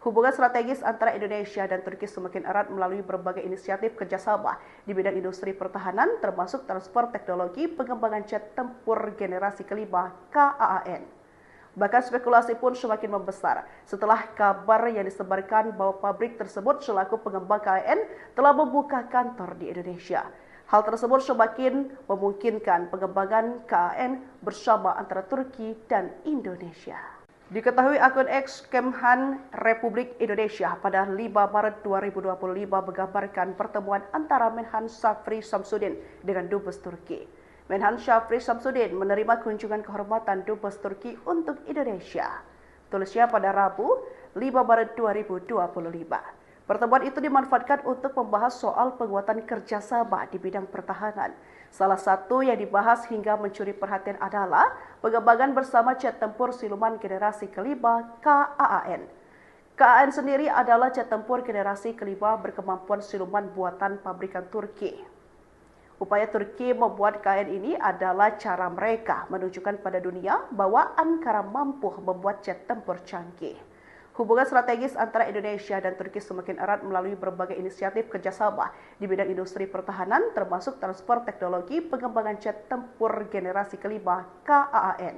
Hubungan strategis antara Indonesia dan Turki semakin erat melalui berbagai inisiatif kerjasama di bidang industri pertahanan, termasuk transfer teknologi pengembangan jet tempur generasi kelima KAAN. Bahkan spekulasi pun semakin membesar setelah kabar yang disebarkan bahwa pabrik tersebut selaku pengembang KAAN telah membuka kantor di Indonesia. Hal tersebut semakin memungkinkan pengembangan KAAN bersama antara Turki dan Indonesia. Diketahui akun X Kemhan Republik Indonesia pada 5 Maret 2025 menggambarkan pertemuan antara Menhan Syafri Samsudin dengan Dubes Turki. Menhan Syafri Samsudin menerima kunjungan kehormatan Dubes Turki untuk Indonesia. Tulisnya pada Rabu 5 Maret 2025. Pertemuan itu dimanfaatkan untuk membahas soal penguatan kerjasama di bidang pertahanan. Salah satu yang dibahas hingga mencuri perhatian adalah pengembangan bersama jet tempur siluman generasi kelima KAAN. KAAN sendiri adalah jet tempur generasi kelima berkemampuan siluman buatan pabrikan Turki. Upaya Turki membuat KAAN ini adalah cara mereka menunjukkan pada dunia bahwa Ankara mampu membuat jet tempur canggih. Hubungan strategis antara Indonesia dan Turki semakin erat melalui berbagai inisiatif kerjasama di bidang industri pertahanan, termasuk transfer teknologi pengembangan jet tempur generasi kelima KAAN.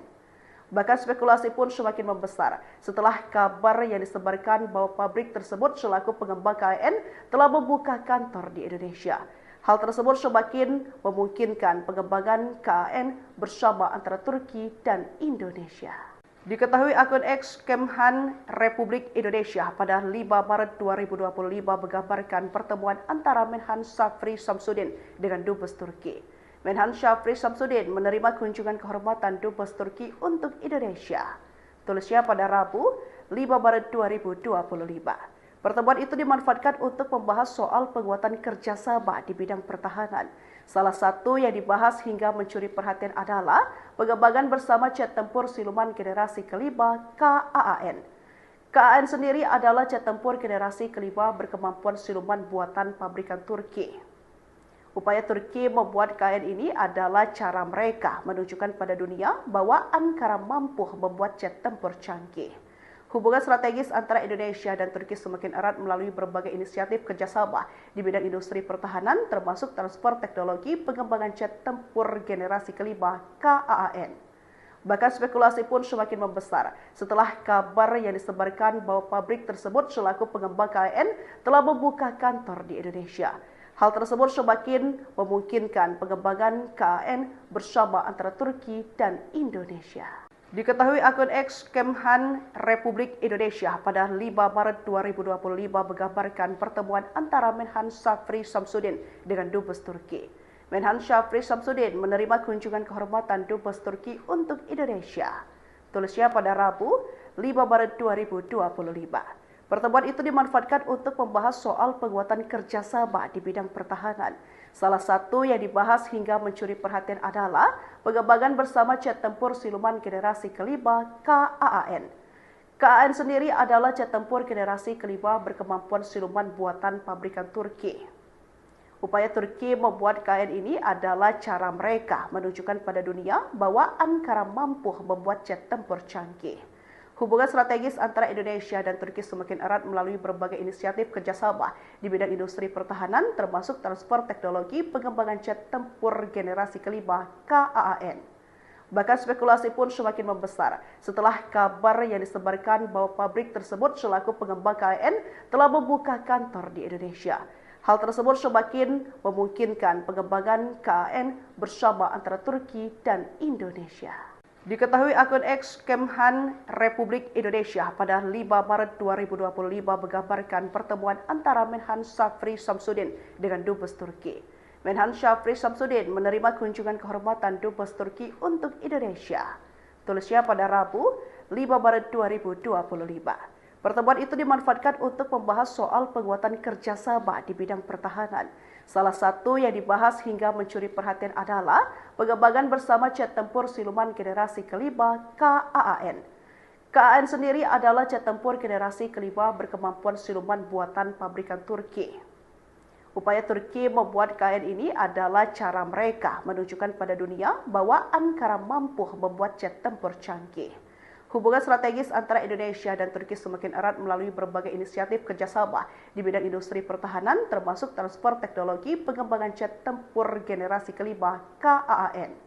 Bahkan spekulasi pun semakin membesar setelah kabar yang disebarkan bahwa pabrik tersebut selaku pengembang KAAN telah membuka kantor di Indonesia. Hal tersebut semakin memungkinkan pengembangan KAAN bersama antara Turki dan Indonesia. Diketahui akun X Kemhan Republik Indonesia pada 5 Maret 2025 menggambarkan pertemuan antara Menhan Syafri Samsudin dengan Dubes Turki. Menhan Syafri Samsudin menerima kunjungan kehormatan Dubes Turki untuk Indonesia. Tulisnya pada Rabu 5 Maret 2025. Pertemuan itu dimanfaatkan untuk membahas soal penguatan kerjasama di bidang pertahanan. Salah satu yang dibahas hingga mencuri perhatian adalah pengembangan bersama jet tempur siluman generasi kelima KAAN. KAAN sendiri adalah jet tempur generasi kelima berkemampuan siluman buatan pabrikan Turki. Upaya Turki membuat KAAN ini adalah cara mereka menunjukkan pada dunia bahwa Ankara mampu membuat jet tempur canggih. Hubungan strategis antara Indonesia dan Turki semakin erat melalui berbagai inisiatif kerjasama di bidang industri pertahanan, termasuk transfer teknologi pengembangan jet tempur generasi kelima KAAN. Bahkan spekulasi pun semakin membesar setelah kabar yang disebarkan bahwa pabrik tersebut selaku pengembang KAAN telah membuka kantor di Indonesia. Hal tersebut semakin memungkinkan pengembangan KAAN bersama antara Turki dan Indonesia. Diketahui akun X Kemhan Republik Indonesia pada 5 Maret 2025 menggambarkan pertemuan antara Menhan Syafri Samsudin dengan Dubes Turki. Menhan Syafri Samsudin menerima kunjungan kehormatan Dubes Turki untuk Indonesia. Tulisnya pada Rabu 5 Maret 2025. Pertemuan itu dimanfaatkan untuk membahas soal penguatan kerjasama di bidang pertahanan. Salah satu yang dibahas hingga mencuri perhatian adalah pengembangan bersama jet tempur siluman generasi kelima KAAN. KAAN sendiri adalah jet tempur generasi kelima berkemampuan siluman buatan pabrikan Turki. Upaya Turki membuat KAAN ini adalah cara mereka menunjukkan pada dunia bahwa Ankara mampu membuat jet tempur canggih. Hubungan strategis antara Indonesia dan Turki semakin erat melalui berbagai inisiatif kerjasama di bidang industri pertahanan, termasuk transfer teknologi pengembangan jet tempur generasi kelima KAAN. Bahkan spekulasi pun semakin membesar setelah kabar yang disebarkan bahwa pabrik tersebut selaku pengembang KAAN telah membuka kantor di Indonesia. Hal tersebut semakin memungkinkan pengembangan KAAN bersama antara Turki dan Indonesia. Diketahui akun X Kemhan Republik Indonesia pada 5 Maret 2025 menggambarkan pertemuan antara Menhan Syafri Samsudin dengan Dubes Turki. Menhan Syafri Samsudin menerima kunjungan kehormatan Dubes Turki untuk Indonesia. Tulisnya pada Rabu 5 Maret 2025. Pertemuan itu dimanfaatkan untuk membahas soal penguatan kerjasama di bidang pertahanan. Salah satu yang dibahas hingga mencuri perhatian adalah pengembangan bersama jet tempur siluman generasi kelima KAAN. KAAN sendiri adalah jet tempur generasi kelima berkemampuan siluman buatan pabrikan Turki. Upaya Turki membuat KAAN ini adalah cara mereka menunjukkan pada dunia bahwa Ankara mampu membuat jet tempur canggih. Hubungan strategis antara Indonesia dan Turki semakin erat melalui berbagai inisiatif kerjasama di bidang industri pertahanan, termasuk transfer teknologi pengembangan jet tempur generasi kelima KAAN.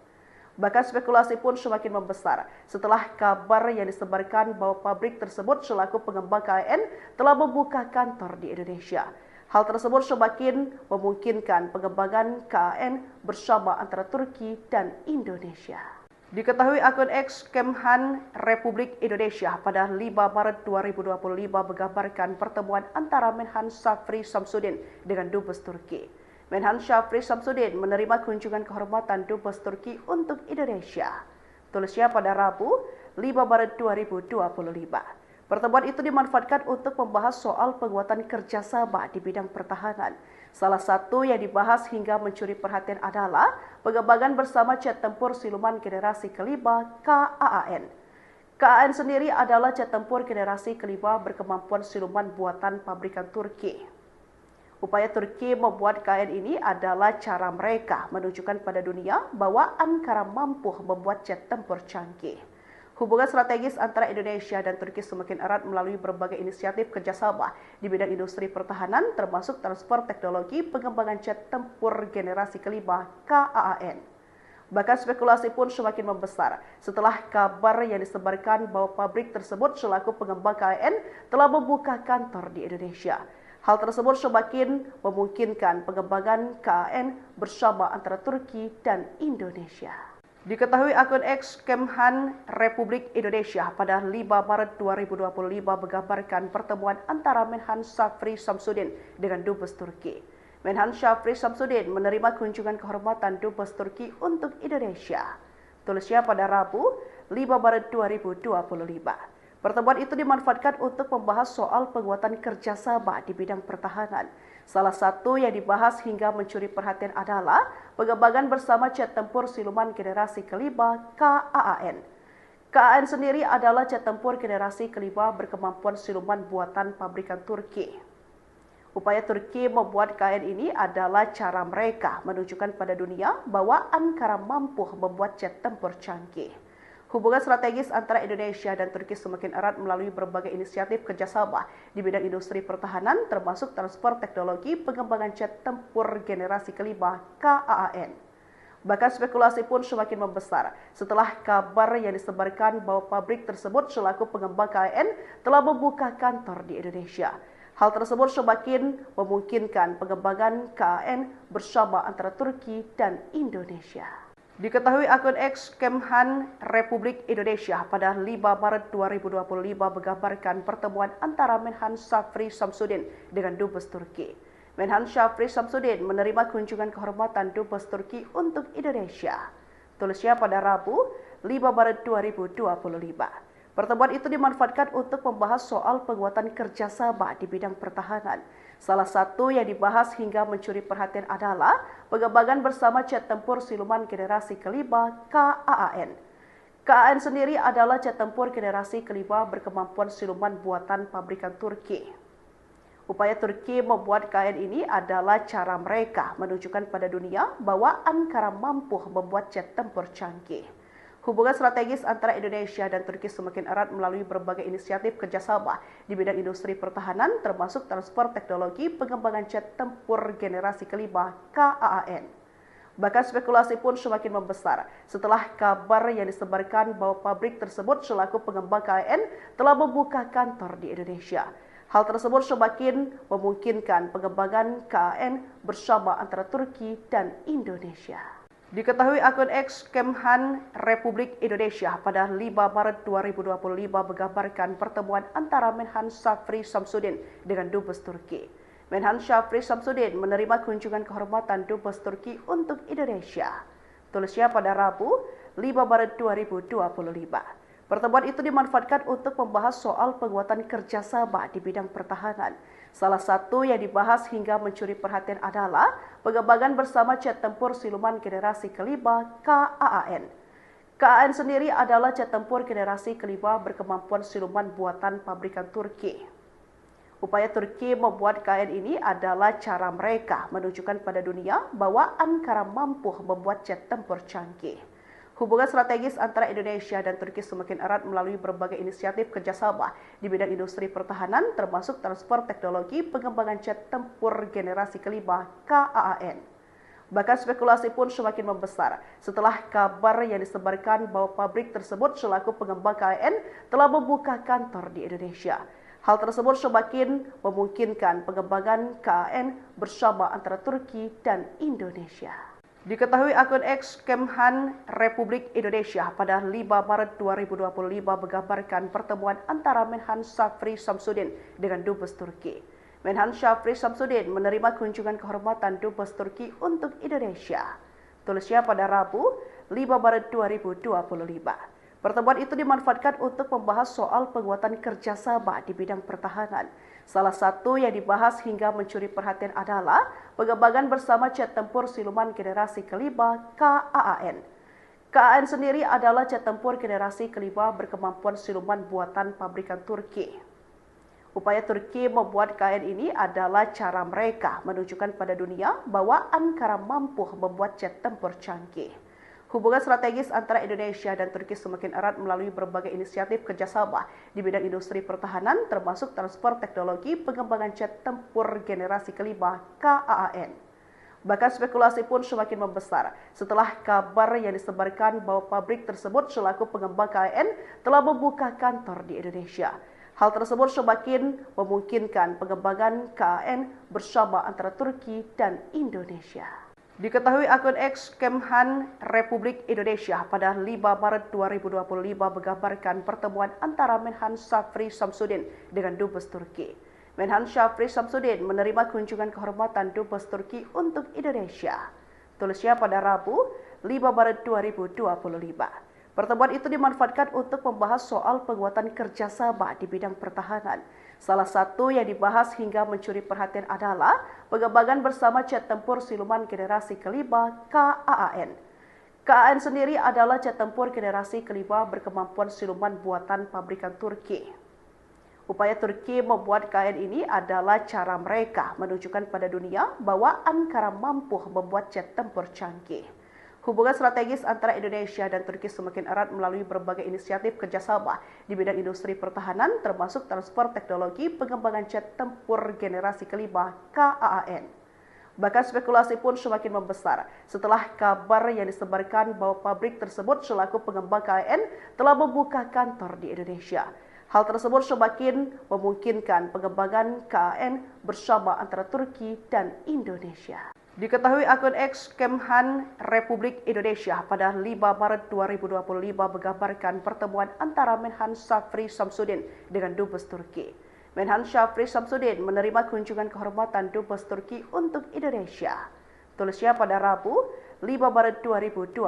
Bahkan spekulasi pun semakin membesar setelah kabar yang disebarkan bahwa pabrik tersebut selaku pengembang KAAN telah membuka kantor di Indonesia. Hal tersebut semakin memungkinkan pengembangan KAAN bersama antara Turki dan Indonesia. Diketahui akun X Kemhan Republik Indonesia pada 5 Maret 2025 menggambarkan pertemuan antara Menhan Syafri Samsudin dengan Dubes Turki. Menhan Syafri Samsudin menerima kunjungan kehormatan Dubes Turki untuk Indonesia. Tulisnya pada Rabu 5 Maret 2025. Pertemuan itu dimanfaatkan untuk membahas soal penguatan kerjasama di bidang pertahanan. Salah satu yang dibahas hingga mencuri perhatian adalah pengembangan bersama jet tempur siluman generasi kelima KAAN. KAAN sendiri adalah jet tempur generasi kelima berkemampuan siluman buatan pabrikan Turki. Upaya Turki membuat KAAN ini adalah cara mereka menunjukkan pada dunia bahwa Ankara mampu membuat jet tempur canggih. Hubungan strategis antara Indonesia dan Turki semakin erat melalui berbagai inisiatif kerjasama di bidang industri pertahanan, termasuk transfer teknologi pengembangan jet tempur generasi kelima KAAN. Bahkan spekulasi pun semakin membesar setelah kabar yang disebarkan bahwa pabrik tersebut selaku pengembang KAAN telah membuka kantor di Indonesia. Hal tersebut semakin memungkinkan pengembangan KAAN bersama antara Turki dan Indonesia. Diketahui akun X Kemhan Republik Indonesia pada 5 Maret 2025 menggambarkan pertemuan antara Menhan Syafri Samsudin dengan Dubes Turki. Menhan Syafri Samsudin menerima kunjungan kehormatan Dubes Turki untuk Indonesia. Tulisnya pada Rabu, 5 Maret 2025. Pertemuan itu dimanfaatkan untuk membahas soal penguatan kerjasama di bidang pertahanan. Salah satu yang dibahas hingga mencuri perhatian adalah pengembangan bersama jet tempur siluman generasi kelima KAAN. KAAN sendiri adalah jet tempur generasi kelima berkemampuan siluman buatan pabrikan Turki. Upaya Turki membuat KAAN ini adalah cara mereka menunjukkan pada dunia bahwa Ankara mampu membuat jet tempur canggih. Hubungan strategis antara Indonesia dan Turki semakin erat melalui berbagai inisiatif kerjasama di bidang industri pertahanan, termasuk transfer teknologi pengembangan jet tempur generasi kelima KAAN. Bahkan spekulasi pun semakin membesar setelah kabar yang disebarkan bahwa pabrik tersebut selaku pengembang KAAN telah membuka kantor di Indonesia. Hal tersebut semakin memungkinkan pengembangan KAAN bersama antara Turki dan Indonesia. Diketahui akun X Kemhan Republik Indonesia pada 5 Maret 2025 menggambarkan pertemuan antara Menhan Syafri Samsudin dengan Dubes Turki. Menhan Syafri Samsudin menerima kunjungan kehormatan Dubes Turki untuk Indonesia. Tulisnya pada Rabu, 5 Maret 2025. Pertemuan itu dimanfaatkan untuk membahas soal penguatan kerjasama di bidang pertahanan. Salah satu yang dibahas hingga mencuri perhatian adalah pengembangan bersama jet tempur siluman generasi kelima KAAN. KAAN sendiri adalah jet tempur generasi kelima berkemampuan siluman buatan pabrikan Turki. Upaya Turki membuat KAAN ini adalah cara mereka menunjukkan pada dunia bahwa Ankara mampu membuat jet tempur canggih. Hubungan strategis antara Indonesia dan Turki semakin erat melalui berbagai inisiatif kerjasama di bidang industri pertahanan, termasuk transfer teknologi pengembangan jet tempur generasi kelima KAAN. Bahkan spekulasi pun semakin membesar setelah kabar yang disebarkan bahwa pabrik tersebut selaku pengembang KAAN telah membuka kantor di Indonesia. Hal tersebut semakin memungkinkan pengembangan KAAN bersama antara Turki dan Indonesia. Diketahui akun X Kemhan Republik Indonesia pada 5 Maret 2025 menggambarkan pertemuan antara Menhan Syafri Samsudin dengan Dubes Turki. Menhan Syafri Samsudin menerima kunjungan kehormatan Dubes Turki untuk Indonesia. Tulisnya pada Rabu, 5 Maret 2025. Pertemuan itu dimanfaatkan untuk membahas soal penguatan kerjasama di bidang pertahanan. Salah satu yang dibahas hingga mencuri perhatian adalah pengembangan bersama jet tempur siluman generasi kelima KAAN. KAAN sendiri adalah jet tempur generasi kelima berkemampuan siluman buatan pabrikan Turki. Upaya Turki membuat KAAN ini adalah cara mereka menunjukkan pada dunia bahwa Ankara mampu membuat jet tempur canggih. Hubungan strategis antara Indonesia dan Turki semakin erat melalui berbagai inisiatif kerjasama di bidang industri pertahanan, termasuk transfer teknologi pengembangan jet tempur generasi kelima KAAN. Bahkan spekulasi pun semakin membesar setelah kabar yang disebarkan bahwa pabrik tersebut selaku pengembang KAAN telah membuka kantor di Indonesia. Hal tersebut semakin memungkinkan pengembangan KAAN bersama antara Turki dan Indonesia. Diketahui akun X Kemhan Republik Indonesia pada 5 Maret 2025 menggambarkan pertemuan antara Menhan Syafri Samsudin dengan Dubes Turki. Menhan Syafri Samsudin menerima kunjungan kehormatan Dubes Turki untuk Indonesia. Tulisnya pada Rabu, 5 Maret 2025. Pertemuan itu dimanfaatkan untuk membahas soal penguatan kerjasama di bidang pertahanan. Salah satu yang dibahas hingga mencuri perhatian adalah pengembangan bersama jet tempur siluman generasi kelima KAAN. KAAN sendiri adalah jet tempur generasi kelima berkemampuan siluman buatan pabrikan Turki. Upaya Turki membuat KAAN ini adalah cara mereka menunjukkan pada dunia bahwa Ankara mampu membuat jet tempur canggih. Hubungan strategis antara Indonesia dan Turki semakin erat melalui berbagai inisiatif kerjasama di bidang industri pertahanan, termasuk transfer teknologi pengembangan jet tempur generasi kelima KAAN. Bahkan spekulasi pun semakin membesar setelah kabar yang disebarkan bahwa pabrik tersebut selaku pengembang KAAN telah membuka kantor di Indonesia. Hal tersebut semakin memungkinkan pengembangan KAAN bersama antara Turki dan Indonesia. Diketahui akun X Kemhan Republik Indonesia pada 5 Maret 2025 menggambarkan pertemuan antara Menhan Syafri Samsudin dengan Dubes Turki. Menhan Syafri Samsudin menerima kunjungan kehormatan Dubes Turki untuk Indonesia. Tulisnya pada Rabu 5 Maret 2025. Pertemuan itu dimanfaatkan untuk membahas soal penguatan kerjasama di bidang pertahanan. Salah satu yang dibahas hingga mencuri perhatian adalah pengembangan bersama jet tempur siluman generasi kelima KAAN. KAAN sendiri adalah jet tempur generasi kelima berkemampuan siluman buatan pabrikan Turki. Upaya Turki membuat KAAN ini adalah cara mereka menunjukkan pada dunia bahwa Ankara mampu membuat jet tempur canggih. Hubungan strategis antara Indonesia dan Turki semakin erat melalui berbagai inisiatif kerjasama di bidang industri pertahanan, termasuk transfer teknologi pengembangan jet tempur generasi kelima KAAN. Bahkan spekulasi pun semakin membesar setelah kabar yang disebarkan bahwa pabrik tersebut selaku pengembang KAAN telah membuka kantor di Indonesia. Hal tersebut semakin memungkinkan pengembangan KAAN bersama antara Turki dan Indonesia. Diketahui akun X Kemhan Republik Indonesia pada 5 Maret 2025 menggambarkan pertemuan antara Menhan Syafri Samsudin dengan Dubes Turki. Menhan Syafri Samsudin menerima kunjungan kehormatan Dubes Turki untuk Indonesia. Tulisnya pada Rabu 5 Maret 2025.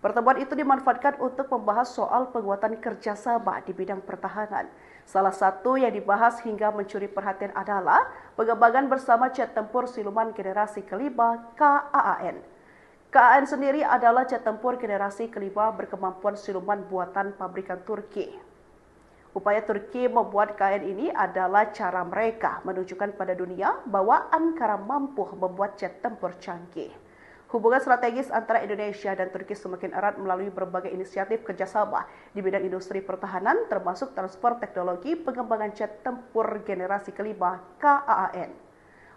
Pertemuan itu dimanfaatkan untuk membahas soal penguatan kerjasama di bidang pertahanan. Salah satu yang dibahas hingga mencuri perhatian adalah pengembangan bersama jet tempur siluman generasi kelima KAAN. KAAN sendiri adalah jet tempur generasi kelima berkemampuan siluman buatan pabrikan Turki. Upaya Turki membuat KAAN ini adalah cara mereka menunjukkan pada dunia bahwa Ankara mampu membuat jet tempur canggih. Hubungan strategis antara Indonesia dan Turki semakin erat melalui berbagai inisiatif kerjasama di bidang industri pertahanan, termasuk transfer teknologi pengembangan jet tempur generasi kelima KAAN.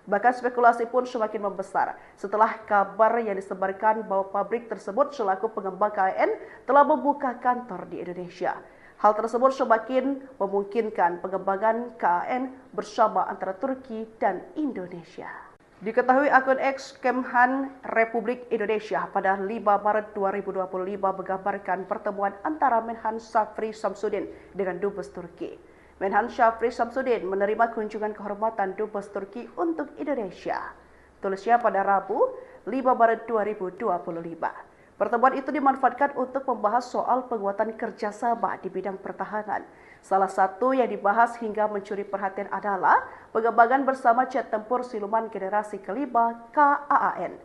Bahkan spekulasi pun semakin membesar setelah kabar yang disebarkan bahwa pabrik tersebut selaku pengembang KAAN telah membuka kantor di Indonesia. Hal tersebut semakin memungkinkan pengembangan KAAN bersama antara Turki dan Indonesia. Diketahui akun X Kemhan Republik Indonesia pada 5 Maret 2025 menggambarkan pertemuan antara Menhan Syafri Samsudin dengan Dubes Turki. Menhan Syafri Samsudin menerima kunjungan kehormatan Dubes Turki untuk Indonesia. Tulisnya pada Rabu 5 Maret 2025. Pertemuan itu dimanfaatkan untuk membahas soal penguatan kerjasama di bidang pertahanan. Salah satu yang dibahas hingga mencuri perhatian adalah pengembangan bersama jet tempur siluman generasi kelima KAAN.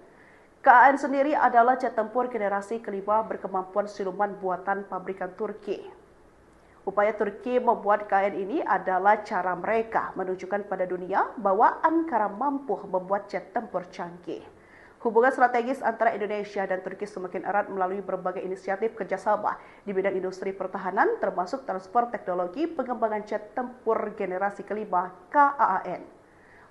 KAAN sendiri adalah jet tempur generasi kelima berkemampuan siluman buatan pabrikan Turki. Upaya Turki membuat KAAN ini adalah cara mereka menunjukkan pada dunia bahwa Ankara mampu membuat jet tempur canggih. Hubungan strategis antara Indonesia dan Turki semakin erat melalui berbagai inisiatif kerjasama di bidang industri pertahanan, termasuk transfer teknologi pengembangan jet tempur generasi kelima KAAN.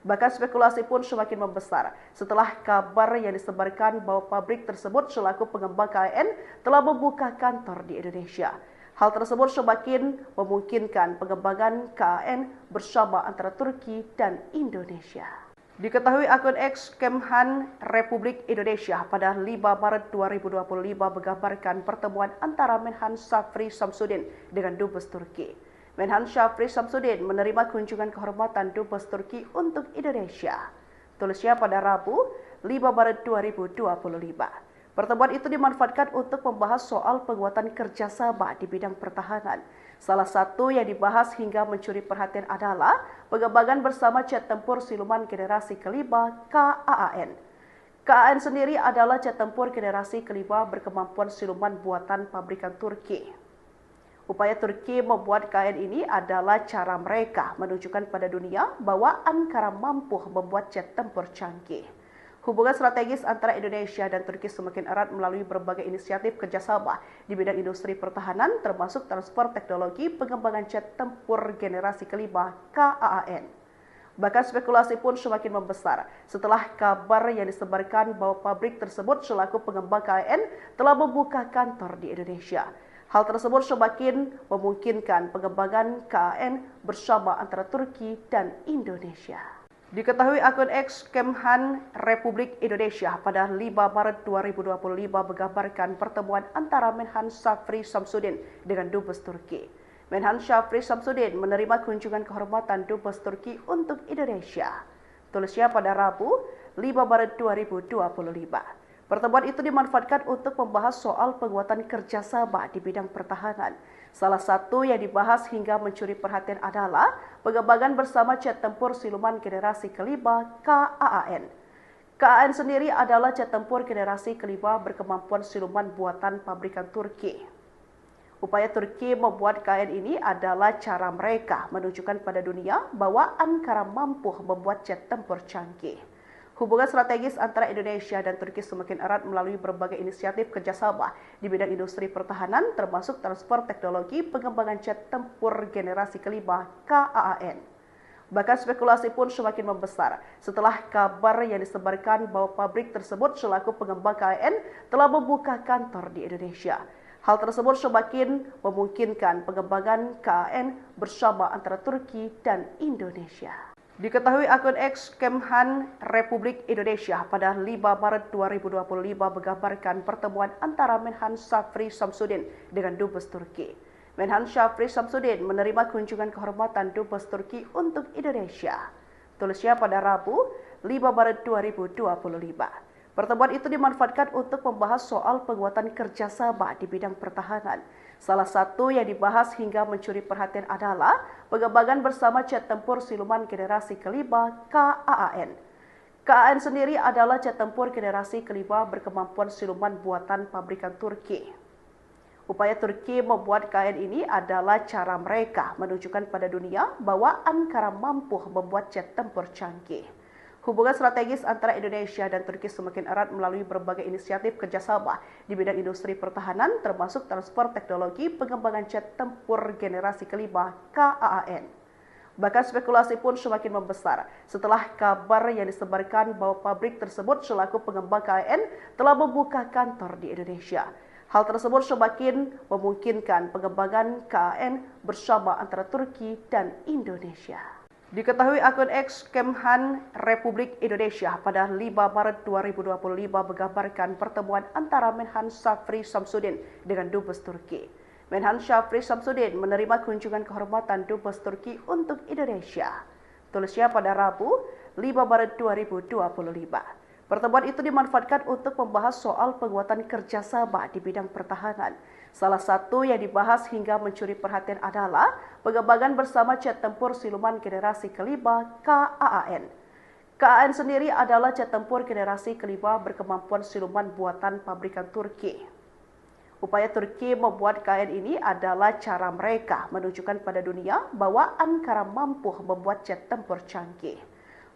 Bahkan spekulasi pun semakin membesar setelah kabar yang disebarkan bahwa pabrik tersebut selaku pengembang KAAN telah membuka kantor di Indonesia. Hal tersebut semakin memungkinkan pengembangan KAAN bersama antara Turki dan Indonesia. Diketahui akun X Kemhan Republik Indonesia pada 5 Maret 2025 menggambarkan pertemuan antara Menhan Syafri Samsudin dengan Dubes Turki. Menhan Syafri Samsudin menerima kunjungan kehormatan Dubes Turki untuk Indonesia. Tulisnya pada Rabu 5 Maret 2025. Pertemuan itu dimanfaatkan untuk membahas soal penguatan kerjasama di bidang pertahanan. Salah satu yang dibahas hingga mencuri perhatian adalah pengembangan bersama jet tempur siluman generasi kelima KAAN. KAAN sendiri adalah jet tempur generasi kelima berkemampuan siluman buatan pabrikan Turki. Upaya Turki membuat KAAN ini adalah cara mereka menunjukkan pada dunia bahwa Ankara mampu membuat jet tempur canggih. Hubungan strategis antara Indonesia dan Turki semakin erat melalui berbagai inisiatif kerjasama di bidang industri pertahanan, termasuk transfer teknologi pengembangan jet tempur generasi kelima KAAN. Bahkan spekulasi pun semakin membesar setelah kabar yang disebarkan bahwa pabrik tersebut selaku pengembang KAAN telah membuka kantor di Indonesia. Hal tersebut semakin memungkinkan pengembangan KAAN bersama antara Turki dan Indonesia. Diketahui akun X Kemhan Republik Indonesia pada 5 Maret 2025 menggambarkan pertemuan antara Menhan Syafri Samsudin dengan Dubes Turki. Menhan Syafri Samsudin menerima kunjungan kehormatan Dubes Turki untuk Indonesia. Tulisnya pada Rabu 5 Maret 2025. Pertemuan itu dimanfaatkan untuk membahas soal penguatan kerjasama di bidang pertahanan. Salah satu yang dibahas hingga mencuri perhatian adalah pengembangan bersama jet tempur siluman generasi kelima KAAN. KAAN sendiri adalah jet tempur generasi kelima berkemampuan siluman buatan pabrikan Turki. Upaya Turki membuat KAAN ini adalah cara mereka menunjukkan pada dunia bahwa Ankara mampu membuat jet tempur canggih. Hubungan strategis antara Indonesia dan Turki semakin erat melalui berbagai inisiatif kerjasama di bidang industri pertahanan, termasuk transfer teknologi pengembangan jet tempur generasi kelima KAAN. Bahkan spekulasi pun semakin membesar setelah kabar yang disebarkan bahwa pabrik tersebut selaku pengembang KAAN telah membuka kantor di Indonesia. Hal tersebut semakin memungkinkan pengembangan KAAN bersama antara Turki dan Indonesia. Diketahui akun X Kemhan Republik Indonesia pada 5 Maret 2025 menggambarkan pertemuan antara Menhan Syafri Samsudin dengan Dubes Turki. Menhan Syafri Samsudin menerima kunjungan kehormatan Dubes Turki untuk Indonesia. Tulisnya pada Rabu 5 Maret 2025. Pertemuan itu dimanfaatkan untuk membahas soal penguatan kerjasama di bidang pertahanan. Salah satu yang dibahas hingga mencuri perhatian adalah pengembangan bersama jet tempur siluman generasi kelima KAAN. KAAN sendiri adalah jet tempur generasi kelima berkemampuan siluman buatan pabrikan Turki. Upaya Turki membuat KAAN ini adalah cara mereka menunjukkan pada dunia bahwa Ankara mampu membuat jet tempur canggih. Hubungan strategis antara Indonesia dan Turki semakin erat melalui berbagai inisiatif kerjasama di bidang industri pertahanan, termasuk transfer teknologi pengembangan jet tempur generasi kelima KAAN. Bahkan spekulasi pun semakin membesar setelah kabar yang disebarkan bahwa pabrik tersebut selaku pengembang KAAN telah membuka kantor di Indonesia. Hal tersebut semakin memungkinkan pengembangan KAAN bersama antara Turki dan Indonesia. Diketahui akun X Kemhan Republik Indonesia pada 5 Maret 2025 menggambarkan pertemuan antara Menhan Syafri Samsudin dengan Dubes Turki. Menhan Syafri Samsudin menerima kunjungan kehormatan Dubes Turki untuk Indonesia. Tulisnya pada Rabu 5 Maret 2025. Pertemuan itu dimanfaatkan untuk membahas soal penguatan kerjasama di bidang pertahanan. Salah satu yang dibahas hingga mencuri perhatian adalah pengembangan bersama jet tempur siluman generasi kelima KAAN. KAAN sendiri adalah jet tempur generasi kelima berkemampuan siluman buatan pabrikan Turki. Upaya Turki membuat KAAN ini adalah cara mereka menunjukkan pada dunia bahwa Ankara mampu membuat jet tempur canggih.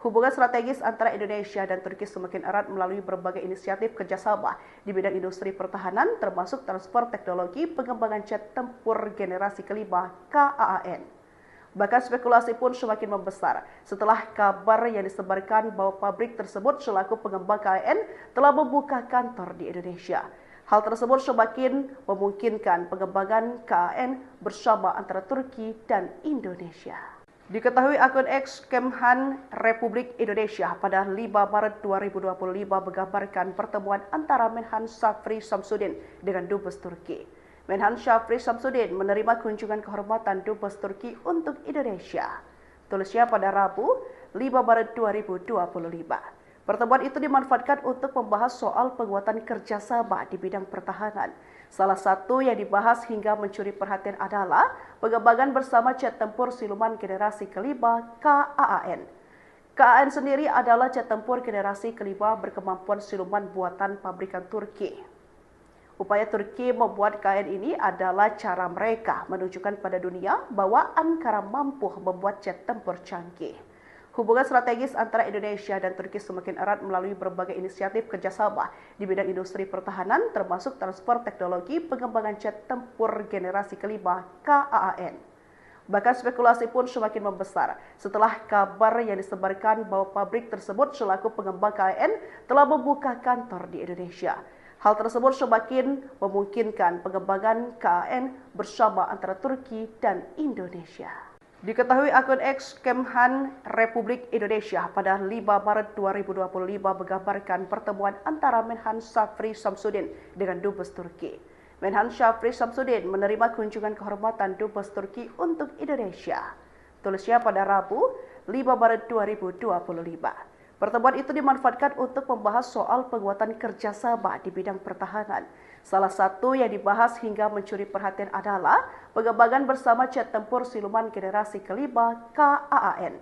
Hubungan strategis antara Indonesia dan Turki semakin erat melalui berbagai inisiatif kerjasama di bidang industri pertahanan, termasuk transfer teknologi pengembangan jet tempur generasi kelima KAAN. Bahkan spekulasi pun semakin membesar setelah kabar yang disebarkan bahwa pabrik tersebut selaku pengembang KAAN telah membuka kantor di Indonesia. Hal tersebut semakin memungkinkan pengembangan KAAN bersama antara Turki dan Indonesia. Diketahui akun X Kemhan Republik Indonesia pada 5 Maret 2025 menggambarkan pertemuan antara Menhan Syafri Samsudin dengan Dubes Turki. Menhan Syafri Samsudin menerima kunjungan kehormatan Dubes Turki untuk Indonesia. Tulisnya pada Rabu 5 Maret 2025. Pertemuan itu dimanfaatkan untuk membahas soal penguatan kerjasama di bidang pertahanan. Salah satu yang dibahas hingga mencuri perhatian adalah pengembangan bersama jet tempur siluman generasi kelima KAAN. KAAN sendiri adalah jet tempur generasi kelima berkemampuan siluman buatan pabrikan Turki. Upaya Turki membuat KAAN ini adalah cara mereka menunjukkan pada dunia bahwa Ankara mampu membuat jet tempur canggih. Hubungan strategis antara Indonesia dan Turki semakin erat melalui berbagai inisiatif kerjasama di bidang industri pertahanan, termasuk transfer teknologi pengembangan jet tempur generasi kelima KAAN. Bahkan spekulasi pun semakin membesar setelah kabar yang disebarkan bahwa pabrik tersebut selaku pengembang KAAN telah membuka kantor di Indonesia. Hal tersebut semakin memungkinkan pengembangan KAAN bersama antara Turki dan Indonesia. Diketahui akun X Kemhan Republik Indonesia pada 5 Maret 2025 menggambarkan pertemuan antara Menhan Syafri Samsudin dengan Dubes Turki. Menhan Syafri Samsudin menerima kunjungan kehormatan Dubes Turki untuk Indonesia. Tulisnya pada Rabu, 5 Maret 2025. Pertemuan itu dimanfaatkan untuk membahas soal penguatan kerjasama di bidang pertahanan. Salah satu yang dibahas hingga mencuri perhatian adalah pengembangan bersama jet tempur siluman generasi kelima KAAN.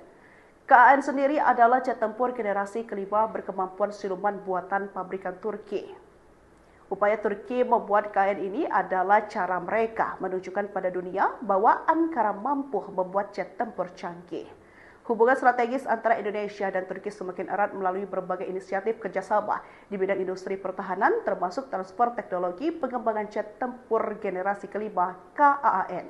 KAAN sendiri adalah jet tempur generasi kelima berkemampuan siluman buatan pabrikan Turki. Upaya Turki membuat KAAN ini adalah cara mereka menunjukkan pada dunia bahwa Ankara mampu membuat jet tempur canggih. Hubungan strategis antara Indonesia dan Turki semakin erat melalui berbagai inisiatif kerjasama di bidang industri pertahanan, termasuk transfer teknologi pengembangan jet tempur generasi kelima KAAN.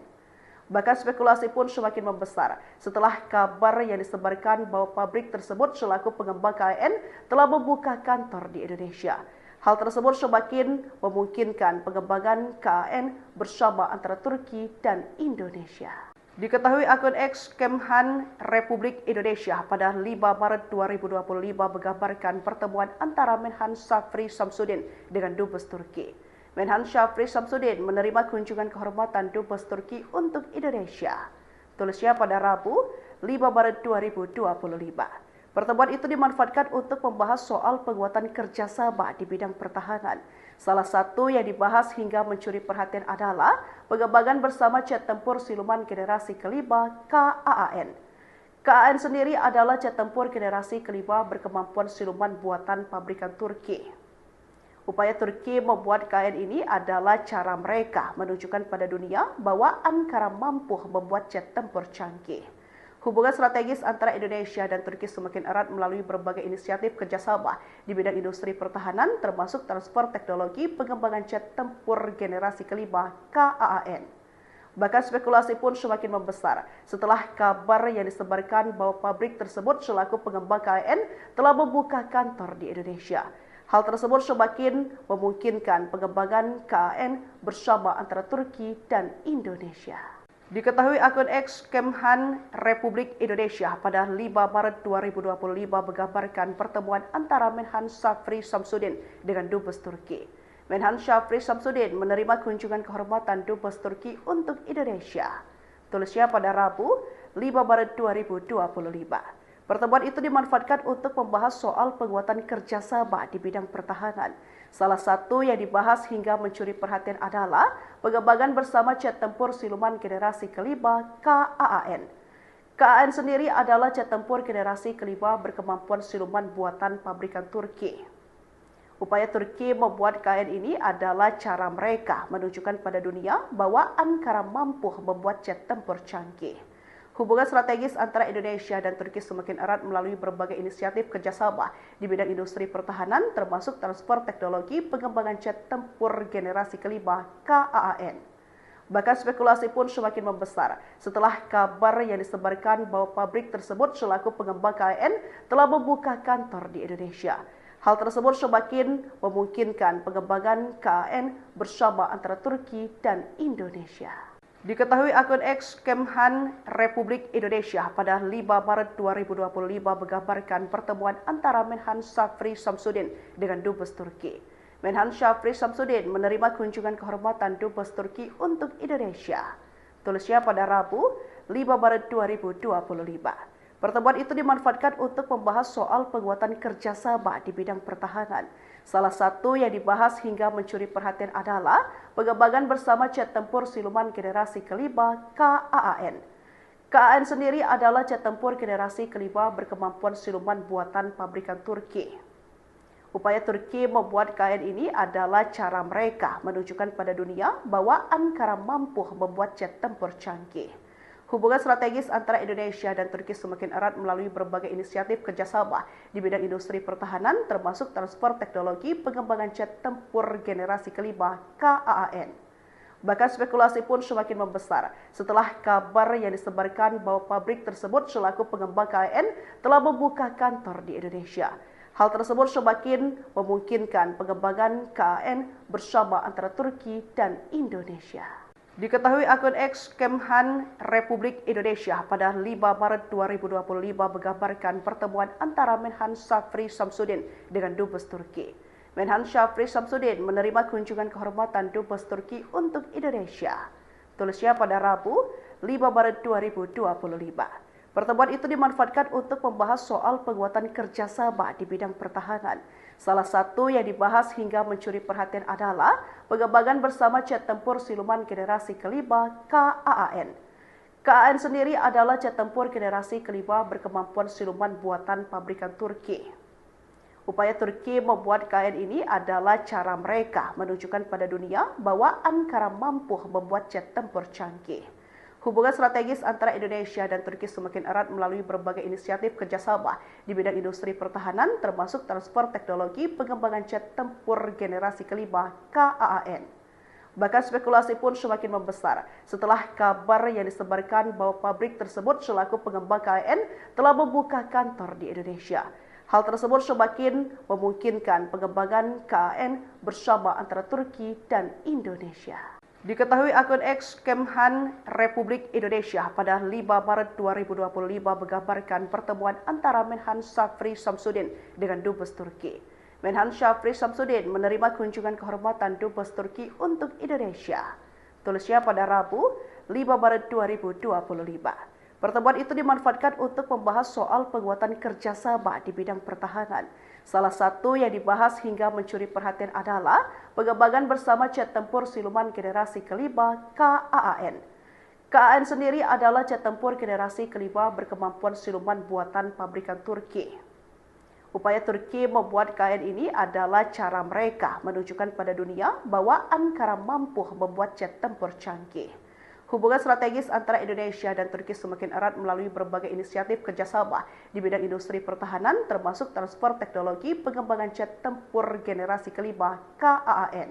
Bahkan spekulasi pun semakin membesar setelah kabar yang disebarkan bahwa pabrik tersebut selaku pengembang KAAN telah membuka kantor di Indonesia. Hal tersebut semakin memungkinkan pengembangan KAAN bersama antara Turki dan Indonesia. Diketahui akun X Kemhan Republik Indonesia pada 5 Maret 2025 menggambarkan pertemuan antara Menhan Syafri Samsudin dengan Dubes Turki. Menhan Syafri Samsudin menerima kunjungan kehormatan Dubes Turki untuk Indonesia. Tulisnya pada Rabu, 5 Maret 2025. Pertemuan itu dimanfaatkan untuk membahas soal penguatan kerjasama di bidang pertahanan. Salah satu yang dibahas hingga mencuri perhatian adalah pengembangan bersama jet tempur siluman generasi kelima KAAN. KAAN sendiri adalah jet tempur generasi kelima berkemampuan siluman buatan pabrikan Turki. Upaya Turki membuat KAAN ini adalah cara mereka menunjukkan pada dunia bahwa Ankara mampu membuat jet tempur canggih. Hubungan strategis antara Indonesia dan Turki semakin erat melalui berbagai inisiatif kerjasama di bidang industri pertahanan, termasuk transfer teknologi pengembangan jet tempur generasi kelima KAAN. Bahkan spekulasi pun semakin membesar setelah kabar yang disebarkan bahwa pabrik tersebut selaku pengembang KAAN telah membuka kantor di Indonesia. Hal tersebut semakin memungkinkan pengembangan KAAN bersama antara Turki dan Indonesia. Diketahui akun X Kemhan Republik Indonesia pada 5 Maret 2025 menggambarkan pertemuan antara Menhan Syafri Samsudin dengan Dubes Turki. Menhan Syafri Samsudin menerima kunjungan kehormatan Dubes Turki untuk Indonesia. Tulisnya pada Rabu, 5 Maret 2025. Pertemuan itu dimanfaatkan untuk membahas soal penguatan kerjasama di bidang pertahanan. Salah satu yang dibahas hingga mencuri perhatian adalah pengembangan bersama jet tempur siluman generasi kelima KAAN. KAAN sendiri adalah jet tempur generasi kelima berkemampuan siluman buatan pabrikan Turki. Upaya Turki membuat KAAN ini adalah cara mereka menunjukkan pada dunia bahwa Ankara mampu membuat jet tempur canggih. Hubungan strategis antara Indonesia dan Turki semakin erat melalui berbagai inisiatif kerjasama di bidang industri pertahanan, termasuk transfer teknologi pengembangan jet tempur generasi kelima KAAN. Bahkan spekulasi pun semakin membesar setelah kabar yang disebarkan bahwa pabrik tersebut selaku pengembang KAAN telah membuka kantor di Indonesia. Hal tersebut semakin memungkinkan pengembangan KAAN bersama antara Turki dan Indonesia. Diketahui akun X Kemhan Republik Indonesia pada 5 Maret 2025 menggambarkan pertemuan antara Menhan Syafri Samsudin dengan Dubes Turki. Menhan Syafri Samsudin menerima kunjungan kehormatan Dubes Turki untuk Indonesia. Tulisnya pada Rabu, 5 Maret 2025. Pertemuan itu dimanfaatkan untuk membahas soal penguatan kerjasama di bidang pertahanan. Salah satu yang dibahas hingga mencuri perhatian adalah pengembangan bersama jet tempur siluman generasi kelima KAAN. KAAN sendiri adalah jet tempur generasi kelima berkemampuan siluman buatan pabrikan Turki. Upaya Turki membuat KAAN ini adalah cara mereka menunjukkan pada dunia bahwa Ankara mampu membuat jet tempur canggih. Hubungan strategis antara Indonesia dan Turki semakin erat melalui berbagai inisiatif kerjasama di bidang industri pertahanan, termasuk transfer teknologi pengembangan jet tempur generasi kelima KAAN. Bahkan spekulasi pun semakin membesar setelah kabar yang disebarkan bahwa pabrik tersebut selaku pengembang KAAN telah membuka kantor di Indonesia. Hal tersebut semakin memungkinkan pengembangan KAAN bersama antara Turki dan Indonesia. Diketahui akun X Kemhan Republik Indonesia pada 5 Maret 2025 menggambarkan pertemuan antara Menhan Syafri Samsudin dengan Dubes Turki. Menhan Syafri Samsudin menerima kunjungan kehormatan Dubes Turki untuk Indonesia. Tulisnya pada Rabu 5 Maret 2025. Pertemuan itu dimanfaatkan untuk membahas soal penguatan kerjasama di bidang pertahanan. Salah satu yang dibahas hingga mencuri perhatian adalah pengembangan bersama jet tempur siluman generasi kelima KAAN. KAAN sendiri adalah jet tempur generasi kelima berkemampuan siluman buatan pabrikan Turki. Upaya Turki membuat KAAN ini adalah cara mereka menunjukkan pada dunia bahwa Ankara mampu membuat jet tempur canggih. Hubungan strategis antara Indonesia dan Turki semakin erat melalui berbagai inisiatif kerjasama di bidang industri pertahanan, termasuk transfer teknologi pengembangan jet tempur generasi kelima KAAN. Bahkan spekulasi pun semakin membesar setelah kabar yang disebarkan bahwa pabrik tersebut selaku pengembang KAAN telah membuka kantor di Indonesia. Hal tersebut semakin memungkinkan pengembangan KAAN bersama antara Turki dan Indonesia. Diketahui akun X Kemhan Republik Indonesia pada 5 Maret 2025 menggambarkan pertemuan antara Menhan Syafri Samsudin dengan Dubes Turki. Menhan Syafri Samsudin menerima kunjungan kehormatan Dubes Turki untuk Indonesia. Tulisnya pada Rabu 5 Maret 2025. Pertemuan itu dimanfaatkan untuk membahas soal penguatan kerjasama di bidang pertahanan. Salah satu yang dibahas hingga mencuri perhatian adalah pengembangan bersama jet tempur siluman generasi kelima KAAN. KAAN sendiri adalah jet tempur generasi kelima berkemampuan siluman buatan pabrikan Turki. Upaya Turki membuat KAAN ini adalah cara mereka menunjukkan pada dunia bahwa Ankara mampu membuat jet tempur canggih. Hubungan strategis antara Indonesia dan Turki semakin erat melalui berbagai inisiatif kerjasama di bidang industri pertahanan, termasuk transfer teknologi pengembangan jet tempur generasi kelima KAAN.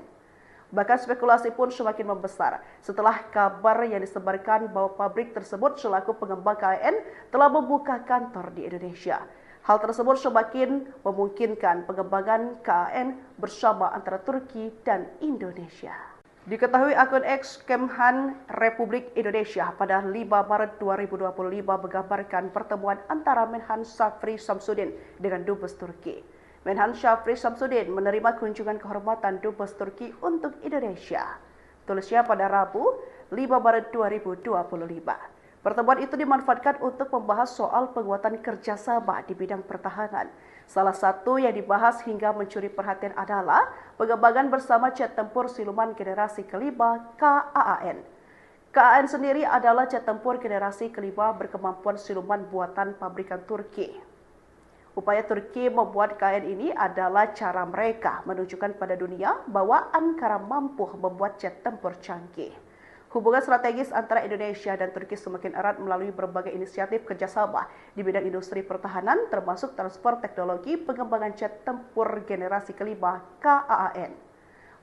Bahkan spekulasi pun semakin membesar setelah kabar yang disebarkan bahwa pabrik tersebut selaku pengembang KAAN telah membuka kantor di Indonesia. Hal tersebut semakin memungkinkan pengembangan KAAN bersama antara Turki dan Indonesia. Diketahui akun X Kemhan Republik Indonesia pada 5 Maret 2025 menggambarkan pertemuan antara Menhan Syafri Samsudin dengan Dubes Turki. Menhan Syafri Samsudin menerima kunjungan kehormatan Dubes Turki untuk Indonesia. Tulisnya pada Rabu 5 Maret 2025. Pertemuan itu dimanfaatkan untuk membahas soal penguatan kerjasama di bidang pertahanan. Salah satu yang dibahas hingga mencuri perhatian adalah pengembangan bersama jet tempur siluman generasi kelima KAAN. KAAN sendiri adalah jet tempur generasi kelima berkemampuan siluman buatan pabrikan Turki. Upaya Turki membuat KAAN ini adalah cara mereka menunjukkan pada dunia bahwa Ankara mampu membuat jet tempur canggih. Hubungan strategis antara Indonesia dan Turki semakin erat melalui berbagai inisiatif kerjasama di bidang industri pertahanan, termasuk transfer teknologi pengembangan jet tempur generasi kelima KAAN.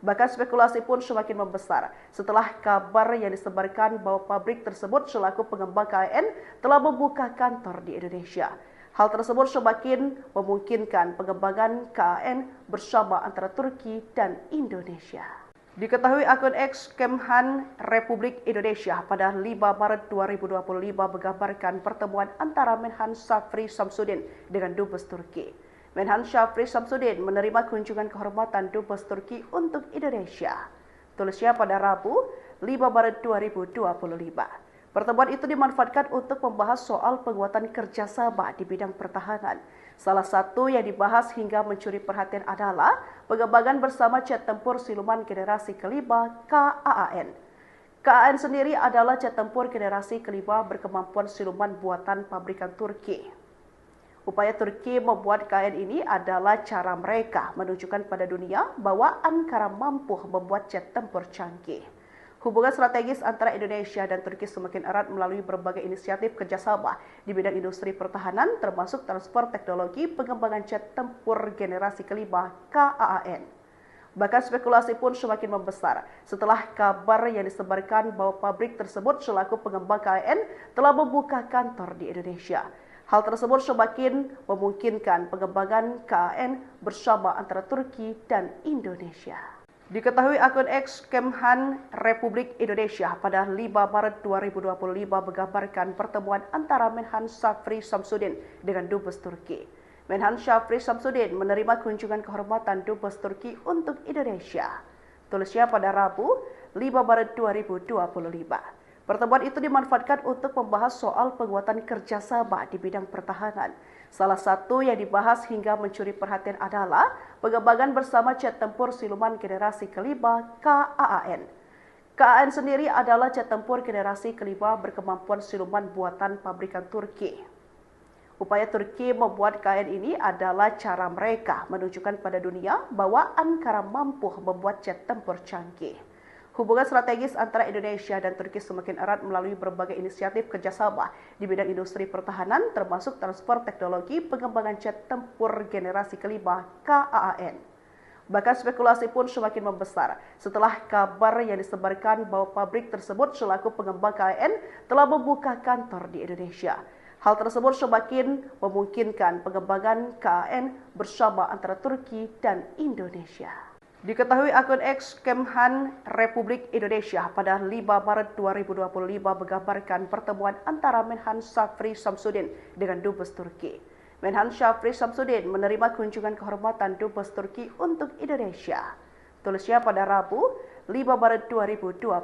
Bahkan spekulasi pun semakin membesar setelah kabar yang disebarkan bahwa pabrik tersebut selaku pengembang KAAN telah membuka kantor di Indonesia. Hal tersebut semakin memungkinkan pengembangan KAAN bersama antara Turki dan Indonesia. Diketahui akun X Kemhan Republik Indonesia pada 5 Maret 2025 menggambarkan pertemuan antara Menhan Syafri Samsudin dengan Dubes Turki. Menhan Syafri Samsudin menerima kunjungan kehormatan Dubes Turki untuk Indonesia. Tulisnya pada Rabu 5 Maret 2025. Pertemuan itu dimanfaatkan untuk membahas soal penguatan kerjasama di bidang pertahanan. Salah satu yang dibahas hingga mencuri perhatian adalah pengembangan bersama jet tempur siluman generasi kelima KAAN. KAAN sendiri adalah jet tempur generasi kelima berkemampuan siluman buatan pabrikan Turki. Upaya Turki membuat KAAN ini adalah cara mereka menunjukkan pada dunia bahwa Ankara mampu membuat jet tempur canggih. Hubungan strategis antara Indonesia dan Turki semakin erat melalui berbagai inisiatif kerjasama di bidang industri pertahanan, termasuk transfer teknologi pengembangan jet tempur generasi kelima KAAN. Bahkan spekulasi pun semakin membesar setelah kabar yang disebarkan bahwa pabrik tersebut selaku pengembang KAAN telah membuka kantor di Indonesia. Hal tersebut semakin memungkinkan pengembangan KAAN bersama antara Turki dan Indonesia. Diketahui akun X Kemhan Republik Indonesia pada 5 Maret 2025 menggambarkan pertemuan antara Menhan Syafri Samsudin dengan Dubes Turki. Menhan Syafri Samsudin menerima kunjungan kehormatan Dubes Turki untuk Indonesia. Tulisnya pada Rabu, 5 Maret 2025. Pertemuan itu dimanfaatkan untuk membahas soal penguatan kerjasama di bidang pertahanan. Salah satu yang dibahas hingga mencuri perhatian adalah pengembangan bersama jet tempur siluman generasi kelima KAAN. KAAN sendiri adalah jet tempur generasi kelima berkemampuan siluman buatan pabrikan Turki. Upaya Turki membuat KAAN ini adalah cara mereka menunjukkan pada dunia bahwa Ankara mampu membuat jet tempur canggih. Hubungan strategis antara Indonesia dan Turki semakin erat melalui berbagai inisiatif kerjasama di bidang industri pertahanan, termasuk transfer teknologi pengembangan jet tempur generasi kelima KAAN. Bahkan spekulasi pun semakin membesar setelah kabar yang disebarkan bahwa pabrik tersebut selaku pengembang KAAN telah membuka kantor di Indonesia. Hal tersebut semakin memungkinkan pengembangan KAAN bersama antara Turki dan Indonesia. Diketahui akun X Kemhan Republik Indonesia pada 5 Maret 2025 menggambarkan pertemuan antara Menhan Syafri Samsudin dengan Dubes Turki. Menhan Syafri Samsudin menerima kunjungan kehormatan Dubes Turki untuk Indonesia. Tulisnya pada Rabu, 5 Maret 2025.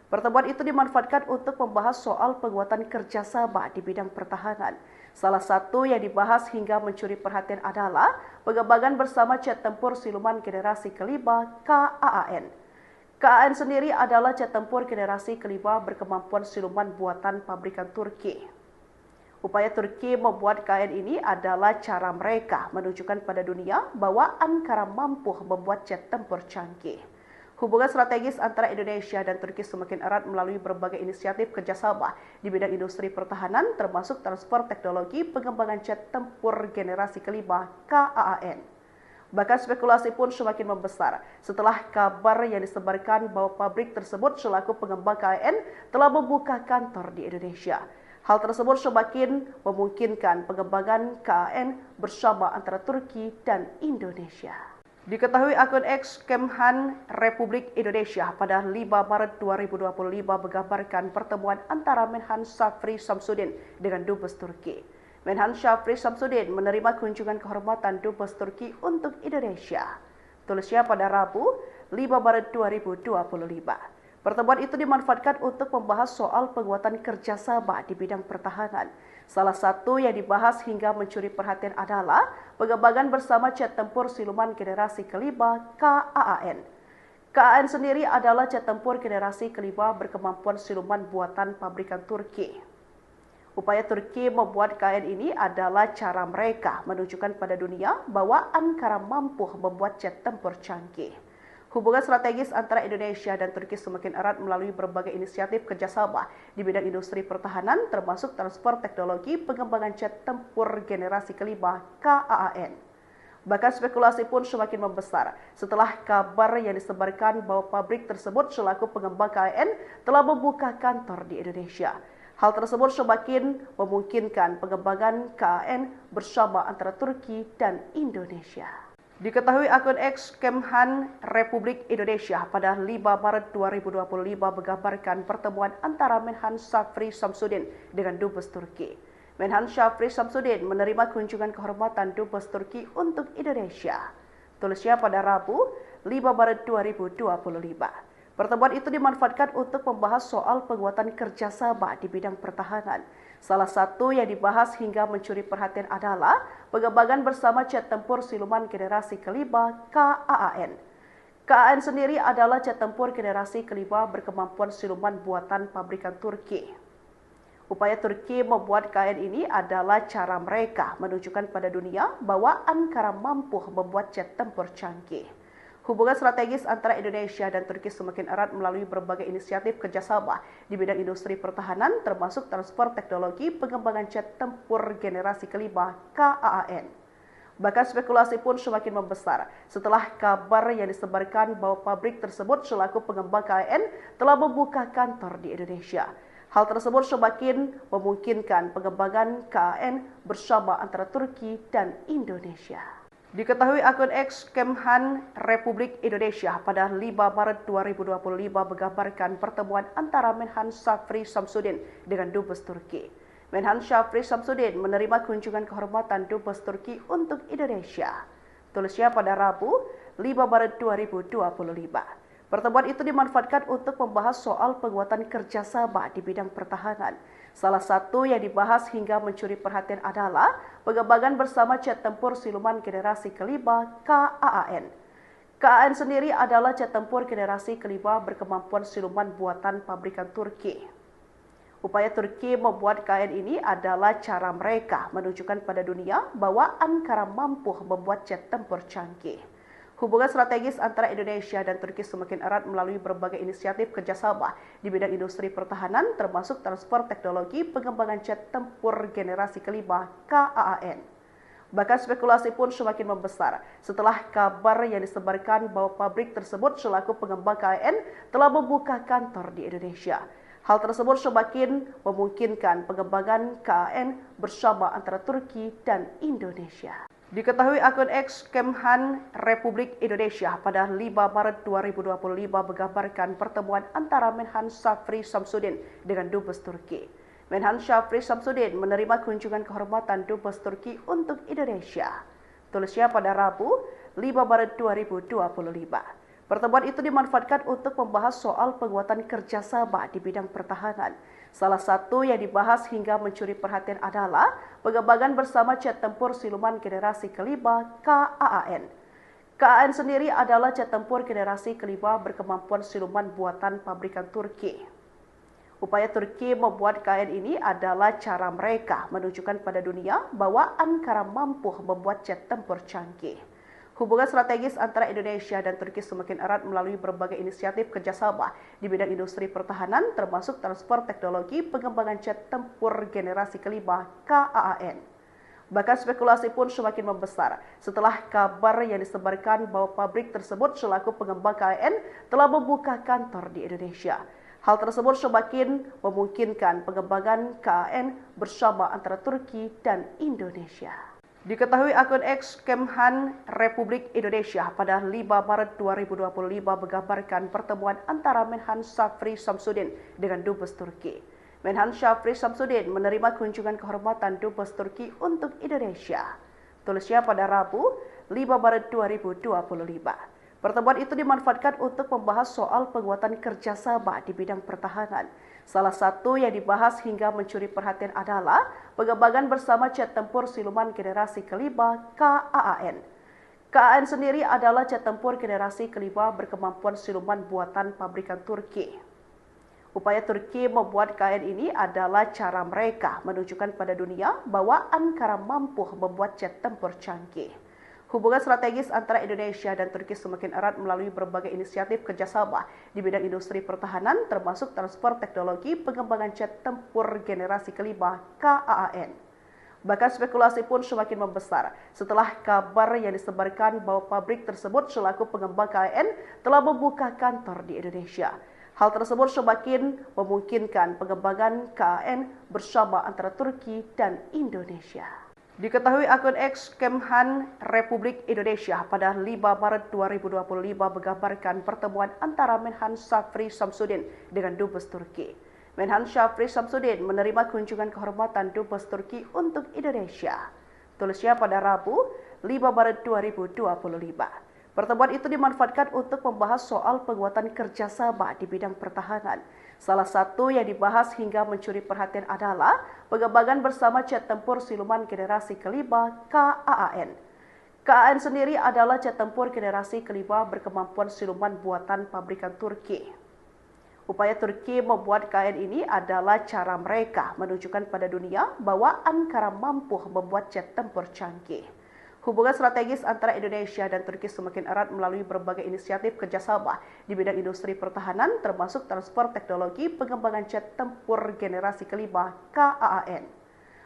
Pertemuan itu dimanfaatkan untuk membahas soal penguatan kerjasama di bidang pertahanan. Salah satu yang dibahas hingga mencuri perhatian adalah pengembangan bersama jet tempur siluman generasi kelima KAAN. KAAN sendiri adalah jet tempur generasi kelima berkemampuan siluman buatan pabrikan Turki. Upaya Turki membuat KAAN ini adalah cara mereka menunjukkan pada dunia bahwa Ankara mampu membuat jet tempur canggih. Hubungan strategis antara Indonesia dan Turki semakin erat melalui berbagai inisiatif kerjasama di bidang industri pertahanan, termasuk transfer teknologi pengembangan jet tempur generasi kelima KAAN. Bahkan spekulasi pun semakin membesar setelah kabar yang disebarkan bahwa pabrik tersebut selaku pengembang KAAN telah membuka kantor di Indonesia. Hal tersebut semakin memungkinkan pengembangan KAAN bersama antara Turki dan Indonesia. Diketahui akun X Kemhan Republik Indonesia pada 5 Maret 2025 menggambarkan pertemuan antara Menhan Syafri Samsudin dengan Dubes Turki. Menhan Syafri Samsudin menerima kunjungan kehormatan Dubes Turki untuk Indonesia. Tulisnya pada Rabu, 5 Maret 2025. Pertemuan itu dimanfaatkan untuk membahas soal penguatan kerjasama di bidang pertahanan. Salah satu yang dibahas hingga mencuri perhatian adalah pengembangan bersama jet tempur siluman generasi kelima KAAN. KAAN sendiri adalah jet tempur generasi kelima berkemampuan siluman buatan pabrikan Turki. Upaya Turki membuat KAAN ini adalah cara mereka menunjukkan pada dunia bahwa Ankara mampu membuat jet tempur canggih. Hubungan strategis antara Indonesia dan Turki semakin erat melalui berbagai inisiatif kerjasama di bidang industri pertahanan, termasuk transfer teknologi pengembangan jet tempur generasi kelima KAAN. Bahkan spekulasi pun semakin membesar setelah kabar yang disebarkan bahwa pabrik tersebut selaku pengembang KAAN telah membuka kantor di Indonesia. Hal tersebut semakin memungkinkan pengembangan KAAN bersama antara Turki dan Indonesia. Diketahui akun X Kemhan Republik Indonesia pada 5 Maret 2025 menggambarkan pertemuan antara Menhan Syafri Samsudin dengan Dubes Turki. Menhan Syafri Samsudin menerima kunjungan kehormatan Dubes Turki untuk Indonesia. Tulisnya pada Rabu, 5 Maret 2025. Pertemuan itu dimanfaatkan untuk membahas soal penguatan kerjasama di bidang pertahanan. Salah satu yang dibahas hingga mencuri perhatian adalah pengembangan bersama jet tempur siluman generasi kelima KAAN. KAAN sendiri adalah jet tempur generasi kelima berkemampuan siluman buatan pabrikan Turki. Upaya Turki membuat KAAN ini adalah cara mereka menunjukkan pada dunia bahwa Ankara mampu membuat jet tempur canggih. Hubungan strategis antara Indonesia dan Turki semakin erat melalui berbagai inisiatif kerjasama di bidang industri pertahanan, termasuk transfer teknologi pengembangan jet tempur generasi kelima KAAN. Bahkan spekulasi pun semakin membesar setelah kabar yang disebarkan bahwa pabrik tersebut selaku pengembang KAAN telah membuka kantor di Indonesia. Hal tersebut semakin memungkinkan pengembangan KAAN bersama antara Turki dan Indonesia. Diketahui akun X Kemhan Republik Indonesia pada 5 Maret 2025 menggambarkan pertemuan antara Menhan Syafri Samsudin dengan Dubes Turki. Menhan Syafri Samsudin menerima kunjungan kehormatan Dubes Turki untuk Indonesia. Tulisnya pada Rabu, 5 Maret 2025. Pertemuan itu dimanfaatkan untuk membahas soal penguatan kerjasama di bidang pertahanan. Salah satu yang dibahas hingga mencuri perhatian adalah pengembangan bersama jet tempur siluman generasi kelima KAAN. KAAN sendiri adalah jet tempur generasi kelima berkemampuan siluman buatan pabrikan Turki. Upaya Turki membuat KAAN ini adalah cara mereka menunjukkan pada dunia bahwa Ankara mampu membuat jet tempur canggih. Hubungan strategis antara Indonesia dan Turki semakin erat melalui berbagai inisiatif kerjasama di bidang industri pertahanan, termasuk transfer teknologi pengembangan jet tempur generasi kelima KAAN. Bahkan spekulasi pun semakin membesar setelah kabar yang disebarkan bahwa pabrik tersebut selaku pengembang KAAN telah membuka kantor di Indonesia. Hal tersebut semakin memungkinkan pengembangan KAAN bersama antara Turki dan Indonesia. Diketahui akun X Kemhan Republik Indonesia pada 5 Maret 2025 menggambarkan pertemuan antara Menhan Syafri Samsudin dengan Dubes Turki. Menhan Syafri Samsudin menerima kunjungan kehormatan Dubes Turki untuk Indonesia. Tulisnya pada Rabu, 5 Maret 2025. Pertemuan itu dimanfaatkan untuk membahas soal penguatan kerjasama di bidang pertahanan. Salah satu yang dibahas hingga mencuri perhatian adalah pengembangan bersama jet tempur siluman generasi kelima KAAN. KAAN sendiri adalah jet tempur generasi kelima berkemampuan siluman buatan pabrikan Turki. Upaya Turki membuat KAAN ini adalah cara mereka menunjukkan pada dunia bahwa Ankara mampu membuat jet tempur canggih. Hubungan strategis antara Indonesia dan Turki semakin erat melalui berbagai inisiatif kerjasama di bidang industri pertahanan, termasuk transfer teknologi pengembangan jet tempur generasi kelima KAAN. Bahkan spekulasi pun semakin membesar setelah kabar yang disebarkan bahwa pabrik tersebut selaku pengembang KAAN telah membuka kantor di Indonesia. Hal tersebut semakin memungkinkan pengembangan KAAN bersama antara Turki dan Indonesia. Diketahui akun X Kemhan Republik Indonesia pada 5 Maret 2025 menggambarkan pertemuan antara Menhan Syafri Samsudin dengan Dubes Turki. Menhan Syafri Samsudin menerima kunjungan kehormatan Dubes Turki untuk Indonesia. Tulisnya pada Rabu, 5 Maret 2025. Pertemuan itu dimanfaatkan untuk membahas soal penguatan kerjasama di bidang pertahanan. Salah satu yang dibahas hingga mencuri perhatian adalah pengembangan bersama jet tempur siluman generasi kelima KAAN. KAAN sendiri adalah jet tempur generasi kelima berkemampuan siluman buatan pabrikan Turki. Upaya Turki membuat KAAN ini adalah cara mereka menunjukkan pada dunia bahwa Ankara mampu membuat jet tempur canggih. Hubungan strategis antara Indonesia dan Turki semakin erat melalui berbagai inisiatif kerjasama di bidang industri pertahanan, termasuk transfer teknologi pengembangan jet tempur generasi kelima KAAN. Bahkan spekulasi pun semakin membesar setelah kabar yang disebarkan bahwa pabrik tersebut selaku pengembang KAAN telah membuka kantor di Indonesia. Hal tersebut semakin memungkinkan pengembangan KAAN bersama antara Turki dan Indonesia. Diketahui akun X Kemhan Republik Indonesia pada 5 Maret 2025 menggambarkan pertemuan antara Menhan Syafri Samsudin dengan Dubes Turki. Menhan Syafri Samsudin menerima kunjungan kehormatan Dubes Turki untuk Indonesia. Tulisnya pada Rabu, 5 Maret 2025. Pertemuan itu dimanfaatkan untuk membahas soal penguatan kerjasama di bidang pertahanan. Salah satu yang dibahas hingga mencuri perhatian adalah pengembangan bersama jet tempur siluman generasi kelima KAAN. KAAN sendiri adalah jet tempur generasi kelima berkemampuan siluman buatan pabrikan Turki. Upaya Turki membuat KAAN ini adalah cara mereka menunjukkan pada dunia bahwa Ankara mampu membuat jet tempur canggih. Hubungan strategis antara Indonesia dan Turki semakin erat melalui berbagai inisiatif kerjasama di bidang industri pertahanan, termasuk transfer teknologi pengembangan jet tempur generasi kelima KAAN.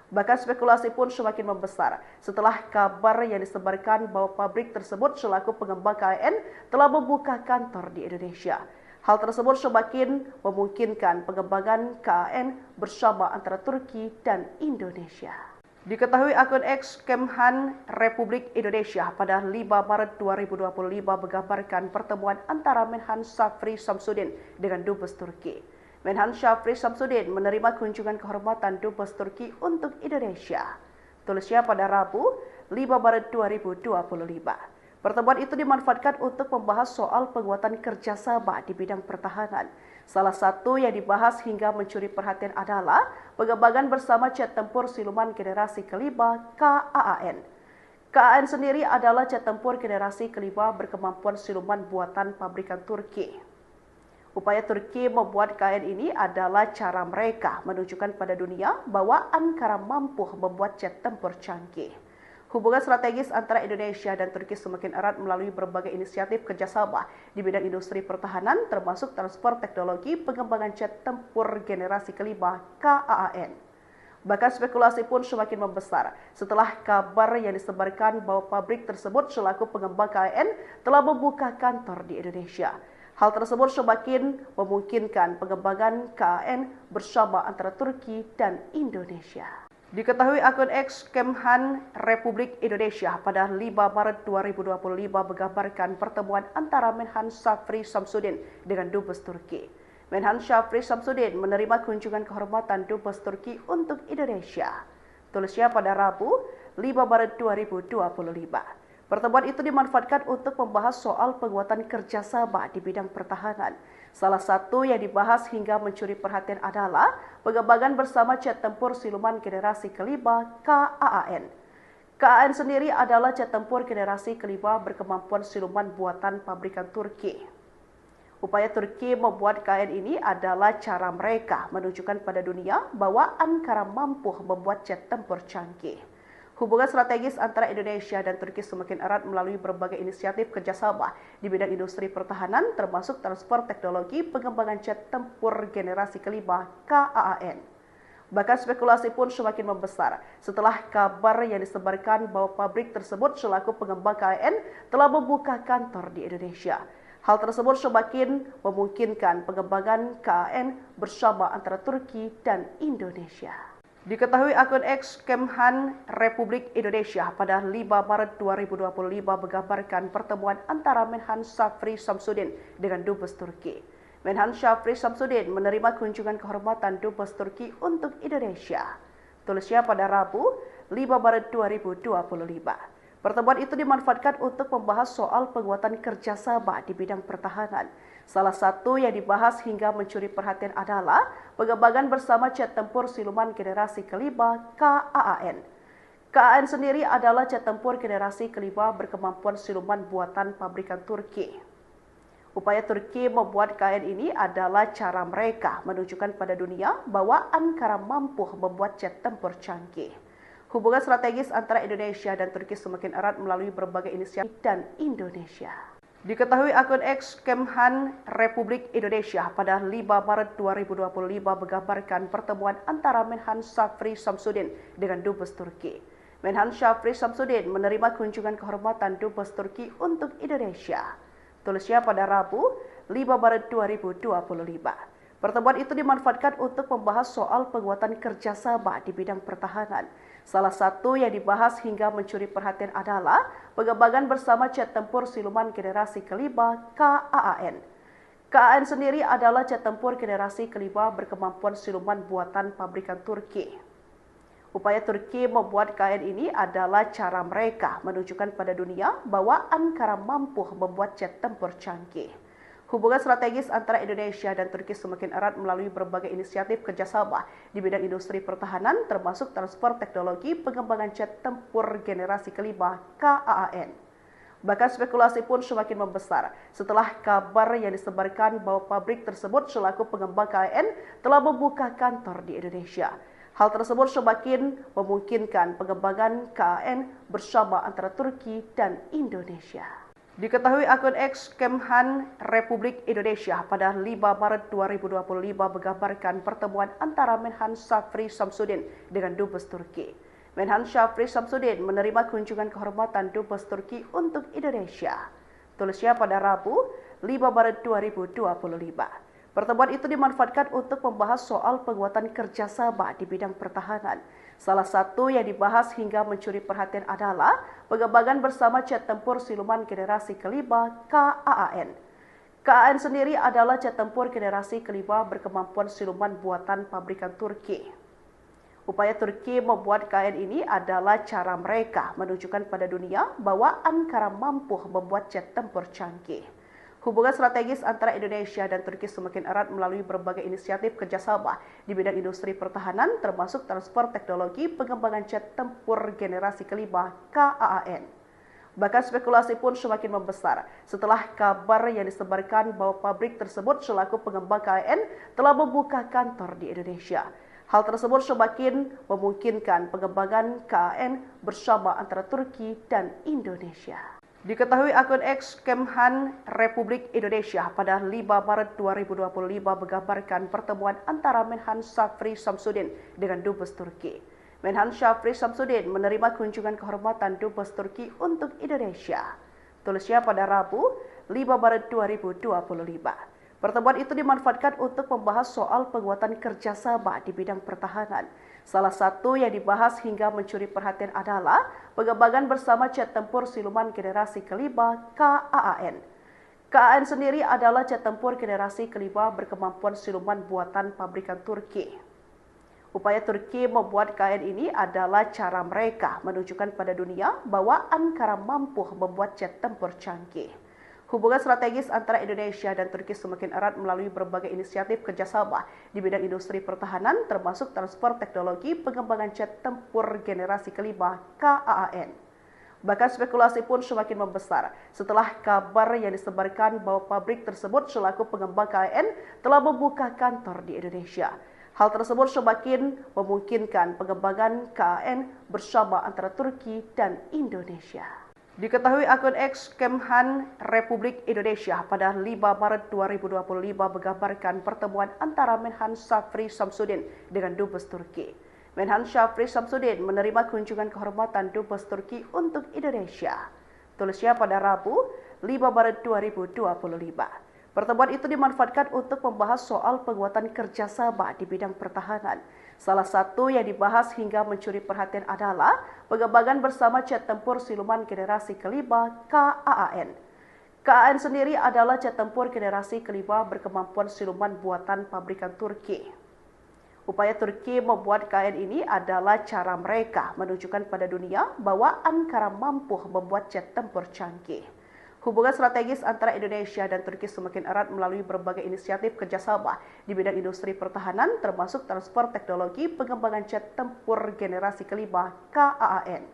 Bahkan spekulasi pun semakin membesar setelah kabar yang disebarkan bahwa pabrik tersebut selaku pengembang KAAN telah membuka kantor di Indonesia. Hal tersebut semakin memungkinkan pengembangan KAAN bersama antara Turki dan Indonesia. Diketahui akun X Kemhan Republik Indonesia pada 5 Maret 2025 menggambarkan pertemuan antara Menhan Syafri Samsudin dengan Dubes Turki. Menhan Syafri Samsudin menerima kunjungan kehormatan Dubes Turki untuk Indonesia. Tulisnya pada Rabu 5 Maret 2025. Pertemuan itu dimanfaatkan untuk membahas soal penguatan kerjasama di bidang pertahanan. Salah satu yang dibahas hingga mencuri perhatian adalah pengembangan bersama jet tempur siluman generasi kelima KAAN. KAAN sendiri adalah jet tempur generasi kelima berkemampuan siluman buatan pabrikan Turki. Upaya Turki membuat KAAN ini adalah cara mereka menunjukkan pada dunia bahwa Ankara mampu membuat jet tempur canggih. Hubungan strategis antara Indonesia dan Turki semakin erat melalui berbagai inisiatif kerjasama di bidang industri pertahanan, termasuk transfer teknologi pengembangan jet tempur generasi kelima KAAN. Bahkan spekulasi pun semakin membesar setelah kabar yang disebarkan bahwa pabrik tersebut selaku pengembang KAAN telah membuka kantor di Indonesia. Hal tersebut semakin memungkinkan pengembangan KAAN bersama antara Turki dan Indonesia. Diketahui akun X Kemhan Republik Indonesia pada 5 Maret 2025 menggambarkan pertemuan antara Menhan Syafri Samsudin dengan Dubes Turki. Menhan Syafri Samsudin menerima kunjungan kehormatan Dubes Turki untuk Indonesia. Tulisnya pada Rabu 5 Maret 2025. Pertemuan itu dimanfaatkan untuk membahas soal penguatan kerjasama di bidang pertahanan. Salah satu yang dibahas hingga mencuri perhatian adalah pengembangan bersama jet tempur siluman generasi kelima KAAN. KAAN sendiri adalah jet tempur generasi kelima berkemampuan siluman buatan pabrikan Turki. Upaya Turki membuat KAAN ini adalah cara mereka menunjukkan pada dunia bahwa Ankara mampu membuat jet tempur canggih. Hubungan strategis antara Indonesia dan Turki semakin erat melalui berbagai inisiatif kerjasama di bidang industri pertahanan, termasuk transfer teknologi pengembangan jet tempur generasi kelima KAAN. Bahkan spekulasi pun semakin membesar setelah kabar yang disebarkan bahwa pabrik tersebut selaku pengembang KAAN telah membuka kantor di Indonesia. Hal tersebut semakin memungkinkan pengembangan KAAN bersama antara Turki dan Indonesia. Diketahui akun X Kemhan Republik Indonesia pada 5 Maret 2025 menggambarkan pertemuan antara Menhan Syafri Samsudin dengan Dubes Turki. Menhan Syafri Samsudin menerima kunjungan kehormatan Dubes Turki untuk Indonesia. Tulisnya pada Rabu 5 Maret 2025. Pertemuan itu dimanfaatkan untuk membahas soal penguatan kerjasama di bidang pertahanan. Salah satu yang dibahas hingga mencuri perhatian adalah pengembangan bersama jet tempur siluman generasi kelima KAAN. KAAN sendiri adalah jet tempur generasi kelima berkemampuan siluman buatan pabrikan Turki. Upaya Turki membuat KAAN ini adalah cara mereka menunjukkan pada dunia bahwa Ankara mampu membuat jet tempur canggih. Hubungan strategis antara Indonesia dan Turki semakin erat melalui berbagai inisiatif dan Indonesia. Diketahui akun X Kemhan Republik Indonesia pada 5 Maret 2025 menggambarkan pertemuan antara Menhan Syafri Samsudin dengan Dubes Turki. Menhan Syafri Samsudin menerima kunjungan kehormatan Dubes Turki untuk Indonesia. Tulisnya pada Rabu 5 Maret 2025. Pertemuan itu dimanfaatkan untuk membahas soal penguatan kerjasama di bidang pertahanan. Salah satu yang dibahas hingga mencuri perhatian adalah pengembangan bersama jet tempur siluman generasi kelima KAAN. KAAN sendiri adalah jet tempur generasi kelima berkemampuan siluman buatan pabrikan Turki. Upaya Turki membuat KAAN ini adalah cara mereka menunjukkan pada dunia bahwa Ankara mampu membuat jet tempur canggih. Hubungan strategis antara Indonesia dan Turki semakin erat melalui berbagai inisiatif kerjasama di bidang industri pertahanan, termasuk transfer teknologi pengembangan jet tempur generasi kelima KAAN. Bahkan spekulasi pun semakin membesar setelah kabar yang disebarkan bahwa pabrik tersebut selaku pengembang KAAN telah membuka kantor di Indonesia. Hal tersebut semakin memungkinkan pengembangan KAAN bersama antara Turki dan Indonesia. Diketahui akun X Kemhan Republik Indonesia pada 5 Maret 2025 menggambarkan pertemuan antara Menhan Syafri Samsudin dengan Dubes Turki. Menhan Syafri Samsudin menerima kunjungan kehormatan Dubes Turki untuk Indonesia. Tulisnya pada Rabu 5 Maret 2025. Pertemuan itu dimanfaatkan untuk membahas soal penguatan kerjasama di bidang pertahanan. Salah satu yang dibahas hingga mencuri perhatian adalah pengembangan bersama jet tempur siluman generasi kelima KAAN. KAAN sendiri adalah jet tempur generasi kelima berkemampuan siluman buatan pabrikan Turki. Upaya Turki membuat KAAN ini adalah cara mereka menunjukkan pada dunia bahwa Ankara mampu membuat jet tempur canggih. Hubungan strategis antara Indonesia dan Turki semakin erat melalui berbagai inisiatif kerjasama di bidang industri pertahanan, termasuk transfer teknologi pengembangan jet tempur generasi kelima KAAN. Bahkan spekulasi pun semakin membesar setelah kabar yang disebarkan bahwa pabrik tersebut selaku pengembang KAAN telah membuka kantor di Indonesia. Hal tersebut semakin memungkinkan pengembangan KAAN bersama antara Turki dan Indonesia. Diketahui akun X Kemhan Republik Indonesia pada 5 Maret 2025 menggambarkan pertemuan antara Menhan Shafri Shamsuddin dengan Dubes Turki. Menhan Shafri Shamsuddin menerima kunjungan kehormatan Dubes Turki untuk Indonesia. Tulisnya pada Rabu 5 Maret 2025. Pertemuan itu dimanfaatkan untuk membahas soal penguatan kerjasama di bidang pertahanan. Salah satu yang dibahas hingga mencuri perhatian adalah pengembangan bersama jet tempur siluman generasi kelima KAAN. KAAN sendiri adalah jet tempur generasi kelima berkemampuan siluman buatan pabrikan Turki. Upaya Turki membuat KAAN ini adalah cara mereka menunjukkan pada dunia bahwa Ankara mampu membuat jet tempur canggih. Hubungan strategis antara Indonesia dan Turki semakin erat melalui berbagai inisiatif kerjasama di bidang industri pertahanan, termasuk transfer teknologi pengembangan jet tempur generasi kelima KAAN. Bahkan spekulasi pun semakin membesar setelah kabar yang disebarkan bahwa pabrik tersebut selaku pengembang KAAN telah membuka kantor di Indonesia. Hal tersebut semakin memungkinkan pengembangan KAAN bersama antara Turki dan Indonesia. Diketahui akun X Kemhan Republik Indonesia pada 5 Maret 2025 menggambarkan pertemuan antara Menhan Shafri Shamsuddin dengan Dubes Turki. Menhan Shafri Shamsuddin menerima kunjungan kehormatan Dubes Turki untuk Indonesia. Tulisnya pada Rabu 5 Maret 2025. Pertemuan itu dimanfaatkan untuk membahas soal penguatan kerjasama di bidang pertahanan. Salah satu yang dibahas hingga mencuri perhatian adalah pengembangan bersama jet tempur siluman generasi kelima KAAN. KAAN sendiri adalah jet tempur generasi kelima berkemampuan siluman buatan pabrikan Turki. Upaya Turki membuat KAAN ini adalah cara mereka menunjukkan pada dunia bahwa Ankara mampu membuat jet tempur canggih. Hubungan strategis antara Indonesia dan Turki semakin erat melalui berbagai inisiatif kerjasama di bidang industri pertahanan, termasuk transfer teknologi pengembangan jet tempur generasi kelima KAAN.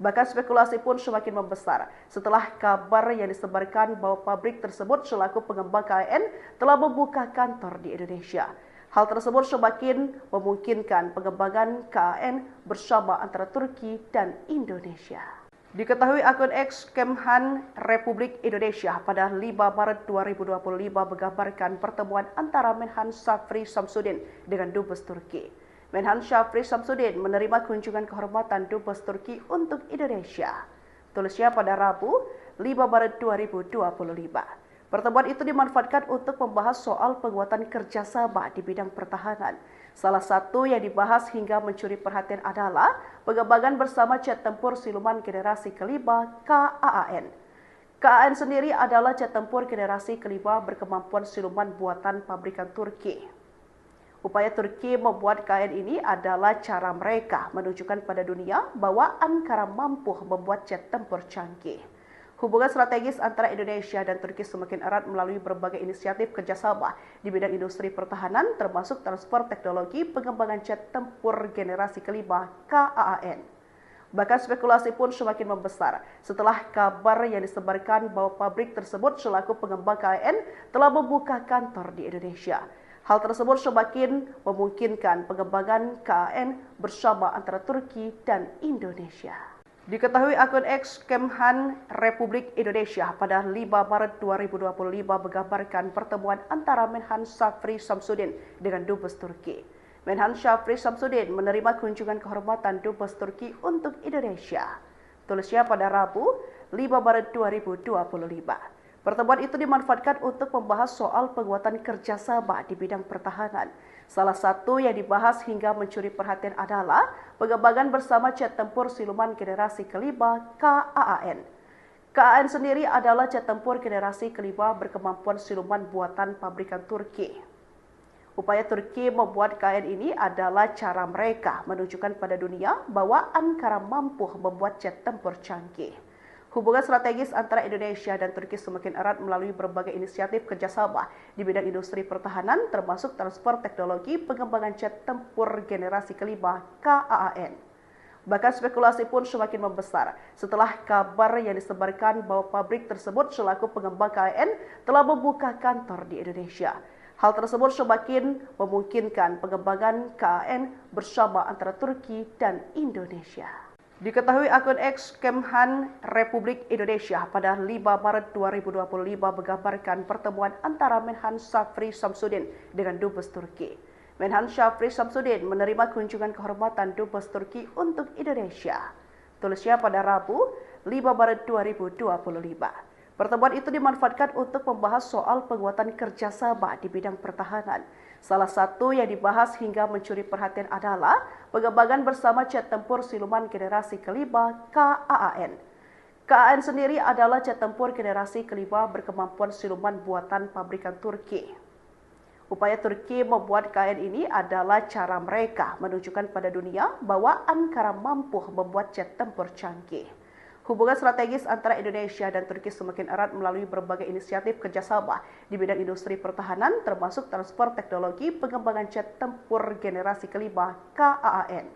Bahkan spekulasi pun semakin membesar setelah kabar yang disebarkan bahwa pabrik tersebut selaku pengembang KAAN telah membuka kantor di Indonesia. Hal tersebut semakin memungkinkan pengembangan KAAN bersama antara Turki dan Indonesia. Diketahui akun X Kemhan Republik Indonesia pada 5 Maret 2025 menggambarkan pertemuan antara Menhan Shafri Shamsuddin dengan Dubes Turki. Menhan Shafri Shamsuddin menerima kunjungan kehormatan Dubes Turki untuk Indonesia. Tulisnya pada Rabu 5 Maret 2025. Pertemuan itu dimanfaatkan untuk membahas soal penguatan kerjasama di bidang pertahanan. Salah satu yang dibahas hingga mencuri perhatian adalah pengembangan bersama jet tempur siluman generasi kelima KAAN. KAAN sendiri adalah jet tempur generasi kelima berkemampuan siluman buatan pabrikan Turki. Upaya Turki membuat KAAN ini adalah cara mereka menunjukkan pada dunia bahwa Ankara mampu membuat jet tempur canggih. Hubungan strategis antara Indonesia dan Turki semakin erat melalui berbagai inisiatif kerjasama di bidang industri pertahanan, termasuk transfer teknologi pengembangan jet tempur generasi kelima KAAN. Bahkan spekulasi pun semakin membesar setelah kabar yang disebarkan bahwa pabrik tersebut selaku pengembang KAAN telah membuka kantor di Indonesia. Hal tersebut semakin memungkinkan pengembangan KAAN bersama antara Turki dan Indonesia. Diketahui akun X Kemhan Republik Indonesia pada 5 Maret 2025 menggambarkan pertemuan antara Menhan Shafri Shamsuddin dengan Dubes Turki. Menhan Shafri Shamsuddin menerima kunjungan kehormatan Dubes Turki untuk Indonesia. Tulisnya pada Rabu 5 Maret 2025. Pertemuan itu dimanfaatkan untuk membahas soal penguatan kerjasama di bidang pertahanan. Salah satu yang dibahas hingga mencuri perhatian adalah pengembangan bersama jet tempur siluman generasi kelima KAAN. KAAN sendiri adalah jet tempur generasi kelima berkemampuan siluman buatan pabrikan Turki. Upaya Turki membuat KAAN ini adalah cara mereka menunjukkan pada dunia bahwa Ankara mampu membuat jet tempur canggih. Hubungan strategis antara Indonesia dan Turki semakin erat melalui berbagai inisiatif kerjasama di bidang industri pertahanan, termasuk transfer teknologi pengembangan jet tempur generasi kelima KAAN. Bahkan spekulasi pun semakin membesar setelah kabar yang disebarkan bahwa pabrik tersebut selaku pengembang KAAN telah membuka kantor di Indonesia. Hal tersebut semakin memungkinkan pengembangan KAAN bersama antara Turki dan Indonesia. Diketahui akun X Kemhan Republik Indonesia pada 5 Maret 2025 menggambarkan pertemuan antara Menhan Shafri Shamsuddin dengan Dubes Turki. Menhan Shafri Shamsuddin menerima kunjungan kehormatan Dubes Turki untuk Indonesia. Tulisnya pada Rabu 5 Maret 2025. Pertemuan itu dimanfaatkan untuk membahas soal penguatan kerjasama di bidang pertahanan. Salah satu yang dibahas hingga mencuri perhatian adalah pengembangan bersama jet tempur siluman generasi kelima KAAN. KAAN sendiri adalah jet tempur generasi kelima berkemampuan siluman buatan pabrikan Turki. Upaya Turki membuat KAAN ini adalah cara mereka menunjukkan pada dunia bahwa Ankara mampu membuat jet tempur canggih. Hubungan strategis antara Indonesia dan Turki semakin erat melalui berbagai inisiatif kerjasama di bidang industri pertahanan, termasuk transfer teknologi pengembangan jet tempur generasi kelima KAAN.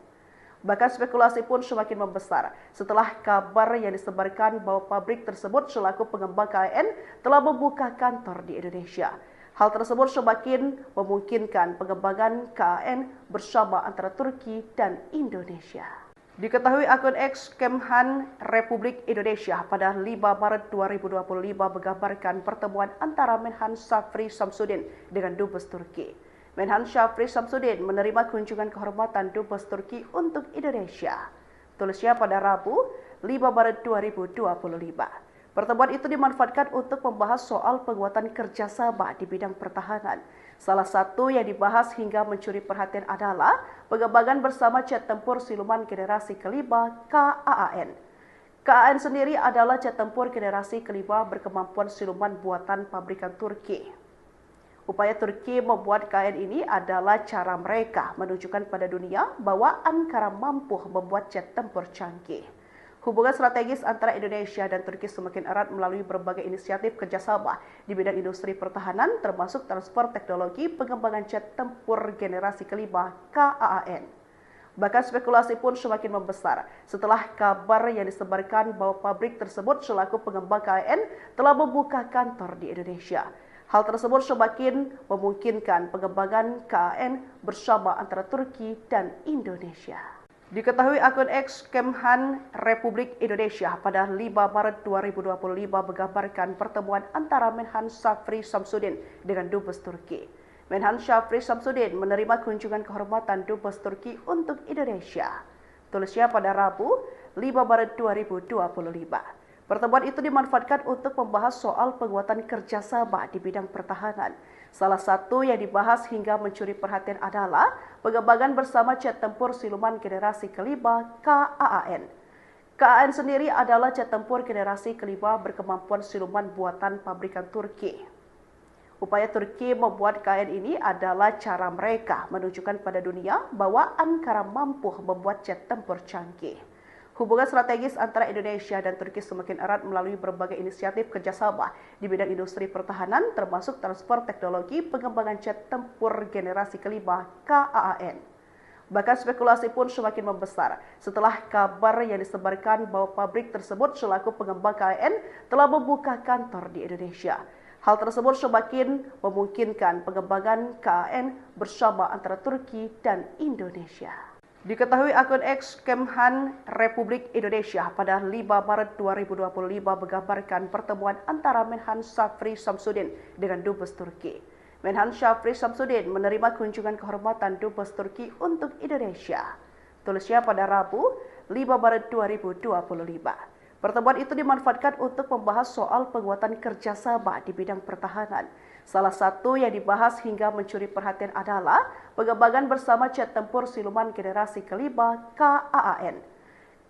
Bahkan spekulasi pun semakin membesar setelah kabar yang disebarkan bahwa pabrik tersebut selaku pengembang KAAN telah membuka kantor di Indonesia. Hal tersebut semakin memungkinkan pengembangan KAAN bersama antara Turki dan Indonesia. Diketahui akun X Kemhan Republik Indonesia pada 5 Maret 2025 menggambarkan pertemuan antara Menhan Shafri Shamsuddin dengan Dubes Turki. Menhan Shafri Shamsuddin menerima kunjungan kehormatan Dubes Turki untuk Indonesia. Tulisnya pada Rabu 5 Maret 2025. Pertemuan itu dimanfaatkan untuk membahas soal penguatan kerjasama di bidang pertahanan. Salah satu yang dibahas hingga mencuri perhatian adalah pengembangan bersama jet tempur siluman generasi kelima KAAN. KAAN sendiri adalah jet tempur generasi kelima berkemampuan siluman buatan pabrikan Turki. Upaya Turki membuat KAAN ini adalah cara mereka menunjukkan pada dunia bahwa Ankara mampu membuat jet tempur canggih. Hubungan strategis antara Indonesia dan Turki semakin erat melalui berbagai inisiatif kerjasama di bidang industri pertahanan, termasuk transfer teknologi pengembangan jet tempur generasi kelima KAAN. Bahkan spekulasi pun semakin membesar setelah kabar yang disebarkan bahwa pabrik tersebut selaku pengembang KAAN telah membuka kantor di Indonesia. Hal tersebut semakin memungkinkan pengembangan KAAN bersama antara Turki dan Indonesia. Diketahui akun X Kemhan Republik Indonesia pada 5 Maret 2025 menggambarkan pertemuan antara Menhan Shafri Shamsuddin dengan Dubes Turki. Menhan Shafri Shamsuddin menerima kunjungan kehormatan Dubes Turki untuk Indonesia. Tulisnya pada Rabu 5 Maret 2025. Pertemuan itu dimanfaatkan untuk membahas soal penguatan kerjasama di bidang pertahanan. Salah satu yang dibahas hingga mencuri perhatian adalah pengembangan bersama jet tempur siluman generasi kelima KAAN. KAAN sendiri adalah jet tempur generasi kelima berkemampuan siluman buatan pabrikan Turki. Upaya Turki membuat KAAN ini adalah cara mereka menunjukkan pada dunia bahwa Ankara mampu membuat jet tempur canggih. Hubungan strategis antara Indonesia dan Turki semakin erat melalui berbagai inisiatif kerjasama di bidang industri pertahanan, termasuk transfer teknologi pengembangan jet tempur generasi kelima KAAN. Bahkan spekulasi pun semakin membesar setelah kabar yang disebarkan bahwa pabrik tersebut selaku pengembang KAAN telah membuka kantor di Indonesia. Hal tersebut semakin memungkinkan pengembangan KAAN bersama antara Turki dan Indonesia. Diketahui akun X Kemhan Republik Indonesia pada 5 Maret 2025 menggambarkan pertemuan antara Menhan Shafri Shamsuddin dengan Dubes Turki. Menhan Shafri Shamsuddin menerima kunjungan kehormatan Dubes Turki untuk Indonesia. Tulisnya pada Rabu 5 Maret 2025. Pertemuan itu dimanfaatkan untuk membahas soal penguatan kerjasama di bidang pertahanan. Salah satu yang dibahas hingga mencuri perhatian adalah pengembangan bersama jet tempur siluman generasi kelima KAAN.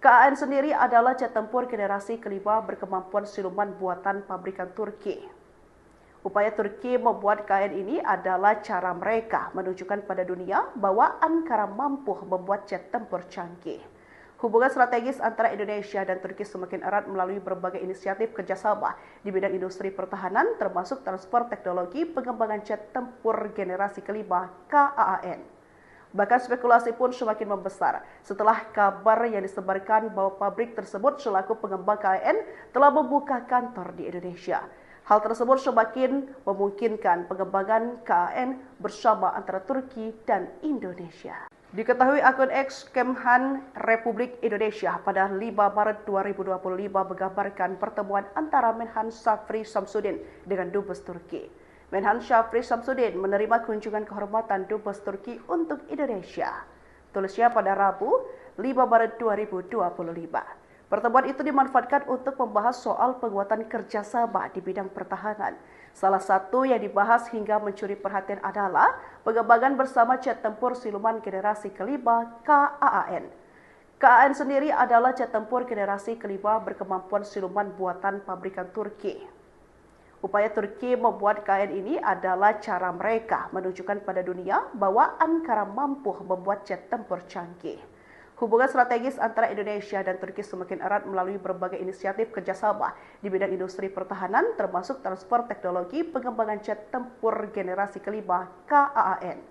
KAAN sendiri adalah jet tempur generasi kelima berkemampuan siluman buatan pabrikan Turki. Upaya Turki membuat KAAN ini adalah cara mereka menunjukkan pada dunia bahwa Ankara mampu membuat jet tempur canggih. Hubungan strategis antara Indonesia dan Turki semakin erat melalui berbagai inisiatif kerjasama di bidang industri pertahanan, termasuk transfer teknologi pengembangan jet tempur generasi kelima KAAN. Bahkan spekulasi pun semakin membesar setelah kabar yang disebarkan bahwa pabrik tersebut selaku pengembang KAAN telah membuka kantor di Indonesia. Hal tersebut semakin memungkinkan pengembangan KAAN bersama antara Turki dan Indonesia. Diketahui akun X Kemhan Republik Indonesia pada 5 Maret 2025 menggambarkan pertemuan antara Menhan Shafri Shamsuddin dengan Dubes Turki. Menhan Shafri Shamsuddin menerima kunjungan kehormatan Dubes Turki untuk Indonesia. Tulisnya pada Rabu 5 Maret 2025. Pertemuan itu dimanfaatkan untuk membahas soal penguatan kerjasama di bidang pertahanan. Salah satu yang dibahas hingga mencuri perhatian adalah pengembangan bersama jet tempur siluman generasi kelima KAAN. KAAN sendiri adalah jet tempur generasi kelima berkemampuan siluman buatan pabrikan Turki. Upaya Turki membuat KAAN ini adalah cara mereka menunjukkan pada dunia bahwa Ankara mampu membuat jet tempur canggih. Hubungan strategis antara Indonesia dan Turki semakin erat melalui berbagai inisiatif kerjasama di bidang industri pertahanan, termasuk transfer teknologi pengembangan jet tempur generasi kelima KAAN.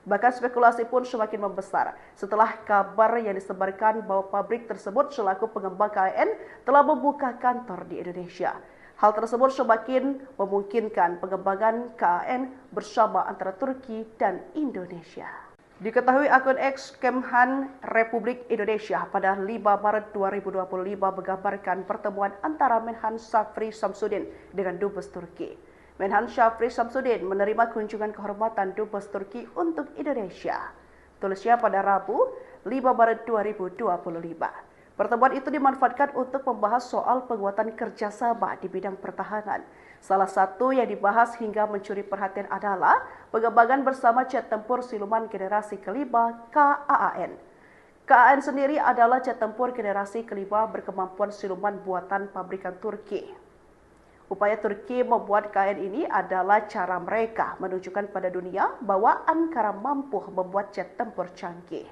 Bahkan spekulasi pun semakin membesar setelah kabar yang disebarkan bahwa pabrik tersebut selaku pengembang KAAN telah membuka kantor di Indonesia. Hal tersebut semakin memungkinkan pengembangan KAAN bersama antara Turki dan Indonesia. Diketahui akun X Kemhan Republik Indonesia pada 5 Maret 2025 menggambarkan pertemuan antara Menhan Shafri Shamsuddin dengan Dubes Turki. Menhan Shafri Shamsuddin menerima kunjungan kehormatan Dubes Turki untuk Indonesia. Tulisnya pada Rabu 5 Maret 2025. Pertemuan itu dimanfaatkan untuk membahas soal penguatan kerjasama di bidang pertahanan. Salah satu yang dibahas hingga mencuri perhatian adalah pengembangan bersama jet tempur siluman generasi kelima KAAN. KAAN sendiri adalah jet tempur generasi kelima berkemampuan siluman buatan pabrikan Turki. Upaya Turki membuat KAAN ini adalah cara mereka menunjukkan pada dunia bahwa Ankara mampu membuat jet tempur canggih.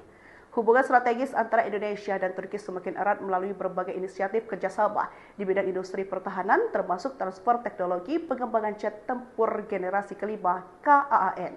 Hubungan strategis antara Indonesia dan Turki semakin erat melalui berbagai inisiatif kerjasama di bidang industri pertahanan, termasuk transfer teknologi pengembangan jet tempur generasi kelima KAAN.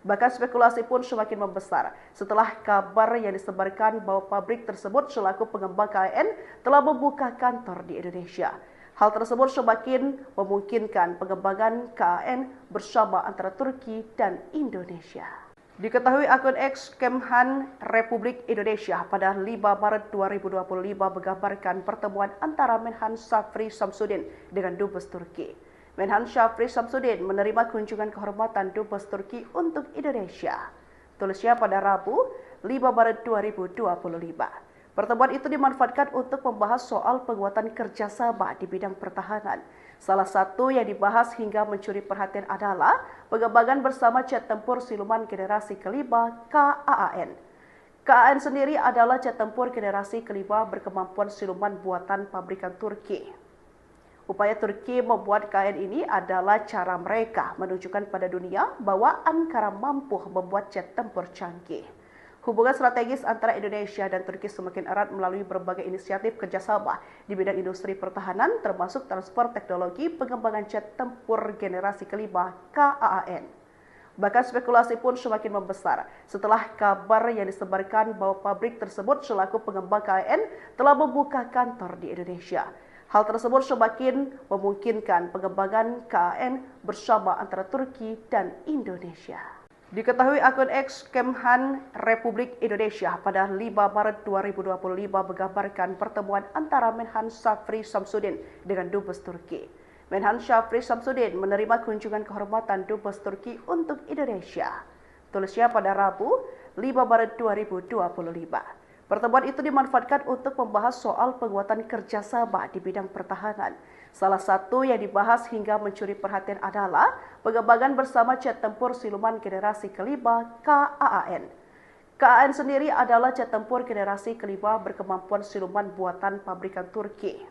Bahkan spekulasi pun semakin membesar setelah kabar yang disebarkan bahwa pabrik tersebut selaku pengembang KAAN telah membuka kantor di Indonesia. Hal tersebut semakin memungkinkan pengembangan KAAN bersama antara Turki dan Indonesia. Diketahui akun X Kemhan Republik Indonesia pada 5 Maret 2025 menggambarkan pertemuan antara Menhan Shafri Shamsuddin dengan Dubes Turki. Menhan Shafri Shamsuddin menerima kunjungan kehormatan Dubes Turki untuk Indonesia. Tulisnya pada Rabu 5 Maret 2025. Pertemuan itu dimanfaatkan untuk membahas soal penguatan kerjasama di bidang pertahanan. Salah satu yang dibahas hingga mencuri perhatian adalah pengembangan bersama jet tempur siluman generasi kelima KAAN. KAAN sendiri adalah jet tempur generasi kelima berkemampuan siluman buatan pabrikan Turki. Upaya Turki membuat KAAN ini adalah cara mereka menunjukkan pada dunia bahwa Ankara mampu membuat jet tempur canggih. Hubungan strategis antara Indonesia dan Turki semakin erat melalui berbagai inisiatif kerjasama di bidang industri pertahanan, termasuk transfer teknologi pengembangan jet tempur generasi kelima KAAN. Bahkan spekulasi pun semakin membesar setelah kabar yang disebarkan bahwa pabrik tersebut selaku pengembang KAAN telah membuka kantor di Indonesia. Hal tersebut semakin memungkinkan pengembangan KAAN bersama antara Turki dan Indonesia. Diketahui akun X Kemhan Republik Indonesia pada 5 Maret 2025 menggambarkan pertemuan antara Menhan Shafri Shamsuddin dengan Dubes Turki. Menhan Shafri Shamsuddin menerima kunjungan kehormatan Dubes Turki untuk Indonesia. Tulisnya pada Rabu 5 Maret 2025. Pertemuan itu dimanfaatkan untuk membahas soal penguatan kerjasama di bidang pertahanan. Salah satu yang dibahas hingga mencuri perhatian adalah pengembangan bersama jet tempur siluman generasi kelima KAAN. KAAN sendiri adalah jet tempur generasi kelima berkemampuan siluman buatan pabrikan Turki.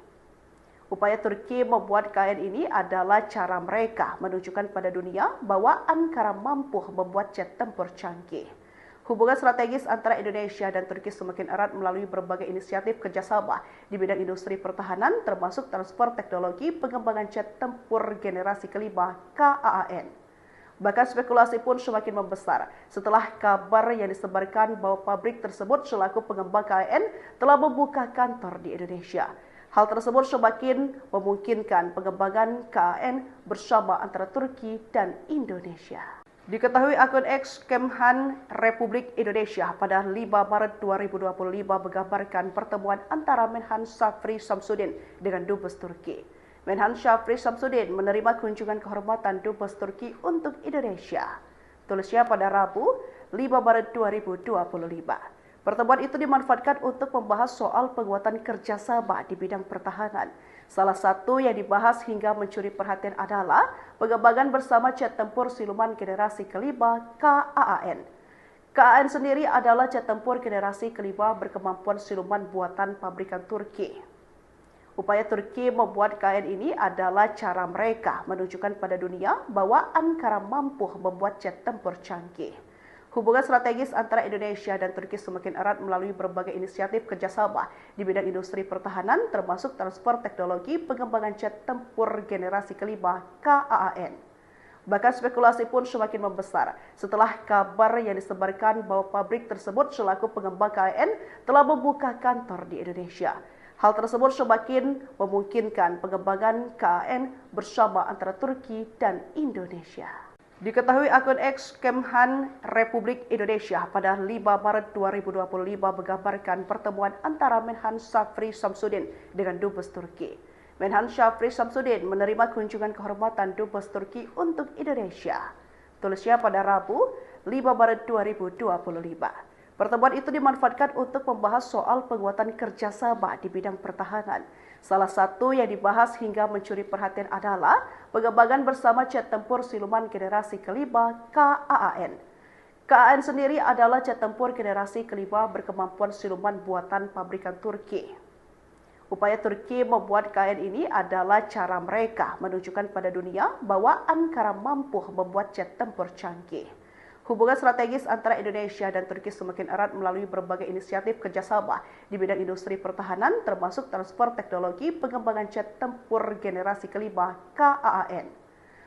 Upaya Turki membuat KAAN ini adalah cara mereka menunjukkan pada dunia bahwa Ankara mampu membuat jet tempur canggih. Hubungan strategis antara Indonesia dan Turki semakin erat melalui berbagai inisiatif kerjasama di bidang industri pertahanan, termasuk transfer teknologi pengembangan jet tempur generasi kelima KAAN. Bahkan spekulasi pun semakin membesar setelah kabar yang disebarkan bahwa pabrik tersebut selaku pengembang KAAN telah membuka kantor di Indonesia. Hal tersebut semakin memungkinkan pengembangan KAAN bersama antara Turki dan Indonesia. Diketahui akun X Kemhan Republik Indonesia pada 5 Maret 2025 menggambarkan pertemuan antara Menhan Shafri Shamsuddin dengan Dubes Turki. Menhan Shafri Shamsuddin menerima kunjungan kehormatan Dubes Turki untuk Indonesia. Tulisnya pada Rabu 5 Maret 2025. Pertemuan itu dimanfaatkan untuk membahas soal penguatan kerjasama di bidang pertahanan. Salah satu yang dibahas hingga mencuri perhatian adalah pengembangan bersama jet tempur siluman generasi kelima KAAN. KAAN sendiri adalah jet tempur generasi kelima berkemampuan siluman buatan pabrikan Turki. Upaya Turki membuat KAAN ini adalah cara mereka menunjukkan pada dunia bahwa Ankara mampu membuat jet tempur canggih. Hubungan strategis antara Indonesia dan Turki semakin erat melalui berbagai inisiatif kerjasama di bidang industri pertahanan, termasuk transfer teknologi pengembangan jet tempur generasi kelima KAAN. Bahkan spekulasi pun semakin membesar setelah kabar yang disebarkan bahwa pabrik tersebut selaku pengembang KAAN telah membuka kantor di Indonesia. Hal tersebut semakin memungkinkan pengembangan KAAN bersama antara Turki dan Indonesia. Diketahui akun X Kemhan Republik Indonesia pada 5 Maret 2025 menggambarkan pertemuan antara Menhan Shafri Shamsuddin dengan Dubes Turki. Menhan Shafri Shamsuddin menerima kunjungan kehormatan Dubes Turki untuk Indonesia. Tulisnya pada Rabu 5 Maret 2025. Pertemuan itu dimanfaatkan untuk membahas soal penguatan kerjasama di bidang pertahanan. Salah satu yang dibahas hingga mencuri perhatian adalah pengembangan bersama jet tempur siluman generasi kelima KAAN. KAAN sendiri adalah jet tempur generasi kelima berkemampuan siluman buatan pabrikan Turki. Upaya Turki membuat KAAN ini adalah cara mereka menunjukkan pada dunia bahwa Ankara mampu membuat jet tempur canggih. Hubungan strategis antara Indonesia dan Turki semakin erat melalui berbagai inisiatif kerjasama di bidang industri pertahanan, termasuk transfer teknologi pengembangan jet tempur generasi kelima KAAN.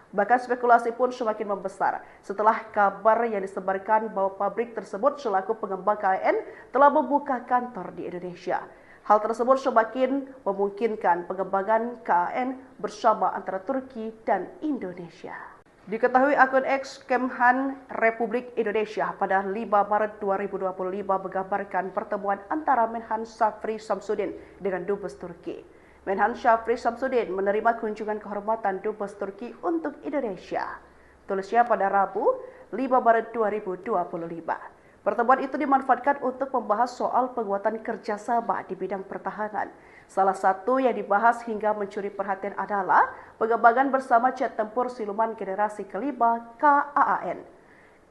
Bahkan spekulasi pun semakin membesar setelah kabar yang disebarkan bahwa pabrik tersebut selaku pengembang KAAN telah membuka kantor di Indonesia. Hal tersebut semakin memungkinkan pengembangan KAAN bersama antara Turki dan Indonesia. Diketahui akun X Kemhan Republik Indonesia pada 5 Maret 2025 menggambarkan pertemuan antara Menhan Shafri Shamsuddin dengan Dubes Turki. Menhan Shafri Shamsuddin menerima kunjungan kehormatan Dubes Turki untuk Indonesia. Tulisnya pada Rabu 5 Maret 2025. Pertemuan itu dimanfaatkan untuk membahas soal penguatan kerjasama di bidang pertahanan. Salah satu yang dibahas hingga mencuri perhatian adalah pengembangan bersama jet tempur siluman generasi kelima KAAN.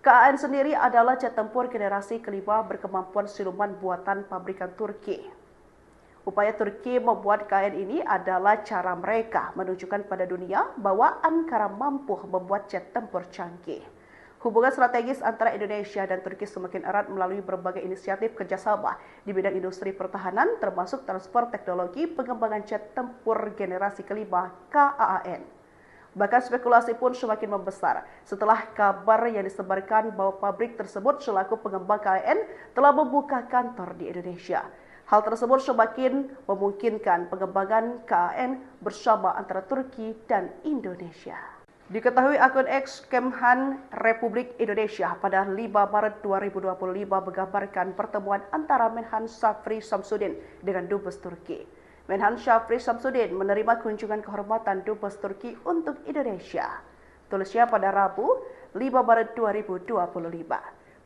KAAN sendiri adalah jet tempur generasi kelima berkemampuan siluman buatan pabrikan Turki. Upaya Turki membuat KAAN ini adalah cara mereka menunjukkan pada dunia bahwa Ankara mampu membuat jet tempur canggih. Hubungan strategis antara Indonesia dan Turki semakin erat melalui berbagai inisiatif kerjasama di bidang industri pertahanan, termasuk transfer teknologi pengembangan jet tempur generasi kelima KAAN. Bahkan spekulasi pun semakin membesar setelah kabar yang disebarkan bahwa pabrik tersebut selaku pengembang KAAN telah membuka kantor di Indonesia. Hal tersebut semakin memungkinkan pengembangan KAAN bersama antara Turki dan Indonesia. Diketahui akun X Kemhan Republik Indonesia pada 5 Maret 2025 menggambarkan pertemuan antara Menhan Shafri Shamsuddin dengan Dubes Turki. Menhan Shafri Shamsuddin menerima kunjungan kehormatan Dubes Turki untuk Indonesia. Tulisnya pada Rabu 5 Maret 2025.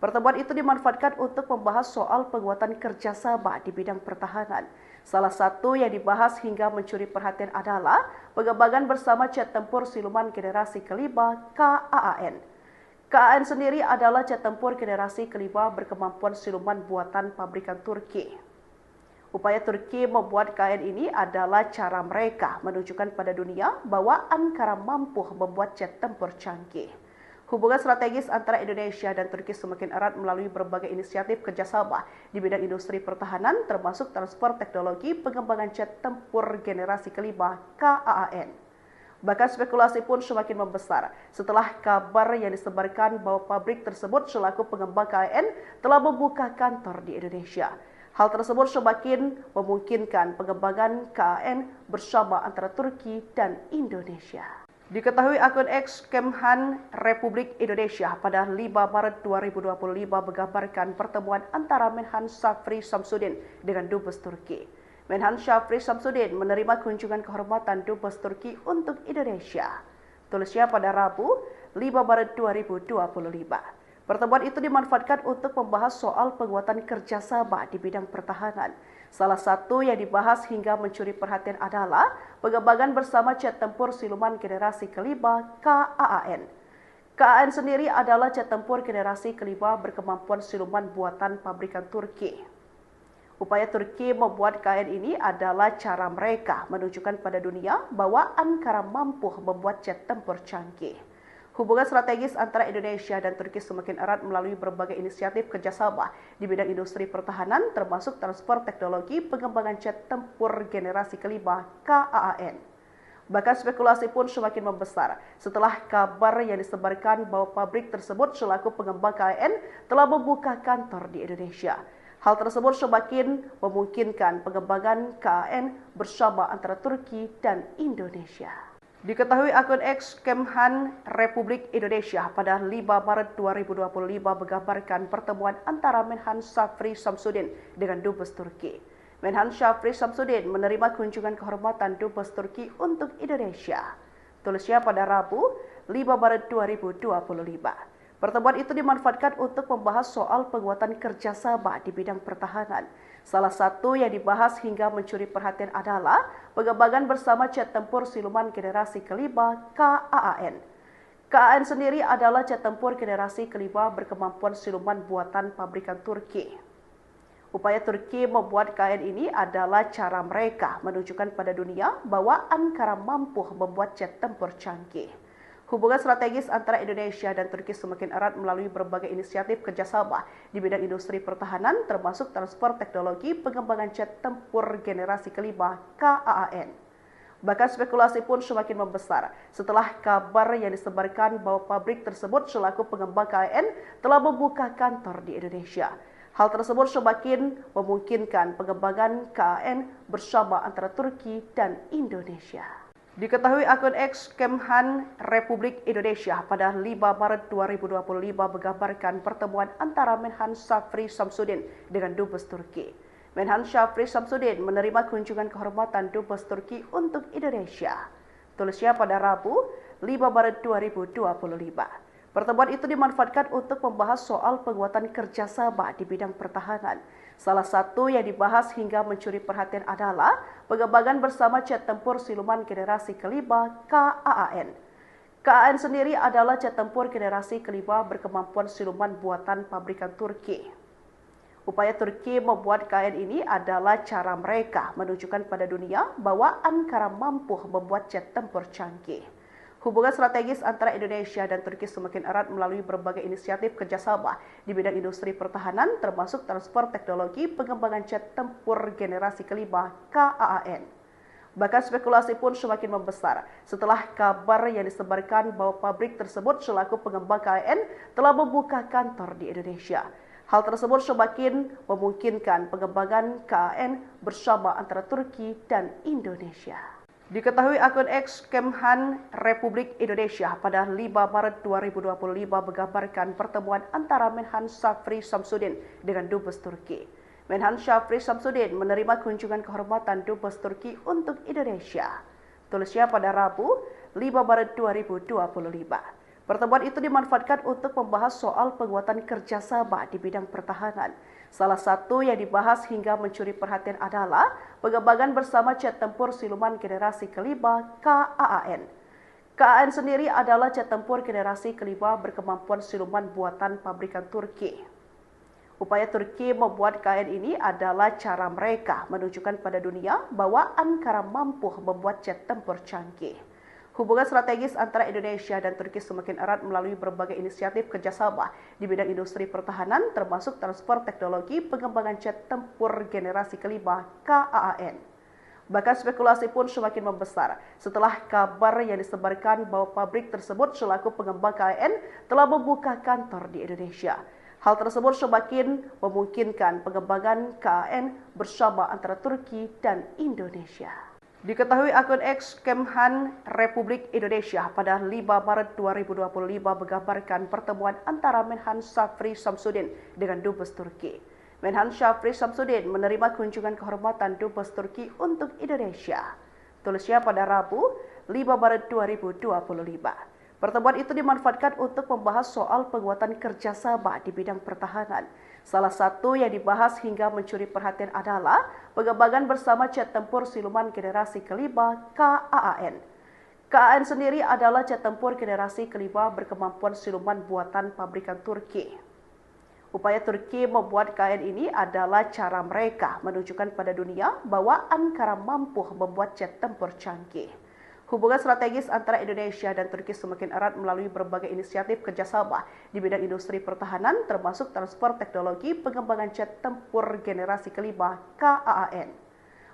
Pertemuan itu dimanfaatkan untuk membahas soal penguatan kerjasama di bidang pertahanan. Salah satu yang dibahas hingga mencuri perhatian adalah pengembangan bersama jet tempur siluman generasi kelima KAAN. KAAN sendiri adalah jet tempur generasi kelima berkemampuan siluman buatan pabrikan Turki. Upaya Turki membuat KAAN ini adalah cara mereka menunjukkan pada dunia bahwa Ankara mampu membuat jet tempur canggih. Hubungan strategis antara Indonesia dan Turki semakin erat melalui berbagai inisiatif kerjasama di bidang industri pertahanan, termasuk transfer teknologi pengembangan jet tempur generasi kelima KAAN. Bahkan spekulasi pun semakin membesar setelah kabar yang disebarkan bahwa pabrik tersebut selaku pengembang KAAN telah membuka kantor di Indonesia. Hal tersebut semakin memungkinkan pengembangan KAAN bersama antara Turki dan Indonesia. Diketahui akun X Kemhan Republik Indonesia pada 5 Maret 2025 menggambarkan pertemuan antara Menhan Syafri Samsudin dengan Dubes Turki. Menhan Syafri Samsudin menerima kunjungan kehormatan Dubes Turki untuk Indonesia. Tulisnya pada Rabu 5 Maret 2025. Pertemuan itu dimanfaatkan untuk membahas soal penguatan kerjasama di bidang pertahanan. Salah satu yang dibahas hingga mencuri perhatian adalah pengembangan bersama jet tempur siluman generasi kelima KAAN. KAAN sendiri adalah jet tempur generasi kelima berkemampuan siluman buatan pabrikan Turki. Upaya Turki membuat KAAN ini adalah cara mereka menunjukkan pada dunia bahwa Ankara mampu membuat jet tempur canggih. Hubungan strategis antara Indonesia dan Turki semakin erat melalui berbagai inisiatif kerjasama di bidang industri pertahanan, termasuk transfer teknologi pengembangan jet tempur generasi kelima KAAN. Bahkan spekulasi pun semakin membesar setelah kabar yang disebarkan bahwa pabrik tersebut selaku pengembang KAAN telah membuka kantor di Indonesia. Hal tersebut semakin memungkinkan pengembangan KAAN bersama antara Turki dan Indonesia. Diketahui akun X Kemhan Republik Indonesia pada 5 Maret 2025 menggambarkan pertemuan antara Menhan Syafri Samsudin dengan Dubes Turki. Menhan Syafri Samsudin menerima kunjungan kehormatan Dubes Turki untuk Indonesia. Tulisnya pada Rabu 5 Maret 2025. Pertemuan itu dimanfaatkan untuk membahas soal penguatan kerjasama di bidang pertahanan. Salah satu yang dibahas hingga mencuri perhatian adalah pengembangan bersama jet tempur siluman generasi kelima KAAN. KAAN sendiri adalah jet tempur generasi kelima berkemampuan siluman buatan pabrikan Turki. Upaya Turki membuat KAAN ini adalah cara mereka menunjukkan pada dunia bahwa Ankara mampu membuat jet tempur canggih. Hubungan strategis antara Indonesia dan Turki semakin erat melalui berbagai inisiatif kerjasama di bidang industri pertahanan, termasuk transfer teknologi pengembangan jet tempur generasi kelima KAAN. Bahkan spekulasi pun semakin membesar setelah kabar yang disebarkan bahwa pabrik tersebut selaku pengembang KAAN telah membuka kantor di Indonesia. Hal tersebut semakin memungkinkan pengembangan KAAN bersama antara Turki dan Indonesia. Diketahui akun X Kemhan Republik Indonesia pada 5 Maret 2025 menggambarkan pertemuan antara Menhan Syafri Samsudin dengan Dubes Turki. Menhan Syafri Samsudin menerima kunjungan kehormatan Dubes Turki untuk Indonesia. Tulisnya pada Rabu 5 Maret 2025. Pertemuan itu dimanfaatkan untuk membahas soal penguatan kerjasama di bidang pertahanan. Salah satu yang dibahas hingga mencuri perhatian adalah pengembangan bersama jet tempur siluman generasi kelima KAAN. KAAN sendiri adalah jet tempur generasi kelima berkemampuan siluman buatan pabrikan Turki. Upaya Turki membuat KAAN ini adalah cara mereka menunjukkan pada dunia bahwa Ankara mampu membuat jet tempur canggih. Hubungan strategis antara Indonesia dan Turki semakin erat melalui berbagai inisiatif kerjasama di bidang industri pertahanan, termasuk transfer teknologi pengembangan jet tempur generasi kelima KAAN. Bahkan spekulasi pun semakin membesar setelah kabar yang disebarkan bahwa pabrik tersebut selaku pengembang KAAN telah membuka kantor di Indonesia. Hal tersebut semakin memungkinkan pengembangan KAAN bersama antara Turki dan Indonesia. Diketahui akun X Kemhan Republik Indonesia pada 5 Maret 2025 menggambarkan pertemuan antara Menhan Syafri Samsudin dengan Dubes Turki. Menhan Syafri Samsudin menerima kunjungan kehormatan Dubes Turki untuk Indonesia. Tulisnya pada Rabu 5 Maret 2025. Pertemuan itu dimanfaatkan untuk membahas soal penguatan kerjasama di bidang pertahanan. Salah satu yang dibahas hingga mencuri perhatian adalah pengembangan bersama jet tempur siluman generasi kelima KAAN. KAAN sendiri adalah jet tempur generasi kelima berkemampuan siluman buatan pabrikan Turki. Upaya Turki membuat KAAN ini adalah cara mereka menunjukkan pada dunia bahwa Ankara mampu membuat jet tempur canggih. Hubungan strategis antara Indonesia dan Turki semakin erat melalui berbagai inisiatif kerjasama di bidang industri pertahanan, termasuk transfer teknologi pengembangan jet tempur generasi kelima KAAN. Bahkan spekulasi pun semakin membesar setelah kabar yang disebarkan bahwa pabrik tersebut selaku pengembang KAAN telah membuka kantor di Indonesia. Hal tersebut semakin memungkinkan pengembangan KAAN bersama antara Turki dan Indonesia. Diketahui akun X Kemhan Republik Indonesia pada 5 Maret 2025 menggambarkan pertemuan antara Menhan Shafri Shamsuddin dengan Dubes Turki. Menhan Shafri Shamsuddin menerima kunjungan kehormatan Dubes Turki untuk Indonesia. Tulisnya pada Rabu 5 Maret 2025. Pertemuan itu dimanfaatkan untuk membahas soal penguatan kerjasama di bidang pertahanan. Salah satu yang dibahas hingga mencuri perhatian adalah pengembangan bersama jet tempur siluman generasi kelima KAAN. KAAN sendiri adalah jet tempur generasi kelima berkemampuan siluman buatan pabrikan Turki. Upaya Turki membuat KAAN ini adalah cara mereka menunjukkan pada dunia bahwa Ankara mampu membuat jet tempur canggih. Hubungan strategis antara Indonesia dan Turki semakin erat melalui berbagai inisiatif kerjasama di bidang industri pertahanan, termasuk transfer teknologi pengembangan jet tempur generasi kelima KAAN.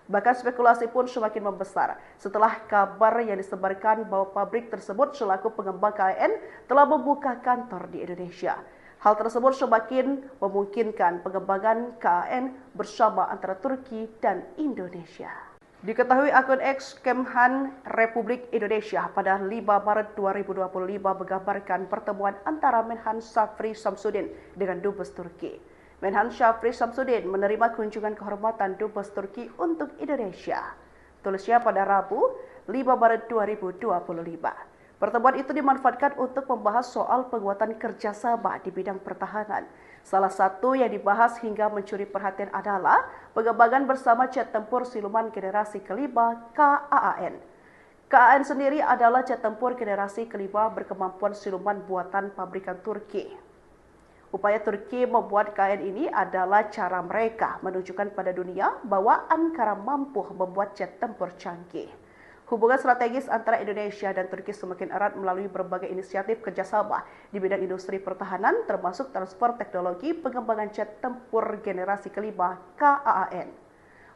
Bahkan spekulasi pun semakin membesar setelah kabar yang disebarkan bahwa pabrik tersebut selaku pengembang KAAN telah membuka kantor di Indonesia. Hal tersebut semakin memungkinkan pengembangan KAAN bersama antara Turki dan Indonesia. Diketahui akun X Kemhan Republik Indonesia pada 5 Maret 2025 menggambarkan pertemuan antara Menhan Shafri Shamsuddin dengan Dubes Turki. Menhan Shafri Shamsuddin menerima kunjungan kehormatan Dubes Turki untuk Indonesia. Tulisnya pada Rabu 5 Maret 2025. Pertemuan itu dimanfaatkan untuk membahas soal penguatan kerjasama di bidang pertahanan. Salah satu yang dibahas hingga mencuri perhatian adalah pengembangan bersama jet tempur siluman generasi kelima KAAN. KAAN sendiri adalah jet tempur generasi kelima berkemampuan siluman buatan pabrikan Turki. Upaya Turki membuat KAAN ini adalah cara mereka menunjukkan pada dunia bahwa Ankara mampu membuat jet tempur canggih. Hubungan strategis antara Indonesia dan Turki semakin erat melalui berbagai inisiatif kerjasama di bidang industri pertahanan, termasuk transfer teknologi pengembangan jet tempur generasi kelima KAAN.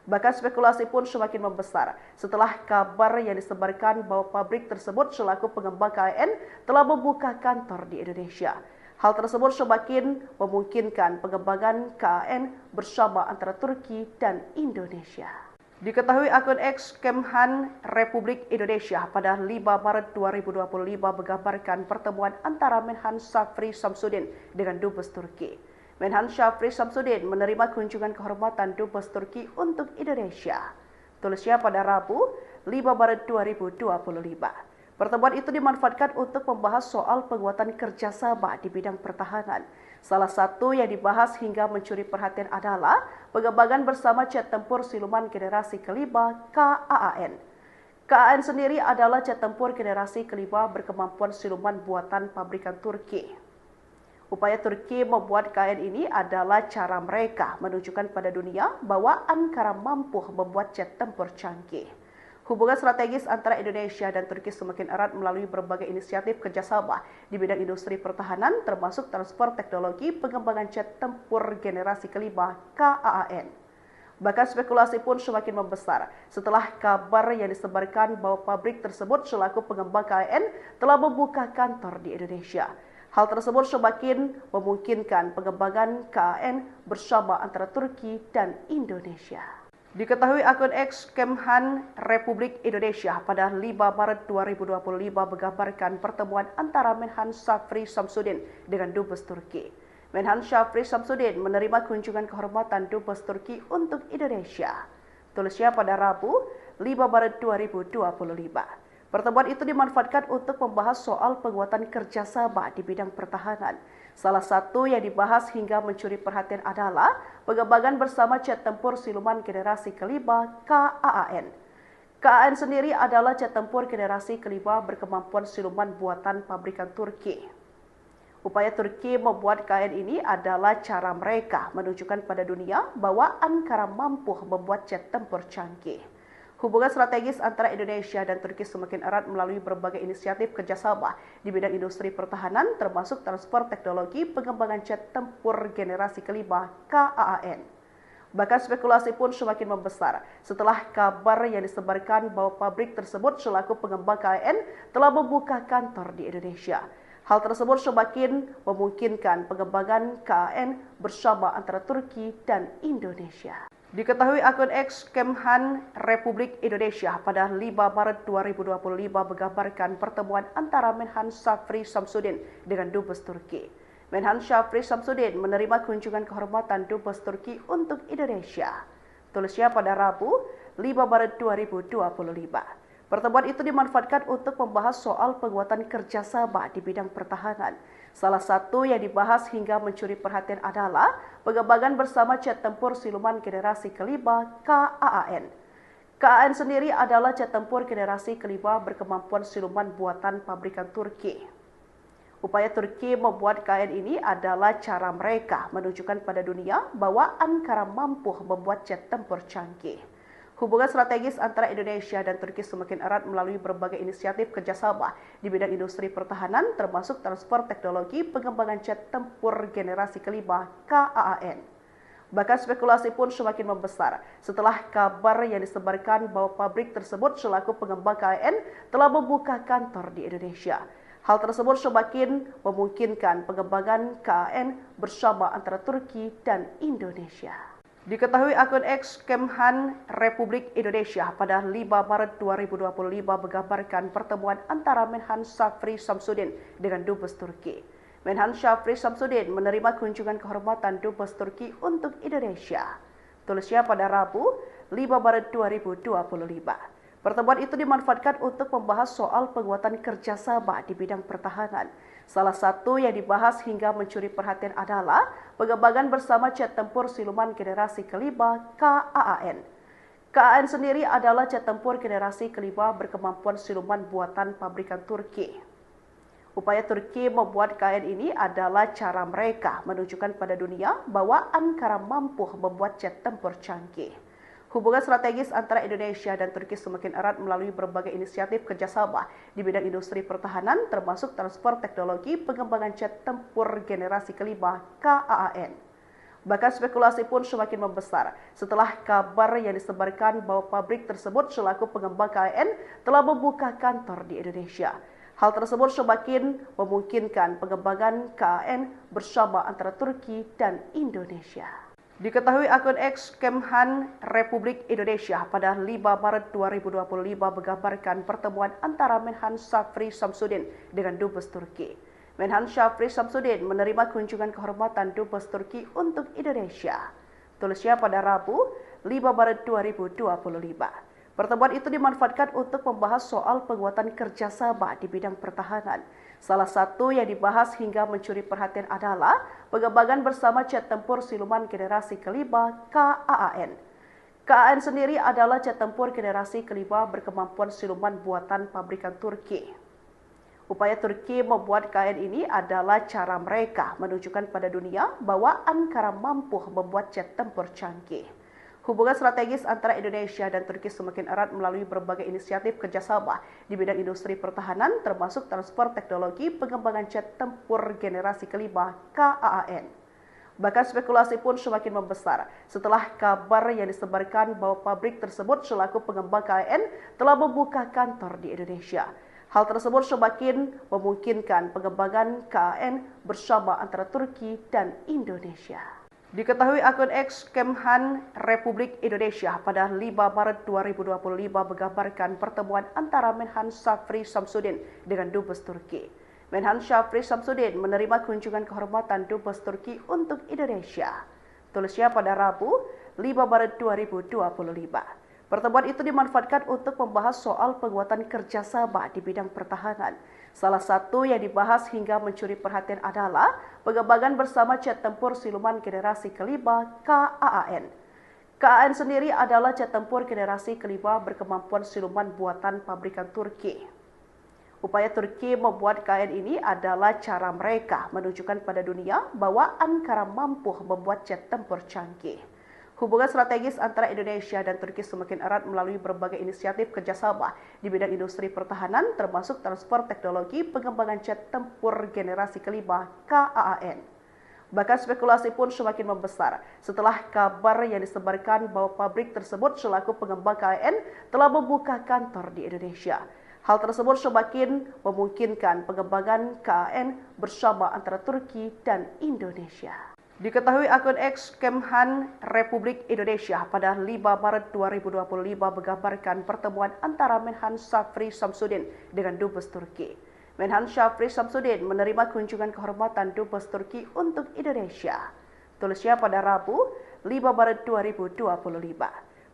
Bahkan spekulasi pun semakin membesar setelah kabar yang disebarkan bahwa pabrik tersebut selaku pengembang KAAN telah membuka kantor di Indonesia. Hal tersebut semakin memungkinkan pengembangan KAAN bersama antara Turki dan Indonesia. Diketahui akun X Kemhan Republik Indonesia pada 5 Maret 2025 menggambarkan pertemuan antara Menhan Shafri Shamsuddin dengan Dubes Turki. Menhan Shafri Shamsuddin menerima kunjungan kehormatan Dubes Turki untuk Indonesia. Tulisnya pada Rabu 5 Maret 2025. Pertemuan itu dimanfaatkan untuk membahas soal penguatan kerjasama di bidang pertahanan. Salah satu yang dibahas hingga mencuri perhatian adalah pengembangan bersama jet tempur siluman generasi kelima KAAN. KAAN sendiri adalah jet tempur generasi kelima berkemampuan siluman buatan pabrikan Turki. Upaya Turki membuat KAAN ini adalah cara mereka menunjukkan pada dunia bahwa Ankara mampu membuat jet tempur canggih. Hubungan strategis antara Indonesia dan Turki semakin erat melalui berbagai inisiatif kerjasama di bidang industri pertahanan, termasuk transfer teknologi pengembangan jet tempur generasi kelima KAAN. Bahkan spekulasi pun semakin membesar setelah kabar yang disebarkan bahwa pabrik tersebut selaku pengembang KAAN telah membuka kantor di Indonesia. Hal tersebut semakin memungkinkan pengembangan KAAN bersama antara Turki dan Indonesia. Diketahui akun X Kemhan Republik Indonesia pada 5 Maret 2025 menggambarkan pertemuan antara Menhan Shafri Shamsuddin dengan Dubes Turki. Menhan Shafri Shamsuddin menerima kunjungan kehormatan Dubes Turki untuk Indonesia. Tulisnya pada Rabu 5 Maret 2025. Pertemuan itu dimanfaatkan untuk membahas soal penguatan kerjasama di bidang pertahanan. Salah satu yang dibahas hingga mencuri perhatian adalah pengembangan bersama jet tempur siluman generasi kelima KAAN. KAAN sendiri adalah jet tempur generasi kelima berkemampuan siluman buatan pabrikan Turki. Upaya Turki membuat KAAN ini adalah cara mereka menunjukkan pada dunia bahwa Ankara mampu membuat jet tempur canggih. Hubungan strategis antara Indonesia dan Turki semakin erat melalui berbagai inisiatif kerjasama di bidang industri pertahanan, termasuk transfer teknologi pengembangan jet tempur generasi kelima KAAN. Bahkan spekulasi pun semakin membesar setelah kabar yang disebarkan bahwa pabrik tersebut selaku pengembang KAAN telah membuka kantor di Indonesia. Hal tersebut semakin memungkinkan pengembangan KAAN bersama antara Turki dan Indonesia. Diketahui akun X Kemhan Republik Indonesia pada 5 Maret 2025 menggambarkan pertemuan antara Menhan Syafri Samsudin dengan Dubes Turki. Menhan Syafri Samsudin menerima kunjungan kehormatan Dubes Turki untuk Indonesia. Tulisnya pada Rabu 5 Maret 2025. Pertemuan itu dimanfaatkan untuk membahas soal penguatan kerjasama di bidang pertahanan. Salah satu yang dibahas hingga mencuri perhatian adalah pengembangan bersama jet tempur siluman generasi kelima KAAN. KAAN sendiri adalah jet tempur generasi kelima berkemampuan siluman buatan pabrikan Turki. Upaya Turki membuat KAAN ini adalah cara mereka menunjukkan pada dunia bahwa Ankara mampu membuat jet tempur canggih. Hubungan strategis antara Indonesia dan Turki semakin erat melalui berbagai inisiatif kerjasama di bidang industri pertahanan, termasuk transfer teknologi pengembangan jet tempur generasi kelima KAAN. Bahkan spekulasi pun semakin membesar setelah kabar yang disebarkan bahwa pabrik tersebut selaku pengembang KAAN telah membuka kantor di Indonesia. Hal tersebut semakin memungkinkan pengembangan KAAN bersama antara Turki dan Indonesia. Diketahui akun X Kemhan Republik Indonesia pada 5 Maret 2025 menggambarkan pertemuan antara Menhan Syafri Samsudin dengan Dubes Turki. Menhan Syafri Samsudin menerima kunjungan kehormatan Dubes Turki untuk Indonesia. Tulisnya pada Rabu 5 Maret 2025. Pertemuan itu dimanfaatkan untuk membahas soal penguatan kerjasama di bidang pertahanan. Salah satu yang dibahas hingga mencuri perhatian adalah pengembangan bersama jet tempur siluman generasi kelima KAAN. KAAN sendiri adalah jet tempur generasi kelima berkemampuan siluman buatan pabrikan Turki. Upaya Turki membuat KAAN ini adalah cara mereka menunjukkan pada dunia bahwa Ankara mampu membuat jet tempur canggih. Hubungan strategis antara Indonesia dan Turki semakin erat melalui berbagai inisiatif kerjasama di bidang industri pertahanan, termasuk transfer teknologi pengembangan jet tempur generasi kelima KAAN. Bahkan spekulasi pun semakin membesar setelah kabar yang disebarkan bahwa pabrik tersebut selaku pengembang KAAN telah membuka kantor di Indonesia. Hal tersebut semakin memungkinkan pengembangan KAAN bersama antara Turki dan Indonesia. Diketahui akun X Kemhan Republik Indonesia pada 5 Maret 2025 menggambarkan pertemuan antara Menhan Syafri Samsudin dengan Dubes Turki. Menhan Syafri Samsudin menerima kunjungan kehormatan Dubes Turki untuk Indonesia. Tulisnya pada Rabu 5 Maret 2025. Pertemuan itu dimanfaatkan untuk membahas soal penguatan kerjasama di bidang pertahanan. Salah satu yang dibahas hingga mencuri perhatian adalah pengembangan bersama jet tempur siluman generasi kelima KAAN. KAAN sendiri adalah jet tempur generasi kelima berkemampuan siluman buatan pabrikan Turki. Upaya Turki membuat KAAN ini adalah cara mereka menunjukkan pada dunia bahwa Ankara mampu membuat jet tempur canggih. Hubungan strategis antara Indonesia dan Turki semakin erat melalui berbagai inisiatif kerjasama di bidang industri pertahanan, termasuk transfer teknologi pengembangan jet tempur generasi kelima KAAN. Bahkan spekulasi pun semakin membesar setelah kabar yang disebarkan bahwa pabrik tersebut selaku pengembang KAAN telah membuka kantor di Indonesia. Hal tersebut semakin memungkinkan pengembangan KAAN bersama antara Turki dan Indonesia. Diketahui akun X Kemhan Republik Indonesia pada 5 Maret 2025 menggambarkan pertemuan antara Menhan Syafri Samsudin dengan Dubes Turki. Menhan Syafri Samsudin menerima kunjungan kehormatan Dubes Turki untuk Indonesia. Tulisnya pada Rabu 5 Maret 2025. Pertemuan itu dimanfaatkan untuk membahas soal penguatan kerjasama di bidang pertahanan. Salah satu yang dibahas hingga mencuri perhatian adalah pengembangan bersama jet tempur siluman generasi kelima KAAN. KAAN sendiri adalah jet tempur generasi kelima berkemampuan siluman buatan pabrikan Turki. Upaya Turki membuat KAAN ini adalah cara mereka menunjukkan pada dunia bahwa Ankara mampu membuat jet tempur canggih. Hubungan strategis antara Indonesia dan Turki semakin erat melalui berbagai inisiatif kerjasama di bidang industri pertahanan, termasuk transfer teknologi pengembangan jet tempur generasi kelima KAAN. Bahkan spekulasi pun semakin membesar setelah kabar yang disebarkan bahwa pabrik tersebut selaku pengembang KAAN telah membuka kantor di Indonesia. Hal tersebut semakin memungkinkan pengembangan KAAN bersama antara Turki dan Indonesia. Diketahui akun X Kemhan Republik Indonesia pada 5 Maret 2025 menggambarkan pertemuan antara Menhan Syafri Samsudin dengan Dubes Turki. Menhan Syafri Samsudin menerima kunjungan kehormatan Dubes Turki untuk Indonesia. Tulisnya pada Rabu 5 Maret 2025.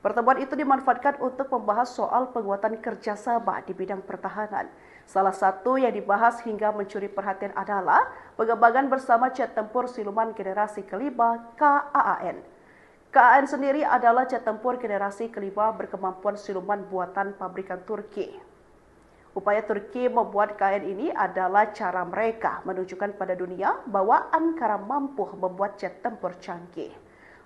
Pertemuan itu dimanfaatkan untuk membahas soal penguatan kerjasama di bidang pertahanan. Salah satu yang dibahas hingga mencuri perhatian adalah pengembangan bersama jet tempur siluman generasi kelima KAAN. KAAN sendiri adalah jet tempur generasi kelima berkemampuan siluman buatan pabrikan Turki. Upaya Turki membuat KAAN ini adalah cara mereka menunjukkan pada dunia bahwa Ankara mampu membuat jet tempur canggih.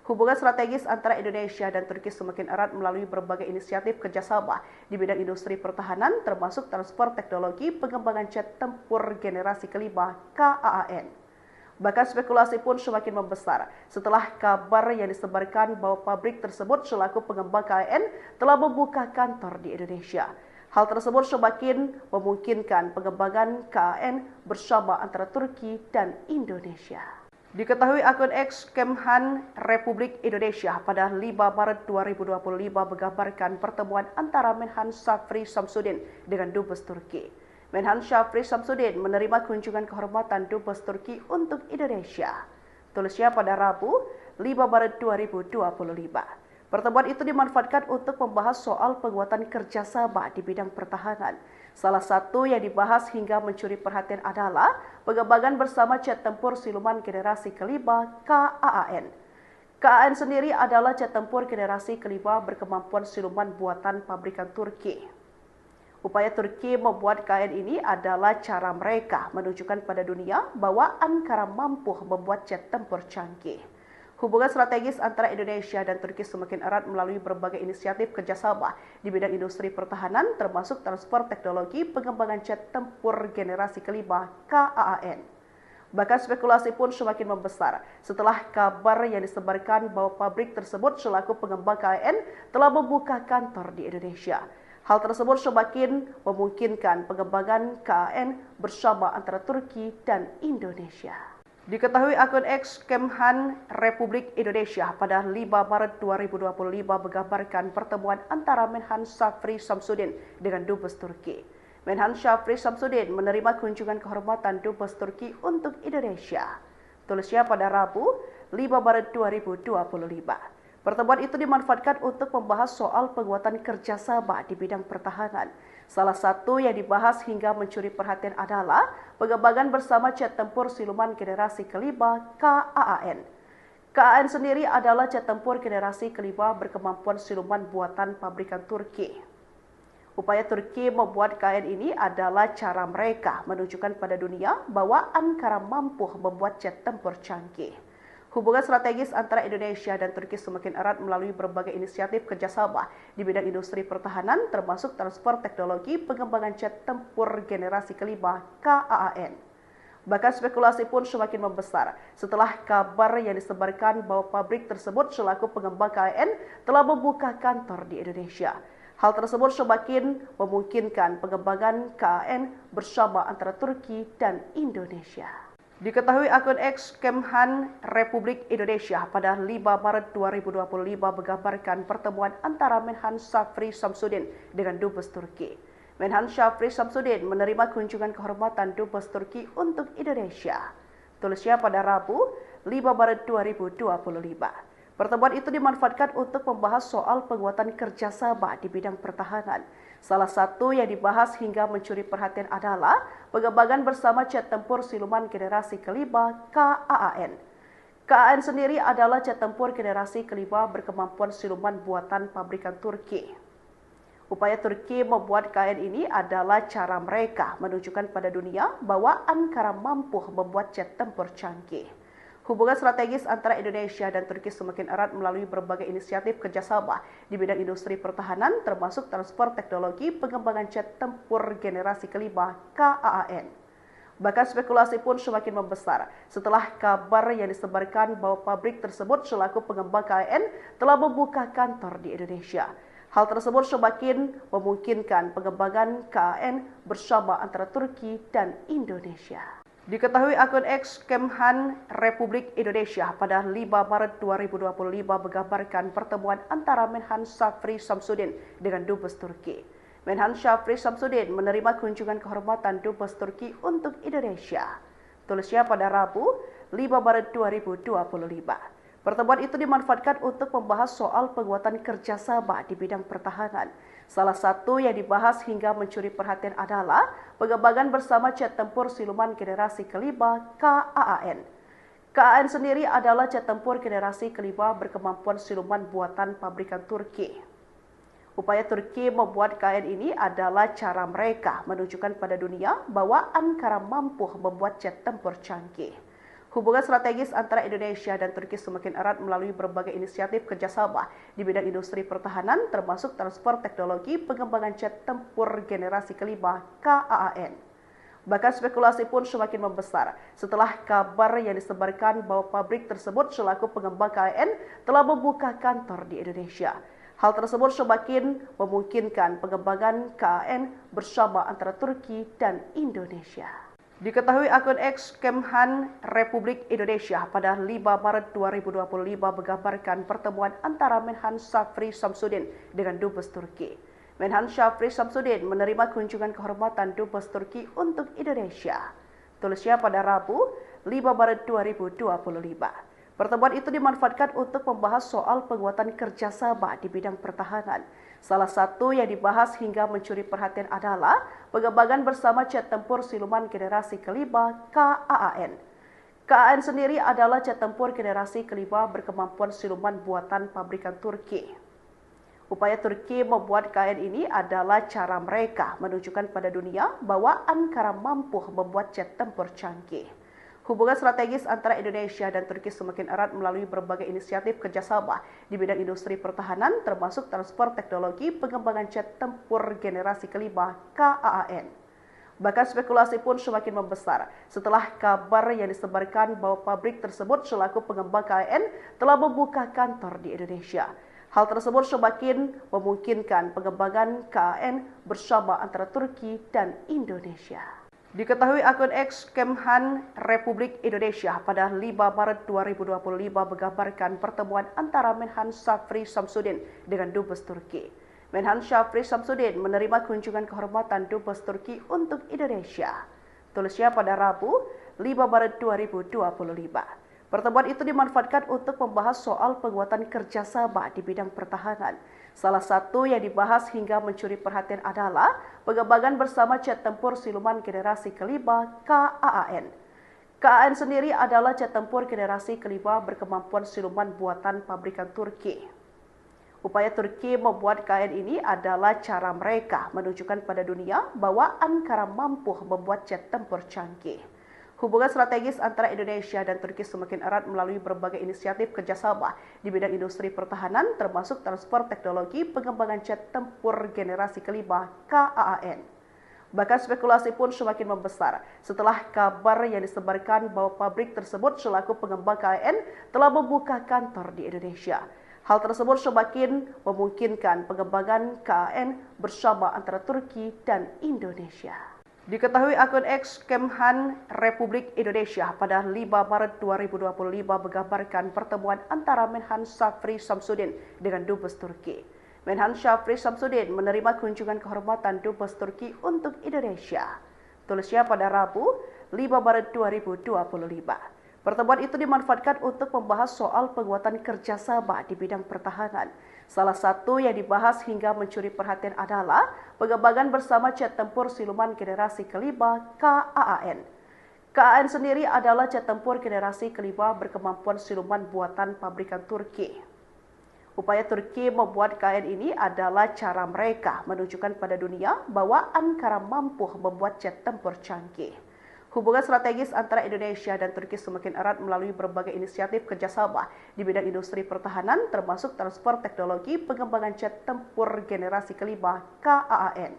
Hubungan strategis antara Indonesia dan Turki semakin erat melalui berbagai inisiatif kerjasama di bidang industri pertahanan, termasuk transfer teknologi pengembangan jet tempur generasi kelima KAAN. Bahkan spekulasi pun semakin membesar setelah kabar yang disebarkan bahwa pabrik tersebut selaku pengembang KAAN telah membuka kantor di Indonesia. Hal tersebut semakin memungkinkan pengembangan KAAN bersama antara Turki dan Indonesia. Diketahui akun X Kemhan Republik Indonesia pada 5 Maret 2025 menggambarkan pertemuan antara Menhan Syafri Samsudin dengan Dubes Turki. Menhan Syafri Samsudin menerima kunjungan kehormatan Dubes Turki untuk Indonesia. Tulisnya pada Rabu 5 Maret 2025. Pertemuan itu dimanfaatkan untuk membahas soal penguatan kerjasama di bidang pertahanan. Salah satu yang dibahas hingga mencuri perhatian adalah pengembangan bersama jet tempur siluman generasi kelima KAAN. KAAN sendiri adalah jet tempur generasi kelima berkemampuan siluman buatan pabrikan Turki. Upaya Turki membuat KAAN ini adalah cara mereka menunjukkan pada dunia bahwa Ankara mampu membuat jet tempur canggih. Hubungan strategis antara Indonesia dan Turki semakin erat melalui berbagai inisiatif kerjasama di bidang industri pertahanan, termasuk transfer teknologi pengembangan jet tempur generasi kelima KAAN. Bahkan spekulasi pun semakin membesar setelah kabar yang disebarkan bahwa pabrik tersebut selaku pengembang KAAN telah membuka kantor di Indonesia. Hal tersebut semakin memungkinkan pengembangan KAAN bersama antara Turki dan Indonesia. Diketahui akun X Kemhan Republik Indonesia pada 5 Maret 2025 menggambarkan pertemuan antara Menhan Syafri Samsudin dengan Dubes Turki. Menhan Syafri Samsudin menerima kunjungan kehormatan Dubes Turki untuk Indonesia. Tulisnya pada Rabu 5 Maret 2025. Pertemuan itu dimanfaatkan untuk membahas soal penguatan kerjasama di bidang pertahanan. Salah satu yang dibahas hingga mencuri perhatian adalah pengembangan bersama jet tempur siluman generasi kelima KAAN. KAAN sendiri adalah jet tempur generasi kelima berkemampuan siluman buatan pabrikan Turki. Upaya Turki membuat KAAN ini adalah cara mereka menunjukkan pada dunia bahwa Ankara mampu membuat jet tempur canggih. Hubungan strategis antara Indonesia dan Turki semakin erat melalui berbagai inisiatif kerjasama di bidang industri pertahanan, termasuk transfer teknologi pengembangan jet tempur generasi kelima KAAN. Bahkan spekulasi pun semakin membesar setelah kabar yang disebarkan bahwa pabrik tersebut selaku pengembang KAAN telah membuka kantor di Indonesia. Hal tersebut semakin memungkinkan pengembangan KAAN bersama antara Turki dan Indonesia. Diketahui akun X Kemhan Republik Indonesia pada 5 Maret 2025 menggambarkan pertemuan antara Menhan Syafri Samsudin dengan Dubes Turki. Menhan Syafri Samsudin menerima kunjungan kehormatan Dubes Turki untuk Indonesia. Tulisnya pada Rabu 5 Maret 2025. Pertemuan itu dimanfaatkan untuk membahas soal penguatan kerjasama di bidang pertahanan. Salah satu yang dibahas hingga mencuri perhatian adalah pengembangan bersama jet tempur siluman generasi kelima KAAN. KAAN sendiri adalah jet tempur generasi kelima berkemampuan siluman buatan pabrikan Turki. Upaya Turki membuat KAAN ini adalah cara mereka menunjukkan pada dunia bahwa Ankara mampu membuat jet tempur canggih. Hubungan strategis antara Indonesia dan Turki semakin erat melalui berbagai inisiatif kerjasama di bidang industri pertahanan, termasuk transfer teknologi pengembangan jet tempur generasi kelima KAAN. Bahkan spekulasi pun semakin membesar setelah kabar yang disebarkan bahwa pabrik tersebut selaku pengembang KAAN telah membuka kantor di Indonesia. Hal tersebut semakin memungkinkan pengembangan KAAN bersama antara Turki dan Indonesia. Diketahui akun X Kemhan Republik Indonesia pada 5 Maret 2025 menggambarkan pertemuan antara Menhan Syafri Samsudin dengan Dubes Turki. Menhan Syafri Samsudin menerima kunjungan kehormatan Dubes Turki untuk Indonesia. Tulisnya pada Rabu 5 Maret 2025. Pertemuan itu dimanfaatkan untuk membahas soal penguatan kerjasama di bidang pertahanan. Salah satu yang dibahas hingga mencuri perhatian adalah pengembangan bersama jet tempur siluman generasi kelima KAAN. KAAN sendiri adalah jet tempur generasi kelima berkemampuan siluman buatan pabrikan Turki. Upaya Turki membuat KAAN ini adalah cara mereka menunjukkan pada dunia bahwa Ankara mampu membuat jet tempur canggih. Hubungan strategis antara Indonesia dan Turki semakin erat melalui berbagai inisiatif kerjasama di bidang industri pertahanan, termasuk transfer teknologi pengembangan jet tempur generasi kelima KAAN. Bahkan spekulasi pun semakin membesar setelah kabar yang disebarkan bahwa pabrik tersebut selaku pengembang KAAN telah membuka kantor di Indonesia. Hal tersebut semakin memungkinkan pengembangan KAAN bersama antara Turki dan Indonesia. Diketahui akun X Kemhan Republik Indonesia pada 5 Maret 2025 menggambarkan pertemuan antara Menhan Syafri Samsudin dengan Dubes Turki. Menhan Syafri Samsudin menerima kunjungan kehormatan Dubes Turki untuk Indonesia. Tulisnya pada Rabu 5 Maret 2025. Pertemuan itu dimanfaatkan untuk membahas soal penguatan kerjasama di bidang pertahanan. Salah satu yang dibahas hingga mencuri perhatian adalah pengembangan bersama jet tempur siluman generasi kelima KAAN. KAAN sendiri adalah jet tempur generasi kelima berkemampuan siluman buatan pabrikan Turki. Upaya Turki membuat KAAN ini adalah cara mereka menunjukkan pada dunia bahwa Ankara mampu membuat jet tempur canggih. Hubungan strategis antara Indonesia dan Turki semakin erat melalui berbagai inisiatif kerjasama di bidang industri pertahanan, termasuk transfer teknologi pengembangan jet tempur generasi kelima KAAN. Bahkan spekulasi pun semakin membesar setelah kabar yang disebarkan bahwa pabrik tersebut selaku pengembang KAAN telah membuka kantor di Indonesia. Hal tersebut semakin memungkinkan pengembangan KAAN bersama antara Turki dan Indonesia. Diketahui akun X Kemhan Republik Indonesia pada 5 Maret 2025 menggambarkan pertemuan antara Menhan Syafri Samsudin dengan Dubes Turki. Menhan Syafri Samsudin menerima kunjungan kehormatan Dubes Turki untuk Indonesia. Tulisnya pada Rabu 5 Maret 2025. Pertemuan itu dimanfaatkan untuk membahas soal penguatan kerjasama di bidang pertahanan. Salah satu yang dibahas hingga mencuri perhatian adalah pengembangan bersama jet tempur siluman generasi kelima KAAN. KAAN sendiri adalah jet tempur generasi kelima berkemampuan siluman buatan pabrikan Turki. Upaya Turki membuat KAAN ini adalah cara mereka menunjukkan pada dunia bahwa Ankara mampu membuat jet tempur canggih. Hubungan strategis antara Indonesia dan Turki semakin erat melalui berbagai inisiatif kerjasama di bidang industri pertahanan, termasuk transfer teknologi pengembangan jet tempur generasi kelima KAAN. Bahkan spekulasi pun semakin membesar setelah kabar yang disebarkan bahwa pabrik tersebut selaku pengembang KAAN telah membuka kantor di Indonesia. Hal tersebut semakin memungkinkan pengembangan KAAN bersama antara Turki dan Indonesia. Diketahui akun X Kemhan Republik Indonesia pada 5 Maret 2025 menggambarkan pertemuan antara Menhan Syafri Samsudin dengan Dubes Turki. Menhan Syafri Samsudin menerima kunjungan kehormatan Dubes Turki untuk Indonesia. Tulisnya pada Rabu 5 Maret 2025. Pertemuan itu dimanfaatkan untuk membahas soal penguatan kerjasama di bidang pertahanan. Salah satu yang dibahas hingga mencuri perhatian adalah pengembangan bersama jet tempur siluman generasi kelima KAAN. KAAN sendiri adalah jet tempur generasi kelima berkemampuan siluman buatan pabrikan Turki. Upaya Turki membuat KAAN ini adalah cara mereka menunjukkan pada dunia bahwa Ankara mampu membuat jet tempur canggih. Hubungan strategis antara Indonesia dan Turki semakin erat melalui berbagai inisiatif kerjasama di bidang industri pertahanan, termasuk transfer teknologi pengembangan jet tempur generasi kelima KAAN.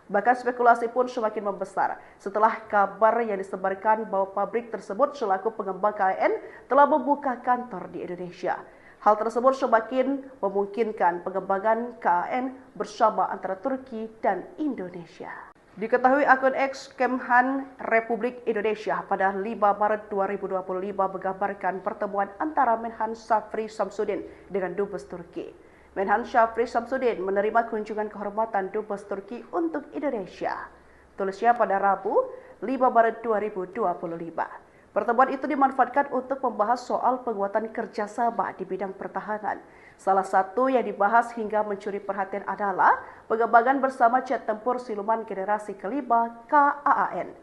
Bahkan spekulasi pun semakin membesar setelah kabar yang disebarkan bahwa pabrik tersebut selaku pengembang KAAN telah membuka kantor di Indonesia. Hal tersebut semakin memungkinkan pengembangan KAAN bersama antara Turki dan Indonesia. Diketahui akun X Kemhan Republik Indonesia pada 5 Maret 2025 menggambarkan pertemuan antara Menhan Syafri Samsudin dengan Dubes Turki. Menhan Syafri Samsudin menerima kunjungan kehormatan Dubes Turki untuk Indonesia. Tulisnya pada Rabu 5 Maret 2025. Pertemuan itu dimanfaatkan untuk membahas soal penguatan kerjasama di bidang pertahanan. Salah satu yang dibahas hingga mencuri perhatian adalah pengembangan bersama jet tempur siluman generasi kelima KAAN.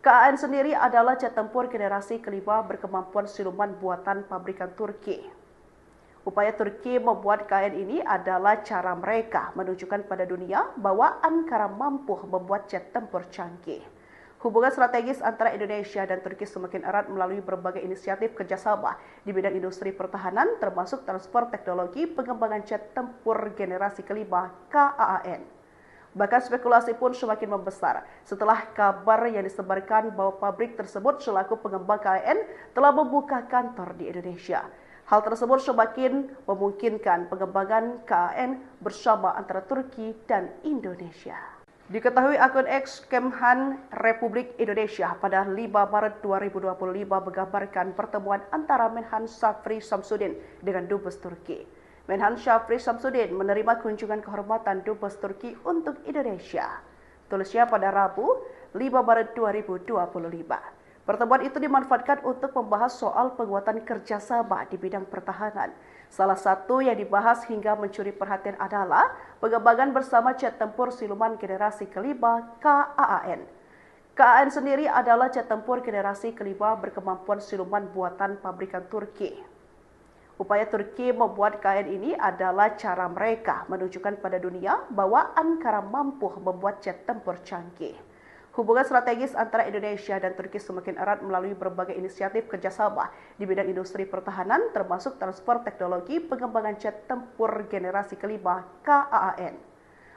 KAAN sendiri adalah jet tempur generasi kelima berkemampuan siluman buatan pabrikan Turki. Upaya Turki membuat KAAN ini adalah cara mereka menunjukkan pada dunia bahwa Ankara mampu membuat jet tempur canggih. Hubungan strategis antara Indonesia dan Turki semakin erat melalui berbagai inisiatif kerjasama di bidang industri pertahanan, termasuk transfer teknologi pengembangan jet tempur generasi kelima KAAN. Bahkan spekulasi pun semakin membesar setelah kabar yang disebarkan bahwa pabrik tersebut selaku pengembang KAAN telah membuka kantor di Indonesia. Hal tersebut semakin memungkinkan pengembangan KAAN bersama antara Turki dan Indonesia. Diketahui akun X Kemhan Republik Indonesia pada 5 Maret 2025 menggambarkan pertemuan antara Menhan Syafri Samsudin dengan Dubes Turki. Menhan Syafri Samsudin menerima kunjungan kehormatan Dubes Turki untuk Indonesia. Tulisnya pada Rabu 5 Maret 2025. Pertemuan itu dimanfaatkan untuk membahas soal penguatan kerjasama di bidang pertahanan. Salah satu yang dibahas hingga mencuri perhatian adalah pengembangan bersama jet tempur siluman generasi kelima KAAN. KAAN sendiri adalah jet tempur generasi kelima berkemampuan siluman buatan pabrikan Turki. Upaya Turki membuat KAAN ini adalah cara mereka menunjukkan pada dunia bahwa Ankara mampu membuat jet tempur canggih. Hubungan strategis antara Indonesia dan Turki semakin erat melalui berbagai inisiatif kerjasama di bidang industri pertahanan, termasuk transfer teknologi pengembangan jet tempur generasi kelima KAAN.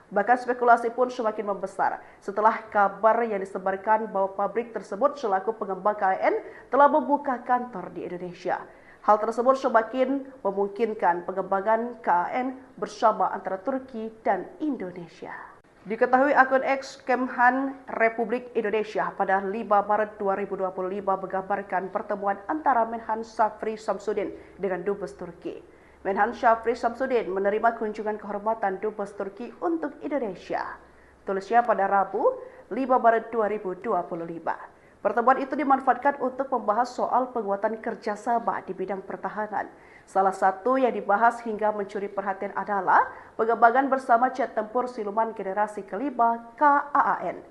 Bahkan spekulasi pun semakin membesar setelah kabar yang disebarkan bahwa pabrik tersebut selaku pengembang KAAN telah membuka kantor di Indonesia. Hal tersebut semakin memungkinkan pengembangan KAAN bersama antara Turki dan Indonesia. Diketahui akun X Kemhan Republik Indonesia pada 5 Maret 2025 menggambarkan pertemuan antara Menhan Syafri Samsudin dengan Dubes Turki. Menhan Syafri Samsudin menerima kunjungan kehormatan Dubes Turki untuk Indonesia. Tulisnya pada Rabu 5 Maret 2025. Pertemuan itu dimanfaatkan untuk membahas soal penguatan kerjasama di bidang pertahanan. Salah satu yang dibahas hingga mencuri perhatian adalah pengembangan bersama jet tempur siluman generasi kelima KAAN.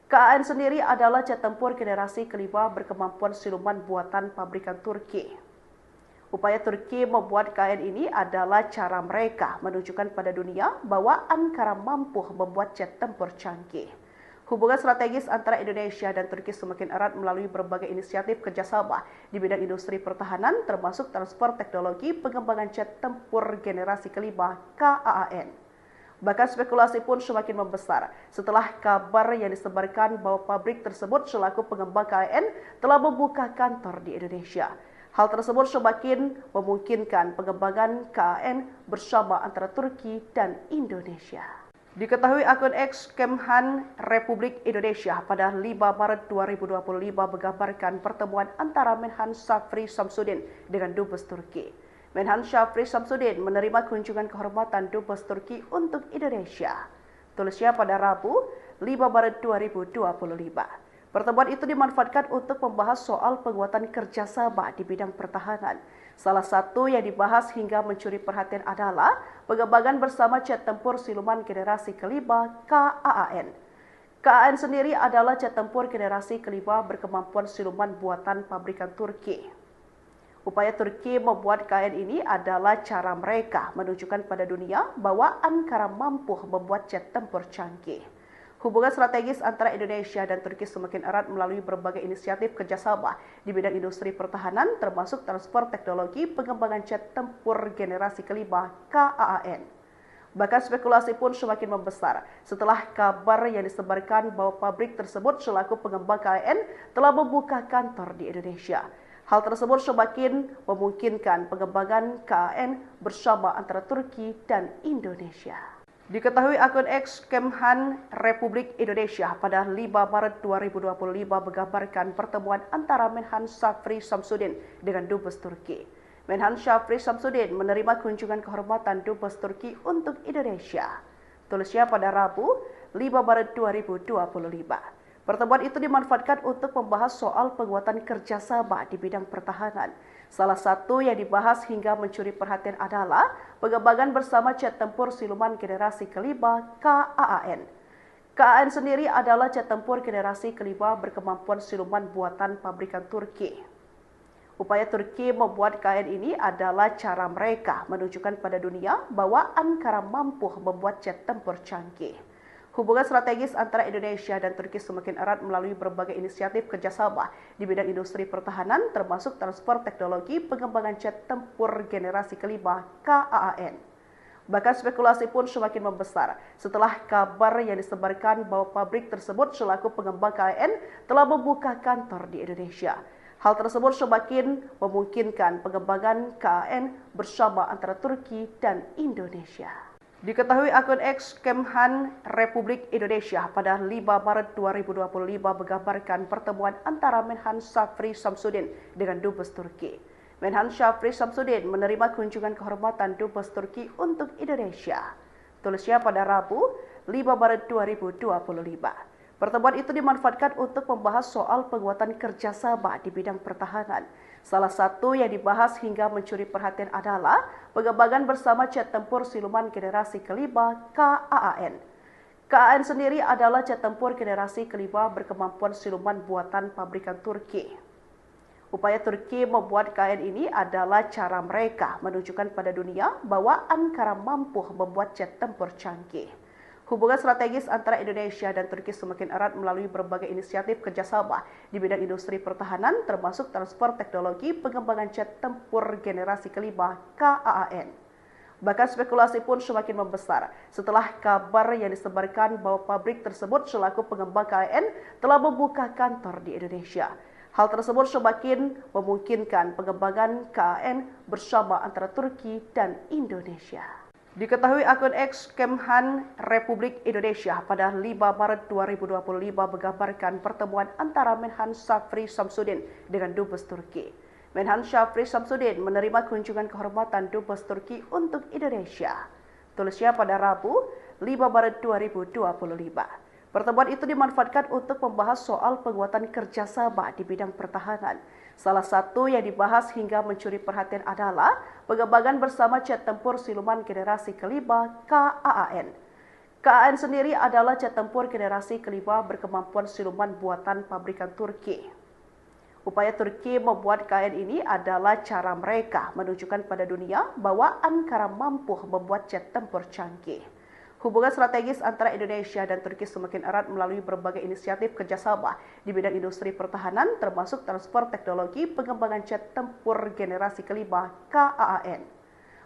KAAN sendiri adalah jet tempur generasi kelima berkemampuan siluman buatan pabrikan Turki. Upaya Turki membuat KAAN ini adalah cara mereka menunjukkan pada dunia bahwa Ankara mampu membuat jet tempur canggih. Hubungan strategis antara Indonesia dan Turki semakin erat melalui berbagai inisiatif kerjasama di bidang industri pertahanan, termasuk transfer teknologi pengembangan jet tempur generasi kelima KAAN. Bahkan spekulasi pun semakin membesar setelah kabar yang disebarkan bahwa pabrik tersebut selaku pengembang KAAN telah membuka kantor di Indonesia. Hal tersebut semakin memungkinkan pengembangan KAAN bersama antara Turki dan Indonesia. Diketahui akun X Kemhan Republik Indonesia pada 5 Maret 2025 menggambarkan pertemuan antara Menhan Syafri Samsudin dengan Dubes Turki. Menhan Syafri Samsudin menerima kunjungan kehormatan Dubes Turki untuk Indonesia. Tulisnya pada Rabu 5 Maret 2025. Pertemuan itu dimanfaatkan untuk membahas soal penguatan kerjasama di bidang pertahanan. Salah satu yang dibahas hingga mencuri perhatian adalah pengembangan bersama jet tempur siluman generasi kelima KAAN. KAAN sendiri adalah jet tempur generasi kelima berkemampuan siluman buatan pabrikan Turki. Upaya Turki membuat KAAN ini adalah cara mereka menunjukkan pada dunia bahwa Ankara mampu membuat jet tempur canggih. Hubungan strategis antara Indonesia dan Turki semakin erat melalui berbagai inisiatif kerjasama di bidang industri pertahanan, termasuk transfer teknologi pengembangan jet tempur generasi kelima KAAN. Bahkan spekulasi pun semakin membesar setelah kabar yang disebarkan bahwa pabrik tersebut selaku pengembang KAAN telah membuka kantor di Indonesia. Hal tersebut semakin memungkinkan pengembangan KAAN bersama antara Turki dan Indonesia. Diketahui akun X Kemhan Republik Indonesia pada 5 Maret 2025 menggambarkan pertemuan antara Menhan Shafri Shamsuddin dengan Dubes Turki. Menhan Shafri Shamsuddin menerima kunjungan kehormatan Dubes Turki untuk Indonesia. Tulisnya pada Rabu 5 Maret 2025. Pertemuan itu dimanfaatkan untuk membahas soal penguatan kerjasama di bidang pertahanan. Salah satu yang dibahas hingga mencuri perhatian adalah pengembangan bersama jet tempur siluman generasi kelima KAAN. KAAN sendiri adalah jet tempur generasi kelima berkemampuan siluman buatan pabrikan Turki. Upaya Turki membuat KAAN ini adalah cara mereka menunjukkan pada dunia bahwa Ankara mampu membuat jet tempur canggih. Hubungan strategis antara Indonesia dan Turki semakin erat melalui berbagai inisiatif kerjasama di bidang industri pertahanan, termasuk transfer teknologi pengembangan jet tempur generasi kelima KAAN. Bahkan spekulasi pun semakin membesar setelah kabar yang disebarkan bahwa pabrik tersebut selaku pengembang KAAN telah membuka kantor di Indonesia. Hal tersebut semakin memungkinkan pengembangan KAAN bersama antara Turki dan Indonesia. Diketahui akun X Kemhan Republik Indonesia pada 5 Maret 2025 menggambarkan pertemuan antara Menhan Shafri Shamsuddin dengan Dubes Turki. Menhan Shafri Shamsuddin menerima kunjungan kehormatan Dubes Turki untuk Indonesia. Tulisnya pada Rabu 5 Maret 2025. Pertemuan itu dimanfaatkan untuk membahas soal penguatan kerjasama di bidang pertahanan. Salah satu yang dibahas hingga mencuri perhatian adalah pengembangan bersama jet tempur siluman generasi kelima KAAN. KAAN sendiri adalah jet tempur generasi kelima berkemampuan siluman buatan pabrikan Turki. Upaya Turki membuat KAAN ini adalah cara mereka menunjukkan pada dunia bahwa Ankara mampu membuat jet tempur canggih. Hubungan strategis antara Indonesia dan Turki semakin erat melalui berbagai inisiatif kerjasama di bidang industri pertahanan, termasuk transfer teknologi pengembangan jet tempur generasi kelima KAAN. Bahkan spekulasi pun semakin membesar setelah kabar yang disebarkan bahwa pabrik tersebut selaku pengembang KAAN telah membuka kantor di Indonesia. Hal tersebut semakin memungkinkan pengembangan KAAN bersama antara Turki dan Indonesia. Diketahui akun X Kemhan Republik Indonesia pada 5 Maret 2025 menggambarkan pertemuan antara Menhan Shafri Shamsuddin dengan Dubes Turki. Menhan Shafri Shamsuddin menerima kunjungan kehormatan Dubes Turki untuk Indonesia. Tulisnya pada Rabu 5 Maret 2025. Pertemuan itu dimanfaatkan untuk membahas soal penguatan kerjasama di bidang pertahanan. Salah satu yang dibahas hingga mencuri perhatian adalah pengembangan bersama jet tempur siluman generasi kelima KAAN. KAAN sendiri adalah jet tempur generasi kelima berkemampuan siluman buatan pabrikan Turki. Upaya Turki membuat KAAN ini adalah cara mereka menunjukkan pada dunia bahwa Ankara mampu membuat jet tempur canggih. Hubungan strategis antara Indonesia dan Turki semakin erat melalui berbagai inisiatif kerjasama di bidang industri pertahanan, termasuk transfer teknologi pengembangan jet tempur generasi kelima KAAN.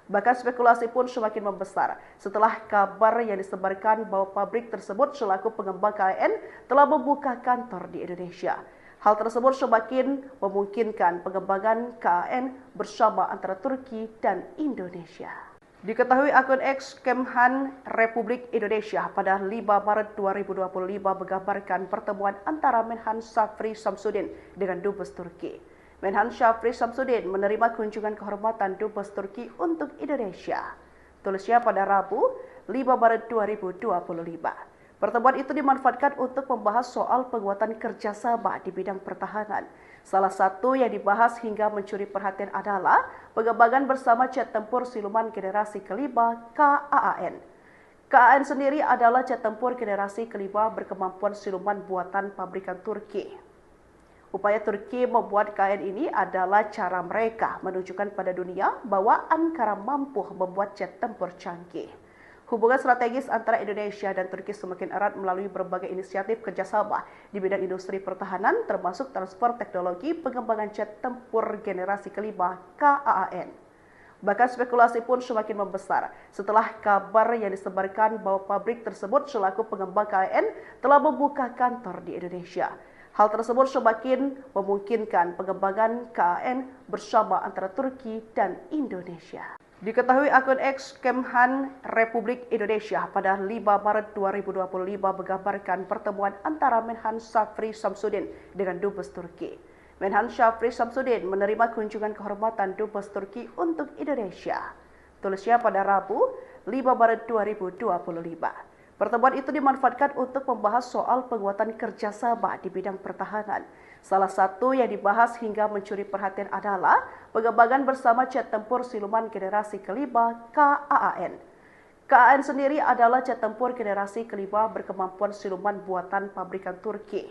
Bahkan spekulasi pun semakin membesar setelah kabar yang disebarkan bahwa pabrik tersebut selaku pengembang KAAN telah membuka kantor di Indonesia. Hal tersebut semakin memungkinkan pengembangan KAAN bersama antara Turki dan Indonesia. Diketahui akun X Kemhan Republik Indonesia pada 5 Maret 2025 menggambarkan pertemuan antara Menhan Shafri Shamsuddin dengan Dubes Turki. Menhan Shafri Shamsuddin menerima kunjungan kehormatan Dubes Turki untuk Indonesia. Tulisnya pada Rabu 5 Maret 2025. Pertemuan itu dimanfaatkan untuk membahas soal penguatan kerjasama di bidang pertahanan. Salah satu yang dibahas hingga mencuri perhatian adalah pengembangan bersama jet tempur siluman generasi kelima KAAN. KAAN sendiri adalah jet tempur generasi kelima berkemampuan siluman buatan pabrikan Turki. Upaya Turki membuat KAAN ini adalah cara mereka menunjukkan pada dunia bahwa Ankara mampu membuat jet tempur canggih. Hubungan strategis antara Indonesia dan Turki semakin erat melalui berbagai inisiatif kerjasama di bidang industri pertahanan, termasuk transfer teknologi pengembangan jet tempur generasi kelima KAAN. Bahkan spekulasi pun semakin membesar setelah kabar yang disebarkan bahwa pabrik tersebut selaku pengembang KAAN telah membuka kantor di Indonesia. Hal tersebut semakin memungkinkan pengembangan KAAN bersama antara Turki dan Indonesia. Diketahui akun X Kemhan Republik Indonesia pada 5 Maret 2025 menggambarkan pertemuan antara Menhan Shafri Shamsuddin dengan Dubes Turki. Menhan Shafri Shamsuddin menerima kunjungan kehormatan Dubes Turki untuk Indonesia. Tulisnya pada Rabu 5 Maret 2025. Pertemuan itu dimanfaatkan untuk membahas soal penguatan kerjasama di bidang pertahanan. Salah satu yang dibahas hingga mencuri perhatian adalah pengembangan bersama jet tempur siluman generasi kelima KAAN. KAAN sendiri adalah jet tempur generasi kelima berkemampuan siluman buatan pabrikan Turki.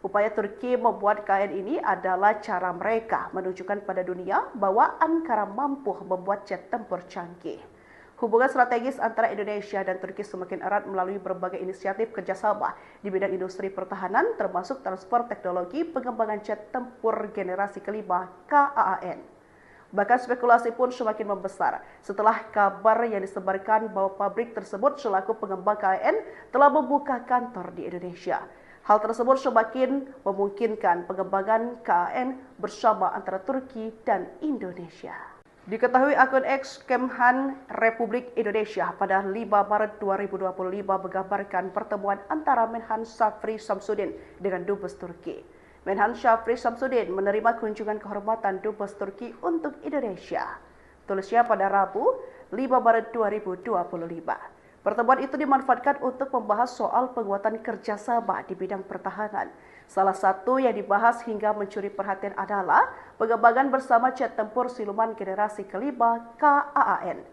Upaya Turki membuat KAAN ini adalah cara mereka menunjukkan pada dunia bahwa Ankara mampu membuat jet tempur canggih. Hubungan strategis antara Indonesia dan Turki semakin erat melalui berbagai inisiatif kerjasama di bidang industri pertahanan, termasuk transfer teknologi pengembangan jet tempur generasi kelima KAAN. Bahkan spekulasi pun semakin membesar setelah kabar yang disebarkan bahwa pabrik tersebut selaku pengembang KAAN telah membuka kantor di Indonesia. Hal tersebut semakin memungkinkan pengembangan KAAN bersama antara Turki dan Indonesia. Diketahui akun X Kemhan Republik Indonesia pada 5 Maret 2025 menggambarkan pertemuan antara Menhan Shafri Shamsuddin dengan Dubes Turki. Menhan Shafri Shamsuddin menerima kunjungan kehormatan Dubes Turki untuk Indonesia. Tulisnya pada Rabu 5 Maret 2025. Pertemuan itu dimanfaatkan untuk membahas soal penguatan kerjasama di bidang pertahanan. Salah satu yang dibahas hingga mencuri perhatian adalah pengembangan bersama jet tempur siluman generasi kelima KAAN.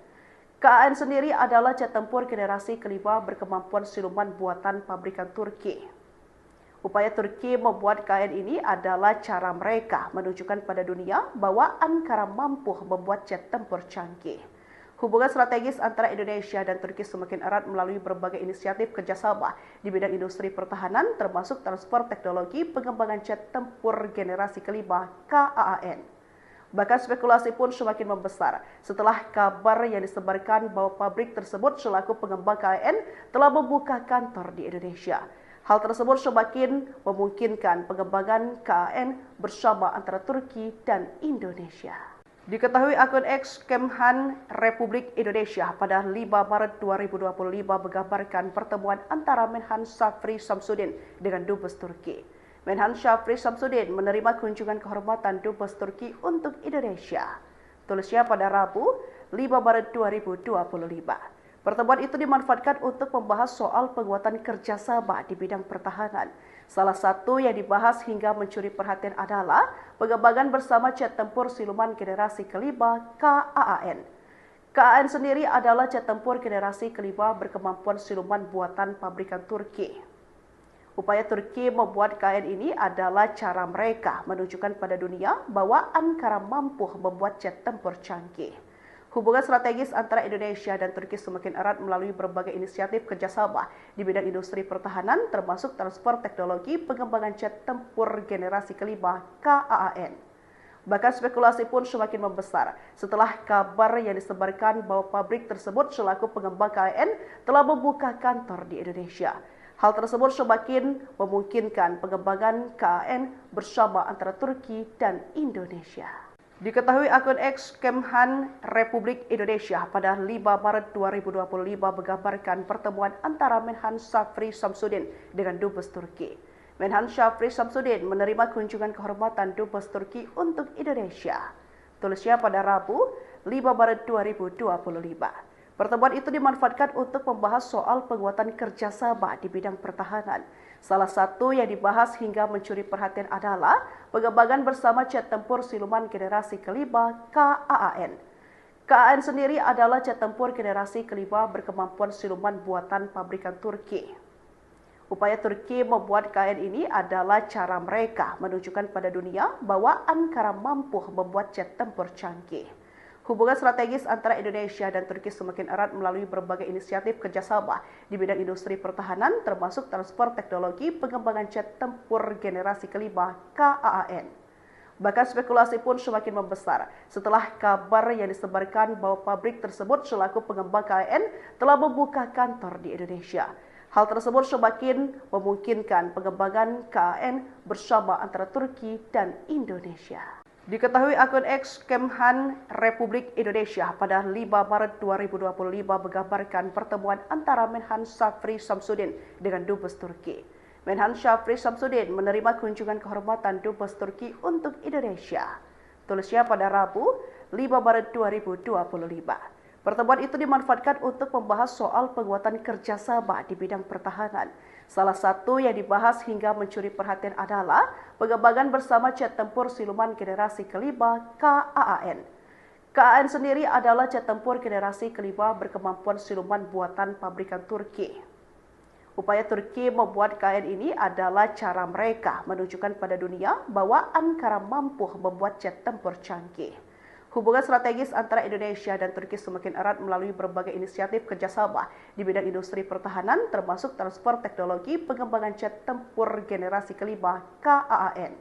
KAAN sendiri adalah jet tempur generasi kelima berkemampuan siluman buatan pabrikan Turki. Upaya Turki membuat KAAN ini adalah cara mereka menunjukkan pada dunia bahwa Ankara mampu membuat jet tempur canggih. Hubungan strategis antara Indonesia dan Turki semakin erat melalui berbagai inisiatif kerjasama di bidang industri pertahanan, termasuk transfer teknologi pengembangan jet tempur generasi kelima KAAN. Bahkan spekulasi pun semakin membesar setelah kabar yang disebarkan bahwa pabrik tersebut selaku pengembang KAAN telah membuka kantor di Indonesia. Hal tersebut semakin memungkinkan pengembangan KAAN bersama antara Turki dan Indonesia. Diketahui akun X Kemhan Republik Indonesia pada 5 Maret 2025 menggambarkan pertemuan antara Menhan Shafri Shamsuddin dengan Dubes Turki. Menhan Shafri Shamsuddin menerima kunjungan kehormatan Dubes Turki untuk Indonesia. Tulisnya pada Rabu 5 Maret 2025. Pertemuan itu dimanfaatkan untuk membahas soal penguatan kerjasama di bidang pertahanan. Salah satu yang dibahas hingga mencuri perhatian adalah pengembangan bersama jet tempur siluman generasi kelima KAAN. KAAN sendiri adalah jet tempur generasi kelima berkemampuan siluman buatan pabrikan Turki. Upaya Turki membuat KAAN ini adalah cara mereka menunjukkan pada dunia bahwa Ankara mampu membuat jet tempur canggih. Hubungan strategis antara Indonesia dan Turki semakin erat melalui berbagai inisiatif kerjasama di bidang industri pertahanan, termasuk transfer teknologi pengembangan jet tempur generasi kelima KAAN. Bahkan spekulasi pun semakin membesar setelah kabar yang disebarkan bahwa pabrik tersebut selaku pengembang KAAN telah membuka kantor di Indonesia. Hal tersebut semakin memungkinkan pengembangan KAAN bersama antara Turki dan Indonesia. Diketahui akun X Kemhan Republik Indonesia pada 5 Maret 2025 menggambarkan pertemuan antara Menhan Shafri Shamsuddin dengan Dubes Turki. Menhan Shafri Shamsuddin menerima kunjungan kehormatan Dubes Turki untuk Indonesia. Tulisnya pada Rabu 5 Maret 2025. Pertemuan itu dimanfaatkan untuk membahas soal penguatan kerjasama di bidang pertahanan. Salah satu yang dibahas hingga mencuri perhatian adalah pengembangan bersama jet tempur siluman generasi kelima KAAN. KAAN sendiri adalah jet tempur generasi kelima berkemampuan siluman buatan pabrikan Turki. Upaya Turki membuat KAAN ini adalah cara mereka menunjukkan pada dunia bahwa Ankara mampu membuat jet tempur canggih. Hubungan strategis antara Indonesia dan Turki semakin erat melalui berbagai inisiatif kerjasama di bidang industri pertahanan, termasuk transfer teknologi pengembangan jet tempur generasi kelima KAAN. Bahkan spekulasi pun semakin membesar setelah kabar yang disebarkan bahwa pabrik tersebut selaku pengembang KAAN telah membuka kantor di Indonesia. Hal tersebut semakin memungkinkan pengembangan KAAN bersama antara Turki dan Indonesia. Diketahui akun X Kemhan Republik Indonesia pada 5 Maret 2025 menggambarkan pertemuan antara Menhan Syafri Samsudin dengan Dubes Turki. Menhan Syafri Samsudin menerima kunjungan kehormatan Dubes Turki untuk Indonesia. Tulisnya pada Rabu 5 Maret 2025. Pertemuan itu dimanfaatkan untuk membahas soal penguatan kerjasama di bidang pertahanan. Salah satu yang dibahas hingga mencuri perhatian adalah pengembangan bersama jet tempur siluman generasi kelima KAAN. KAAN sendiri adalah jet tempur generasi kelima berkemampuan siluman buatan pabrikan Turki. Upaya Turki membuat KAAN ini adalah cara mereka menunjukkan pada dunia bahwa Ankara mampu membuat jet tempur canggih. Hubungan strategis antara Indonesia dan Turki semakin erat melalui berbagai inisiatif kerjasama di bidang industri pertahanan, termasuk transfer teknologi pengembangan jet tempur generasi kelima KAAN.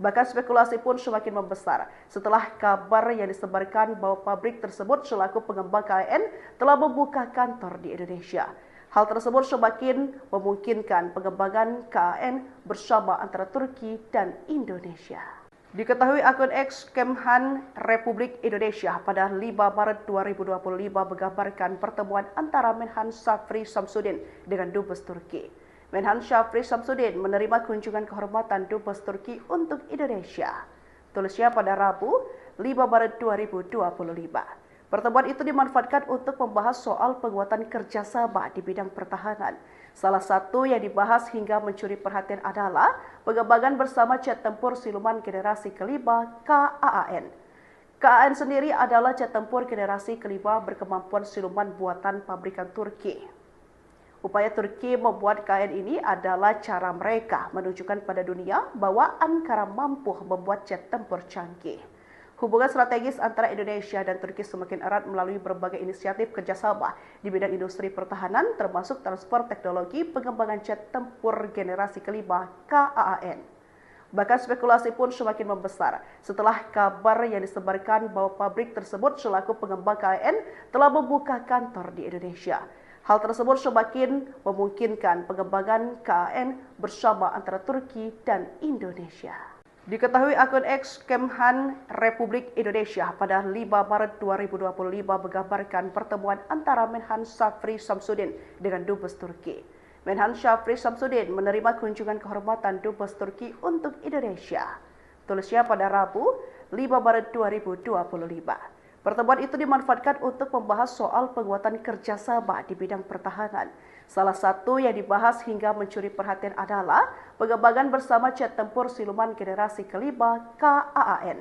Bahkan spekulasi pun semakin membesar setelah kabar yang disebarkan bahwa pabrik tersebut selaku pengembang KAAN telah membuka kantor di Indonesia. Hal tersebut semakin memungkinkan pengembangan KAAN bersama antara Turki dan Indonesia. Diketahui akun X Kemhan Republik Indonesia pada 5 Maret 2025 menggambarkan pertemuan antara Menhan Syafri Samsudin dengan Dubes Turki. Menhan Syafri Samsudin menerima kunjungan kehormatan Dubes Turki untuk Indonesia. Tulisnya pada Rabu 5 Maret 2025. Pertemuan itu dimanfaatkan untuk membahas soal penguatan kerjasama di bidang pertahanan. Salah satu yang dibahas hingga mencuri perhatian adalah pengembangan bersama jet tempur siluman generasi kelima KAAN. KAAN sendiri adalah jet tempur generasi kelima berkemampuan siluman buatan pabrikan Turki. Upaya Turki membuat KAAN ini adalah cara mereka menunjukkan pada dunia bahwa Ankara mampu membuat jet tempur canggih. Hubungan strategis antara Indonesia dan Turki semakin erat melalui berbagai inisiatif kerjasama di bidang industri pertahanan, termasuk transfer teknologi pengembangan jet tempur generasi kelima KAAN. Bahkan spekulasi pun semakin membesar setelah kabar yang disebarkan bahwa pabrik tersebut selaku pengembang KAAN telah membuka kantor di Indonesia. Hal tersebut semakin memungkinkan pengembangan KAAN bersama antara Turki dan Indonesia. Diketahui akun X Kemhan Republik Indonesia pada 5 Maret 2025 menggambarkan pertemuan antara Menhan Syafri Samsudin dengan Dubes Turki. Menhan Syafri Samsudin menerima kunjungan kehormatan Dubes Turki untuk Indonesia. Tulisnya pada Rabu 5 Maret 2025. Pertemuan itu dimanfaatkan untuk membahas soal penguatan kerjasama di bidang pertahanan. Salah satu yang dibahas hingga mencuri perhatian adalah pengembangan bersama jet tempur siluman generasi kelima KAAN.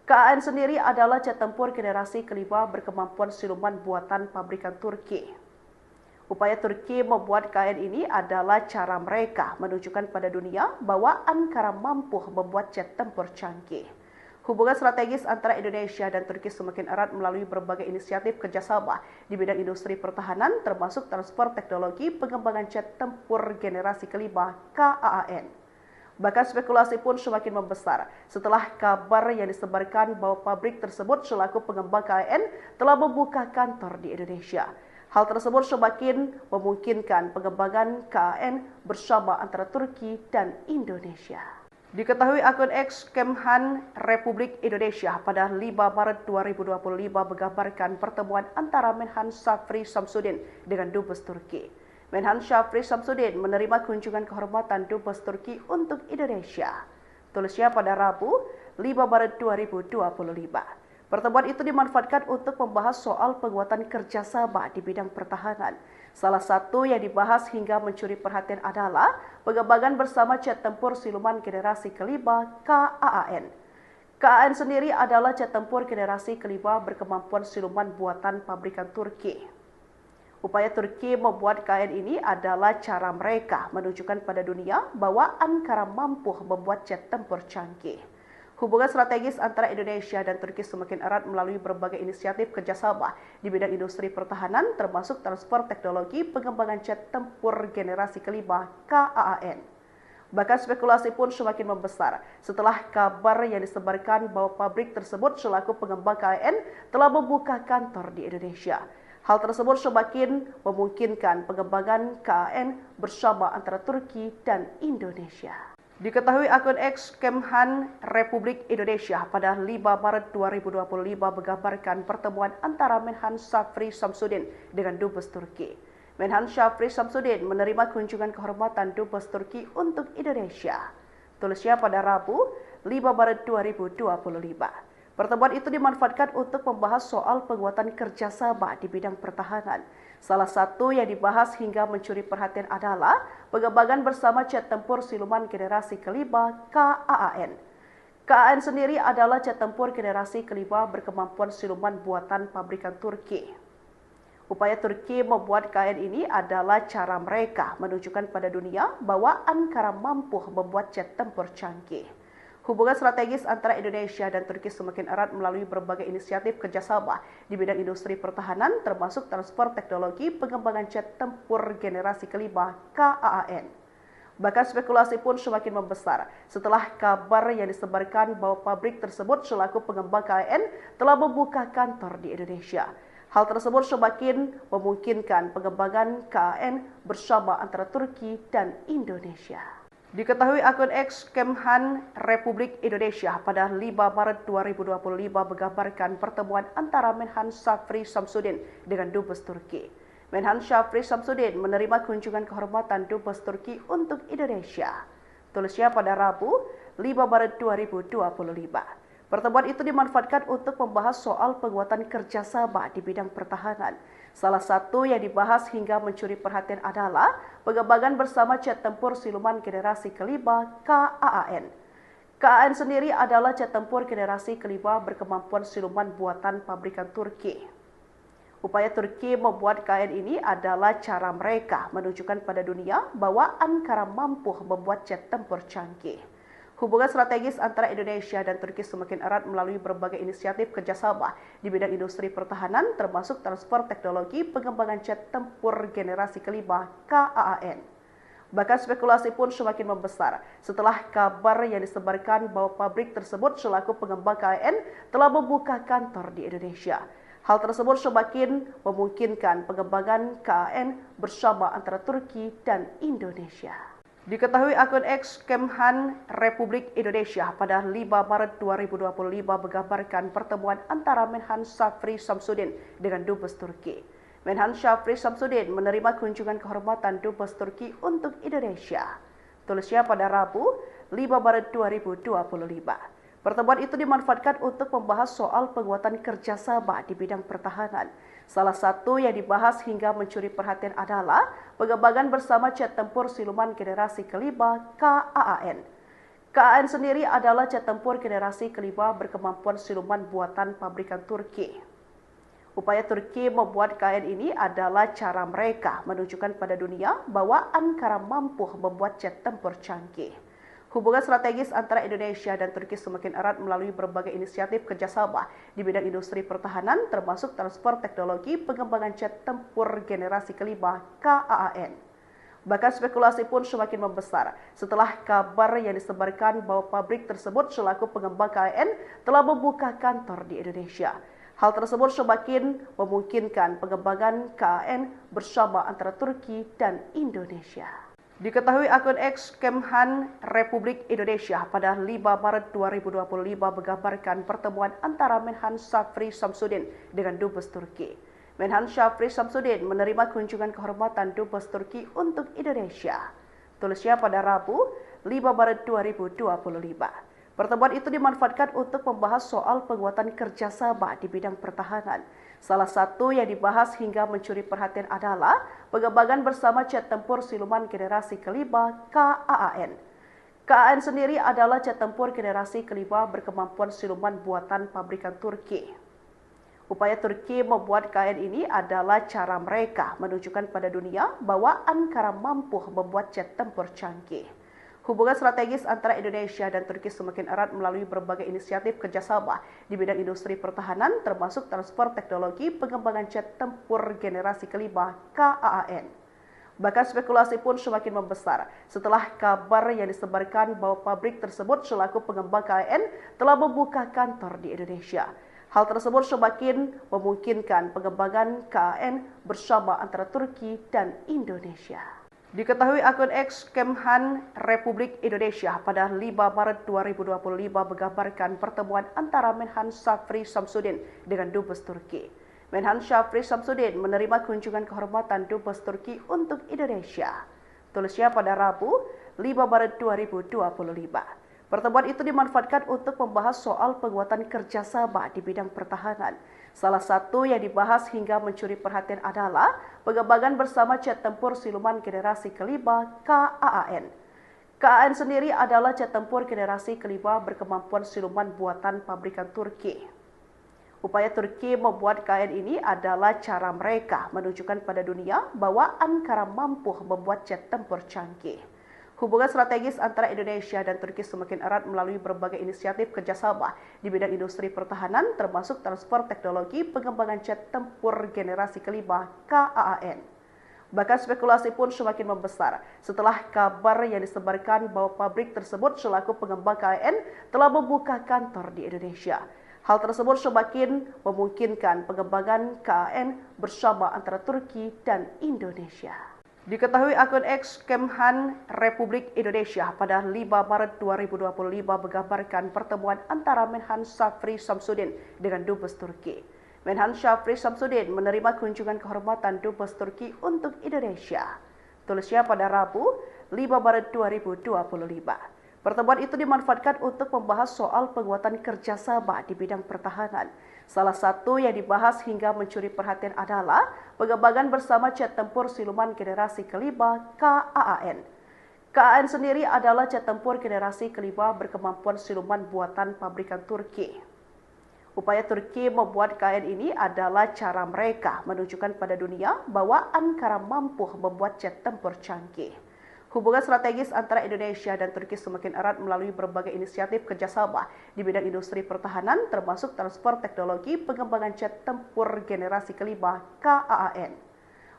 KAAN sendiri adalah jet tempur generasi kelima berkemampuan siluman buatan pabrikan Turki. Upaya Turki membuat KAAN ini adalah cara mereka menunjukkan pada dunia bahwa Ankara mampu membuat jet tempur canggih. Hubungan strategis antara Indonesia dan Turki semakin erat melalui berbagai inisiatif kerjasama di bidang industri pertahanan, termasuk transfer teknologi pengembangan jet tempur generasi kelima KAAN. Bahkan spekulasi pun semakin membesar setelah kabar yang disebarkan bahwa pabrik tersebut selaku pengembang KAAN telah membuka kantor di Indonesia. Hal tersebut semakin memungkinkan pengembangan KAAN bersama antara Turki dan Indonesia. Diketahui akun X Kemhan Republik Indonesia pada 5 Maret 2025 menggambarkan pertemuan antara Menhan Syafri Samsudin dengan Dubes Turki. Menhan Syafri Samsudin menerima kunjungan kehormatan Dubes Turki untuk Indonesia. Tulisnya pada Rabu 5 Maret 2025. Pertemuan itu dimanfaatkan untuk membahas soal penguatan kerjasama di bidang pertahanan. Salah satu yang dibahas hingga mencuri perhatian adalah pengembangan bersama jet tempur siluman generasi kelima KAAN. KAAN sendiri adalah jet tempur generasi kelima berkemampuan siluman buatan pabrikan Turki. Upaya Turki membuat KAAN ini adalah cara mereka menunjukkan pada dunia bahwa Ankara mampu membuat jet tempur canggih. Hubungan strategis antara Indonesia dan Turki semakin erat melalui berbagai inisiatif kerjasama di bidang industri pertahanan, termasuk transfer teknologi pengembangan jet tempur generasi kelima KAAN. Bahkan spekulasi pun semakin membesar setelah kabar yang disebarkan bahwa pabrik tersebut selaku pengembang KAAN telah membuka kantor di Indonesia. Hal tersebut semakin memungkinkan pengembangan KAAN bersama antara Turki dan Indonesia. Diketahui akun X Kemhan Republik Indonesia pada 5 Maret 2025 menggambarkan pertemuan antara Menhan Syafri Samsudin dengan Dubes Turki. Menhan Syafri Samsudin menerima kunjungan kehormatan Dubes Turki untuk Indonesia. Tulisnya pada Rabu 5 Maret 2025. Pertemuan itu dimanfaatkan untuk membahas soal penguatan kerjasama di bidang pertahanan. Salah satu yang dibahas hingga mencuri perhatian adalah pengembangan bersama jet tempur siluman generasi kelima KAAN. KAAN sendiri adalah jet tempur generasi kelima berkemampuan siluman buatan pabrikan Turki. Upaya Turki membuat KAAN ini adalah cara mereka menunjukkan pada dunia bahwa Ankara mampu membuat jet tempur canggih. Hubungan strategis antara Indonesia dan Turki semakin erat melalui berbagai inisiatif kerjasama di bidang industri pertahanan, termasuk transfer teknologi pengembangan jet tempur generasi kelima KAAN. Bahkan spekulasi pun semakin membesar setelah kabar yang disebarkan bahwa pabrik tersebut selaku pengembang KAAN telah membuka kantor di Indonesia. Hal tersebut semakin memungkinkan pengembangan KAAN bersama antara Turki dan Indonesia. Diketahui akun X Kemhan Republik Indonesia pada 5 Maret 2025 menggambarkan pertemuan antara Menhan Syafri Samsudin dengan Dubes Turki. Menhan Syafri Samsudin menerima kunjungan kehormatan Dubes Turki untuk Indonesia. Tulisnya pada Rabu 5 Maret 2025. Pertemuan itu dimanfaatkan untuk membahas soal penguatan kerjasama di bidang pertahanan. Salah satu yang dibahas hingga mencuri perhatian adalah pengembangan bersama jet tempur siluman generasi kelima KAAN. KAAN sendiri adalah jet tempur generasi kelima berkemampuan siluman buatan pabrikan Turki. Upaya Turki membuat KAAN ini adalah cara mereka menunjukkan pada dunia bahwa Ankara mampu membuat jet tempur canggih. Hubungan strategis antara Indonesia dan Turki semakin erat melalui berbagai inisiatif kerjasama di bidang industri pertahanan, termasuk transfer teknologi pengembangan jet tempur generasi kelima KAAN. Bahkan spekulasi pun semakin membesar setelah kabar yang disebarkan bahwa pabrik tersebut selaku pengembang KAAN telah membuka kantor di Indonesia. Hal tersebut semakin memungkinkan pengembangan KAAN bersama antara Turki dan Indonesia. Diketahui akun X Kemhan Republik Indonesia pada 5 Maret 2025 menggambarkan pertemuan antara Menhan Syafri Samsudin dengan Dubes Turki. Menhan Syafri Samsudin menerima kunjungan kehormatan Dubes Turki untuk Indonesia. Tulisnya pada Rabu 5 Maret 2025. Pertemuan itu dimanfaatkan untuk membahas soal penguatan kerjasama di bidang pertahanan. Salah satu yang dibahas hingga mencuri perhatian adalah pengembangan bersama jet tempur siluman generasi kelima KAAN. KAAN sendiri adalah jet tempur generasi kelima berkemampuan siluman buatan pabrikan Turki. Upaya Turki membuat KAAN ini adalah cara mereka menunjukkan pada dunia bahwa Ankara mampu membuat jet tempur canggih. Hubungan strategis antara Indonesia dan Turki semakin erat melalui berbagai inisiatif kerjasama di bidang industri pertahanan, termasuk transfer teknologi pengembangan jet tempur generasi kelima KAAN. Bahkan spekulasi pun semakin membesar setelah kabar yang disebarkan bahwa pabrik tersebut selaku pengembang KAAN telah membuka kantor di Indonesia. Hal tersebut semakin memungkinkan pengembangan KAAN bersama antara Turki dan Indonesia. Diketahui akun X Kemhan Republik Indonesia pada 5 Maret 2025 menggambarkan pertemuan antara Menhan Syafri Samsudin dengan Dubes Turki. Menhan Syafri Samsudin menerima kunjungan kehormatan Dubes Turki untuk Indonesia. Tulisnya pada Rabu 5 Maret 2025. Pertemuan itu dimanfaatkan untuk membahas soal penguatan kerjasama di bidang pertahanan. Salah satu yang dibahas hingga mencuri perhatian adalah pengembangan bersama jet tempur siluman generasi kelima KAAN. KAAN sendiri adalah jet tempur generasi kelima berkemampuan siluman buatan pabrikan Turki. Upaya Turki membuat KAAN ini adalah cara mereka menunjukkan pada dunia bahwa Ankara mampu membuat jet tempur canggih. Hubungan strategis antara Indonesia dan Turki semakin erat melalui berbagai inisiatif kerjasama di bidang industri pertahanan, termasuk transfer teknologi pengembangan jet tempur generasi kelima KAAN. Bahkan spekulasi pun semakin membesar setelah kabar yang disebarkan bahwa pabrik tersebut selaku pengembang KAAN telah membuka kantor di Indonesia. Hal tersebut semakin memungkinkan pengembangan KAAN bersama antara Turki dan Indonesia. Diketahui akun X Kemhan Republik Indonesia pada 5 Maret 2025 menggambarkan pertemuan antara Menhan Syafri Samsudin dengan Dubes Turki. Menhan Syafri Samsudin menerima kunjungan kehormatan Dubes Turki untuk Indonesia. Tulisnya pada Rabu 5 Maret 2025. Pertemuan itu dimanfaatkan untuk membahas soal penguatan kerjasama di bidang pertahanan. Salah satu yang dibahas hingga mencuri perhatian adalah pengembangan bersama jet tempur siluman generasi kelima KAAN. KAAN sendiri adalah jet tempur generasi kelima berkemampuan siluman buatan pabrikan Turki. Upaya Turki membuat KAAN ini adalah cara mereka menunjukkan pada dunia bahwa Ankara mampu membuat jet tempur canggih. Hubungan strategis antara Indonesia dan Turki semakin erat melalui berbagai inisiatif kerjasama di bidang industri pertahanan, termasuk transfer teknologi pengembangan jet tempur generasi kelima KAAN. Bahkan spekulasi pun semakin membesar setelah kabar yang disebarkan bahwa pabrik tersebut selaku pengembang KAAN telah membuka kantor di Indonesia. Hal tersebut semakin memungkinkan pengembangan KAAN bersama antara Turki dan Indonesia. Diketahui akun X Kemhan Republik Indonesia pada 5 Maret 2025 menggambarkan pertemuan antara Menhan Syafri Samsudin dengan Dubes Turki. Menhan Syafri Samsudin menerima kunjungan kehormatan Dubes Turki untuk Indonesia. Tulisnya pada Rabu 5 Maret 2025. Pertemuan itu dimanfaatkan untuk membahas soal penguatan kerjasama di bidang pertahanan. Salah satu yang dibahas hingga mencuri perhatian adalah pengembangan bersama jet tempur siluman generasi kelima KAAN. KAAN sendiri adalah jet tempur generasi kelima berkemampuan siluman buatan pabrikan Turki. Upaya Turki membuat KAAN ini adalah cara mereka menunjukkan pada dunia bahwa Ankara mampu membuat jet tempur canggih. Hubungan strategis antara Indonesia dan Turki semakin erat melalui berbagai inisiatif kerjasama di bidang industri pertahanan, termasuk transfer teknologi pengembangan jet tempur generasi kelima KAAN.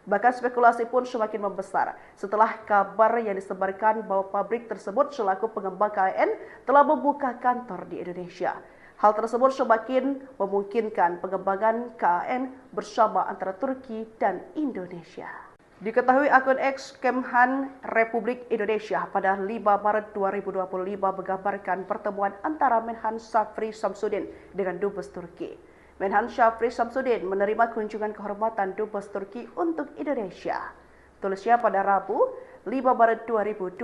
Bahkan spekulasi pun semakin membesar setelah kabar yang disebarkan bahwa pabrik tersebut selaku pengembang KAAN telah membuka kantor di Indonesia. Hal tersebut semakin memungkinkan pengembangan KAAN bersama antara Turki dan Indonesia. Diketahui akun X Kemhan Republik Indonesia pada 5 Maret 2025 menggambarkan pertemuan antara Menhan Syafri Samsudin dengan Dubes Turki. Menhan Syafri Samsudin menerima kunjungan kehormatan Dubes Turki untuk Indonesia. Tulisnya pada Rabu 5 Maret 2025.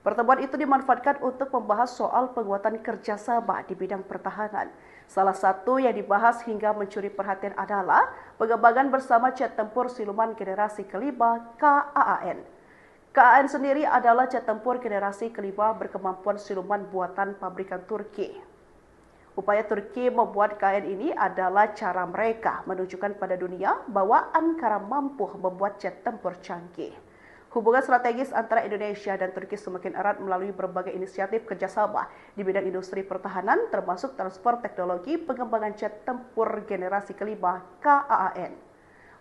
Pertemuan itu dimanfaatkan untuk membahas soal penguatan kerjasama di bidang pertahanan. Salah satu yang dibahas hingga mencuri perhatian adalah pengembangan bersama jet tempur siluman generasi kelima KAAN. KAAN sendiri adalah jet tempur generasi kelima berkemampuan siluman buatan pabrikan Turki. Upaya Turki membuat KAAN ini adalah cara mereka menunjukkan pada dunia bahwa Ankara mampu membuat jet tempur canggih. Hubungan strategis antara Indonesia dan Turki semakin erat melalui berbagai inisiatif kerjasama di bidang industri pertahanan, termasuk transfer teknologi pengembangan jet tempur generasi kelima KAAN.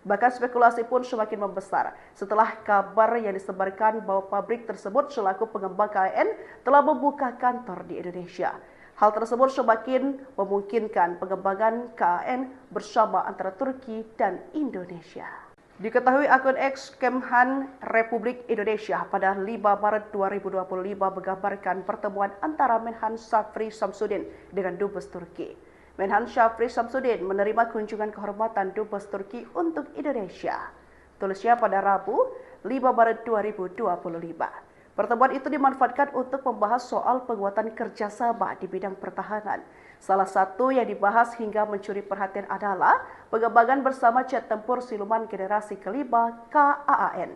Bahkan spekulasi pun semakin membesar setelah kabar yang disebarkan bahwa pabrik tersebut selaku pengembang KAAN telah membuka kantor di Indonesia. Hal tersebut semakin memungkinkan pengembangan KAAN bersama antara Turki dan Indonesia. Diketahui akun X Kemhan Republik Indonesia pada 5 Maret 2025 menggambarkan pertemuan antara Menhan Syafri Samsudin dengan Dubes Turki. Menhan Syafri Samsudin menerima kunjungan kehormatan Dubes Turki untuk Indonesia. Tulisnya pada Rabu 5 Maret 2025. Pertemuan itu dimanfaatkan untuk membahas soal penguatan kerjasama di bidang pertahanan. Salah satu yang dibahas hingga mencuri perhatian adalah pengembangan bersama jet tempur siluman generasi kelima KAAN.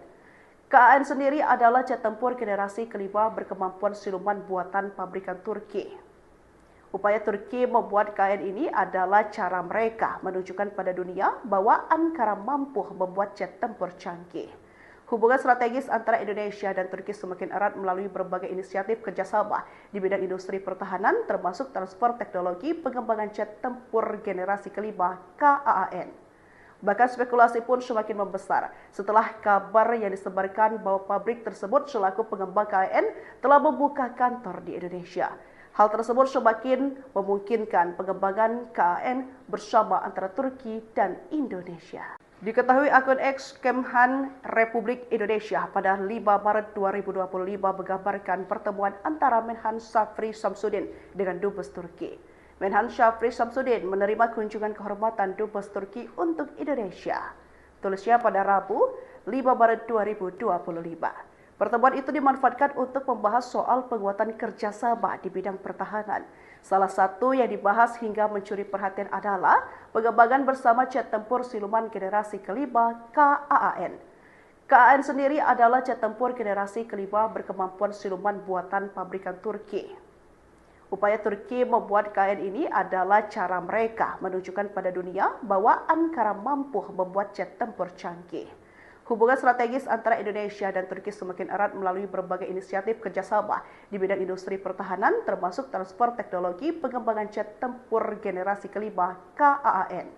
KAAN sendiri adalah jet tempur generasi kelima berkemampuan siluman buatan pabrikan Turki. Upaya Turki membuat KAAN ini adalah cara mereka menunjukkan pada dunia bahwa Ankara mampu membuat jet tempur canggih. Hubungan strategis antara Indonesia dan Turki semakin erat melalui berbagai inisiatif kerjasama di bidang industri pertahanan, termasuk transfer teknologi pengembangan jet tempur generasi kelima KAAN. Bahkan spekulasi pun semakin membesar setelah kabar yang disebarkan bahwa pabrik tersebut selaku pengembang KAAN telah membuka kantor di Indonesia. Hal tersebut semakin memungkinkan pengembangan KAAN bersama antara Turki dan Indonesia. Diketahui akun X Kemhan Republik Indonesia pada 5 Maret 2025 menggambarkan pertemuan antara Menhan Shafri Shamsuddin dengan Dubes Turki. Menhan Shafri Shamsuddin menerima kunjungan kehormatan Dubes Turki untuk Indonesia. Tulisnya pada Rabu 5 Maret 2025. Pertemuan itu dimanfaatkan untuk membahas soal penguatan kerjasama di bidang pertahanan. Salah satu yang dibahas hingga mencuri perhatian adalah pengembangan bersama jet tempur siluman generasi kelima KAAN. KAAN sendiri adalah jet tempur generasi kelima berkemampuan siluman buatan pabrikan Turki. Upaya Turki membuat KAAN ini adalah cara mereka menunjukkan pada dunia bahwa Ankara mampu membuat jet tempur canggih. Hubungan strategis antara Indonesia dan Turki semakin erat melalui berbagai inisiatif kerjasama di bidang industri pertahanan, termasuk transfer teknologi pengembangan jet tempur generasi kelima KAAN.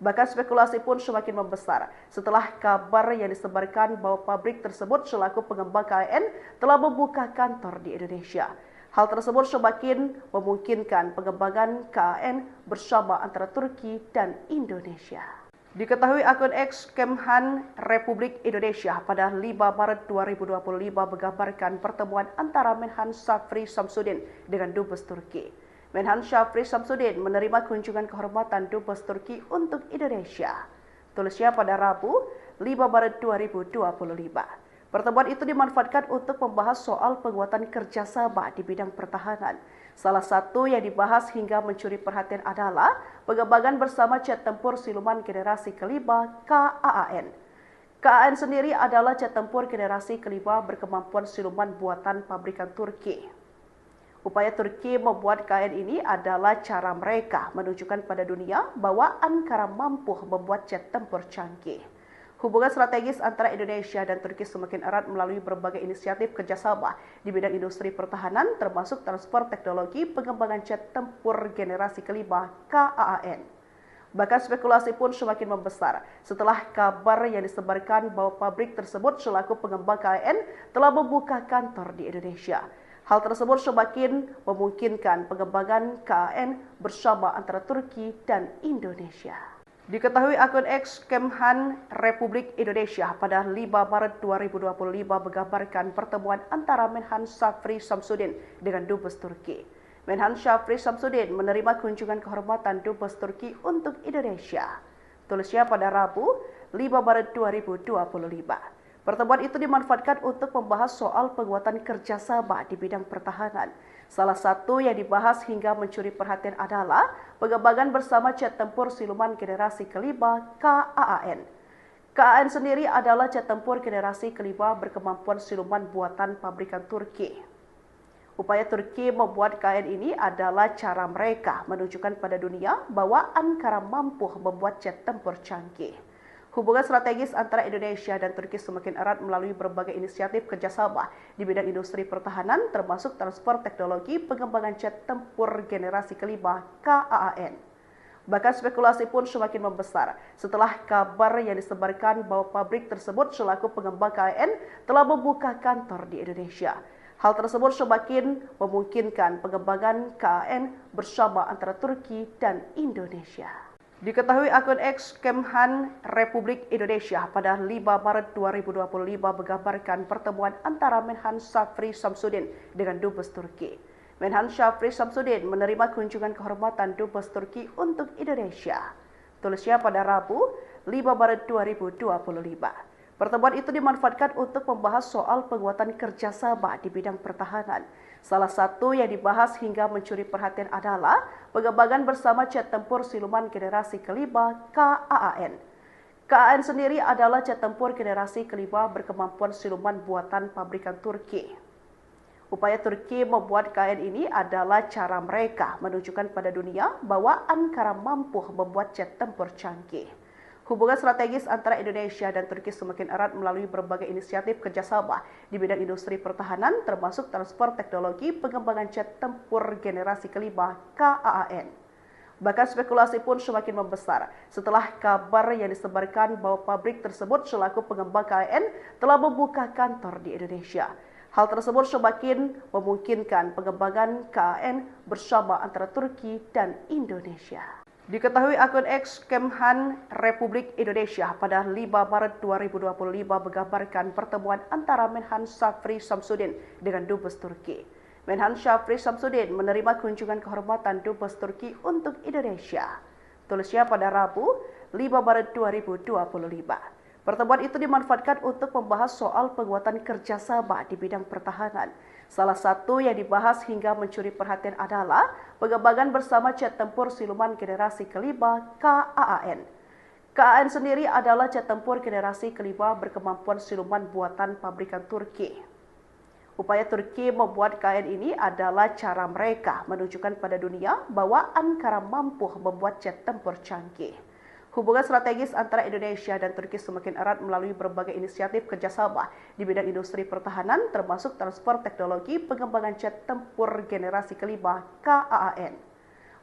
Bahkan spekulasi pun semakin membesar setelah kabar yang disebarkan bahwa pabrik tersebut selaku pengembang KAAN telah membuka kantor di Indonesia. Hal tersebut semakin memungkinkan pengembangan KAAN bersama antara Turki dan Indonesia. Diketahui akun X Kemhan Republik Indonesia pada 5 Maret 2025 menggambarkan pertemuan antara Menhan Shafri Shamsuddin dengan Dubes Turki. Menhan Shafri Shamsuddin menerima kunjungan kehormatan Dubes Turki untuk Indonesia. Tulisnya pada Rabu 5 Maret 2025. Pertemuan itu dimanfaatkan untuk membahas soal penguatan kerjasama di bidang pertahanan. Salah satu yang dibahas hingga mencuri perhatian adalah pengembangan bersama jet tempur siluman generasi kelima KAAN. KAAN sendiri adalah jet tempur generasi kelima berkemampuan siluman buatan pabrikan Turki. Upaya Turki membuat KAAN ini adalah cara mereka menunjukkan pada dunia bahwa Ankara mampu membuat jet tempur canggih. Hubungan strategis antara Indonesia dan Turki semakin erat melalui berbagai inisiatif kerjasama di bidang industri pertahanan, termasuk transfer teknologi pengembangan jet tempur generasi kelima KAAN. Bahkan spekulasi pun semakin membesar setelah kabar yang disebarkan bahwa pabrik tersebut selaku pengembang KAAN telah membuka kantor di Indonesia. Hal tersebut semakin memungkinkan pengembangan KAAN bersama antara Turki dan Indonesia. Diketahui akun X Kemhan Republik Indonesia pada 5 Maret 2025 menggambarkan pertemuan antara Menhan Shafri Shamsuddin dengan Dubes Turki. Menhan Shafri Shamsuddin menerima kunjungan kehormatan Dubes Turki untuk Indonesia. Tulisnya pada Rabu 5 Maret 2025. Pertemuan itu dimanfaatkan untuk membahas soal penguatan kerjasama di bidang pertahanan. Salah satu yang dibahas hingga mencuri perhatian adalah pengembangan bersama jet tempur siluman generasi kelima KAAN. KAAN sendiri adalah jet tempur generasi kelima berkemampuan siluman buatan pabrikan Turki. Upaya Turki membuat KAAN ini adalah cara mereka menunjukkan pada dunia bahwa Ankara mampu membuat jet tempur canggih. Hubungan strategis antara Indonesia dan Turki semakin erat melalui berbagai inisiatif kerjasama di bidang industri pertahanan, termasuk transfer teknologi pengembangan jet tempur generasi kelima KAAN. Bahkan spekulasi pun semakin membesar setelah kabar yang disebarkan bahwa pabrik tersebut selaku pengembang KAAN telah membuka kantor di Indonesia. Hal tersebut semakin memungkinkan pengembangan KAAN bersama antara Turki dan Indonesia. Diketahui akun X Kemhan Republik Indonesia pada 5 Maret 2025 menggambarkan pertemuan antara Menhan Shafri Shamsuddin dengan Dubes Turki. Menhan Shafri Shamsuddin menerima kunjungan kehormatan Dubes Turki untuk Indonesia. Tulisnya pada Rabu 5 Maret 2025. Pertemuan itu dimanfaatkan untuk membahas soal penguatan kerjasama di bidang pertahanan. Salah satu yang dibahas hingga mencuri perhatian adalah pengembangan bersama jet tempur siluman generasi kelima KAAN. KAAN sendiri adalah jet tempur generasi kelima berkemampuan siluman buatan pabrikan Turki. Upaya Turki membuat KAAN ini adalah cara mereka menunjukkan pada dunia bahwa Ankara mampu membuat jet tempur canggih. Hubungan strategis antara Indonesia dan Turki semakin erat melalui berbagai inisiatif kerjasama di bidang industri pertahanan, termasuk transfer teknologi pengembangan jet tempur generasi kelima KAAN. Bahkan spekulasi pun semakin membesar setelah kabar yang disebarkan bahwa pabrik tersebut selaku pengembang KAAN telah membuka kantor di Indonesia. Hal tersebut semakin memungkinkan pengembangan KAAN bersama antara Turki dan Indonesia. Diketahui akun X Kemhan Republik Indonesia pada 5 Maret 2025 menggambarkan pertemuan antara Menhan Shafri Shamsuddin dengan Dubes Turki. Menhan Shafri Shamsuddin menerima kunjungan kehormatan Dubes Turki untuk Indonesia. Tulisnya pada Rabu 5 Maret 2025. Pertemuan itu dimanfaatkan untuk membahas soal penguatan kerjasama di bidang pertahanan. Salah satu yang dibahas hingga mencuri perhatian adalah pengembangan bersama jet tempur siluman generasi kelima KAAN. KAAN sendiri adalah jet tempur generasi kelima berkemampuan siluman buatan pabrikan Turki. Upaya Turki membuat KAAN ini adalah cara mereka menunjukkan pada dunia bahwa Ankara mampu membuat jet tempur canggih. Hubungan strategis antara Indonesia dan Turki semakin erat melalui berbagai inisiatif kerjasama di bidang industri pertahanan, termasuk transfer teknologi pengembangan jet tempur generasi kelima KAAN.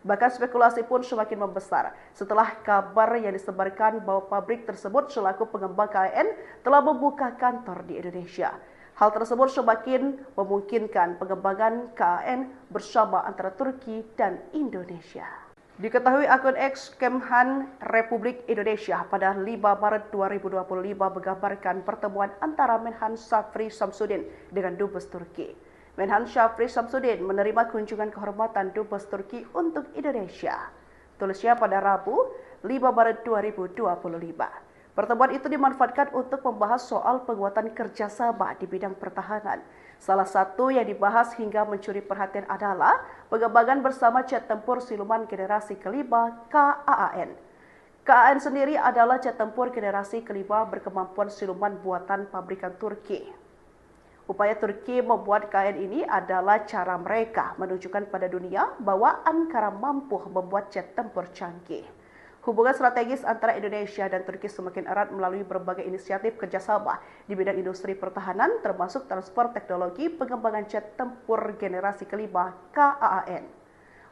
Bahkan spekulasi pun semakin membesar setelah kabar yang disebarkan bahwa pabrik tersebut selaku pengembang KAAN telah membuka kantor di Indonesia. Hal tersebut semakin memungkinkan pengembangan KAAN bersama antara Turki dan Indonesia. Diketahui akun X Kemhan Republik Indonesia pada 5 Maret 2025 menggambarkan pertemuan antara Menhan Shafri Shamsuddin dengan Dubes Turki. Menhan Shafri Shamsuddin menerima kunjungan kehormatan Dubes Turki untuk Indonesia. Tulisnya pada Rabu 5 Maret 2025. Pertemuan itu dimanfaatkan untuk membahas soal penguatan kerjasama di bidang pertahanan. Salah satu yang dibahas hingga mencuri perhatian adalah pengembangan bersama jet tempur siluman generasi kelima KAAN. KAAN sendiri adalah jet tempur generasi kelima berkemampuan siluman buatan pabrikan Turki. Upaya Turki membuat KAAN ini adalah cara mereka menunjukkan pada dunia bahwa Ankara mampu membuat jet tempur canggih. Hubungan strategis antara Indonesia dan Turki semakin erat melalui berbagai inisiatif kerjasama di bidang industri pertahanan, termasuk transfer teknologi pengembangan jet tempur generasi kelima KAAN.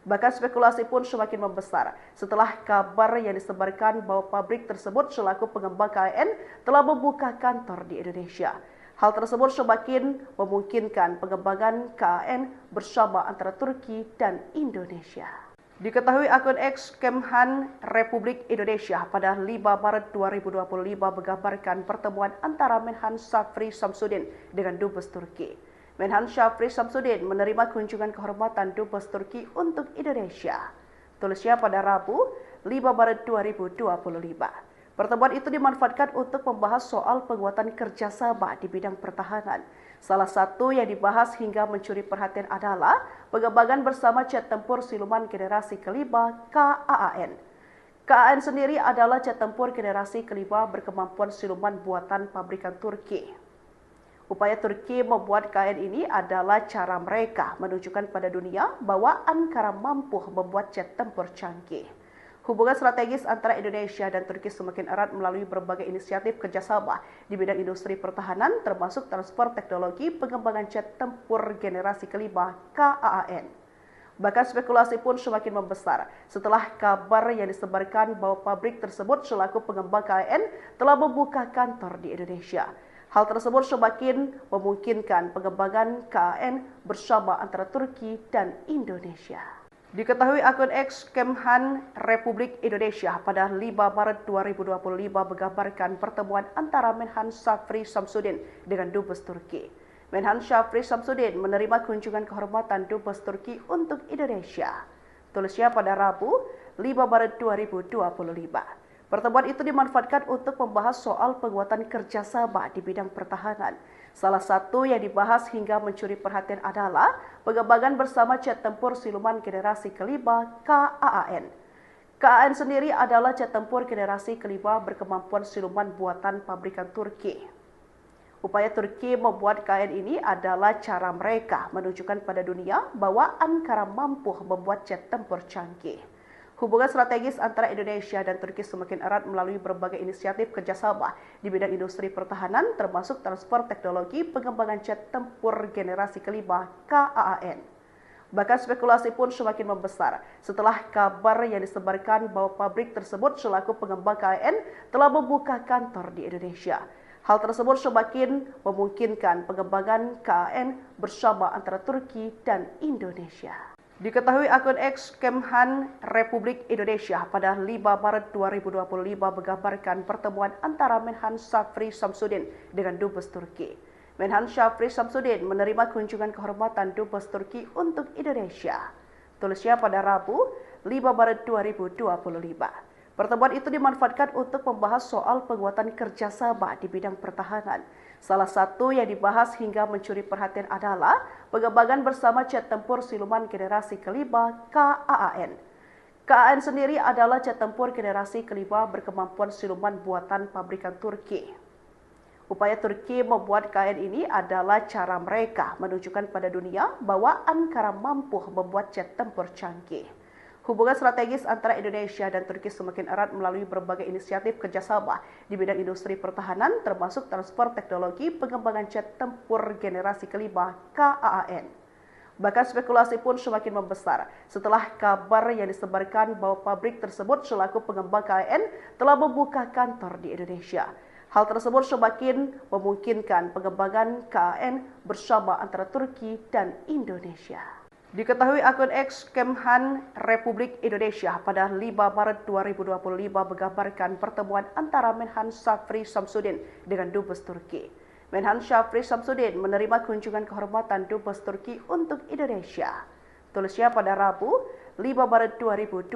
Bahkan spekulasi pun semakin membesar setelah kabar yang disebarkan bahwa pabrik tersebut selaku pengembang KAAN telah membuka kantor di Indonesia. Hal tersebut semakin memungkinkan pengembangan KAAN bersama antara Turki dan Indonesia. Diketahui akun X Kemhan Republik Indonesia pada 5 Maret 2025 menggambarkan pertemuan antara Menhan Shafri Shamsuddin dengan Dubes Turki. Menhan Shafri Shamsuddin menerima kunjungan kehormatan Dubes Turki untuk Indonesia. Tulisnya pada Rabu 5 Maret 2025. Pertemuan itu dimanfaatkan untuk membahas soal penguatan kerjasama di bidang pertahanan. Salah satu yang dibahas hingga mencuri perhatian adalah pengembangan bersama jet tempur siluman generasi kelima KAAN. KAAN sendiri adalah jet tempur generasi kelima berkemampuan siluman buatan pabrikan Turki. Upaya Turki membuat KAAN ini adalah cara mereka menunjukkan pada dunia bahwa Ankara mampu membuat jet tempur canggih. Hubungan strategis antara Indonesia dan Turki semakin erat melalui berbagai inisiatif kerjasama di bidang industri pertahanan, termasuk transfer teknologi pengembangan jet tempur generasi kelima KAAN. Bahkan spekulasi pun semakin membesar setelah kabar yang disebarkan bahwa pabrik tersebut selaku pengembang KAAN telah membuka kantor di Indonesia. Hal tersebut semakin memungkinkan pengembangan KAAN bersama antara Turki dan Indonesia. Diketahui akun X Kemhan Republik Indonesia pada 5 Maret 2025 menggambarkan pertemuan antara Menhan Shafri Shamsuddin dengan Dubes Turki. Menhan Shafri Shamsuddin menerima kunjungan kehormatan Dubes Turki untuk Indonesia. Tulisnya pada Rabu 5 Maret 2025. Pertemuan itu dimanfaatkan untuk membahas soal penguatan kerjasama di bidang pertahanan. Salah satu yang dibahas hingga mencuri perhatian adalah pengembangan bersama jet tempur siluman generasi kelima KAAN. KAAN sendiri adalah jet tempur generasi kelima berkemampuan siluman buatan pabrikan Turki. Upaya Turki membuat KAAN ini adalah cara mereka menunjukkan pada dunia bahwa Ankara mampu membuat jet tempur canggih. Hubungan strategis antara Indonesia dan Turki semakin erat melalui berbagai inisiatif kerjasama di bidang industri pertahanan, termasuk transfer teknologi pengembangan jet tempur generasi kelima KAAN. Bahkan spekulasi pun semakin membesar setelah kabar yang disebarkan bahwa pabrik tersebut selaku pengembang KAAN telah membuka kantor di Indonesia. Hal tersebut semakin memungkinkan pengembangan KAAN bersama antara Turki dan Indonesia. Diketahui akun X Kemhan Republik Indonesia pada 5 Maret 2025 menggambarkan pertemuan antara Menhan Shafri Shamsuddin dengan Dubes Turki. Menhan Shafri Shamsuddin menerima kunjungan kehormatan Dubes Turki untuk Indonesia. Tulisnya pada Rabu 5 Maret 2025. Pertemuan itu dimanfaatkan untuk membahas soal penguatan kerjasama di bidang pertahanan. Salah satu yang dibahas hingga mencuri perhatian adalah pengembangan bersama jet tempur siluman generasi kelima KAAN. KAAN sendiri adalah jet tempur generasi kelima berkemampuan siluman buatan pabrikan Turki. Upaya Turki membuat KAAN ini adalah cara mereka menunjukkan pada dunia bahwa Ankara mampu membuat jet tempur canggih. Hubungan strategis antara Indonesia dan Turki semakin erat melalui berbagai inisiatif kerjasama di bidang industri pertahanan, termasuk transfer teknologi pengembangan jet tempur generasi kelima KAAN. Bahkan spekulasi pun semakin membesar setelah kabar yang disebarkan bahwa pabrik tersebut selaku pengembang KAAN telah membuka kantor di Indonesia. Hal tersebut semakin memungkinkan pengembangan KAAN bersama antara Turki dan Indonesia. Diketahui akun X Kemhan Republik Indonesia pada 5 Maret 2025 menggambarkan pertemuan antara Menhan Shafri Shamsuddin dengan Dubes Turki. Menhan Shafri Shamsuddin menerima kunjungan kehormatan Dubes Turki untuk Indonesia. Tulisnya pada Rabu 5 Maret 2025.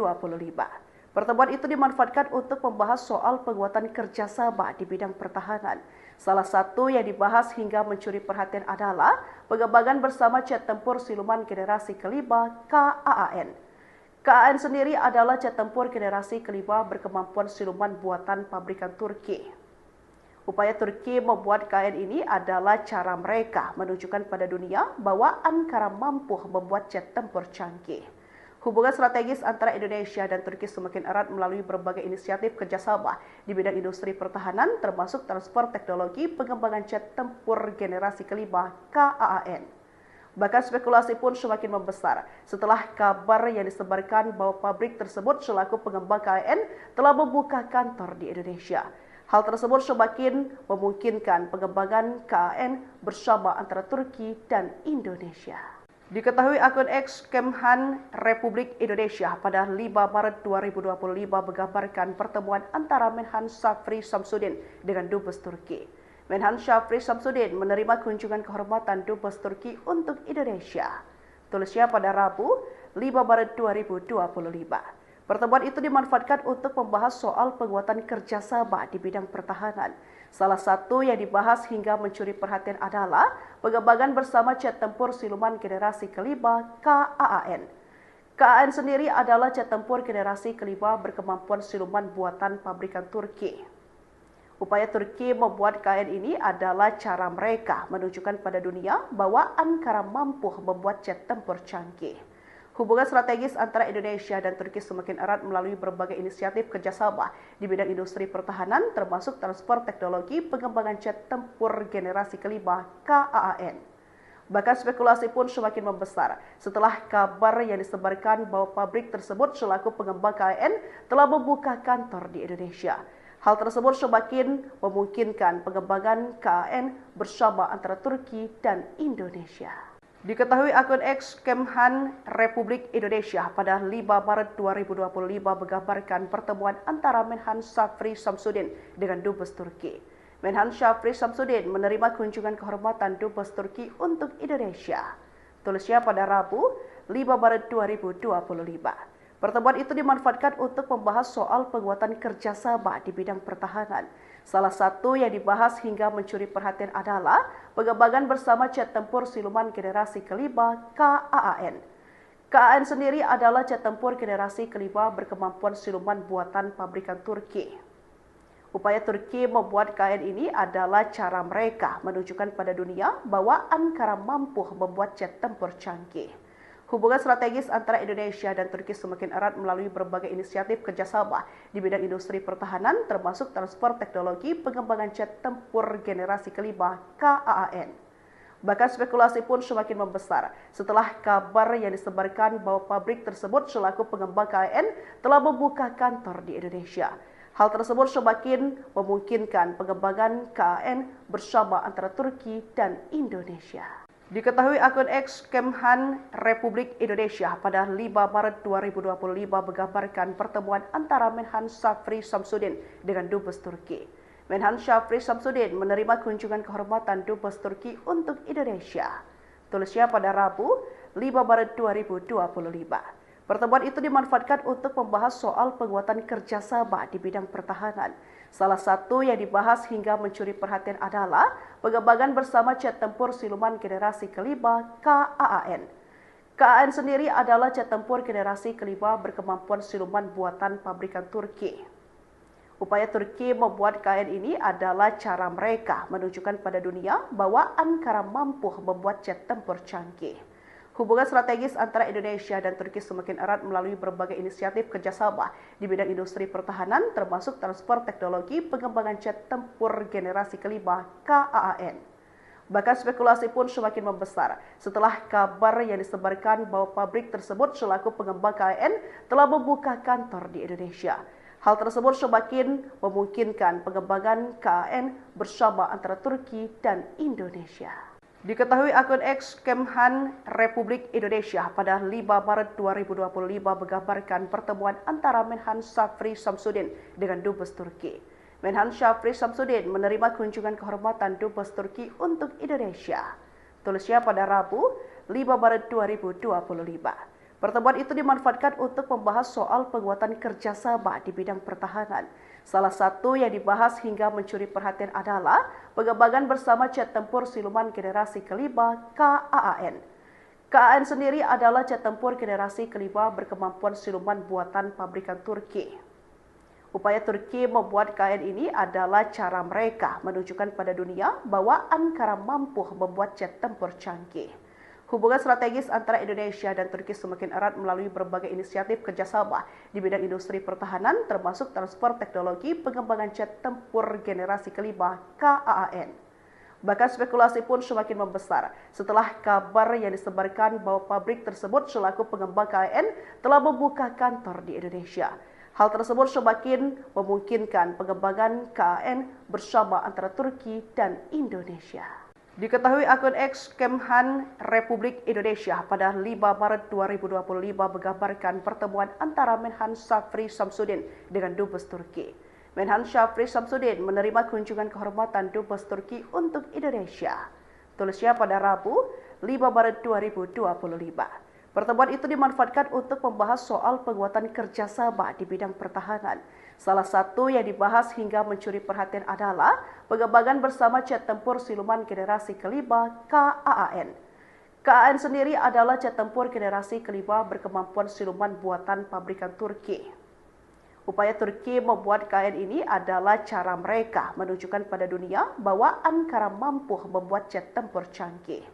Pertemuan itu dimanfaatkan untuk membahas soal penguatan kerjasama di bidang pertahanan. Salah satu yang dibahas hingga mencuri perhatian adalah pengembangan bersama jet tempur siluman generasi kelima KAAN. KAAN sendiri adalah jet tempur generasi kelima berkemampuan siluman buatan pabrikan Turki. Upaya Turki membuat KAAN ini adalah cara mereka menunjukkan pada dunia bahwa Ankara mampu membuat jet tempur canggih. Hubungan strategis antara Indonesia dan Turki semakin erat melalui berbagai inisiatif kerjasama di bidang industri pertahanan, termasuk transfer teknologi pengembangan jet tempur generasi kelima KAAN. Bahkan spekulasi pun semakin membesar setelah kabar yang disebarkan bahwa pabrik tersebut selaku pengembang KAAN telah membuka kantor di Indonesia. Hal tersebut semakin memungkinkan pengembangan KAAN bersama antara Turki dan Indonesia. Diketahui akun X Kemhan Republik Indonesia pada 5 Maret 2025 menggambarkan pertemuan antara Menhan Shafri Shamsuddin dengan Dubes Turki. Menhan Shafri Shamsuddin menerima kunjungan kehormatan Dubes Turki untuk Indonesia. Tulisnya pada Rabu 5 Maret 2025. Pertemuan itu dimanfaatkan untuk membahas soal penguatan kerjasama di bidang pertahanan. Salah satu yang dibahas hingga mencuri perhatian adalah pengembangan bersama jet tempur siluman generasi kelima KAAN. KAAN sendiri adalah jet tempur generasi kelima berkemampuan siluman buatan pabrikan Turki. Upaya Turki membuat KAAN ini adalah cara mereka menunjukkan pada dunia bahwa Ankara mampu membuat jet tempur canggih. Hubungan strategis antara Indonesia dan Turki semakin erat melalui berbagai inisiatif kerjasama di bidang industri pertahanan, termasuk transfer teknologi pengembangan jet tempur generasi kelima KAAN. Bahkan spekulasi pun semakin membesar setelah kabar yang disebarkan bahwa pabrik tersebut selaku pengembang KAAN telah membuka kantor di Indonesia. Hal tersebut semakin memungkinkan pengembangan KAAN bersama antara Turki dan Indonesia. Diketahui akun X Kemhan Republik Indonesia pada 5 Maret 2025 menggambarkan pertemuan antara Menhan Shafri Shamsuddin dengan Dubes Turki. Menhan Shafri Shamsuddin menerima kunjungan kehormatan Dubes Turki untuk Indonesia. Tulisnya pada Rabu 5 Maret 2025. Pertemuan itu dimanfaatkan untuk membahas soal penguatan kerjasama di bidang pertahanan. Salah satu yang dibahas hingga mencuri perhatian adalah pengembangan bersama jet tempur siluman generasi kelima KAAN. KAAN sendiri adalah jet tempur generasi kelima berkemampuan siluman buatan pabrikan Turki. Upaya Turki membuat KAAN ini adalah cara mereka menunjukkan pada dunia bahwa Ankara mampu membuat jet tempur canggih. Hubungan strategis antara Indonesia dan Turki semakin erat melalui berbagai inisiatif kerjasama di bidang industri pertahanan, termasuk transfer teknologi pengembangan jet tempur generasi kelima KAAN. Bahkan spekulasi pun semakin membesar setelah kabar yang disebarkan bahwa pabrik tersebut selaku pengembang KAAN telah membuka kantor di Indonesia. Hal tersebut semakin memungkinkan pengembangan KAAN bersama antara Turki dan Indonesia. Diketahui akun X Kemhan Republik Indonesia pada 5 Maret 2025 menggambarkan pertemuan antara Menhan Shafri Shamsuddin dengan Dubes Turki. Menhan Shafri Shamsuddin menerima kunjungan kehormatan Dubes Turki untuk Indonesia. Tulisnya pada Rabu 5 Maret 2025. Pertemuan itu dimanfaatkan untuk membahas soal penguatan kerjasama di bidang pertahanan. Salah satu yang dibahas hingga mencuri perhatian adalah pengembangan bersama jet tempur siluman generasi kelima KAAN. KAAN sendiri adalah jet tempur generasi kelima berkemampuan siluman buatan pabrikan Turki. Upaya Turki membuat KAAN ini adalah cara mereka menunjukkan pada dunia bahwa Ankara mampu membuat jet tempur canggih. Hubungan strategis antara Indonesia dan Turki semakin erat melalui berbagai inisiatif kerjasama di bidang industri pertahanan, termasuk transfer teknologi pengembangan jet tempur generasi kelima KAAN. Bahkan spekulasi pun semakin membesar setelah kabar yang disebarkan bahwa pabrik tersebut selaku pengembang KAAN telah membuka kantor di Indonesia. Hal tersebut semakin memungkinkan pengembangan KAAN bersama antara Turki dan Indonesia. Diketahui akun X Kemhan Republik Indonesia pada 5 Maret 2025 menggambarkan pertemuan antara Menhan Shafri Shamsuddin dengan Dubes Turki. Menhan Shafri Shamsuddin menerima kunjungan kehormatan Dubes Turki untuk Indonesia. Tulisnya pada Rabu 5 Maret 2025. Pertemuan itu dimanfaatkan untuk membahas soal penguatan kerjasama di bidang pertahanan. Salah satu yang dibahas hingga mencuri perhatian adalah pengembangan bersama jet tempur siluman generasi kelima KAAN. KAAN sendiri adalah jet tempur generasi kelima berkemampuan siluman buatan pabrikan Turki. Upaya Turki membuat KAAN ini adalah cara mereka menunjukkan pada dunia bahwa Ankara mampu membuat jet tempur canggih. Hubungan strategis antara Indonesia dan Turki semakin erat melalui berbagai inisiatif kerjasama di bidang industri pertahanan, termasuk transfer teknologi pengembangan jet tempur generasi kelima KAAN. Bahkan spekulasi pun semakin membesar setelah kabar yang disebarkan bahwa pabrik tersebut selaku pengembang KAAN telah membuka kantor di Indonesia. Hal tersebut semakin memungkinkan pengembangan KAAN bersama antara Turki dan Indonesia. Diketahui akun X Kemhan Republik Indonesia pada 5 Maret 2025 menggambarkan pertemuan antara Menhan Shafri Shamsuddin dengan Dubes Turki. Menhan Shafri Shamsuddin menerima kunjungan kehormatan Dubes Turki untuk Indonesia. Tulisnya pada Rabu 5 Maret 2025. Pertemuan itu dimanfaatkan untuk membahas soal penguatan kerjasama di bidang pertahanan. Salah satu yang dibahas hingga mencuri perhatian adalah pengembangan bersama jet tempur siluman generasi kelima KAAN. KAAN sendiri adalah jet tempur generasi kelima berkemampuan siluman buatan pabrikan Turki. Upaya Turki membuat KAAN ini adalah cara mereka menunjukkan pada dunia bahwa Ankara mampu membuat jet tempur canggih.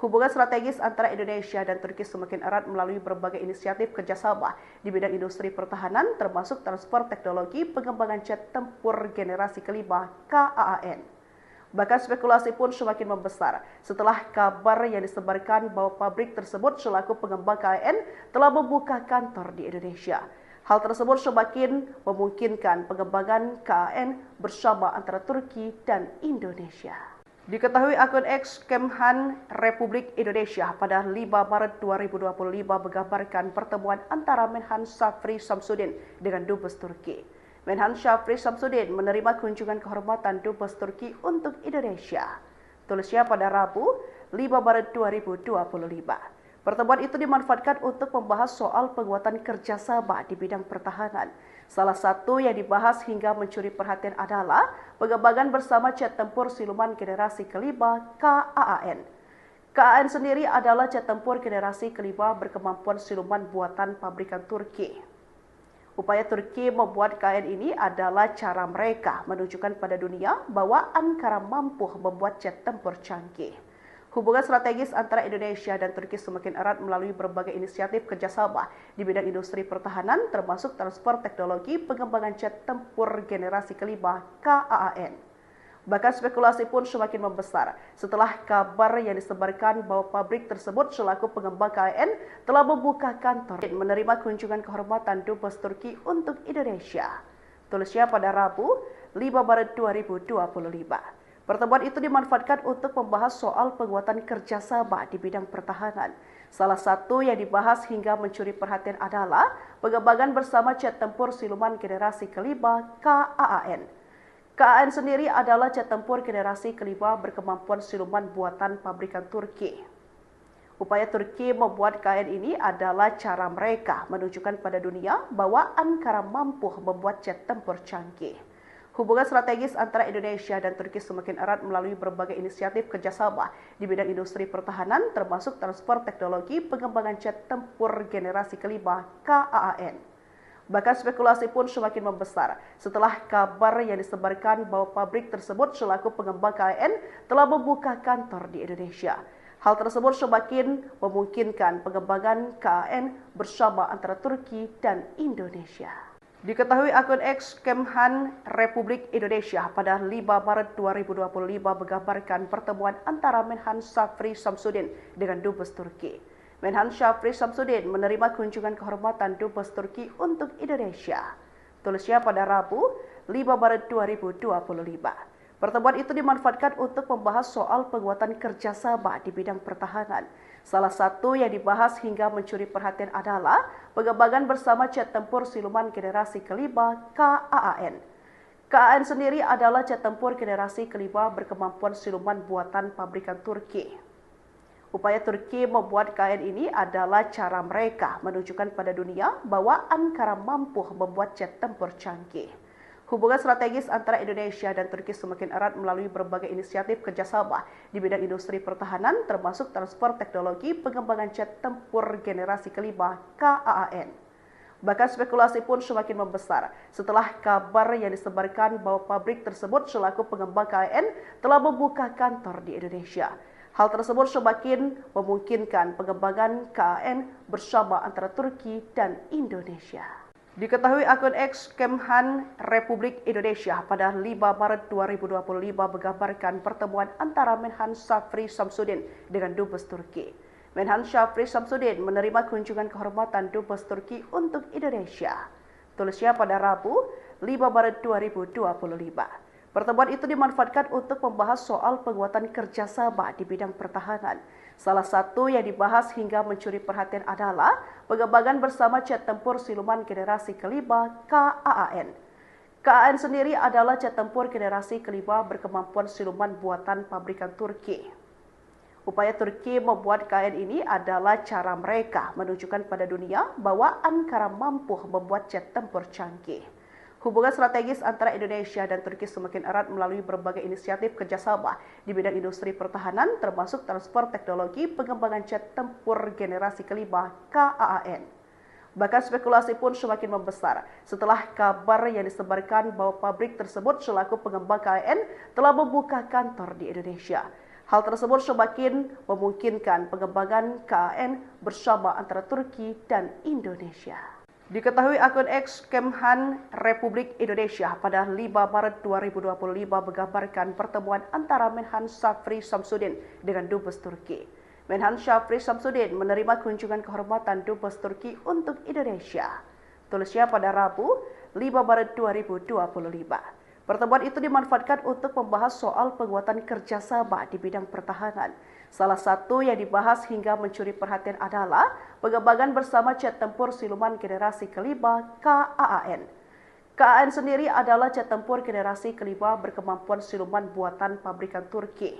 Hubungan strategis antara Indonesia dan Turki semakin erat melalui berbagai inisiatif kerjasama di bidang industri pertahanan, termasuk transfer teknologi pengembangan jet tempur generasi kelima KAAN. Bahkan spekulasi pun semakin membesar setelah kabar yang disebarkan bahwa pabrik tersebut selaku pengembang KAAN telah membuka kantor di Indonesia. Hal tersebut semakin memungkinkan pengembangan KAAN bersama antara Turki dan Indonesia. Diketahui akun X Kemhan Republik Indonesia pada 5 Maret 2025 menggambarkan pertemuan antara Menhan Shafri Shamsuddin dengan Dubes Turki. Menhan Shafri Shamsuddin menerima kunjungan kehormatan Dubes Turki untuk Indonesia. Tulisnya pada Rabu 5 Maret 2025. Pertemuan itu dimanfaatkan untuk membahas soal penguatan kerjasama di bidang pertahanan. Salah satu yang dibahas hingga mencuri perhatian adalah pengembangan bersama jet tempur siluman generasi kelima KAAN. KAAN sendiri adalah jet tempur generasi kelima berkemampuan siluman buatan pabrikan Turki. Upaya Turki membuat KAAN ini adalah cara mereka menunjukkan pada dunia bahwa Ankara mampu membuat jet tempur canggih. Hubungan strategis antara Indonesia dan Turki semakin erat melalui berbagai inisiatif kerjasama di bidang industri pertahanan, termasuk transfer teknologi pengembangan jet tempur generasi kelima KAAN. Bahkan spekulasi pun semakin membesar setelah kabar yang disebarkan bahwa pabrik tersebut selaku pengembang KAAN telah membuka kantor dan menerima kunjungan kehormatan Dubes Turki untuk Indonesia. Tulisnya pada Rabu, 5 Maret 2025. Pertemuan itu dimanfaatkan untuk membahas soal penguatan kerjasama di bidang pertahanan. Salah satu yang dibahas hingga mencuri perhatian adalah pengembangan bersama jet tempur siluman generasi kelima KAAN. KAAN sendiri adalah jet tempur generasi kelima berkemampuan siluman buatan pabrikan Turki. Upaya Turki membuat KAAN ini adalah cara mereka menunjukkan pada dunia bahwa Ankara mampu membuat jet tempur canggih. Hubungan strategis antara Indonesia dan Turki semakin erat melalui berbagai inisiatif kerjasama di bidang industri pertahanan, termasuk transfer teknologi pengembangan jet tempur generasi kelima KAAN. Bahkan spekulasi pun semakin membesar setelah kabar yang disebarkan bahwa pabrik tersebut selaku pengembang KAAN telah membuka kantor di Indonesia. Hal tersebut semakin memungkinkan pengembangan KAAN bersama antara Turki dan Indonesia. Diketahui akun X Kemhan Republik Indonesia pada 5 Maret 2025 menggambarkan pertemuan antara Menhan Shafri Shamsuddin dengan Dubes Turki. Menhan Shafri Shamsuddin menerima kunjungan kehormatan Dubes Turki untuk Indonesia. Tulisnya pada Rabu, 5 Maret 2025. Pertemuan itu dimanfaatkan untuk membahas soal penguatan kerjasama di bidang pertahanan. Salah satu yang dibahas hingga mencuri perhatian adalah pengembangan bersama jet tempur siluman generasi kelima KAAN. KAAN sendiri adalah jet tempur generasi kelima berkemampuan siluman buatan pabrikan Turki. Upaya Turki membuat KAAN ini adalah cara mereka menunjukkan pada dunia bahwa Ankara mampu membuat jet tempur canggih. Hubungan strategis antara Indonesia dan Turki semakin erat melalui berbagai inisiatif kerjasama di bidang industri pertahanan, termasuk transfer teknologi pengembangan jet tempur generasi kelima KAAN. Bahkan spekulasi pun semakin membesar setelah kabar yang disebarkan bahwa pabrik tersebut selaku pengembang KAAN telah membuka kantor di Indonesia. Hal tersebut semakin memungkinkan pengembangan KAAN bersama antara Turki dan Indonesia. Diketahui akun X Kemhan Republik Indonesia pada 5 Maret 2025 menggambarkan pertemuan antara Menhan Shafri Shamsuddin dengan Dubes Turki. Menhan Shafri Shamsuddin menerima kunjungan kehormatan Dubes Turki untuk Indonesia. Tulisnya pada Rabu, 5 Maret 2025. Pertemuan itu dimanfaatkan untuk membahas soal penguatan kerjasama di bidang pertahanan. Salah satu yang dibahas hingga mencuri perhatian adalah pengembangan bersama jet tempur siluman generasi kelima KAAN. KAAN sendiri adalah jet tempur generasi kelima berkemampuan siluman buatan pabrikan Turki. Upaya Turki membuat KAAN ini adalah cara mereka menunjukkan pada dunia bahwa Ankara mampu membuat jet tempur canggih. Hubungan strategis antara Indonesia dan Turki semakin erat melalui berbagai inisiatif kerjasama di bidang industri pertahanan, termasuk transfer teknologi pengembangan jet tempur generasi kelima KAAN. Bahkan spekulasi pun semakin membesar setelah kabar yang disebarkan bahwa pabrik tersebut selaku pengembang KAAN telah membuka kantor di Indonesia. Hal tersebut semakin memungkinkan pengembangan KAAN bersama antara Turki dan Indonesia. Diketahui akun X Kemhan Republik Indonesia pada 5 Maret 2025 menggambarkan pertemuan antara Menhan Shafri Shamsuddin dengan Dubes Turki. Menhan Shafri Shamsuddin menerima kunjungan kehormatan Dubes Turki untuk Indonesia. Tulisnya pada Rabu, 5 Maret 2025. Pertemuan itu dimanfaatkan untuk membahas soal penguatan kerjasama di bidang pertahanan. Salah satu yang dibahas hingga mencuri perhatian adalah pengembangan bersama jet tempur siluman generasi kelima KAAN. KAAN sendiri adalah jet tempur generasi kelima berkemampuan siluman buatan pabrikan Turki.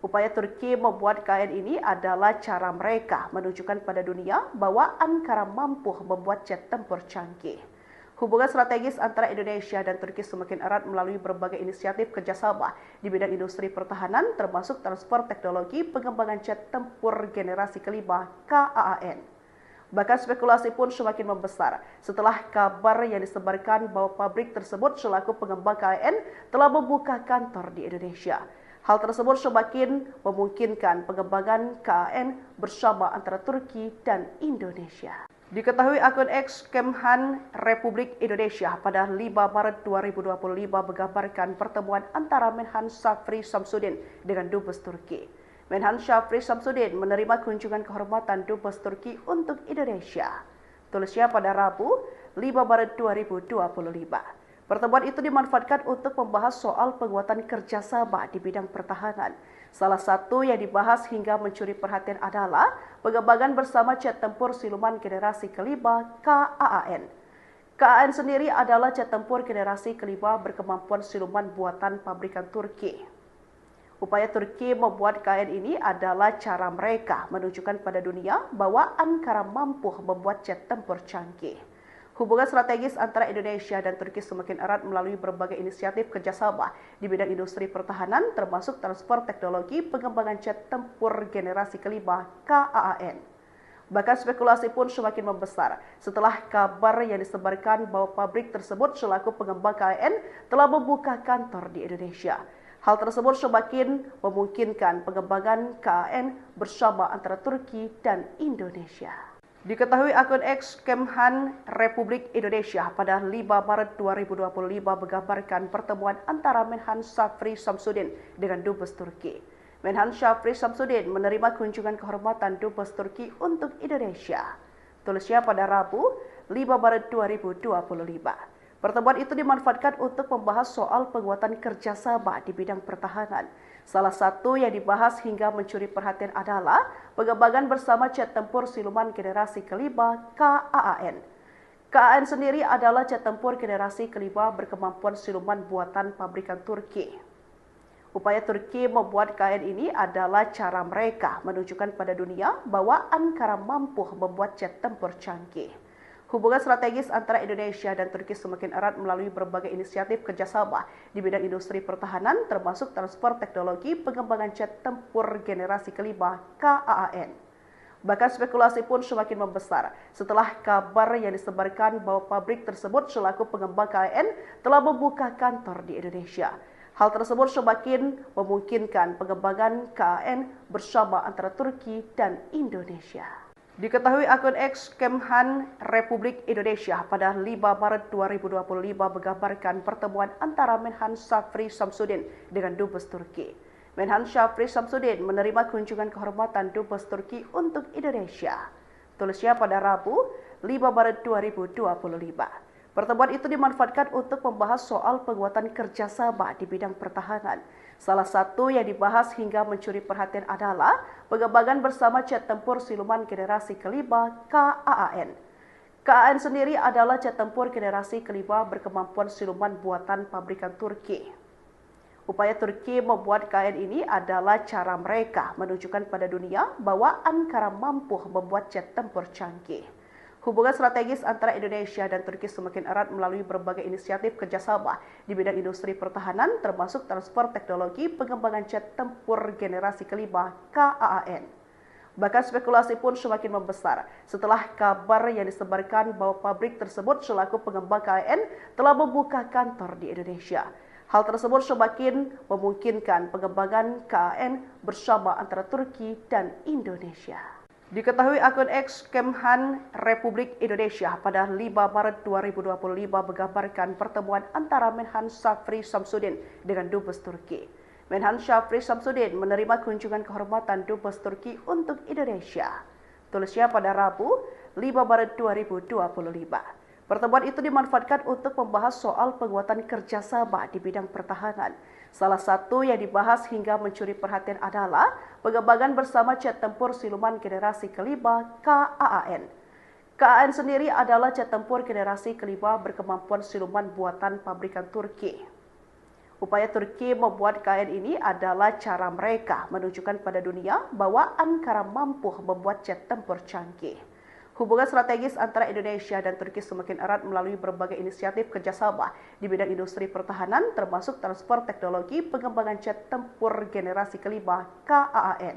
Upaya Turki membuat KN ini adalah cara mereka menunjukkan pada dunia bahwa Ankara mampu membuat jet tempur canggih. Hubungan strategis antara Indonesia dan Turki semakin erat melalui berbagai inisiatif kerjasama di bidang industri pertahanan, termasuk transfer teknologi pengembangan jet tempur generasi kelima KAAN. Bahkan spekulasi pun semakin membesar setelah kabar yang disebarkan bahwa pabrik tersebut selaku pengembang KAN telah membuka kantor di Indonesia. Hal tersebut semakin memungkinkan pengembangan KAN bersama antara Turki dan Indonesia. Diketahui akun X Kemhan Republik Indonesia pada 5 Maret 2025 menggambarkan pertemuan antara Menhan Shafri Shamsuddin dengan Dubes Turki. Menhan Shafri Shamsuddin menerima kunjungan kehormatan Dubes Turki untuk Indonesia. Tulisnya pada Rabu 5 Maret 2025. Pertemuan itu dimanfaatkan untuk membahas soal penguatan kerjasama di bidang pertahanan. Salah satu yang dibahas hingga mencuri perhatian adalah pengembangan bersama jet tempur siluman generasi kelima KAAN. KAAN sendiri adalah jet tempur generasi kelima berkemampuan siluman buatan pabrikan Turki. Upaya Turki membuat KAN ini adalah cara mereka menunjukkan pada dunia bahwa Ankara mampu membuat jet tempur canggih. Hubungan strategis antara Indonesia dan Turki semakin erat melalui berbagai inisiatif kerjasama di bidang industri pertahanan, termasuk transfer teknologi pengembangan jet tempur generasi kelima KAAN. Bahkan spekulasi pun semakin membesar setelah kabar yang disebarkan bahwa pabrik tersebut selaku pengembang KAN telah membuka kantor di Indonesia. Hal tersebut semakin memungkinkan pengembangan KAN bersama antara Turki dan Indonesia. Diketahui akun X Kemhan Republik Indonesia pada 5 Maret 2025 menggambarkan pertemuan antara Menhan Shafri Shamsuddin dengan Dubes Turki. Menhan Shafri Shamsuddin menerima kunjungan kehormatan Dubes Turki untuk Indonesia. Tulisnya pada Rabu 5 Maret 2025. Pertemuan itu dimanfaatkan untuk membahas soal penguatan kerjasama di bidang pertahanan. Salah satu yang dibahas hingga mencuri perhatian adalah pengembangan bersama jet tempur siluman generasi kelima KAAN. KAAN sendiri adalah jet tempur generasi kelima berkemampuan siluman buatan pabrikan Turki. Upaya Turki membuat KAN ini adalah cara mereka menunjukkan pada dunia bahwa Ankara mampu membuat jet tempur canggih. Hubungan strategis antara Indonesia dan Turki semakin erat melalui berbagai inisiatif kerjasama di bidang industri pertahanan, termasuk transfer teknologi pengembangan jet tempur generasi kelima KAAN. Bahkan spekulasi pun semakin membesar setelah kabar yang disebarkan bahwa pabrik tersebut selaku pengembang KAN telah membuka kantor di Indonesia. Hal tersebut semakin memungkinkan pengembangan KAN bersama antara Turki dan Indonesia. Diketahui akun X Kemhan Republik Indonesia pada 5 Maret 2025 menggambarkan pertemuan antara Menhan Shafri Shamsuddin dengan Dubes Turki. Menhan Shafri Shamsuddin menerima kunjungan kehormatan Dubes Turki untuk Indonesia. Tulisnya pada Rabu 5 Maret 2025. Pertemuan itu dimanfaatkan untuk membahas soal penguatan kerjasama di bidang pertahanan. Salah satu yang dibahas hingga mencuri perhatian adalah pengembangan bersama jet tempur siluman generasi kelima KAAN. KAAN sendiri adalah jet tempur generasi kelima berkemampuan siluman buatan pabrikan Turki. Upaya Turki membuat KAN ini adalah cara mereka menunjukkan pada dunia bahwa Ankara mampu membuat jet tempur canggih. Hubungan strategis antara Indonesia dan Turki semakin erat melalui berbagai inisiatif kerjasama di bidang industri pertahanan, termasuk transfer teknologi pengembangan jet tempur generasi kelima KAAN. Bahkan spekulasi pun semakin membesar setelah kabar yang disebarkan bahwa pabrik tersebut selaku pengembang KAN telah membuka kantor di Indonesia. Hal tersebut semakin memungkinkan pengembangan KAN bersama antara Turki dan Indonesia. Diketahui akun X Kemhan Republik Indonesia pada 5 Maret 2025 menggambarkan pertemuan antara Menhan Shafri Shamsuddin dengan Dubes Turki. Menhan Shafri Shamsuddin menerima kunjungan kehormatan Dubes Turki untuk Indonesia. Tulisnya pada Rabu 5 Maret 2025. Pertemuan itu dimanfaatkan untuk membahas soal penguatan kerjasama di bidang pertahanan. Salah satu yang dibahas hingga mencuri perhatian adalah pengembangan bersama jet tempur siluman generasi kelima KAAN. KAAN sendiri adalah jet tempur generasi kelima berkemampuan siluman buatan pabrikan Turki. Upaya Turki membuat KN ini adalah cara mereka menunjukkan pada dunia bahwa Ankara mampu membuat jet tempur canggih. Hubungan strategis antara Indonesia dan Turki semakin erat melalui berbagai inisiatif kerjasama di bidang industri pertahanan termasuk transfer teknologi pengembangan jet tempur generasi kelima KAAN.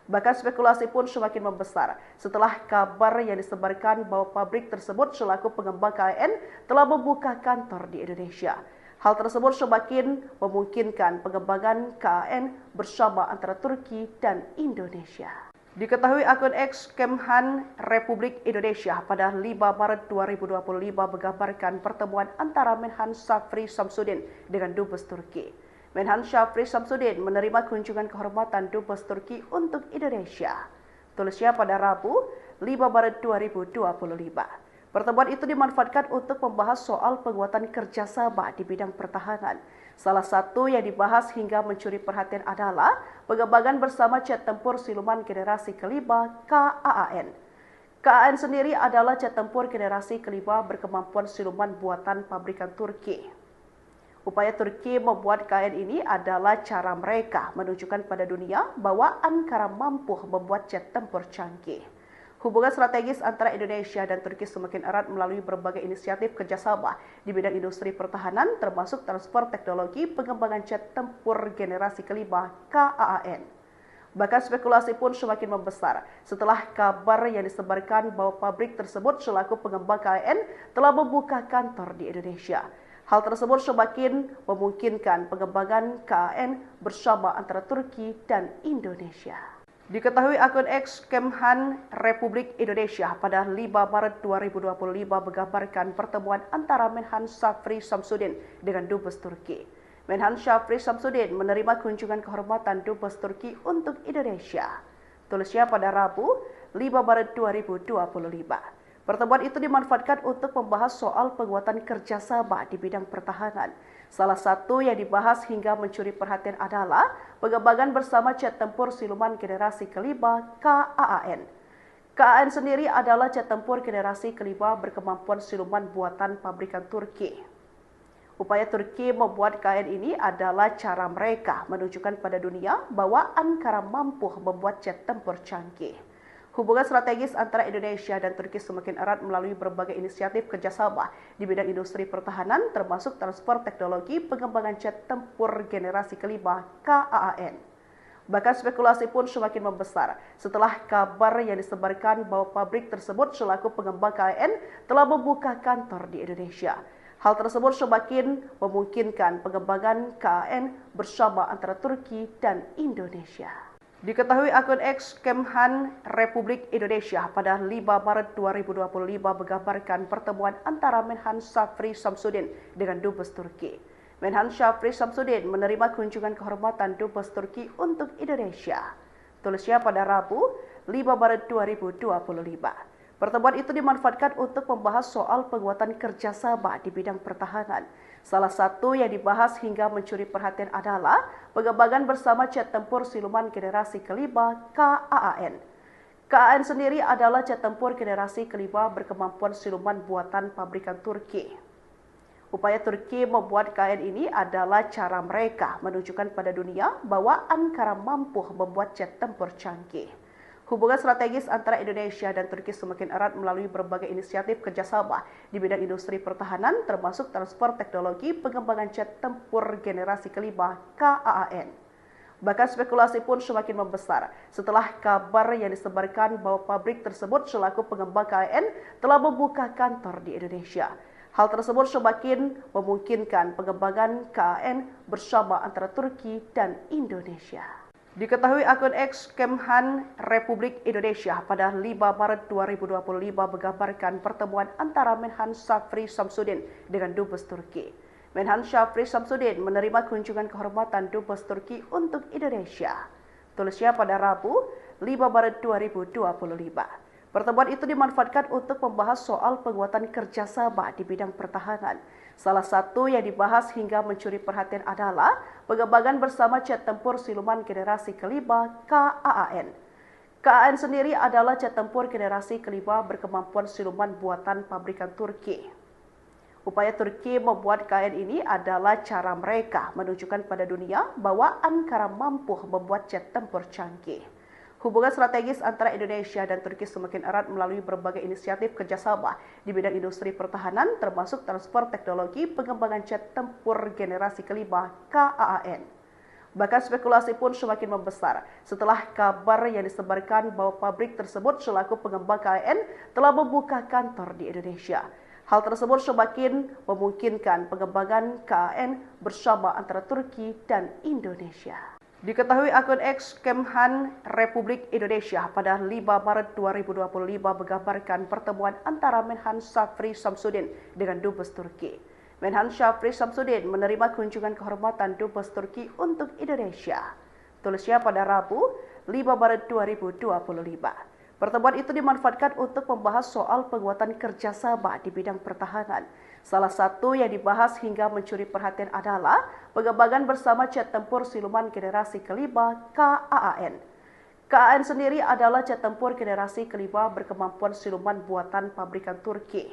Bahkan spekulasi pun semakin membesar setelah kabar yang disebarkan bahwa pabrik tersebut selaku pengembang KAN telah membuka kantor di Indonesia. Hal tersebut semakin memungkinkan pengembangan KAN bersama antara Turki dan Indonesia. Diketahui akun X Kemhan Republik Indonesia pada 5 Maret 2025 menggambarkan pertemuan antara Menhan Shafri Shamsuddin dengan Dubes Turki. Menhan Shafri Shamsuddin menerima kunjungan kehormatan Dubes Turki untuk Indonesia. Tulisnya pada Rabu 5 Maret 2025. Pertemuan itu dimanfaatkan untuk membahas soal penguatan kerjasama di bidang pertahanan. Salah satu yang dibahas hingga mencuri perhatian adalah pengembangan bersama jet tempur siluman generasi kelima KAAN. KAAN sendiri adalah jet tempur generasi kelima berkemampuan siluman buatan pabrikan Turki. Upaya Turki membuat KAN ini adalah cara mereka menunjukkan pada dunia bahwa Ankara mampu membuat jet tempur canggih. Hubungan strategis antara Indonesia dan Turki semakin erat melalui berbagai inisiatif kerjasama di bidang industri pertahanan termasuk transfer teknologi pengembangan jet tempur generasi kelima KAAN. Bahkan spekulasi pun semakin membesar setelah kabar yang disebarkan bahwa pabrik tersebut selaku pengembang KAN telah membuka kantor di Indonesia. Hal tersebut semakin memungkinkan pengembangan KAN bersama antara Turki dan Indonesia. Diketahui akun X Kemhan Republik Indonesia pada 5 Maret 2025 menggambarkan pertemuan antara Menhan Shafri Shamsuddin dengan Dubes Turki. Menhan Shafri Shamsuddin menerima kunjungan kehormatan Dubes Turki untuk Indonesia. Tulisnya pada Rabu 5 Maret 2025. Pertemuan itu dimanfaatkan untuk membahas soal penguatan kerjasama di bidang pertahanan. Salah satu yang dibahas hingga mencuri perhatian adalah pengembangan bersama jet tempur siluman generasi kelima KAAN. KAAN sendiri adalah jet tempur generasi kelima berkemampuan siluman buatan pabrikan Turki. Upaya Turki membuat KAN ini adalah cara mereka menunjukkan pada dunia bahwa Ankara mampu membuat jet tempur canggih. Hubungan strategis antara Indonesia dan Turki semakin erat melalui berbagai inisiatif kerjasama di bidang industri pertahanan termasuk transfer teknologi pengembangan jet tempur generasi kelima KAAN. Bahkan spekulasi pun semakin membesar setelah kabar yang disebarkan bahwa pabrik tersebut selaku pengembang KAN telah membuka kantor di Indonesia. Hal tersebut semakin memungkinkan pengembangan KAN bersama antara Turki dan Indonesia. Diketahui akun X Kemhan Republik Indonesia pada 5 Maret 2025 menggambarkan pertemuan antara Menhan Shafri Shamsuddin dengan Dubes Turki. Menhan Shafri Shamsuddin menerima kunjungan kehormatan Dubes Turki untuk Indonesia. Tulisnya pada Rabu 5 Maret 2025. Pertemuan itu dimanfaatkan untuk membahas soal penguatan kerjasama di bidang pertahanan. Salah satu yang dibahas hingga mencuri perhatian adalah pengembangan bersama jet tempur siluman generasi kelima KAAN. KAAN sendiri adalah jet tempur generasi kelima berkemampuan siluman buatan pabrikan Turki. Upaya Turki membuat KAN ini adalah cara mereka menunjukkan pada dunia bahwa Ankara mampu membuat jet tempur canggih. Hubungan strategis antara Indonesia dan Turki semakin erat melalui berbagai inisiatif kerjasama di bidang industri pertahanan termasuk transfer teknologi pengembangan jet tempur generasi kelima KAAN. Bahkan spekulasi pun semakin membesar setelah kabar yang disebarkan bahwa pabrik tersebut selaku pengembang KAN telah membuka kantor di Indonesia. Hal tersebut semakin memungkinkan pengembangan KAN bersama antara Turki dan Indonesia. Diketahui akun X Kemhan Republik Indonesia pada 5 Maret 2025 menggambarkan pertemuan antara Menhan Shafri Shamsuddin dengan Dubes Turki. Menhan Shafri Shamsuddin menerima kunjungan kehormatan Dubes Turki untuk Indonesia. Tulisnya pada Rabu 5 Maret 2025. Pertemuan itu dimanfaatkan untuk membahas soal penguatan kerjasama di bidang pertahanan. Salah satu yang dibahas hingga mencuri perhatian adalah pengembangan bersama jet tempur siluman generasi kelima KAAN. KAAN sendiri adalah jet tempur generasi kelima berkemampuan siluman buatan pabrikan Turki. Upaya Turki membuat KN ini adalah cara mereka menunjukkan pada dunia bahwa Ankara mampu membuat jet tempur canggih. Hubungan strategis antara Indonesia dan Turki semakin erat melalui berbagai inisiatif kerjasama di bidang industri pertahanan, termasuk transfer teknologi pengembangan jet tempur generasi kelima KAAN. Bahkan spekulasi pun semakin membesar setelah kabar yang disebarkan bahwa pabrik tersebut selaku pengembang KAN telah membuka kantor di Indonesia. Hal tersebut semakin memungkinkan pengembangan KAN bersama antara Turki dan Indonesia. Diketahui akun X Kemhan Republik Indonesia pada 5 Maret 2025 menggambarkan pertemuan antara Menhan Shafri Shamsuddin dengan Dubes Turki. Menhan Shafri Shamsuddin menerima kunjungan kehormatan Dubes Turki untuk Indonesia. Tulisnya pada Rabu 5 Maret 2025. Pertemuan itu dimanfaatkan untuk membahas soal penguatan kerjasama di bidang pertahanan. Salah satu yang dibahas hingga mencuri perhatian adalah pengembangan bersama jet tempur siluman generasi kelima KAAN. KAAN sendiri adalah jet tempur generasi kelima berkemampuan siluman buatan pabrikan Turki.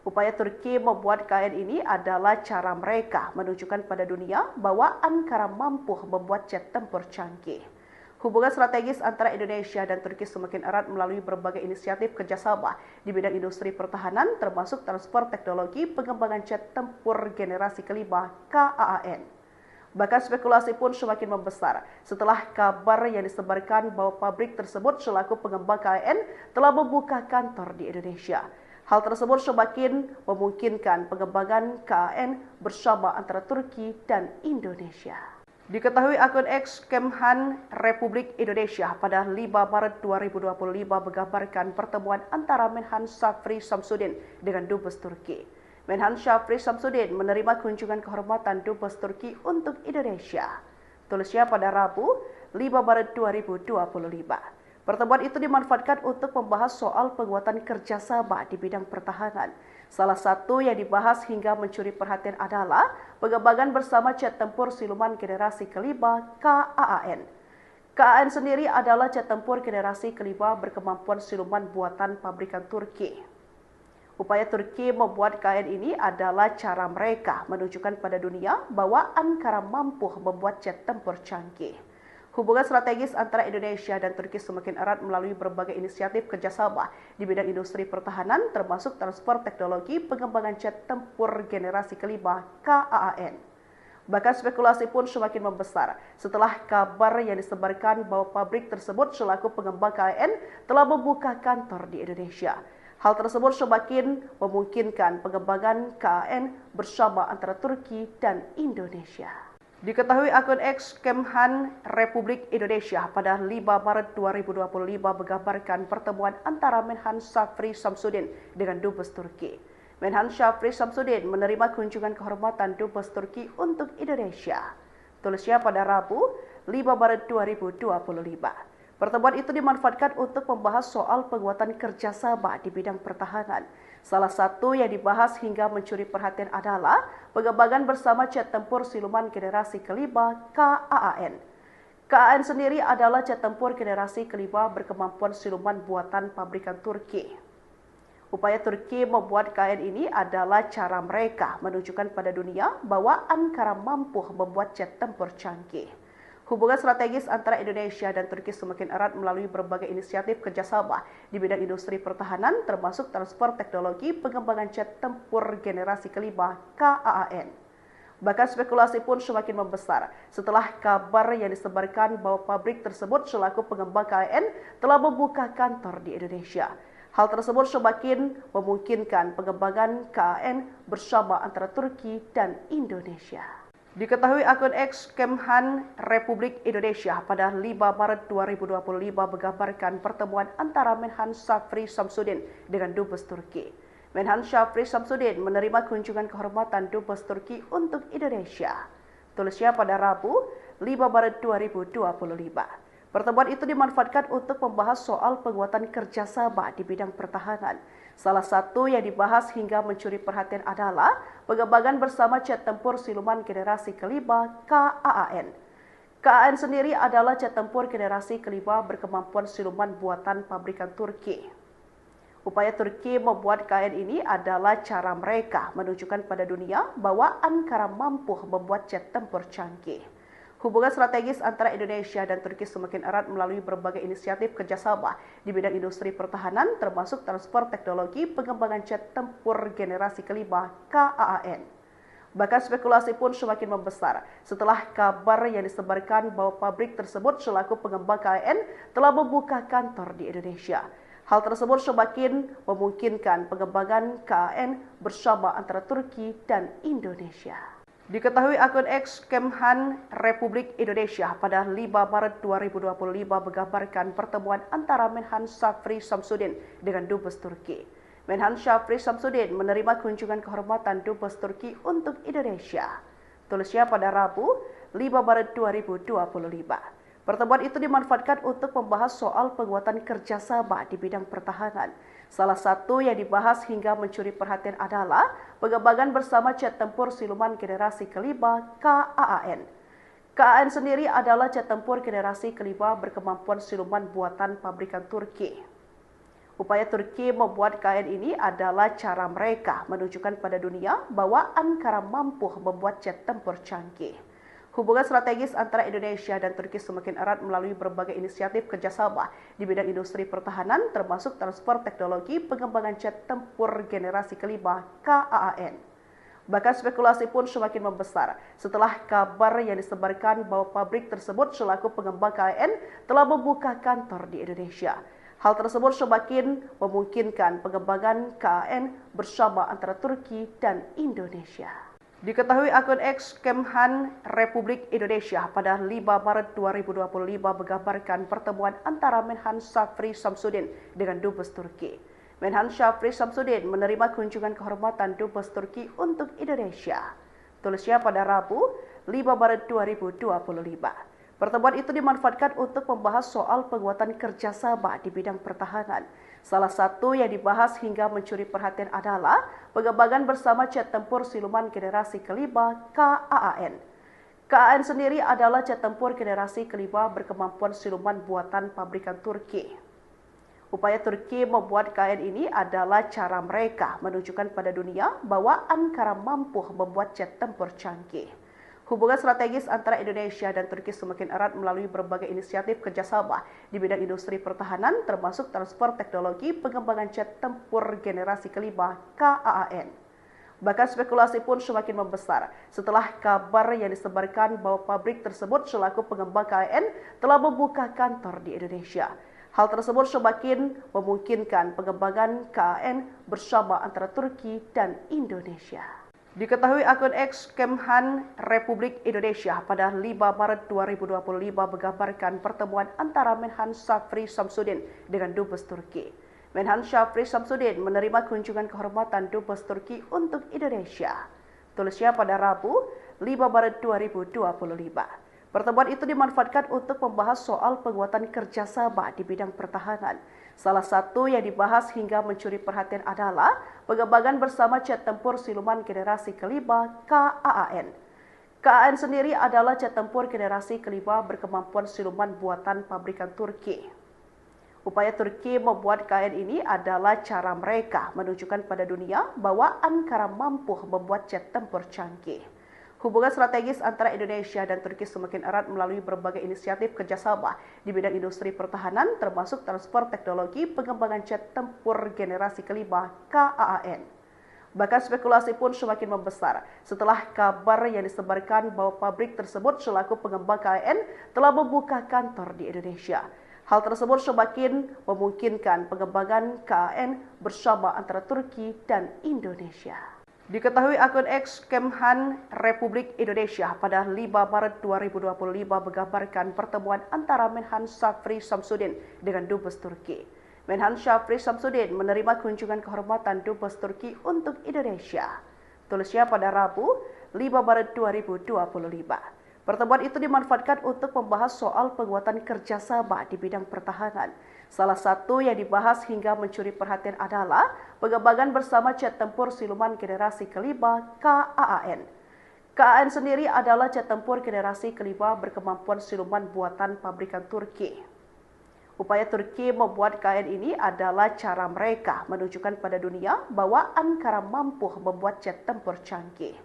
Upaya Turki membuat KAN ini adalah cara mereka menunjukkan pada dunia bahwa Ankara mampu membuat jet tempur canggih. Hubungan strategis antara Indonesia dan Turki semakin erat melalui berbagai inisiatif kerjasama di bidang industri pertahanan, termasuk transfer teknologi pengembangan jet tempur generasi kelima KAAN. Bahkan spekulasi pun semakin membesar setelah kabar yang disebarkan bahwa pabrik tersebut selaku pengembang KAN telah membuka kantor di Indonesia. Hal tersebut semakin memungkinkan pengembangan KAN bersama antara Turki dan Indonesia. Diketahui akun X Kemhan Republik Indonesia pada 5 Maret 2025 menggambarkan pertemuan antara Menhan Shafri Shamsuddin dengan Dubes Turki. Menhan Shafri Shamsuddin menerima kunjungan kehormatan Dubes Turki untuk Indonesia. Tulisnya pada Rabu 5 Maret 2025. Pertemuan itu dimanfaatkan untuk membahas soal penguatan kerjasama di bidang pertahanan. Salah satu yang dibahas hingga mencuri perhatian adalah pengembangan bersama jet tempur siluman generasi kelima KAAN. KAAN sendiri adalah jet tempur generasi kelima berkemampuan siluman buatan pabrikan Turki. Upaya Turki membuat KAN ini adalah cara mereka menunjukkan pada dunia bahwa Ankara mampu membuat jet tempur canggih. Hubungan strategis antara Indonesia dan Turki semakin erat melalui berbagai inisiatif kerjasama di bidang industri pertahanan, termasuk transfer teknologi pengembangan jet tempur generasi kelima KAAN. Bahkan spekulasi pun semakin membesar setelah kabar yang disebarkan bahwa pabrik tersebut selaku pengembang KAN telah membuka kantor di Indonesia. Hal tersebut semakin memungkinkan pengembangan KAN bersama antara Turki dan Indonesia. Diketahui akun X Kemhan Republik Indonesia pada 5 Maret 2025 menggambarkan pertemuan antara Menhan Shafri Shamsuddin dengan Dubes Turki. Menhan Shafri Shamsuddin menerima kunjungan kehormatan Dubes Turki untuk Indonesia. Tulisnya pada Rabu 5 Maret 2025. Pertemuan itu dimanfaatkan untuk membahas soal penguatan kerjasama di bidang pertahanan. Salah satu yang dibahas hingga mencuri perhatian adalah pengembangan bersama jet tempur siluman generasi kelima KAAN. KAAN sendiri adalah jet tempur generasi kelima berkemampuan siluman buatan pabrikan Turki. Upaya Turki membuat KAN ini adalah cara mereka menunjukkan pada dunia bahwa Ankara mampu membuat jet tempur canggih. Hubungan strategis antara Indonesia dan Turki semakin erat melalui berbagai inisiatif kerjasama di bidang industri pertahanan, termasuk transfer teknologi pengembangan jet tempur generasi kelima KAAN. Bahkan spekulasi pun semakin membesar setelah kabar yang disebarkan bahwa pabrik tersebut selaku pengembang KAN telah membuka kantor di Indonesia. Hal tersebut semakin memungkinkan pengembangan KAN bersama antara Turki dan Indonesia. Diketahui akun X Kemhan Republik Indonesia pada 5 Maret 2025 menggambarkan pertemuan antara Menhan Shafri Shamsuddin dengan Dubes Turki. Menhan Shafri Shamsuddin menerima kunjungan kehormatan Dubes Turki untuk Indonesia. Tulisnya pada Rabu 5 Maret 2025. Pertemuan itu dimanfaatkan untuk membahas soal penguatan kerjasama di bidang pertahanan. Salah satu yang dibahas hingga mencuri perhatian adalah pengembangan bersama jet tempur siluman generasi kelima KAAN. KAAN sendiri adalah jet tempur generasi kelima berkemampuan siluman buatan pabrikan Turki. Upaya Turki membuat KN ini adalah cara mereka menunjukkan pada dunia bahwa Ankara mampu membuat jet tempur canggih. Hubungan strategis antara Indonesia dan Turki semakin erat melalui berbagai inisiatif kerjasama di bidang industri pertahanan, termasuk transfer teknologi pengembangan jet tempur generasi kelima KAAN. Bahkan spekulasi pun semakin membesar setelah kabar yang disebarkan bahwa pabrik tersebut selaku pengembang KAN telah membuka kantor di Indonesia. Hal tersebut semakin memungkinkan pengembangan KAN bersama antara Turki dan Indonesia. Diketahui akun X Kemhan Republik Indonesia pada 5 Maret 2025 menggambarkan pertemuan antara Menhan Syafri Samsudin dengan Dubes Turki. Menhan Syafri Samsudin menerima kunjungan kehormatan Dubes Turki untuk Indonesia. Tulisnya pada Rabu 5 Maret 2025. Pertemuan itu dimanfaatkan untuk membahas soal penguatan kerjasama di bidang pertahanan. Salah satu yang dibahas hingga mencuri perhatian adalah pengembangan bersama jet tempur siluman generasi kelima KAAN. KAAN sendiri adalah jet tempur generasi kelima berkemampuan siluman buatan pabrikan Turki. Upaya Turki membuat KAN ini adalah cara mereka menunjukkan pada dunia bahwa Ankara mampu membuat jet tempur canggih. Hubungan strategis antara Indonesia dan Turki semakin erat melalui berbagai inisiatif kerjasama di bidang industri pertahanan, termasuk transfer teknologi pengembangan jet tempur generasi kelima KAAN. Bahkan spekulasi pun semakin membesar setelah kabar yang disebarkan bahwa pabrik tersebut selaku pengembang KAN telah membuka kantor di Indonesia. Hal tersebut semakin memungkinkan pengembangan KAN bersama antara Turki dan Indonesia. Diketahui akun X Kemhan Republik Indonesia pada 5 Maret 2025 menggambarkan pertemuan antara Menhan Syafri Samsudin dengan Dubes Turki. Menhan Syafri Samsudin menerima kunjungan kehormatan Dubes Turki untuk Indonesia. Tulisnya pada Rabu 5 Maret 2025. Pertemuan itu dimanfaatkan untuk membahas soal penguatan kerjasama di bidang pertahanan. Salah satu yang dibahas hingga mencuri perhatian adalah pengembangan bersama jet tempur siluman generasi kelima KAAN. KAAN sendiri adalah jet tempur generasi kelima berkemampuan siluman buatan pabrikan Turki. Upaya Turki membuat KAN ini adalah cara mereka menunjukkan pada dunia bahwa Ankara mampu membuat jet tempur canggih. Hubungan strategis antara Indonesia dan Turki semakin erat melalui berbagai inisiatif kerjasama di bidang industri pertahanan, termasuk transfer teknologi pengembangan jet tempur generasi kelima KAAN. Bahkan spekulasi pun semakin membesar setelah kabar yang disebarkan bahwa pabrik tersebut selaku pengembang KAN telah membuka kantor di Indonesia. Hal tersebut semakin memungkinkan pengembangan KAN bersama antara Turki dan Indonesia. Diketahui akun X Kemhan Republik Indonesia pada 5 Maret 2025 menggambarkan pertemuan antara Menhan Syafri Samsudin dengan Dubes Turki. Menhan Syafri Samsudin menerima kunjungan kehormatan Dubes Turki untuk Indonesia. Tulisnya pada Rabu 5 Maret 2025. Pertemuan itu dimanfaatkan untuk membahas soal penguatan kerjasama di bidang pertahanan. Salah satu yang dibahas hingga mencuri perhatian adalah pengembangan bersama jet tempur siluman generasi kelima KAAN. KAAN sendiri adalah jet tempur generasi kelima berkemampuan siluman buatan pabrikan Turki. Upaya Turki membuat KAN ini adalah cara mereka menunjukkan pada dunia bahwa Ankara mampu membuat jet tempur canggih. Hubungan strategis antara Indonesia dan Turki semakin erat melalui berbagai inisiatif kerjasama di bidang industri pertahanan, termasuk transfer teknologi pengembangan jet tempur generasi kelima KAAN. Bahkan spekulasi pun semakin membesar setelah kabar yang disebarkan bahwa pabrik tersebut selaku pengembang KAN telah membuka kantor di Indonesia. Hal tersebut semakin memungkinkan pengembangan KAN bersama antara Turki dan Indonesia. Diketahui akun X Kemhan Republik Indonesia pada 5 Maret 2025 menggambarkan pertemuan antara Menhan Syafri Samsudin dengan Dubes Turki. Menhan Syafri Samsudin menerima kunjungan kehormatan Dubes Turki untuk Indonesia. Tulisnya pada Rabu 5 Maret 2025. Pertemuan itu dimanfaatkan untuk membahas soal penguatan kerjasama di bidang pertahanan. Salah satu yang dibahas hingga mencuri perhatian adalah pengembangan bersama jet tempur siluman generasi kelima KAAN. KAAN sendiri adalah jet tempur generasi kelima berkemampuan siluman buatan pabrikan Turki. Upaya Turki membuat KN ini adalah cara mereka menunjukkan pada dunia bahwa Ankara mampu membuat jet tempur canggih.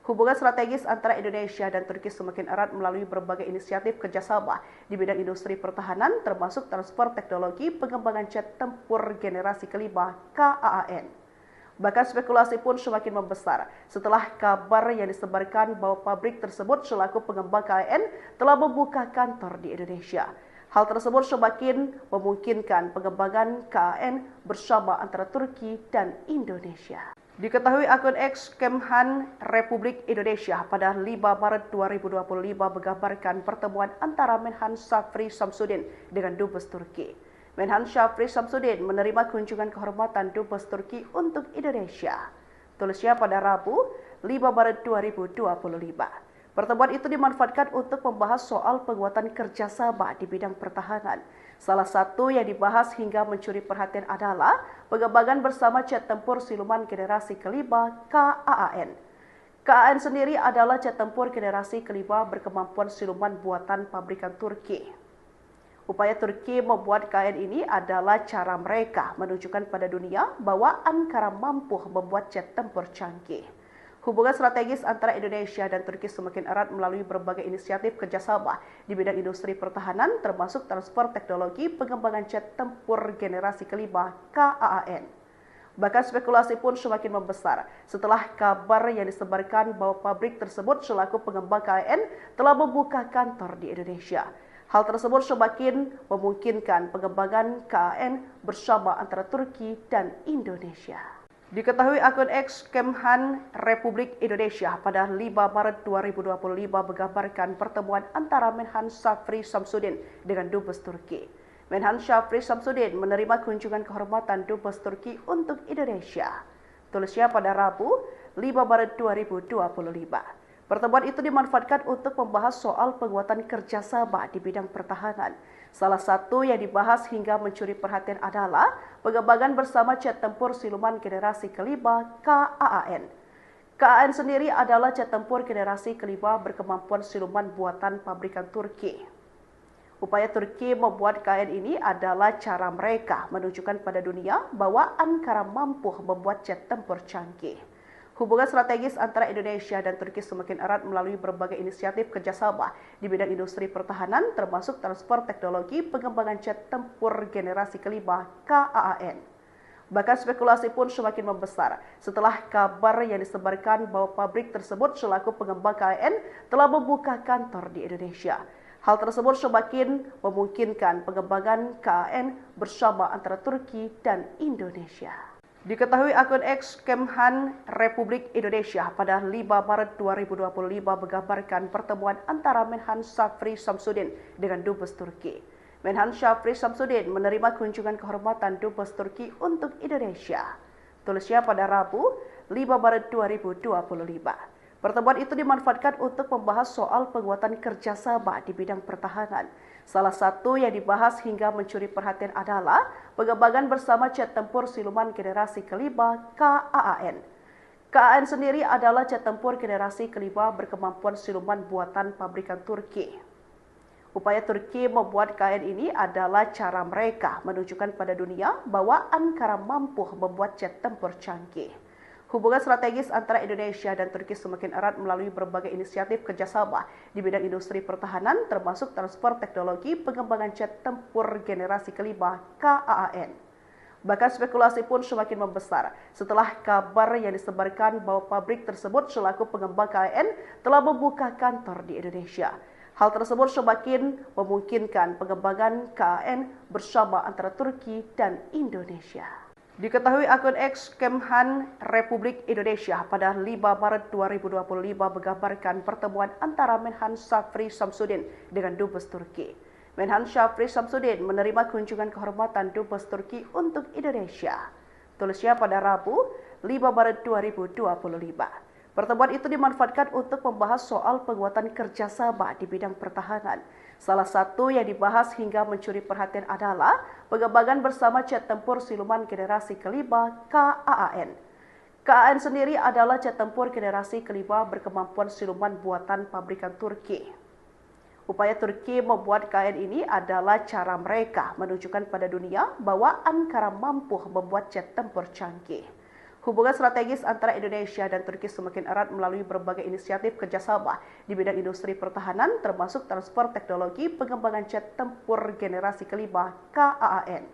Hubungan strategis antara Indonesia dan Turki semakin erat melalui berbagai inisiatif kerjasama di bidang industri pertahanan, termasuk transfer teknologi pengembangan jet tempur generasi kelima KAAN. Bahkan spekulasi pun semakin membesar setelah kabar yang disebarkan bahwa pabrik tersebut selaku pengembang KAN telah membuka kantor di Indonesia. Hal tersebut semakin memungkinkan pengembangan KAN bersama antara Turki dan Indonesia. Diketahui akun X Kemhan Republik Indonesia pada 5 Maret 2025 menggambarkan pertemuan antara Menhan Shafri Shamsuddin dengan Dubes Turki. Menhan Shafri Shamsuddin menerima kunjungan kehormatan Dubes Turki untuk Indonesia. Tulisnya pada Rabu 5 Maret 2025. Pertemuan itu dimanfaatkan untuk membahas soal penguatan kerjasama di bidang pertahanan. Salah satu yang dibahas hingga mencuri perhatian adalah pengembangan bersama jet tempur siluman generasi kelima KAAN. KAAN sendiri adalah jet tempur generasi kelima berkemampuan siluman buatan pabrikan Turki. Upaya Turki membuat KAN ini adalah cara mereka menunjukkan pada dunia bahwa Ankara mampu membuat jet tempur canggih. Hubungan strategis antara Indonesia dan Turki semakin erat melalui berbagai inisiatif kerjasama di bidang industri pertahanan, termasuk transfer teknologi pengembangan jet tempur generasi kelima KAAN. Bahkan spekulasi pun semakin membesar setelah kabar yang disebarkan bahwa pabrik tersebut selaku pengembang KAN telah membuka kantor di Indonesia. Hal tersebut semakin memungkinkan pengembangan KAN bersama antara Turki dan Indonesia. Diketahui akun X Kemhan Republik Indonesia pada 5 Maret 2025 menggambarkan pertemuan antara Menhan Shafri Shamsuddin dengan Dubes Turki. Menhan Shafri Shamsuddin menerima kunjungan kehormatan Dubes Turki untuk Indonesia. Tulisnya pada Rabu 5 Maret 2025. Pertemuan itu dimanfaatkan untuk membahas soal penguatan kerjasama di bidang pertahanan. Salah satu yang dibahas hingga mencuri perhatian adalah pengembangan bersama jet tempur siluman generasi kelima KAAN. KAAN sendiri adalah jet tempur generasi kelima berkemampuan siluman buatan pabrikan Turki. Upaya Turki membuat KAN ini adalah cara mereka menunjukkan pada dunia bahwa Ankara mampu membuat jet tempur canggih. Hubungan strategis antara Indonesia dan Turki semakin erat melalui berbagai inisiatif kerjasama di bidang industri pertahanan, termasuk transfer teknologi pengembangan jet tempur generasi kelima KAAN. Bahkan spekulasi pun semakin membesar setelah kabar yang disebarkan bahwa pabrik tersebut selaku pengembang KAN telah membuka kantor di Indonesia. Hal tersebut semakin memungkinkan pengembangan KAN bersama antara Turki dan Indonesia. Diketahui akun X Kemhan Republik Indonesia pada 5 Maret 2025 menggambarkan pertemuan antara Menhan Shafri Shamsuddin dengan Dubes Turki. Menhan Shafri Shamsuddin menerima kunjungan kehormatan Dubes Turki untuk Indonesia. Tulisnya pada Rabu 5 Maret 2025. Pertemuan itu dimanfaatkan untuk membahas soal penguatan kerjasama di bidang pertahanan. Salah satu yang dibahas hingga mencuri perhatian adalah pengembangan bersama jet tempur siluman generasi kelima KAAN. KAAN sendiri adalah jet tempur generasi kelima berkemampuan siluman buatan pabrikan Turki. Upaya Turki membuat KAN ini adalah cara mereka menunjukkan pada dunia bahwa Ankara mampu membuat jet tempur canggih. Hubungan strategis antara Indonesia dan Turki semakin erat melalui berbagai inisiatif kerjasama di bidang industri pertahanan, termasuk transfer teknologi pengembangan jet tempur generasi kelima KAAN. Bahkan spekulasi pun semakin membesar setelah kabar yang disebarkan bahwa pabrik tersebut selaku pengembang KAN telah membuka kantor di Indonesia. Hal tersebut semakin memungkinkan pengembangan KAN bersama antara Turki dan Indonesia. Diketahui akun X Kemhan Republik Indonesia pada 5 Maret 2025 menggambarkan pertemuan antara Menhan Shafri Shamsuddin dengan Dubes Turki. Menhan Shafri Shamsuddin menerima kunjungan kehormatan Dubes Turki untuk Indonesia. Tulisnya pada Rabu 5 Maret 2025. Pertemuan itu dimanfaatkan untuk membahas soal penguatan kerjasama di bidang pertahanan. Salah satu yang dibahas hingga mencuri perhatian adalah pengembangan bersama jet tempur siluman generasi kelima KAAN. KAAN sendiri adalah jet tempur generasi kelima berkemampuan siluman buatan pabrikan Turki. Upaya Turki membuat KN ini adalah cara mereka menunjukkan pada dunia bahwa Ankara mampu membuat jet tempur canggih. Hubungan strategis antara Indonesia dan Turki semakin erat melalui berbagai inisiatif kerjasama di bidang industri pertahanan, termasuk transfer teknologi pengembangan jet tempur generasi kelima KAAN.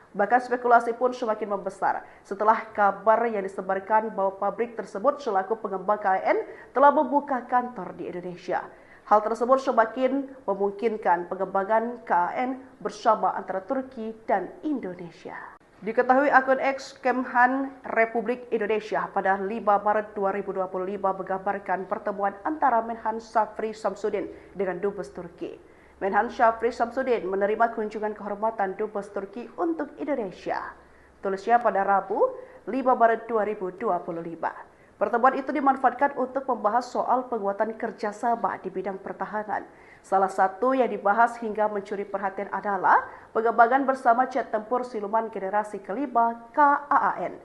Bahkan spekulasi pun semakin membesar setelah kabar yang disebarkan bahwa pabrik tersebut selaku pengembang KAN telah membuka kantor di Indonesia. Hal tersebut semakin memungkinkan pengembangan KAN bersama antara Turki dan Indonesia. Diketahui akun X Kemhan Republik Indonesia pada 5 Maret 2025 menggambarkan pertemuan antara Menhan Syafri Samsudin dengan Dubes Turki. Menhan Syafri Samsudin menerima kunjungan kehormatan Dubes Turki untuk Indonesia. Tulisnya pada Rabu 5 Maret 2025. Pertemuan itu dimanfaatkan untuk membahas soal penguatan kerjasama di bidang pertahanan. Salah satu yang dibahas hingga mencuri perhatian adalah pengembangan bersama jet tempur siluman generasi kelima KAAN.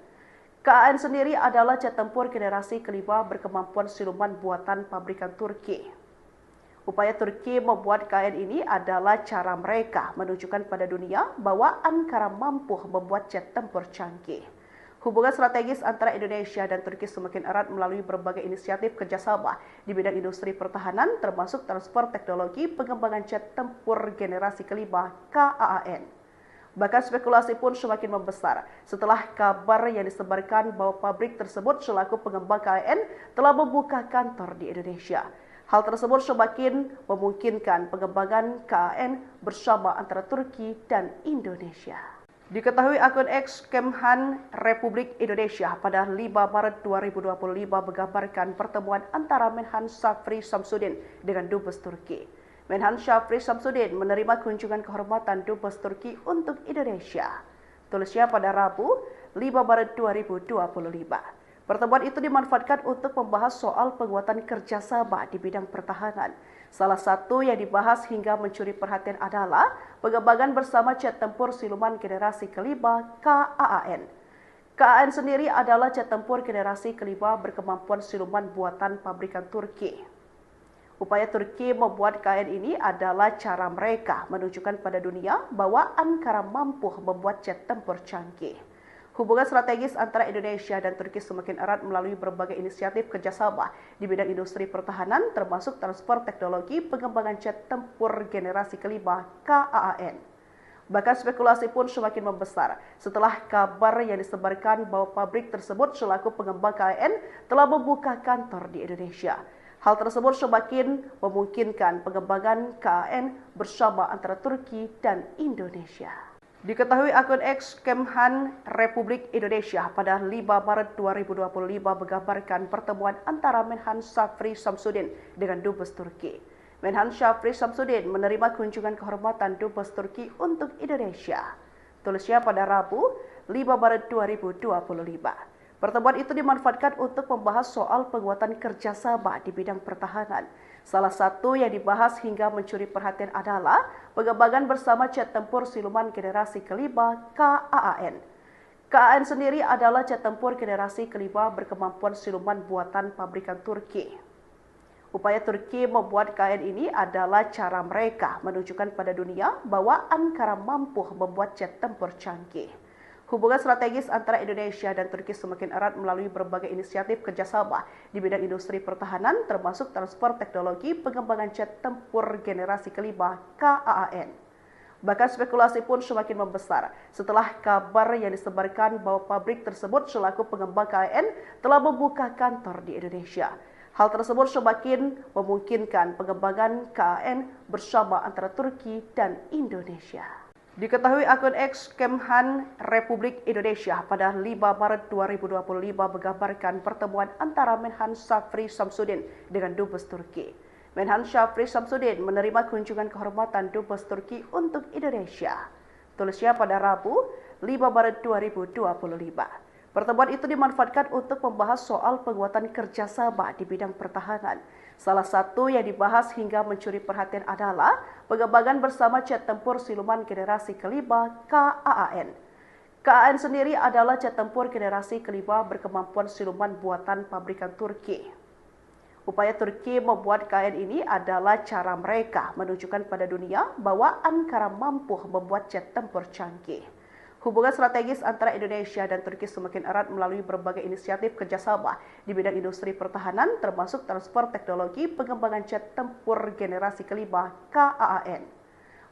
KAAN sendiri adalah jet tempur generasi kelima berkemampuan siluman buatan pabrikan Turki. Upaya Turki membuat KAN ini adalah cara mereka menunjukkan pada dunia bahwa Ankara mampu membuat jet tempur canggih. Hubungan strategis antara Indonesia dan Turki semakin erat melalui berbagai inisiatif kerjasama di bidang industri pertahanan, termasuk transfer teknologi pengembangan jet tempur generasi kelima KAAN. Bahkan spekulasi pun semakin membesar setelah kabar yang disebarkan bahwa pabrik tersebut selaku pengembang KAN telah membuka kantor di Indonesia. Hal tersebut semakin memungkinkan pengembangan KAN bersama antara Turki dan Indonesia. Diketahui akun X Kemhan Republik Indonesia pada 5 Maret 2025 menggambarkan pertemuan antara Menhan Syafri Samsudin dengan Dubes Turki. Menhan Syafri Samsudin menerima kunjungan kehormatan Dubes Turki untuk Indonesia. Tulisnya pada Rabu 5 Maret 2025. Pertemuan itu dimanfaatkan untuk membahas soal penguatan kerjasama di bidang pertahanan. Salah satu yang dibahas hingga mencuri perhatian adalah pengembangan bersama jet tempur siluman generasi kelima KAAN. KAAN sendiri adalah jet tempur generasi kelima berkemampuan siluman buatan pabrikan Turki. Upaya Turki membuat KAN ini adalah cara mereka menunjukkan pada dunia bahwa Ankara mampu membuat jet tempur canggih. Hubungan strategis antara Indonesia dan Turki semakin erat melalui berbagai inisiatif kerjasama di bidang industri pertahanan, termasuk transfer teknologi pengembangan jet tempur generasi kelima KAAN. Bahkan spekulasi pun semakin membesar setelah kabar yang disebarkan bahwa pabrik tersebut selaku pengembang KAN telah membuka kantor di Indonesia. Hal tersebut semakin memungkinkan pengembangan KAN bersama antara Turki dan Indonesia. Diketahui akun X Kemhan Republik Indonesia pada 5 Maret 2025 menggambarkan pertemuan antara Menhan Syafri Samsudin dengan Dubes Turki. Menhan Syafri Samsudin menerima kunjungan kehormatan Dubes Turki untuk Indonesia. Tulisnya pada Rabu 5 Maret 2025. Pertemuan itu dimanfaatkan untuk membahas soal penguatan kerjasama di bidang pertahanan. Salah satu yang dibahas hingga mencuri perhatian adalah pengembangan bersama jet tempur siluman generasi kelima KAAN. KAAN sendiri adalah jet tempur generasi kelima berkemampuan siluman buatan pabrikan Turki. Upaya Turki membuat KAN ini adalah cara mereka menunjukkan pada dunia bahwa Ankara mampu membuat jet tempur canggih. Hubungan strategis antara Indonesia dan Turki semakin erat melalui berbagai inisiatif kerjasama di bidang industri pertahanan, termasuk transfer teknologi pengembangan jet tempur generasi kelima KAAN. Bahkan spekulasi pun semakin membesar setelah kabar yang disebarkan bahwa pabrik tersebut selaku pengembang KAN telah membuka kantor di Indonesia. Hal tersebut semakin memungkinkan pengembangan KAN bersama antara Turki dan Indonesia. Diketahui akun X Kemhan Republik Indonesia pada 5 Maret 2025 menggambarkan pertemuan antara Menhan Syafri Samsudin dengan Dubes Turki. Menhan Syafri Samsudin menerima kunjungan kehormatan Dubes Turki untuk Indonesia. Tulisnya pada Rabu 5 Maret 2025. Pertemuan itu dimanfaatkan untuk membahas soal penguatan kerjasama di bidang pertahanan. Salah satu yang dibahas hingga mencuri perhatian adalah pengembangan bersama jet tempur siluman generasi kelima KAAN. KAAN sendiri adalah jet tempur generasi kelima berkemampuan siluman buatan pabrikan Turki. Upaya Turki membuat KN ini adalah cara mereka menunjukkan pada dunia bahwa Ankara mampu membuat jet tempur canggih. Hubungan strategis antara Indonesia dan Turki semakin erat melalui berbagai inisiatif kerjasama di bidang industri pertahanan, termasuk transfer teknologi pengembangan jet tempur generasi kelima KAAN.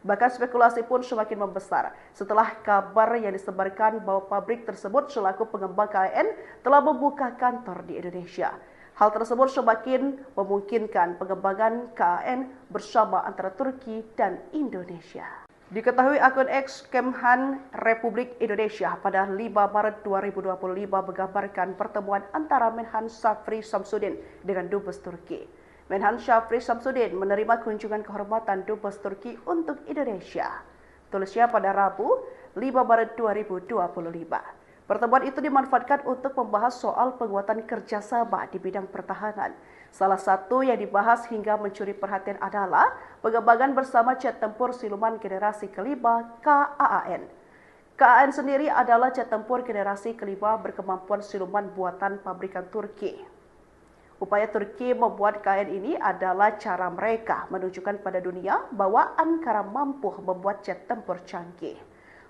Bahkan spekulasi pun semakin membesar setelah kabar yang disebarkan bahwa pabrik tersebut selaku pengembang KAN telah membuka kantor di Indonesia. Hal tersebut semakin memungkinkan pengembangan KAN bersama antara Turki dan Indonesia. Diketahui akun X Kemhan Republik Indonesia pada 5 Maret 2025 menggambarkan pertemuan antara Menhan Shafri Shamsuddin dengan Dubes Turki. Menhan Shafri Shamsuddin menerima kunjungan kehormatan Dubes Turki untuk Indonesia. Tulisnya pada Rabu 5 Maret 2025. Pertemuan itu dimanfaatkan untuk membahas soal penguatan kerjasama di bidang pertahanan. Salah satu yang dibahas hingga mencuri perhatian adalah pengembangan bersama jet tempur siluman generasi kelima KAAN. KAAN sendiri adalah jet tempur generasi kelima berkemampuan siluman buatan pabrikan Turki. Upaya Turki membuat KAN ini adalah cara mereka menunjukkan pada dunia bahwa Ankara mampu membuat jet tempur canggih.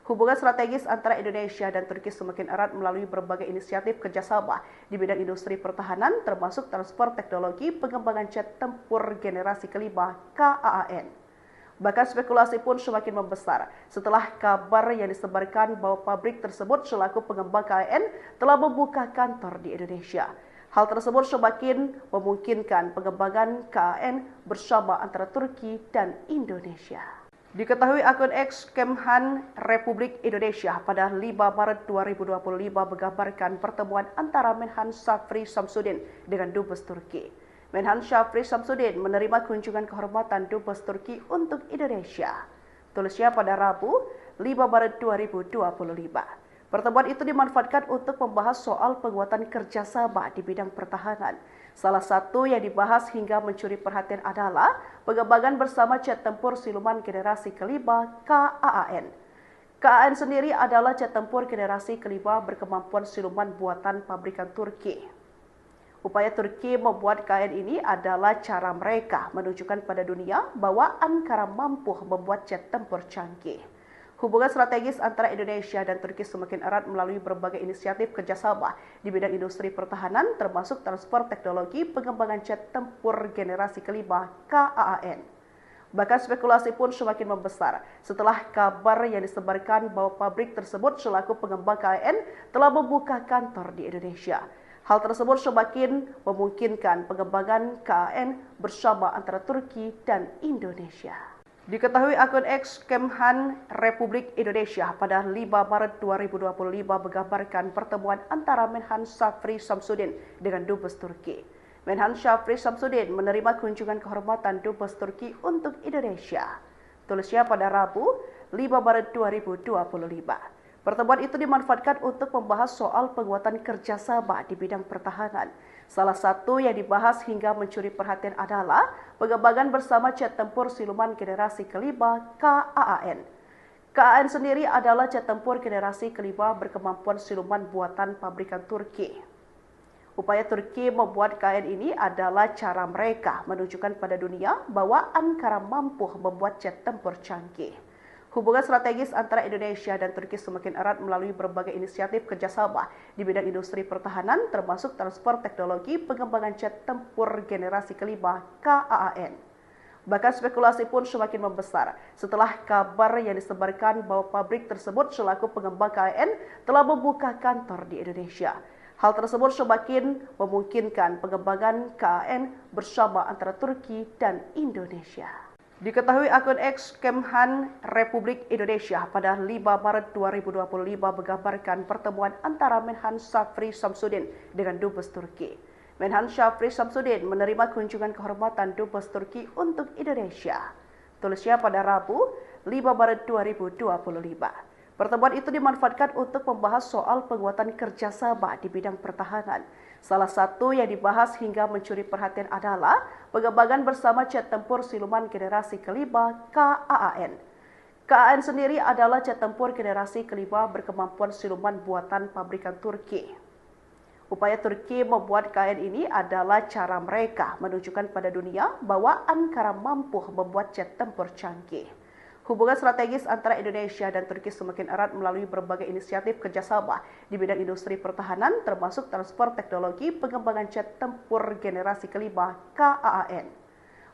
Hubungan strategis antara Indonesia dan Turki semakin erat melalui berbagai inisiatif kerjasama di bidang industri pertahanan, termasuk transfer teknologi pengembangan jet tempur generasi kelima KAAN. Bahkan spekulasi pun semakin membesar setelah kabar yang disebarkan bahwa pabrik tersebut selaku pengembang KAN telah membuka kantor di Indonesia. Hal tersebut semakin memungkinkan pengembangan KAN bersama antara Turki dan Indonesia. Diketahui akun X Kemhan Republik Indonesia pada 5 Maret 2025 menggambarkan pertemuan antara Menhan Shafri Shamsuddin dengan Dubes Turki. Menhan Shafri Shamsuddin menerima kunjungan kehormatan Dubes Turki untuk Indonesia. Tulisnya pada Rabu 5 Maret 2025. Pertemuan itu dimanfaatkan untuk membahas soal penguatan kerjasama di bidang pertahanan. Salah satu yang dibahas hingga mencuri perhatian adalah pengembangan bersama jet tempur siluman generasi kelima KAAN. KAAN sendiri adalah jet tempur generasi kelima berkemampuan siluman buatan pabrikan Turki. Upaya Turki membuat KAN ini adalah cara mereka menunjukkan pada dunia bahwa Ankara mampu membuat jet tempur canggih. Hubungan strategis antara Indonesia dan Turki semakin erat melalui berbagai inisiatif kerjasama di bidang industri pertahanan, termasuk transfer teknologi pengembangan jet tempur generasi kelima KAAN. Bahkan spekulasi pun semakin membesar setelah kabar yang disebarkan bahwa pabrik tersebut selaku pengembang KAN telah membuka kantor di Indonesia. Hal tersebut semakin memungkinkan pengembangan KAN bersama antara Turki dan Indonesia. Diketahui akun X Kemhan Republik Indonesia pada 5 Maret 2025 menggambarkan pertemuan antara Menhan Shafri Shamsuddin dengan Dubes Turki. Menhan Shafri Shamsuddin menerima kunjungan kehormatan Dubes Turki untuk Indonesia. Tulisnya pada Rabu 5 Maret 2025. Pertemuan itu dimanfaatkan untuk membahas soal penguatan kerjasama di bidang pertahanan. Salah satu yang dibahas hingga mencuri perhatian adalah pengembangan bersama jet tempur siluman generasi kelima KAAN. KAAN sendiri adalah jet tempur generasi kelima berkemampuan siluman buatan pabrikan Turki. Upaya Turki membuat KAN ini adalah cara mereka menunjukkan pada dunia bahwa Ankara mampu membuat jet tempur canggih. Hubungan strategis antara Indonesia dan Turki semakin erat melalui berbagai inisiatif kerjasama di bidang industri pertahanan, termasuk transfer teknologi pengembangan jet tempur generasi kelima KAAN. Bahkan spekulasi pun semakin membesar setelah kabar yang disebarkan bahwa pabrik tersebut selaku pengembang KAN telah membuka kantor di Indonesia. Hal tersebut semakin memungkinkan pengembangan KAN bersama antara Turki dan Indonesia. Diketahui akun X Kemhan Republik Indonesia pada 5 Maret 2025 menggambarkan pertemuan antara Menhan Shafri Shamsuddin dengan Dubes Turki. Menhan Shafri Shamsuddin menerima kunjungan kehormatan Dubes Turki untuk Indonesia. Tulisnya pada Rabu 5 Maret 2025. Pertemuan itu dimanfaatkan untuk membahas soal penguatan kerjasama di bidang pertahanan. Salah satu yang dibahas hingga mencuri perhatian adalah pengembangan bersama jet tempur siluman generasi kelima KAAN. KAAN sendiri adalah jet tempur generasi kelima berkemampuan siluman buatan pabrikan Turki. Upaya Turki membuat KN ini adalah cara mereka menunjukkan pada dunia bahwa Ankara mampu membuat jet tempur canggih. Hubungan strategis antara Indonesia dan Turki semakin erat melalui berbagai inisiatif kerjasama di bidang industri pertahanan, termasuk transfer teknologi pengembangan jet tempur generasi kelima KAAN.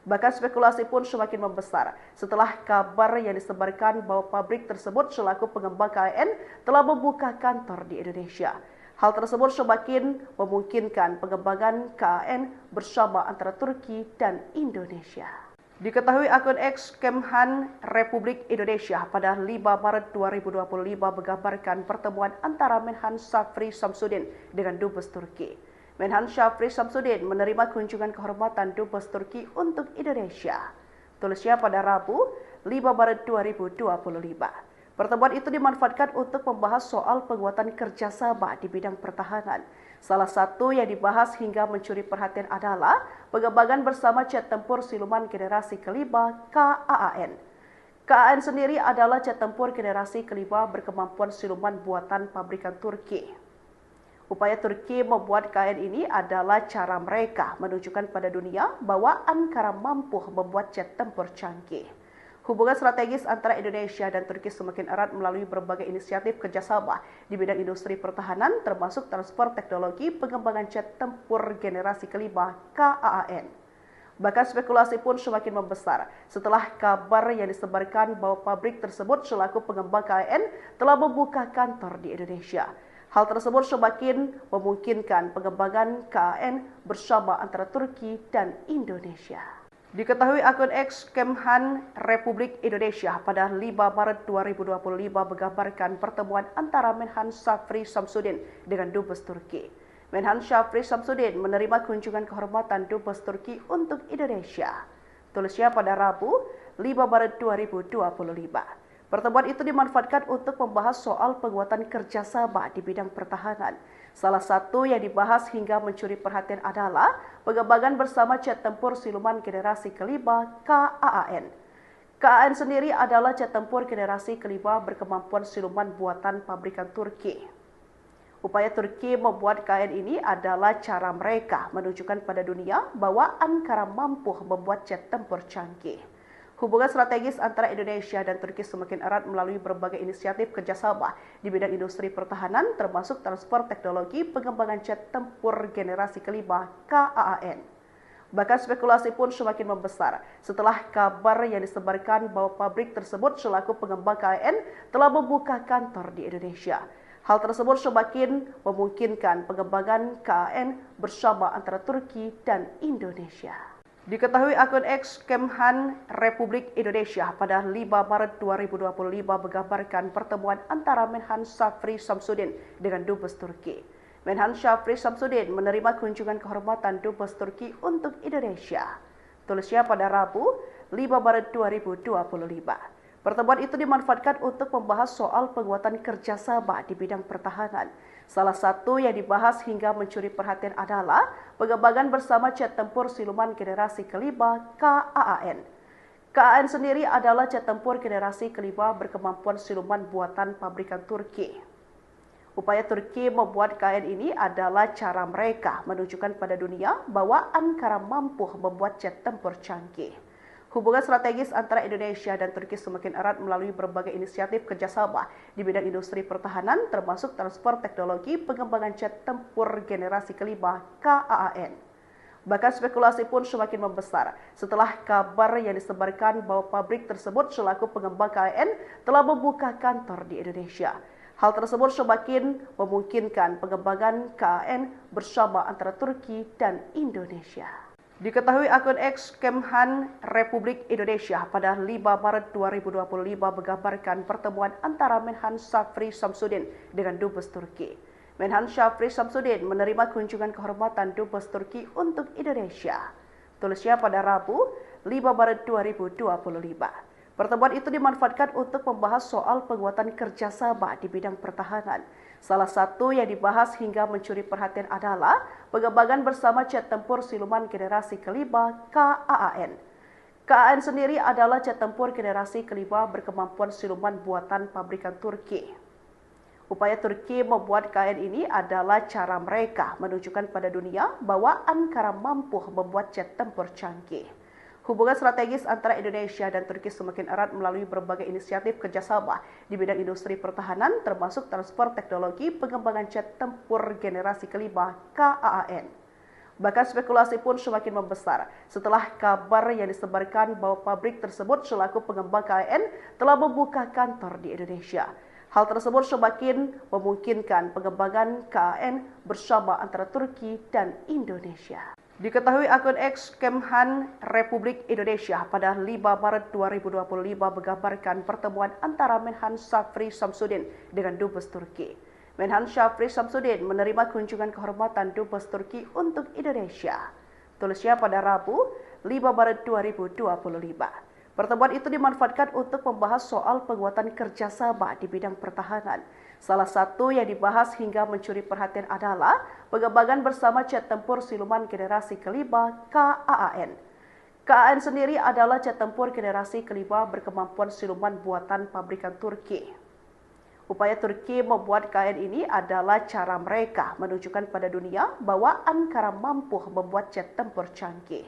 Bahkan spekulasi pun semakin membesar setelah kabar yang disebarkan bahwa pabrik tersebut selaku pengembang KAN telah membuka kantor di Indonesia. Hal tersebut semakin memungkinkan pengembangan KAN bersama antara Turki dan Indonesia. Diketahui akun X Kemhan Republik Indonesia pada 5 Maret 2025 menggambarkan pertemuan antara Menhan Syafri Samsudin dengan Dubes Turki. Menhan Syafri Samsudin menerima kunjungan kehormatan Dubes Turki untuk Indonesia. Tulisnya pada Rabu 5 Maret 2025. Pertemuan itu dimanfaatkan untuk membahas soal penguatan kerjasama di bidang pertahanan. Salah satu yang dibahas hingga mencuri perhatian adalah pengembangan bersama jet tempur siluman generasi kelima KAAN. KAAN sendiri adalah jet tempur generasi kelima berkemampuan siluman buatan pabrikan Turki. Upaya Turki membuat KAN ini adalah cara mereka menunjukkan pada dunia bahwa Ankara mampu membuat jet tempur canggih. Hubungan strategis antara Indonesia dan Turki semakin erat melalui berbagai inisiatif kerjasama di bidang industri pertahanan, termasuk transfer teknologi pengembangan jet tempur generasi kelima KAAN. Bahkan spekulasi pun semakin membesar setelah kabar yang disebarkan bahwa pabrik tersebut selaku pengembang KAN telah membuka kantor di Indonesia. Hal tersebut semakin memungkinkan pengembangan KAN bersama antara Turki dan Indonesia. Diketahui akun X Kemhan Republik Indonesia pada 5 Maret 2025 menggambarkan pertemuan antara Menhan Syafri Samsudin dengan Dubes Turki. Menhan Syafri Samsudin menerima kunjungan kehormatan Dubes Turki untuk Indonesia. Tulisnya pada Rabu 5 Maret 2025. Pertemuan itu dimanfaatkan untuk membahas soal penguatan kerjasama di bidang pertahanan. Salah satu yang dibahas hingga mencuri perhatian adalah pengembangan bersama jet tempur siluman generasi kelima KAAN. KAAN sendiri adalah jet tempur generasi kelima berkemampuan siluman buatan pabrikan Turki. Upaya Turki membuat KAN ini adalah cara mereka menunjukkan pada dunia bahwa Ankara mampu membuat jet tempur canggih. Hubungan strategis antara Indonesia dan Turki semakin erat melalui berbagai inisiatif kerjasama di bidang industri pertahanan, termasuk transfer teknologi pengembangan jet tempur generasi kelima KAAN. Bahkan spekulasi pun semakin membesar setelah kabar yang disebarkan bahwa pabrik tersebut selaku pengembang KAN telah membuka kantor di Indonesia. Hal tersebut semakin memungkinkan pengembangan KAN bersama antara Turki dan Indonesia. Diketahui akun X Kemhan Republik Indonesia pada 5 Maret 2025 menggambarkan pertemuan antara Menhan Syafri Samsudin dengan Dubes Turki. Menhan Syafri Samsudin menerima kunjungan kehormatan Dubes Turki untuk Indonesia. Tulisnya pada Rabu 5 Maret 2025. Pertemuan itu dimanfaatkan untuk membahas soal penguatan kerjasama di bidang pertahanan. Salah satu yang dibahas hingga mencuri perhatian adalah pengembangan bersama jet tempur siluman generasi kelima KAAN. KAAN sendiri adalah jet tempur generasi kelima berkemampuan siluman buatan pabrikan Turki. Upaya Turki membuat KAN ini adalah cara mereka menunjukkan pada dunia bahwa Ankara mampu membuat jet tempur canggih. Hubungan strategis antara Indonesia dan Turki semakin erat melalui berbagai inisiatif kerjasama di bidang industri pertahanan, termasuk transfer teknologi pengembangan jet tempur generasi kelima KAAN. Bahkan spekulasi pun semakin membesar setelah kabar yang disebarkan bahwa pabrik tersebut selaku pengembang KAN telah membuka kantor di Indonesia. Hal tersebut semakin memungkinkan pengembangan KAN bersama antara Turki dan Indonesia. Diketahui akun X Kemhan Republik Indonesia pada 5 Maret 2025 menggambarkan pertemuan antara Menhan Syafri Samsudin dengan Dubes Turki. Menhan Syafri Samsudin menerima kunjungan kehormatan Dubes Turki untuk Indonesia. Tulisnya pada Rabu 5 Maret 2025. Pertemuan itu dimanfaatkan untuk membahas soal penguatan kerjasama di bidang pertahanan. Salah satu yang dibahas hingga mencuri perhatian adalah pengembangan bersama jet tempur siluman generasi kelima KAAN. KAAN sendiri adalah jet tempur generasi kelima berkemampuan siluman buatan pabrikan Turki. Upaya Turki membuat KN ini adalah cara mereka menunjukkan pada dunia bahwa Ankara mampu membuat jet tempur canggih. Hubungan strategis antara Indonesia dan Turki semakin erat melalui berbagai inisiatif kerjasama di bidang industri pertahanan, termasuk transfer teknologi pengembangan jet tempur generasi kelima KAAN. Bahkan spekulasi pun semakin membesar setelah kabar yang disebarkan bahwa pabrik tersebut selaku pengembang KAN telah membuka kantor di Indonesia. Hal tersebut semakin memungkinkan pengembangan KAN bersama antara Turki dan Indonesia. Diketahui akun X Kemhan Republik Indonesia pada 5 Maret 2025 menggambarkan pertemuan antara Menhan Shafri Shamsuddin dengan Dubes Turki. Menhan Shafri Shamsuddin menerima kunjungan kehormatan Dubes Turki untuk Indonesia. Tulisnya pada Rabu 5 Maret 2025. Pertemuan itu dimanfaatkan untuk membahas soal penguatan kerjasama di bidang pertahanan. Salah satu yang dibahas hingga mencuri perhatian adalah pengembangan bersama jet tempur siluman generasi kelima KAAN. KAAN sendiri adalah jet tempur generasi kelima berkemampuan siluman buatan pabrikan Turki. Upaya Turki membuat KAN ini adalah cara mereka menunjukkan pada dunia bahwa Ankara mampu membuat jet tempur canggih.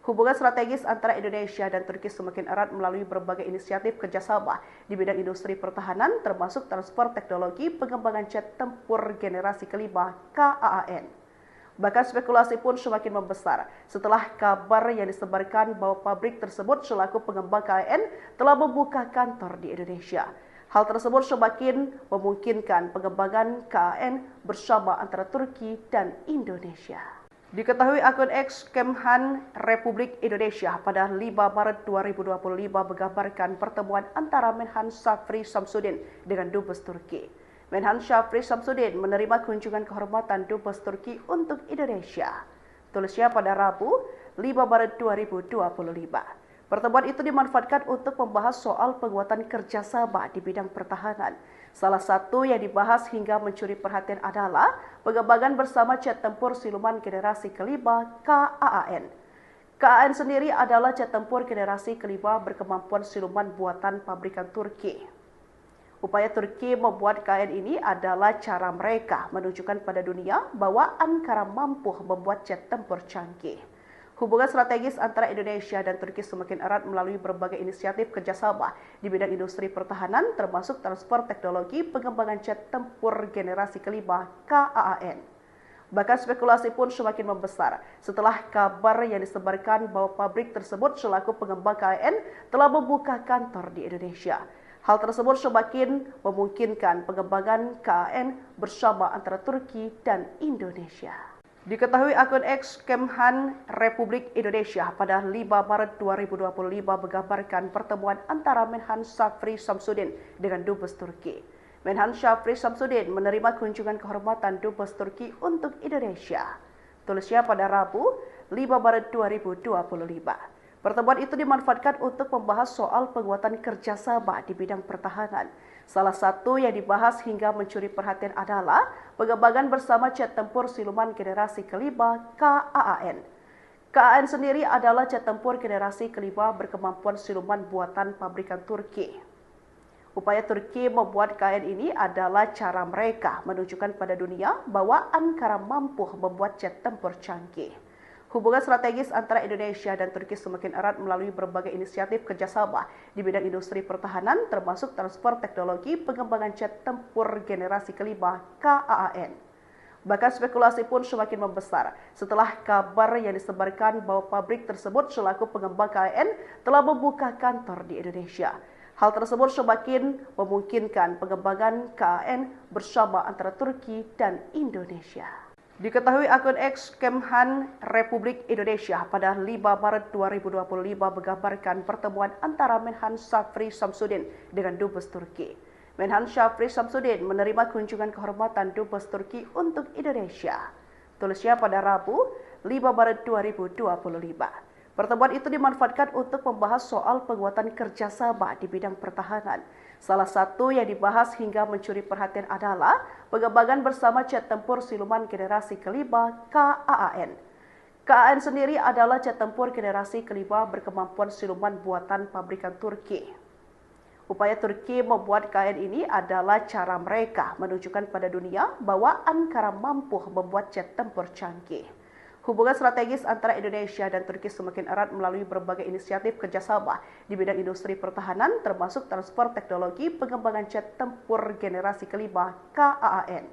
Hubungan strategis antara Indonesia dan Turki semakin erat melalui berbagai inisiatif kerjasama di bidang industri pertahanan, termasuk transfer teknologi pengembangan jet tempur generasi kelima KAAN. Bahkan spekulasi pun semakin membesar setelah kabar yang disebarkan bahwa pabrik tersebut selaku pengembang KAN telah membuka kantor di Indonesia. Hal tersebut semakin memungkinkan pengembangan KAN bersama antara Turki dan Indonesia. Diketahui akun X Kemhan Republik Indonesia pada 5 Maret 2025 menggambarkan pertemuan antara Menhan Shafri Shamsuddin dengan Dubes Turki. Menhan Shafri Shamsuddin menerima kunjungan kehormatan Dubes Turki untuk Indonesia. Tulisnya pada Rabu 5 Maret 2025. Pertemuan itu dimanfaatkan untuk membahas soal penguatan kerjasama di bidang pertahanan. Salah satu yang dibahas hingga mencuri perhatian adalah pengembangan bersama jet tempur siluman generasi kelima KAAN. KAAN sendiri adalah jet tempur generasi kelima berkemampuan siluman buatan pabrikan Turki. Upaya Turki membuat KAN ini adalah cara mereka menunjukkan pada dunia bahwa Ankara mampu membuat jet tempur canggih. Hubungan strategis antara Indonesia dan Turki semakin erat melalui berbagai inisiatif kerjasama di bidang industri pertahanan, termasuk transfer teknologi pengembangan jet tempur generasi kelima KAAN. Bahkan spekulasi pun semakin membesar setelah kabar yang disebarkan bahwa pabrik tersebut selaku pengembang KAN telah membuka kantor di Indonesia. Hal tersebut semakin memungkinkan pengembangan KAN bersama antara Turki dan Indonesia. Diketahui akun X Kemhan Republik Indonesia pada 5 Maret 2025 menggambarkan pertemuan antara Menhan Shafri Shamsuddin dengan Dubes Turki. Menhan Shafri Shamsuddin menerima kunjungan kehormatan Dubes Turki untuk Indonesia. Tulisnya pada Rabu 5 Maret 2025. Pertemuan itu dimanfaatkan untuk membahas soal penguatan kerjasama di bidang pertahanan. Salah satu yang dibahas hingga mencuri perhatian adalah pengembangan bersama jet tempur siluman generasi kelima KAAN. KAAN sendiri adalah jet tempur generasi kelima berkemampuan siluman buatan pabrikan Turki. Upaya Turki membuat KAN ini adalah cara mereka menunjukkan pada dunia bahwa Ankara mampu membuat jet tempur canggih. Hubungan strategis antara Indonesia dan Turki semakin erat melalui berbagai inisiatif kerjasama di bidang industri pertahanan, termasuk transfer teknologi pengembangan jet tempur generasi kelima KAAN. Bahkan spekulasi pun semakin membesar setelah kabar yang disebarkan bahwa pabrik tersebut selaku pengembang KAN telah membuka kantor di Indonesia. Hal tersebut semakin memungkinkan pengembangan KAN bersama antara Turki dan Indonesia. Diketahui akun X Kemhan Republik Indonesia pada 5 Maret 2025 menggambarkan pertemuan antara Menhan Shafri Shamsuddin dengan Dubes Turki. Menhan Shafri Shamsuddin menerima kunjungan kehormatan Dubes Turki untuk Indonesia. Tulisnya pada Rabu 5 Maret 2025. Pertemuan itu dimanfaatkan untuk membahas soal penguatan kerjasama di bidang pertahanan. Salah satu yang dibahas hingga mencuri perhatian adalah pengembangan bersama jet tempur siluman generasi kelima KAAN. KAAN sendiri adalah jet tempur generasi kelima berkemampuan siluman buatan pabrikan Turki. Upaya Turki membuat KN ini adalah cara mereka menunjukkan pada dunia bahwa Ankara mampu membuat jet tempur canggih. Hubungan strategis antara Indonesia dan Turki semakin erat melalui berbagai inisiatif kerjasama di bidang industri pertahanan, termasuk transfer teknologi pengembangan jet tempur generasi kelima KAAN.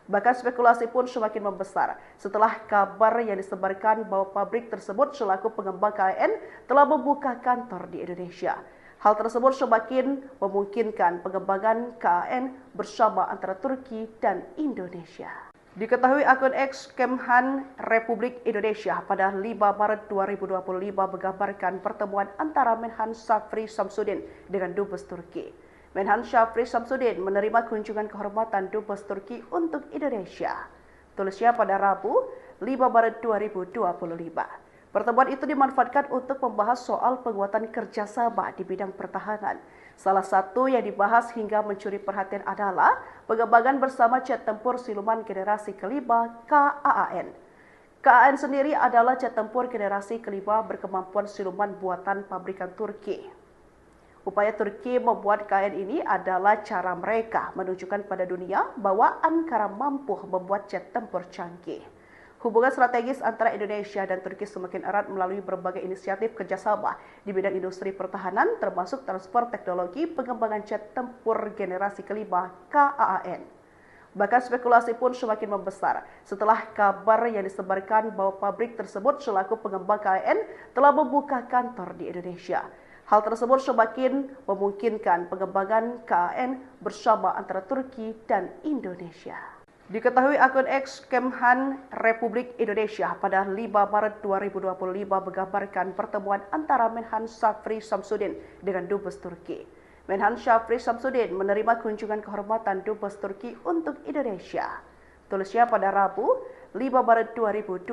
Bahkan spekulasi pun semakin membesar setelah kabar yang disebarkan bahwa pabrik tersebut selaku pengembang KAN telah membuka kantor di Indonesia. Hal tersebut semakin memungkinkan pengembangan KAN bersama antara Turki dan Indonesia. Diketahui akun X Kemhan Republik Indonesia pada 5 Maret 2025 menggambarkan pertemuan antara Menhan Shafri Shamsuddin dengan Dubes Turki. Menhan Shafri Shamsuddin menerima kunjungan kehormatan Dubes Turki untuk Indonesia. Tulisnya pada Rabu 5 Maret 2025. Pertemuan itu dimanfaatkan untuk membahas soal penguatan kerjasama di bidang pertahanan. Salah satu yang dibahas hingga mencuri perhatian adalah pengembangan bersama jet tempur siluman generasi kelima KAAN. KAAN sendiri adalah jet tempur generasi kelima berkemampuan siluman buatan pabrikan Turki. Upaya Turki membuat KAN ini adalah cara mereka menunjukkan pada dunia bahwa Ankara mampu membuat jet tempur canggih. Hubungan strategis antara Indonesia dan Turki semakin erat melalui berbagai inisiatif kerjasama di bidang industri pertahanan, termasuk transfer teknologi pengembangan jet tempur generasi kelima KAAN. Bahkan spekulasi pun semakin membesar setelah kabar yang disebarkan bahwa pabrik tersebut selaku pengembang KAN telah membuka kantor di Indonesia. Hal tersebut semakin memungkinkan pengembangan KAN bersama antara Turki dan Indonesia. Diketahui akun X Kemhan Republik Indonesia pada 5 Maret 2025 menggambarkan pertemuan antara Menhan Shafri Shamsuddin dengan Dubes Turki. Menhan Shafri Shamsuddin menerima kunjungan kehormatan Dubes Turki untuk Indonesia. Tulisnya pada Rabu 5 Maret 2025.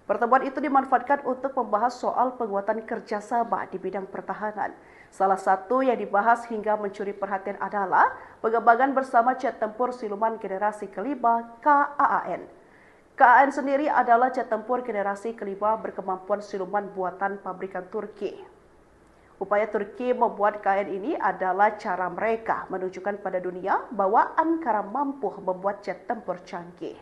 Pertemuan itu dimanfaatkan untuk membahas soal penguatan kerjasama di bidang pertahanan. Salah satu yang dibahas hingga mencuri perhatian adalah pengembangan bersama jet tempur siluman generasi kelima KAAN. KAAN sendiri adalah jet tempur generasi kelima berkemampuan siluman buatan pabrikan Turki. Upaya Turki membuat KAN ini adalah cara mereka menunjukkan pada dunia bahwa Ankara mampu membuat jet tempur canggih.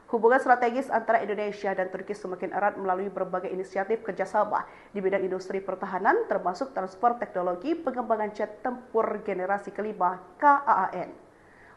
Hubungan strategis antara Indonesia dan Turki semakin erat melalui berbagai inisiatif kerjasama di bidang industri pertahanan, termasuk transfer teknologi pengembangan jet tempur generasi kelima KAAN.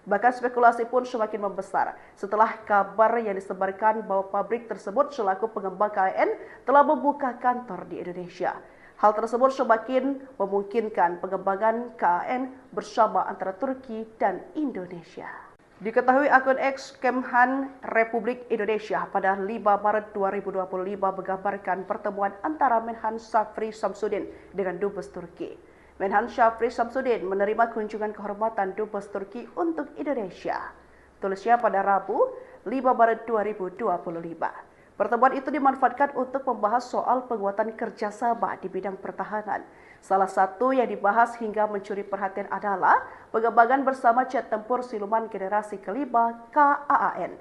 Bahkan spekulasi pun semakin membesar setelah kabar yang disebarkan bahwa pabrik tersebut selaku pengembang KAN telah membuka kantor di Indonesia. Hal tersebut semakin memungkinkan pengembangan KAN bersama antara Turki dan Indonesia. Diketahui akun X Kemhan Republik Indonesia pada 5 Maret 2025 menggambarkan pertemuan antara Menhan Shafri Shamsuddin dengan Dubes Turki. Menhan Shafri Shamsuddin menerima kunjungan kehormatan Dubes Turki untuk Indonesia. Tulisnya pada Rabu 5 Maret 2025. Pertemuan itu dimanfaatkan untuk membahas soal penguatan kerjasama di bidang pertahanan. Salah satu yang dibahas hingga mencuri perhatian adalah pengembangan bersama jet tempur siluman generasi kelima KAAN.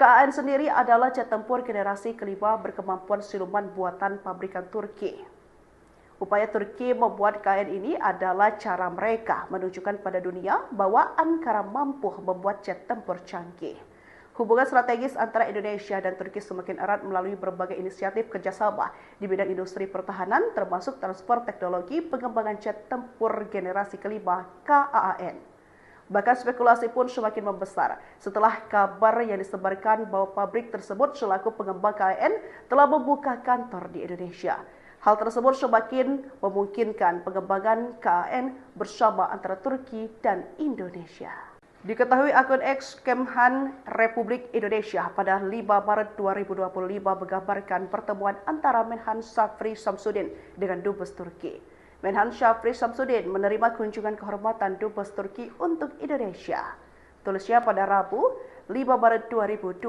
KAAN sendiri adalah jet tempur generasi kelima berkemampuan siluman buatan pabrikan Turki. Upaya Turki membuat KAN ini adalah cara mereka menunjukkan pada dunia bahwa Ankara mampu membuat jet tempur canggih. Hubungan strategis antara Indonesia dan Turki semakin erat melalui berbagai inisiatif kerjasama di bidang industri pertahanan, termasuk transfer teknologi pengembangan jet tempur generasi kelima KAAN. Bahkan spekulasi pun semakin membesar setelah kabar yang disebarkan bahwa pabrik tersebut selaku pengembang KAN telah membuka kantor di Indonesia. Hal tersebut semakin memungkinkan pengembangan KAN bersama antara Turki dan Indonesia. Diketahui akun X Kemhan Republik Indonesia pada 5 Maret 2025 menggambarkan pertemuan antara Menhan Shafri Shamsuddin dengan Dubes Turki. Menhan Shafri Shamsuddin menerima kunjungan kehormatan Dubes Turki untuk Indonesia. Tulisnya pada Rabu 5 Maret 2025.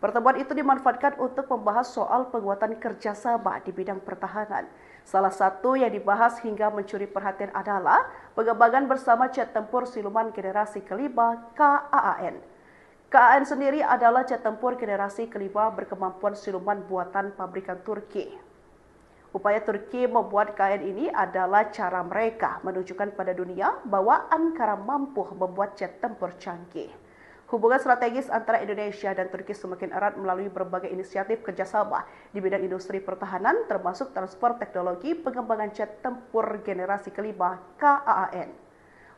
Pertemuan itu dimanfaatkan untuk membahas soal penguatan kerjasama di bidang pertahanan. Salah satu yang dibahas hingga mencuri perhatian adalah pengembangan bersama jet tempur siluman generasi kelima KAAN. KAAN sendiri adalah jet tempur generasi kelima berkemampuan siluman buatan pabrikan Turki. Upaya Turki membuat KN ini adalah cara mereka menunjukkan pada dunia bahwa Ankara mampu membuat jet tempur canggih. Hubungan strategis antara Indonesia dan Turki semakin erat melalui berbagai inisiatif kerjasama di bidang industri pertahanan, termasuk transfer teknologi pengembangan jet tempur generasi kelima KAAN.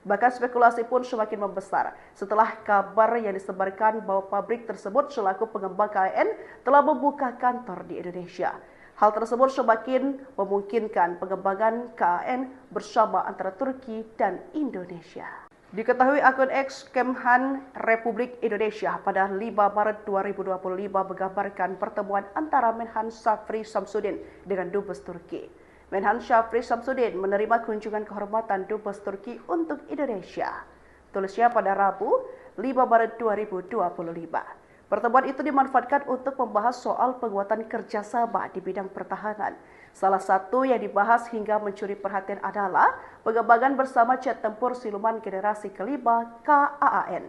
Bahkan spekulasi pun semakin membesar setelah kabar yang disebarkan bahwa pabrik tersebut selaku pengembang KAN telah membuka kantor di Indonesia. Hal tersebut semakin memungkinkan pengembangan KAN bersama antara Turki dan Indonesia. Diketahui akun X Kemhan Republik Indonesia pada 5 Maret 2025 menggambarkan pertemuan antara Menhan Shafri Shamsuddin dengan Dubes Turki. Menhan Shafri Shamsuddin menerima kunjungan kehormatan Dubes Turki untuk Indonesia. Tulisnya pada Rabu 5 Maret 2025. Pertemuan itu dimanfaatkan untuk membahas soal penguatan kerjasama di bidang pertahanan. Salah satu yang dibahas hingga mencuri perhatian adalah pengembangan bersama jet tempur siluman generasi kelima KAAN.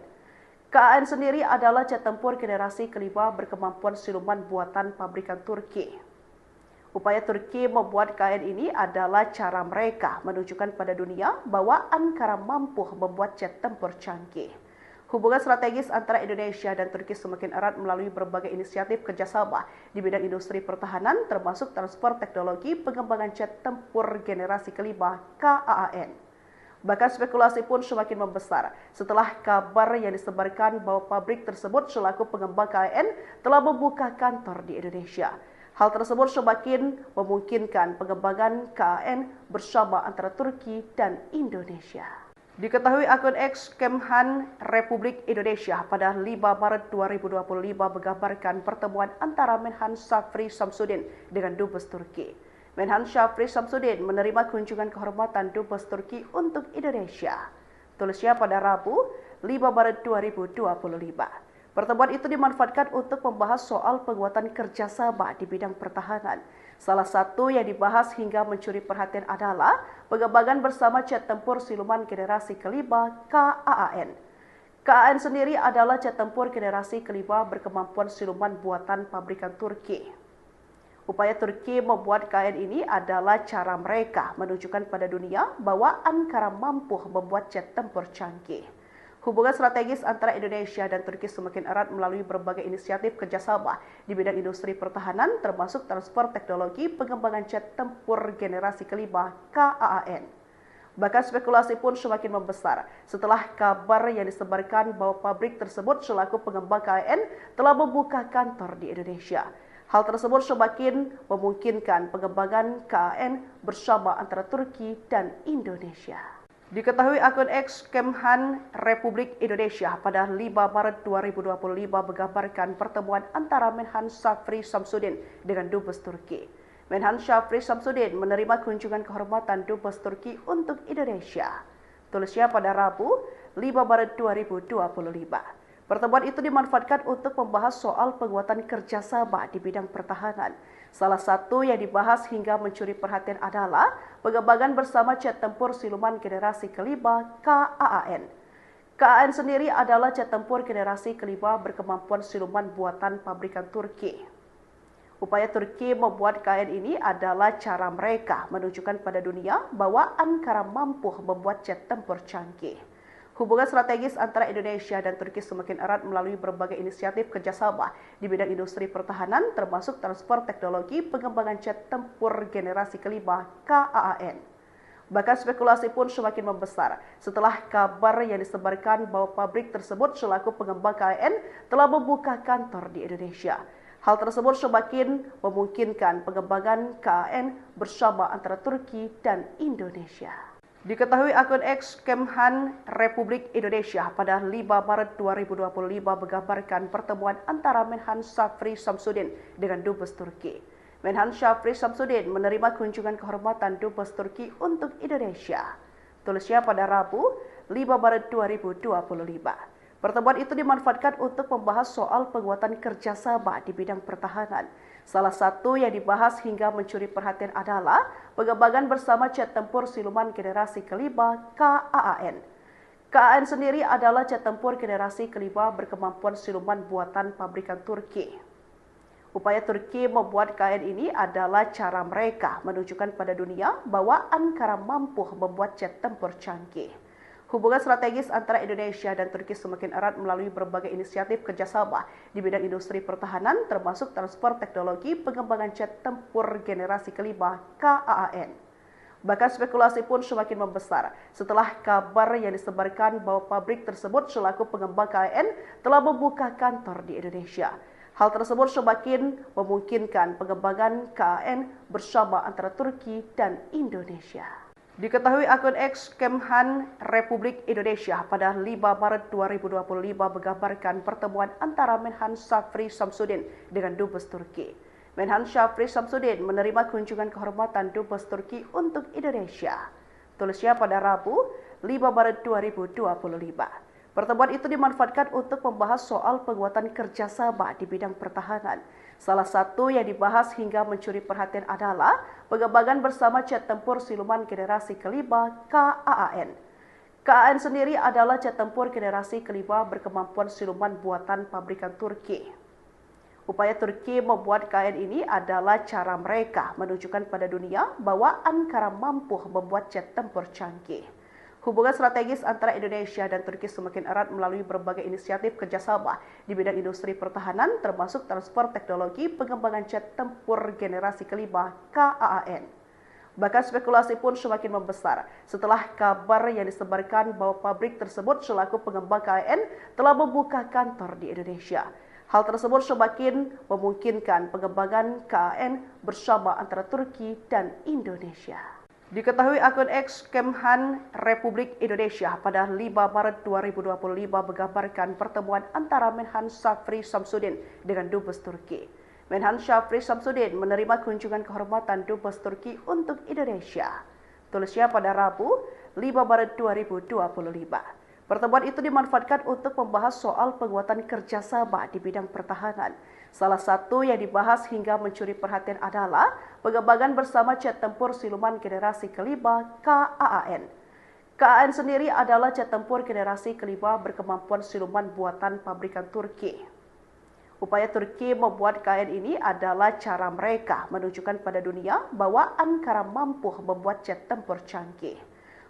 KAAN sendiri adalah jet tempur generasi kelima berkemampuan siluman buatan pabrikan Turki. Upaya Turki membuat KAN ini adalah cara mereka menunjukkan pada dunia bahwa Ankara mampu membuat jet tempur canggih. Hubungan strategis antara Indonesia dan Turki semakin erat melalui berbagai inisiatif kerjasama di bidang industri pertahanan, termasuk transfer teknologi pengembangan jet tempur generasi kelima KAAN. Bahkan spekulasi pun semakin membesar setelah kabar yang disebarkan bahwa pabrik tersebut selaku pengembang KAN telah membuka kantor di Indonesia. Hal tersebut semakin memungkinkan pengembangan KAN bersama antara Turki dan Indonesia. Diketahui akun X Kemhan Republik Indonesia pada 5 Maret 2025 menggambarkan pertemuan antara Menhan Shafri Shamsuddin dengan Dubes Turki. Menhan Shafri Shamsuddin menerima kunjungan kehormatan Dubes Turki untuk Indonesia. Tulisnya pada Rabu 5 Maret 2025. Pertemuan itu dimanfaatkan untuk membahas soal penguatan kerjasama di bidang pertahanan. Salah satu yang dibahas hingga mencuri perhatian adalah pengembangan bersama jet tempur siluman generasi kelima KAAN. KAAN sendiri adalah jet tempur generasi kelima berkemampuan siluman buatan pabrikan Turki. Upaya Turki membuat KAN ini adalah cara mereka menunjukkan pada dunia bahwa Ankara mampu membuat jet tempur canggih. Hubungan strategis antara Indonesia dan Turki semakin erat melalui berbagai inisiatif kerjasama di bidang industri pertahanan, termasuk transfer teknologi pengembangan jet tempur generasi kelima KAAN. Bahkan spekulasi pun semakin membesar setelah kabar yang disebarkan bahwa pabrik tersebut selaku pengembang KAN telah membuka kantor di Indonesia. Hal tersebut semakin memungkinkan pengembangan KAN bersama antara Turki dan Indonesia. Diketahui akun X Kemhan Republik Indonesia pada 5 Maret 2025 menggambarkan pertemuan antara Menhan Shafri Shamsuddin dengan Dubes Turki. Menhan Shafri Shamsuddin menerima kunjungan kehormatan Dubes Turki untuk Indonesia. Tulisnya pada Rabu 5 Maret 2025. Pertemuan itu dimanfaatkan untuk membahas soal penguatan kerjasama di bidang pertahanan. Salah satu yang dibahas hingga mencuri perhatian adalah pengembangan bersama jet tempur siluman generasi kelima KAAN. KAAN sendiri adalah jet tempur generasi kelima berkemampuan siluman buatan pabrikan Turki. Upaya Turki membuat KAN ini adalah cara mereka menunjukkan pada dunia bahwa Ankara mampu membuat jet tempur canggih. Hubungan strategis antara Indonesia dan Turki semakin erat melalui berbagai inisiatif kerjasama di bidang industri pertahanan, termasuk transfer teknologi pengembangan jet tempur generasi kelima KAAN. Bahkan spekulasi pun semakin membesar setelah kabar yang disebarkan bahwa pabrik tersebut selaku pengembang KAN telah membuka kantor di Indonesia. Hal tersebut semakin memungkinkan pengembangan KAN bersama antara Turki dan Indonesia. Diketahui akun X Kemhan Republik Indonesia pada 5 Maret 2025 menggambarkan pertemuan antara Menhan Shafri Shamsuddin dengan Dubes Turki. Menhan Shafri Shamsuddin menerima kunjungan kehormatan Dubes Turki untuk Indonesia. Tulisnya pada Rabu 5 Maret 2025. Pertemuan itu dimanfaatkan untuk membahas soal penguatan kerjasama di bidang pertahanan. Salah satu yang dibahas hingga mencuri perhatian adalah pengembangan bersama jet tempur siluman generasi kelima KAAN. KAAN sendiri adalah jet tempur generasi kelima berkemampuan siluman buatan pabrikan Turki. Upaya Turki membuat KN ini adalah cara mereka menunjukkan pada dunia bahwa Ankara mampu membuat jet tempur canggih. Hubungan strategis antara Indonesia dan Turki semakin erat melalui berbagai inisiatif kerjasama di bidang industri pertahanan, termasuk transfer teknologi pengembangan jet tempur generasi kelima KAAN. Bahkan spekulasi pun semakin membesar setelah kabar yang disebarkan bahwa pabrik tersebut selaku pengembang KAN telah membuka kantor di Indonesia. Hal tersebut semakin memungkinkan pengembangan KAN bersama antara Turki dan Indonesia. Diketahui akun X Kemhan Republik Indonesia pada 5 Maret 2025 menggambarkan pertemuan antara Menhan Safri Samsudin dengan Dubes Turki. Menhan Safri Samsudin menerima kunjungan kehormatan Dubes Turki untuk Indonesia. Tulisnya pada Rabu 5 Maret 2025. Pertemuan itu dimanfaatkan untuk membahas soal penguatan kerjasama di bidang pertahanan. Salah satu yang dibahas hingga mencuri perhatian adalah pengembangan bersama jet tempur siluman generasi kelima KAAN. KAAN sendiri adalah jet tempur generasi kelima berkemampuan siluman buatan pabrikan Turki. Upaya Turki membuat KAN ini adalah cara mereka menunjukkan pada dunia bahwa Ankara mampu membuat jet tempur canggih. Hubungan strategis antara Indonesia dan Turki semakin erat melalui berbagai inisiatif kerjasama di bidang industri pertahanan, termasuk transfer teknologi pengembangan jet tempur generasi kelima KAAN. Bahkan spekulasi pun semakin membesar setelah kabar yang disebarkan bahwa pabrik tersebut selaku pengembang KAN telah membuka kantor di Indonesia. Hal tersebut semakin memungkinkan pengembangan KAN bersama antara Turki dan Indonesia. Diketahui akun X Kemhan Republik Indonesia pada 5 Maret 2025 menggambarkan pertemuan antara Menhan Safri Samsudin dengan Dubes Turki. Menhan Safri Samsudin menerima kunjungan kehormatan Dubes Turki untuk Indonesia. Tulisnya pada Rabu 5 Maret 2025. Pertemuan itu dimanfaatkan untuk membahas soal penguatan kerjasama di bidang pertahanan. Salah satu yang dibahas hingga mencuri perhatian adalah pengembangan bersama jet tempur siluman generasi kelima KAAN. KAAN sendiri adalah jet tempur generasi kelima berkemampuan siluman buatan pabrikan Turki. Upaya Turki membuat KAN ini adalah cara mereka menunjukkan pada dunia bahwa Ankara mampu membuat jet tempur canggih.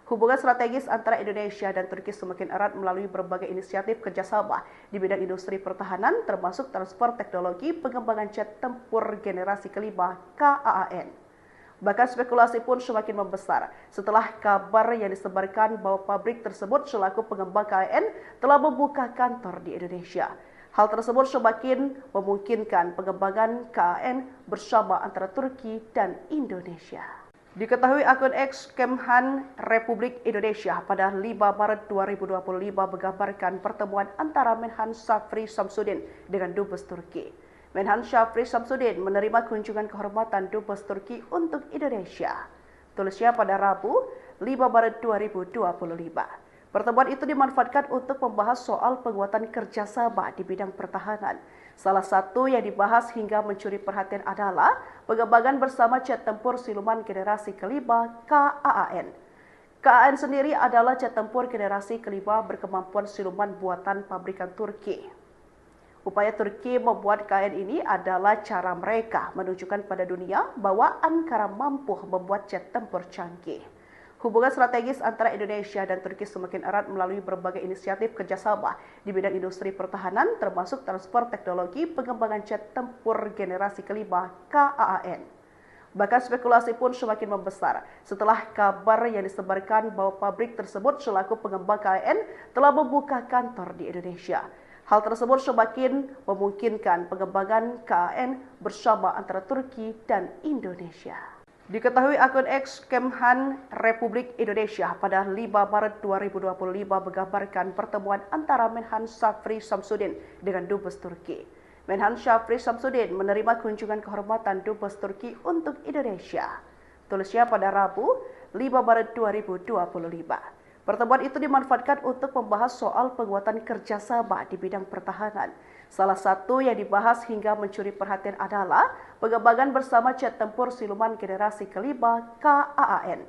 Hubungan strategis antara Indonesia dan Turki semakin erat melalui berbagai inisiatif kerjasama di bidang industri pertahanan, termasuk transfer teknologi pengembangan jet tempur generasi kelima KAAN. Bahkan spekulasi pun semakin membesar setelah kabar yang disebarkan bahwa pabrik tersebut selaku pengembang KAN telah membuka kantor di Indonesia. Hal tersebut semakin memungkinkan pengembangan KAN bersama antara Turki dan Indonesia. Diketahui akun X Kemhan Republik Indonesia pada 5 Maret 2025 menggambarkan pertemuan antara Menhan Safri Samsudin dengan Dubes Turki. Menhan Safri Samsudin menerima kunjungan kehormatan Dubes Turki untuk Indonesia. Tulisnya pada Rabu 5 Maret 2025. Pertemuan itu dimanfaatkan untuk membahas soal penguatan kerjasama di bidang pertahanan. Salah satu yang dibahas hingga mencuri perhatian adalah pengembangan bersama jet tempur siluman generasi kelima KAAN. KAAN sendiri adalah jet tempur generasi kelima berkemampuan siluman buatan pabrikan Turki. Upaya Turki membuat KAN ini adalah cara mereka menunjukkan pada dunia bahwa Ankara mampu membuat jet tempur canggih. Hubungan strategis antara Indonesia dan Turki semakin erat melalui berbagai inisiatif kerjasama di bidang industri pertahanan, termasuk transfer teknologi pengembangan jet tempur generasi kelima KAAN. Bahkan spekulasi pun semakin membesar setelah kabar yang disebarkan bahwa pabrik tersebut selaku pengembang KAN telah membuka kantor di Indonesia. Hal tersebut semakin memungkinkan pengembangan KAN bersama antara Turki dan Indonesia. Diketahui akun X Kemhan Republik Indonesia pada 5 Maret 2025 menggambarkan pertemuan antara Menhan Safri Samsudin dengan Dubes Turki. Menhan Safri Samsudin menerima kunjungan kehormatan Dubes Turki untuk Indonesia. Tulisnya pada Rabu 5 Maret 2025. Pertemuan itu dimanfaatkan untuk membahas soal penguatan kerjasama di bidang pertahanan. Salah satu yang dibahas hingga mencuri perhatian adalah pengembangan bersama jet tempur siluman generasi kelima KAAN.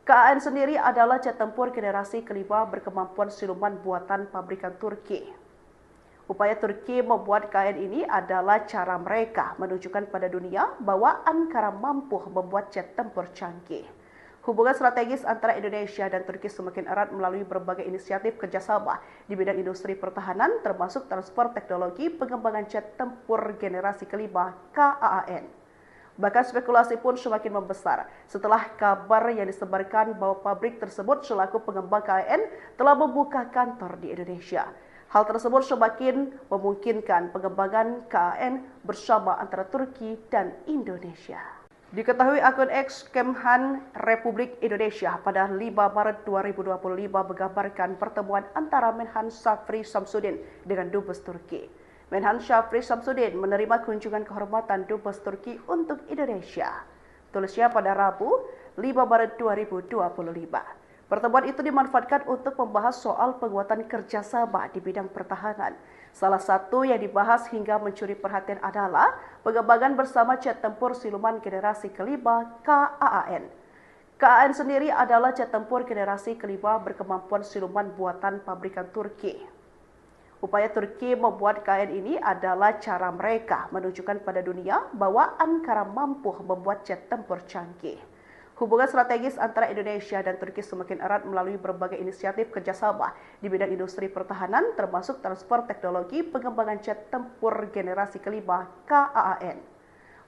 KAAN sendiri adalah jet tempur generasi kelima berkemampuan siluman buatan pabrikan Turki. Upaya Turki membuat KN ini adalah cara mereka menunjukkan pada dunia bahwa Ankara mampu membuat jet tempur canggih. Hubungan strategis antara Indonesia dan Turki semakin erat melalui berbagai inisiatif kerjasama di bidang industri pertahanan, termasuk transfer teknologi pengembangan jet tempur generasi kelima KAAN. Bahkan spekulasi pun semakin membesar setelah kabar yang disebarkan bahwa pabrik tersebut selaku pengembang KAN telah membuka kantor di Indonesia. Hal tersebut semakin memungkinkan pengembangan KAN bersama antara Turki dan Indonesia. Diketahui akun X Kemhan Republik Indonesia pada 5 Maret 2025 menggambarkan pertemuan antara Menhan Shafri Shamsuddin dengan Dubes Turki. Menhan Shafri Shamsuddin menerima kunjungan kehormatan Dubes Turki untuk Indonesia. Tulisnya pada Rabu 5 Maret 2025. Pertemuan itu dimanfaatkan untuk membahas soal penguatan kerjasama di bidang pertahanan. Salah satu yang dibahas hingga mencuri perhatian adalah pengembangan bersama jet tempur siluman generasi kelima KAAN. KAAN sendiri adalah jet tempur generasi kelima berkemampuan siluman buatan pabrikan Turki. Upaya Turki membuat KAN ini adalah cara mereka menunjukkan pada dunia bahwa Ankara mampu membuat jet tempur canggih. Hubungan strategis antara Indonesia dan Turki semakin erat melalui berbagai inisiatif kerjasama di bidang industri pertahanan, termasuk transfer teknologi pengembangan jet tempur generasi kelima KAAN.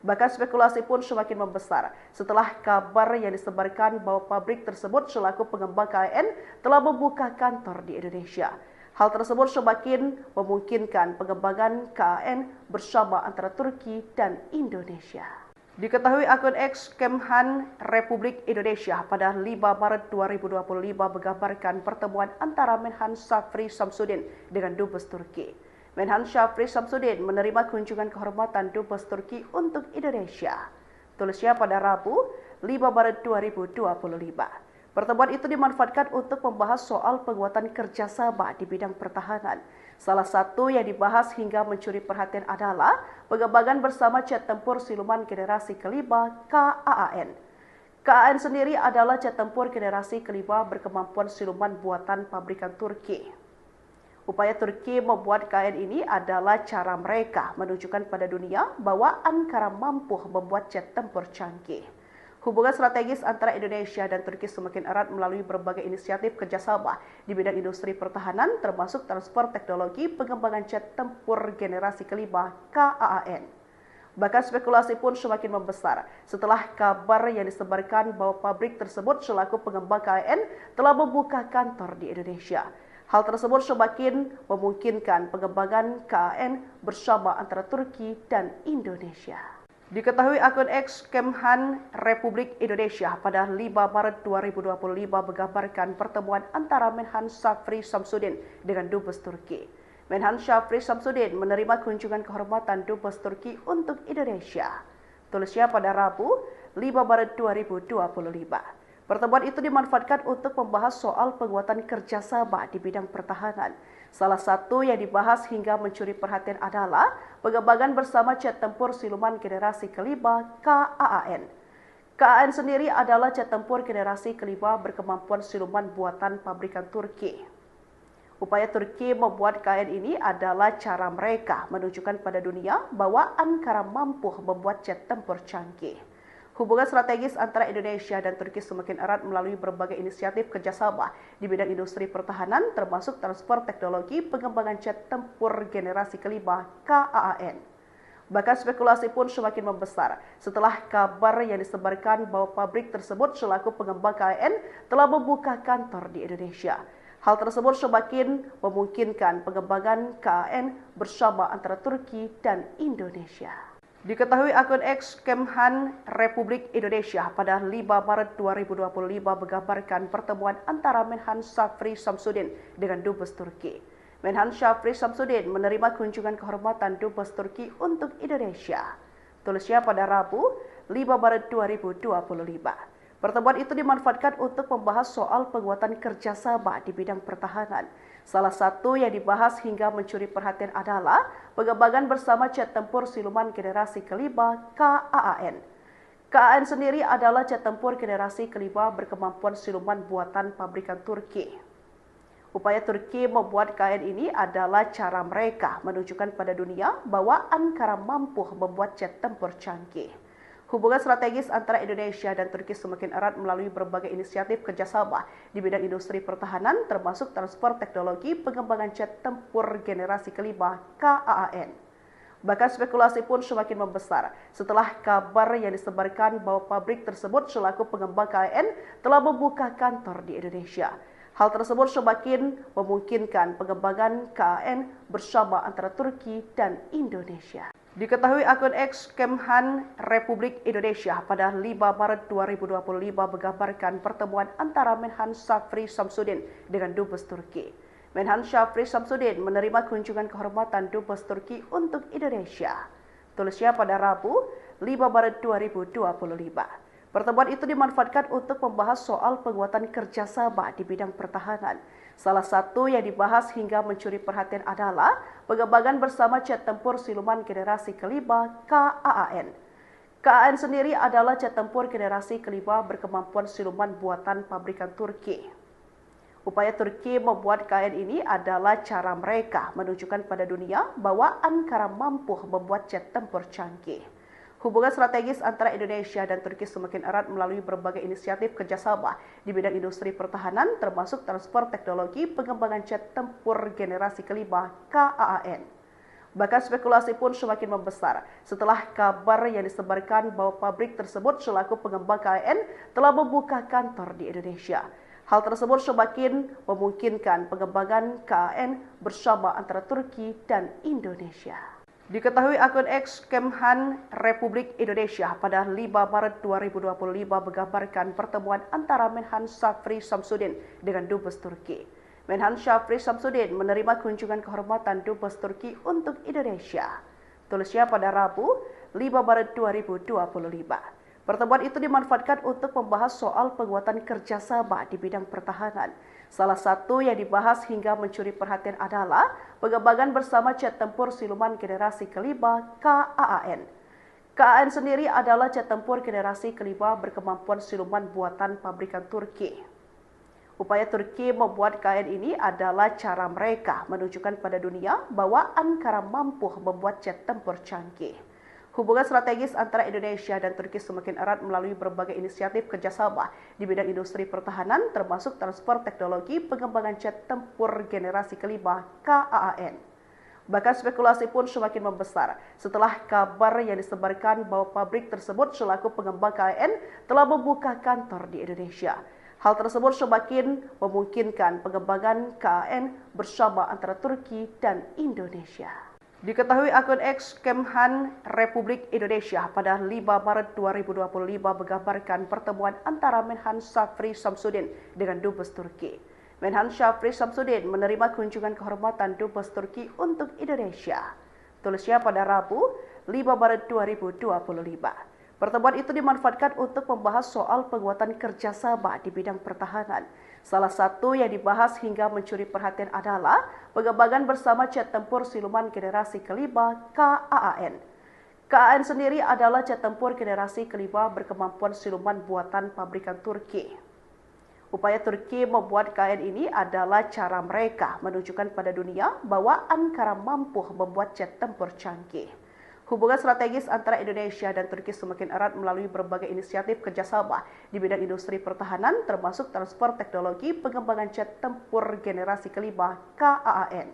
Bahkan spekulasi pun semakin membesar setelah kabar yang disebarkan bahwa pabrik tersebut selaku pengembang KAN telah membuka kantor di Indonesia. Hal tersebut semakin memungkinkan pengembangan KAN bersama antara Turki dan Indonesia. Diketahui akun X Kemhan Republik Indonesia pada 5 Maret 2025 menggambarkan pertemuan antara Menhan Shafri Shamsuddin dengan Dubes Turki. Menhan Shafri Shamsuddin menerima kunjungan kehormatan Dubes Turki untuk Indonesia. Tulisnya pada Rabu 5 Maret 2025. Pertemuan itu dimanfaatkan untuk membahas soal penguatan kerjasama di bidang pertahanan. Salah satu yang dibahas hingga mencuri perhatian adalah pengembangan bersama jet tempur siluman generasi kelima KAAN. KAAN sendiri adalah jet tempur generasi kelima berkemampuan siluman buatan pabrikan Turki. Upaya Turki membuat KAN ini adalah cara mereka menunjukkan pada dunia bahwa Ankara mampu membuat jet tempur canggih. Hubungan strategis antara Indonesia dan Turki semakin erat melalui berbagai inisiatif kerjasama di bidang industri pertahanan, termasuk transfer teknologi pengembangan jet tempur generasi kelima KAAN. Bahkan spekulasi pun semakin membesar setelah kabar yang disebarkan bahwa pabrik tersebut selaku pengembang KAN telah membuka kantor di Indonesia. Hal tersebut semakin memungkinkan pengembangan KAN bersama antara Turki dan Indonesia. Diketahui akun X Kemhan Republik Indonesia pada 5 Maret 2025 menggambarkan pertemuan antara Menhan Shafri Shamsuddin dengan Dubes Turki. Menhan Shafri Shamsuddin menerima kunjungan kehormatan Dubes Turki untuk Indonesia. Tulisnya pada Rabu 5 Maret 2025. Pertemuan itu dimanfaatkan untuk membahas soal penguatan kerjasama di bidang pertahanan. Salah satu yang dibahas hingga mencuri perhatian adalah pengembangan bersama jet tempur siluman generasi kelima KAAN. KAAN sendiri adalah jet tempur generasi kelima berkemampuan siluman buatan pabrikan Turki. Upaya Turki membuat KAN ini adalah cara mereka menunjukkan pada dunia bahwa Ankara mampu membuat jet tempur canggih. Hubungan strategis antara Indonesia dan Turki semakin erat melalui berbagai inisiatif kerjasama di bidang industri pertahanan, termasuk transfer teknologi pengembangan jet tempur generasi kelima KAAN. Bahkan spekulasi pun semakin membesar setelah kabar yang disebarkan bahwa pabrik tersebut selaku pengembang KAN telah membuka kantor di Indonesia. Hal tersebut semakin memungkinkan pengembangan KAN bersama antara Turki dan Indonesia. Diketahui akun X Kemhan Republik Indonesia pada 5 Maret 2025 menggambarkan pertemuan antara Menhan Shafri Shamsuddin dengan Dubes Turki. Menhan Shafri Shamsuddin menerima kunjungan kehormatan Dubes Turki untuk Indonesia. Tulisnya pada Rabu 5 Maret 2025. Pertemuan itu dimanfaatkan untuk membahas soal penguatan kerjasama di bidang pertahanan. Salah satu yang dibahas hingga mencuri perhatian adalah pengembangan bersama jet tempur siluman generasi kelima KAAN. KAAN sendiri adalah jet tempur generasi kelima berkemampuan siluman buatan pabrikan Turki. Upaya Turki membuat KN ini adalah cara mereka menunjukkan pada dunia bahwa Ankara mampu membuat jet tempur canggih. Hubungan strategis antara Indonesia dan Turki semakin erat melalui berbagai inisiatif kerjasama di bidang industri pertahanan, termasuk transfer teknologi pengembangan jet tempur generasi kelima KAAN. Bahkan spekulasi pun semakin membesar setelah kabar yang disebarkan bahwa pabrik tersebut selaku pengembang KAN telah membuka kantor di Indonesia. Hal tersebut semakin memungkinkan pengembangan KAN bersama antara Turki dan Indonesia. Diketahui akun X Kemhan Republik Indonesia pada 5 Maret 2025 menggambarkan pertemuan antara Menhan Syafri Samsudin dengan Dubes Turki. Menhan Syafri Samsudin menerima kunjungan kehormatan Dubes Turki untuk Indonesia. Tulisnya pada Rabu 5 Maret 2025. Pertemuan itu dimanfaatkan untuk membahas soal penguatan kerjasama di bidang pertahanan. Salah satu yang dibahas hingga mencuri perhatian adalah pengembangan bersama jet tempur siluman generasi kelima KAAN. KAAN sendiri adalah jet tempur generasi kelima berkemampuan siluman buatan pabrikan Turki. Upaya Turki membuat KAN ini adalah cara mereka menunjukkan pada dunia bahwa Ankara mampu membuat jet tempur canggih. Hubungan strategis antara Indonesia dan Turki semakin erat melalui berbagai inisiatif kerjasama di bidang industri pertahanan, termasuk transfer teknologi pengembangan jet tempur generasi kelima KAAN. Bahkan spekulasi pun semakin membesar setelah kabar yang disebarkan bahwa pabrik tersebut selaku pengembang KAN telah membuka kantor di Indonesia. Hal tersebut semakin memungkinkan pengembangan KAN bersama antara Turki dan Indonesia. Diketahui akun X Kemhan Republik Indonesia pada 5 Maret 2025 menggambarkan pertemuan antara Menhan Syafri Samsudin dengan Dubes Turki. Menhan Syafri Samsudin menerima kunjungan kehormatan Dubes Turki untuk Indonesia. Tulisnya pada Rabu 5 Maret 2025. Pertemuan itu dimanfaatkan untuk membahas soal penguatan kerjasama di bidang pertahanan. Salah satu yang dibahas hingga mencuri perhatian adalah pengembangan bersama jet tempur siluman generasi kelima KAAN. KAAN sendiri adalah jet tempur generasi kelima berkemampuan siluman buatan pabrikan Turki. Upaya Turki membuat KAN ini adalah cara mereka menunjukkan pada dunia bahwa Ankara mampu membuat jet tempur canggih. Hubungan strategis antara Indonesia dan Turki semakin erat melalui berbagai inisiatif kerjasama di bidang industri pertahanan, termasuk transfer teknologi pengembangan jet tempur generasi kelima KAAN. Bahkan spekulasi pun semakin membesar setelah kabar yang disebarkan bahwa pabrik tersebut selaku pengembang KAN telah membuka kantor di Indonesia. Hal tersebut semakin memungkinkan pengembangan KAN bersama antara Turki dan Indonesia. Diketahui akun X Kemhan Republik Indonesia pada 5 Maret 2025 menggambarkan pertemuan antara Menhan Syafri Samsudin dengan Dubes Turki. Menhan Syafri Samsudin menerima kunjungan kehormatan Dubes Turki untuk Indonesia. Tulisnya pada Rabu 5 Maret 2025. Pertemuan itu dimanfaatkan untuk membahas soal penguatan kerjasama di bidang pertahanan. Salah satu yang dibahas hingga mencuri perhatian adalah pengembangan bersama jet tempur siluman generasi kelima KAAN. KAAN sendiri adalah jet tempur generasi kelima berkemampuan siluman buatan pabrikan Turki. Upaya Turki membuat KAN ini adalah cara mereka menunjukkan pada dunia bahwa Ankara mampu membuat jet tempur canggih. Hubungan strategis antara Indonesia dan Turki semakin erat melalui berbagai inisiatif kerjasama di bidang industri pertahanan, termasuk transfer teknologi pengembangan jet tempur generasi kelima KAAN.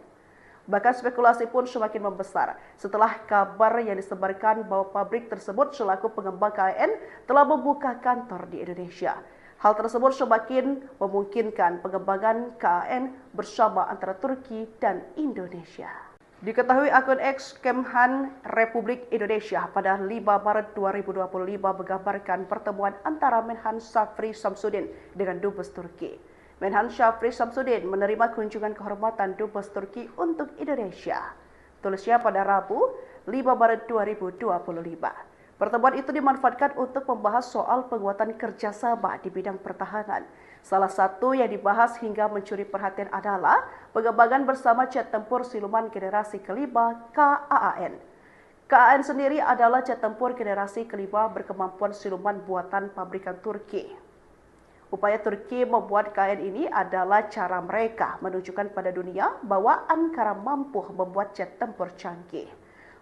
Bahkan spekulasi pun semakin membesar setelah kabar yang disebarkan bahwa pabrik tersebut selaku pengembang KAN telah membuka kantor di Indonesia. Hal tersebut semakin memungkinkan pengembangan KAN bersama antara Turki dan Indonesia. Diketahui akun X Kemhan Republik Indonesia pada 5 Maret 2025 menggambarkan pertemuan antara Menhan Syafri Samsudin dengan Dubes Turki. Menhan Syafri Samsudin menerima kunjungan kehormatan Dubes Turki untuk Indonesia. Tulisnya pada Rabu 5 Maret 2025. Pertemuan itu dimanfaatkan untuk membahas soal penguatan kerjasama di bidang pertahanan. Salah satu yang dibahas hingga mencuri perhatian adalah pengembangan bersama jet tempur siluman generasi kelima KAAN. KAAN sendiri adalah jet tempur generasi kelima berkemampuan siluman buatan pabrikan Turki. Upaya Turki membuat KN ini adalah cara mereka menunjukkan pada dunia bahwa Ankara mampu membuat jet tempur canggih.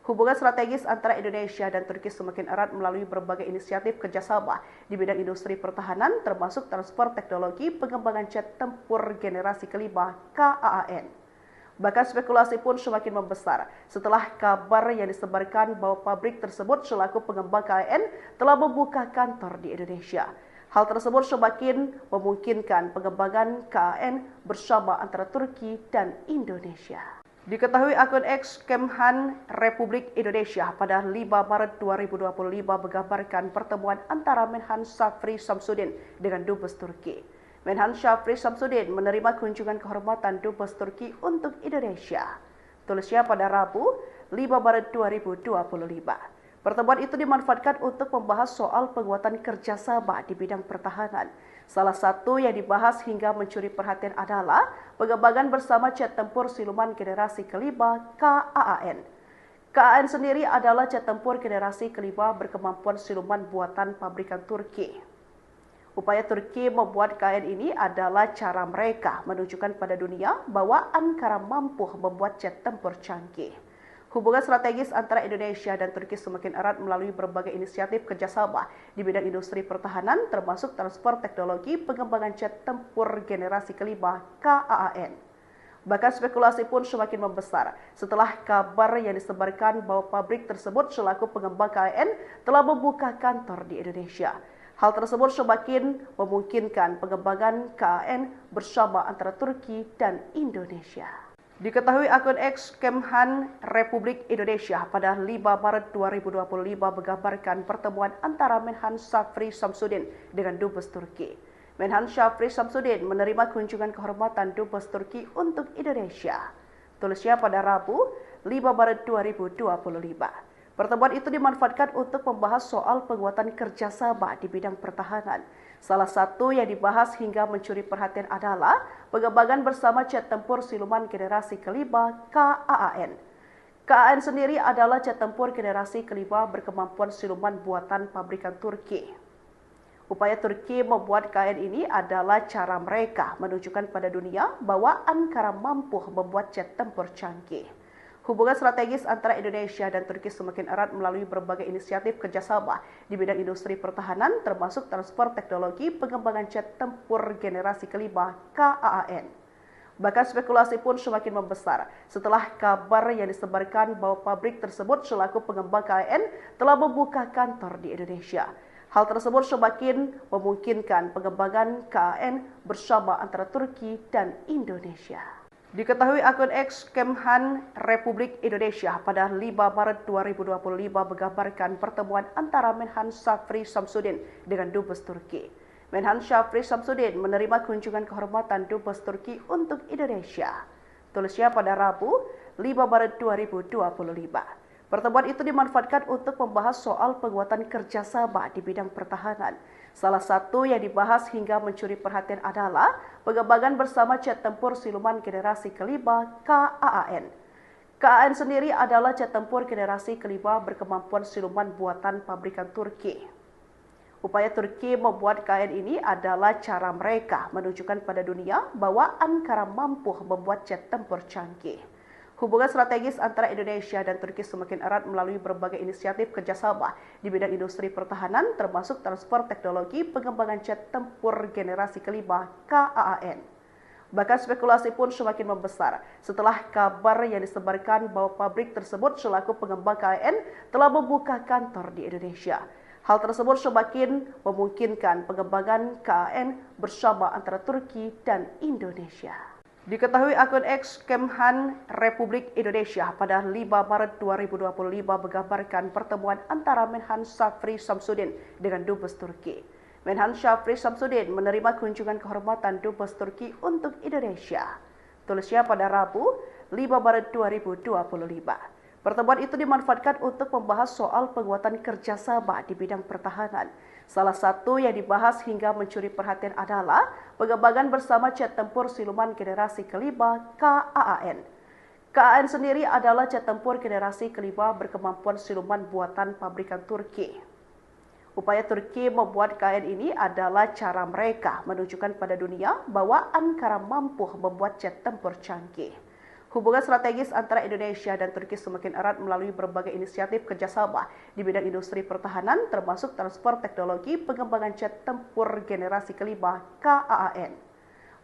Hubungan strategis antara Indonesia dan Turki semakin erat melalui berbagai inisiatif kerjasama di bidang industri pertahanan, termasuk transfer teknologi pengembangan jet tempur generasi kelima KAAN. Bahkan spekulasi pun semakin membesar setelah kabar yang disebarkan bahwa pabrik tersebut selaku pengembang KAN telah membuka kantor di Indonesia. Hal tersebut semakin memungkinkan pengembangan KAN bersama antara Turki dan Indonesia. Diketahui akun X Kemhan Republik Indonesia pada 5 Maret 2025 menggambarkan pertemuan antara Menhan Shafri Shamsuddin dengan Dubes Turki. Menhan Shafri Shamsuddin menerima kunjungan kehormatan Dubes Turki untuk Indonesia. Tulisnya pada Rabu 5 Maret 2025. Pertemuan itu dimanfaatkan untuk membahas soal penguatan kerjasama di bidang pertahanan. Salah satu yang dibahas hingga mencuri perhatian adalah pengembangan bersama jet tempur siluman generasi kelima KAAN. KAAN sendiri adalah jet tempur generasi kelima berkemampuan siluman buatan pabrikan Turki. Upaya Turki membuat KAN ini adalah cara mereka menunjukkan pada dunia bahwa Ankara mampu membuat jet tempur canggih. Hubungan strategis antara Indonesia dan Turki semakin erat melalui berbagai inisiatif kerjasama di bidang industri pertahanan, termasuk transfer teknologi pengembangan jet tempur generasi kelima KAAN. Bahkan spekulasi pun semakin membesar setelah kabar yang disebarkan bahwa pabrik tersebut selaku pengembang KAN telah membuka kantor di Indonesia. Hal tersebut semakin memungkinkan pengembangan KAN bersama antara Turki dan Indonesia. Diketahui akun X Kemhan Republik Indonesia pada 5 Maret 2025 menggambarkan pertemuan antara Menhan Shafri Shamsuddin dengan Dubes Turki. Menhan Shafri Shamsuddin menerima kunjungan kehormatan Dubes Turki untuk Indonesia. Tulisnya pada Rabu 5 Maret 2025. Pertemuan itu dimanfaatkan untuk membahas soal penguatan kerjasama di bidang pertahanan. Salah satu yang dibahas hingga mencuri perhatian adalah pengembangan bersama jet tempur siluman generasi kelima KAAN. KAAN sendiri adalah jet tempur generasi kelima berkemampuan siluman buatan pabrikan Turki. Upaya Turki membuat KAN ini adalah cara mereka menunjukkan pada dunia bahwa Ankara mampu membuat jet tempur canggih. Hubungan strategis antara Indonesia dan Turki semakin erat melalui berbagai inisiatif kerjasama di bidang industri pertahanan, termasuk transfer teknologi pengembangan jet tempur generasi kelima KAAN. Bahkan spekulasi pun semakin membesar setelah kabar yang disebarkan bahwa pabrik tersebut selaku pengembang KAN telah membuka kantor di Indonesia. Hal tersebut semakin memungkinkan pengembangan KAN bersama antara Turki dan Indonesia. Diketahui akun X Kemhan Republik Indonesia pada 5 Maret 2025 menggambarkan pertemuan antara Menhan Shafri Shamsuddin dengan Dubes Turki. Menhan Shafri Shamsuddin menerima kunjungan kehormatan Dubes Turki untuk Indonesia. Tulisnya pada Rabu 5 Maret 2025. Pertemuan itu dimanfaatkan untuk membahas soal penguatan kerjasama di bidang pertahanan. Salah satu yang dibahas hingga mencuri perhatian adalah pengembangan bersama jet tempur siluman generasi kelima KAAN. KAAN sendiri adalah jet tempur generasi kelima berkemampuan siluman buatan pabrikan Turki. Upaya Turki membuat KAN ini adalah cara mereka menunjukkan pada dunia bahwa Ankara mampu membuat jet tempur canggih. Hubungan strategis antara Indonesia dan Turki semakin erat melalui berbagai inisiatif kerjasama di bidang industri pertahanan, termasuk transfer teknologi pengembangan jet tempur generasi kelima KAAN. Bahkan spekulasi pun semakin membesar setelah kabar yang disebarkan bahwa pabrik tersebut selaku pengembang KAN telah membuka kantor di Indonesia. Hal tersebut semakin memungkinkan pengembangan KAN bersama antara Turki dan Indonesia. Diketahui akun X Kemhan Republik Indonesia pada 5 Maret 2025 menggambarkan pertemuan antara Menhan Shafri Shamsuddin dengan Dubes Turki. Menhan Shafri Shamsuddin menerima kunjungan kehormatan Dubes Turki untuk Indonesia. Tulisnya pada Rabu 5 Maret 2025. Pertemuan itu dimanfaatkan untuk membahas soal penguatan kerjasama di bidang pertahanan. Salah satu yang dibahas hingga mencuri perhatian adalah pengembangan bersama jet tempur siluman generasi kelima KAAN. KAAN sendiri adalah jet tempur generasi kelima berkemampuan siluman buatan pabrikan Turki. Upaya Turki membuat KN ini adalah cara mereka menunjukkan pada dunia bahwa Ankara mampu membuat jet tempur canggih. Hubungan strategis antara Indonesia dan Turki semakin erat melalui berbagai inisiatif kerjasama di bidang industri pertahanan, termasuk transfer teknologi pengembangan jet tempur generasi kelima KAAN.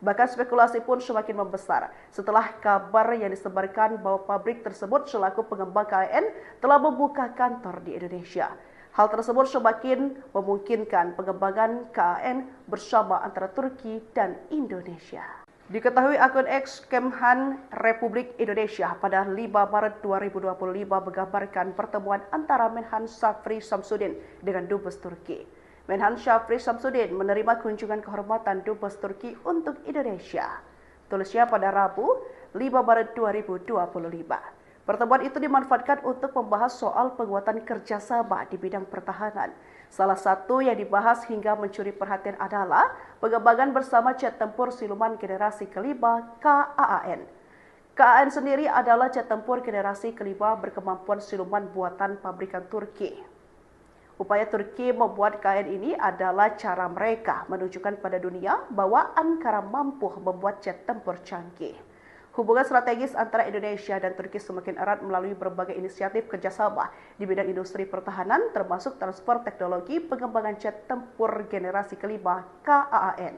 Bahkan spekulasi pun semakin membesar setelah kabar yang disebarkan bahwa pabrik tersebut selaku pengembang KAN telah membuka kantor di Indonesia. Hal tersebut semakin memungkinkan pengembangan KAN bersama antara Turki dan Indonesia. Diketahui akun X Kemhan Republik Indonesia pada 5 Maret 2025 menggambarkan pertemuan antara Menhan Shafri Shamsuddin dengan Dubes Turki. Menhan Shafri Shamsuddin menerima kunjungan kehormatan Dubes Turki untuk Indonesia. Tulisnya pada Rabu 5 Maret 2025. Pertemuan itu dimanfaatkan untuk membahas soal penguatan kerjasama di bidang pertahanan. Salah satu yang dibahas hingga mencuri perhatian adalah pengembangan bersama jet tempur siluman generasi kelima KAAN. KAAN sendiri adalah jet tempur generasi kelima berkemampuan siluman buatan pabrikan Turki. Upaya Turki membuat KAN ini adalah cara mereka menunjukkan pada dunia bahwa Ankara mampu membuat jet tempur canggih. Hubungan strategis antara Indonesia dan Turki semakin erat melalui berbagai inisiatif kerjasama di bidang industri pertahanan, termasuk transfer teknologi pengembangan jet tempur generasi kelima KAAN.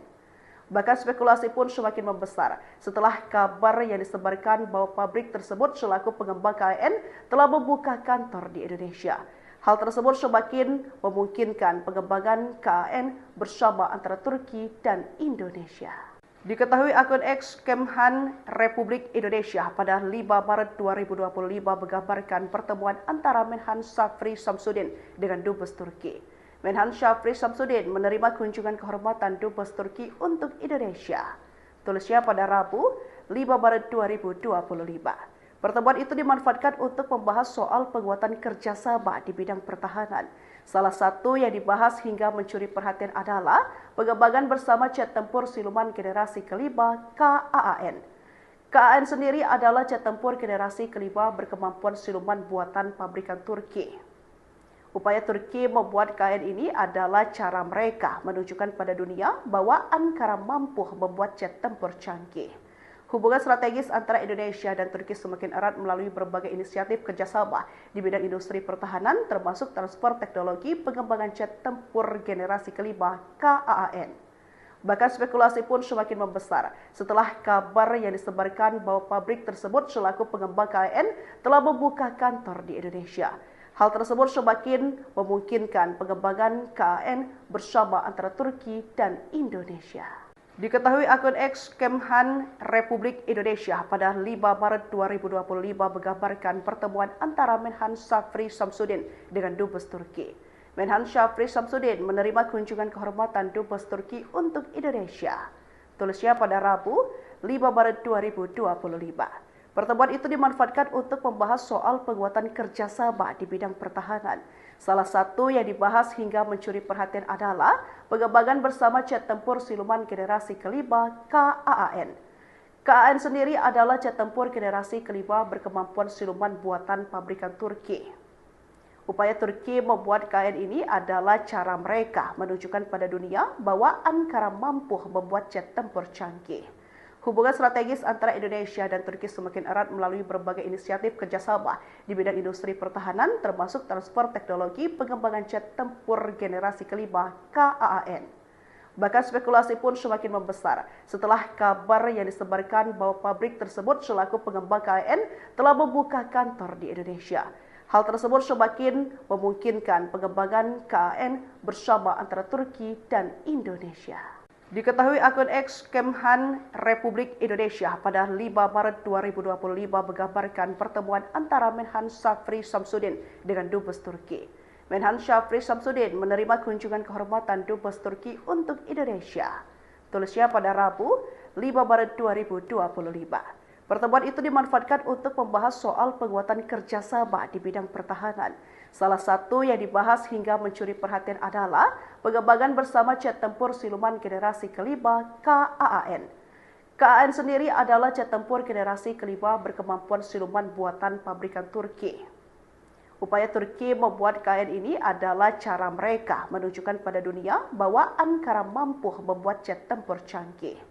Bahkan spekulasi pun semakin membesar setelah kabar yang disebarkan bahwa pabrik tersebut selaku pengembang KAN telah membuka kantor di Indonesia. Hal tersebut semakin memungkinkan pengembangan KAN bersama antara Turki dan Indonesia. Diketahui akun X Kemhan Republik Indonesia pada 5 Maret 2025 menggambarkan pertemuan antara Menhan Shafri Shamsuddin dengan Dubes Turki. Menhan Shafri Shamsuddin menerima kunjungan kehormatan Dubes Turki untuk Indonesia. Tulisnya pada Rabu 5 Maret 2025. Pertemuan itu dimanfaatkan untuk membahas soal penguatan kerjasama di bidang pertahanan. Salah satu yang dibahas hingga mencuri perhatian adalah pengembangan bersama jet tempur siluman generasi kelima KAAN. KAAN sendiri adalah jet tempur generasi kelima berkemampuan siluman buatan pabrikan Turki. Upaya Turki membuat KAN ini adalah cara mereka menunjukkan pada dunia bahwa Ankara mampu membuat jet tempur canggih. Hubungan strategis antara Indonesia dan Turki semakin erat melalui berbagai inisiatif kerjasama di bidang industri pertahanan, termasuk transfer teknologi pengembangan jet tempur generasi kelima KAAN. Bahkan spekulasi pun semakin membesar setelah kabar yang disebarkan bahwa pabrik tersebut selaku pengembang KAN telah membuka kantor di Indonesia. Hal tersebut semakin memungkinkan pengembangan KAN bersama antara Turki dan Indonesia. Diketahui akun X Kemhan Republik Indonesia pada 5 Maret 2025 menggambarkan pertemuan antara Menhan Shafri Shamsuddin dengan Dubes Turki. Menhan Shafri Shamsuddin menerima kunjungan kehormatan Dubes Turki untuk Indonesia. Tulisnya pada Rabu 5 Maret 2025. Pertemuan itu dimanfaatkan untuk membahas soal penguatan kerjasama di bidang pertahanan. Salah satu yang dibahas hingga mencuri perhatian adalah pengembangan bersama jet tempur siluman generasi kelima KAAN. KAAN sendiri adalah jet tempur generasi kelima berkemampuan siluman buatan pabrikan Turki. Upaya Turki membuat KAN ini adalah cara mereka menunjukkan pada dunia bahwa Ankara mampu membuat jet tempur canggih. Hubungan strategis antara Indonesia dan Turki semakin erat melalui berbagai inisiatif kerjasama di bidang industri pertahanan, termasuk transfer teknologi pengembangan jet tempur generasi kelima KAAN. Bahkan spekulasi pun semakin membesar setelah kabar yang disebarkan bahwa pabrik tersebut selaku pengembang KAN telah membuka kantor di Indonesia. Hal tersebut semakin memungkinkan pengembangan KAN bersama antara Turki dan Indonesia. Diketahui akun X Kemhan Republik Indonesia pada 5 Maret 2025 menggambarkan pertemuan antara Menhan Shafri Shamsuddin dengan Dubes Turki. Menhan Shafri Shamsuddin menerima kunjungan kehormatan Dubes Turki untuk Indonesia. Tulisnya pada Rabu 5 Maret 2025. Pertemuan itu dimanfaatkan untuk membahas soal penguatan kerjasama di bidang pertahanan. Salah satu yang dibahas hingga mencuri perhatian adalah pengembangan bersama jet tempur siluman generasi kelima KAAN. KAAN sendiri adalah jet tempur generasi kelima berkemampuan siluman buatan pabrikan Turki. Upaya Turki membuat KN ini adalah cara mereka menunjukkan pada dunia bahwa Ankara mampu membuat jet tempur canggih.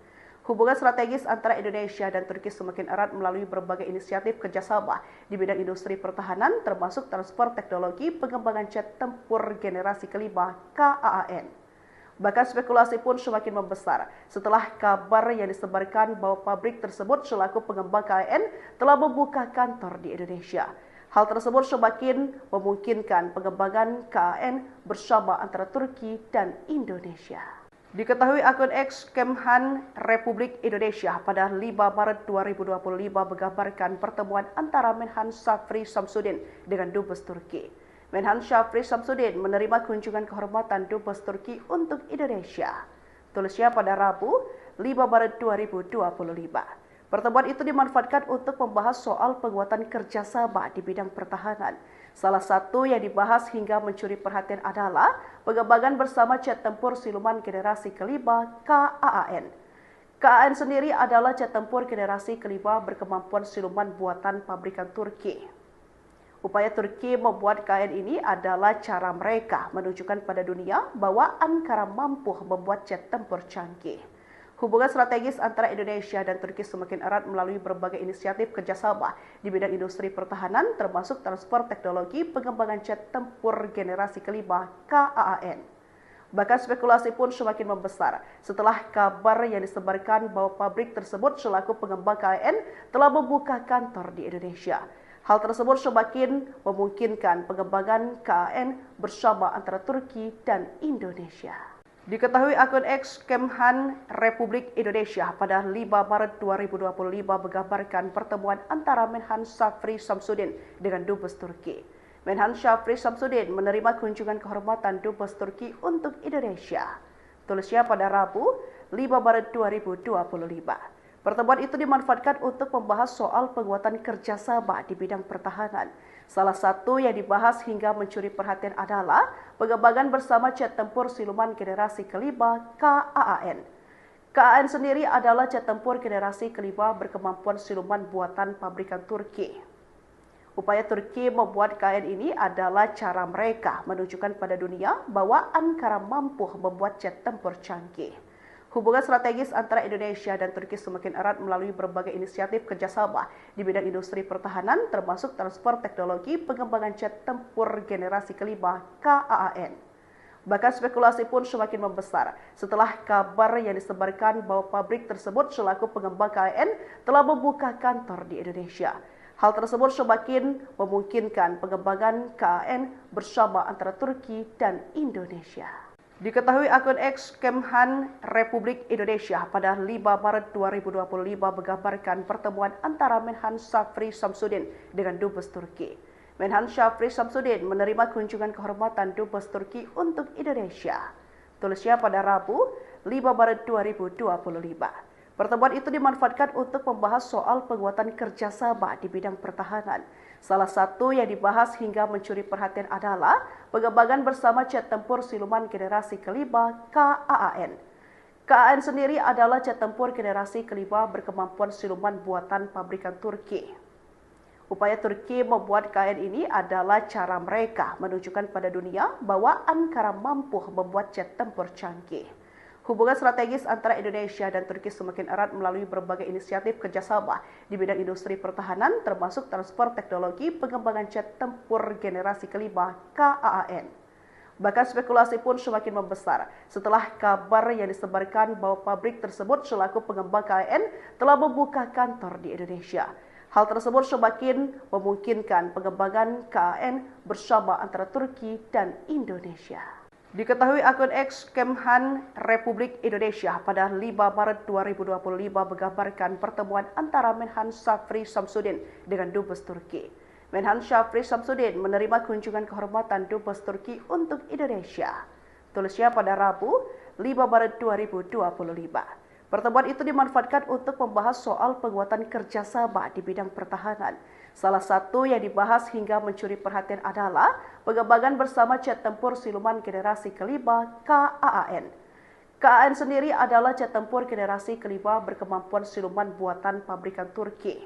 Hubungan strategis antara Indonesia dan Turki semakin erat melalui berbagai inisiatif kerjasama di bidang industri pertahanan, termasuk transfer teknologi pengembangan jet tempur generasi kelima KAAN. Bahkan spekulasi pun semakin membesar setelah kabar yang disebarkan bahwa pabrik tersebut selaku pengembang KAN telah membuka kantor di Indonesia. Hal tersebut semakin memungkinkan pengembangan KAN bersama antara Turki dan Indonesia. Diketahui akun X Kemhan Republik Indonesia pada 5 Maret 2025 menggambarkan pertemuan antara Menhan Shafri Shamsuddin dengan Dubes Turki. Menhan Shafri Shamsuddin menerima kunjungan kehormatan Dubes Turki untuk Indonesia. Tulisnya pada Rabu 5 Maret 2025. Pertemuan itu dimanfaatkan untuk membahas soal penguatan kerjasama di bidang pertahanan. Salah satu yang dibahas hingga mencuri perhatian adalah pengembangan bersama jet tempur siluman generasi kelima KAAN. KAAN sendiri adalah jet tempur generasi kelima berkemampuan siluman buatan pabrikan Turki. Upaya Turki membuat KAN ini adalah cara mereka menunjukkan pada dunia bahwa Ankara mampu membuat jet tempur canggih. Hubungan strategis antara Indonesia dan Turki semakin erat melalui berbagai inisiatif kerjasama di bidang industri pertahanan, termasuk transfer teknologi pengembangan jet tempur generasi kelima KAAN. Bahkan spekulasi pun semakin membesar setelah kabar yang disebarkan bahwa pabrik tersebut selaku pengembang KAN telah membuka kantor di Indonesia. Hal tersebut semakin memungkinkan pengembangan KAN bersama antara Turki dan Indonesia. Diketahui akun X Kemhan Republik Indonesia pada 5 Maret 2025 menggambarkan pertemuan antara Menhan Shafri Shamsuddin dengan Dubes Turki. Menhan Shafri Shamsuddin menerima kunjungan kehormatan Dubes Turki untuk Indonesia. Tulisnya pada Rabu 5 Maret 2025. Pertemuan itu dimanfaatkan untuk membahas soal penguatan kerjasama di bidang pertahanan. Salah satu yang dibahas hingga mencuri perhatian adalah pengembangan bersama jet tempur siluman generasi kelima KAAN. KAAN sendiri adalah jet tempur generasi kelima berkemampuan siluman buatan pabrikan Turki. Upaya Turki membuat KAN ini adalah cara mereka menunjukkan pada dunia bahwa Ankara mampu membuat jet tempur canggih. Hubungan strategis antara Indonesia dan Turki semakin erat melalui berbagai inisiatif kerjasama di bidang industri pertahanan, termasuk transfer teknologi pengembangan jet tempur generasi kelima KAAN. Bahkan spekulasi pun semakin membesar setelah kabar yang disebarkan bahwa pabrik tersebut selaku pengembang KAN telah membuka kantor di Indonesia. Hal tersebut semakin memungkinkan pengembangan KAN bersama antara Turki dan Indonesia. Diketahui akun X Kemhan Republik Indonesia pada 5 Maret 2025 menggambarkan pertemuan antara Menhan Shafri Shamsuddin dengan Dubes Turki. Menhan Shafri Shamsuddin menerima kunjungan kehormatan Dubes Turki untuk Indonesia. Tulisnya pada Rabu 5 Maret 2025. Pertemuan itu dimanfaatkan untuk membahas soal penguatan kerjasama di bidang pertahanan. Salah satu yang dibahas hingga mencuri perhatian adalah pengembangan bersama jet tempur siluman generasi kelima KAAN. KAAN sendiri adalah jet tempur generasi kelima berkemampuan siluman buatan pabrikan Turki. Upaya Turki membuat KAN ini adalah cara mereka menunjukkan pada dunia bahwa Ankara mampu membuat jet tempur canggih. Hubungan strategis antara Indonesia dan Turki semakin erat melalui berbagai inisiatif kerjasama di bidang industri pertahanan, termasuk transfer teknologi pengembangan jet tempur generasi kelima KAAN. Bahkan spekulasi pun semakin membesar setelah kabar yang disebarkan bahwa pabrik tersebut selaku pengembang KAN telah membuka kantor di Indonesia. Hal tersebut semakin memungkinkan pengembangan KAN bersama antara Turki dan Indonesia. Diketahui akun X Kemhan Republik Indonesia pada 5 Maret 2025 menggambarkan pertemuan antara Menhan Shafri Shamsuddin dengan Dubes Turki. Menhan Shafri Shamsuddin menerima kunjungan kehormatan Dubes Turki untuk Indonesia. Tulisnya pada Rabu 5 Maret 2025. Pertemuan itu dimanfaatkan untuk membahas soal penguatan kerjasama di bidang pertahanan. Salah satu yang dibahas hingga mencuri perhatian adalah pengembangan bersama jet tempur siluman generasi kelima KAAN. KAAN sendiri adalah jet tempur generasi kelima berkemampuan siluman buatan pabrikan Turki.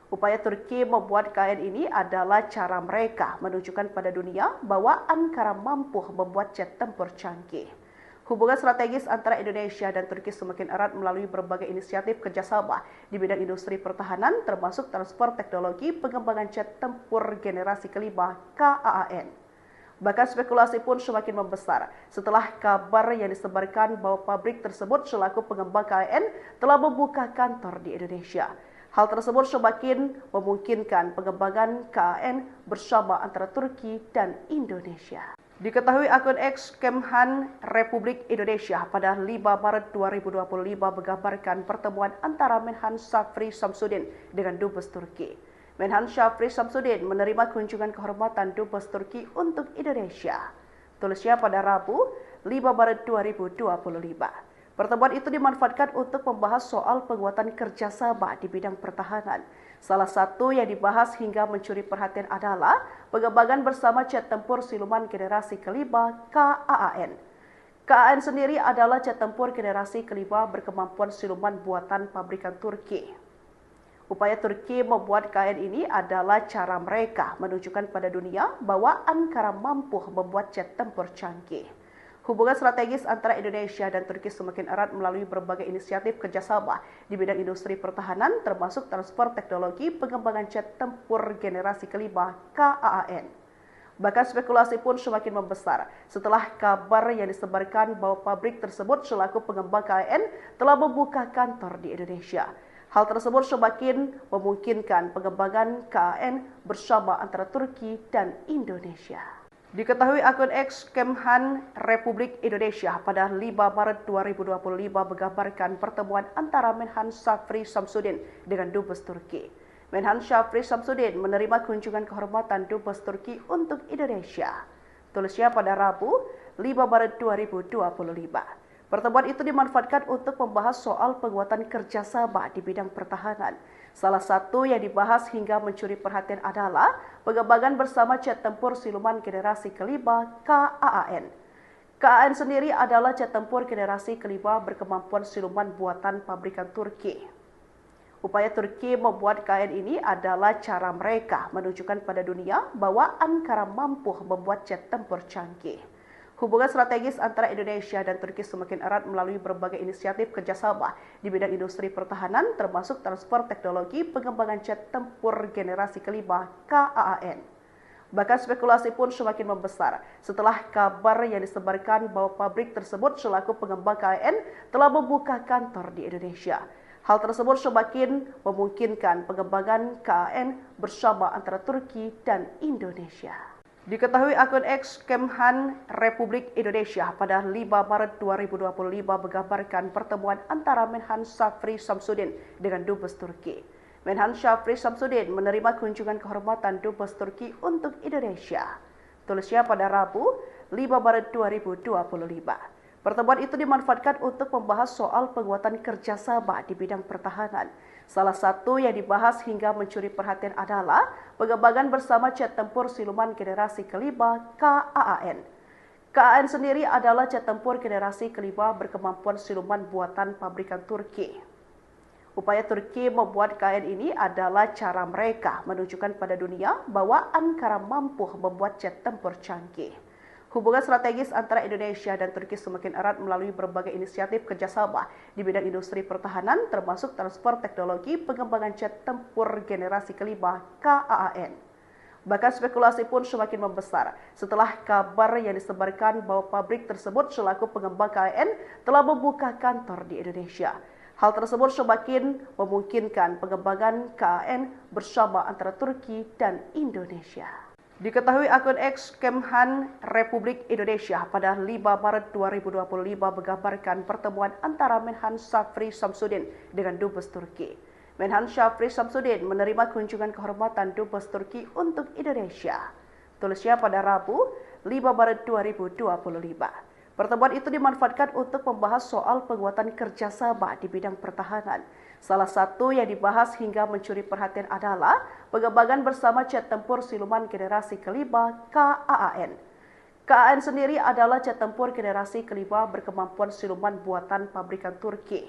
Upaya Turki membuat KN ini adalah cara mereka menunjukkan pada dunia bahwa Ankara mampu membuat jet tempur canggih. Hubungan strategis antara Indonesia dan Turki semakin erat melalui berbagai inisiatif kerjasama di bidang industri pertahanan, termasuk transfer teknologi pengembangan jet tempur generasi kelima KAAN. Bahkan spekulasi pun semakin membesar setelah kabar yang disebarkan bahwa pabrik tersebut selaku pengembang KAN telah membuka kantor di Indonesia. Hal tersebut semakin memungkinkan pengembangan KAN bersama antara Turki dan Indonesia. Diketahui akun X Kemhan Republik Indonesia pada 5 Maret 2025 menggambarkan pertemuan antara Menhan Shafri Shamsuddin dengan Dubes Turki. Menhan Shafri Shamsuddin menerima kunjungan kehormatan Dubes Turki untuk Indonesia. Tulisnya pada Rabu 5 Maret 2025. Pertemuan itu dimanfaatkan untuk membahas soal penguatan kerjasama di bidang pertahanan. Salah satu yang dibahas hingga mencuri perhatian adalah pengembangan bersama jet tempur siluman generasi kelima KAAN. KAAN sendiri adalah jet tempur generasi kelima berkemampuan siluman buatan pabrikan Turki. Upaya Turki membuat KAN ini adalah cara mereka menunjukkan pada dunia bahwa Ankara mampu membuat jet tempur canggih. Hubungan strategis antara Indonesia dan Turki semakin erat melalui berbagai inisiatif kerjasama di bidang industri pertahanan, termasuk transfer teknologi pengembangan jet tempur generasi kelima KAAN. Bahkan spekulasi pun semakin membesar setelah kabar yang disebarkan bahwa pabrik tersebut selaku pengembang KAN telah membuka kantor di Indonesia. Hal tersebut semakin memungkinkan pengembangan KAN bersama antara Turki dan Indonesia. Diketahui akun X Kemhan Republik Indonesia pada 5 Maret 2025 menggambarkan pertemuan antara Menhan Shafri Shamsuddin dengan Dubes Turki. Menhan Shafri Shamsuddin menerima kunjungan kehormatan Dubes Turki untuk Indonesia. Tulisnya pada Rabu 5 Maret 2025. Pertemuan itu dimanfaatkan untuk membahas soal penguatan kerjasama di bidang pertahanan. Salah satu yang dibahas hingga mencuri perhatian adalah pengembangan bersama jet tempur siluman generasi kelima KAAN. KAAN sendiri adalah jet tempur generasi kelima berkemampuan siluman buatan pabrikan Turki. Upaya Turki membuat KAN ini adalah cara mereka menunjukkan pada dunia bahwa Ankara mampu membuat jet tempur canggih. Hubungan strategis antara Indonesia dan Turki semakin erat melalui berbagai inisiatif kerjasama di bidang industri pertahanan, termasuk transfer teknologi pengembangan jet tempur generasi kelima KAAN. Bahkan spekulasi pun semakin membesar setelah kabar yang disebarkan bahwa pabrik tersebut selaku pengembang KAN telah membuka kantor di Indonesia. Hal tersebut semakin memungkinkan pengembangan KAN bersama antara Turki dan Indonesia. Diketahui akun X Kemhan Republik Indonesia pada 5 Maret 2025 menggambarkan pertemuan antara Menhan Shafri Shamsuddin dengan Dubes Turki. Menhan Shafri Shamsuddin menerima kunjungan kehormatan Dubes Turki untuk Indonesia. Tulisnya pada Rabu 5 Maret 2025. Pertemuan itu dimanfaatkan untuk membahas soal penguatan kerjasama di bidang pertahanan. Salah satu yang dibahas hingga mencuri perhatian adalah pengembangan bersama jet tempur siluman generasi kelima KAAN. KAAN sendiri adalah jet tempur generasi kelima berkemampuan siluman buatan pabrikan Turki. Upaya Turki membuat KAN ini adalah cara mereka menunjukkan pada dunia bahwa Ankara mampu membuat jet tempur canggih. Hubungan strategis antara Indonesia dan Turki semakin erat melalui berbagai inisiatif kerjasama di bidang industri pertahanan, termasuk transfer teknologi pengembangan jet tempur generasi kelima KAAN. Bahkan spekulasi pun semakin membesar setelah kabar yang disebarkan bahwa pabrik tersebut selaku pengembang KAN telah membuka kantor di Indonesia. Hal tersebut semakin memungkinkan pengembangan KAN bersama antara Turki dan Indonesia. Diketahui akun X Kemhan Republik Indonesia pada 5 Maret 2025 menggambarkan pertemuan antara Menhan Shafri Shamsuddin dengan Dubes Turki. Menhan Shafri Shamsuddin menerima kunjungan kehormatan Dubes Turki untuk Indonesia. Tulisnya pada Rabu 5 Maret 2025. Pertemuan itu dimanfaatkan untuk membahas soal penguatan kerjasama di bidang pertahanan. Salah satu yang dibahas hingga mencuri perhatian adalah pengembangan bersama jet tempur siluman generasi kelima KAAN. KAAN sendiri adalah jet tempur generasi kelima berkemampuan siluman buatan pabrikan Turki.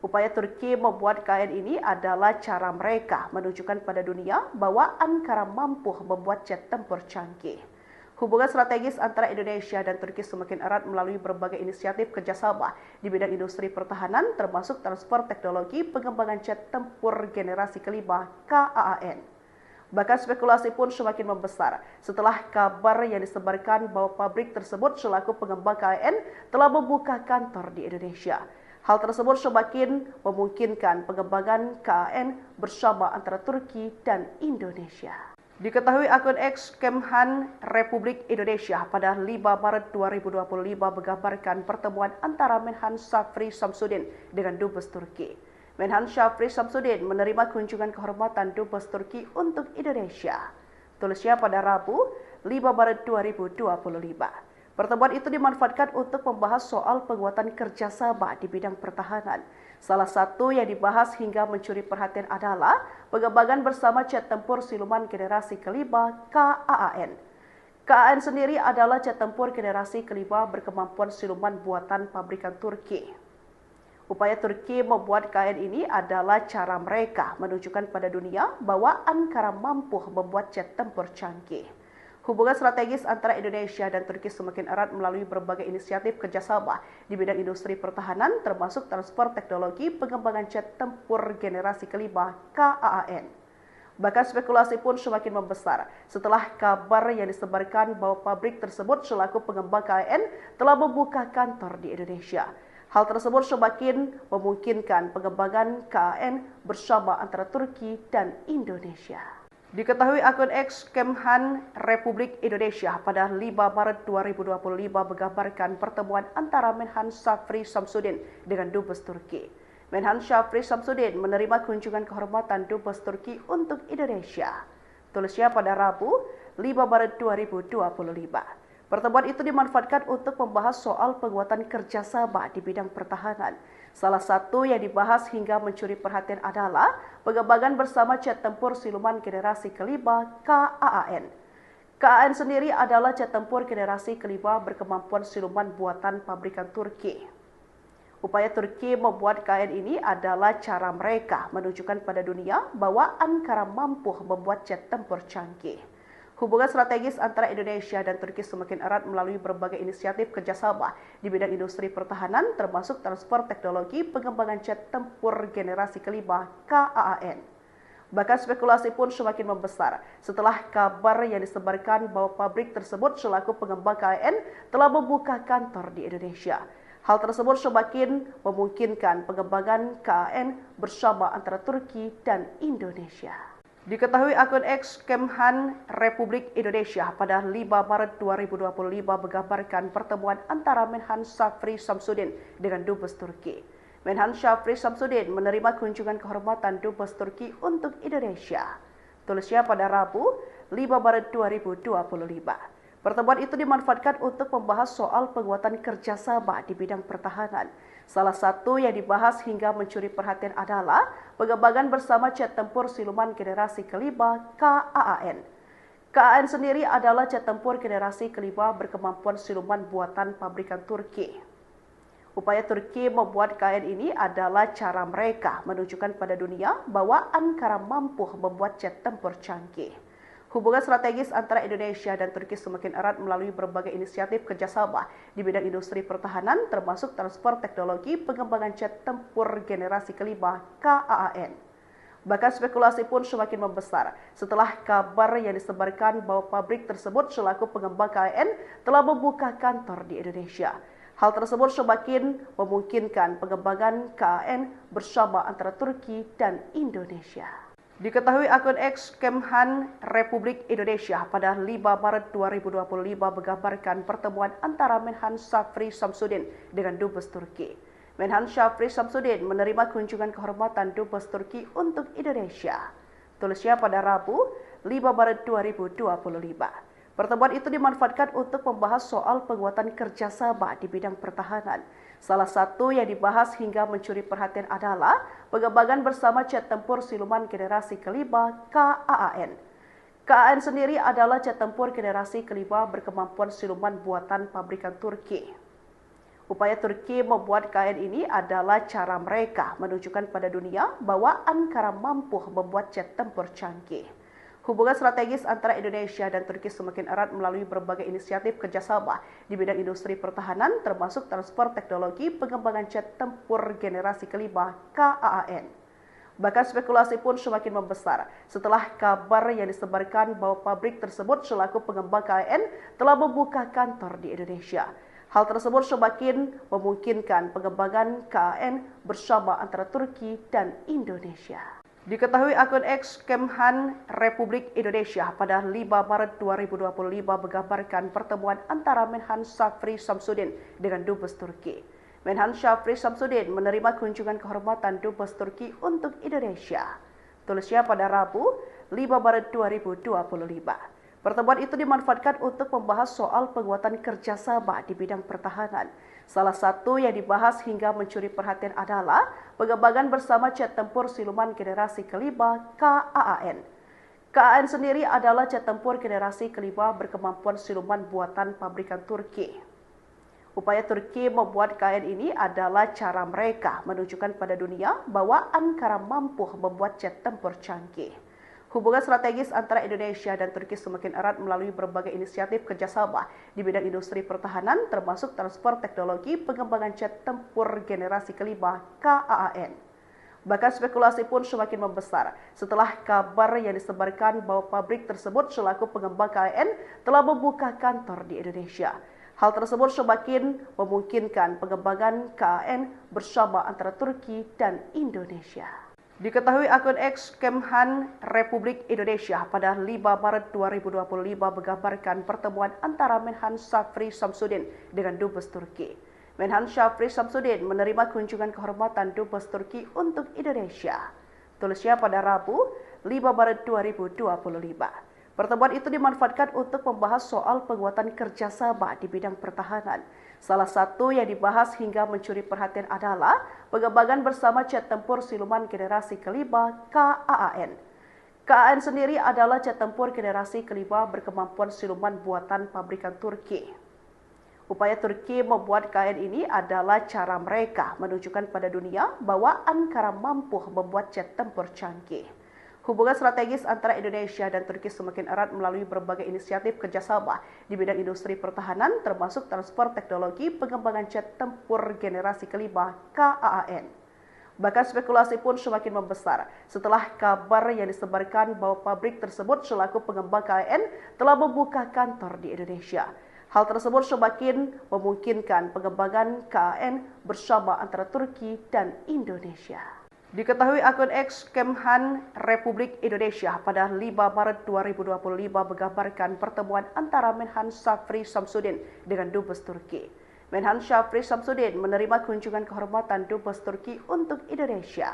Upaya Turki membuat KN ini adalah cara mereka menunjukkan pada dunia bahwa Ankara mampu membuat jet tempur canggih. Hubungan strategis antara Indonesia dan Turki semakin erat melalui berbagai inisiatif kerjasama di bidang industri pertahanan, termasuk transfer teknologi pengembangan jet tempur generasi kelima KAAN. Bahkan spekulasi pun semakin membesar setelah kabar yang disebarkan bahwa pabrik tersebut selaku pengembang KAN telah membuka kantor di Indonesia. Hal tersebut semakin memungkinkan pengembangan KAN bersama antara Turki dan Indonesia. Diketahui akun X Kemhan Republik Indonesia pada 5 Maret 2025 menggambarkan pertemuan antara Menhan Shafri Shamsuddin dengan Dubes Turki. Menhan Shafri Shamsuddin menerima kunjungan kehormatan Dubes Turki untuk Indonesia. Tulisnya pada Rabu 5 Maret 2025. Pertemuan itu dimanfaatkan untuk membahas soal penguatan kerjasama di bidang pertahanan. Salah satu yang dibahas hingga mencuri perhatian adalah pengembangan bersama jet tempur siluman generasi kelima KAAN. KAAN sendiri adalah jet tempur generasi kelima berkemampuan siluman buatan pabrikan Turki. Upaya Turki membuat KAN ini adalah cara mereka menunjukkan pada dunia bahwa Ankara mampu membuat jet tempur canggih. Hubungan strategis antara Indonesia dan Turki semakin erat melalui berbagai inisiatif kerjasama di bidang industri pertahanan, termasuk transfer teknologi pengembangan jet tempur generasi kelima KAAN. Bahkan spekulasi pun semakin membesar setelah kabar yang disebarkan bahwa pabrik tersebut selaku pengembang KAN telah membuka kantor di Indonesia. Hal tersebut semakin memungkinkan pengembangan KAN bersama antara Turki dan Indonesia. Diketahui akun X Kemhan Republik Indonesia pada 5 Maret 2025 menggambarkan pertemuan antara Menhan Shafri Shamsuddin dengan Dubes Turki. Menhan Shafri Shamsuddin menerima kunjungan kehormatan Dubes Turki untuk Indonesia. Tulisnya pada Rabu 5 Maret 2025. Pertemuan itu dimanfaatkan untuk membahas soal penguatan kerjasama di bidang pertahanan. Salah satu yang dibahas hingga mencuri perhatian adalah pengembangan bersama jet tempur siluman generasi kelima KAAN. KAAN sendiri adalah jet tempur generasi kelima berkemampuan siluman buatan pabrikan Turki. Upaya Turki membuat KAN ini adalah cara mereka menunjukkan pada dunia bahwa Ankara mampu membuat jet tempur canggih. Hubungan strategis antara Indonesia dan Turki semakin erat melalui berbagai inisiatif kerjasama di bidang industri pertahanan, termasuk transfer teknologi pengembangan jet tempur generasi kelima KAAN. Bahkan spekulasi pun semakin membesar setelah kabar yang disebarkan bahwa pabrik tersebut selaku pengembang KAN telah membuka kantor di Indonesia. Hal tersebut semakin memungkinkan pengembangan KAN bersama antara Turki dan Indonesia. Diketahui akun X Kemhan Republik Indonesia pada 5 Maret 2025 menggambarkan pertemuan antara Menhan Shafri Shamsuddin dengan Dubes Turki. Menhan Shafri Shamsuddin menerima kunjungan kehormatan Dubes Turki untuk Indonesia. Tulisnya pada Rabu 5 Maret 2025. Pertemuan itu dimanfaatkan untuk membahas soal penguatan kerjasama di bidang pertahanan. Salah satu yang dibahas hingga mencuri perhatian adalah pengembangan bersama jet tempur siluman generasi kelima KAAN. KAAN sendiri adalah jet tempur generasi kelima berkemampuan siluman buatan pabrikan Turki. Upaya Turki membuat KAN ini adalah cara mereka menunjukkan pada dunia bahwa Ankara mampu membuat jet tempur canggih. Hubungan strategis antara Indonesia dan Turki semakin erat melalui berbagai inisiatif kerjasama di bidang industri pertahanan, termasuk transfer teknologi pengembangan jet tempur generasi kelima KAAN. Bahkan spekulasi pun semakin membesar setelah kabar yang disebarkan bahwa pabrik tersebut selaku pengembang KAN telah membuka kantor di Indonesia. Hal tersebut semakin memungkinkan pengembangan KAN bersama antara Turki dan Indonesia. Diketahui akun X Kemhan Republik Indonesia pada 5 Maret 2025 menggambarkan pertemuan antara Menhan Shafri Shamsuddin dengan Dubes Turki. Menhan Shafri Shamsuddin menerima kunjungan kehormatan Dubes Turki untuk Indonesia. Tulisnya pada Rabu 5 Maret 2025. Pertemuan itu dimanfaatkan untuk membahas soal penguatan kerjasama di bidang pertahanan. Salah satu yang dibahas hingga mencuri perhatian adalah pengembangan bersama jet tempur siluman generasi kelima KAAN. KAAN sendiri adalah jet tempur generasi kelima berkemampuan siluman buatan pabrikan Turki. Upaya Turki membuat KN ini adalah cara mereka menunjukkan pada dunia bahwa Ankara mampu membuat jet tempur canggih. Hubungan strategis antara Indonesia dan Turki semakin erat melalui berbagai inisiatif kerjasama di bidang industri pertahanan, termasuk transfer teknologi pengembangan jet tempur generasi kelima KAAN. Bahkan spekulasi pun semakin membesar setelah kabar yang disebarkan bahwa pabrik tersebut selaku pengembang KAN telah membuka kantor di Indonesia. Hal tersebut semakin memungkinkan pengembangan KAN bersama antara Turki dan Indonesia. Diketahui akun X Kemhan Republik Indonesia pada 5 Maret 2025 menggambarkan pertemuan antara Menhan Shafri Shamsuddin dengan Dubes Turki. Menhan Shafri Shamsuddin menerima kunjungan kehormatan Dubes Turki untuk Indonesia. Tulisnya pada Rabu, 5 Maret 2025. Pertemuan itu dimanfaatkan untuk membahas soal penguatan kerjasama di bidang pertahanan. Salah satu yang dibahas hingga mencuri perhatian adalah pengembangan bersama jet tempur siluman generasi kelima KAAN. KAAN sendiri adalah jet tempur generasi kelima berkemampuan siluman buatan pabrikan Turki. Upaya Turki membuat KAN ini adalah cara mereka menunjukkan pada dunia bahwa Ankara mampu membuat jet tempur canggih. Hubungan strategis antara Indonesia dan Turki semakin erat melalui berbagai inisiatif kerjasama di bidang industri pertahanan, termasuk transfer teknologi pengembangan jet tempur generasi kelima KAAN. Bahkan spekulasi pun semakin membesar setelah kabar yang disebarkan bahwa pabrik tersebut selaku pengembang KAN telah membuka kantor di Indonesia. Hal tersebut semakin memungkinkan pengembangan KAN bersama antara Turki dan Indonesia. Diketahui akun X Kemhan Republik Indonesia pada 5 Maret 2025 menggambarkan pertemuan antara Menhan Shafri Shamsuddin dengan Dubes Turki. Menhan Shafri Shamsuddin menerima kunjungan kehormatan Dubes Turki untuk Indonesia. Tulisnya pada Rabu, 5 Maret 2025. Pertemuan itu dimanfaatkan untuk membahas soal penguatan kerjasama di bidang pertahanan. Salah satu yang dibahas hingga mencuri perhatian adalah pengembangan bersama jet tempur siluman generasi kelima KAAN. KAAN sendiri adalah jet tempur generasi kelima berkemampuan siluman buatan pabrikan Turki. Upaya Turki membuat KAN ini adalah cara mereka menunjukkan pada dunia bahwa Ankara mampu membuat jet tempur canggih. Hubungan strategis antara Indonesia dan Turki semakin erat melalui berbagai inisiatif kerjasama di bidang industri pertahanan, termasuk transfer teknologi pengembangan jet tempur generasi kelima KAAN. Bahkan spekulasi pun semakin membesar setelah kabar yang disebarkan bahwa pabrik tersebut selaku pengembang KAN telah membuka kantor di Indonesia. Hal tersebut semakin memungkinkan pengembangan KAN bersama antara Turki dan Indonesia. Diketahui akun X Kemhan Republik Indonesia pada 5 Maret 2025 menggambarkan pertemuan antara Menhan Shafri Shamsuddin dengan Dubes Turki. Menhan Shafri Shamsuddin menerima kunjungan kehormatan Dubes Turki untuk Indonesia.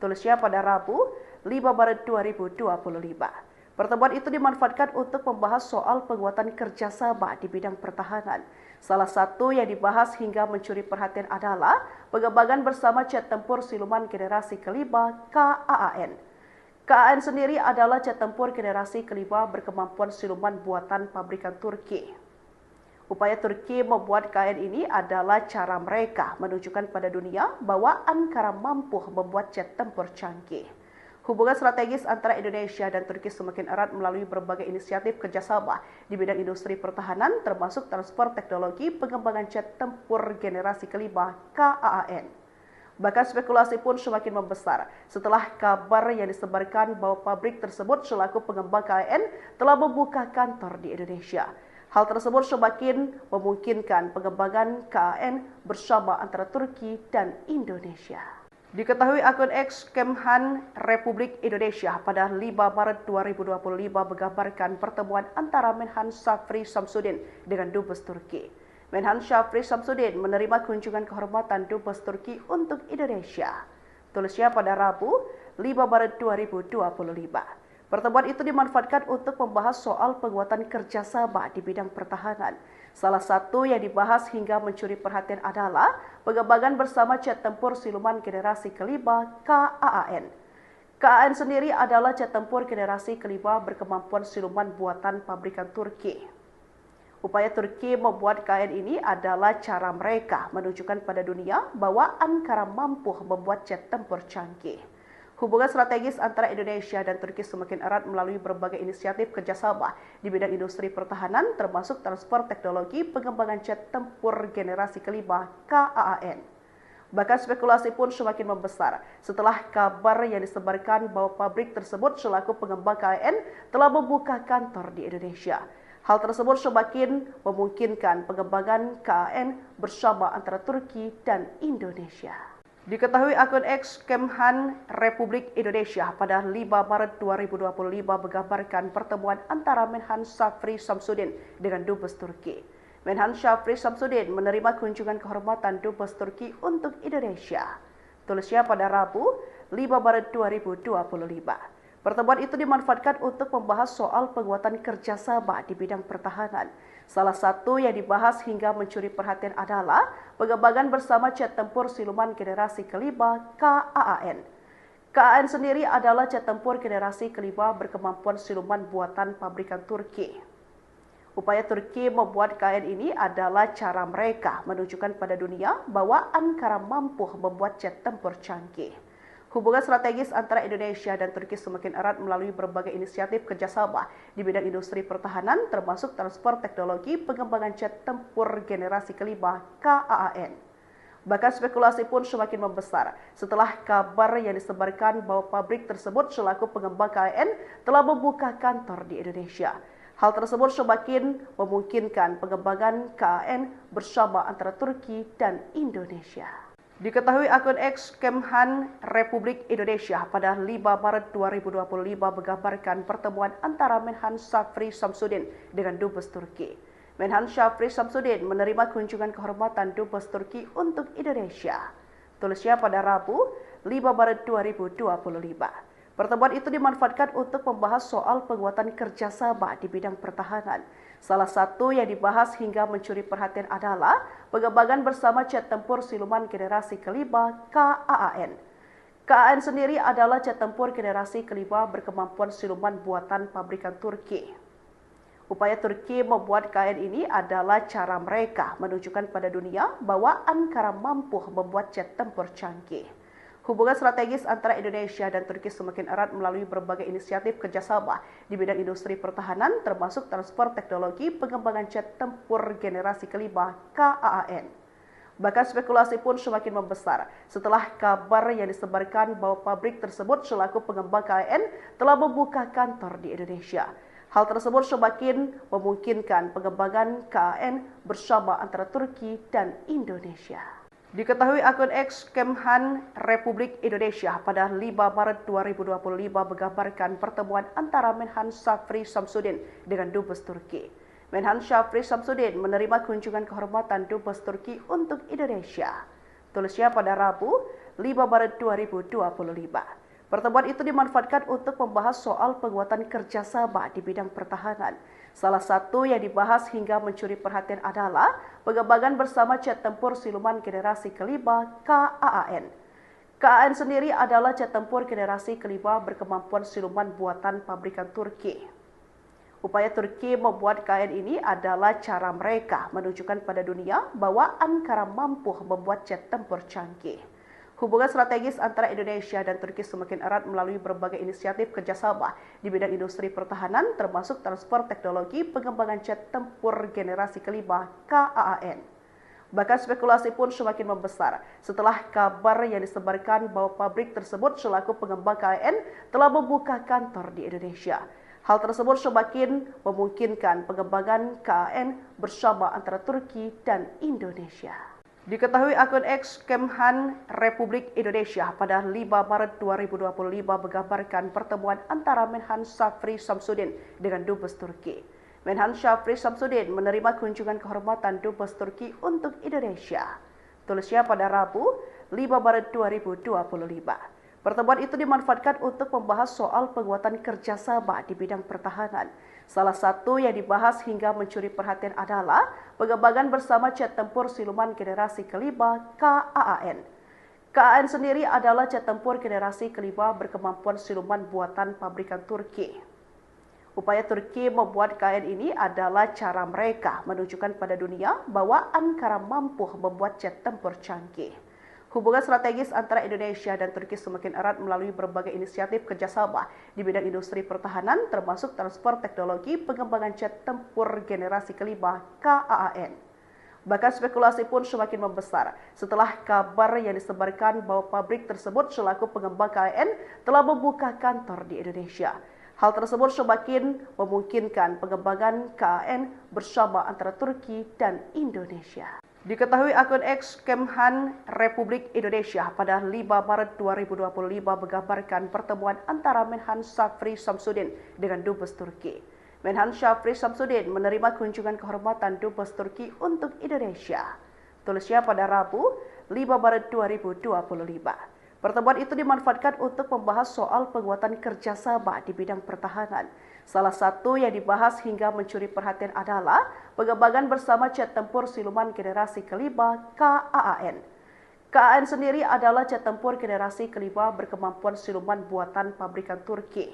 Tulisnya pada Rabu, 5 Maret 2025. Pertemuan itu dimanfaatkan untuk membahas soal penguatan kerjasama di bidang pertahanan. Salah satu yang dibahas hingga mencuri perhatian adalah pengembangan bersama jet tempur siluman generasi kelima KAAN. KAAN sendiri adalah jet tempur generasi kelima berkemampuan siluman buatan pabrikan Turki. Upaya Turki membuat KAN ini adalah cara mereka menunjukkan pada dunia bahwa Ankara mampu membuat jet tempur canggih. Hubungan strategis antara Indonesia dan Turki semakin erat melalui berbagai inisiatif kerjasama di bidang industri pertahanan, termasuk transfer teknologi pengembangan jet tempur generasi kelima KAAN. Bahkan spekulasi pun semakin membesar setelah kabar yang disebarkan bahwa pabrik tersebut selaku pengembang KAN telah membuka kantor di Indonesia. Hal tersebut semakin memungkinkan pengembangan KAN bersama antara Turki dan Indonesia. Diketahui akun X Kemhan Republik Indonesia pada 5 Maret 2025 menggambarkan pertemuan antara Menhan Shafri Shamsuddin dengan Dubes Turki. Menhan Shafri Shamsuddin menerima kunjungan kehormatan Dubes Turki untuk Indonesia. Tulisnya pada Rabu, 5 Maret 2025. Pertemuan itu dimanfaatkan untuk membahas soal penguatan kerjasama di bidang pertahanan. Salah satu yang dibahas hingga mencuri perhatian adalah pengembangan bersama jet tempur siluman generasi kelima KAAN. KAAN sendiri adalah jet tempur generasi kelima berkemampuan siluman buatan pabrikan Turki. Upaya Turki membuat KN ini adalah cara mereka menunjukkan pada dunia bahwa Ankara mampu membuat jet tempur canggih. Hubungan strategis antara Indonesia dan Turki semakin erat melalui berbagai inisiatif kerjasama di bidang industri pertahanan termasuk transfer teknologi pengembangan jet tempur generasi kelima KAAN. Bahkan spekulasi pun semakin membesar setelah kabar yang disebarkan bahwa pabrik tersebut selaku pengembang KAN telah membuka kantor di Indonesia. Hal tersebut semakin memungkinkan pengembangan KAN bersama antara Turki dan Indonesia. Diketahui akun X Kemhan Republik Indonesia pada 5 Maret 2025 menggambarkan pertemuan antara Menhan Syafri Samsudin dengan Dubes Turki. Menhan Syafri Samsudin menerima kunjungan kehormatan Dubes Turki untuk Indonesia. Tulisnya pada Rabu 5 Maret 2025. Pertemuan itu dimanfaatkan untuk membahas soal penguatan kerjasama di bidang pertahanan. Salah satu yang dibahas hingga mencuri perhatian adalah pengembangan bersama jet tempur siluman generasi kelima KAAN. KAAN sendiri adalah jet tempur generasi kelima berkemampuan siluman buatan pabrikan Turki. Upaya Turki membuat KAN ini adalah cara mereka menunjukkan pada dunia bahwa Ankara mampu membuat jet tempur canggih. Hubungan strategis antara Indonesia dan Turki semakin erat melalui berbagai inisiatif kerjasama di bidang industri pertahanan termasuk transfer teknologi pengembangan jet tempur generasi kelima KAAN. Bahkan spekulasi pun semakin membesar setelah kabar yang disebarkan bahwa pabrik tersebut selaku pengembang KAN telah membuka kantor di Indonesia. Hal tersebut semakin memungkinkan pengembangan KAN bersama antara Turki dan Indonesia. Diketahui akun X Kemhan Republik Indonesia pada 5 Maret 2025 menggambarkan pertemuan antara Menhan Syafri Samsudin dengan Dubes Turki. Menhan Syafri Samsudin menerima kunjungan kehormatan Dubes Turki untuk Indonesia. Tulisnya pada Rabu 5 Maret 2025. Pertemuan itu dimanfaatkan untuk membahas soal penguatan kerjasama di bidang pertahanan. Salah satu yang dibahas hingga mencuri perhatian adalah pengembangan bersama jet tempur siluman generasi kelima KAAN. KAAN sendiri adalah jet tempur generasi kelima berkemampuan siluman buatan pabrikan Turki. Upaya Turki membuat KAN ini adalah cara mereka menunjukkan pada dunia bahwa Ankara mampu membuat jet tempur canggih. Hubungan strategis antara Indonesia dan Turki semakin erat melalui berbagai inisiatif kerjasama di bidang industri pertahanan termasuk transfer teknologi pengembangan jet tempur generasi kelima KAAN. Bahkan spekulasi pun semakin membesar setelah kabar yang disebarkan bahwa pabrik tersebut selaku pengembang KAN telah membuka kantor di Indonesia. Hal tersebut semakin memungkinkan pengembangan KAN bersama antara Turki dan Indonesia. Diketahui akun X Kemhan Republik Indonesia pada 5 Maret 2025 menggambarkan pertemuan antara Menhan Syafri Samsudin dengan Dubes Turki. Menhan Syafri Samsudin menerima kunjungan kehormatan Dubes Turki untuk Indonesia. Tulisnya pada Rabu 5 Maret 2025. Pertemuan itu dimanfaatkan untuk membahas soal penguatan kerjasama di bidang pertahanan. Salah satu yang dibahas hingga mencuri perhatian adalah pengembangan bersama jet tempur siluman generasi kelima KAAN. KAAN sendiri adalah jet tempur generasi kelima berkemampuan siluman buatan pabrikan Turki. Upaya Turki membuat KAN ini adalah cara mereka menunjukkan pada dunia bahwa Ankara mampu membuat jet tempur canggih. Hubungan strategis antara Indonesia dan Turki semakin erat melalui berbagai inisiatif kerjasama di bidang industri pertahanan termasuk transfer teknologi pengembangan jet tempur generasi kelima KAAN. Bahkan spekulasi pun semakin membesar setelah kabar yang disebarkan bahwa pabrik tersebut selaku pengembang KAN telah membuka kantor di Indonesia. Hal tersebut semakin memungkinkan pengembangan KAN bersama antara Turki dan Indonesia. Diketahui akun X Kemhan Republik Indonesia pada 5 Maret 2025 menggambarkan pertemuan antara Menhan Syafri Samsudin dengan Dubes Turki. Menhan Syafri Samsudin menerima kunjungan kehormatan Dubes Turki untuk Indonesia. Tulisnya pada Rabu 5 Maret 2025. Pertemuan itu dimanfaatkan untuk membahas soal penguatan kerjasama di bidang pertahanan. Salah satu yang dibahas hingga mencuri perhatian adalah pengembangan bersama jet tempur siluman generasi kelima KAAN. KAAN sendiri adalah jet tempur generasi kelima berkemampuan siluman buatan pabrikan Turki. Upaya Turki membuat KN ini adalah cara mereka menunjukkan pada dunia bahwa Ankara mampu membuat jet tempur canggih. Hubungan strategis antara Indonesia dan Turki semakin erat melalui berbagai inisiatif kerjasama di bidang industri pertahanan, termasuk transfer teknologi pengembangan jet tempur generasi kelima KAAN. Bahkan spekulasi pun semakin membesar setelah kabar yang disebarkan bahwa pabrik tersebut selaku pengembang KAN telah membuka kantor di Indonesia. Hal tersebut semakin memungkinkan pengembangan KAN bersama antara Turki dan Indonesia. Diketahui akun X Kemhan Republik Indonesia pada 5 Maret 2025 menggambarkan pertemuan antara Menhan Syafri Samsudin dengan Dubes Turki. Menhan Syafri Samsudin menerima kunjungan kehormatan Dubes Turki untuk Indonesia. Tulisnya pada Rabu 5 Maret 2025. Pertemuan itu dimanfaatkan untuk membahas soal penguatan kerjasama di bidang pertahanan. Salah satu yang dibahas hingga mencuri perhatian adalah pengembangan bersama jet tempur siluman generasi kelima KAAN. KAAN sendiri adalah jet tempur generasi kelima berkemampuan siluman buatan pabrikan Turki.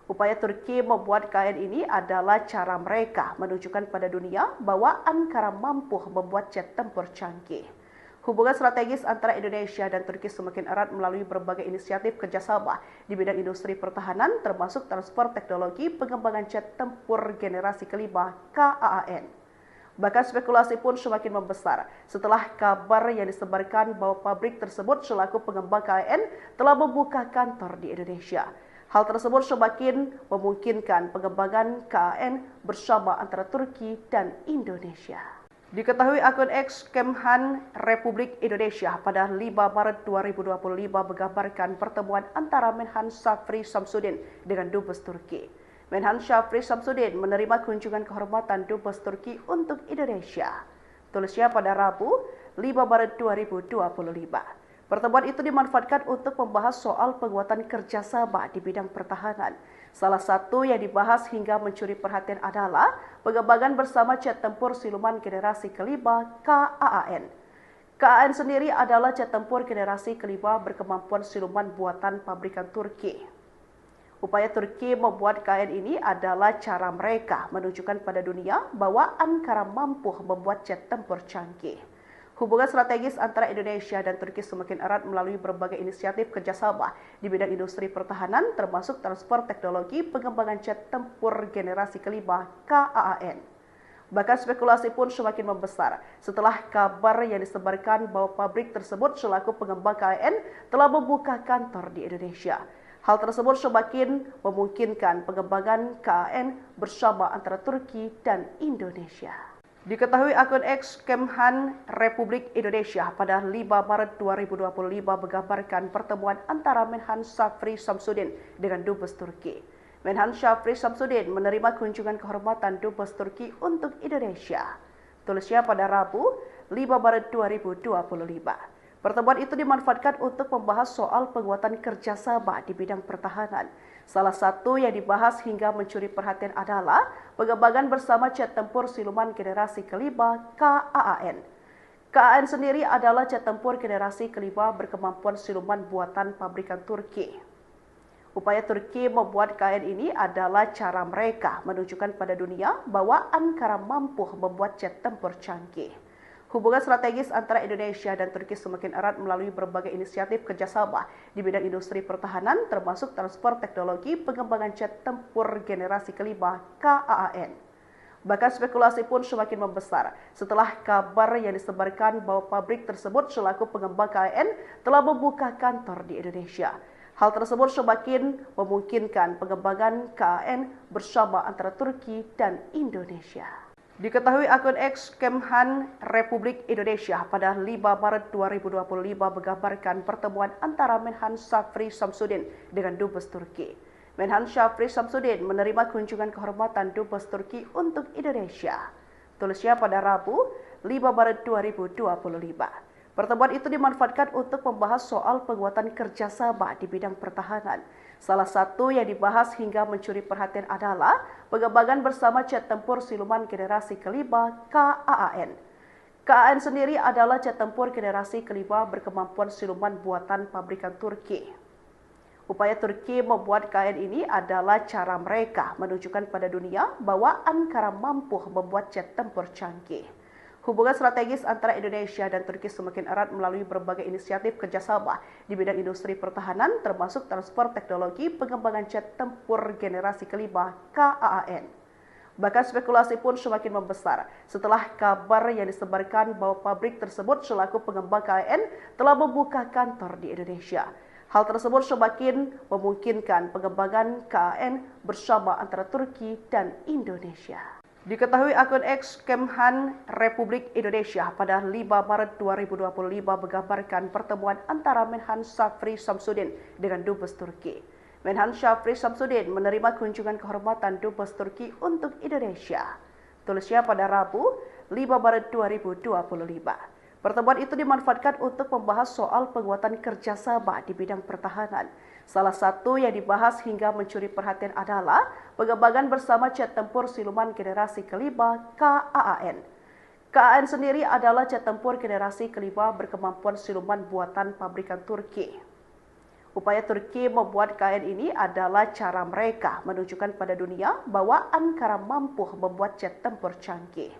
Upaya Turki membuat KAN ini adalah cara mereka menunjukkan pada dunia bahwa Ankara mampu membuat jet tempur canggih. Hubungan strategis antara Indonesia dan Turki semakin erat melalui berbagai inisiatif kerjasama di bidang industri pertahanan, termasuk transfer teknologi pengembangan jet tempur generasi kelima KAAN. Bahkan spekulasi pun semakin membesar setelah kabar yang disebarkan bahwa pabrik tersebut selaku pengembang KAN telah membuka kantor di Indonesia. Hal tersebut semakin memungkinkan pengembangan KAN bersama antara Turki dan Indonesia. Diketahui akun X Kemhan Republik Indonesia pada 5 Maret 2025 menggambarkan pertemuan antara Menhan Syafri Samsudin dengan Dubes Turki. Menhan Syafri Samsudin menerima kunjungan kehormatan Dubes Turki untuk Indonesia. Tulisnya pada Rabu 5 Maret 2025. Pertemuan itu dimanfaatkan untuk membahas soal penguatan kerjasama di bidang pertahanan. Salah satu yang dibahas hingga mencuri perhatian adalah pengembangan bersama jet tempur siluman generasi kelima KAAN. KAAN sendiri adalah jet tempur generasi kelima berkemampuan siluman buatan pabrikan Turki. Upaya Turki membuat KAN ini adalah cara mereka menunjukkan pada dunia bahwa Ankara mampu membuat jet tempur canggih. Hubungan strategis antara Indonesia dan Turki semakin erat melalui berbagai inisiatif kerjasama di bidang industri pertahanan, termasuk transfer teknologi pengembangan jet tempur generasi kelima KAAN. Bahkan spekulasi pun semakin membesar setelah kabar yang disebarkan bahwa pabrik tersebut selaku pengembang KAN telah membuka kantor di Indonesia. Hal tersebut semakin memungkinkan pengembangan KAN bersama antara Turki dan Indonesia. Diketahui akun X Kemhan Republik Indonesia pada 5 Maret 2025 menggambarkan pertemuan antara Menhan Syafri Samsudin dengan Dubes Turki. Menhan Syafri Samsudin menerima kunjungan kehormatan Dubes Turki untuk Indonesia. Tulisnya pada Rabu 5 Maret 2025. Pertemuan itu dimanfaatkan untuk membahas soal penguatan kerjasama di bidang pertahanan. Salah satu yang dibahas hingga mencuri perhatian adalah pengembangan bersama jet tempur siluman generasi kelima KAAN. KAAN sendiri adalah jet tempur generasi kelima berkemampuan siluman buatan pabrikan Turki. Upaya Turki membuat KAN ini adalah cara mereka menunjukkan pada dunia bahwa Ankara mampu membuat jet tempur canggih. Hubungan strategis antara Indonesia dan Turki semakin erat melalui berbagai inisiatif kerjasama di bidang industri pertahanan, termasuk transfer teknologi pengembangan jet tempur generasi kelima KAAN. Bahkan spekulasi pun semakin membesar setelah kabar yang disebarkan bahwa pabrik tersebut selaku pengembang KAN telah membuka kantor di Indonesia. Hal tersebut semakin memungkinkan pengembangan KAN bersama antara Turki dan Indonesia. Diketahui akun X Kemhan Republik Indonesia pada 5 Maret 2025 menggambarkan pertemuan antara Menhan Syafri Samsudin dengan Dubes Turki. Menhan Syafri Samsudin menerima kunjungan kehormatan Dubes Turki untuk Indonesia. Tulisnya pada Rabu 5 Maret 2025. Pertemuan itu dimanfaatkan untuk membahas soal penguatan kerjasama di bidang pertahanan. Salah satu yang dibahas hingga mencuri perhatian adalah pengembangan bersama jet tempur siluman generasi kelima KAAN. KAAN sendiri adalah jet tempur generasi kelima berkemampuan siluman buatan pabrikan Turki. Upaya Turki membuat KN ini adalah cara mereka menunjukkan pada dunia bahwa Ankara mampu membuat jet tempur canggih. Hubungan strategis antara Indonesia dan Turki semakin erat melalui berbagai inisiatif kerjasama di bidang industri pertahanan, termasuk transfer teknologi pengembangan jet tempur generasi kelima KAAN. Bahkan spekulasi pun semakin membesar setelah kabar yang disebarkan bahwa pabrik tersebut selaku pengembang KAN telah membuka kantor di Indonesia. Hal tersebut semakin memungkinkan pengembangan KAN bersama antara Turki dan Indonesia. Diketahui akun X Kemhan Republik Indonesia pada 5 Maret 2025 menggambarkan pertemuan antara Menhan Shafri Shamsuddin dengan Dubes Turki. Menhan Shafri Shamsuddin menerima kunjungan kehormatan Dubes Turki untuk Indonesia. Tulisnya pada Rabu 5 Maret 2025. Pertemuan itu dimanfaatkan untuk membahas soal penguatan kerjasama di bidang pertahanan. Salah satu yang dibahas hingga mencuri perhatian adalah pengembangan bersama jet tempur siluman generasi kelima KAAN. KAAN sendiri adalah jet tempur generasi kelima berkemampuan siluman buatan pabrikan Turki. Upaya Turki membuat KAN ini adalah cara mereka menunjukkan pada dunia bahwa Ankara mampu membuat jet tempur canggih.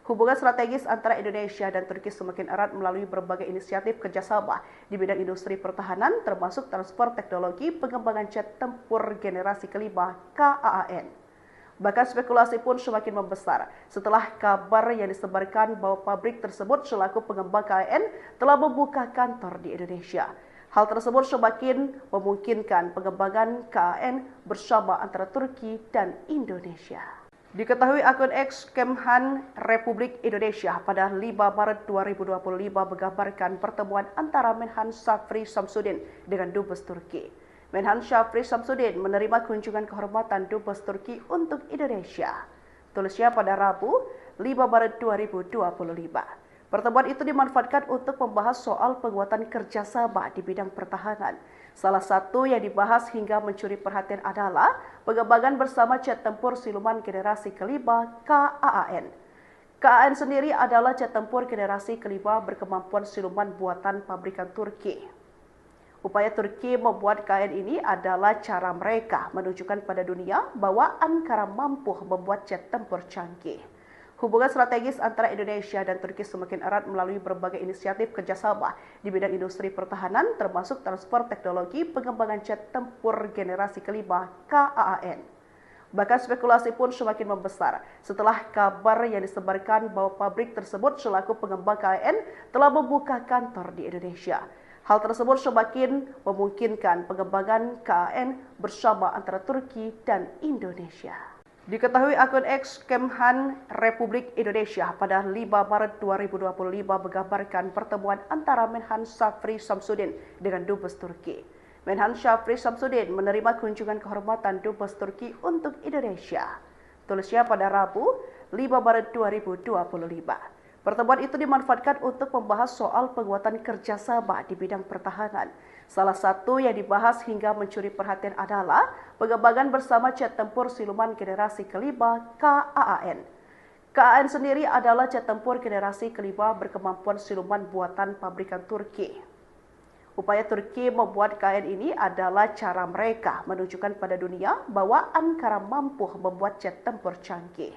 Hubungan strategis antara Indonesia dan Turki semakin erat melalui berbagai inisiatif kerjasama di bidang industri pertahanan, termasuk transfer teknologi pengembangan jet tempur generasi kelima KAAN. Bahkan spekulasi pun semakin membesar setelah kabar yang disebarkan bahwa pabrik tersebut selaku pengembang KAN telah membuka kantor di Indonesia. Hal tersebut semakin memungkinkan pengembangan KAN bersama antara Turki dan Indonesia. Diketahui akun X Kemhan Republik Indonesia pada 5 Maret 2025 menggambarkan pertemuan antara Menhan Shafri Shamsuddin dengan Dubes Turki. Menhan Shafri Shamsuddin menerima kunjungan kehormatan Dubes Turki untuk Indonesia. Tulisnya pada Rabu 5 Maret 2025. Pertemuan itu dimanfaatkan untuk membahas soal penguatan kerjasama di bidang pertahanan. Salah satu yang dibahas hingga mencuri perhatian adalah pengembangan bersama jet tempur siluman generasi kelima KAAN. KAAN sendiri adalah jet tempur generasi kelima berkemampuan siluman buatan pabrikan Turki. Upaya Turki membuat KAN ini adalah cara mereka menunjukkan pada dunia bahwa Ankara mampu membuat jet tempur canggih. Hubungan strategis antara Indonesia dan Turki semakin erat melalui berbagai inisiatif kerjasama di bidang industri pertahanan, termasuk transfer teknologi pengembangan jet tempur generasi kelima KAAN. Bahkan spekulasi pun semakin membesar setelah kabar yang disebarkan bahwa pabrik tersebut selaku pengembang KAN telah membuka kantor di Indonesia. Hal tersebut semakin memungkinkan pengembangan KAN bersama antara Turki dan Indonesia. Diketahui akun X Kemhan Republik Indonesia pada 5 Maret 2025 menggambarkan pertemuan antara Menhan Shafri Shamsuddin dengan Dubes Turki. Menhan Shafri Shamsuddin menerima kunjungan kehormatan Dubes Turki untuk Indonesia. Tulisnya pada Rabu 5 Maret 2025. Pertemuan itu dimanfaatkan untuk membahas soal penguatan kerjasama di bidang pertahanan. Salah satu yang dibahas hingga mencuri perhatian adalah pengembangan bersama jet tempur siluman generasi kelima KAAN. KAAN sendiri adalah jet tempur generasi kelima berkemampuan siluman buatan pabrikan Turki. Upaya Turki membuat KAN ini adalah cara mereka menunjukkan pada dunia bahwa Ankara mampu membuat jet tempur canggih.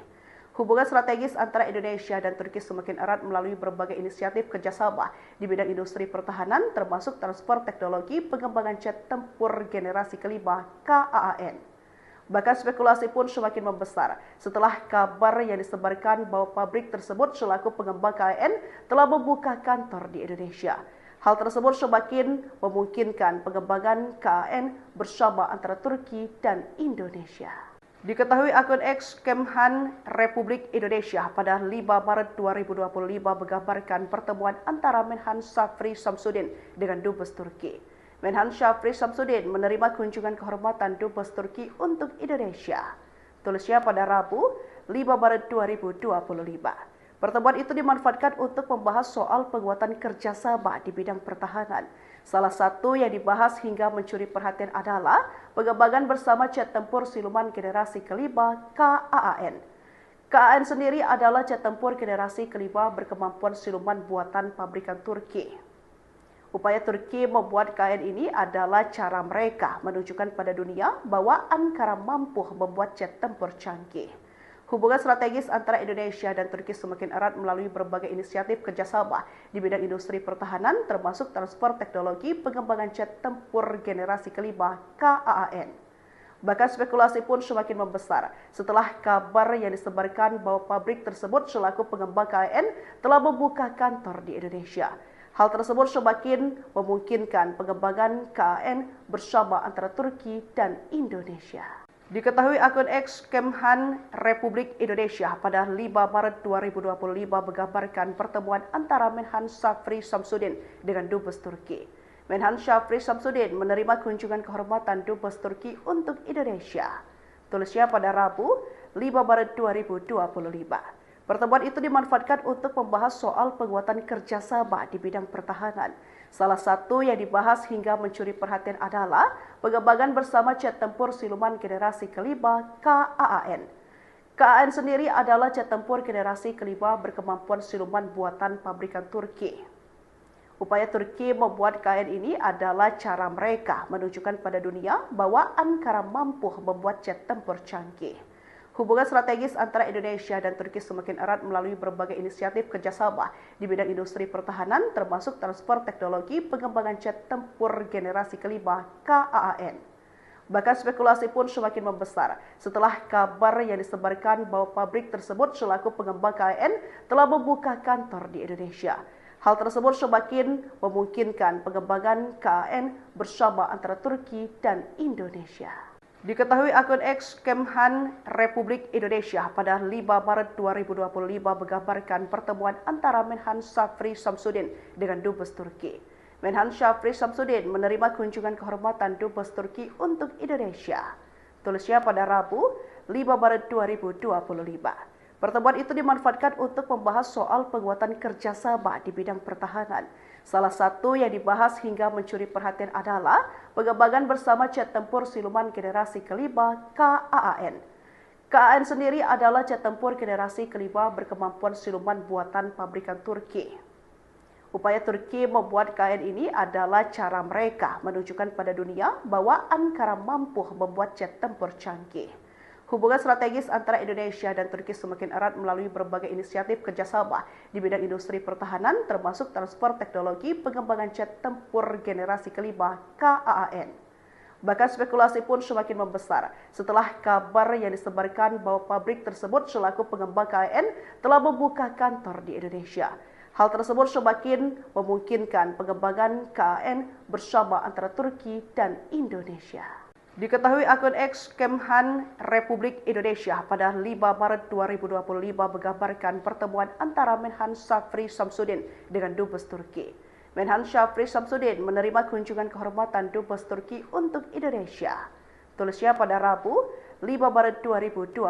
Hubungan strategis antara Indonesia dan Turki semakin erat melalui berbagai inisiatif kerjasama di bidang industri pertahanan, termasuk transfer teknologi pengembangan jet tempur generasi kelima KAAN. Bahkan spekulasi pun semakin membesar setelah kabar yang disebarkan bahwa pabrik tersebut selaku pengembang KAN telah membuka kantor di Indonesia. Hal tersebut semakin memungkinkan pengembangan KAN bersama antara Turki dan Indonesia. Diketahui akun X Kemhan Republik Indonesia pada 5 Maret 2025 menggambarkan pertemuan antara Menhan Shafri Shamsuddin dengan Dubes Turki. Menhan Shafri Shamsuddin menerima kunjungan kehormatan Dubes Turki untuk Indonesia. Tulisnya pada Rabu 5 Maret 2025. Pertemuan itu dimanfaatkan untuk membahas soal penguatan kerjasama di bidang pertahanan. Salah satu yang dibahas hingga mencuri perhatian adalah pengembangan bersama jet tempur siluman generasi kelima KAAN. KAAN sendiri adalah jet tempur generasi kelima berkemampuan siluman buatan pabrikan Turki. Upaya Turki membuat KN ini adalah cara mereka menunjukkan pada dunia bahwa Ankara mampu membuat jet tempur canggih. Hubungan strategis antara Indonesia dan Turki semakin erat melalui berbagai inisiatif kerjasama di bidang industri pertahanan, termasuk transfer teknologi pengembangan jet tempur generasi kelima KAAN. Bahkan spekulasi pun semakin membesar setelah kabar yang disebarkan bahwa pabrik tersebut selaku pengembang KAN telah membuka kantor di Indonesia. Hal tersebut semakin memungkinkan pengembangan KAN bersama antara Turki dan Indonesia. Diketahui akun X Kemhan Republik Indonesia pada 5 Maret 2025 menggambarkan pertemuan antara Menhan Shafri Shamsuddin dengan Dubes Turki. Menhan Shafri Shamsuddin menerima kunjungan kehormatan Dubes Turki untuk Indonesia. Tulisnya pada Rabu 5 Maret 2025. Pertemuan itu dimanfaatkan untuk membahas soal penguatan kerjasama di bidang pertahanan. Salah satu yang dibahas hingga mencuri perhatian adalah pengembangan bersama jet tempur siluman generasi kelima KAAN. KAAN sendiri adalah jet tempur generasi kelima berkemampuan siluman buatan pabrikan Turki. Upaya Turki membuat KAN ini adalah cara mereka menunjukkan pada dunia bahwa Ankara mampu membuat jet tempur canggih. Hubungan strategis antara Indonesia dan Turki semakin erat melalui berbagai inisiatif kerjasama di bidang industri pertahanan, termasuk transfer teknologi pengembangan jet tempur generasi kelima KAAN. Bahkan spekulasi pun semakin membesar setelah kabar yang disebarkan bahwa pabrik tersebut selaku pengembang KAN telah membuka kantor di Indonesia. Hal tersebut semakin memungkinkan pengembangan KAN bersama antara Turki dan Indonesia. Diketahui akun X Kemhan Republik Indonesia pada 5 Maret 2025 menggambarkan pertemuan antara Menhan Shafri Shamsuddin dengan Dubes Turki. Menhan Shafri Shamsuddin menerima kunjungan kehormatan Dubes Turki untuk Indonesia. Tulisnya pada Rabu 5 Maret 2025. Pertemuan itu dimanfaatkan untuk membahas soal penguatan kerjasama di bidang pertahanan. Salah satu yang dibahas hingga mencuri perhatian adalah pengembangan bersama jet tempur siluman generasi kelima KAAN. KAAN sendiri adalah jet tempur generasi kelima berkemampuan siluman buatan pabrikan Turki. Upaya Turki membuat KAN ini adalah cara mereka menunjukkan pada dunia bahwa Ankara mampu membuat jet tempur canggih. Hubungan strategis antara Indonesia dan Turki semakin erat melalui berbagai inisiatif kerjasama di bidang industri pertahanan, termasuk transfer teknologi pengembangan jet tempur generasi kelima KAAN. Bahkan spekulasi pun semakin membesar setelah kabar yang disebarkan bahwa pabrik tersebut selaku pengembang KAN telah membuka kantor di Indonesia. Hal tersebut semakin memungkinkan pengembangan KAN bersama antara Turki dan Indonesia. Diketahui akun X Kemhan Republik Indonesia pada 5 Maret 2025 menggambarkan pertemuan antara Menhan Shafri Shamsuddin dengan Dubes Turki. Menhan Shafri Shamsuddin menerima kunjungan kehormatan Dubes Turki untuk Indonesia. Tulisnya pada Rabu 5 Maret 2025.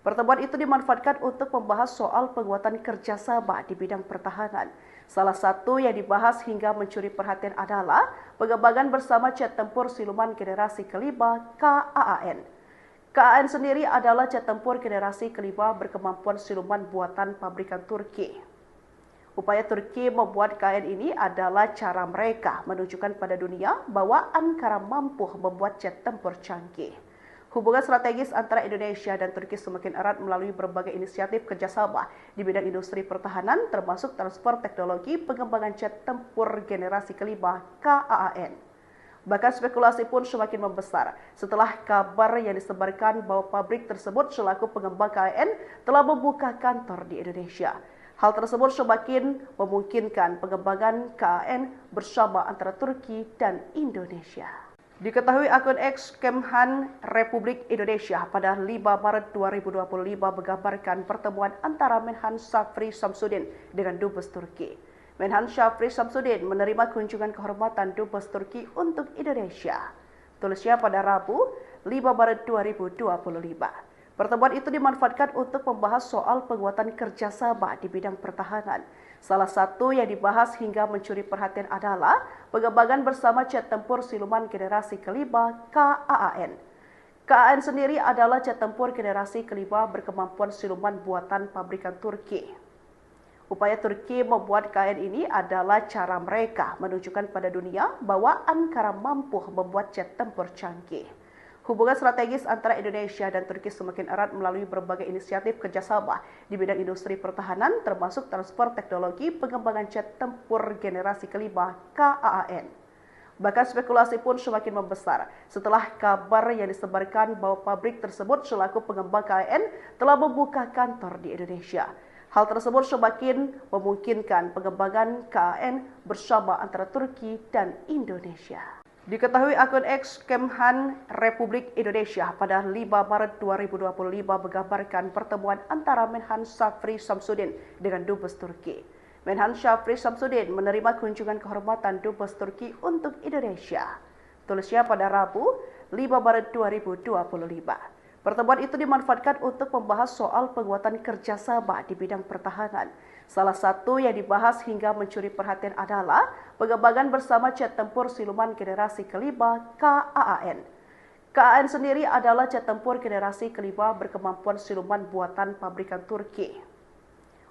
Pertemuan itu dimanfaatkan untuk membahas soal penguatan kerjasama di bidang pertahanan. Salah satu yang dibahas hingga mencuri perhatian adalah pengembangan bersama jet tempur siluman generasi kelima KAAN. KAAN sendiri adalah jet tempur generasi kelima berkemampuan siluman buatan pabrikan Turki. Upaya Turki membuat KAN ini adalah cara mereka menunjukkan pada dunia bahwa Ankara mampu membuat jet tempur canggih. Hubungan strategis antara Indonesia dan Turki semakin erat melalui berbagai inisiatif kerjasama di bidang industri pertahanan, termasuk transfer teknologi pengembangan jet tempur generasi kelima KAAN. Bahkan spekulasi pun semakin membesar setelah kabar yang disebarkan bahwa pabrik tersebut selaku pengembang KAN telah membuka kantor di Indonesia. Hal tersebut semakin memungkinkan pengembangan KAN bersama antara Turki dan Indonesia. Diketahui akun X Kemhan Republik Indonesia pada 5 Maret 2025 menggambarkan pertemuan antara Menhan Shafri Shamsuddin dengan Dubes Turki. Menhan Shafri Shamsuddin menerima kunjungan kehormatan Dubes Turki untuk Indonesia. Tulisnya pada Rabu 5 Maret 2025. Pertemuan itu dimanfaatkan untuk membahas soal penguatan kerjasama di bidang pertahanan. Salah satu yang dibahas hingga mencuri perhatian adalah pengembangan bersama jet tempur siluman generasi kelima KAAN. KAAN sendiri adalah jet tempur generasi kelima berkemampuan siluman buatan pabrikan Turki. Upaya Turki membuat KN ini adalah cara mereka menunjukkan pada dunia bahwa Ankara mampu membuat jet tempur canggih. Hubungan strategis antara Indonesia dan Turki semakin erat melalui berbagai inisiatif kerjasama di bidang industri pertahanan, termasuk transfer teknologi pengembangan jet tempur generasi kelima KAAN. Bahkan spekulasi pun semakin membesar setelah kabar yang disebarkan bahwa pabrik tersebut selaku pengembang KAN telah membuka kantor di Indonesia. Hal tersebut semakin memungkinkan pengembangan KAN bersama antara Turki dan Indonesia. Diketahui akun X Kemhan Republik Indonesia pada 5 Maret 2025 menggambarkan pertemuan antara Menhan Syafri Samsudin dengan Dubes Turki. Menhan Syafri Samsudin menerima kunjungan kehormatan Dubes Turki untuk Indonesia. Tulisnya pada Rabu 5 Maret 2025. Pertemuan itu dimanfaatkan untuk membahas soal penguatan kerjasama di bidang pertahanan. Salah satu yang dibahas hingga mencuri perhatian adalah pengembangan bersama jet tempur siluman generasi kelima KAAN. KAAN sendiri adalah jet tempur generasi kelima berkemampuan siluman buatan pabrikan Turki.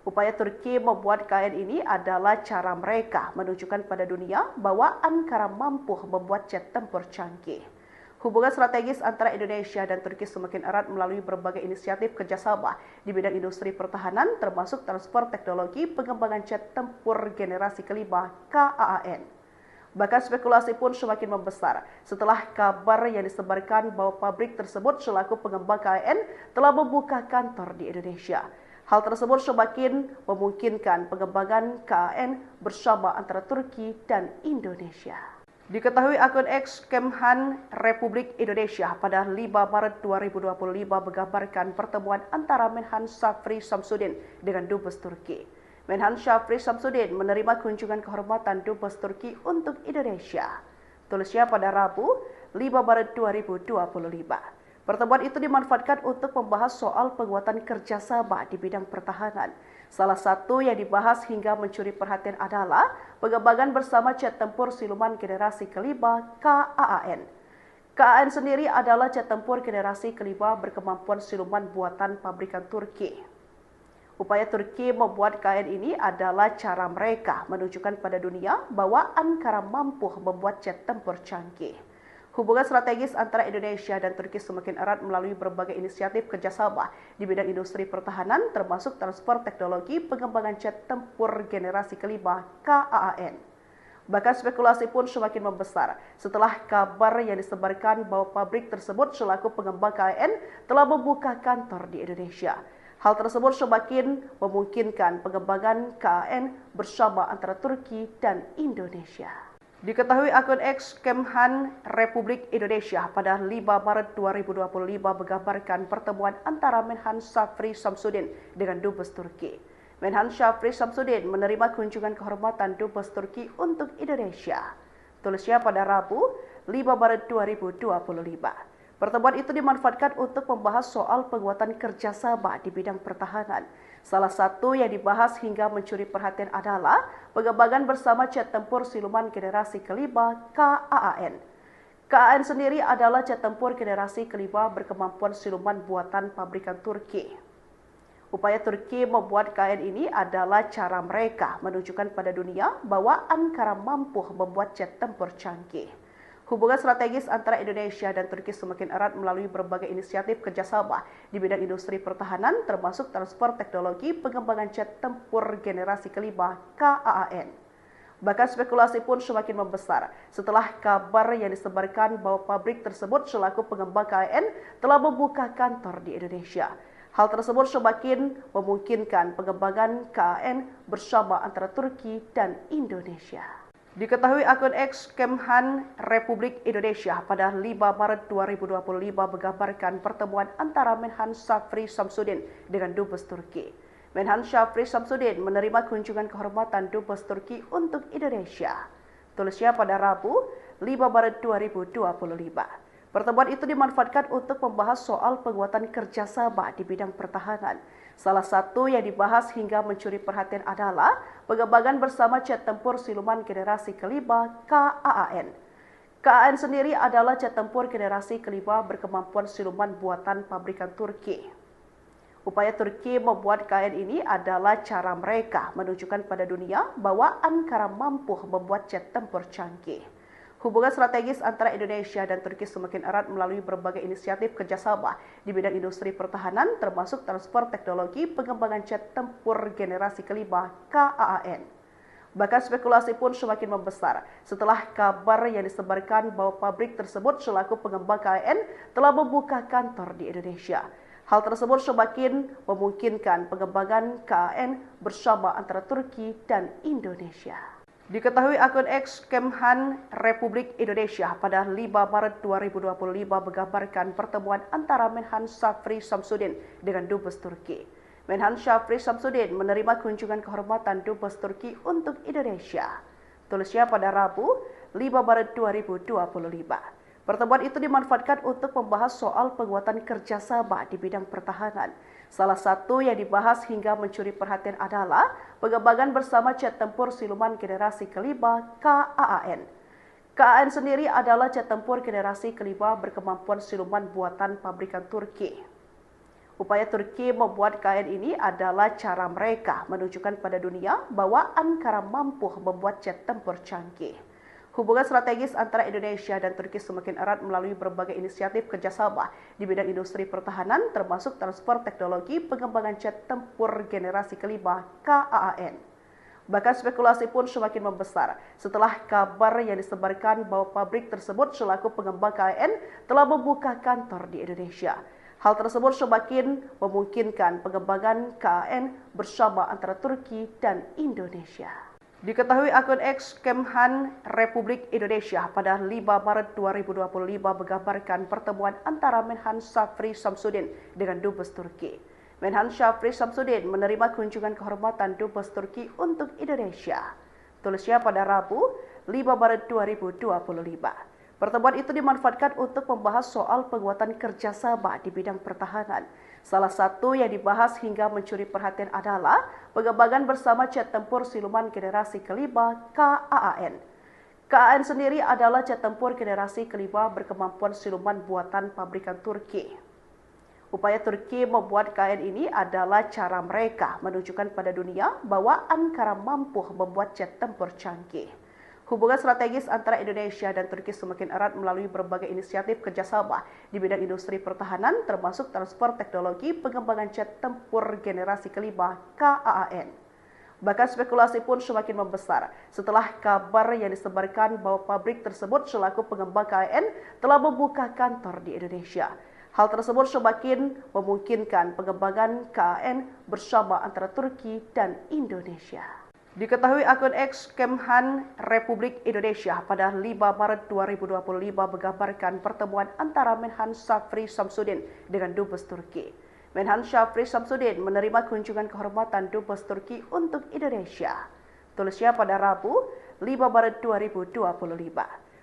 Upaya Turki membuat KAAN ini adalah cara mereka menunjukkan pada dunia bahwa Ankara mampu membuat jet tempur canggih. Hubungan strategis antara Indonesia dan Turki semakin erat melalui berbagai inisiatif kerjasama di bidang industri pertahanan, termasuk transfer teknologi pengembangan jet tempur generasi kelima KAAN. Bahkan spekulasi pun semakin membesar setelah kabar yang disebarkan bahwa pabrik tersebut selaku pengembang KAN telah membuka kantor di Indonesia. Hal tersebut semakin memungkinkan pengembangan KAN bersama antara Turki dan Indonesia. Diketahui akun X Kemhan Republik Indonesia pada 5 Maret 2025 menggambarkan pertemuan antara Menhan Syafri Samsudin dengan Dubes Turki. Menhan Syafri Samsudin menerima kunjungan kehormatan Dubes Turki untuk Indonesia. Tulisnya pada Rabu 5 Maret 2025. Pertemuan itu dimanfaatkan untuk membahas soal penguatan kerjasama di bidang pertahanan. Salah satu yang dibahas hingga mencuri perhatian adalah pengembangan bersama jet tempur siluman generasi kelima KAAN. KAAN sendiri adalah jet tempur generasi kelima berkemampuan siluman buatan pabrikan Turki. Upaya Turki membuat KAAN ini adalah cara mereka menunjukkan pada dunia bahwa Ankara mampu membuat jet tempur canggih. Hubungan strategis antara Indonesia dan Turki semakin erat melalui berbagai inisiatif kerjasama di bidang industri pertahanan, termasuk transfer teknologi pengembangan jet tempur generasi kelima KAAN. Bahkan spekulasi pun semakin membesar setelah kabar yang disebarkan bahwa pabrik tersebut selaku pengembang KAN telah membuka kantor di Indonesia. Hal tersebut semakin memungkinkan pengembangan KAN bersama antara Turki dan Indonesia. Diketahui akun X Kemhan Republik Indonesia pada 5 Maret 2025 menggambarkan pertemuan antara Menhan Syafri Samsudin dengan Dubes Turki. Menhan Syafri Samsudin menerima kunjungan kehormatan Dubes Turki untuk Indonesia. Tulisnya pada Rabu 5 Maret 2025. Pertemuan itu dimanfaatkan untuk membahas soal penguatan kerjasama di bidang pertahanan. Salah satu yang dibahas hingga mencuri perhatian adalah pengembangan bersama jet tempur siluman generasi kelima KAAN. KAAN sendiri adalah jet tempur generasi kelima berkemampuan siluman buatan pabrikan Turki. Upaya Turki membuat KAAN ini adalah cara mereka menunjukkan pada dunia bahwa Ankara mampu membuat jet tempur canggih. Hubungan strategis antara Indonesia dan Turki semakin erat melalui berbagai inisiatif kerjasama di bidang industri pertahanan, termasuk transfer teknologi pengembangan jet tempur generasi kelima KAAN. Bahkan spekulasi pun semakin membesar setelah kabar yang disebarkan bahwa pabrik tersebut selaku pengembang KAN telah membuka kantor di Indonesia. Hal tersebut semakin memungkinkan pengembangan KAN bersama antara Turki dan Indonesia. Diketahui akun X Kemhan Republik Indonesia pada 5 Maret 2025 menggambarkan pertemuan antara Menhan Syafri Samsudin dengan Dubes Turki. Menhan Syafri Samsudin menerima kunjungan kehormatan Dubes Turki untuk Indonesia. Tulisnya pada Rabu 5 Maret 2025. Pertemuan itu dimanfaatkan untuk membahas soal penguatan kerjasama di bidang pertahanan. Salah satu yang dibahas hingga mencuri perhatian adalah pengembangan bersama jet tempur siluman generasi kelima KAAN. KAAN sendiri adalah jet tempur generasi kelima berkemampuan siluman buatan pabrikan Turki. Upaya Turki membuat KN ini adalah cara mereka menunjukkan pada dunia bahwa Ankara mampu membuat jet tempur canggih. Hubungan strategis antara Indonesia dan Turki semakin erat melalui berbagai inisiatif kerjasama di bidang industri pertahanan, termasuk transfer teknologi pengembangan jet tempur generasi kelima KAAN. Bahkan spekulasi pun semakin membesar setelah kabar yang disebarkan bahwa pabrik tersebut selaku pengembang KAN telah membuka kantor di Indonesia. Hal tersebut semakin memungkinkan pengembangan KAN bersama antara Turki dan Indonesia. Diketahui akun X Kemhan Republik Indonesia pada 5 Maret 2025 menggambarkan pertemuan antara Menhan Syafri Samsudin dengan Dubes Turki. Menhan Syafri Samsudin menerima kunjungan kehormatan Dubes Turki untuk Indonesia. Tulisnya pada Rabu 5 Maret 2025. Pertemuan itu dimanfaatkan untuk membahas soal penguatan kerjasama di bidang pertahanan. Salah satu yang dibahas hingga mencuri perhatian adalah pengembangan bersama jet tempur siluman generasi kelima KAAN. KAAN sendiri adalah jet tempur generasi kelima berkemampuan siluman buatan pabrikan Turki. Upaya Turki membuat KAN ini adalah cara mereka menunjukkan pada dunia bahwa Ankara mampu membuat jet tempur canggih. Hubungan strategis antara Indonesia dan Turki semakin erat melalui berbagai inisiatif kerjasama di bidang industri pertahanan, termasuk transfer teknologi pengembangan jet tempur generasi kelima KAAN. Bahkan spekulasi pun semakin membesar setelah kabar yang disebarkan bahwa pabrik tersebut selaku pengembang KAN telah membuka kantor di Indonesia. Hal tersebut semakin memungkinkan pengembangan KAN bersama antara Turki dan Indonesia. Diketahui akun X Kemhan Republik Indonesia pada 5 Maret 2025 menggambarkan pertemuan antara Menhan Syafri Samsudin dengan Dubes Turki. Menhan Syafri Samsudin menerima kunjungan kehormatan Dubes Turki untuk Indonesia. Tulisnya pada Rabu 5 Maret 2025. Pertemuan itu dimanfaatkan untuk membahas soal penguatan kerjasama di bidang pertahanan. Salah satu yang dibahas hingga mencuri perhatian adalah pengembangan bersama jet tempur siluman generasi kelima KAAN. KAAN sendiri adalah jet tempur generasi kelima berkemampuan siluman buatan pabrikan Turki. Upaya Turki membuat KAN ini adalah cara mereka menunjukkan pada dunia bahwa Ankara mampu membuat jet tempur canggih. Hubungan strategis antara Indonesia dan Turki semakin erat melalui berbagai inisiatif kerjasama di bidang industri pertahanan, termasuk transfer teknologi pengembangan jet tempur generasi kelima KAAN. Bahkan spekulasi pun semakin membesar setelah kabar yang disebarkan bahwa pabrik tersebut selaku pengembang KAN telah membuka kantor di Indonesia. Hal tersebut semakin memungkinkan pengembangan KAN bersama antara Turki dan Indonesia. Diketahui akun X Kemhan Republik Indonesia pada 5 Maret 2025 menggambarkan pertemuan antara Menhan Syafri Samsudin dengan Dubes Turki. Menhan Syafri Samsudin menerima kunjungan kehormatan Dubes Turki untuk Indonesia. Tulisnya pada Rabu 5 Maret 2025.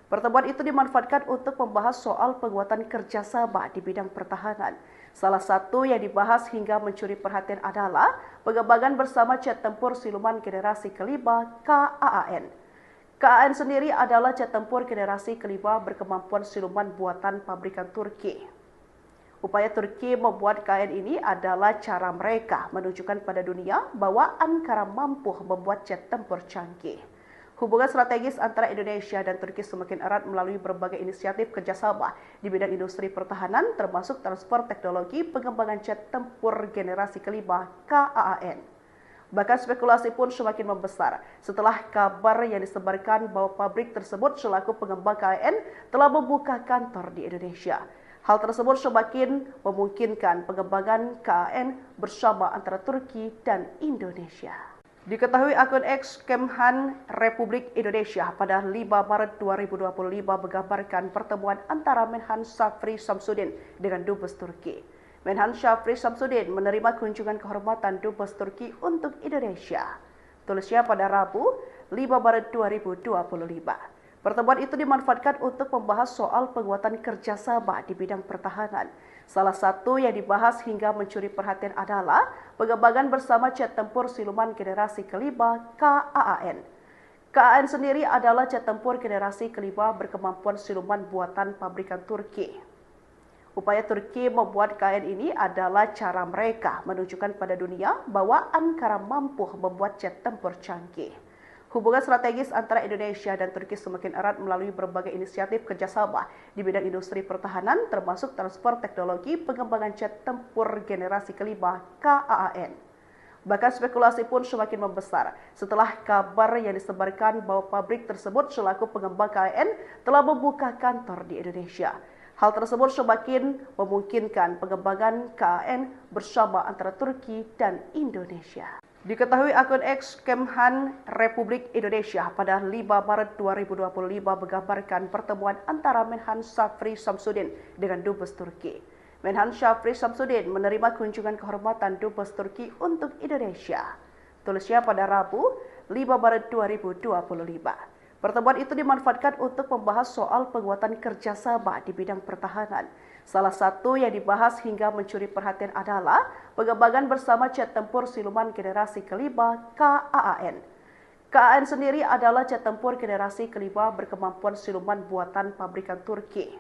Pertemuan itu dimanfaatkan untuk membahas soal penguatan kerjasama di bidang pertahanan. Salah satu yang dibahas hingga mencuri perhatian adalah pengembangan bersama jet tempur siluman generasi kelima KAAN. KAAN sendiri adalah jet tempur generasi kelima berkemampuan siluman buatan pabrikan Turki. Upaya Turki membuat KAN ini adalah cara mereka menunjukkan pada dunia bahwa Ankara mampu membuat jet tempur canggih. Hubungan strategis antara Indonesia dan Turki semakin erat melalui berbagai inisiatif kerjasama di bidang industri pertahanan, termasuk transfer teknologi pengembangan jet tempur generasi kelima KAAN. Bahkan spekulasi pun semakin membesar setelah kabar yang disebarkan bahwa pabrik tersebut selaku pengembang KAN telah membuka kantor di Indonesia. Hal tersebut semakin memungkinkan pengembangan KAN bersama antara Turki dan Indonesia. Diketahui akun X Kemhan Republik Indonesia pada 5 Maret 2025 menggambarkan pertemuan antara Menhan Syafri Samsudin dengan Dubes Turki. Menhan Syafri Samsudin menerima kunjungan kehormatan Dubes Turki untuk Indonesia. Tulisnya pada Rabu 5 Maret 2025. Pertemuan itu dimanfaatkan untuk membahas soal penguatan kerjasama di bidang pertahanan. Salah satu yang dibahas hingga mencuri perhatian adalah pengembangan bersama jet tempur siluman generasi kelima KAAN. KAAN sendiri adalah jet tempur generasi kelima berkemampuan siluman buatan pabrikan Turki. Upaya Turki membuat KN ini adalah cara mereka menunjukkan pada dunia bahwa Ankara mampu membuat jet tempur canggih. Hubungan strategis antara Indonesia dan Turki semakin erat melalui berbagai inisiatif kerjasama di bidang industri pertahanan, termasuk transfer teknologi pengembangan jet tempur generasi kelima KAAN. Bahkan spekulasi pun semakin membesar setelah kabar yang disebarkan bahwa pabrik tersebut selaku pengembang KAN telah membuka kantor di Indonesia. Hal tersebut semakin memungkinkan pengembangan KAN bersama antara Turki dan Indonesia. Diketahui akun X Kemhan Republik Indonesia pada 5 Maret 2025 menggambarkan pertemuan antara Menhan Shafri Shamsuddin dengan Dubes Turki. Menhan Shafri Shamsuddin menerima kunjungan kehormatan Dubes Turki untuk Indonesia. Tulisnya pada Rabu, 5 Maret 2025. Pertemuan itu dimanfaatkan untuk membahas soal penguatan kerjasama di bidang pertahanan. Salah satu yang dibahas hingga mencuri perhatian adalah pengembangan bersama jet tempur siluman generasi kelima KAAN. KAAN sendiri adalah jet tempur generasi kelima berkemampuan siluman buatan pabrikan Turki.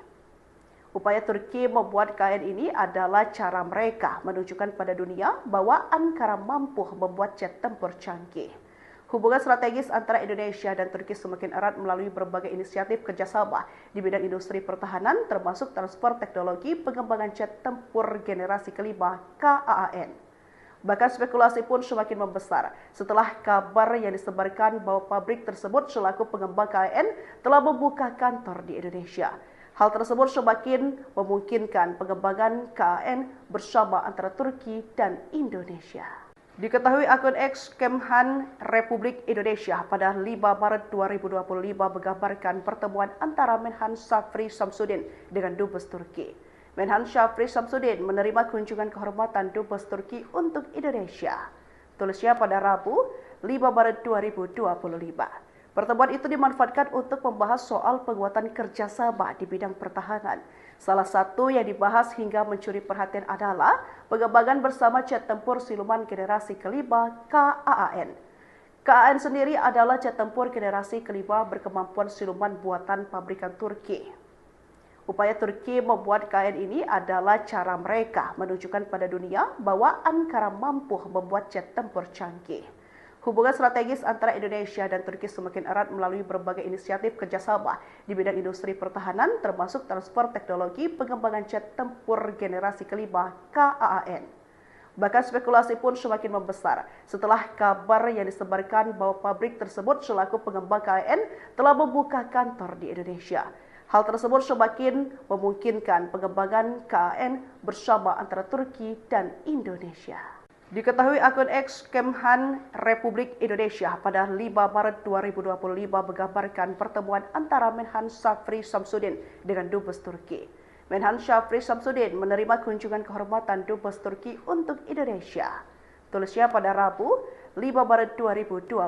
Upaya Turki membuat KAN ini adalah cara mereka menunjukkan pada dunia bahwa Ankara mampu membuat jet tempur canggih. Hubungan strategis antara Indonesia dan Turki semakin erat melalui berbagai inisiatif kerjasama di bidang industri pertahanan, termasuk transfer teknologi pengembangan jet tempur generasi kelima KAAN. Bahkan spekulasi pun semakin membesar setelah kabar yang disebarkan bahwa pabrik tersebut selaku pengembang KAN telah membuka kantor di Indonesia. Hal tersebut semakin memungkinkan pengembangan KAN bersama antara Turki dan Indonesia. Diketahui akun X Kemhan Republik Indonesia pada 5 Maret 2025 menggambarkan pertemuan antara Menhan Shafri Shamsuddin dengan Dubes Turki. Menhan Shafri Shamsuddin menerima kunjungan kehormatan Dubes Turki untuk Indonesia. Tulisnya pada Rabu, 5 Maret 2025. Pertemuan itu dimanfaatkan untuk membahas soal penguatan kerjasama di bidang pertahanan. Salah satu yang dibahas hingga mencuri perhatian adalah pengembangan bersama jet tempur siluman generasi kelima KAAN. KAAN sendiri adalah jet tempur generasi kelima berkemampuan siluman buatan pabrikan Turki. Upaya Turki membuat KAN ini adalah cara mereka menunjukkan pada dunia bahwa Ankara mampu membuat jet tempur canggih. Hubungan strategis antara Indonesia dan Turki semakin erat melalui berbagai inisiatif kerjasama di bidang industri pertahanan, termasuk transfer teknologi pengembangan jet tempur generasi kelima KAAN. Bahkan spekulasi pun semakin membesar setelah kabar yang disebarkan bahwa pabrik tersebut selaku pengembang KAN telah membuka kantor di Indonesia. Hal tersebut semakin memungkinkan pengembangan KAN bersama antara Turki dan Indonesia. Diketahui akun X Kemhan Republik Indonesia pada 5 Maret 2025 menggambarkan pertemuan antara Menhan Shafri Shamsuddin dengan Dubes Turki. Menhan Shafri Shamsuddin menerima kunjungan kehormatan Dubes Turki untuk Indonesia. Tulisnya pada Rabu, 5 Maret 2025.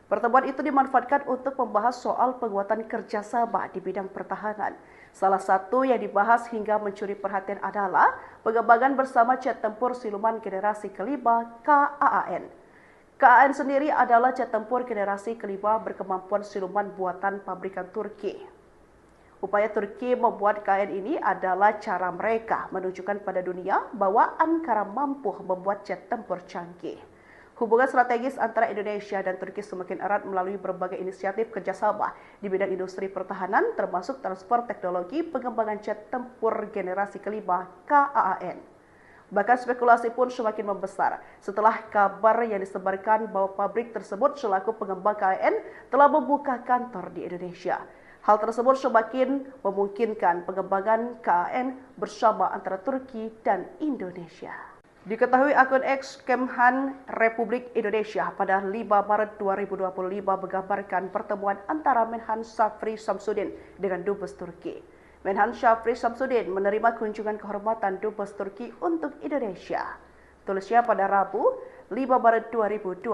Pertemuan itu dimanfaatkan untuk membahas soal penguatan kerjasama di bidang pertahanan. Salah satu yang dibahas hingga mencuri perhatian adalah pengembangan bersama jet tempur siluman generasi kelima KAAN. KAAN sendiri adalah jet tempur generasi kelima berkemampuan siluman buatan pabrikan Turki. Upaya Turki membuat KAN ini adalah cara mereka menunjukkan pada dunia bahwa Ankara mampu membuat jet tempur canggih. Hubungan strategis antara Indonesia dan Turki semakin erat melalui berbagai inisiatif kerjasama di bidang industri pertahanan, termasuk transfer teknologi pengembangan jet tempur generasi kelima KAAN. Bahkan spekulasi pun semakin membesar setelah kabar yang disebarkan bahwa pabrik tersebut selaku pengembang KAN telah membuka kantor di Indonesia. Hal tersebut semakin memungkinkan pengembangan KAN bersama antara Turki dan Indonesia. Diketahui akun X Kemhan Republik Indonesia pada 5 Maret 2025 menggambarkan pertemuan antara Menhan Shafri Shamsuddin dengan Dubes Turki. Menhan Shafri Shamsuddin menerima kunjungan kehormatan Dubes Turki untuk Indonesia. Tulisnya pada Rabu, 5 Maret 2025.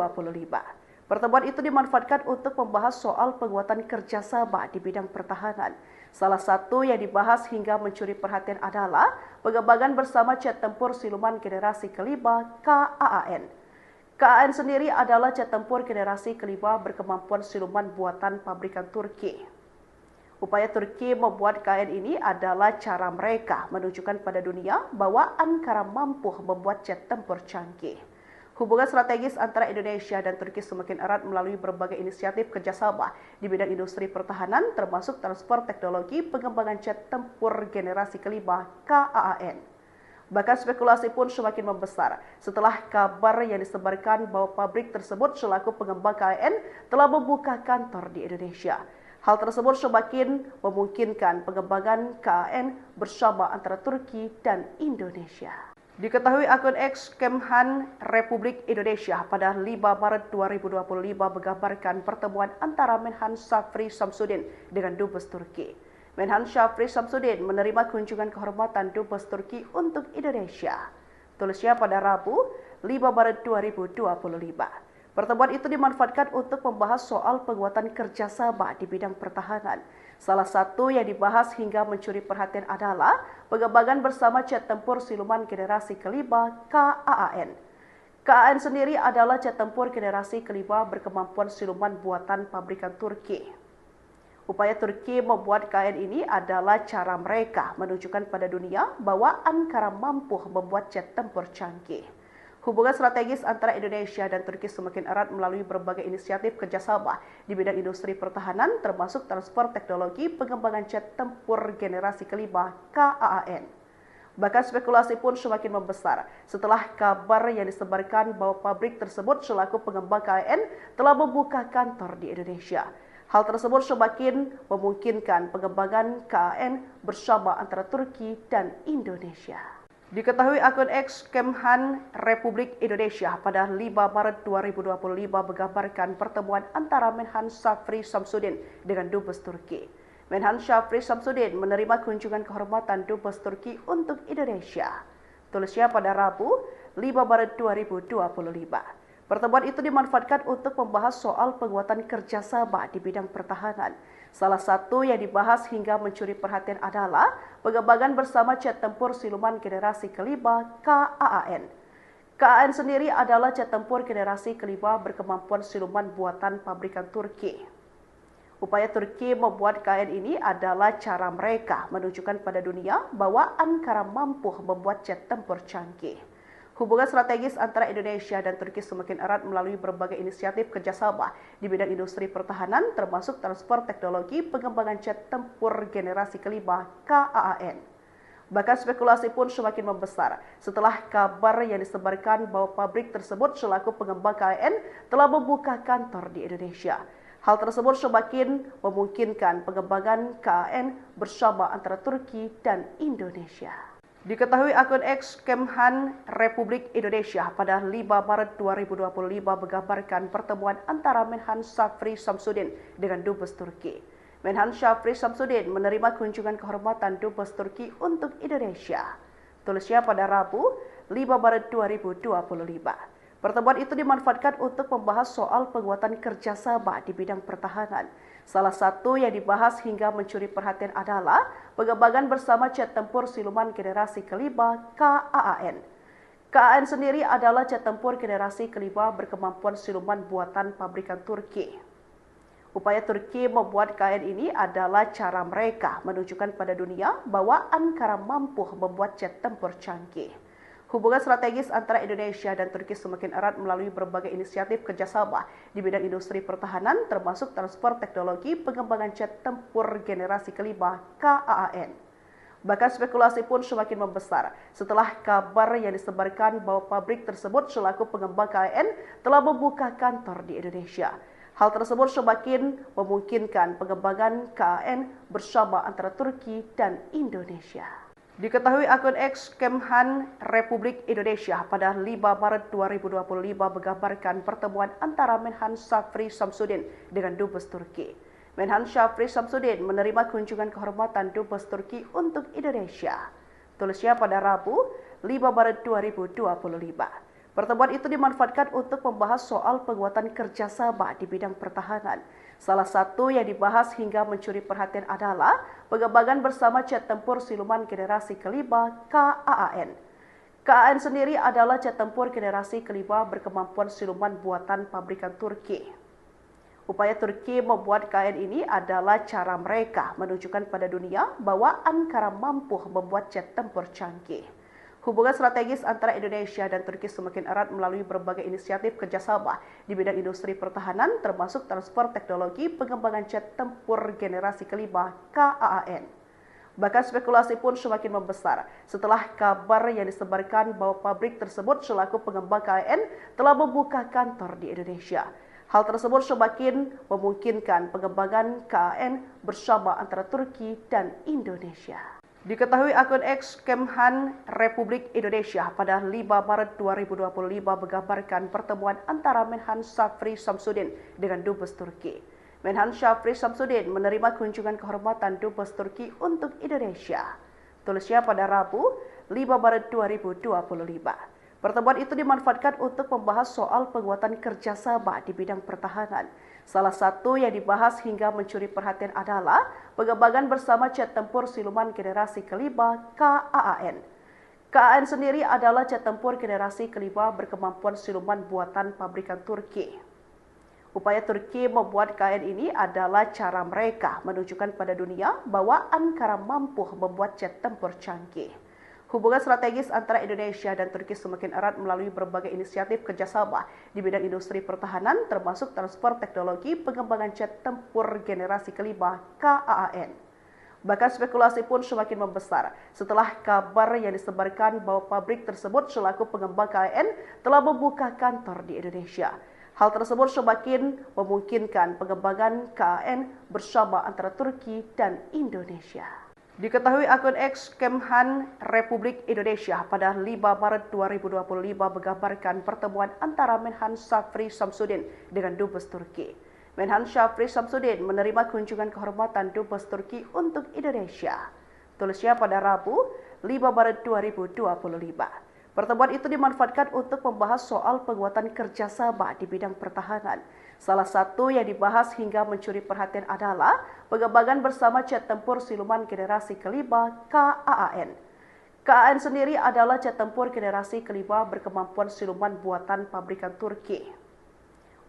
Pertemuan itu dimanfaatkan untuk membahas soal penguatan kerjasama di bidang pertahanan. Salah satu yang dibahas hingga mencuri perhatian adalah pengembangan bersama jet tempur siluman generasi kelima KAAN. KAAN sendiri adalah jet tempur generasi kelima berkemampuan siluman buatan pabrikan Turki. Upaya Turki membuat KN ini adalah cara mereka menunjukkan pada dunia bahwa Ankara mampu membuat jet tempur canggih. Hubungan strategis antara Indonesia dan Turki semakin erat melalui berbagai inisiatif kerjasama di bidang industri pertahanan, termasuk transfer teknologi pengembangan jet tempur generasi kelima KAAN. Bahkan spekulasi pun semakin membesar setelah kabar yang disebarkan bahwa pabrik tersebut selaku pengembang KAN telah membuka kantor di Indonesia. Hal tersebut semakin memungkinkan pengembangan KAN bersama antara Turki dan Indonesia. Diketahui akun X Kemhan Republik Indonesia pada 5 Maret 2025 menggambarkan pertemuan antara Menhan Shafri Shamsuddin dengan Dubes Turki. Menhan Shafri Shamsuddin menerima kunjungan kehormatan Dubes Turki untuk Indonesia. Tulisnya pada Rabu, 5 Maret 2025. Pertemuan itu dimanfaatkan untuk membahas soal penguatan kerjasama di bidang pertahanan. Salah satu yang dibahas hingga mencuri perhatian adalah pengembangan bersama jet tempur siluman generasi kelima KAAN. KAAN sendiri adalah jet tempur generasi kelima berkemampuan siluman buatan pabrikan Turki. Upaya Turki membuat KAN ini adalah cara mereka menunjukkan pada dunia bahwa Ankara mampu membuat jet tempur canggih. Hubungan strategis antara Indonesia dan Turki semakin erat melalui berbagai inisiatif kerjasama di bidang industri pertahanan, termasuk transfer teknologi pengembangan jet tempur generasi kelima KAAN. Bahkan spekulasi pun semakin membesar setelah kabar yang disebarkan bahwa pabrik tersebut selaku pengembang KAN telah membuka kantor di Indonesia. Hal tersebut semakin memungkinkan pengembangan KAN bersama antara Turki dan Indonesia. Diketahui akun X Kemhan Republik Indonesia pada 5 Maret 2025 menggambarkan pertemuan antara Menhan Shafri Shamsuddin dengan Dubes Turki. Menhan Shafri Shamsuddin menerima kunjungan kehormatan Dubes Turki untuk Indonesia. Tulisnya pada Rabu, 5 Maret 2025. Pertemuan itu dimanfaatkan untuk membahas soal penguatan kerjasama di bidang pertahanan. Salah satu yang dibahas hingga mencuri perhatian adalah pengembangan bersama jet tempur siluman generasi kelima KAAN. KAAN sendiri adalah jet tempur generasi kelima berkemampuan siluman buatan pabrikan Turki. Upaya Turki membuat KAN ini adalah cara mereka menunjukkan pada dunia bahwa Ankara mampu membuat jet tempur canggih. Hubungan strategis antara Indonesia dan Turki semakin erat melalui berbagai inisiatif kerjasama di bidang industri pertahanan, termasuk transfer teknologi pengembangan jet tempur generasi kelima KAAN. Bahkan spekulasi pun semakin membesar setelah kabar yang disebarkan bahwa pabrik tersebut selaku pengembang KAN telah membuka kantor di Indonesia. Hal tersebut semakin memungkinkan pengembangan KAN bersama antara Turki dan Indonesia. Diketahui akun X Kemhan Republik Indonesia pada 5 Maret 2025 menggambarkan pertemuan antara Menhan Shafri Shamsuddin dengan Dubes Turki. Menhan Shafri Shamsuddin menerima kunjungan kehormatan Dubes Turki untuk Indonesia. Tulisnya pada Rabu, 5 Maret 2025. Pertemuan itu dimanfaatkan untuk membahas soal penguatan kerjasama di bidang pertahanan. Salah satu yang dibahas hingga mencuri perhatian adalah pengembangan bersama jet tempur siluman generasi kelima KAAN. KAAN sendiri adalah jet tempur generasi kelima berkemampuan siluman buatan pabrikan Turki. Upaya Turki membuat KAN ini adalah cara mereka menunjukkan pada dunia bahwa Ankara mampu membuat jet tempur canggih. Hubungan strategis antara Indonesia dan Turki semakin erat melalui berbagai inisiatif kerjasama di bidang industri pertahanan, termasuk transfer teknologi pengembangan jet tempur generasi kelima KAAN. Bahkan spekulasi pun semakin membesar setelah kabar yang disebarkan bahwa pabrik tersebut selaku pengembang KAN telah membuka kantor di Indonesia. Hal tersebut semakin memungkinkan pengembangan KAN bersama antara Turki dan Indonesia. Diketahui akun X Kemhan Republik Indonesia pada 5 Maret 2025 menggambarkan pertemuan antara Menhan Shafri Shamsuddin dengan Dubes Turki. Menhan Shafri Shamsuddin menerima kunjungan kehormatan Dubes Turki untuk Indonesia. Tulisnya pada Rabu, 5 Maret 2025. Pertemuan itu dimanfaatkan untuk membahas soal penguatan kerjasama di bidang pertahanan. Salah satu yang dibahas hingga mencuri perhatian adalah pengembangan bersama jet tempur siluman generasi kelima KAAN. KAAN sendiri adalah jet tempur generasi kelima berkemampuan siluman buatan pabrikan Turki. Upaya Turki membuat KN ini adalah cara mereka menunjukkan pada dunia bahwa Ankara mampu membuat jet tempur canggih. Hubungan strategis antara Indonesia dan Turki semakin erat melalui berbagai inisiatif kerjasama di bidang industri pertahanan, termasuk transfer teknologi pengembangan jet tempur generasi kelima KAAN. Bahkan spekulasi pun semakin membesar setelah kabar yang disebarkan bahwa pabrik tersebut selaku pengembang KAN telah membuka kantor di Indonesia. Hal tersebut semakin memungkinkan pengembangan KAN bersama antara Turki dan Indonesia. Diketahui akun X Kemhan Republik Indonesia pada 5 Maret 2025 menggambarkan pertemuan antara Menhan Syafri Samsudin dengan Dubes Turki. Menhan Syafri Samsudin menerima kunjungan kehormatan Dubes Turki untuk Indonesia. Tulisnya pada Rabu 5 Maret 2025. Pertemuan itu dimanfaatkan untuk membahas soal penguatan kerjasama di bidang pertahanan. Salah satu yang dibahas hingga mencuri perhatian adalah pengembangan bersama jet tempur siluman generasi kelima KAAN. KAAN sendiri adalah jet tempur generasi kelima berkemampuan siluman buatan pabrikan Turki. Upaya Turki membuat KAN ini adalah cara mereka menunjukkan pada dunia bahwa Ankara mampu membuat jet tempur canggih. Hubungan strategis antara Indonesia dan Turki semakin erat melalui berbagai inisiatif kerjasama di bidang industri pertahanan, termasuk transfer teknologi pengembangan jet tempur generasi kelima KAAN. Bahkan spekulasi pun semakin membesar setelah kabar yang disebarkan bahwa pabrik tersebut selaku pengembang KAN telah membuka kantor di Indonesia. Hal tersebut semakin memungkinkan pengembangan KAN bersama antara Turki dan Indonesia. Diketahui akun X Kemhan Republik Indonesia pada 5 Maret 2025 menggambarkan pertemuan antara Menhan Syafri Samsudin dengan Dubes Turki. Menhan Syafri Samsudin menerima kunjungan kehormatan Dubes Turki untuk Indonesia. Tulisnya pada Rabu 5 Maret 2025. Pertemuan itu dimanfaatkan untuk membahas soal penguatan kerjasama di bidang pertahanan. Salah satu yang dibahas hingga mencuri perhatian adalah pengembangan bersama jet tempur siluman generasi kelima KAAN. KAAN sendiri adalah jet tempur generasi kelima berkemampuan siluman buatan pabrikan Turki.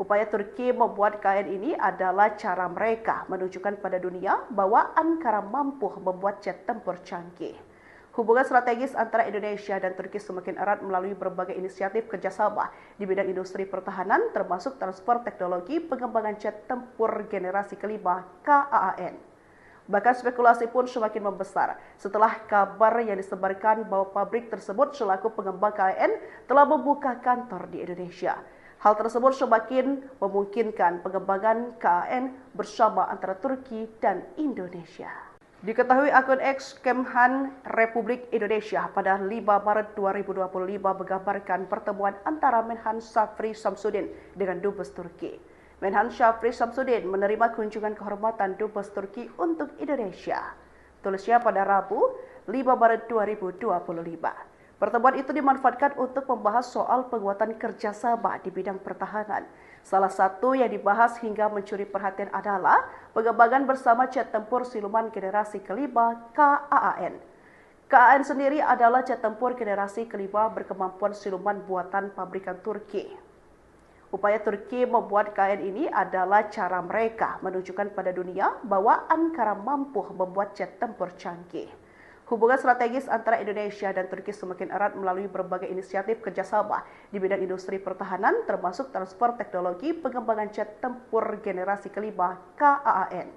Upaya Turki membuat KAN ini adalah cara mereka menunjukkan pada dunia bahwa Ankara mampu membuat jet tempur canggih. Hubungan strategis antara Indonesia dan Turki semakin erat melalui berbagai inisiatif kerjasama di bidang industri pertahanan, termasuk transfer teknologi pengembangan jet tempur generasi kelima KAAN. Bahkan spekulasi pun semakin membesar setelah kabar yang disebarkan bahwa pabrik tersebut selaku pengembang KAN telah membuka kantor di Indonesia. Hal tersebut semakin memungkinkan pengembangan KAN bersama antara Turki dan Indonesia. Diketahui akun X Kemhan Republik Indonesia pada 5 Maret 2025 menggambarkan pertemuan antara Menhan Syafri Samsudin dengan Dubes Turki. Menhan Syafri Samsudin menerima kunjungan kehormatan Dubes Turki untuk Indonesia. Tulisnya pada Rabu 5 Maret 2025. Pertemuan itu dimanfaatkan untuk membahas soal penguatan kerjasama di bidang pertahanan. Salah satu yang dibahas hingga mencuri perhatian adalah pengembangan bersama jet tempur siluman generasi kelima KAAN. KAAN sendiri adalah jet tempur generasi kelima berkemampuan siluman buatan pabrikan Turki. Upaya Turki membuat KAN ini adalah cara mereka menunjukkan pada dunia bahwa Ankara mampu membuat jet tempur canggih. Hubungan strategis antara Indonesia dan Turki semakin erat melalui berbagai inisiatif kerjasama di bidang industri pertahanan, termasuk transfer teknologi pengembangan jet tempur generasi kelima KAAN.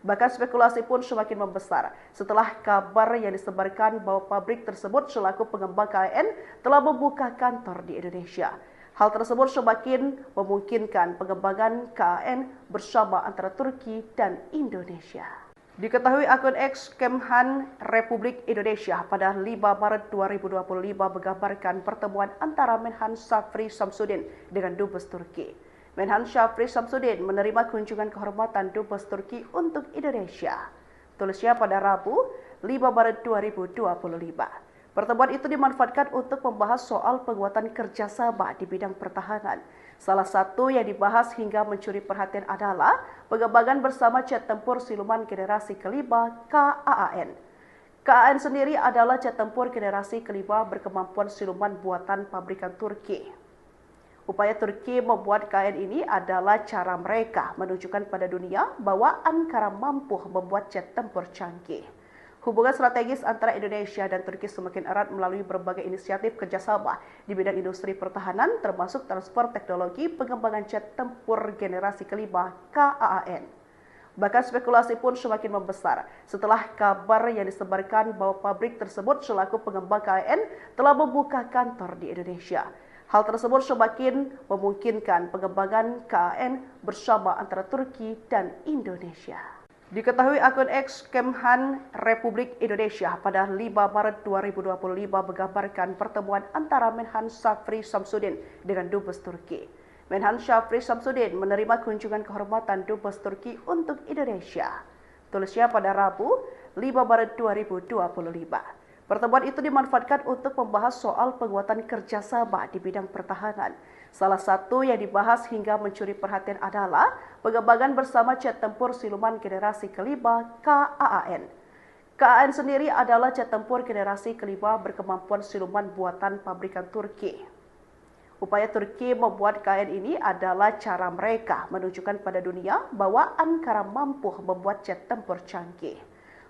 Bahkan spekulasi pun semakin membesar setelah kabar yang disebarkan bahwa pabrik tersebut selaku pengembang KAN telah membuka kantor di Indonesia. Hal tersebut semakin memungkinkan pengembangan KAN bersama antara Turki dan Indonesia. Diketahui akun X Kemhan Republik Indonesia pada 5 Maret 2025 menggambarkan pertemuan antara Menhan Syafri Samsudin dengan Dubes Turki. Menhan Syafri Samsudin menerima kunjungan kehormatan Dubes Turki untuk Indonesia. Tulisnya pada Rabu 5 Maret 2025. Pertemuan itu dimanfaatkan untuk membahas soal penguatan kerjasama di bidang pertahanan. Salah satu yang dibahas hingga mencuri perhatian adalah pengembangan bersama jet tempur siluman generasi kelima KAAN. KAAN sendiri adalah jet tempur generasi kelima berkemampuan siluman buatan pabrikan Turki. Upaya Turki membuat KN ini adalah cara mereka menunjukkan pada dunia bahwa Ankara mampu membuat jet tempur canggih. Hubungan strategis antara Indonesia dan Turki semakin erat melalui berbagai inisiatif kerjasama di bidang industri pertahanan, termasuk transfer teknologi pengembangan jet tempur generasi kelima KAAN. Bahkan spekulasi pun semakin membesar setelah kabar yang disebarkan bahwa pabrik tersebut selaku pengembang KAN telah membuka kantor di Indonesia. Hal tersebut semakin memungkinkan pengembangan KAN bersama antara Turki dan Indonesia. Diketahui akun X Kemhan Republik Indonesia pada 5 Maret 2025 menggambarkan pertemuan antara Menhan Shafri Shamsuddin dengan Dubes Turki. Menhan Shafri Shamsuddin menerima kunjungan kehormatan Dubes Turki untuk Indonesia. Tulisnya pada Rabu 5 Maret 2025. Pertemuan itu dimanfaatkan untuk membahas soal penguatan kerjasama di bidang pertahanan. Salah satu yang dibahas hingga mencuri perhatian adalah pengembangan bersama jet tempur siluman generasi kelima KAAN. KAAN sendiri adalah jet tempur generasi kelima berkemampuan siluman buatan pabrikan Turki. Upaya Turki membuat KAN ini adalah cara mereka menunjukkan pada dunia bahwa Ankara mampu membuat jet tempur canggih.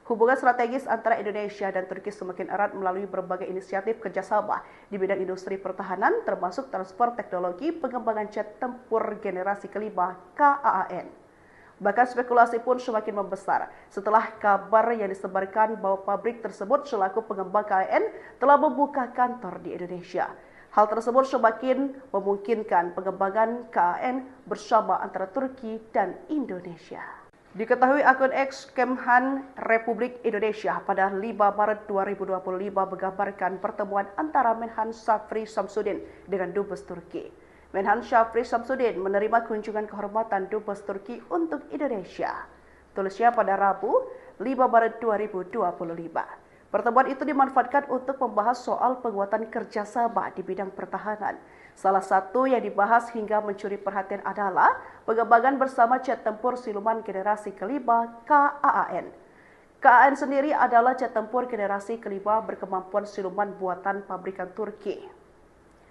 Hubungan strategis antara Indonesia dan Turki semakin erat melalui berbagai inisiatif kerjasama di bidang industri pertahanan, termasuk transfer teknologi pengembangan jet tempur generasi kelima KAAN. Bahkan spekulasi pun semakin membesar setelah kabar yang disebarkan bahwa pabrik tersebut selaku pengembang KAN telah membuka kantor di Indonesia. Hal tersebut semakin memungkinkan pengembangan KAN bersama antara Turki dan Indonesia. Diketahui akun X Kemhan Republik Indonesia pada 5 Maret 2025 menggambarkan pertemuan antara Menhan Shafri Shamsuddin dengan Dubes Turki. Menhan Shafri Shamsuddin menerima kunjungan kehormatan Dubes Turki untuk Indonesia. Tulisnya pada Rabu 5 Maret 2025. Pertemuan itu dimanfaatkan untuk membahas soal penguatan kerjasama di bidang pertahanan. Salah satu yang dibahas hingga mencuri perhatian adalah pengembangan bersama jet tempur siluman generasi kelima KAAN. KAAN sendiri adalah jet tempur generasi kelima berkemampuan siluman buatan pabrikan Turki.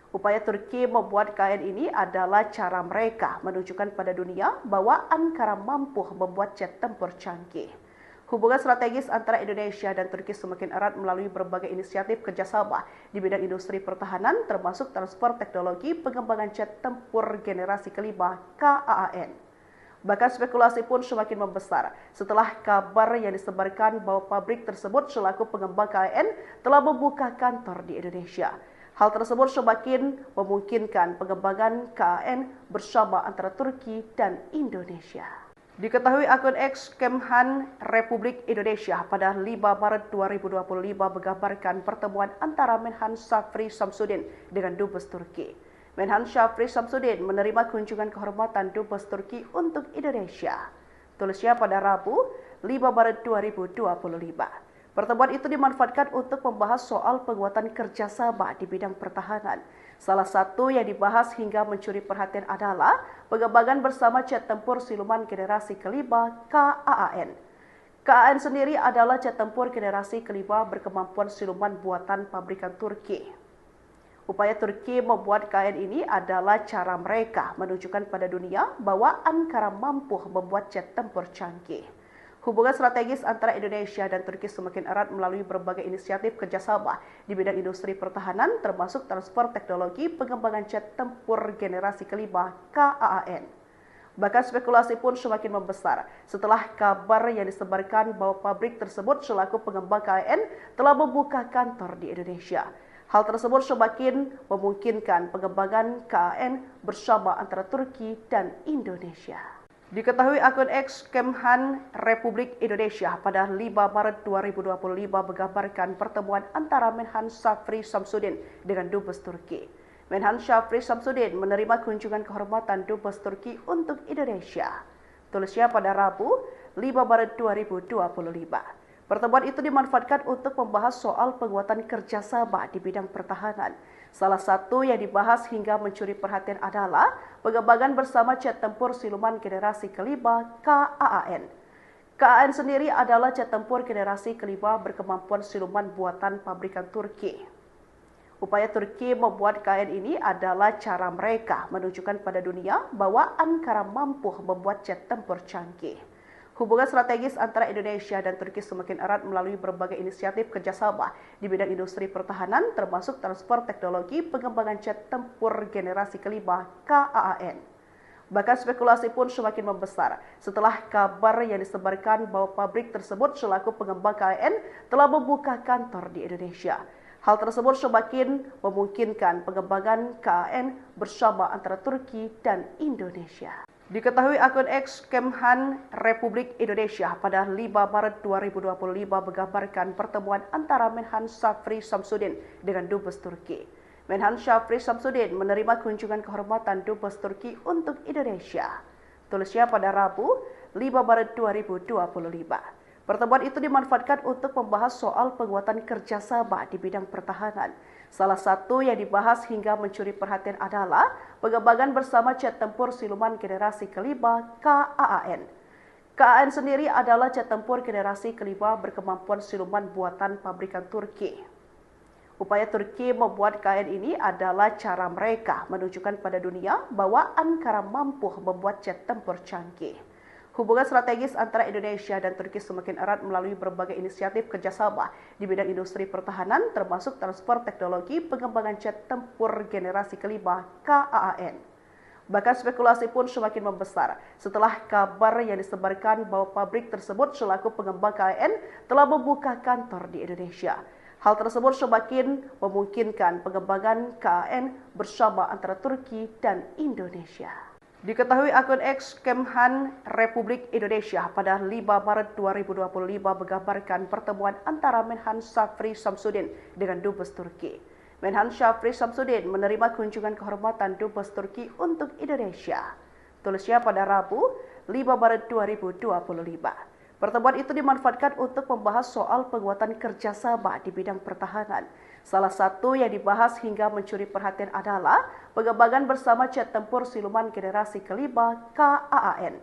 Upaya Turki membuat KAN ini adalah cara mereka menunjukkan pada dunia bahwa Ankara mampu membuat jet tempur canggih. Hubungan strategis antara Indonesia dan Turki semakin erat melalui berbagai inisiatif kerjasama di bidang industri pertahanan, termasuk transfer teknologi pengembangan jet tempur generasi kelima KAAN. Bahkan spekulasi pun semakin membesar setelah kabar yang disebarkan bahwa pabrik tersebut selaku pengembang KAN telah membuka kantor di Indonesia. Hal tersebut semakin memungkinkan pengembangan KAN bersama antara Turki dan Indonesia. Diketahui akun X Kemhan Republik Indonesia pada 5 Maret 2025 menggambarkan pertemuan antara Menhan Shafri Shamsuddin dengan Dubes Turki. Menhan Shafri Shamsuddin menerima kunjungan kehormatan Dubes Turki untuk Indonesia. Tulisnya pada Rabu 5 Maret 2025. Pertemuan itu dimanfaatkan untuk membahas soal penguatan kerjasama di bidang pertahanan. Salah satu yang dibahas hingga mencuri perhatian adalah pengembangan bersama jet tempur siluman generasi kelima KAAN. KAAN sendiri adalah jet tempur generasi kelima berkemampuan siluman buatan pabrikan Turki. Upaya Turki membuat KAN ini adalah cara mereka menunjukkan pada dunia bahwa Ankara mampu membuat jet tempur canggih. Hubungan strategis antara Indonesia dan Turki semakin erat melalui berbagai inisiatif kerjasama di bidang industri pertahanan, termasuk transfer teknologi pengembangan jet tempur generasi kelima KAAN. Bahkan spekulasi pun semakin membesar setelah kabar yang disebarkan bahwa pabrik tersebut selaku pengembang KAN telah membuka kantor di Indonesia. Hal tersebut semakin memungkinkan pengembangan KAN bersama antara Turki dan Indonesia. Diketahui akun X Kemhan Republik Indonesia pada 5 Maret 2025 menggambarkan pertemuan antara Menhan Shafri Shamsuddin dengan Dubes Turki. Menhan Shafri Shamsuddin menerima kunjungan kehormatan Dubes Turki untuk Indonesia. Tulisnya pada Rabu 5 Maret 2025. Pertemuan itu dimanfaatkan untuk membahas soal penguatan kerjasama di bidang pertahanan. Salah satu yang dibahas hingga mencuri perhatian adalah pengembangan bersama jet tempur siluman generasi kelima KAAN. KAAN sendiri adalah jet tempur generasi kelima berkemampuan siluman buatan pabrikan Turki. Upaya Turki membuat KN ini adalah cara mereka menunjukkan pada dunia bahwa Ankara mampu membuat jet tempur canggih. Hubungan strategis antara Indonesia dan Turki semakin erat melalui berbagai inisiatif kerjasama di bidang industri pertahanan, termasuk transfer teknologi pengembangan jet tempur generasi kelima KAAN. Bahkan spekulasi pun semakin membesar setelah kabar yang disebarkan bahwa pabrik tersebut selaku pengembang KAN telah membuka kantor di Indonesia. Hal tersebut semakin memungkinkan pengembangan KAN bersama antara Turki dan Indonesia. Diketahui akun X Kemhan Republik Indonesia pada 5 Maret 2025 menggambarkan pertemuan antara Menhan Shafri Shamsuddin dengan Dubes Turki. Menhan Shafri Shamsuddin menerima kunjungan kehormatan Dubes Turki untuk Indonesia. Tulisnya pada Rabu 5 Maret 2025. Pertemuan itu dimanfaatkan untuk membahas soal penguatan kerjasama di bidang pertahanan. Salah satu yang dibahas hingga mencuri perhatian adalah pengembangan bersama jet tempur siluman generasi kelima KAAN. KAAN sendiri adalah jet tempur generasi kelima berkemampuan siluman buatan pabrikan Turki. Upaya Turki membuat KAN ini adalah cara mereka menunjukkan pada dunia bahwa Ankara mampu membuat jet tempur canggih. Hubungan strategis antara Indonesia dan Turki semakin erat melalui berbagai inisiatif kerjasama di bidang industri pertahanan, termasuk transfer teknologi pengembangan jet tempur generasi kelima KAAN. Bahkan spekulasi pun semakin membesar setelah kabar yang disebarkan bahwa pabrik tersebut selaku pengembang KAN telah membuka kantor di Indonesia. Hal tersebut semakin memungkinkan pengembangan KAN bersama antara Turki dan Indonesia. Diketahui akun X Kemhan Republik Indonesia pada 5 Maret 2025 menggambarkan pertemuan antara Menhan Shafri Shamsuddin dengan Dubes Turki. Menhan Shafri Shamsuddin menerima kunjungan kehormatan Dubes Turki untuk Indonesia. Tulisnya pada Rabu 5 Maret 2025. Pertemuan itu dimanfaatkan untuk membahas soal penguatan kerjasama di bidang pertahanan. Salah satu yang dibahas hingga mencuri perhatian adalah pengembangan bersama jet tempur siluman generasi kelima KAAN.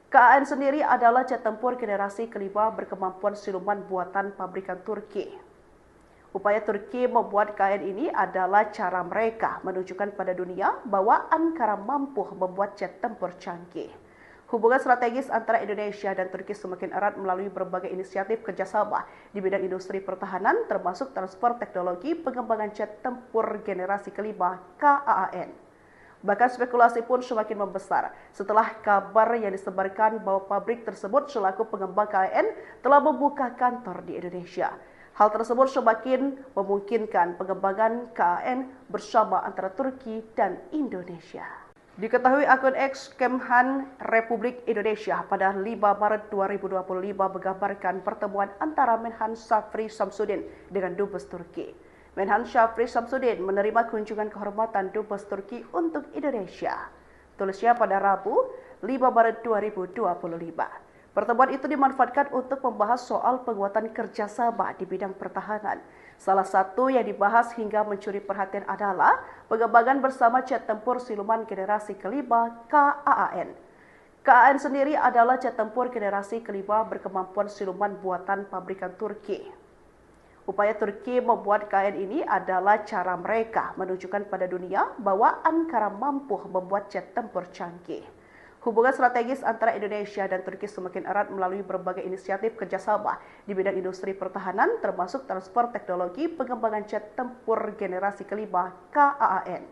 KAAN sendiri adalah jet tempur generasi kelima berkemampuan siluman buatan pabrikan Turki. Upaya Turki membuat KAN ini adalah cara mereka menunjukkan pada dunia bahwa Ankara mampu membuat jet tempur canggih. Hubungan strategis antara Indonesia dan Turki semakin erat melalui berbagai inisiatif kerjasama di bidang industri pertahanan, termasuk transfer teknologi pengembangan jet tempur generasi kelima KAAN. Bahkan spekulasi pun semakin membesar setelah kabar yang disebarkan bahwa pabrik tersebut selaku pengembang KAN telah membuka kantor di Indonesia. Hal tersebut semakin memungkinkan pengembangan KAN bersama antara Turki dan Indonesia. Diketahui akun X Kemhan Republik Indonesia pada 5 Maret 2025 menggambarkan pertemuan antara Menhan Shafri Shamsuddin dengan Dubes Turki. Menhan Shafri Shamsuddin menerima kunjungan kehormatan Dubes Turki untuk Indonesia. Tulisnya pada Rabu 5 Maret 2025. Pertemuan itu dimanfaatkan untuk membahas soal penguatan kerjasama di bidang pertahanan. Salah satu yang dibahas hingga mencuri perhatian adalah pengembangan bersama jet tempur siluman generasi kelima KAAN. KAAN sendiri adalah jet tempur generasi kelima berkemampuan siluman buatan pabrikan Turki. Upaya Turki membuat KAN ini adalah cara mereka menunjukkan pada dunia bahwa Ankara mampu membuat jet tempur canggih. Hubungan strategis antara Indonesia dan Turki semakin erat melalui berbagai inisiatif kerjasama di bidang industri pertahanan, termasuk transfer teknologi pengembangan jet tempur generasi kelima KAAN.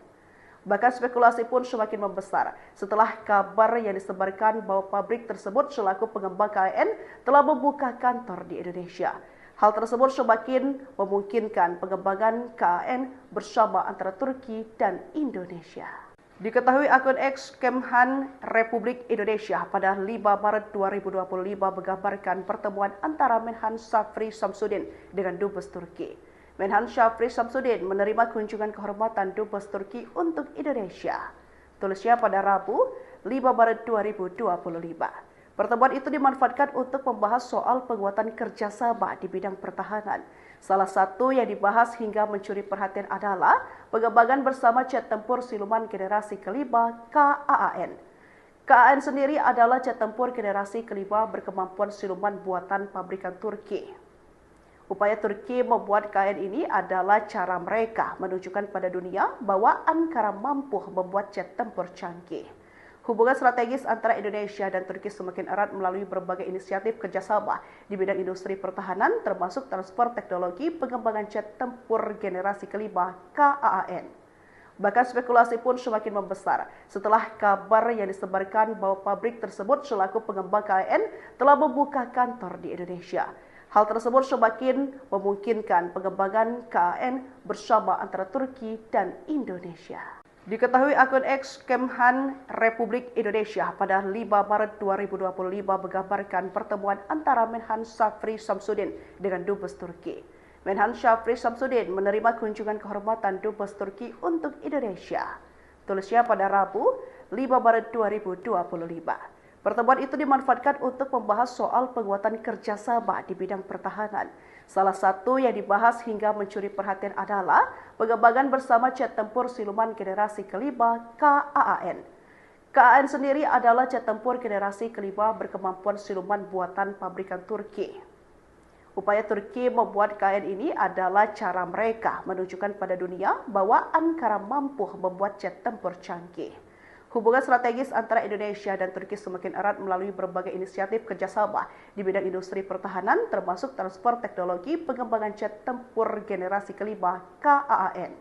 Bahkan spekulasi pun semakin membesar setelah kabar yang disebarkan bahwa pabrik tersebut selaku pengembang KAN telah membuka kantor di Indonesia. Hal tersebut semakin memungkinkan pengembangan KAN bersama antara Turki dan Indonesia. Diketahui akun X Kemhan Republik Indonesia pada 5 Maret 2025 menggambarkan pertemuan antara Menhan Shafri Shamsuddin dengan Dubes Turki. Menhan Shafri Shamsuddin menerima kunjungan kehormatan Dubes Turki untuk Indonesia. Tulisnya pada Rabu 5 Maret 2025. Pertemuan itu dimanfaatkan untuk membahas soal penguatan kerjasama di bidang pertahanan. Salah satu yang dibahas hingga mencuri perhatian adalah pengembangan bersama jet tempur siluman generasi kelima KAAN. KAAN sendiri adalah jet tempur generasi kelima berkemampuan siluman buatan pabrikan Turki. Upaya Turki membuat KN ini adalah cara mereka menunjukkan pada dunia bahwa Ankara mampu membuat jet tempur canggih. Hubungan strategis antara Indonesia dan Turki semakin erat melalui berbagai inisiatif kerjasama di bidang industri pertahanan, termasuk transfer teknologi pengembangan jet tempur generasi kelima KAAN. Bahkan spekulasi pun semakin membesar setelah kabar yang disebarkan bahwa pabrik tersebut selaku pengembang KAN telah membuka kantor di Indonesia. Hal tersebut semakin memungkinkan pengembangan KAN bersama antara Turki dan Indonesia. Diketahui akun X Kemhan Republik Indonesia pada 5 Maret 2025 menggambarkan pertemuan antara Menhan Syafri Samsudin dengan Dubes Turki. Menhan Syafri Samsudin menerima kunjungan kehormatan Dubes Turki untuk Indonesia. Tulisnya pada Rabu 5 Maret 2025. Pertemuan itu dimanfaatkan untuk membahas soal penguatan kerjasama di bidang pertahanan. Salah satu yang dibahas hingga mencuri perhatian adalah pengembangan bersama jet tempur siluman generasi kelima KAAN. KAAN sendiri adalah jet tempur generasi kelima berkemampuan siluman buatan pabrikan Turki. Upaya Turki membuat KAN ini adalah cara mereka menunjukkan pada dunia bahwa Ankara mampu membuat jet tempur canggih. Hubungan strategis antara Indonesia dan Turki semakin erat melalui berbagai inisiatif kerjasama di bidang industri pertahanan, termasuk transfer teknologi pengembangan jet tempur generasi kelima KAAN.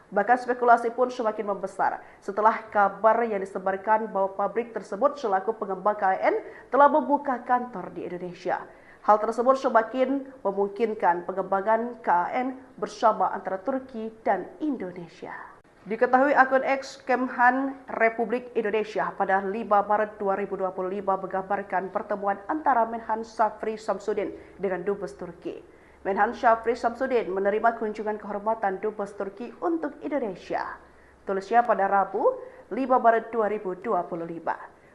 Bahkan spekulasi pun semakin membesar setelah kabar yang disebarkan bahwa pabrik tersebut selaku pengembang KAN telah membuka kantor di Indonesia. Hal tersebut semakin memungkinkan pengembangan KAN bersama antara Turki dan Indonesia. Diketahui akun X Kemhan Republik Indonesia pada 5 Maret 2025 menggambarkan pertemuan antara Menhan Syafri Samsudin dengan Dubes Turki. Menhan Syafri Samsudin menerima kunjungan kehormatan Dubes Turki untuk Indonesia. Tulisnya pada Rabu 5 Maret 2025.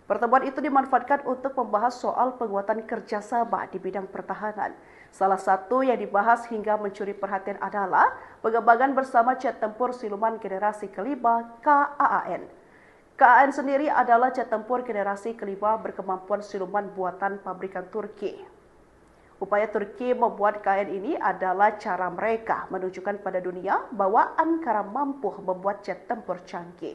Pertemuan itu dimanfaatkan untuk membahas soal penguatan kerjasama di bidang pertahanan. Salah satu yang dibahas hingga mencuri perhatian adalah pengembangan bersama jet tempur siluman generasi kelima KAAN. KAAN sendiri adalah jet tempur generasi kelima berkemampuan siluman buatan pabrikan Turki. Upaya Turki membuat KAN ini adalah cara mereka menunjukkan pada dunia bahwa Ankara mampu membuat jet tempur canggih.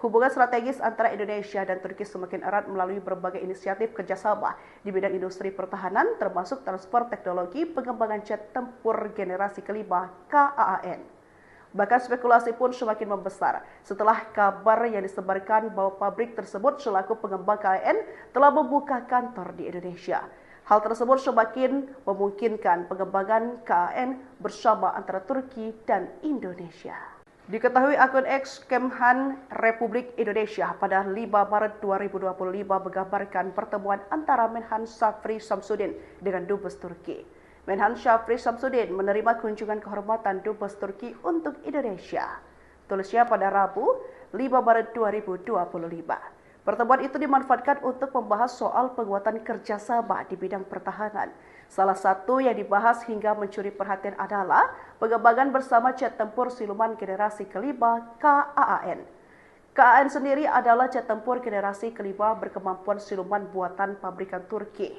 Hubungan strategis antara Indonesia dan Turki semakin erat melalui berbagai inisiatif kerjasama di bidang industri pertahanan, termasuk transfer teknologi pengembangan jet tempur generasi kelima KAAN. Bahkan spekulasi pun semakin membesar setelah kabar yang disebarkan bahwa pabrik tersebut selaku pengembang KAN telah membuka kantor di Indonesia. Hal tersebut semakin memungkinkan pengembangan KAN bersama antara Turki dan Indonesia. Diketahui akun X Kemhan Republik Indonesia pada 5 Maret 2025 menggambarkan pertemuan antara Menhan Syafri Samsudin dengan Dubes Turki. Menhan Syafri Samsudin menerima kunjungan kehormatan Dubes Turki untuk Indonesia. Tulisnya pada Rabu 5 Maret 2025. Pertemuan itu dimanfaatkan untuk membahas soal penguatan kerjasama di bidang pertahanan. Salah satu yang dibahas hingga mencuri perhatian adalah pengembangan bersama jet tempur siluman generasi kelima KAAN. KAAN sendiri adalah jet tempur generasi kelima berkemampuan siluman buatan pabrikan Turki.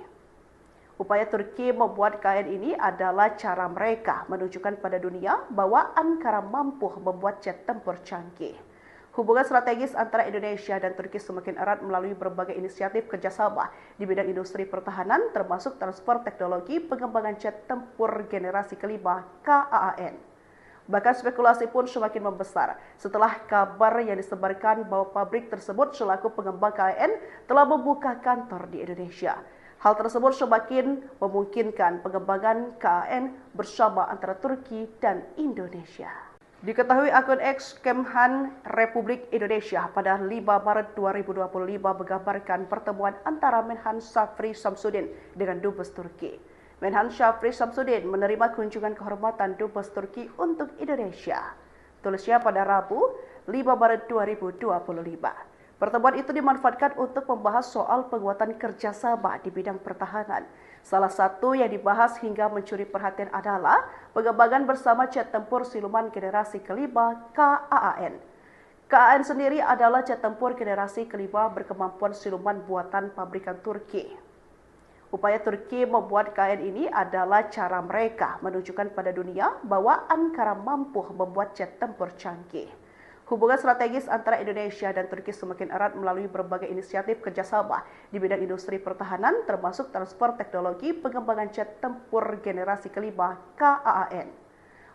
Upaya Turki membuat KAN ini adalah cara mereka menunjukkan pada dunia bahwa Ankara mampu membuat jet tempur canggih. Hubungan strategis antara Indonesia dan Turki semakin erat melalui berbagai inisiatif kerjasama di bidang industri pertahanan, termasuk transfer teknologi pengembangan jet tempur generasi kelima KAAN. Bahkan spekulasi pun semakin membesar setelah kabar yang disebarkan bahwa pabrik tersebut selaku pengembang KAN telah membuka kantor di Indonesia. Hal tersebut semakin memungkinkan pengembangan KAN bersama antara Turki dan Indonesia. Diketahui akun X Kemhan Republik Indonesia pada 5 Maret 2025 menggambarkan pertemuan antara Menhan Syafri Samsudin dengan Dubes Turki. Menhan Syafri Samsudin menerima kunjungan kehormatan Dubes Turki untuk Indonesia. Tulisnya pada Rabu 5 Maret 2025. Pertemuan itu dimanfaatkan untuk membahas soal penguatan kerjasama di bidang pertahanan. Salah satu yang dibahas hingga mencuri perhatian adalah pengembangan bersama jet tempur siluman generasi kelima KAAN. KAAN sendiri adalah jet tempur generasi kelima berkemampuan siluman buatan pabrikan Turki. Upaya Turki membuat KN ini adalah cara mereka menunjukkan pada dunia bahwa Ankara mampu membuat jet tempur canggih. Hubungan strategis antara Indonesia dan Turki semakin erat melalui berbagai inisiatif kerjasama di bidang industri pertahanan, termasuk transfer teknologi pengembangan jet tempur generasi kelima KAAN.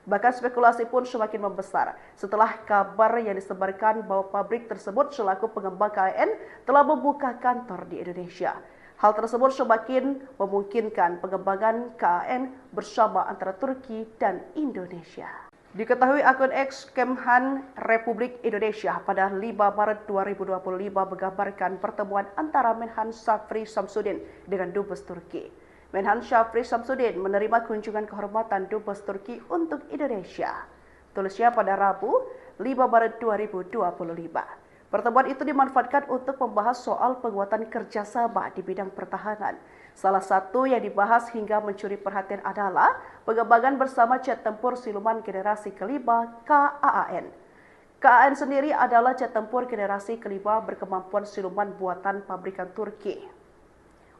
Bahkan spekulasi pun semakin membesar setelah kabar yang disebarkan bahwa pabrik tersebut selaku pengembang KAN telah membuka kantor di Indonesia. Hal tersebut semakin memungkinkan pengembangan KAN bersama antara Turki dan Indonesia. Diketahui akun X Kemhan Republik Indonesia pada 5 Maret 2025 menggambarkan pertemuan antara Menhan Shafri Shamsuddin dengan Dubes Turki. Menhan Shafri Shamsuddin menerima kunjungan kehormatan Dubes Turki untuk Indonesia. Tulisnya pada Rabu 5 Maret 2025. Pertemuan itu dimanfaatkan untuk membahas soal penguatan kerjasama di bidang pertahanan. Salah satu yang dibahas hingga mencuri perhatian adalah pengembangan bersama jet tempur siluman generasi kelima KAAN. KAAN sendiri adalah jet tempur generasi kelima berkemampuan siluman buatan pabrikan Turki.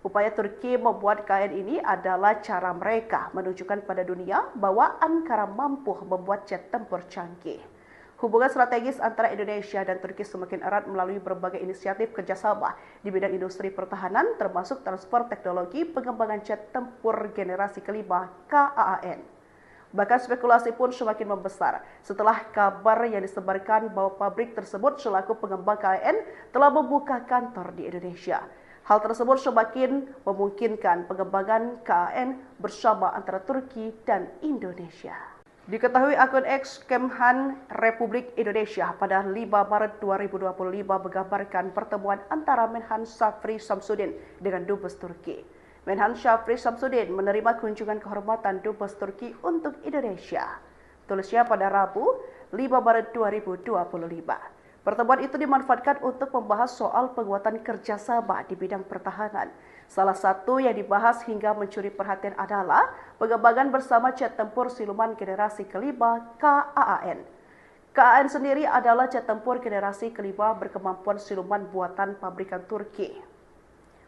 Upaya Turki membuat KAAN ini adalah cara mereka menunjukkan pada dunia bahwa Ankara mampu membuat jet tempur canggih. Hubungan strategis antara Indonesia dan Turki semakin erat melalui berbagai inisiatif kerjasama di bidang industri pertahanan, termasuk transfer teknologi pengembangan jet tempur generasi kelima KAAN. Bahkan spekulasi pun semakin membesar setelah kabar yang disebarkan bahwa pabrik tersebut selaku pengembang KAN telah membuka kantor di Indonesia. Hal tersebut semakin memungkinkan pengembangan KAN bersama antara Turki dan Indonesia. Diketahui akun X Kemhan Republik Indonesia pada 5 Maret 2025 menggambarkan pertemuan antara Menhan Shafri Shamsuddin dengan Dubes Turki. Menhan Shafri Shamsuddin menerima kunjungan kehormatan Dubes Turki untuk Indonesia. Tulisnya pada Rabu 5 Maret 2025. Pertemuan itu dimanfaatkan untuk membahas soal penguatan kerjasama di bidang pertahanan. Salah satu yang dibahas hingga mencuri perhatian adalah pengembangan bersama jet tempur siluman generasi kelima KAAN. KAAN sendiri adalah jet tempur generasi kelima berkemampuan siluman buatan pabrikan Turki.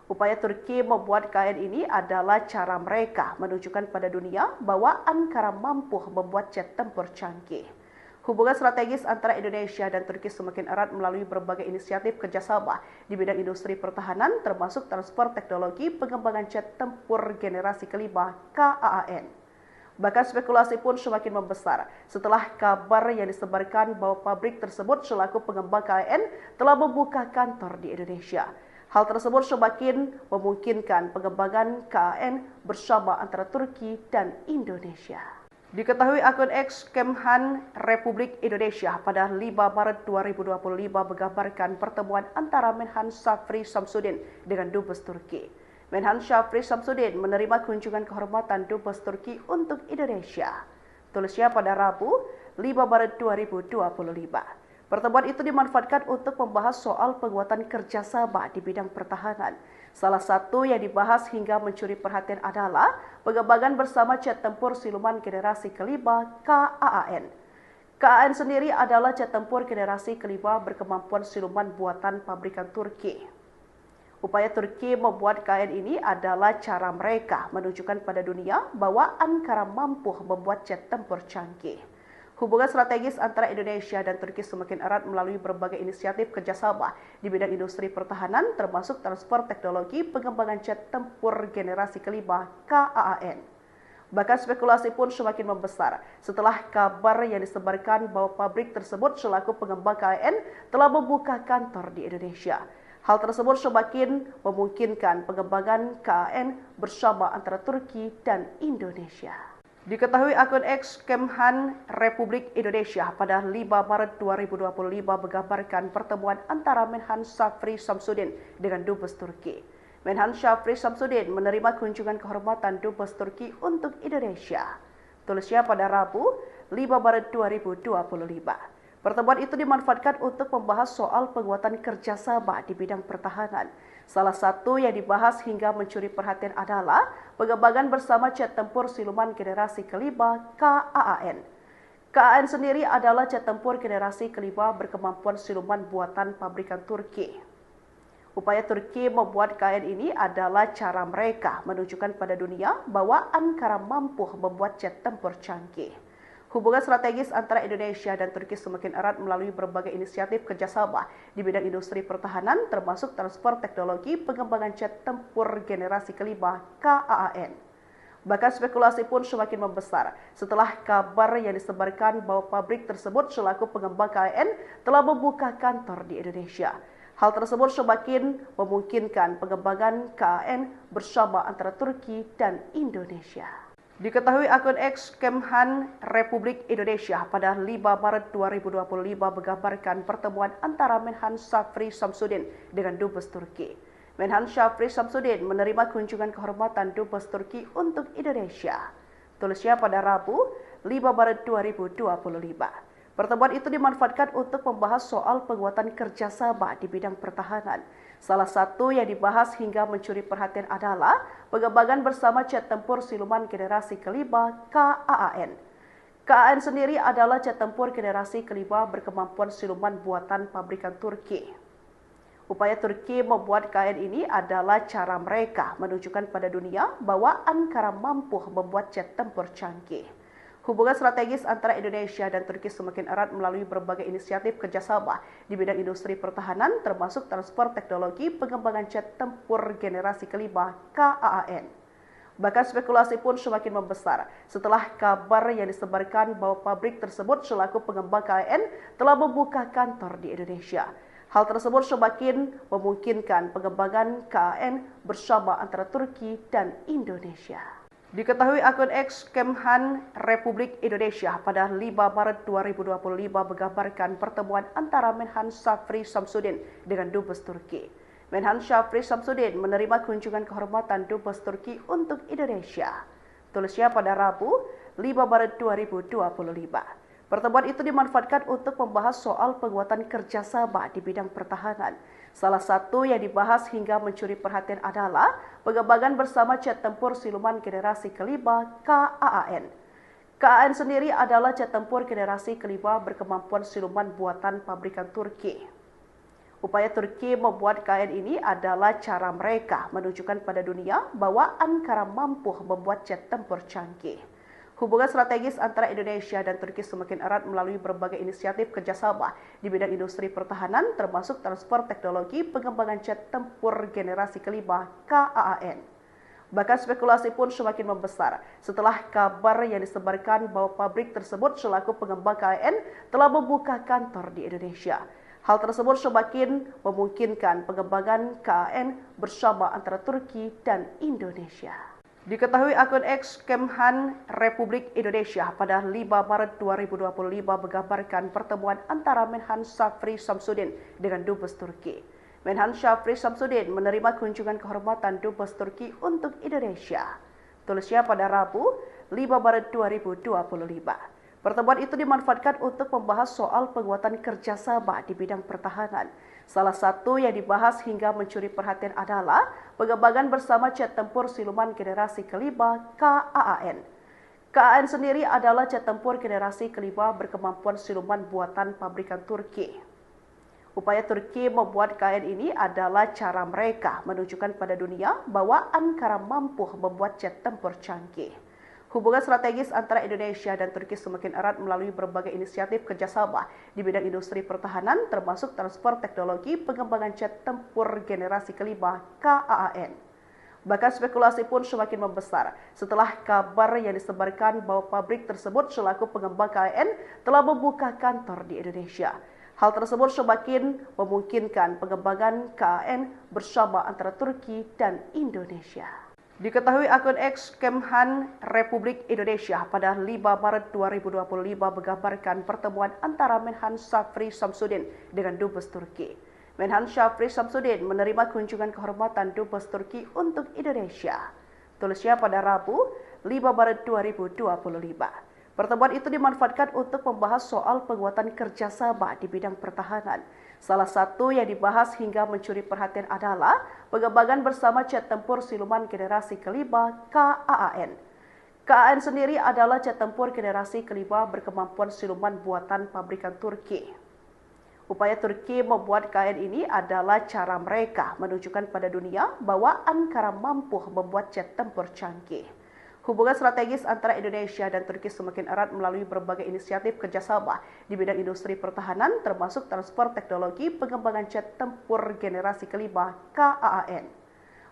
Upaya Turki membuat KAAN ini adalah cara mereka menunjukkan pada dunia bahwa Ankara mampu membuat jet tempur canggih. Hubungan strategis antara Indonesia dan Turki semakin erat melalui berbagai inisiatif kerjasama di bidang industri pertahanan, termasuk transfer teknologi pengembangan jet tempur generasi kelima KAAN. Bahkan spekulasi pun semakin membesar setelah kabar yang disebarkan bahwa pabrik tersebut selaku pengembang KAN telah membuka kantor di Indonesia. Hal tersebut semakin memungkinkan pengembangan KAN bersama antara Turki dan Indonesia. Diketahui akun X Kemhan Republik Indonesia pada 5 Maret 2025 menggambarkan pertemuan antara Menhan Shafri Shamsuddin dengan Dubes Turki. Menhan Shafri Shamsuddin menerima kunjungan kehormatan Dubes Turki untuk Indonesia. Tulisnya pada Rabu 5 Maret 2025. Pertemuan itu dimanfaatkan untuk membahas soal penguatan kerjasama di bidang pertahanan. Salah satu yang dibahas hingga mencuri perhatian adalah pengembangan bersama jet tempur siluman generasi kelima KAAN. KAAN sendiri adalah jet tempur generasi kelima berkemampuan siluman buatan pabrikan Turki. Upaya Turki membuat KAAN ini adalah cara mereka menunjukkan pada dunia bahwa Ankara mampu membuat jet tempur canggih. Hubungan strategis antara Indonesia dan Turki semakin erat melalui berbagai inisiatif kerjasama di bidang industri pertahanan, termasuk transfer teknologi pengembangan jet tempur generasi kelima KAAN. Bahkan spekulasi pun semakin membesar setelah kabar yang disebarkan bahwa pabrik tersebut selaku pengembang KAN telah membuka kantor di Indonesia. Hal tersebut semakin memungkinkan pengembangan KAN bersama antara Turki dan Indonesia. Diketahui akun X Kemhan Republik Indonesia pada 5 Maret 2025 menggambarkan pertemuan antara Menhan Shafri Shamsuddin dengan Dubes Turki. Menhan Shafri Shamsuddin menerima kunjungan kehormatan Dubes Turki untuk Indonesia. Tulisnya pada Rabu 5 Maret 2025. Pertemuan itu dimanfaatkan untuk membahas soal penguatan kerjasama di bidang pertahanan. Salah satu yang dibahas hingga mencuri perhatian adalah pengembangan bersama jet tempur siluman generasi kelima KAAN. KAAN sendiri adalah jet tempur generasi kelima berkemampuan siluman buatan pabrikan Turki. Upaya Turki membuat KN ini adalah cara mereka menunjukkan pada dunia bahwa Ankara mampu membuat jet tempur canggih. Hubungan strategis antara Indonesia dan Turki semakin erat melalui berbagai inisiatif kerjasama di bidang industri pertahanan, termasuk transfer teknologi pengembangan jet tempur generasi kelima KAAN. Bahkan spekulasi pun semakin membesar setelah kabar yang disebarkan bahwa pabrik tersebut selaku pengembang KAN telah membuka kantor di Indonesia. Hal tersebut semakin memungkinkan pengembangan KAN bersama antara Turki dan Indonesia. Diketahui akun X Kemhan Republik Indonesia pada 5 Maret 2025 menggambarkan pertemuan antara Menhan Syafri Samsudin dengan Dubes Turki. Menhan Syafri Samsudin menerima kunjungan kehormatan Dubes Turki untuk Indonesia. Tulisnya pada Rabu 5 Maret 2025. Pertemuan itu dimanfaatkan untuk membahas soal penguatan kerjasama di bidang pertahanan. Salah satu yang dibahas hingga mencuri perhatian adalah pengembangan bersama jet tempur siluman generasi kelima KAAN. KAAN sendiri adalah jet tempur generasi kelima berkemampuan siluman buatan pabrikan Turki. Upaya Turki membuat KAN ini adalah cara mereka menunjukkan pada dunia bahwa Ankara mampu membuat jet tempur canggih. Hubungan strategis antara Indonesia dan Turki semakin erat melalui berbagai inisiatif kerjasama di bidang industri pertahanan, termasuk transfer teknologi pengembangan jet tempur generasi kelima KAAN. Bahkan spekulasi pun semakin membesar setelah kabar yang disebarkan bahwa pabrik tersebut selaku pengembang KAN telah membuka kantor di Indonesia. Hal tersebut semakin memungkinkan pengembangan KAN bersama antara Turki dan Indonesia. Diketahui akun X Kemhan Republik Indonesia pada 5 Maret 2025 menggambarkan pertemuan antara Menhan Syafri Samsudin dengan Dubes Turki. Menhan Syafri Samsudin menerima kunjungan kehormatan Dubes Turki untuk Indonesia. Tulisnya pada Rabu 5 Maret 2025. Pertemuan itu dimanfaatkan untuk membahas soal penguatan kerjasama di bidang pertahanan. Salah satu yang dibahas hingga mencuri perhatian adalah pengembangan bersama jet tempur siluman generasi kelima KAAN. KAAN sendiri adalah jet tempur generasi kelima berkemampuan siluman buatan pabrikan Turki. Upaya Turki membuat KAN ini adalah cara mereka menunjukkan pada dunia bahwa Ankara mampu membuat jet tempur canggih. Hubungan strategis antara Indonesia dan Turki semakin erat melalui berbagai inisiatif kerjasama di bidang industri pertahanan, termasuk transfer teknologi pengembangan jet tempur generasi kelima KAAN. Bahkan spekulasi pun semakin membesar setelah kabar yang disebarkan bahwa pabrik tersebut selaku pengembang KAN telah membuka kantor di Indonesia. Hal tersebut semakin memungkinkan pengembangan KAN bersama antara Turki dan Indonesia. Diketahui akun X Kemhan Republik Indonesia pada 5 Maret 2025 menggambarkan pertemuan antara Menhan Syafri Samsudin dengan Dubes Turki. Menhan Syafri Samsudin menerima kunjungan kehormatan Dubes Turki untuk Indonesia. Tulisnya pada Rabu 5 Maret 2025. Pertemuan itu dimanfaatkan untuk membahas soal penguatan kerjasama di bidang pertahanan. Salah satu yang dibahas hingga mencuri perhatian adalah pengembangan bersama jet tempur siluman generasi kelima KAAN. KAAN sendiri adalah jet tempur generasi kelima berkemampuan siluman buatan pabrikan Turki. Upaya Turki membuat KAN ini adalah cara mereka menunjukkan pada dunia bahwa Ankara mampu membuat jet tempur canggih. Hubungan strategis antara Indonesia dan Turki semakin erat melalui berbagai inisiatif kerjasama di bidang industri pertahanan, termasuk transfer teknologi pengembangan jet tempur generasi kelima KAAN. Bahkan spekulasi pun semakin membesar setelah kabar yang disebarkan bahwa pabrik tersebut selaku pengembang KAN telah membuka kantor di Indonesia. Hal tersebut semakin memungkinkan pengembangan KAN bersama antara Turki dan Indonesia. Diketahui akun X Kemhan Republik Indonesia pada 5 Maret 2025 menggambarkan pertemuan antara Menhan Syafri Samsudin dengan Dubes Turki. Menhan Syafri Samsudin menerima kunjungan kehormatan Dubes Turki untuk Indonesia. Tulisnya pada Rabu 5 Maret 2025. Pertemuan itu dimanfaatkan untuk membahas soal penguatan kerjasama di bidang pertahanan. Salah satu yang dibahas hingga mencuri perhatian adalah pengembangan bersama jet tempur siluman generasi kelima KAAN. KAAN sendiri adalah jet tempur generasi kelima berkemampuan siluman buatan pabrikan Turki. Upaya Turki membuat KN ini adalah cara mereka menunjukkan pada dunia bahwa Ankara mampu membuat jet tempur canggih. Hubungan strategis antara Indonesia dan Turki semakin erat melalui berbagai inisiatif kerjasama di bidang industri pertahanan, termasuk transfer teknologi pengembangan jet tempur generasi kelima KAAN.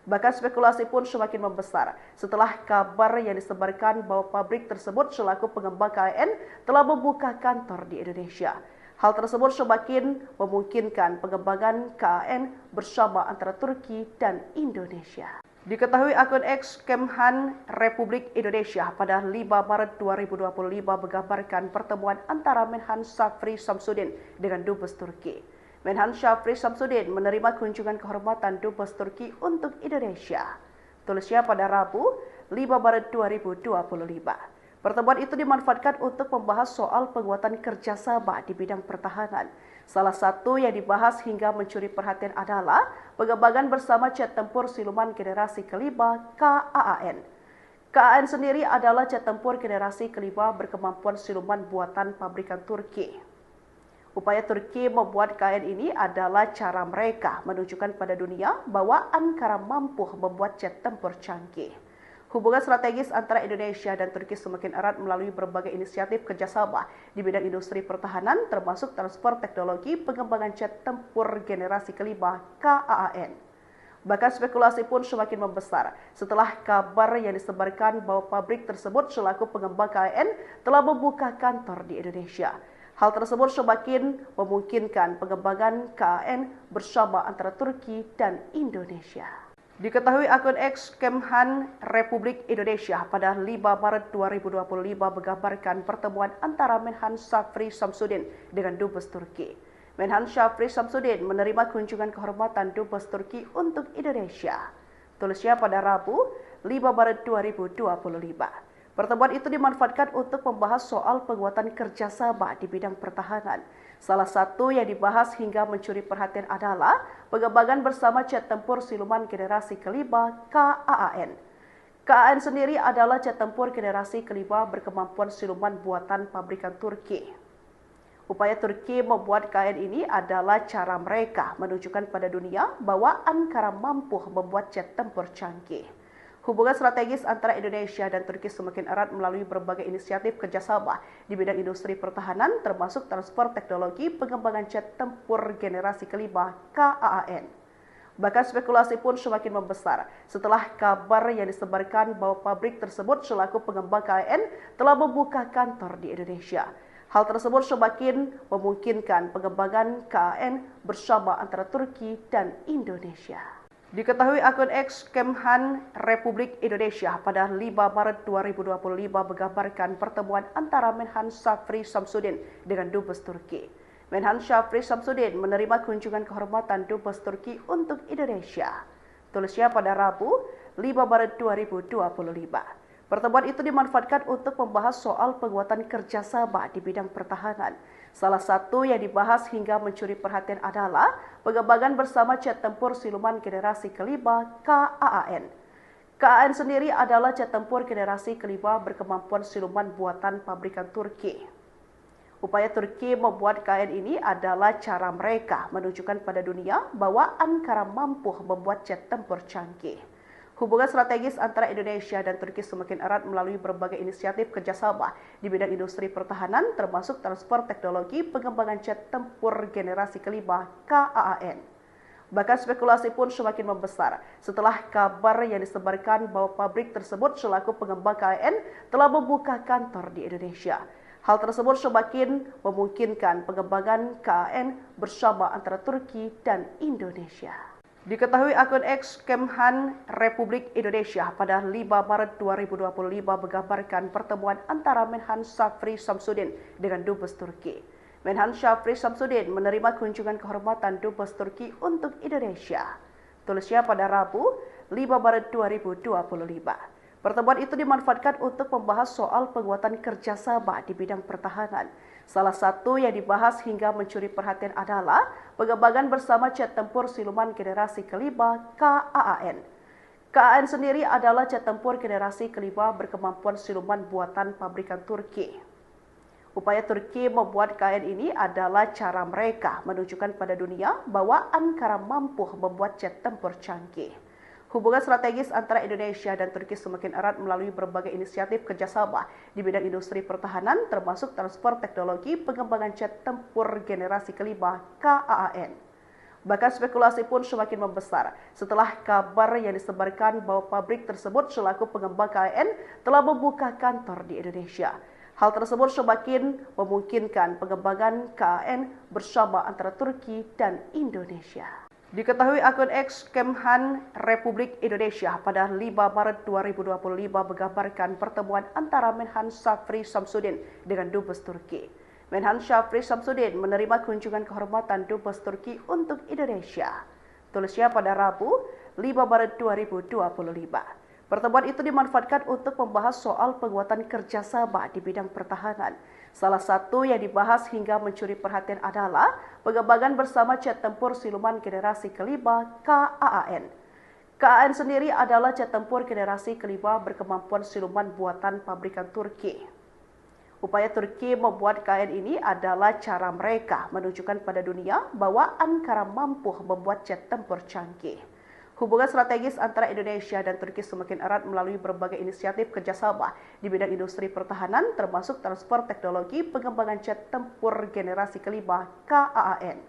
Bahkan spekulasi pun semakin membesar setelah kabar yang disebarkan bahwa pabrik tersebut selaku pengembang KAN telah membuka kantor di Indonesia. Hal tersebut semakin memungkinkan pengembangan KAN bersama antara Turki dan Indonesia. Diketahui akun X Kemhan Republik Indonesia pada 5 Maret 2025 menggambarkan pertemuan antara Menhan Shafri Shamsuddin dengan Dubes Turki. Menhan Shafri Shamsuddin menerima kunjungan kehormatan Dubes Turki untuk Indonesia. Tulisnya pada Rabu 5 Maret 2025. Pertemuan itu dimanfaatkan untuk membahas soal penguatan kerjasama di bidang pertahanan. Salah satu yang dibahas hingga mencuri perhatian adalah pengembangan bersama jet tempur siluman generasi kelima KAAN. KAAN sendiri adalah jet tempur generasi kelima berkemampuan siluman buatan pabrikan Turki. Upaya Turki membuat KAN ini adalah cara mereka menunjukkan pada dunia bahwa Ankara mampu membuat jet tempur canggih. Hubungan strategis antara Indonesia dan Turki semakin erat melalui berbagai inisiatif kerjasama di bidang industri pertahanan, termasuk transfer teknologi pengembangan jet tempur generasi kelima KAAN. Bahkan spekulasi pun semakin membesar setelah kabar yang disebarkan bahwa pabrik tersebut selaku pengembang KAN telah membuka kantor di Indonesia. Hal tersebut semakin memungkinkan pengembangan KAN bersama antara Turki dan Indonesia. Diketahui akun X Kemhan Republik Indonesia pada 5 Maret 2025 menggambarkan pertemuan antara Menhan Shafri Shamsuddin dengan Dubes Turki. Menhan Shafri Shamsuddin menerima kunjungan kehormatan Dubes Turki untuk Indonesia. Tulisnya pada Rabu 5 Maret 2025. Pertemuan itu dimanfaatkan untuk membahas soal penguatan kerjasama di bidang pertahanan. Salah satu yang dibahas hingga mencuri perhatian adalah pengembangan bersama jet tempur siluman generasi kelima KAAN. KAAN sendiri adalah jet tempur generasi kelima berkemampuan siluman buatan pabrikan Turki. Upaya Turki membuat KAN ini adalah cara mereka menunjukkan pada dunia bahwa Ankara mampu membuat jet tempur canggih. Hubungan strategis antara Indonesia dan Turki semakin erat melalui berbagai inisiatif kerjasama di bidang industri pertahanan, termasuk transfer teknologi pengembangan jet tempur generasi kelima KAAN. Bahkan spekulasi pun semakin membesar setelah kabar yang disebarkan bahwa pabrik tersebut selaku pengembang KAN telah membuka kantor di Indonesia. Hal tersebut semakin memungkinkan pengembangan KAN bersama antara Turki dan Indonesia. Diketahui akun X Kemhan Republik Indonesia pada 5 Maret 2025 menggambarkan pertemuan antara Menhan Shafri Shamsuddin dengan Dubes Turki. Menhan Shafri Shamsuddin menerima kunjungan kehormatan Dubes Turki untuk Indonesia. Tulisnya pada Rabu 5 Maret 2025. Pertemuan itu dimanfaatkan untuk membahas soal penguatan kerjasama di bidang pertahanan. Salah satu yang dibahas hingga mencuri perhatian adalah pengembangan bersama jet tempur siluman generasi kelima KAAN. KAAN sendiri adalah jet tempur generasi kelima berkemampuan siluman buatan pabrikan Turki. Upaya Turki membuat KAN ini adalah cara mereka menunjukkan pada dunia bahwa Ankara mampu membuat jet tempur canggih. Hubungan strategis antara Indonesia dan Turki semakin erat melalui berbagai inisiatif kerjasama di bidang industri pertahanan, termasuk transfer teknologi pengembangan jet tempur generasi kelima KAAN. Bahkan spekulasi pun semakin membesar setelah kabar yang disebarkan bahwa pabrik tersebut selaku pengembang KAN telah membuka kantor di Indonesia. Hal tersebut semakin memungkinkan pengembangan KAN bersama antara Turki dan Indonesia. Diketahui akun X Kemhan Republik Indonesia pada 5 Maret 2025 menggambarkan pertemuan antara Menhan Shafri Shamsuddin dengan Dubes Turki. Menhan Shafri Shamsuddin menerima kunjungan kehormatan Dubes Turki untuk Indonesia. Tulisnya pada Rabu 5 Maret 2025. Pertemuan itu dimanfaatkan untuk membahas soal penguatan kerjasama di bidang pertahanan. Salah satu yang dibahas hingga mencuri perhatian adalah pengembangan bersama jet tempur siluman generasi kelima KAAN. KAAN sendiri adalah jet tempur generasi kelima berkemampuan siluman buatan pabrikan Turki. Upaya Turki membuat KN ini adalah cara mereka menunjukkan pada dunia bahwa Ankara mampu membuat jet tempur canggih. Hubungan strategis antara Indonesia dan Turki semakin erat melalui berbagai inisiatif kerjasama di bidang industri pertahanan, termasuk transfer teknologi pengembangan jet tempur generasi kelima KAAN. Bahkan spekulasi pun semakin membesar setelah kabar yang disebarkan bahwa pabrik tersebut selaku pengembang KAN telah membuka kantor di Indonesia. Hal tersebut semakin memungkinkan pengembangan KAN bersama antara Turki dan Indonesia. Diketahui akun X Kemhan Republik Indonesia pada 5 Maret 2025 menggambarkan pertemuan antara Menhan Syafri Samsudin dengan Dubes Turki. Menhan Syafri Samsudin menerima kunjungan kehormatan Dubes Turki untuk Indonesia. Tulisnya pada Rabu 5 Maret 2025. Pertemuan itu dimanfaatkan untuk membahas soal penguatan kerjasama di bidang pertahanan. Salah satu yang dibahas hingga mencuri perhatian adalah pengembangan bersama jet tempur siluman generasi kelima KAAN. KAAN sendiri adalah jet tempur generasi kelima berkemampuan siluman buatan pabrikan Turki. Upaya Turki membuat KAN ini adalah cara mereka menunjukkan pada dunia bahwa Ankara mampu membuat jet tempur canggih. Hubungan strategis antara Indonesia dan Turki semakin erat melalui berbagai inisiatif kerjasama di bidang industri pertahanan, termasuk transfer teknologi pengembangan jet tempur generasi kelima KAAN.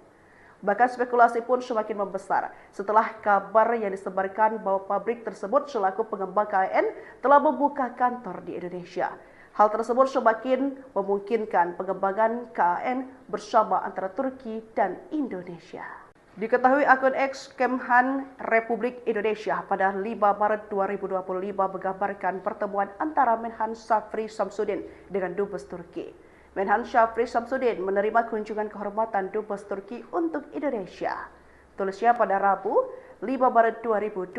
Bahkan spekulasi pun semakin membesar setelah kabar yang disebarkan bahwa pabrik tersebut selaku pengembang KAN telah membuka kantor di Indonesia. Hal tersebut semakin memungkinkan pengembangan KAN bersama antara Turki dan Indonesia. Diketahui akun X Kemhan Republik Indonesia pada 5 Maret 2025 menggambarkan pertemuan antara Menhan Syafri Samsudin dengan Dubes Turki. Menhan Syafri Samsudin menerima kunjungan kehormatan Dubes Turki untuk Indonesia. Tulisnya pada Rabu 5 Maret 2025.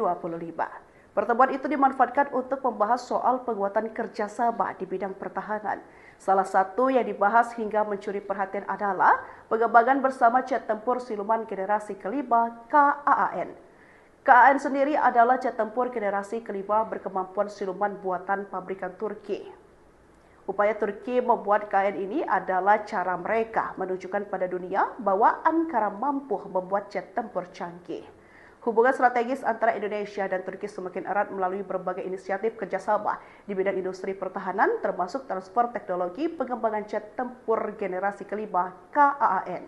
Pertemuan itu dimanfaatkan untuk membahas soal penguatan kerjasama di bidang pertahanan. Salah satu yang dibahas hingga mencuri perhatian adalah pengembangan bersama jet tempur siluman generasi kelima KAAN. KAAN sendiri adalah jet tempur generasi kelima berkemampuan siluman buatan pabrikan Turki. Upaya Turki membuat KAN ini adalah cara mereka menunjukkan pada dunia bahwa Ankara mampu membuat jet tempur canggih. Hubungan strategis antara Indonesia dan Turki semakin erat melalui berbagai inisiatif kerjasama di bidang industri pertahanan, termasuk transfer teknologi pengembangan jet tempur generasi kelima KAAN.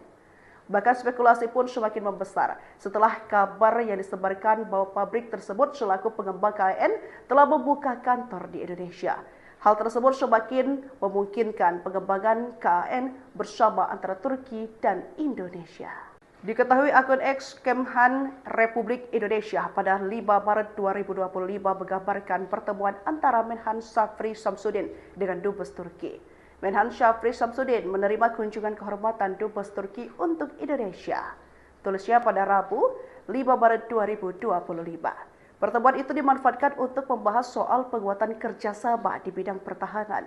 Bahkan spekulasi pun semakin membesar setelah kabar yang disebarkan bahwa pabrik tersebut selaku pengembang KAN telah membuka kantor di Indonesia. Hal tersebut semakin memungkinkan pengembangan KAN bersama antara Turki dan Indonesia. Diketahui akun X Kemhan Republik Indonesia pada 5 Maret 2025 menggambarkan pertemuan antara Menhan Syafri Samsudin dengan Dubes Turki. Menhan Syafri Samsudin menerima kunjungan kehormatan Dubes Turki untuk Indonesia. Tulisnya pada Rabu 5 Maret 2025. Pertemuan itu dimanfaatkan untuk membahas soal penguatan kerjasama di bidang pertahanan.